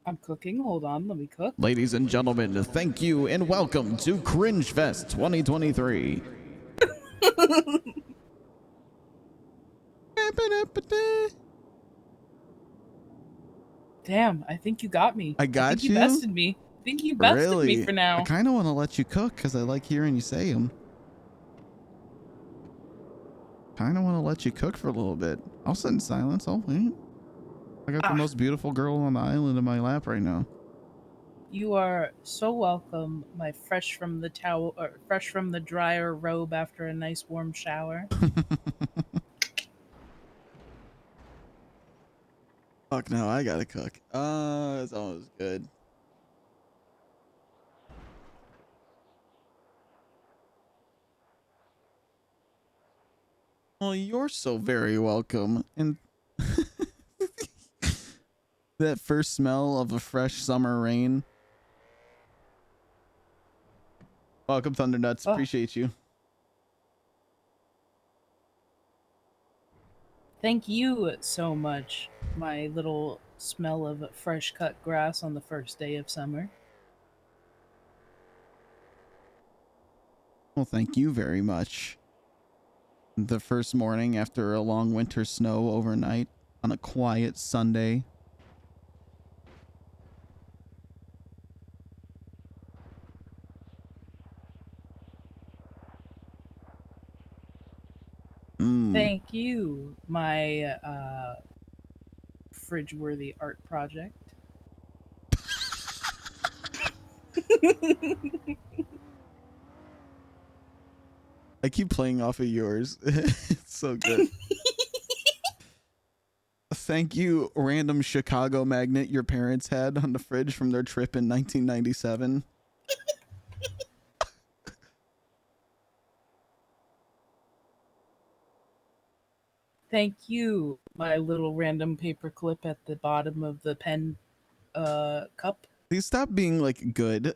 I'm cooking. Hold on, let me cook. Ladies and gentlemen, thank you and welcome to Cringe Fest 2023. Damn, I think you got me. I got think you bested me. I think you bested me for now. I kind of want to let you cook because I like hearing you say them. Kind of want to let you cook for a little bit. I'll sit in silence. I'll wait. I got the most beautiful girl on the island in my lap right now. You are so welcome, my fresh from the dryer robe after a nice warm shower. Fuck no, I gotta cook. It's almost good. Well, you're so very welcome. And that first smell of a fresh summer rain. Welcome, Thundernuts. Appreciate you. Thank you so much, my little smell of fresh cut grass on the first day of summer. Well, thank you very much. The first morning after a long winter snow overnight on a quiet Sunday. Thank you, my fridge-worthy art project. I keep playing off of yours. It's so good. Thank you, random Chicago magnet your parents had on the fridge from their trip in 1997. Thank you, my little random paper clip at the bottom of the pen cup. These stop being like good.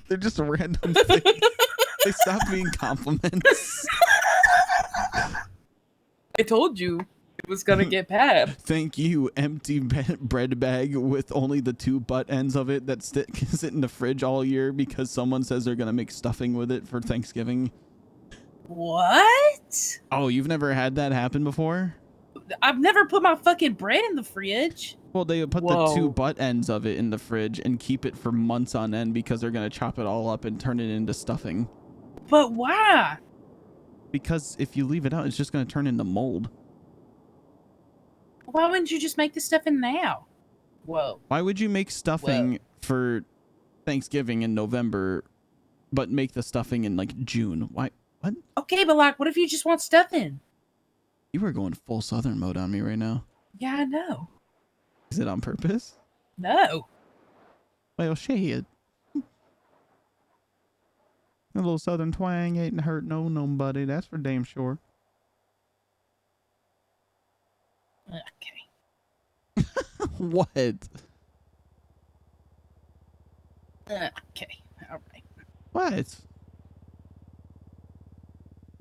They're just random things. They stop being compliments. I told you it was gonna get bad. Thank you, empty bread bag with only the 2 butt ends of it that sit in the fridge all year because someone says they're gonna make stuffing with it for Thanksgiving. What? Oh, you've never had that happen before? I've never put my fucking bread in the fridge. Well, they put the 2 butt ends of it in the fridge and keep it for months on end because they're gonna chop it all up and turn it into stuffing. But why? Because if you leave it out, it's just gonna turn into mold. Why wouldn't you just make the stuffing now? Whoa. Why would you make stuffing for Thanksgiving in November, but make the stuffing in like June? Why? What? Okay, but like, what if you just want stuffing? You were going full Southern mode on me right now. Yeah, I know. Is it on purpose? No. Well, shit. A little Southern twang ain't hurt nobody. That's for damn sure. Okay. What? Okay. All right. What?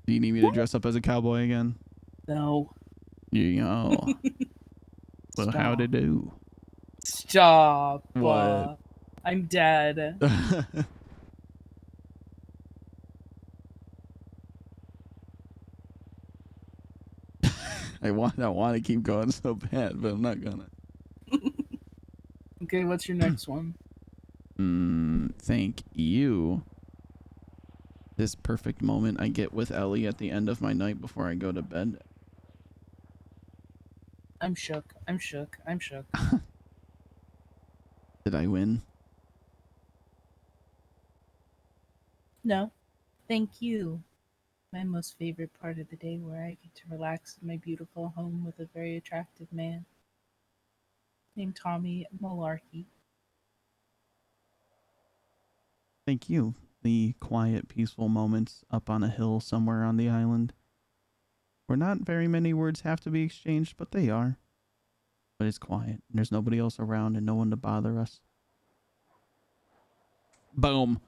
Do you need me to dress up as a cowboy again? No. Yeah. Well, how'd it do? Stop. What? I'm dead. I want to keep going so bad, but I'm not gonna. Okay, what's your next one? Thank you. This perfect moment I get with Ellie at the end of my night before I go to bed. I'm shook. I'm shook. I'm shook. Did I win? No. Thank you. My most favorite part of the day where I get to relax in my beautiful home with a very attractive man named Tommy Melarky. Thank you. The quiet, peaceful moments up on a hill somewhere on the island, where not very many words have to be exchanged, but they are. But it's quiet. And there's nobody else around and no one to bother us. Boom.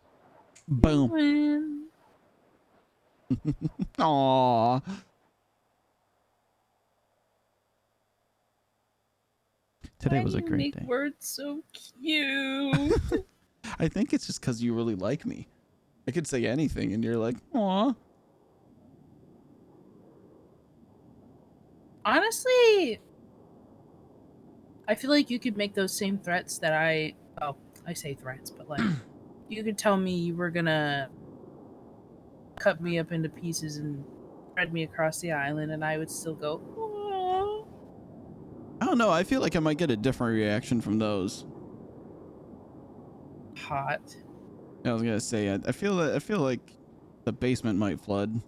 Boom. Aww. Today was a great day. Words so cute. I think it's just because you really like me. I could say anything and you're like, aw. Honestly, I feel like you could make those same threats that I say threats, but like you could tell me you were gonna cut me up into pieces and spread me across the island and I would still go, "Aw." I don't know. I feel like I might get a different reaction from those. Hot. I was gonna say, I feel like the basement might flood.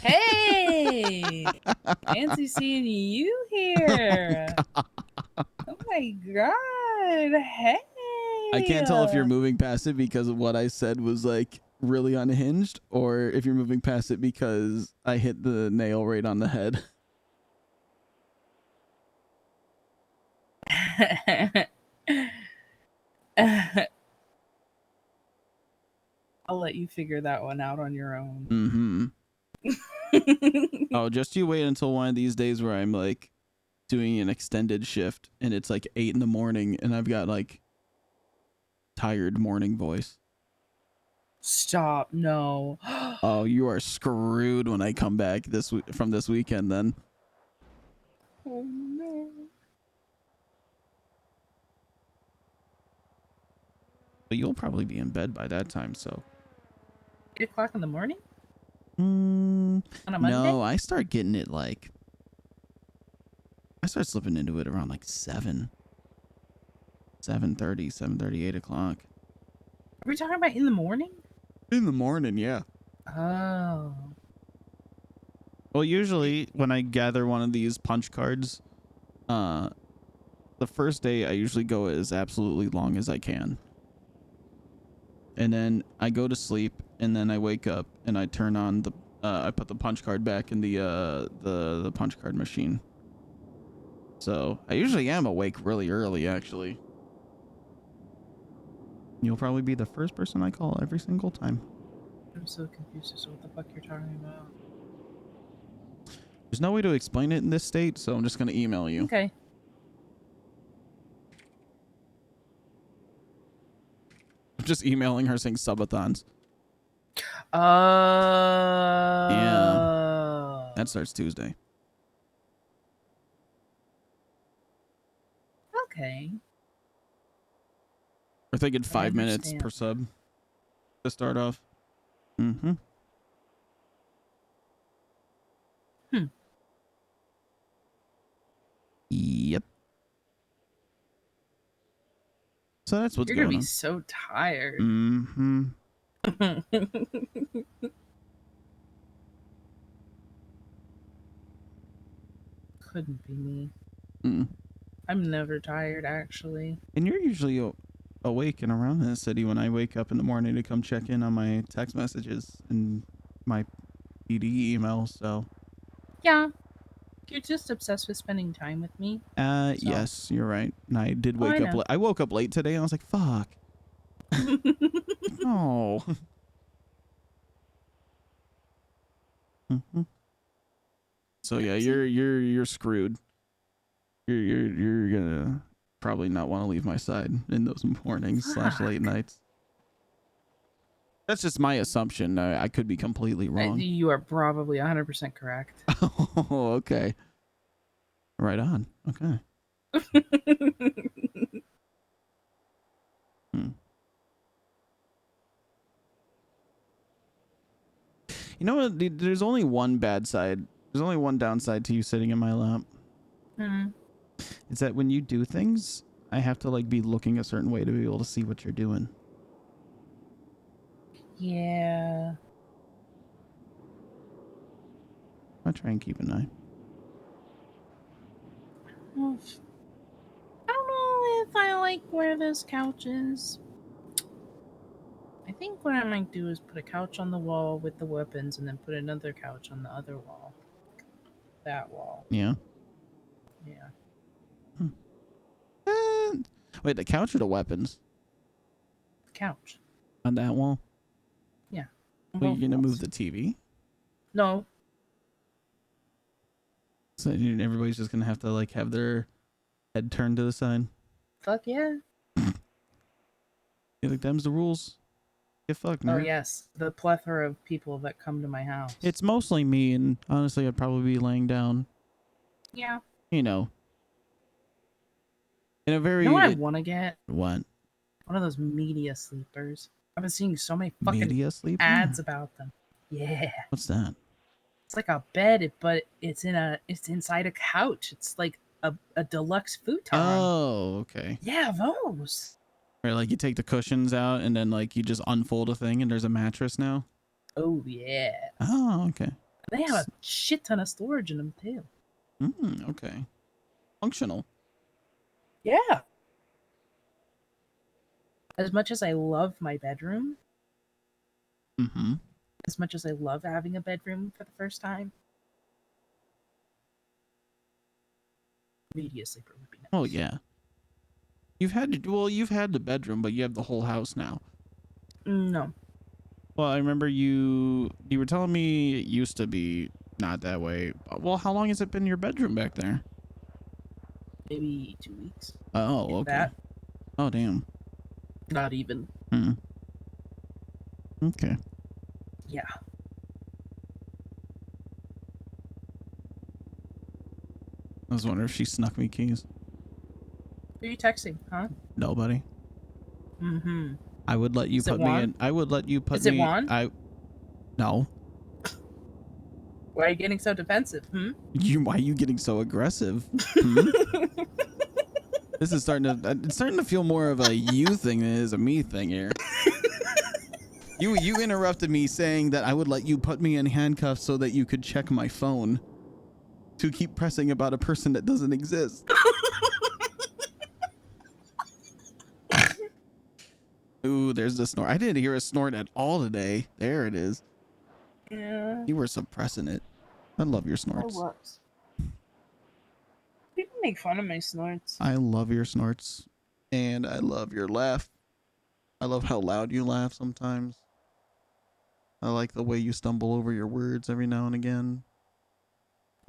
Hey! Fancy seeing you here. Oh my god. Hey. I can't tell if you're moving past it because of what I said was like really unhinged, or if you're moving past it because I hit the nail right on the head. I'll let you figure that one out on your own. Oh, just you wait until one of these days where I'm like doing an extended shift and it's like 8 in the morning and I've got like tired morning voice. Stop. No. Oh, you are screwed when I come back from this weekend then. Oh no. But you'll probably be in bed by that time, so. 8 o'clock in the morning? On a Monday? No, I start getting it like. I start slipping into it around like 7. 7:30, 8 o'clock. Are we talking about in the morning? In the morning, yeah. Oh. Well, usually when I gather one of these punch cards, the first day I usually go as absolutely long as I can. And then I go to sleep, and then I wake up, and I turn on the, I put the punch card back in the punch card machine. So I usually am awake really early, actually. You'll probably be the first person I call every single time. I'm so confused as to what the fuck you're talking about. There's no way to explain it in this state, so I'm just going to email you. Okay. I'm just emailing her saying subathons. Yeah. That starts Tuesday. Okay. We're thinking 5 minutes per sub to start off. Mm-hmm. Yep. So that's what's You're going on. gonna be so tired. Mm-hmm. Couldn't be me. Mm. I'm never tired, actually. And you're usually awake and around in the city when I wake up in the morning to come check in on my text messages and my PD emails, so. Yeah. You're just obsessed with spending time with me. Yes, you're right. And I did wake up. I woke up late today and I was like, fuck. No. So yeah, you're screwed. You're gonna probably not want to leave my side in those mornings / late nights. That's just my assumption. I could be completely wrong. You are probably 100% correct. Oh, okay. Right on. Okay. You know what? There's only one bad side. There's only one downside to you sitting in my lap. It's that when you do things, I have to like be looking a certain way to be able to see what you're doing. Yeah. I try and keep an eye. Well, I don't know if I like where this couch is. I think what I might do is put a couch on the wall with the weapons and then put another couch on the other wall. That wall. Yeah. Yeah. Wait, the couch or the weapons? Couch. On that wall? Yeah. Well, you're gonna move the TV? No. So everybody's just gonna have to like have their head turned to the side. Fuck yeah. You're like, them's the rules. Get fucked, Oh man. yes, the plethora of people that come to my house. It's mostly me, and honestly, I'd probably be laying down. Yeah. You know. In a very. You know what I want to get? What? One of those media sleepers. I've been seeing so many fucking Media sleeper? ads about them. Yeah. What's that? It's like a bed, but it's inside a couch. It's like a deluxe futon. Oh, okay. Yeah, those. Or like you take the cushions out and then like you just unfold a thing and there's a mattress now. Oh yeah. Oh, okay. They have a shit ton of storage in them too. Okay. Functional. Yeah. As much as I love my bedroom, as much as I love having a bedroom for the first time, media sleeper would be nice. Oh yeah. You've had the bedroom, but you have the whole house now. No. Well, I remember you were telling me it used to be not that way. Well, how long has it been your bedroom back there? Maybe 2 weeks. Oh, If okay. that. Oh, damn. Not even. Okay. Yeah. I was wondering if she snuck me keys. Who are you texting, huh? Nobody. Mm-hmm. I would let you Is it put me Juan? in. I would let you put Is it me. Juan? No. Why are you getting so defensive? Why are you getting so aggressive? This is it's starting to feel more of a you thing than it is a me thing here. You interrupted me saying that I would let you put me in handcuffs so that you could check my phone. To keep pressing about a person that doesn't exist. Ooh, there's the snort. I didn't hear a snort at all today. There it is. Yeah. You were suppressing it. I love your I snorts. was. People make fun of my snorts. I love your snorts. And I love your laugh. I love how loud you laugh sometimes. I like the way you stumble over your words every now and again.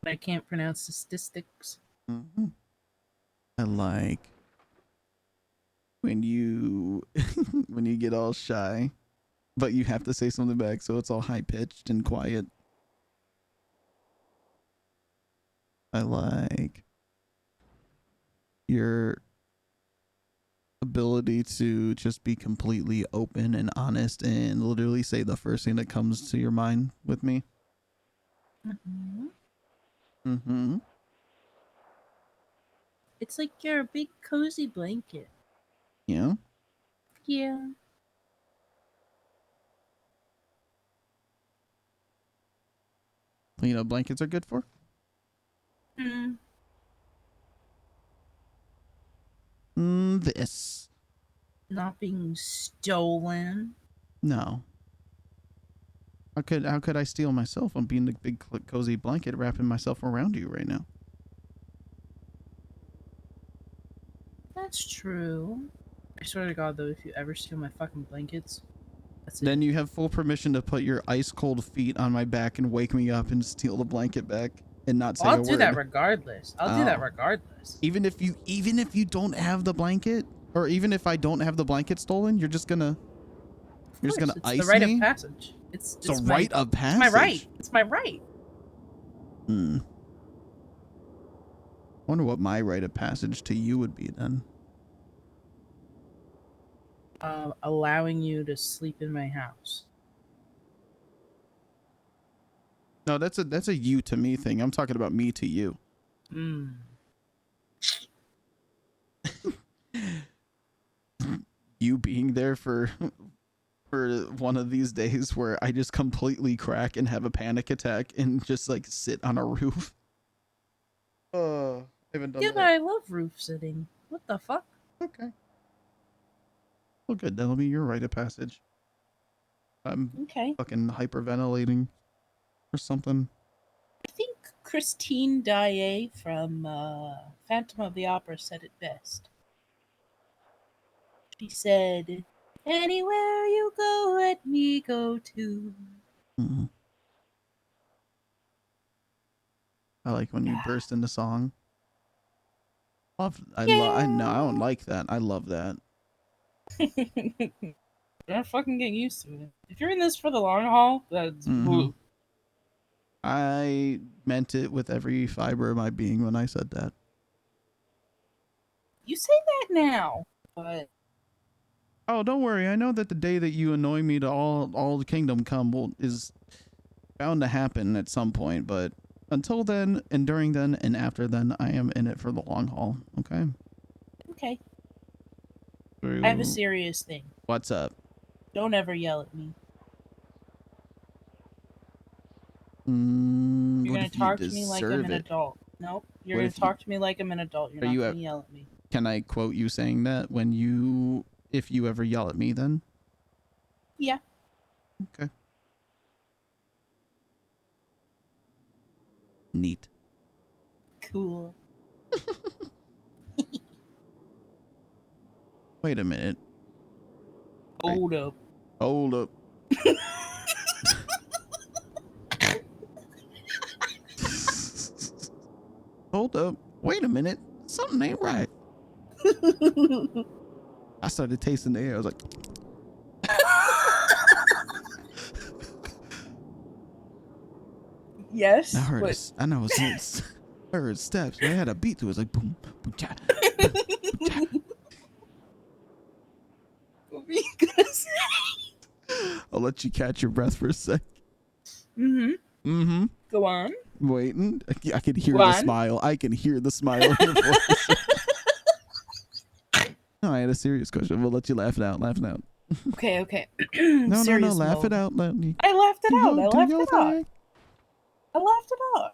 I can't pronounce the statistics. I like when you when you get all shy, but you have to say something back, so it's all high pitched and quiet. I like your ability to just be completely open and honest and literally say the first thing that comes to your mind with me. It's like you're a big cozy blanket. Yeah. Yeah. You know, blankets are good for? This. Not being stolen. No. How could I steal myself? I'm being the big cozy blanket wrapping myself around you right now. That's true. I swear to God, though, if you ever steal my fucking blankets, that's it. Then you have full permission to put your ice cold feet on my back and wake me up and steal the blanket back and not say a word. I'll do that regardless. I'll do that regardless. Even if you don't have the blanket, or even if I don't have the blanket stolen, you're just gonna. You're just course, gonna it's ice the rite me? of passage. It's a rite of passage. It's my right. It's my right. Hmm. Wonder what my rite of passage to you would be then. Allowing you to sleep in my house. No, that's a you to me thing. I'm talking about me to you. Mm. You being there for one of these days where I just completely crack and have a panic attack and just like sit on a roof. I haven't done Yeah, that. but I love roof sitting. What the fuck? Okay. Well, good. That'll be your rite of passage. I'm Okay. fucking hyperventilating or something. I think Christine Daae from Phantom of the Opera said it best. She said, "Anywhere you go, let me go too." Mhm. I like when you burst into song. I know I don't like that. I love that. Don't fucking get used to it. If you're in this for the long haul, that's Mhm. I meant it with every fiber of my being when I said that. You say that now, but Oh, don't worry. I know that the day that you annoy me to all the kingdom come is bound to happen at some point, but until then and during then and after then, I am in it for the long haul. Okay. okay. I have a serious thing. What's up? Don't ever yell at me. You're What gonna if you talk to me like I'm deserve an it? adult. Nope. You're What gonna if you- talk to me like I'm an adult. You're Are not you gonna a- yell at me. Can I quote you saying that if you ever yell at me then? Yeah. Okay. Neat. Cool. Wait a minute. Hold up. Hold up. Hold up. Wait a minute. Something ain't right. I started tasting the air. I was like, Yes. I heard but I know it's I heard steps. But I had a beat to it. It was like boom, boom, cha, boom, boom, cha. what were you gonna say? I'll let you catch your breath for a sec. Mm-hmm. Mm-hmm. Go on. Waiting. I can hear Go the on. smile. I can hear the smile in your voice. No, I had a serious question. We'll let you laugh it out. Laugh it out. Okay. No, Serious laugh mode. it out. I laughed it out. I laughed it out. I laughed it out.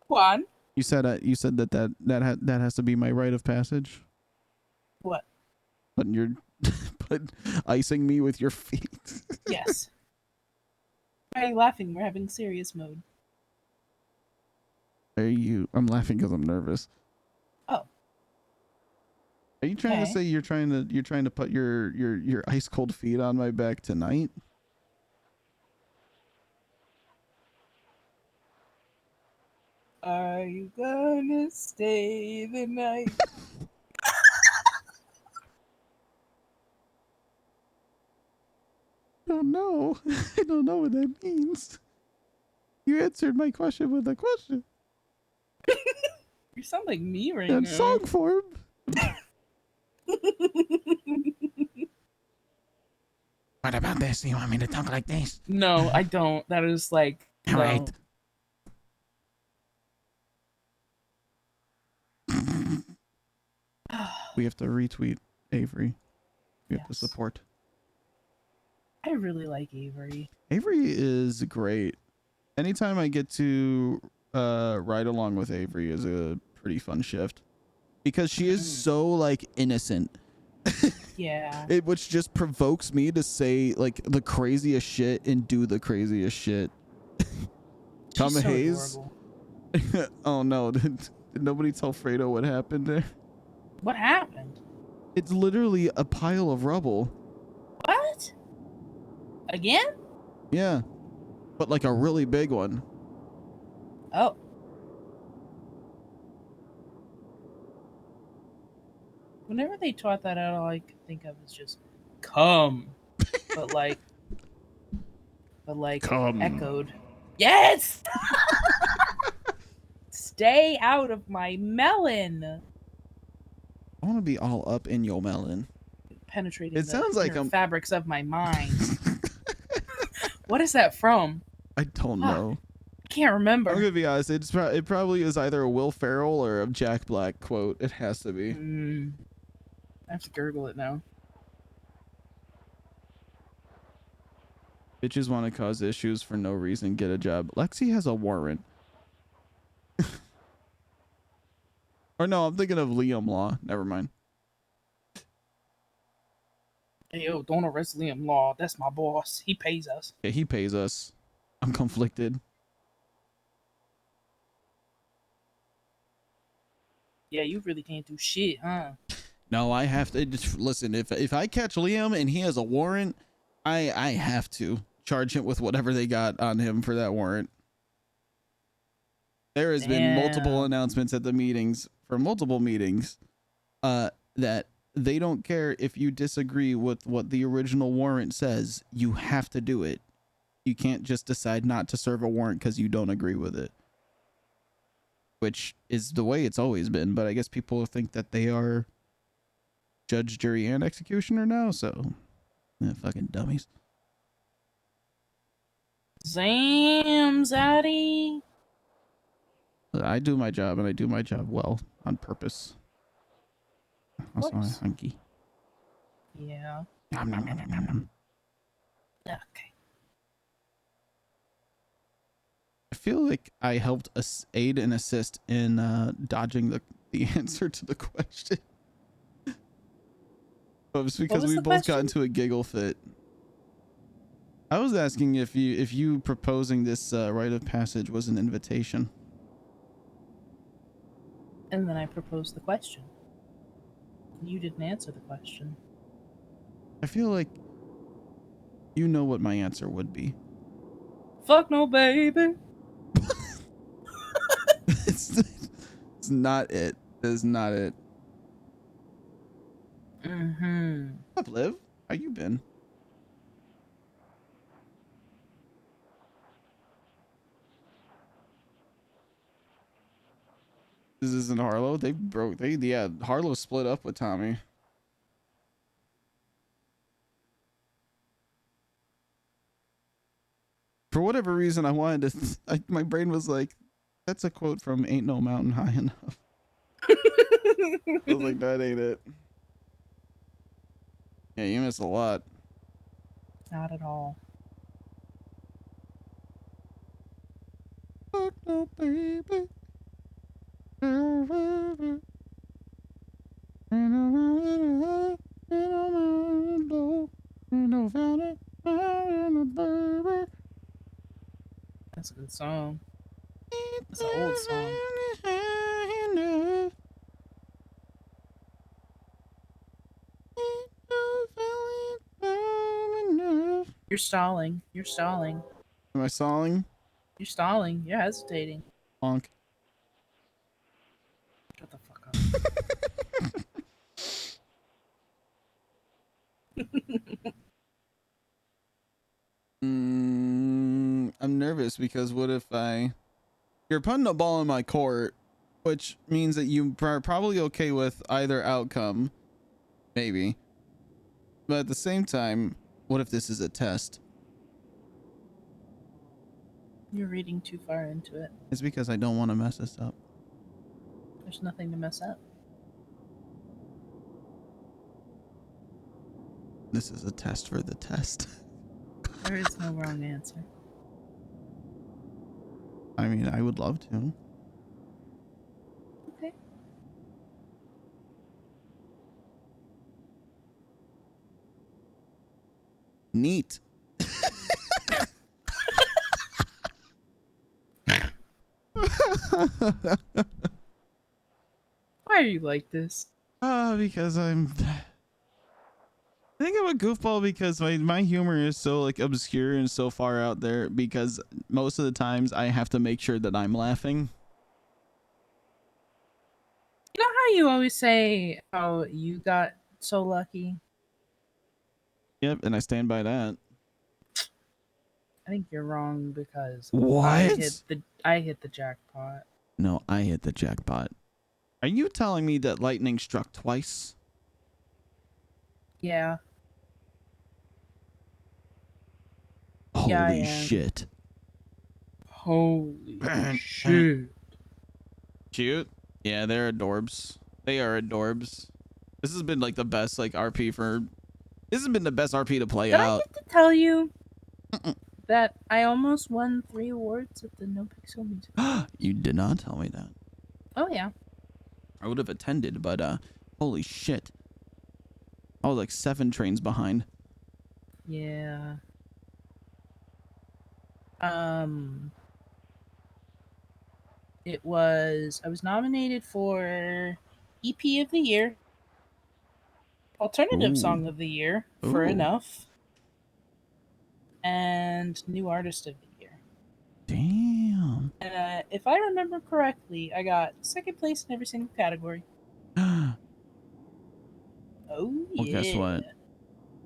Go on. You said that has to be my rite of passage. What? But icing me with your feet. Yes. Why are you laughing? We're having serious mode. I'm laughing because I'm nervous. Oh. Are you trying to Okay. say you're trying to put your ice cold feet on my back tonight? Are you gonna stay the night? I don't know. I don't know what that means. You answered my question with a question. You sound like me right In now. song form. What about this? You want me to talk like this? No, I don't. That is like All no. right. We have to retweet Avery. We have to support. I really like Avery. Avery is great. Anytime I get to ride along with Avery is a pretty fun shift because she is so like innocent. Yeah. Which just provokes me to say like the craziest shit and do the craziest shit. Come so Hayes. Oh no, did nobody tell Fredo what happened there? What happened? It's literally a pile of rubble. What? Again? Yeah. But like a really big one. Oh. Whenever they taught that out, all I could think of was just come. But like but like Come. echoed. Yes. Stay out of my melon. I want to be all up in your melon. Penetrating It sounds like inner fabrics of my mind. What is that from? I don't know. I can't remember. I'm gonna be honest. It probably is either a Will Ferrell or a Jack Black quote. It has to be. I have to Google it now. Bitches want to cause issues for no reason. Get a job. Lexi has a warrant. Or no, I'm thinking of Liam Law. Never mind. Hey, yo, don't arrest Liam Law. That's my boss. He pays us. Yeah, he pays us. I'm conflicted. Yeah, you really can't do shit, huh? No, I have to just listen. If I catch Liam and he has a warrant, I have to charge him with whatever they got on him for that warrant. There has been multiple announcements at the meetings for multiple meetings that they don't care if you disagree with what the original warrant says. You have to do it. You can't just decide not to serve a warrant because you don't agree with it. Which is the way it's always been, but I guess people think that they are judge, jury, and executioner now, so fucking dummies. Zam, Zaddy. I do my job, and I do my job well on purpose. Also, I'm hunky. Yeah. Nom, nom, nom, nom, nom, nom. Okay. I feel like I helped aid and assist in dodging the answer to the question. But it's because we both got into a giggle fit. I was asking if you proposing this rite of passage was an invitation. And then I proposed the question. You didn't answer the question. I feel like you know what my answer would be. Fuck no, baby. It's not it. It's not it. What's up, Liv? How you been? This isn't Harlow. Harlow split up with Tommy. For whatever reason, I wanted to. My brain was like, "That's a quote from Ain't No Mountain High Enough." I was like, "That ain't it." Yeah, you miss a lot. Not at all. Fuck no, baby. That's a good song. That's an old song. You're stalling. You're stalling. Am I stalling? You're stalling. You're hesitating. Honk. Shut the fuck up. I'm nervous because what if you're putting a ball in my court, which means that you are probably okay with either outcome, maybe. But at the same time, what if this is a test? You're reading too far into it. It's because I don't want to mess this up. There's nothing to mess up. This is a test for the test. There is no wrong answer. I mean, I would love to. Okay. Neat. Why are you like this? Because I think I'm a goofball because my humor is so like obscure and so far out there because most of the times I have to make sure that I'm laughing. You know how you always say how you got so lucky? Yep, and I stand by that. I think you're wrong because What? I hit the jackpot. No, I hit the jackpot. Are you telling me that lightning struck twice? Yeah. Holy Yeah, I am. shit. Holy shit. Cute? Yeah, they're adorbs. They are adorbs. This has been like the best like RP for... This has been the best RP to play Did out. I get to tell you that I almost won 3 awards at the Nopixel Music Awards? You did not tell me that. Oh, yeah. I would have attended, but holy shit. I was like 7 trains behind. Yeah. I was nominated for EP of the Year, Alternative Ooh. Song of the Year for Ooh. Enough, and New Artist of the Year. Damn. And if I remember correctly, I got 2nd place in every single category. Oh, yeah. Well, guess what?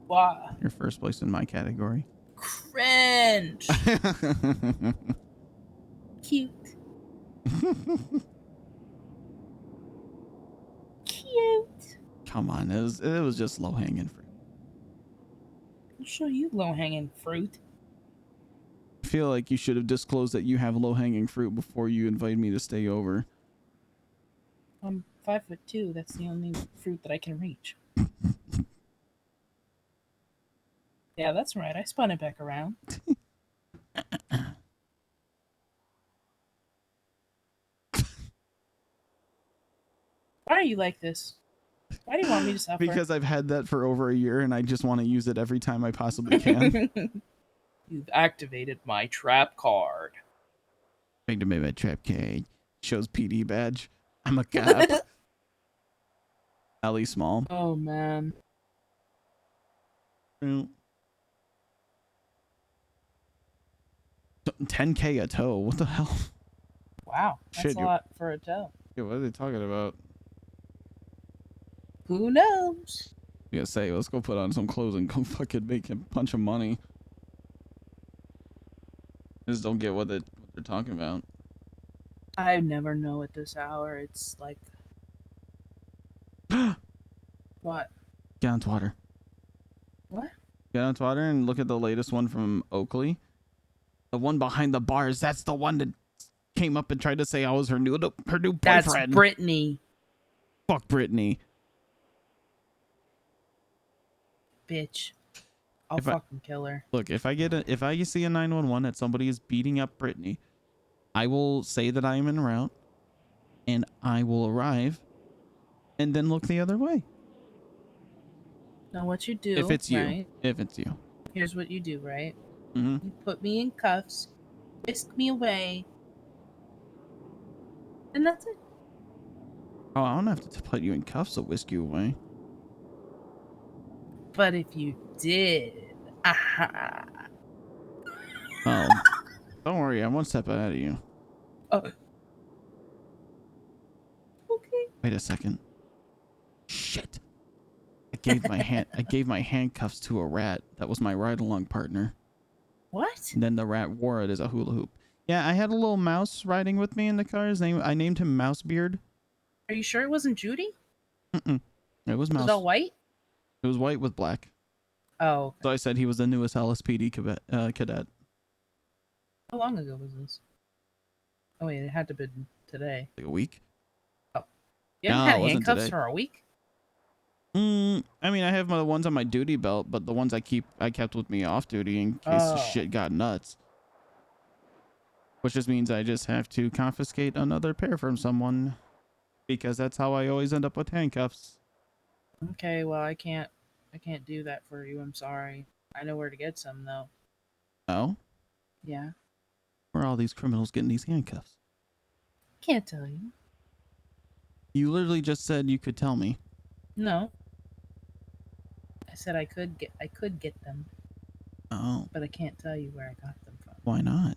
Wow. You're first place in my category. Cringe. Cute. Cute. Come on, it was just low hanging fruit. I'll show you low hanging fruit. I feel like you should have disclosed that you have low hanging fruit before you invite me to stay over. I'm 5'2". That's the only fruit that I can reach. Yeah, that's right. I spun it back around. Why are you like this? Why do you want me to suffer? Because I've had that for over a year and I just want to use it every time I possibly can. You've activated my trap card. Activate my trap card. Shows PD badge. I'm a cop. Ellie Small. Oh, man. 10K a tow. What the hell? Wow. That's Shit, a lot for a tow. Yeah, what are they talking about? Who knows? You gotta say, let's go put on some clothes and go fucking make a bunch of money. I just don't get what they're talking about. I never know at this hour. It's like... What? Get on Twitter. What? Get on Twitter and look at the latest one from Oakley. The one behind the bars. That's the one that came up and tried to say I was her new boyfriend. That's Brittany. Fuck Brittany. Bitch. I'll If fucking kill her. Look, if I see a 911 that somebody is beating up Brittany, I will say that I am en route, and I will arrive, and then look the other way. Now what you do, If it's you. right? If it's you. Here's what you do, right? Mm-hmm. You put me in cuffs, whisk me away, and that's it. Oh, I don't have to put you in cuffs to whisk you away. But if you did, aha. Oh, don't worry. I'm one step ahead of you. Okay. Wait a second. Shit. I gave my handcuffs to a rat. That was my ride-along partner. What? And then the rat wore it as a hula hoop. Yeah, I had a little mouse riding with me in the car. I named him Mousebeard. Are you sure it wasn't Judy? Mm-mm. It was Mouse. Was it all white? It was white with black. Oh. Okay. So I said he was the newest LSPD cadet. How long ago was this? Oh wait, it had to have been today. Like a week? Oh. You haven't No, had it wasn't handcuffs today. for a week? I mean, I have my ones on my duty belt, but the ones I kept with me off duty in case the shit got nuts. Which just means I just have to confiscate another pair from someone, because that's how I always end up with handcuffs. Okay, well I can't do that for you. I'm sorry. I know where to get some though. Oh? Yeah. Where are all these criminals getting these handcuffs? Can't tell you. You literally just said you could tell me. No. I said I could get them. Oh. But I can't tell you where I got them from. Why not?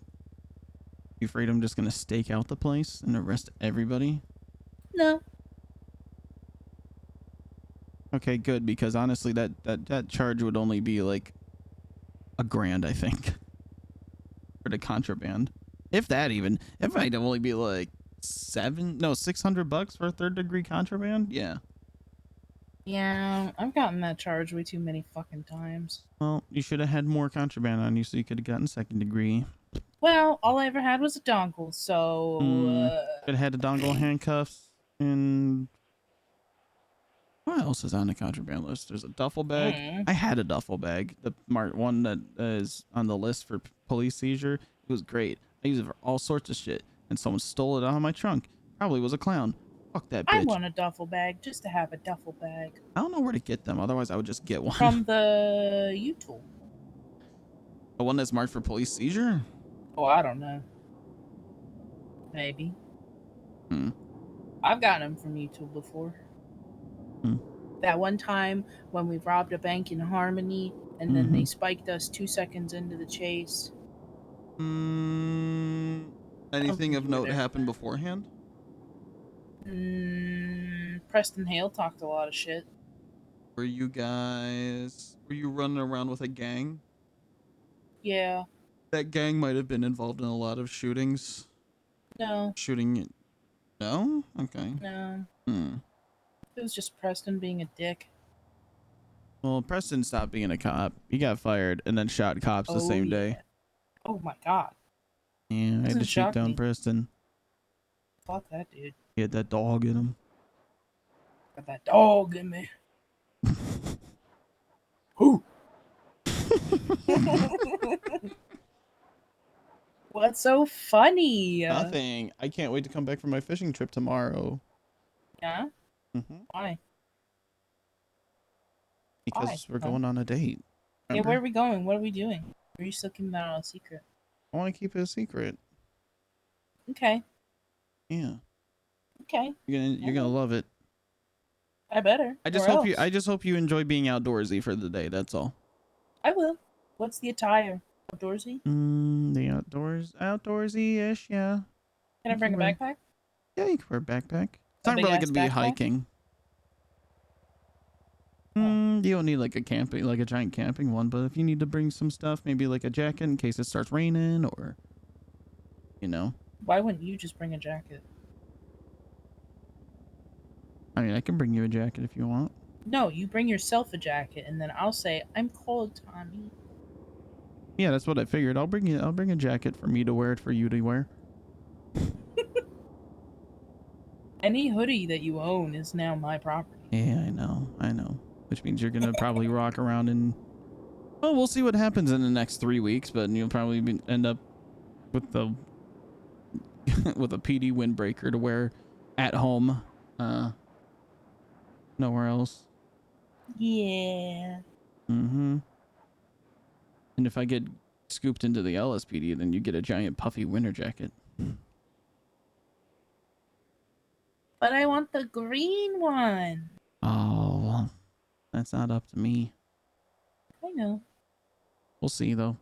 You afraid I'm just gonna stake out the place and arrest everybody? No. Okay, good, because honestly that charge would only be like $1,000, I think. for the contraband. If that even. It might only be like $600 for a third-degree contraband. Yeah. Yeah, I've gotten that charge way too many fucking times. Well, you should have had more contraband on you so you could have gotten second degree. Well, all I ever had was a dongle, so Could have had the dongle, handcuffs, and what else is on the contraband list? There's a duffel bag. I had a duffel bag, the one that is on the list for police seizure. It was great. I used it for all sorts of shit, and someone stole it out of my trunk. Probably was a clown. Fuck that bitch. I want a duffel bag just to have a duffel bag. I don't know where to get them. Otherwise, I would just get one. From the U-Tool. The one that's marked for police seizure? Oh, I don't know. Maybe. Hmm. I've gotten them from U-Tool before. That one time when we robbed a bank in Harmony, and then they spiked us 2 seconds into the chase. Anything of note happened beforehand? Preston Hale talked a lot of shit. Were you running around with a gang? Yeah. That gang might have been involved in a lot of shootings. No. No? Okay. No. Hmm. It was just Preston being a dick. Well, Preston stopped being a cop. He got fired and then shot cops the same day. Oh my god. Yeah, I had Doesn't to shoot shock down me. Preston. Fuck that dude. He had that dog in him. Got that dog in me. Who? What's so funny? Nothing. I can't wait to come back from my fishing trip tomorrow. Yeah? Mm-hmm. Why? Because Why? we're going on a date. Yeah, Remember? where are we going? What are we doing? Or are you still keeping that all a secret? I want to keep it a secret. Okay. Yeah. Okay. You're gonna love it. I better. I just hope you enjoy being outdoorsy for the day. That's all. I will. What's the attire? Outdoorsy? The outdoorsy-ish, yeah. Can I bring a backpack? Yeah, you can wear a backpack. It's A not really big-ass gonna be backpack? hiking. You don't need like a giant camping one, but if you need to bring some stuff, maybe like a jacket in case it starts raining, or Why wouldn't you just bring a jacket? I mean, I can bring you a jacket if you want. No, you bring yourself a jacket, and then I'll say, "I'm cold, Tommy." Yeah, that's what I figured. I'll bring a jacket for me to wear, it for you to wear. Any hoodie that you own is now my property. Yeah, I know. Which means you're gonna probably rock around in. Well, we'll see what happens in the next 3 weeks, but you'll probably end up with the with a PD windbreaker to wear at home, nowhere else. Yeah. Mm-hmm. And if I get scooped into the LSPD, then you get a giant puffy winter jacket. But I want the green one. Oh, well, that's not up to me. I know. We'll see, though.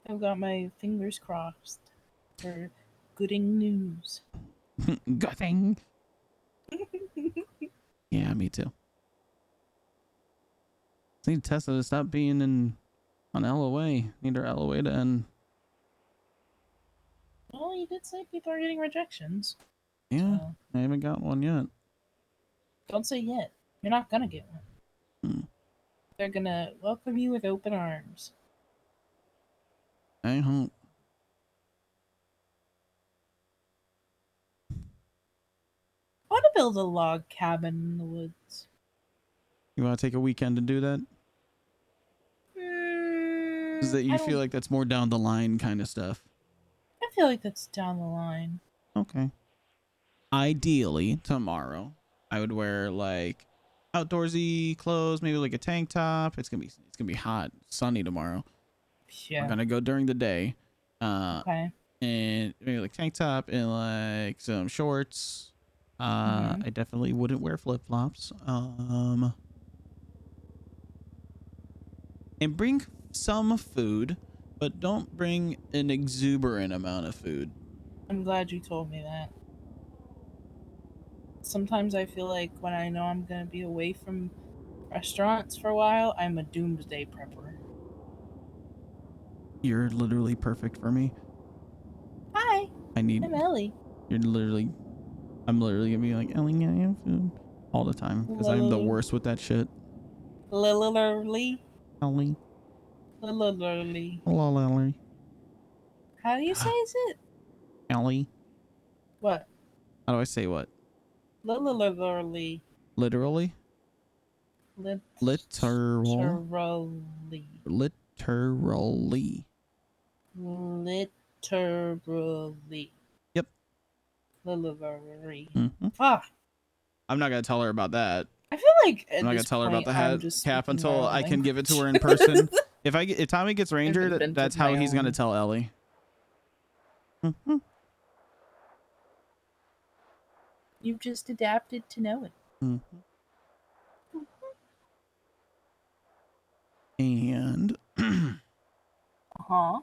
I've got my fingers crossed for gooding news. Gooding. Yeah, me too. Need Tesla to stop being on LOA. Need her LOA to end. Well, you did say people are getting rejections. Yeah, So, I haven't got one yet. don't say yet. You're not gonna get one. They're gonna welcome you with open arms. I hope. I want to build a log cabin in the woods. You want to take a weekend to do that? Is that you feel like that's more down the line kind of stuff? I feel like that's down the line. Okay. Ideally, tomorrow, I would wear like outdoorsy clothes, maybe like a tank top. It's gonna be hot, sunny tomorrow. Yeah. We're gonna go during the day. Okay. And maybe like tank top and like some shorts. I definitely wouldn't wear flip-flops. And bring some food, but don't bring an exuberant amount of food. I'm glad you told me that. Sometimes I feel like when I know I'm gonna be away from restaurants for a while, I'm a doomsday prepper. You're literally perfect for me. Hi. I'm Ellie. I'm literally gonna be like, Ellie, I have food all the time because I'm the worst with that shit. Lily. Ellie. Lily. Hello, Ellie. How do you say it? Ellie. What? How do I say what? Literally. Literally? Literal. Literally. Literally. Literally. Yep. Literally. Mhm. Ah, I'm not gonna tell her about that. I feel like I'm at not gonna this tell her about point, the I'm hat just cap speaking until my own I can give it to her in language. person. If Tommy gets Rangered, invented that's how my he's gonna own. tell Ellie. Mhm. You've just adapted to know it. Mhm. And Huh?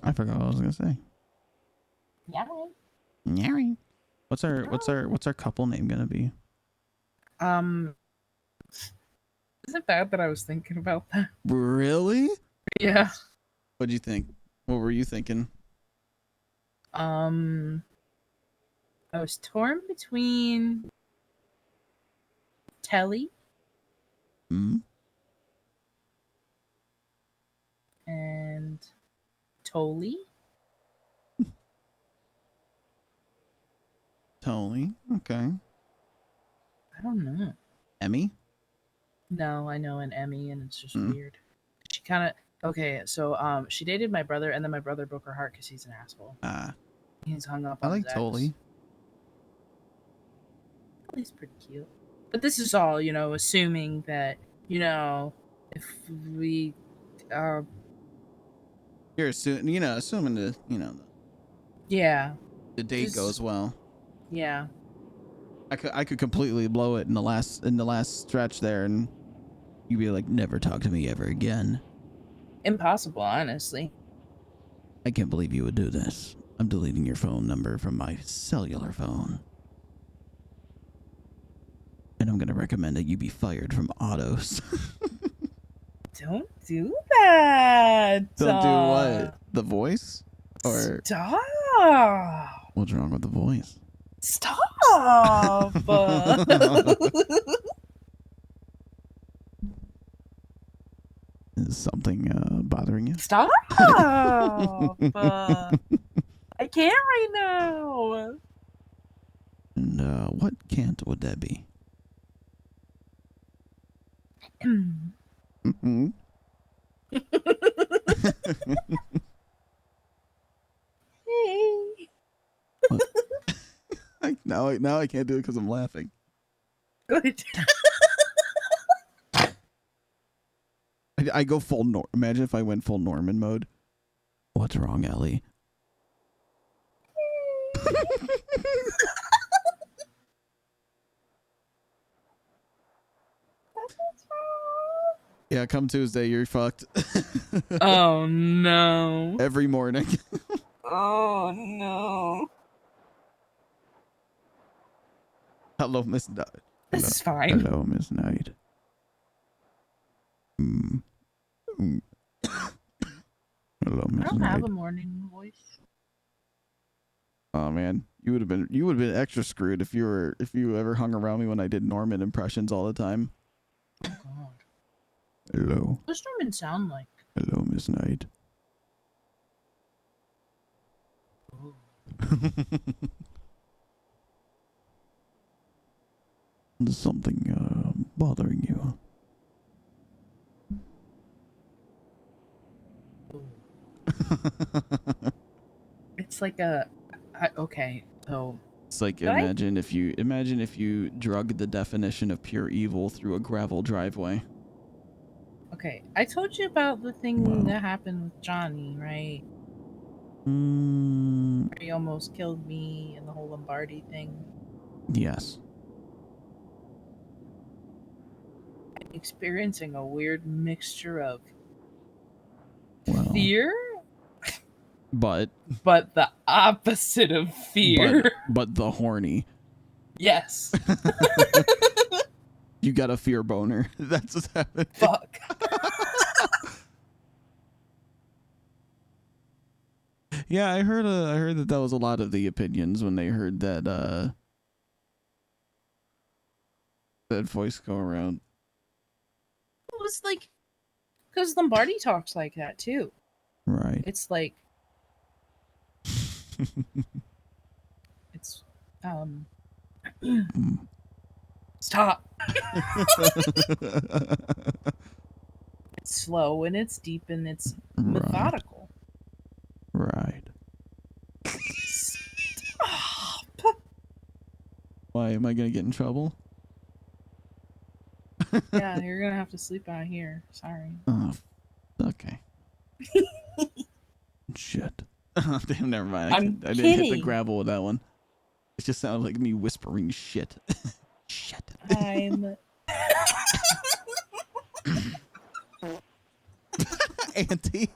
I forgot what I was gonna say. Yeah. Nyari. What's our couple name gonna be? Is it bad that I was thinking about that? Really? Yeah. What'd you think? What were you thinking? I was torn between Telly Hmm? and Tolly. Totally. Okay. I don't know. Emmy? No, I know an Emmy, and it's just Mm. weird. She kind of okay. So she dated my brother, and then my brother broke her heart because he's an asshole. He's hung up I on like his ex. Totally. He's pretty cute. But this is all, assuming that, if we, You're assuming yeah, the date Just- goes well. yeah. I could completely blow it in the last stretch there, and you'd be like, never talk to me ever again. Impossible, honestly. I can't believe you would do this. I'm deleting your phone number from my cellular phone. And I'm gonna recommend that you be fired from autos. Don't do that. Don't do what? The voice? Or Stop. what's wrong with the voice? Stop. Is something bothering you? Stop. I can't right now. And what can't would that be? Mm-hmm. Hey. Now I can't do it because I'm laughing. Good. I go full Imagine if I went full Norman mode. What's wrong, Ellie? Yeah, come Tuesday, you're fucked. Oh no. Every morning. Oh no. Hello, Miss Knight. This is fine. Hello, Miss Knight. Hello, Miss I don't Knight. have a morning voice. Oh man, you would have been extra screwed if you ever hung around me when I did Norman impressions all the time. Oh god. Hello. What does Norman sound like? Hello, Miss Knight. Is something bothering you? It's like okay, so It's like Did I- imagine if you drug the definition of pure evil through a gravel driveway. okay. I told you about the thing that happened with Johnny, right? Where he almost killed me and the whole Lombardi thing. Yes. I'm experiencing a weird mixture of fear, But the opposite of fear. but the horny. Yes. You got a fear boner. That's what's happening. Fuck. Yeah, I heard that was a lot of the opinions when they heard that that voice go around. It was like, because Lombardi talks like that too. Right. It's like, it's stop. It's slow and it's deep and it's methodical. Right. Why am I gonna get in trouble? Yeah, you're gonna have to sleep out here. Sorry. Oh, okay. Shit. Damn, never mind. I didn't hit the kidding. gravel with that one. It just sounded like me whispering shit. Shit. I'm Auntie.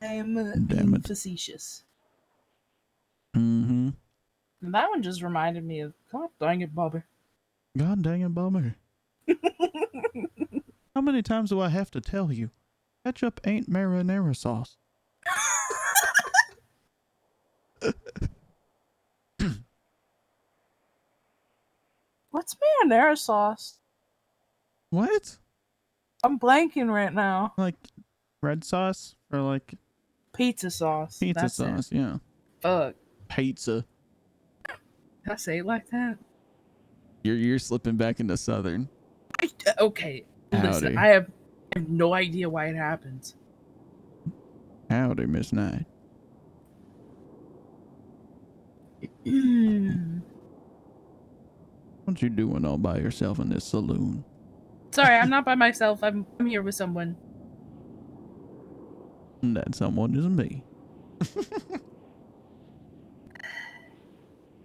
I'm Damn it. facetious. Mm-hmm. And that one just reminded me of God dang it, Bobby. God dang it, bummer. How many times do I have to tell you? Ketchup ain't marinara sauce. What's marinara sauce? What? I'm blanking right now. Like red sauce or like Pizza sauce. pizza That's sauce? it. Yeah. Fuck. Pizza. Did I say it like that? You're slipping back into Southern. Okay. Listen, Howdy. I have no idea why it happens. Howdy, Miss Knight. What you doing all by yourself in this saloon? Sorry, I'm not by myself. I'm here with someone. And that someone is me.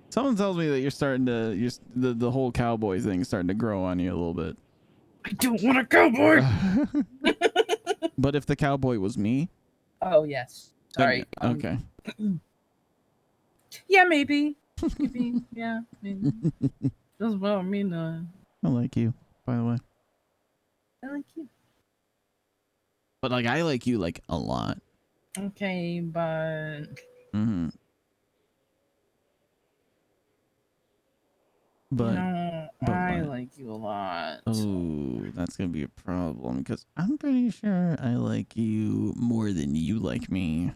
Someone tells me that you're starting to, the whole cowboy thing is starting to grow on you a little bit. I don't want a cowboy. But if the cowboy was me, Oh yes. Sorry. okay. Yeah, maybe. Maybe. Yeah. Maybe. That's what I mean. I like you, by the way. I like you. But like, I like you like a lot. Okay, but Mm-hmm. But, no, but I what? like you a lot. Oh, that's gonna be a problem because I'm pretty sure I like you more than you like me.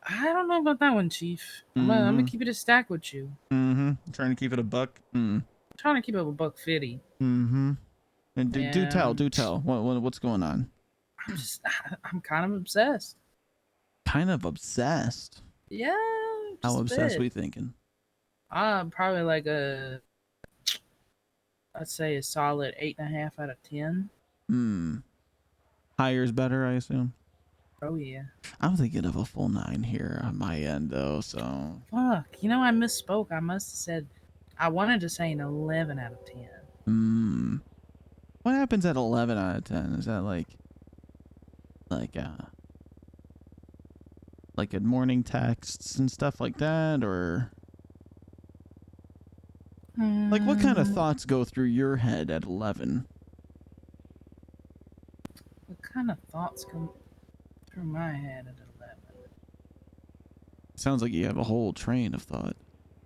I don't know about that one, Chief. I'm gonna keep it a stack with you. Mm-hmm. Trying to keep it a buck. I'm trying to keep it a $150. Mm-hmm. And do Yeah. tell. What's going on? I'm kind of obsessed. Kind of obsessed. Yeah. How just a obsessed bit. we thinking? Probably like I'd say a solid 8.5 out of 10. Higher is better, I assume. Oh yeah. I'm thinking of a full 9 here on my end, though. So Fuck. You know, I misspoke. I must have said I wanted to say an 11 out of 10. what happens at 11 out of 10? Is that like good morning texts and stuff like that, or like what kind of thoughts go through your head at 11? What kind of thoughts come through my head at 11? Sounds like you have a whole train of thought.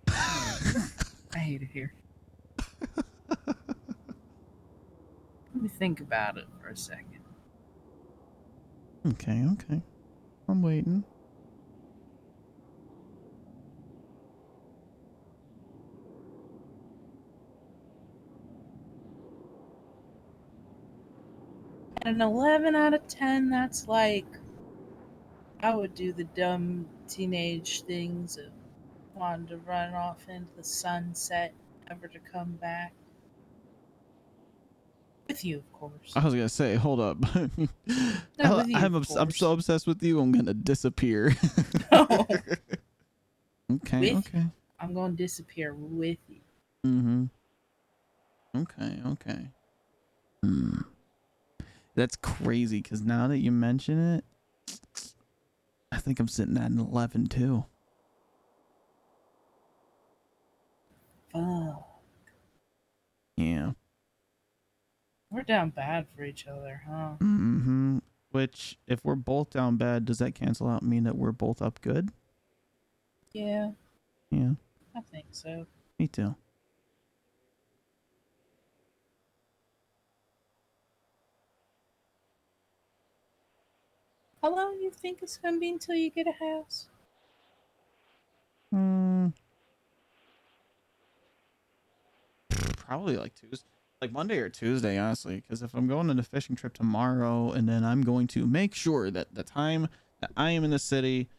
I hate it here. Let me think about it for a second. Okay. I'm waiting. An 11 out of 10, that's like I would do the dumb teenage things of wanting to run off into the sunset, never to come back. With you, of course. I was gonna say, hold up. with you, I'm of I'm so obsessed with you. I'm gonna disappear. Okay. I'm going to disappear with you. Okay. That's crazy because now that you mention it, I think I'm sitting at an 11 too. Oh. We're down bad for each other, huh? Mm-hmm. Which, if we're both down bad, does that cancel out and mean that we're both up good? Yeah, Yeah, I think so. me too. How long do you think it's gonna be until you get a house? Probably like Tuesday, like Monday or Tuesday, honestly. Because if I'm going on a fishing trip tomorrow, and then I'm going to make sure that the time that I am in the city,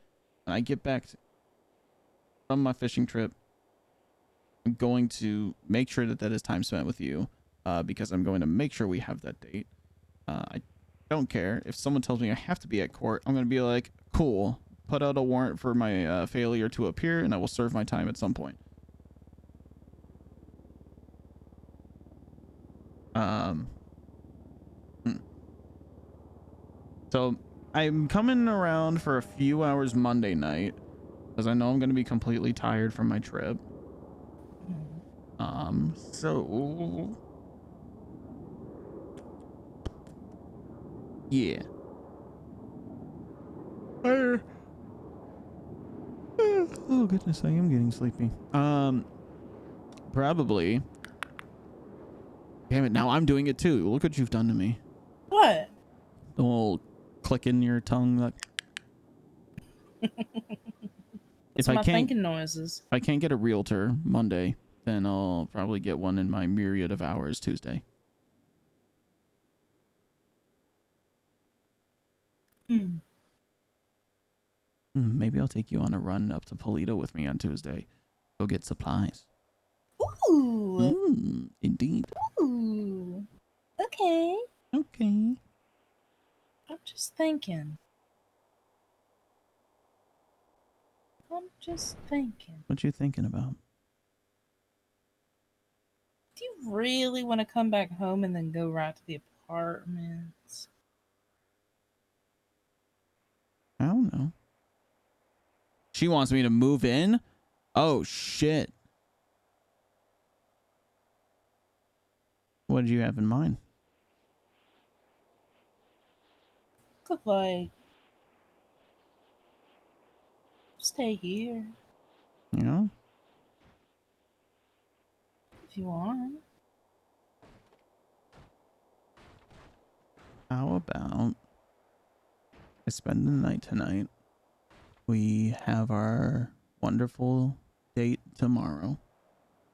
when I get back from my fishing trip, I'm going to make sure that that is time spent with you, because I'm going to make sure we have that date. I don't care if someone tells me I have to be at court. I'm going to be like, cool, put out a warrant for my failure to appear, and I will serve my time at some point. So I'm coming around for a few hours Monday night, because I know I'm going to be completely tired from my trip. So yeah. Oh goodness, I am getting sleepy. Probably. Damn it, now I'm doing it too. Look what you've done to me. What? The whole click in your tongue, like. It's my thinking noises. If I can't get a realtor Monday, then I'll probably get one in my myriad of hours Tuesday. Maybe I'll take you on a run up to Polito with me on Tuesday. Go get supplies. Ooh. Indeed. Ooh. Okay. Okay. I'm just thinking. I'm just thinking. What you thinking about? Do you really want to come back home and then go right to the apartments? I don't know. She wants me to move in? Oh, shit. What did you have in mind? Look like stay here You know? if you want. How about I spend the night tonight? We have our wonderful date tomorrow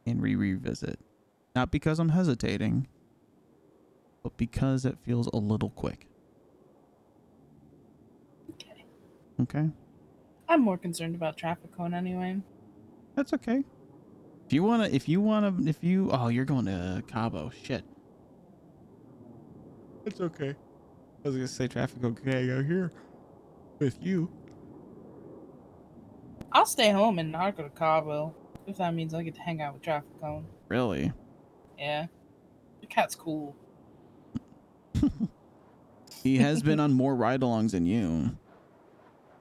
and we revisit. Not because I'm hesitating, but because it feels a little quick. Okay. Okay? I'm more concerned about traffic cone anyway. That's okay. Oh, you're going to Cabo. Shit. It's okay. I was gonna say traffic okay out here with you. I'll stay home and not go to Cabo if that means I get to hang out with traffic cone. Really? Yeah. The cat's cool. He has been on more ride-alongs than you.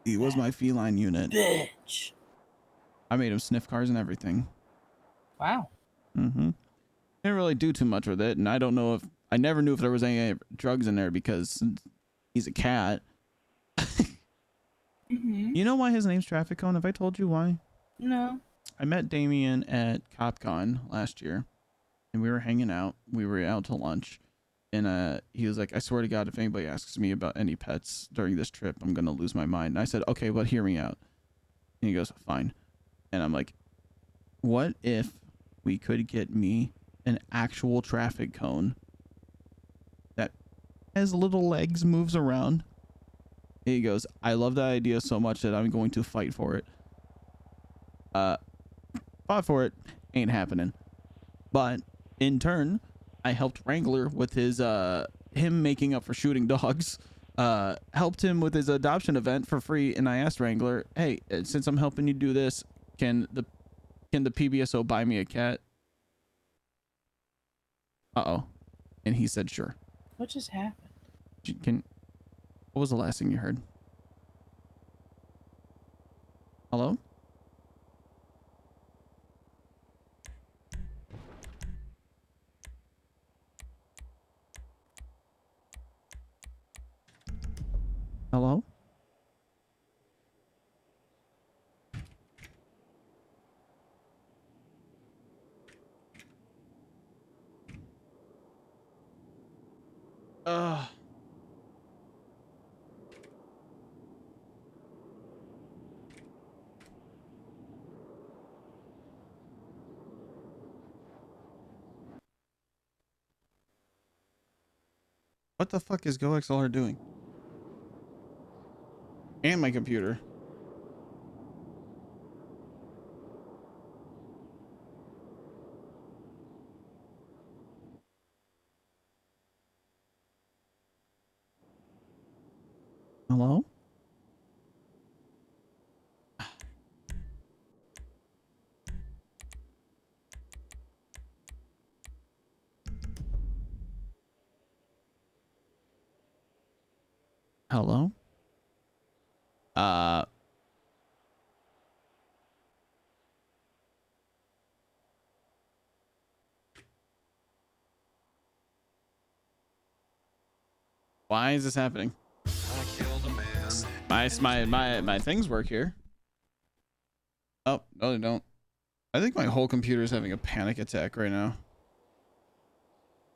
He was my feline unit. Bitch. I made him sniff cars and everything. Wow. Didn't really do too much with it, and I never knew if there was any drugs in there because he's a cat. You know why his name's Traffic Cone? Have I told you why? No. I met Damien at CopCon last year, and we were hanging out. We were out to lunch, and he was like, I swear to God, if anybody asks me about any pets during this trip, I'm going to lose my mind. And I said, okay, but hear me out. And he goes, fine. And I'm like, what if we could get me an actual traffic cone that has little legs, moves around? And he goes, I love that idea so much that I'm going to fight for it. Fought for it. Ain't happening. But in turn, I helped Wrangler with his him making up for shooting dogs. Helped him with his adoption event for free, and I asked Wrangler, hey, since I'm helping you do this, can the PBSO buy me a cat? Uh-oh. And he said sure. What just happened? What was the last thing you heard? Hello? Hello? Ugh. What the fuck is GoXLR doing? And my computer. Hello? Hello? Why is this happening? My things work here. Oh, no, they don't. I think my whole computer is having a panic attack right now.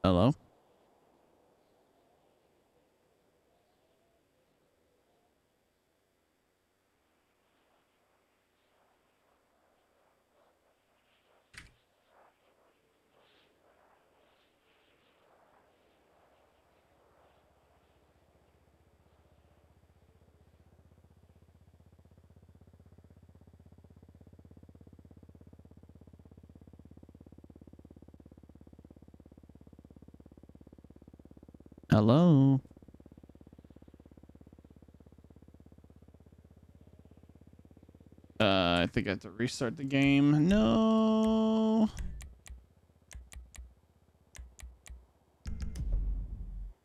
Hello? Hello? I think I have to restart the game. No.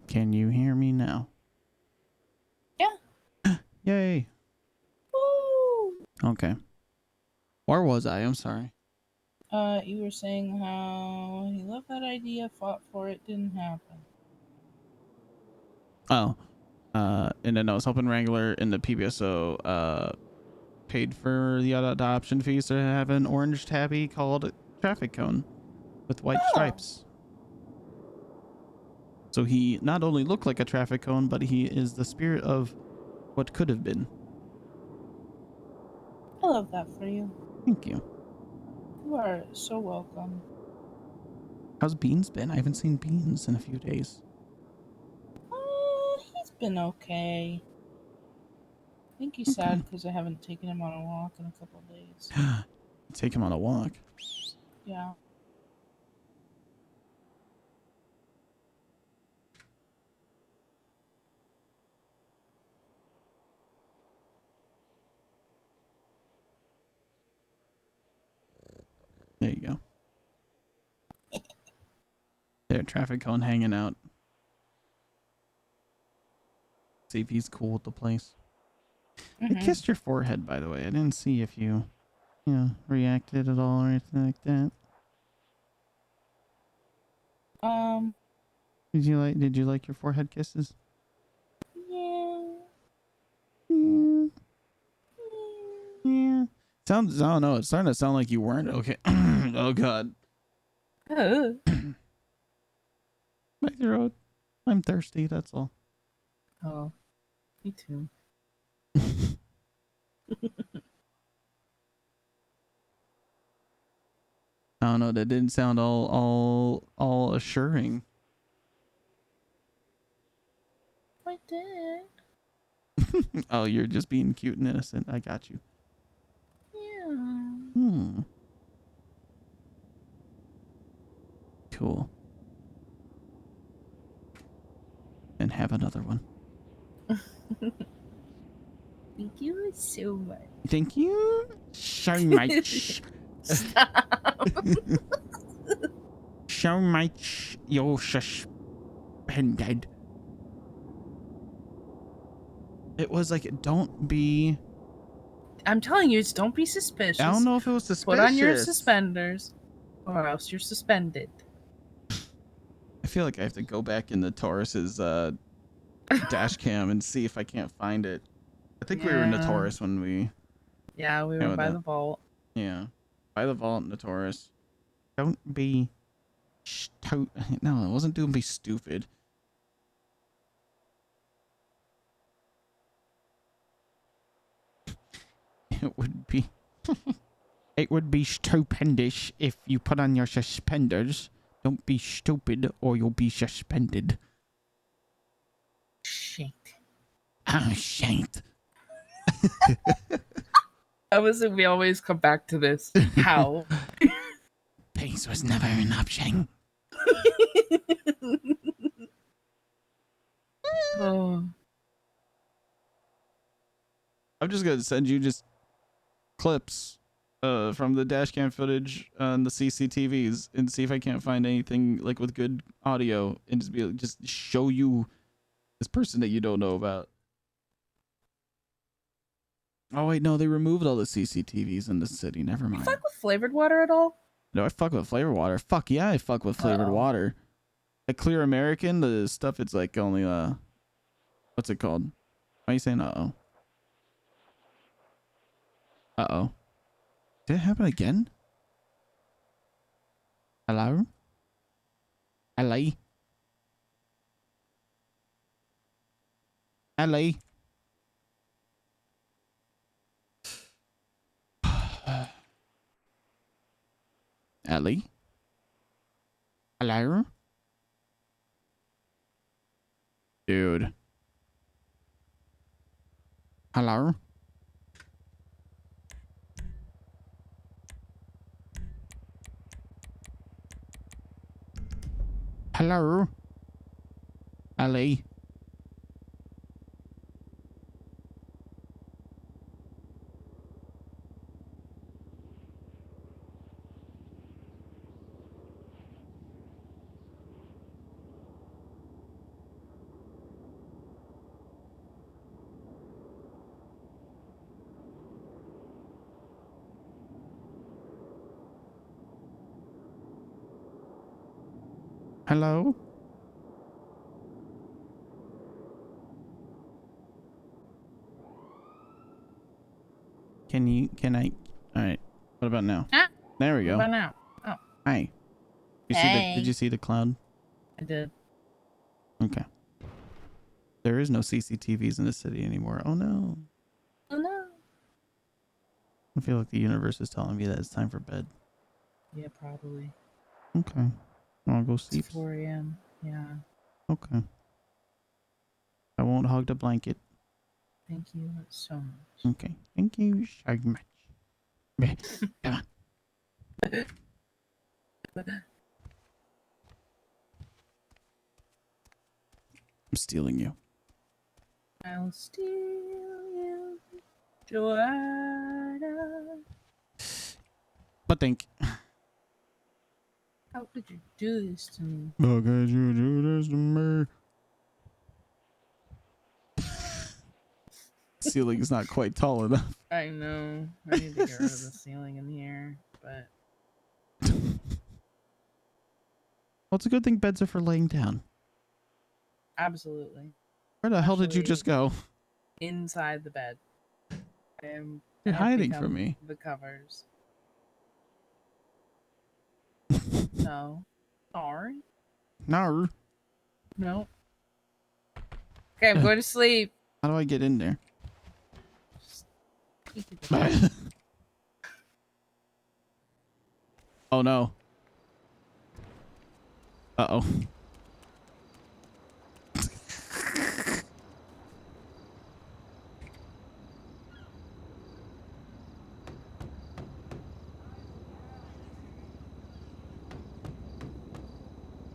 Can you hear me now? Yeah. Yay. Woo! Okay. Where was I? I'm sorry. You were saying how he loved that idea, fought for it, didn't happen. Oh. And then I was helping Wrangler in the PBSO, paid for the adoption fees to have an orange tabby called traffic cone with white stripes. So he not only looked like a traffic cone, but he is the spirit of what could have been. I love that for you. Thank you. You are so welcome. How's Beans been? I haven't seen Beans in a few days. He's been okay. I think he's sad because I haven't taken him on a walk in a couple of days. Take him on a walk. Yeah. There you go. There, traffic cone hanging out. See if he's cool with the place. I kissed your forehead, by the way. I didn't see if you reacted at all or anything like that. Did you like your forehead kisses? Yeah. Yeah. Sounds, I don't know, it's starting to sound like you weren't okay. Oh god. My throat. I'm thirsty, that's all. Oh, me too. I don't know, that didn't sound all assuring. I did. Oh, you're just being cute and innocent. I got you. Yeah. Cool. And have another one. Thank you so much. Thank you so much. Stop. So much you're suspended. It was like, don't be... I'm telling you, don't be suspicious. I don't know if it was suspicious. Put on your suspenders, or else you're suspended. I feel like I have to go back into Taurus's dash cam and see if I can't find it. I think we were Yeah. Notorious when we. Yeah, we Yeah, went with by that. the vault. Yeah, by the vault, Notorious. Don't be. No, it wasn't. Don't be stupid. It would be. It would be stupendous if you put on your suspenders. Don't be stupid or you'll be suspended. Shit. Oh, shit. How is it we always come back to this? How? Peace was never an option. Oh. I'm just gonna send you just clips from the dash cam footage on the CCTVs and see if I can't find anything like with good audio and just show you this person that you don't know about. Oh wait, no, they removed all the CCTVs in the city. Never You mind. fuck with flavored water at all? No, I fuck with flavored water. Fuck yeah, I fuck with flavored water. Like Clear American, the stuff it's like only what's it called? Why are you saying uh-oh? Uh-oh. Did it happen again? Hello? Ellie? Ellie? Ellie? Hello? Dude. Hello? Hello? Ellie? Hello? Can I? All right. What about now? Ah, There we what go. about now? Oh, Hi. Did you see the cloud? I did. Okay. There is no CCTVs in the city anymore. Oh no. Oh no. I feel like the universe is telling me that it's time for bed. Yeah, probably. Okay. I'll go sleep. It's 4 a.m. Yeah. Okay. I won't hug the blanket. Thank you so much. Okay. Thank you so much. Come on. I'm stealing you. I'll steal you, Joanna. But think. How could you do this to me? How could you do this to me? Ceiling's not quite tall enough. I know. I need to get rid of the ceiling in here, but Well, it's a good thing beds are for laying down. absolutely. Where the hell did you just go? Inside the bed. I have hiding become from me. The covers. No. Sorry. No. No. Okay, I'm going to sleep. How do I get in there? Oh no. Uh-oh.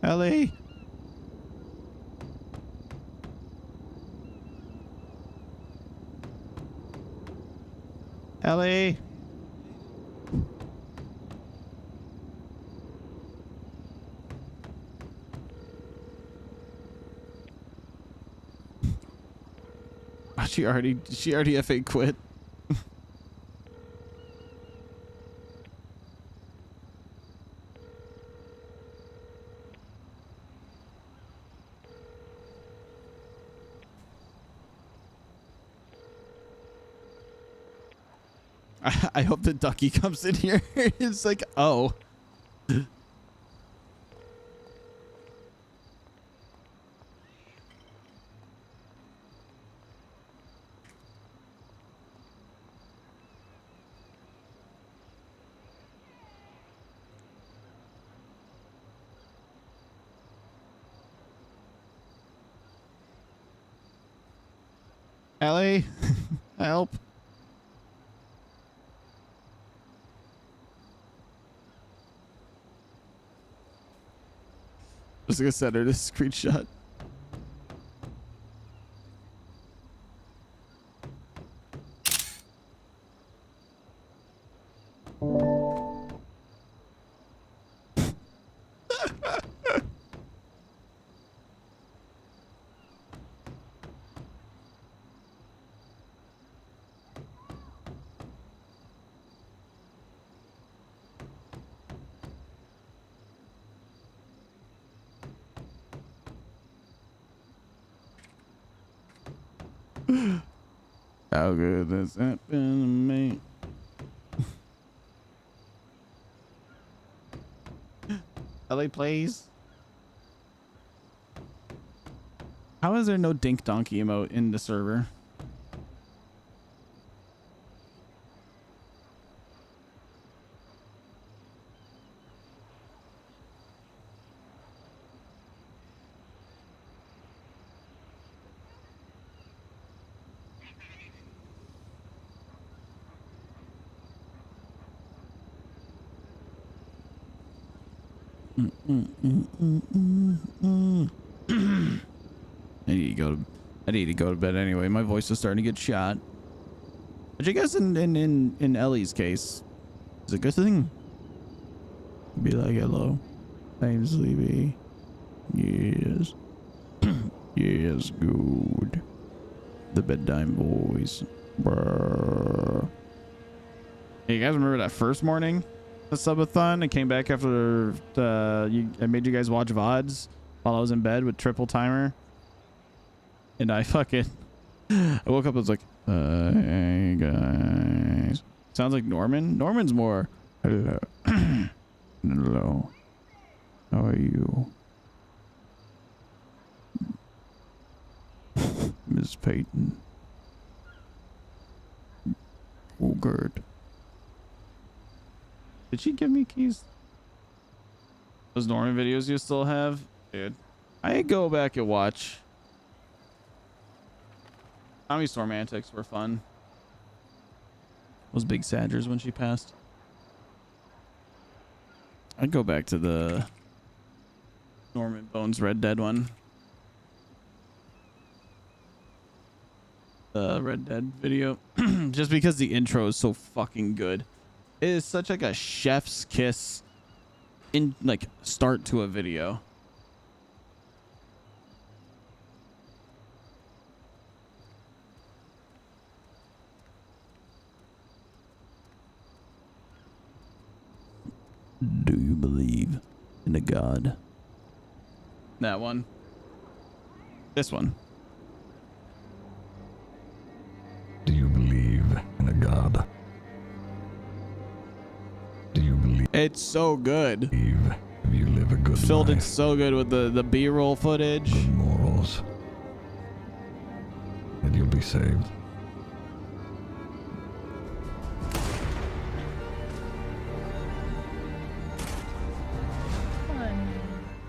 Ellie. Ellie. Oh, she already FA quit. I hope the ducky comes in here. It's like, oh. Ellie, help. I was gonna send her this screenshot. How good has that been to me? Ellie, please. How is there no dink donkey emote in the server? I need to go to bed anyway. My voice is starting to get shot. But I guess in Ellie's case, it's a good thing. Be like, hello, I'm sleepy. Yes. Yes, good. The bedtime voice. Brr. Hey, you guys remember that first morning? The subathon? I came back after I made you guys watch VODs while I was in bed with triple timer. And I fucking I woke up and was like, hey guys. Sounds like Norman. Norman's more hello. Hello. How are you? Miss Peyton. Oh, good. Did she give me keys? Those Norman videos you still have? Dude, I go back and watch. Tommy Storm antics were fun. Those big Sadgers when she passed. I'd go back to the Norman Bones Red Dead one. The Red Dead video. Just because the intro is so fucking good. It is such like a chef's kiss in like start to a video. Do you believe in a god? That one. This one. Do you believe in a god? Do you believe? It's so good. If you live a good Filled life, in so good with the B-roll footage. good morals, and you'll be saved.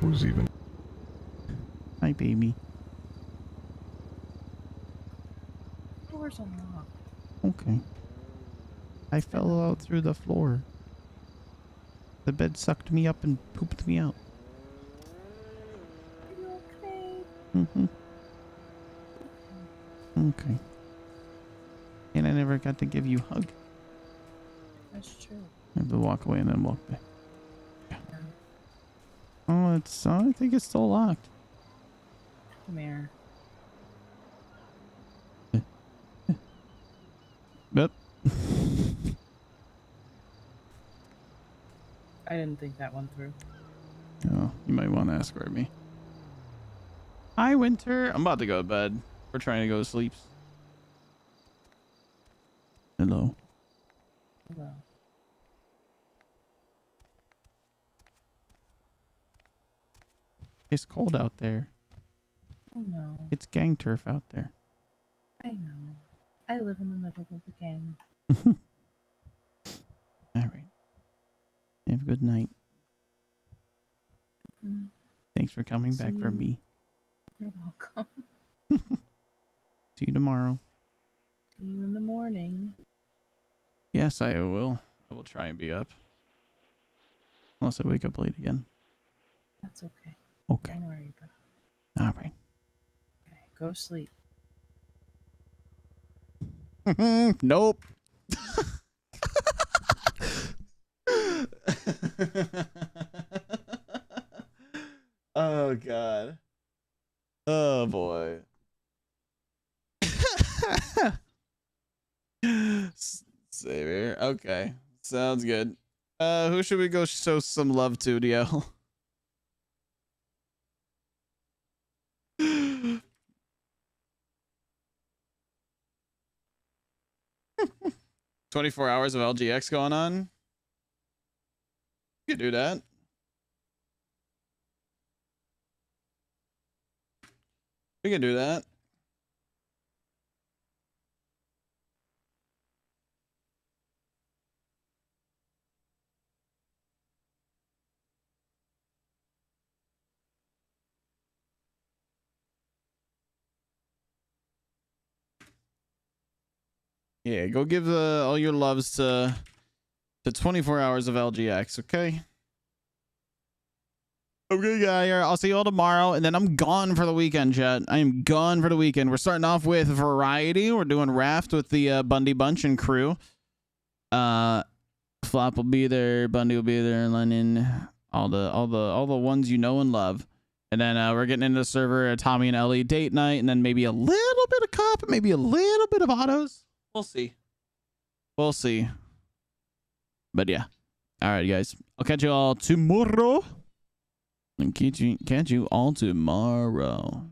Who's even? Hi, baby. Door's unlocked. Okay. I fell out through the floor. The bed sucked me up and pooped me out. Are you okay? Mm-hmm. Okay. And I never got to give you a hug. That's true. I have to walk away and then walk back. Yeah. Oh, it's. I think it's still locked. Come here. Yep. I didn't think that one through. Oh, you might want to escort me. Hi, Winter. I'm about to go to bed. We're trying to go to sleep. Hello. Hello. It's cold out there. Oh no. It's gang turf out there. I know. I live in the middle of the gang. All right. Have a good night. Mm. Thanks for coming See back for you. me. You're welcome. See you tomorrow. See you in the morning. Yes, I will. I will try and be up. Unless I wake up late again. That's okay. Okay. Don't worry about it. All right. Okay, go sleep. Nope. Oh god. Oh boy. Savior. Okay. Sounds good. Who should we go show some love to, DL? 24 hours of LGX going on. You could do that. We can do that. Yeah, go give all your loves to 24 hours of LGX, okay? Okay, guy. I'll see you all tomorrow, and then I'm gone for the weekend, chat. I am gone for the weekend. We're starting off with variety. We're doing raft with the Bundy Bunch and crew. Flop will be there, Bundy will be there, Lennon, all the ones you know and love. And then we're getting into the server, Tommy and Ellie date night, and then maybe a little bit of cop, maybe a little bit of autos. We'll see. We'll see. But yeah. All right, guys. I'll catch you all tomorrow. And catch you all tomorrow.